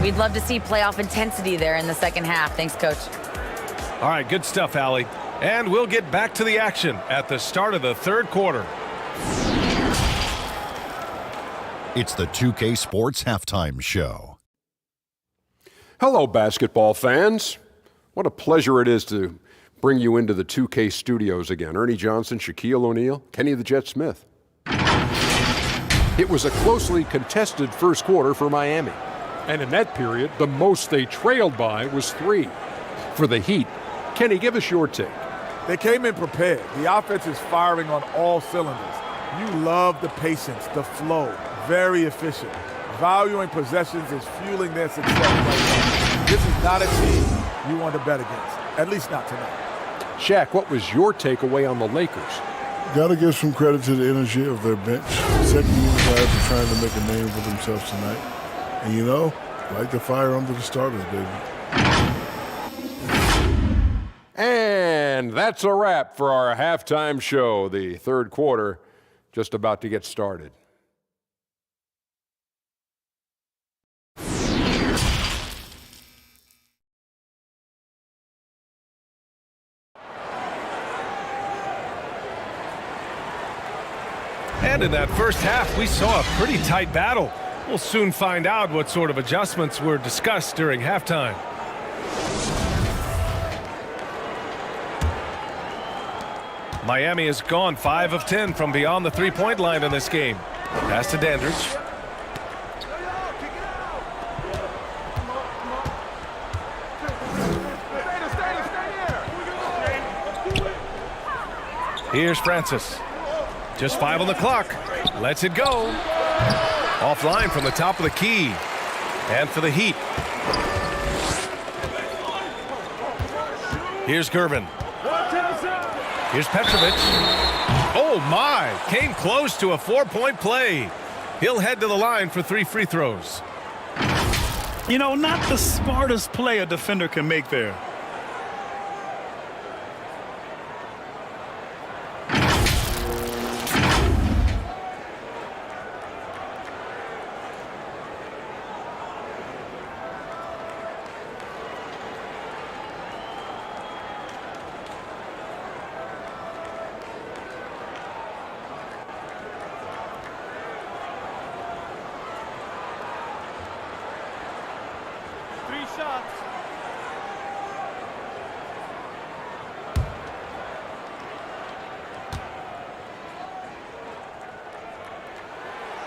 We'd love to see playoff intensity there in the second half. Thanks, Coach. All right, good stuff, Allie. And we'll get back to the action at the start of the third quarter. It's the 2K Sports Halftime Show. Hello, basketball fans. What a pleasure it is to bring you into the 2K studios again. Ernie Johnson, Shaquille O'Neal, Kenny the Jet Smith. It was a closely contested first quarter for Miami. And in that period, the most they trailed by was 3. For the Heat, Kenny, give us your take. They came in prepared. The offense is firing on all cylinders. You love the patience, the flow, very efficient. Valuing possessions is fueling their success right now. This is not a team you want to bet against, at least not tonight. Shaq, what was your takeaway on the Lakers? Got to give some credit to the energy of their bench. Second unit guys are trying to make a name for themselves tonight. And you know, like the fire under the starters, baby. And that's a wrap for our halftime show. The third quarter just about to get started. And in that first half, we saw a pretty tight battle. We'll soon find out what sort of adjustments were discussed during halftime. Miami has gone 5 of 10 from beyond the three-point line in this game. Pass to Dandridge. Here's Francis. Just 5 on the clock. Lets it go. Offline from the top of the key. And for the Heat. Here's Gervin. Here's Petrovic. Oh, my. Came close to a 4-point play. He'll head to the line for 3 free throws. You know, not the smartest play a defender can make there.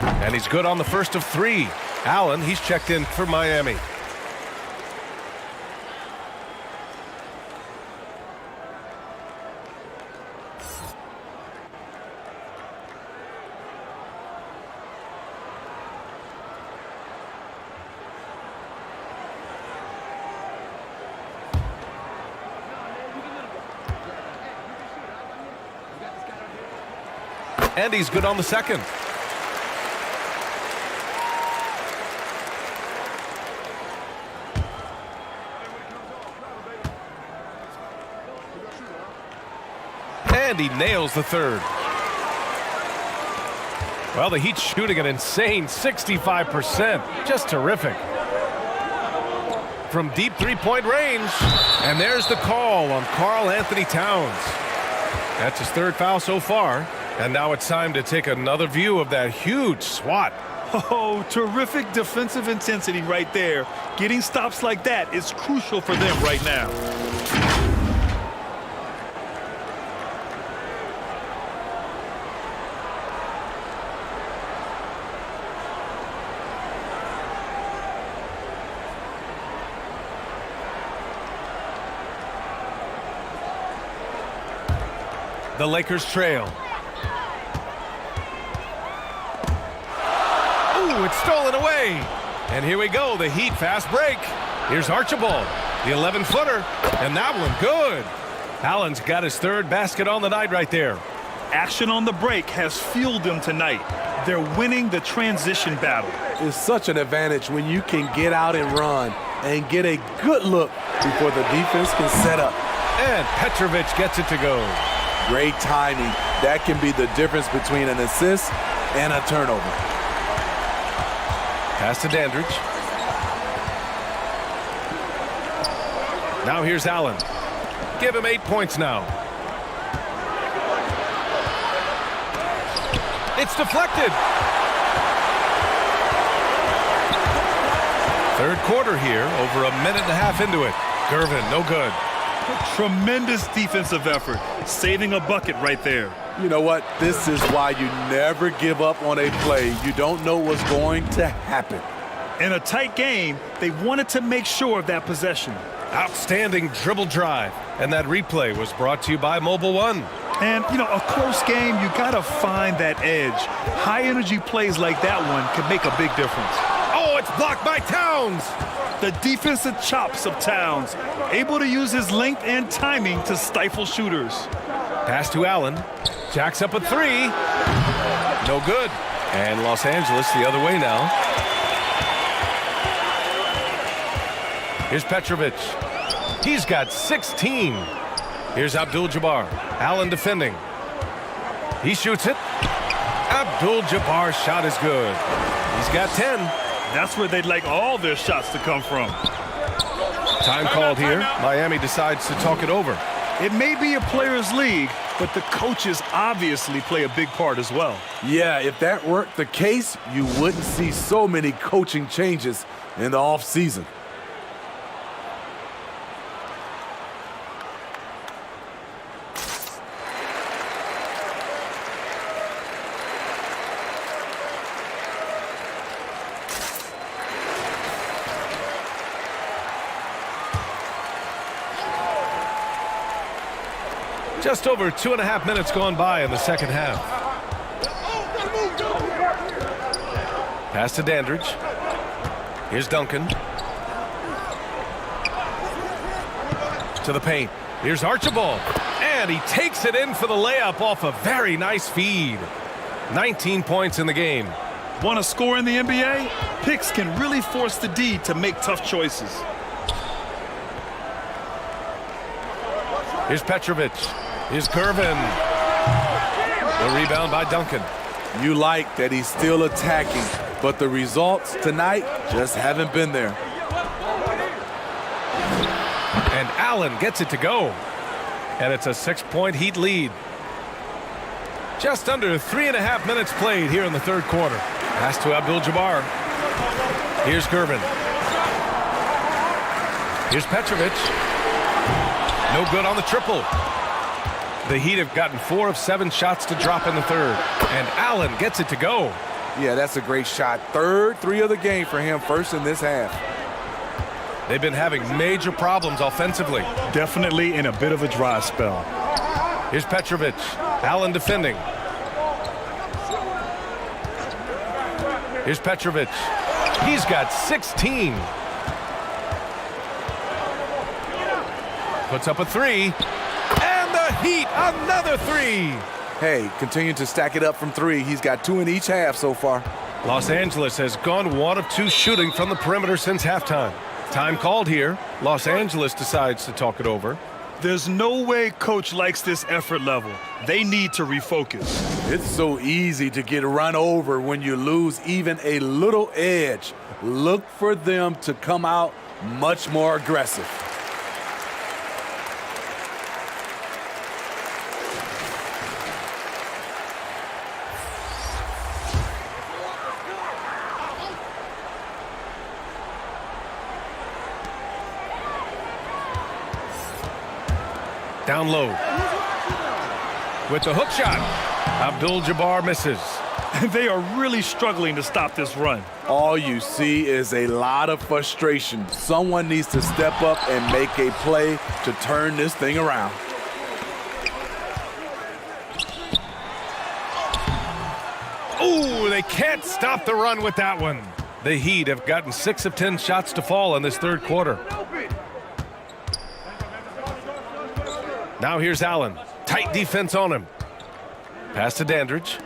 And he's good on the first of 3. Allen, he's checked in for Miami. And he's good on the second. And he nails the third. Well, the Heat's shooting an insane 65%. Just terrific. From deep three-point range. And there's the call on Karl Anthony Towns. That's his 3rd foul so far. And now it's time to take another view of that huge swat. Oh, terrific defensive intensity right there. Getting stops like that is crucial for them right now. The Lakers trail. Ooh, it's stolen away. And here we go, the Heat fast break. Here's Archibald, the 11-footer, and that one good. Allen's got his 3rd basket on the night right there. Action on the break has fueled them tonight. They're winning the transition battle. It's such an advantage when you can get out and run and get a good look before the defense can set up. And Petrovic gets it to go. Great timing. That can be the difference between an assist and a turnover. Pass to Dandridge. Now here's Allen. Give him 8 points now. It's deflected. Third quarter here, over a minute and a half into it. Gervin, no good. Tremendous defensive effort, saving a bucket right there. You know what? This is why you never give up on a play. You don't know what's going to happen. In a tight game, they wanted to make sure of that possession. Outstanding dribble drive. And that replay was brought to you by Mobile One. And, you know, a close game, you got to find that edge. High-energy plays like that one can make a big difference. Oh, it's blocked by Towns. The defensive chops of Towns, able to use his length and timing to stifle shooters. Pass to Allen. Jacks up a three. No good. And Los Angeles the other way now. Here's Petrovic. He's got 16. Here's Abdul-Jabbar. Allen defending. He shoots it. Abdul-Jabbar's shot is good. He's got 10. That's where they'd like all their shots to come from. Time called here. Miami decides to talk it over. It may be a players' league, but the coaches obviously play a big part as well. Yeah, if that weren't the case, you wouldn't see so many coaching changes in the offseason. Just over 2.5 minutes gone by in the second half. Pass to Dandridge. Here's Duncan. To the paint. Here's Archibald. And he takes it in for the layup off a very nice feed. 19 points in the game. Want to score in the NBA? Picks can really force the D to make tough choices. Here's Petrovic. Here's Gervin. The rebound by Duncan. You like that he's still attacking, but the results tonight just haven't been there. And Allen gets it to go. And it's a 6-point Heat lead. Just under 3.5 minutes played here in the third quarter. Pass to Abdul-Jabbar. Here's Gervin. Here's Petrovic. No good on the triple. The Heat have gotten 4 of 7 shots to drop in the third. And Allen gets it to go. Yeah, that's a great shot. Third three of the game for him, first in this half. They've been having major problems offensively. Definitely in a bit of a dry spell. Here's Petrovic. Allen defending. Here's Petrovic. He's got 16. Puts up a three. And the Heat, another three. Hey, continue to stack it up from three. He's got 2 in each half so far. Los Angeles has gone 1 of 2 shooting from the perimeter since halftime. Time called here. Los Angeles decides to talk it over. There's no way coach likes this effort level. They need to refocus. It's so easy to get run over when you lose even a little edge. Look for them to come out much more aggressive. Down low. With the hook shot. Abdul-Jabbar misses. They are really struggling to stop this run. All you see is a lot of frustration. Someone needs to step up and make a play to turn this thing around. Ooh, they can't stop the run with that one. The Heat have gotten 6 of 10 shots to fall in this third quarter. Now here's Allen. Tight defense on him. Pass to Dandridge.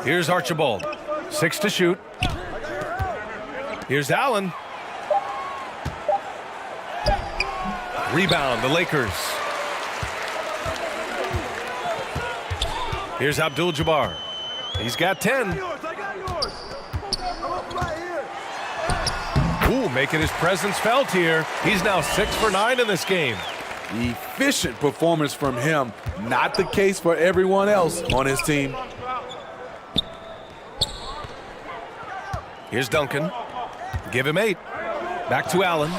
Here's Archibald. 6 to shoot. Here's Allen. Rebound, the Lakers. Here's Abdul-Jabbar. He's got 10. Ooh, making his presence felt here. He's now 6 for 9 in this game. Efficient performance from him. Not the case for everyone else on his team. Here's Duncan. Give him 8. Back to Allen.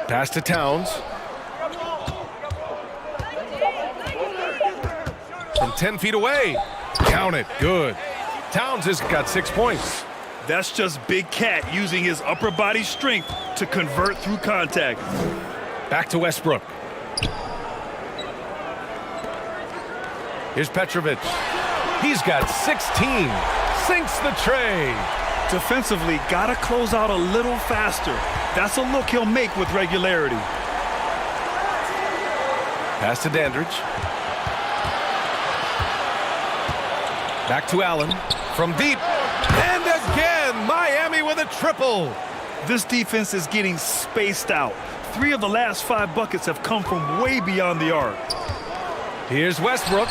Pass to Towns. From 10 feet away. Count it. Good. Towns has got 6 points. That's just Big Cat using his upper body strength to convert through contact. Back to Westbrook. Here's Petrovic. He's got 16. Sinks the tray. Defensively, gotta close out a little faster. That's a look he'll make with regularity. Pass to Dandridge. Back to Allen. From deep. And again, Miami with a triple. This defense is getting spaced out. 3 of the last 5 buckets have come from way beyond the arc. Here's Westbrook.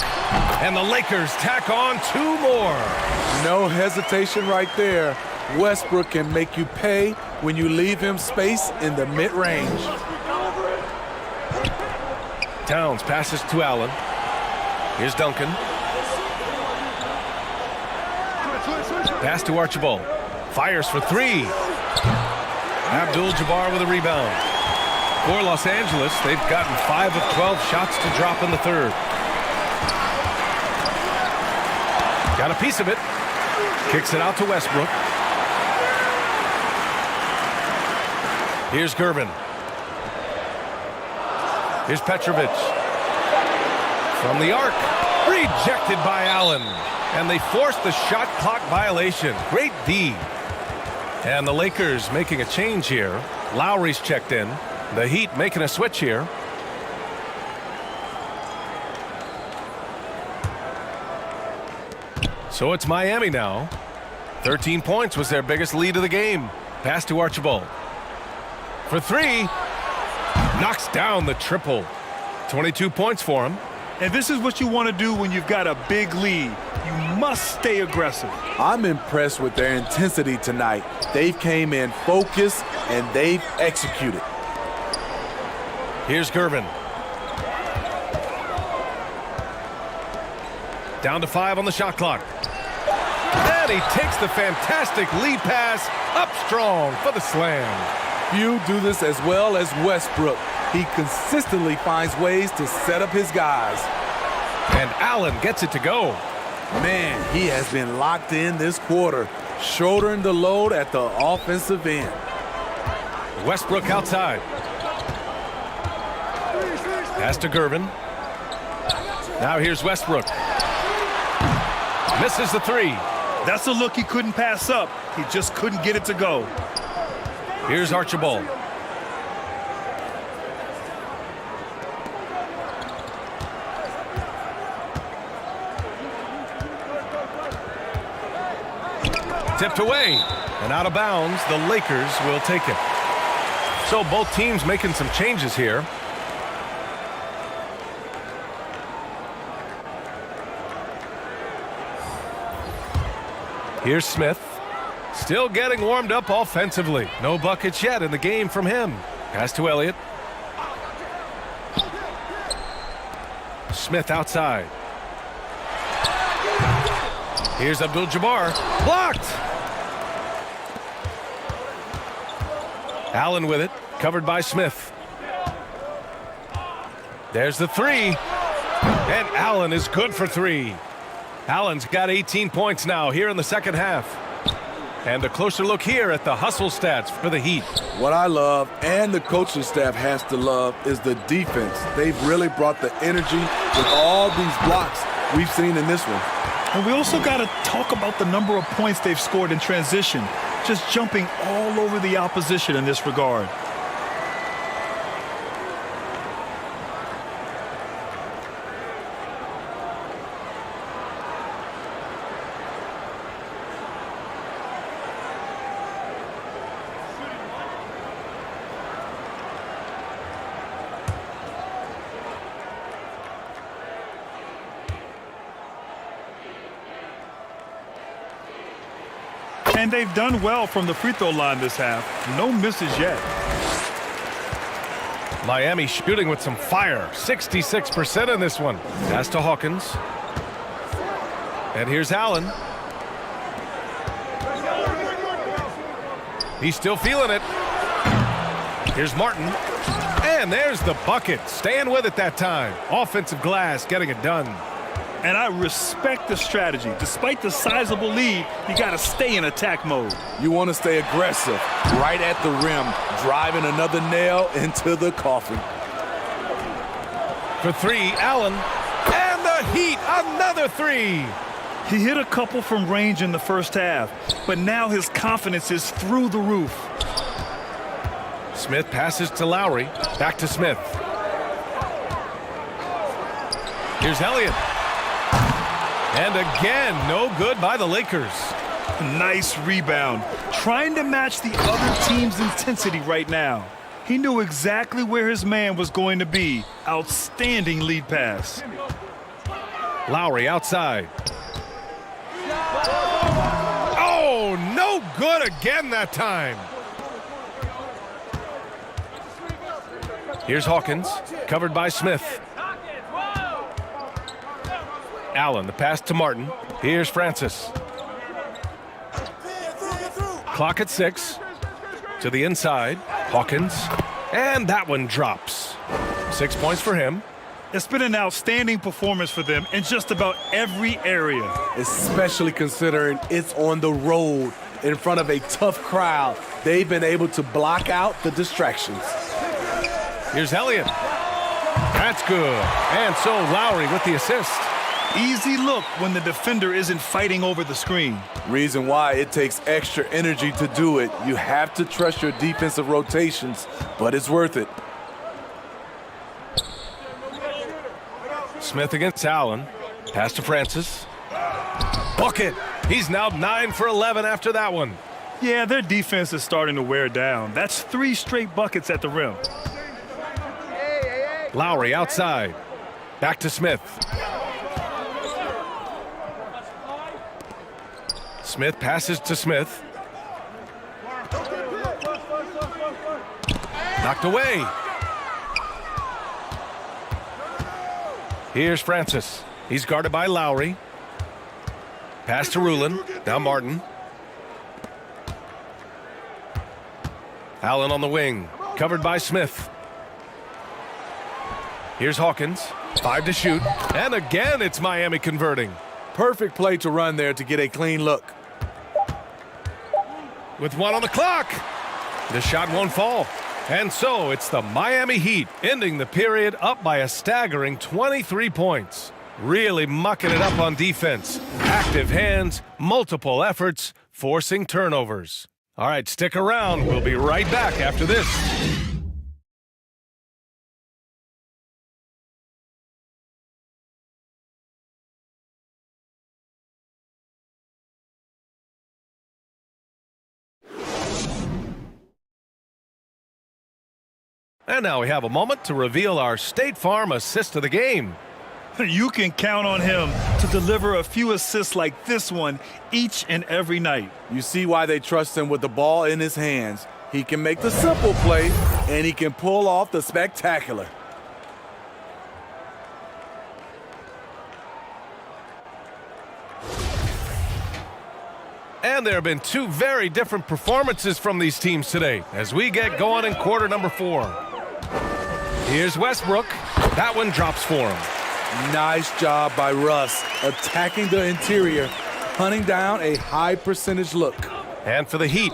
And the Lakers tack on 2 more. No hesitation right there. Westbrook can make you pay when you leave him space in the mid-range. Towns passes to Allen. Here's Duncan. Pass to Archibald. Fires for 3. Abdul-Jabbar with a rebound. For Los Angeles, they've gotten 5 of 12 shots to drop in the third. Got a piece of it. Kicks it out to Westbrook. Here's Gervin. Here's Petrovic. From the arc. Rejected by Allen. And they forced the shot clock violation. Great D. And the Lakers making a change here. Lowry's checked in. The Heat making a switch here. So it's Miami now. 13 points was their biggest lead of the game. Pass to Archibald. For 3. Knocks down the triple. 22 points for him. And this is what you want to do when you've got a big lead. You must stay aggressive. I'm impressed with their intensity tonight. They've came in focused and they've executed. Here's Gervin. Down to 5 on the shot clock. And he takes the fantastic lead pass up strong for the slam. Few do this as well as Westbrook. He consistently finds ways to set up his guys. And Allen gets it to go. Man, he has been locked in this quarter, shouldering the load at the offensive end. Westbrook outside. Pass to Gervin. Now here's Westbrook. Misses the 3. That's a look he couldn't pass up. He just couldn't get it to go. Here's Archibald. Tipped away and out of bounds. The Lakers will take it. So both teams making some changes here. Here's Smith. Still getting warmed up offensively. No buckets yet in the game from him. Pass to Elliott. Smith outside. Here's Abdul-Jabbar. Blocked! Allen with it. Covered by Smith. There's the 3. And Allen is good for 3. Allen's got 18 points now here in the second half. And a closer look here at the hustle stats for the Heat. What I love, and the coaching staff has to love, is the defense. They've really brought the energy with all these blocks we've seen in this one. And we also got to talk about the number of points they've scored in transition, just jumping all over the opposition in this regard. And they've done well from the free throw line this half. No misses yet. Miami shooting with some fire. 66% in this one. Pass to Hawkins. And here's Allen. He's still feeling it. Here's Martin. And there's the bucket. Staying with it that time. Offensive glass getting it done. And I respect the strategy. Despite the sizable lead, you got to stay in attack mode. You want to stay aggressive, right at the rim, driving another nail into the coffin. For three, Allen. And the Heat, another three. He hit a couple from range in the first half, but now his confidence is through the roof. Smith passes to Lowry. Back to Smith. Here's Elliott. And again, no good by the Lakers. Nice rebound. Trying to match the other team's intensity right now. He knew exactly where his man was going to be. Outstanding lead pass. Lowry outside. Oh, no good again that time. Here's Hawkins, covered by Smith. Allen, the pass to Martin. Here's Francis. Clock at 6. To the inside, Hawkins. And that one drops. 6 points for him. It's been an outstanding performance for them in just about every area. Especially considering it's on the road in front of a tough crowd. They've been able to block out the distractions. Here's Elliott. That's good. And so Lowry with the assist. Easy look when the defender isn't fighting over the screen. Reason why it takes extra energy to do it. You have to trust your defensive rotations, but it's worth it. Smith against Allen. Pass to Francis. Bucket. He's now 9 for 11 after that one. Yeah, their defense is starting to wear down. That's 3 straight buckets at the rim. Lowry outside. Back to Smith. Smith passes to Smith. Knocked away. Here's Francis. He's guarded by Lowry. Pass to Rulin. Now Martin. Allen on the wing. Covered by Smith. Here's Hawkins. 5 to shoot. And again, it's Miami converting. Perfect play to run there to get a clean look. With 1 on the clock. The shot won't fall. And so it's the Miami Heat ending the period up by a staggering 23 points. Really mucking it up on defense. Active hands, multiple efforts, forcing turnovers. All right, stick around. We'll be right back after this. And now we have a moment to reveal our State Farm assist of the game. You can count on him to deliver a few assists like this one each and every night. You see why they trust him with the ball in his hands. He can make the simple play, and he can pull off the spectacular. And there have been 2 very different performances from these teams today as we get going in quarter number 4. Here's Westbrook. That one drops for him. Nice job by Russ, attacking the interior, hunting down a high percentage look. And for the Heat.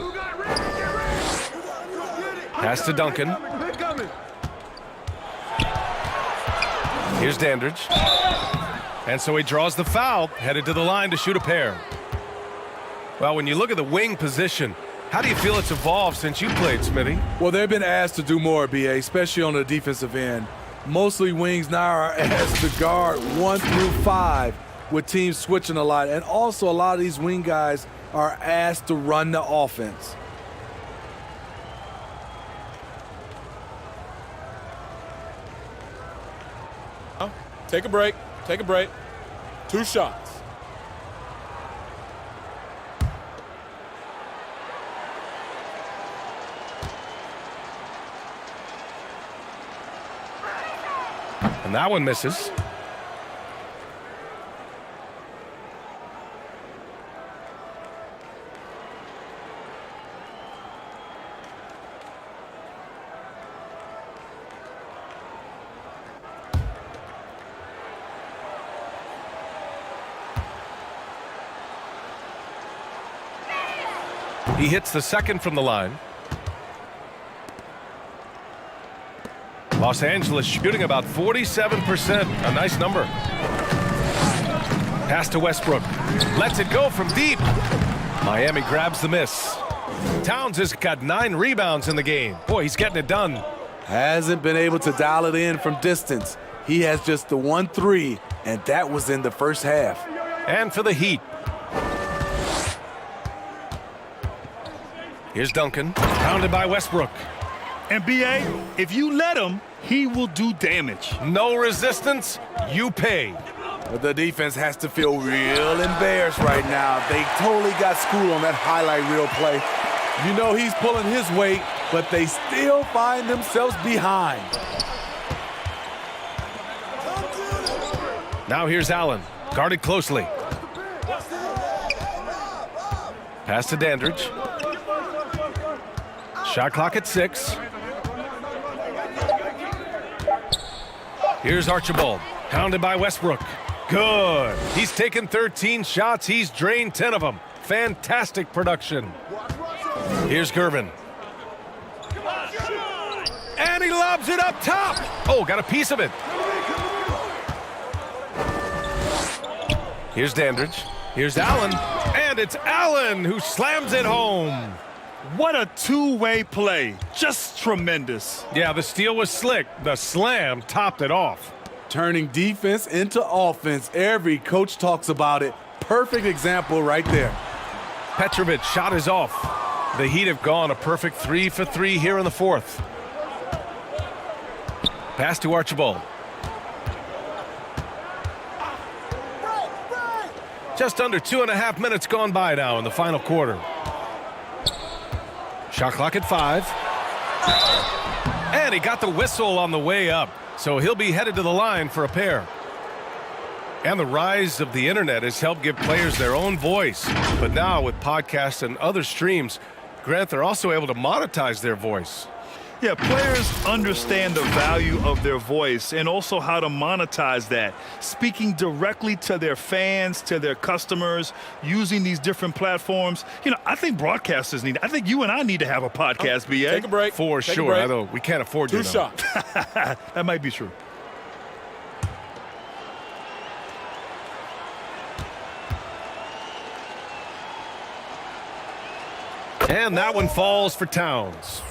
Pass to Duncan. Here's Dandridge. And so he draws the foul, headed to the line to shoot a pair. Well, when you look at the wing position, how do you feel it's evolved since you played, Smitty? Well, they've been asked to do more, BA, especially on the defensive end. Mostly wings now are asked to guard 1 through 5 with teams switching a lot. And also a lot of these wing guys are asked to run the offense. Take a break. Take a break. 2 shots. And that one misses. He hits the second from the line. Los Angeles shooting about 47%. A nice number. Pass to Westbrook. Lets it go from deep. Miami grabs the miss. Towns has got 9 rebounds in the game. Boy, he's getting it done. Hasn't been able to dial it in from distance. He has just the 1 3, and that was in the first half. And for the Heat. Here's Duncan, pounded by Westbrook. And B.A., if you let him, he will do damage. No resistance, you pay. But the defense has to feel real embarrassed right now. They totally got schooled on that highlight reel play. You know he's pulling his weight, but they still find themselves behind. Now here's Allen, guarded closely. Pass to Dandridge. Shot clock at 6. Here's Archibald, pounded by Westbrook. Good. He's taken 13 shots. He's drained 10 of them. Fantastic production. Here's Gervin. And he lobs it up top. Oh, got a piece of it. Here's Dandridge. Here's Allen. And it's Allen who slams it home. What a two-way play. Just tremendous. Yeah, the steal was slick. The slam topped it off. Turning defense into offense. Every coach talks about it. Perfect example right there. Petrovic shot is off. The Heat have gone a perfect 3 for 3 here in the fourth. Pass to Archibald. Just under 2.5 minutes gone by now in the final quarter. Shot clock at 5. And he got the whistle on the way up. So he'll be headed to the line for a pair. And the rise of the internet has helped give players their own voice. But now with podcasts and other streams, Grant, they're also able to monetize their voice. Yeah, players understand the value of their voice and also how to monetize that. Speaking directly to their fans, to their customers, using these different platforms. You know, I think broadcasters need, I think you and I need to have a podcast, B.A. Take a break. For sure. Although we can't afford to. 2 shots. That might be true. And that one falls for Towns.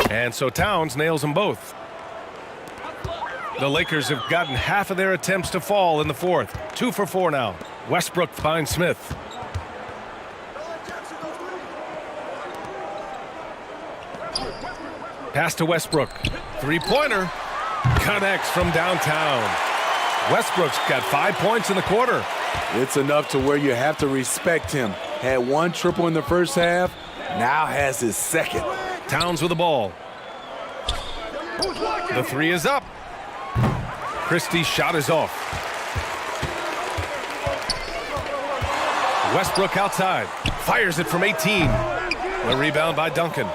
And so Towns nails them both. The Lakers have gotten half of their attempts to fall in the fourth. 2 for 4 now. Westbrook finds Smith. Pass to Westbrook. Three-pointer. Connects from downtown. Westbrook's got 5 points in the quarter. It's enough to where you have to respect him. Had 1 triple in the first half, now has his second. Towns with the ball. The 3 is up. Christie's shot is off. Westbrook outside. Fires it from 18. A rebound by Duncan.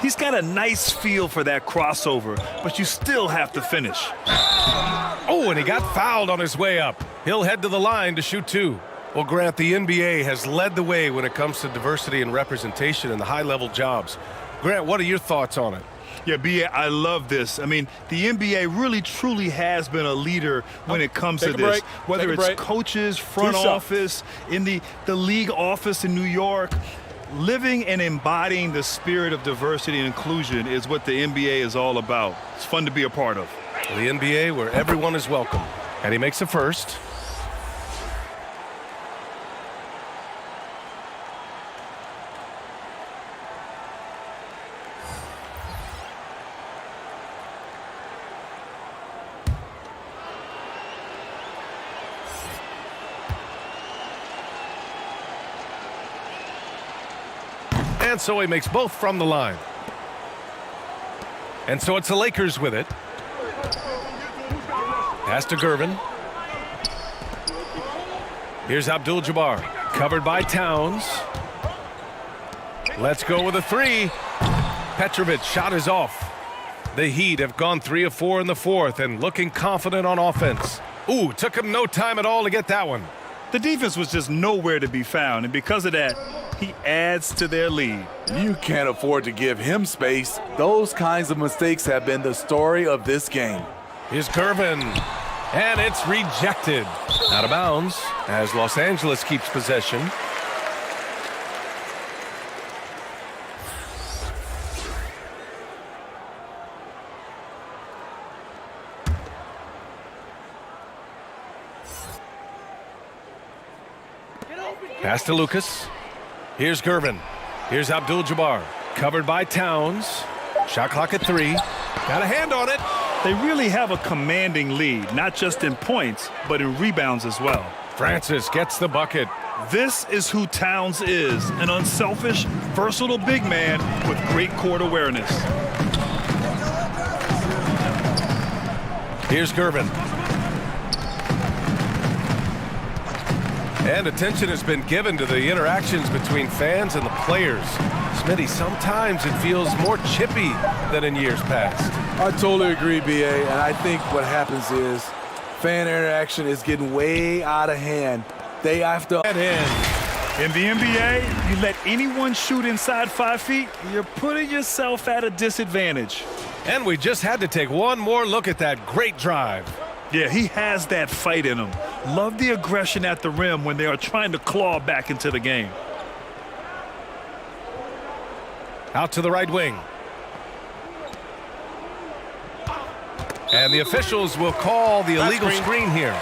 He's got a nice feel for that crossover, but you still have to finish. Oh, and he got fouled on his way up. He'll head to the line to shoot 2. Well, Grant, the NBA has led the way when it comes to diversity and representation in the high-level jobs. Grant, what are your thoughts on it? Yeah, B.A., I love this. I mean, the NBA really, truly has been a leader when it comes to this. Whether it's coaches, front office, in the league office in New York, living and embodying the spirit of diversity and inclusion is what the NBA is all about. It's fun to be a part of. The NBA where everyone is welcome. And he makes a first. And so he makes both from the line. And so it's the Lakers with it. Pass to Gervin. Here's Abdul-Jabbar, covered by Towns. Let's go with a three. Petrovic shot is off. The Heat have gone 3 of 4 in the fourth and looking confident on offense. Ooh, took him no time at all to get that one. The defense was just nowhere to be found, and because of that, he adds to their lead. You can't afford to give him space. Those kinds of mistakes have been the story of this game. Here's Gervin, and it's rejected. Out of bounds as Los Angeles keeps possession. Pass to Lucas. Here's Gervin. Here's Abdul-Jabbar. Covered by Towns. Shot clock at 3. Got a hand on it. They really have a commanding lead, not just in points, but in rebounds as well. Francis gets the bucket. This is who Towns is, an unselfish, versatile big man with great court awareness. Here's Gervin. And attention has been given to the interactions between fans and the players. Smitty, sometimes it feels more chippy than in years past. I totally agree, BA, and I think what happens is fan interaction is getting way out of hand. They have to... In the NBA, you let anyone shoot inside 5 feet, you're putting yourself at a disadvantage. And we just had to take one more look at that great drive. Yeah, he has that fight in him. Love the aggression at the rim when they are trying to claw back into the game. Out to the right wing. And the officials will call the illegal screen here.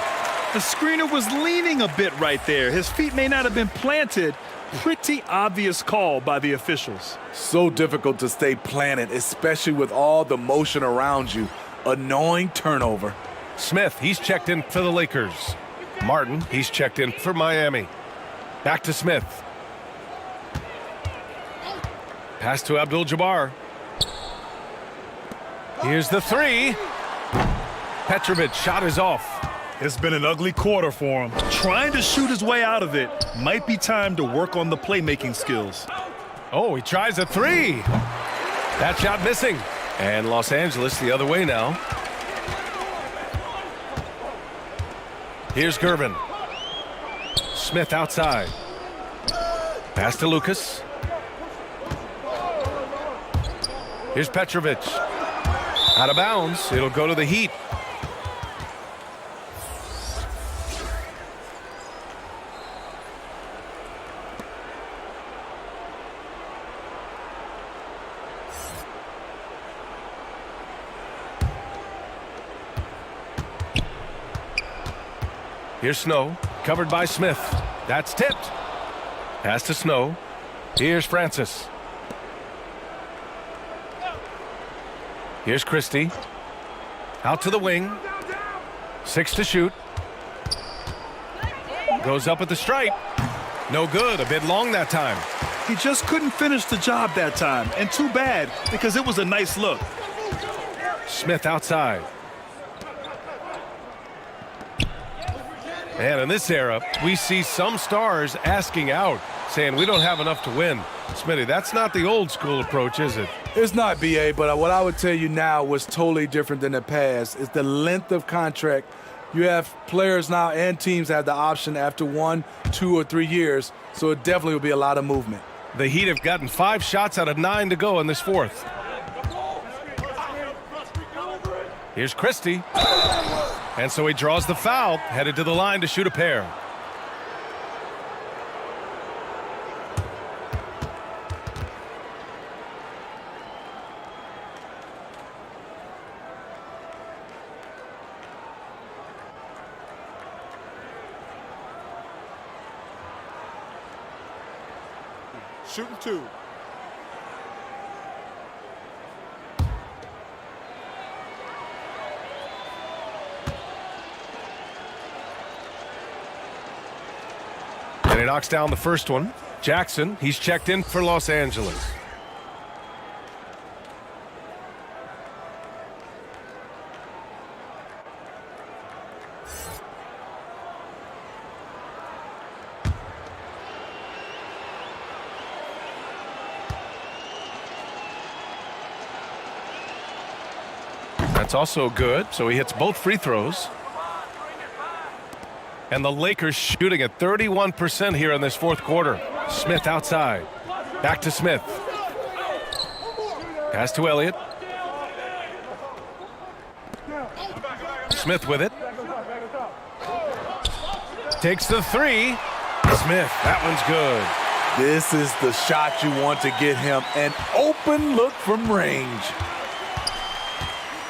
The screener was leaning a bit right there. His feet may not have been planted. Pretty obvious call by the officials. So difficult to stay planted, especially with all the motion around you. Annoying turnover. Smith, he's checked in for the Lakers. Martin, he's checked in for Miami. Back to Smith. Pass to Abdul-Jabbar. Here's the three. Petrovic shot is off. It's been an ugly quarter for him. Trying to shoot his way out of it. Might be time to work on the playmaking skills. Oh, he tries a three. That shot missing. And Los Angeles the other way now. Here's Gervin. Smith outside. Pass to Lucas. Here's Petrovic. Out of bounds. It'll go to the Heat. Here's Snow, covered by Smith. That's tipped. Pass to Snow. Here's Francis. Here's Christie. Out to the wing. 6 to shoot. Goes up at the stripe. No good, a bit long that time. He just couldn't finish the job that time, and too bad because it was a nice look. Smith outside. And in this era, we see some stars asking out, saying we don't have enough to win. Smitty, that's not the old school approach, is it? It's not, BA, but what I would tell you now was totally different than the past. It's the length of contract. You have players now and teams have the option after 1, 2, or 3 years, so it definitely will be a lot of movement. The Heat have gotten 5 shots out of 9 to go in this fourth. Here's Christie. And so he draws the foul, headed to the line to shoot a pair. Shooting 2. And he knocks down the first one. Jackson, he's checked in for Los Angeles. That's also good, so he hits both free throws. And the Lakers shooting at 31% here in this fourth quarter. Smith outside. Back to Smith. Pass to Elliott. Smith with it. Takes the three. Smith, that one's good. This is the shot you want to get him. An open look from range.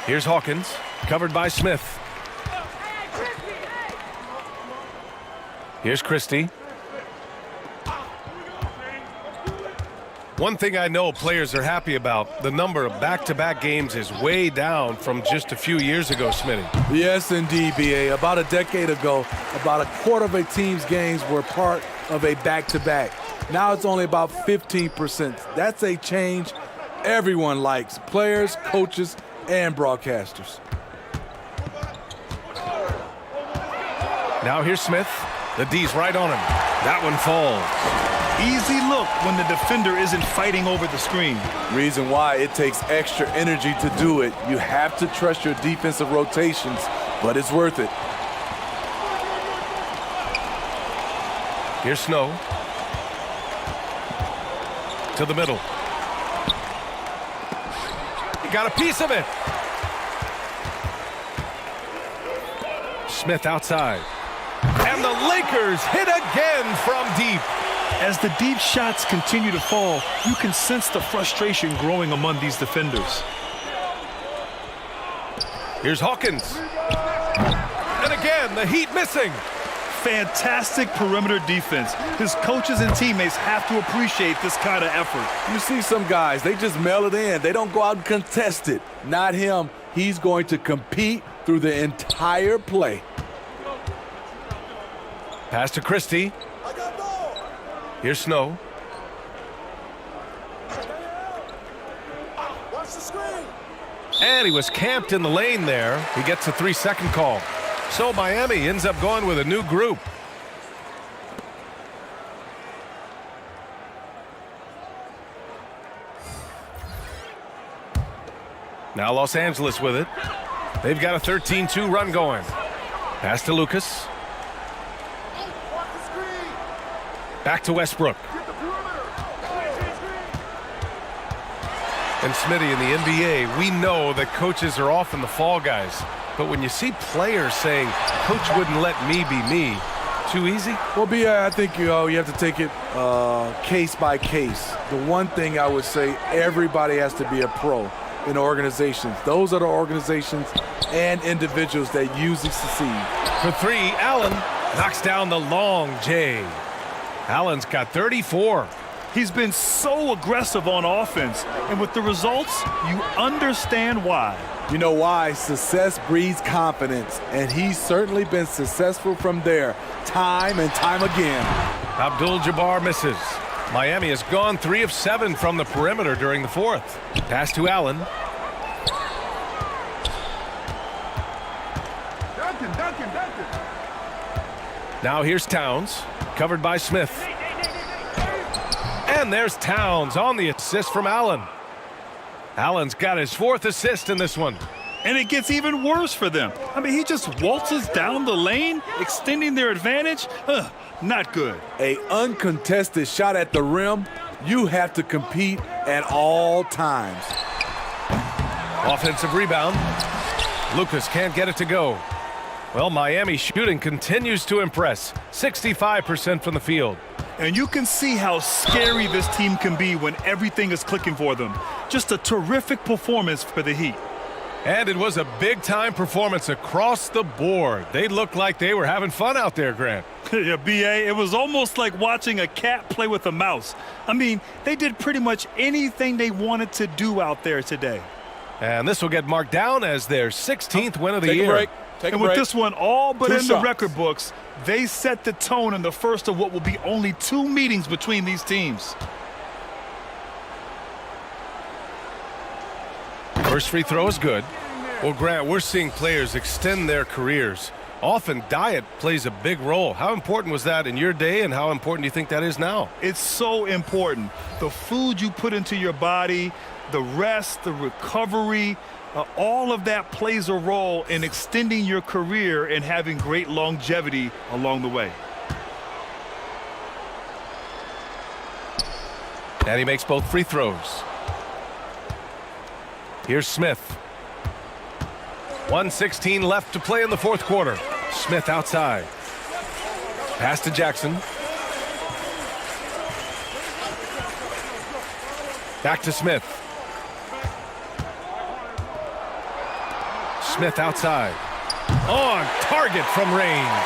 Here's Hawkins, covered by Smith. Here's Christie. One thing I know players are happy about, the number of back-to-back games is way down from just a few years ago, Smitty. Yes, indeed, B.A. About a decade ago, about a quarter of a team's games were part of a back-to-back. Now it's only about 15%. That's a change everyone likes, players, coaches, and broadcasters. Now here's Smith. The D's right on him. That one falls. Easy look when the defender isn't fighting over the screen. Reason why it takes extra energy to do it. You have to trust your defensive rotations, but it's worth it. Here's Snow. To the middle. He got a piece of it. Smith outside. And the Lakers hit again from deep. As the deep shots continue to fall, you can sense the frustration growing among these defenders. Here's Hawkins. And again, the Heat missing. Fantastic perimeter defense. His coaches and teammates have to appreciate this kind of effort. You see some guys, they just mail it in. They don't go out and contest it. Not him. He's going to compete through the entire play. Pass to Christie. Here's Snow. And he was camped in the lane there. He gets a 3-second call. So Miami ends up going with a new group. Now Los Angeles with it. They've got a 13-2 run going. Pass to Lucas. Back to Westbrook. And Smitty, in the NBA, we know that coaches are often the fall guys. But when you see players saying, "Coach wouldn't let me be me," too easy? Well, B.A., I think you have to take it case by case. The one thing I would say, everybody has to be a pro in organizations. Those are the organizations and individuals that usually succeed. For three, Allen knocks down the long J. Allen's got 34. He's been so aggressive on offense, and with the results, you understand why. You know why? Success breeds confidence, and he's certainly been successful from there, time and time again. Abdul-Jabbar misses. Miami has gone 3 of 7 from the perimeter during the fourth. Pass to Allen. Now here's Towns, covered by Smith. And there's Towns on the assist from Allen. Allen's got his 4th assist in this one. And it gets even worse for them. I mean, he just waltzes down the lane, extending their advantage. Not good. An uncontested shot at the rim, you have to compete at all times. Offensive rebound. Lucas can't get it to go. Well, Miami shooting continues to impress. 65% from the field. And you can see how scary this team can be when everything is clicking for them. Just a terrific performance for the Heat. And it was a big-time performance across the board. They looked like they were having fun out there, Grant. Yeah, B.A., it was almost like watching a cat play with a mouse. I mean, they did pretty much anything they wanted to do out there today. And this will get marked down as their 16th win of the year. Take a break. And with this one all but in the record books, they set the tone in the first of what will be only 2 meetings between these teams. First free throw is good. Well, Grant, we're seeing players extend their careers. Often diet plays a big role. How important was that in your day, and how important do you think that is now? It's so important. The food you put into your body, the rest, the recovery, All of that plays a role in extending your career and having great longevity along the way. And he makes both free throws. Here's Smith. 1:16 left to play in the fourth quarter. Smith outside. Pass to Jackson. Back to Smith. Smith outside. On target from range.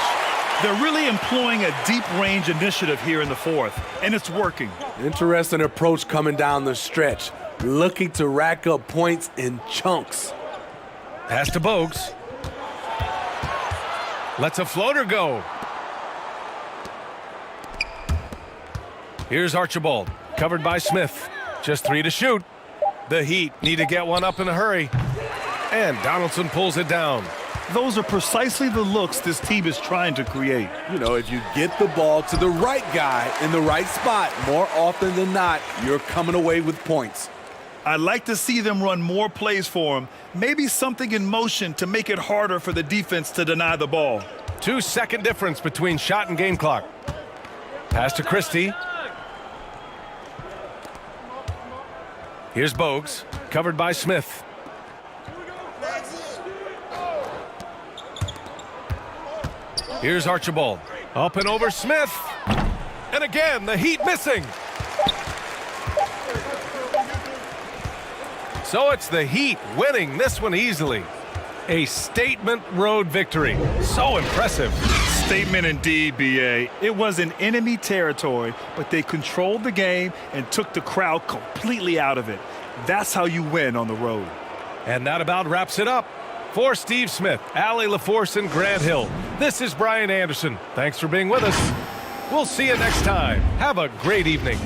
They're really employing a deep range initiative here in the fourth, and it's working. Interesting approach coming down the stretch, looking to rack up points in chunks. Pass to Bogues. Lets a floater go. Here's Archibald, covered by Smith. Just 3 to shoot. The Heat need to get one up in a hurry. And Donaldson pulls it down. Those are precisely the looks this team is trying to create. You know, if you get the ball to the right guy in the right spot, more often than not, you're coming away with points. I'd like to see them run more plays for him. Maybe something in motion to make it harder for the defense to deny the ball. 2-second difference between shot and game clock. Pass to Christie. Here's Bogues, covered by Smith. Here's Archibald. Up and over Smith. And again, the Heat missing. So it's the Heat winning this one easily. A statement road victory. So impressive. Statement indeed, B.A. It was in enemy territory, but they controlled the game and took the crowd completely out of it. That's how you win on the road. And that about wraps it up. For Steve Smith, Allie LaForce, and Grant Hill, this is Brian Anderson. Thanks for being with us. We'll see you next time. Have a great evening.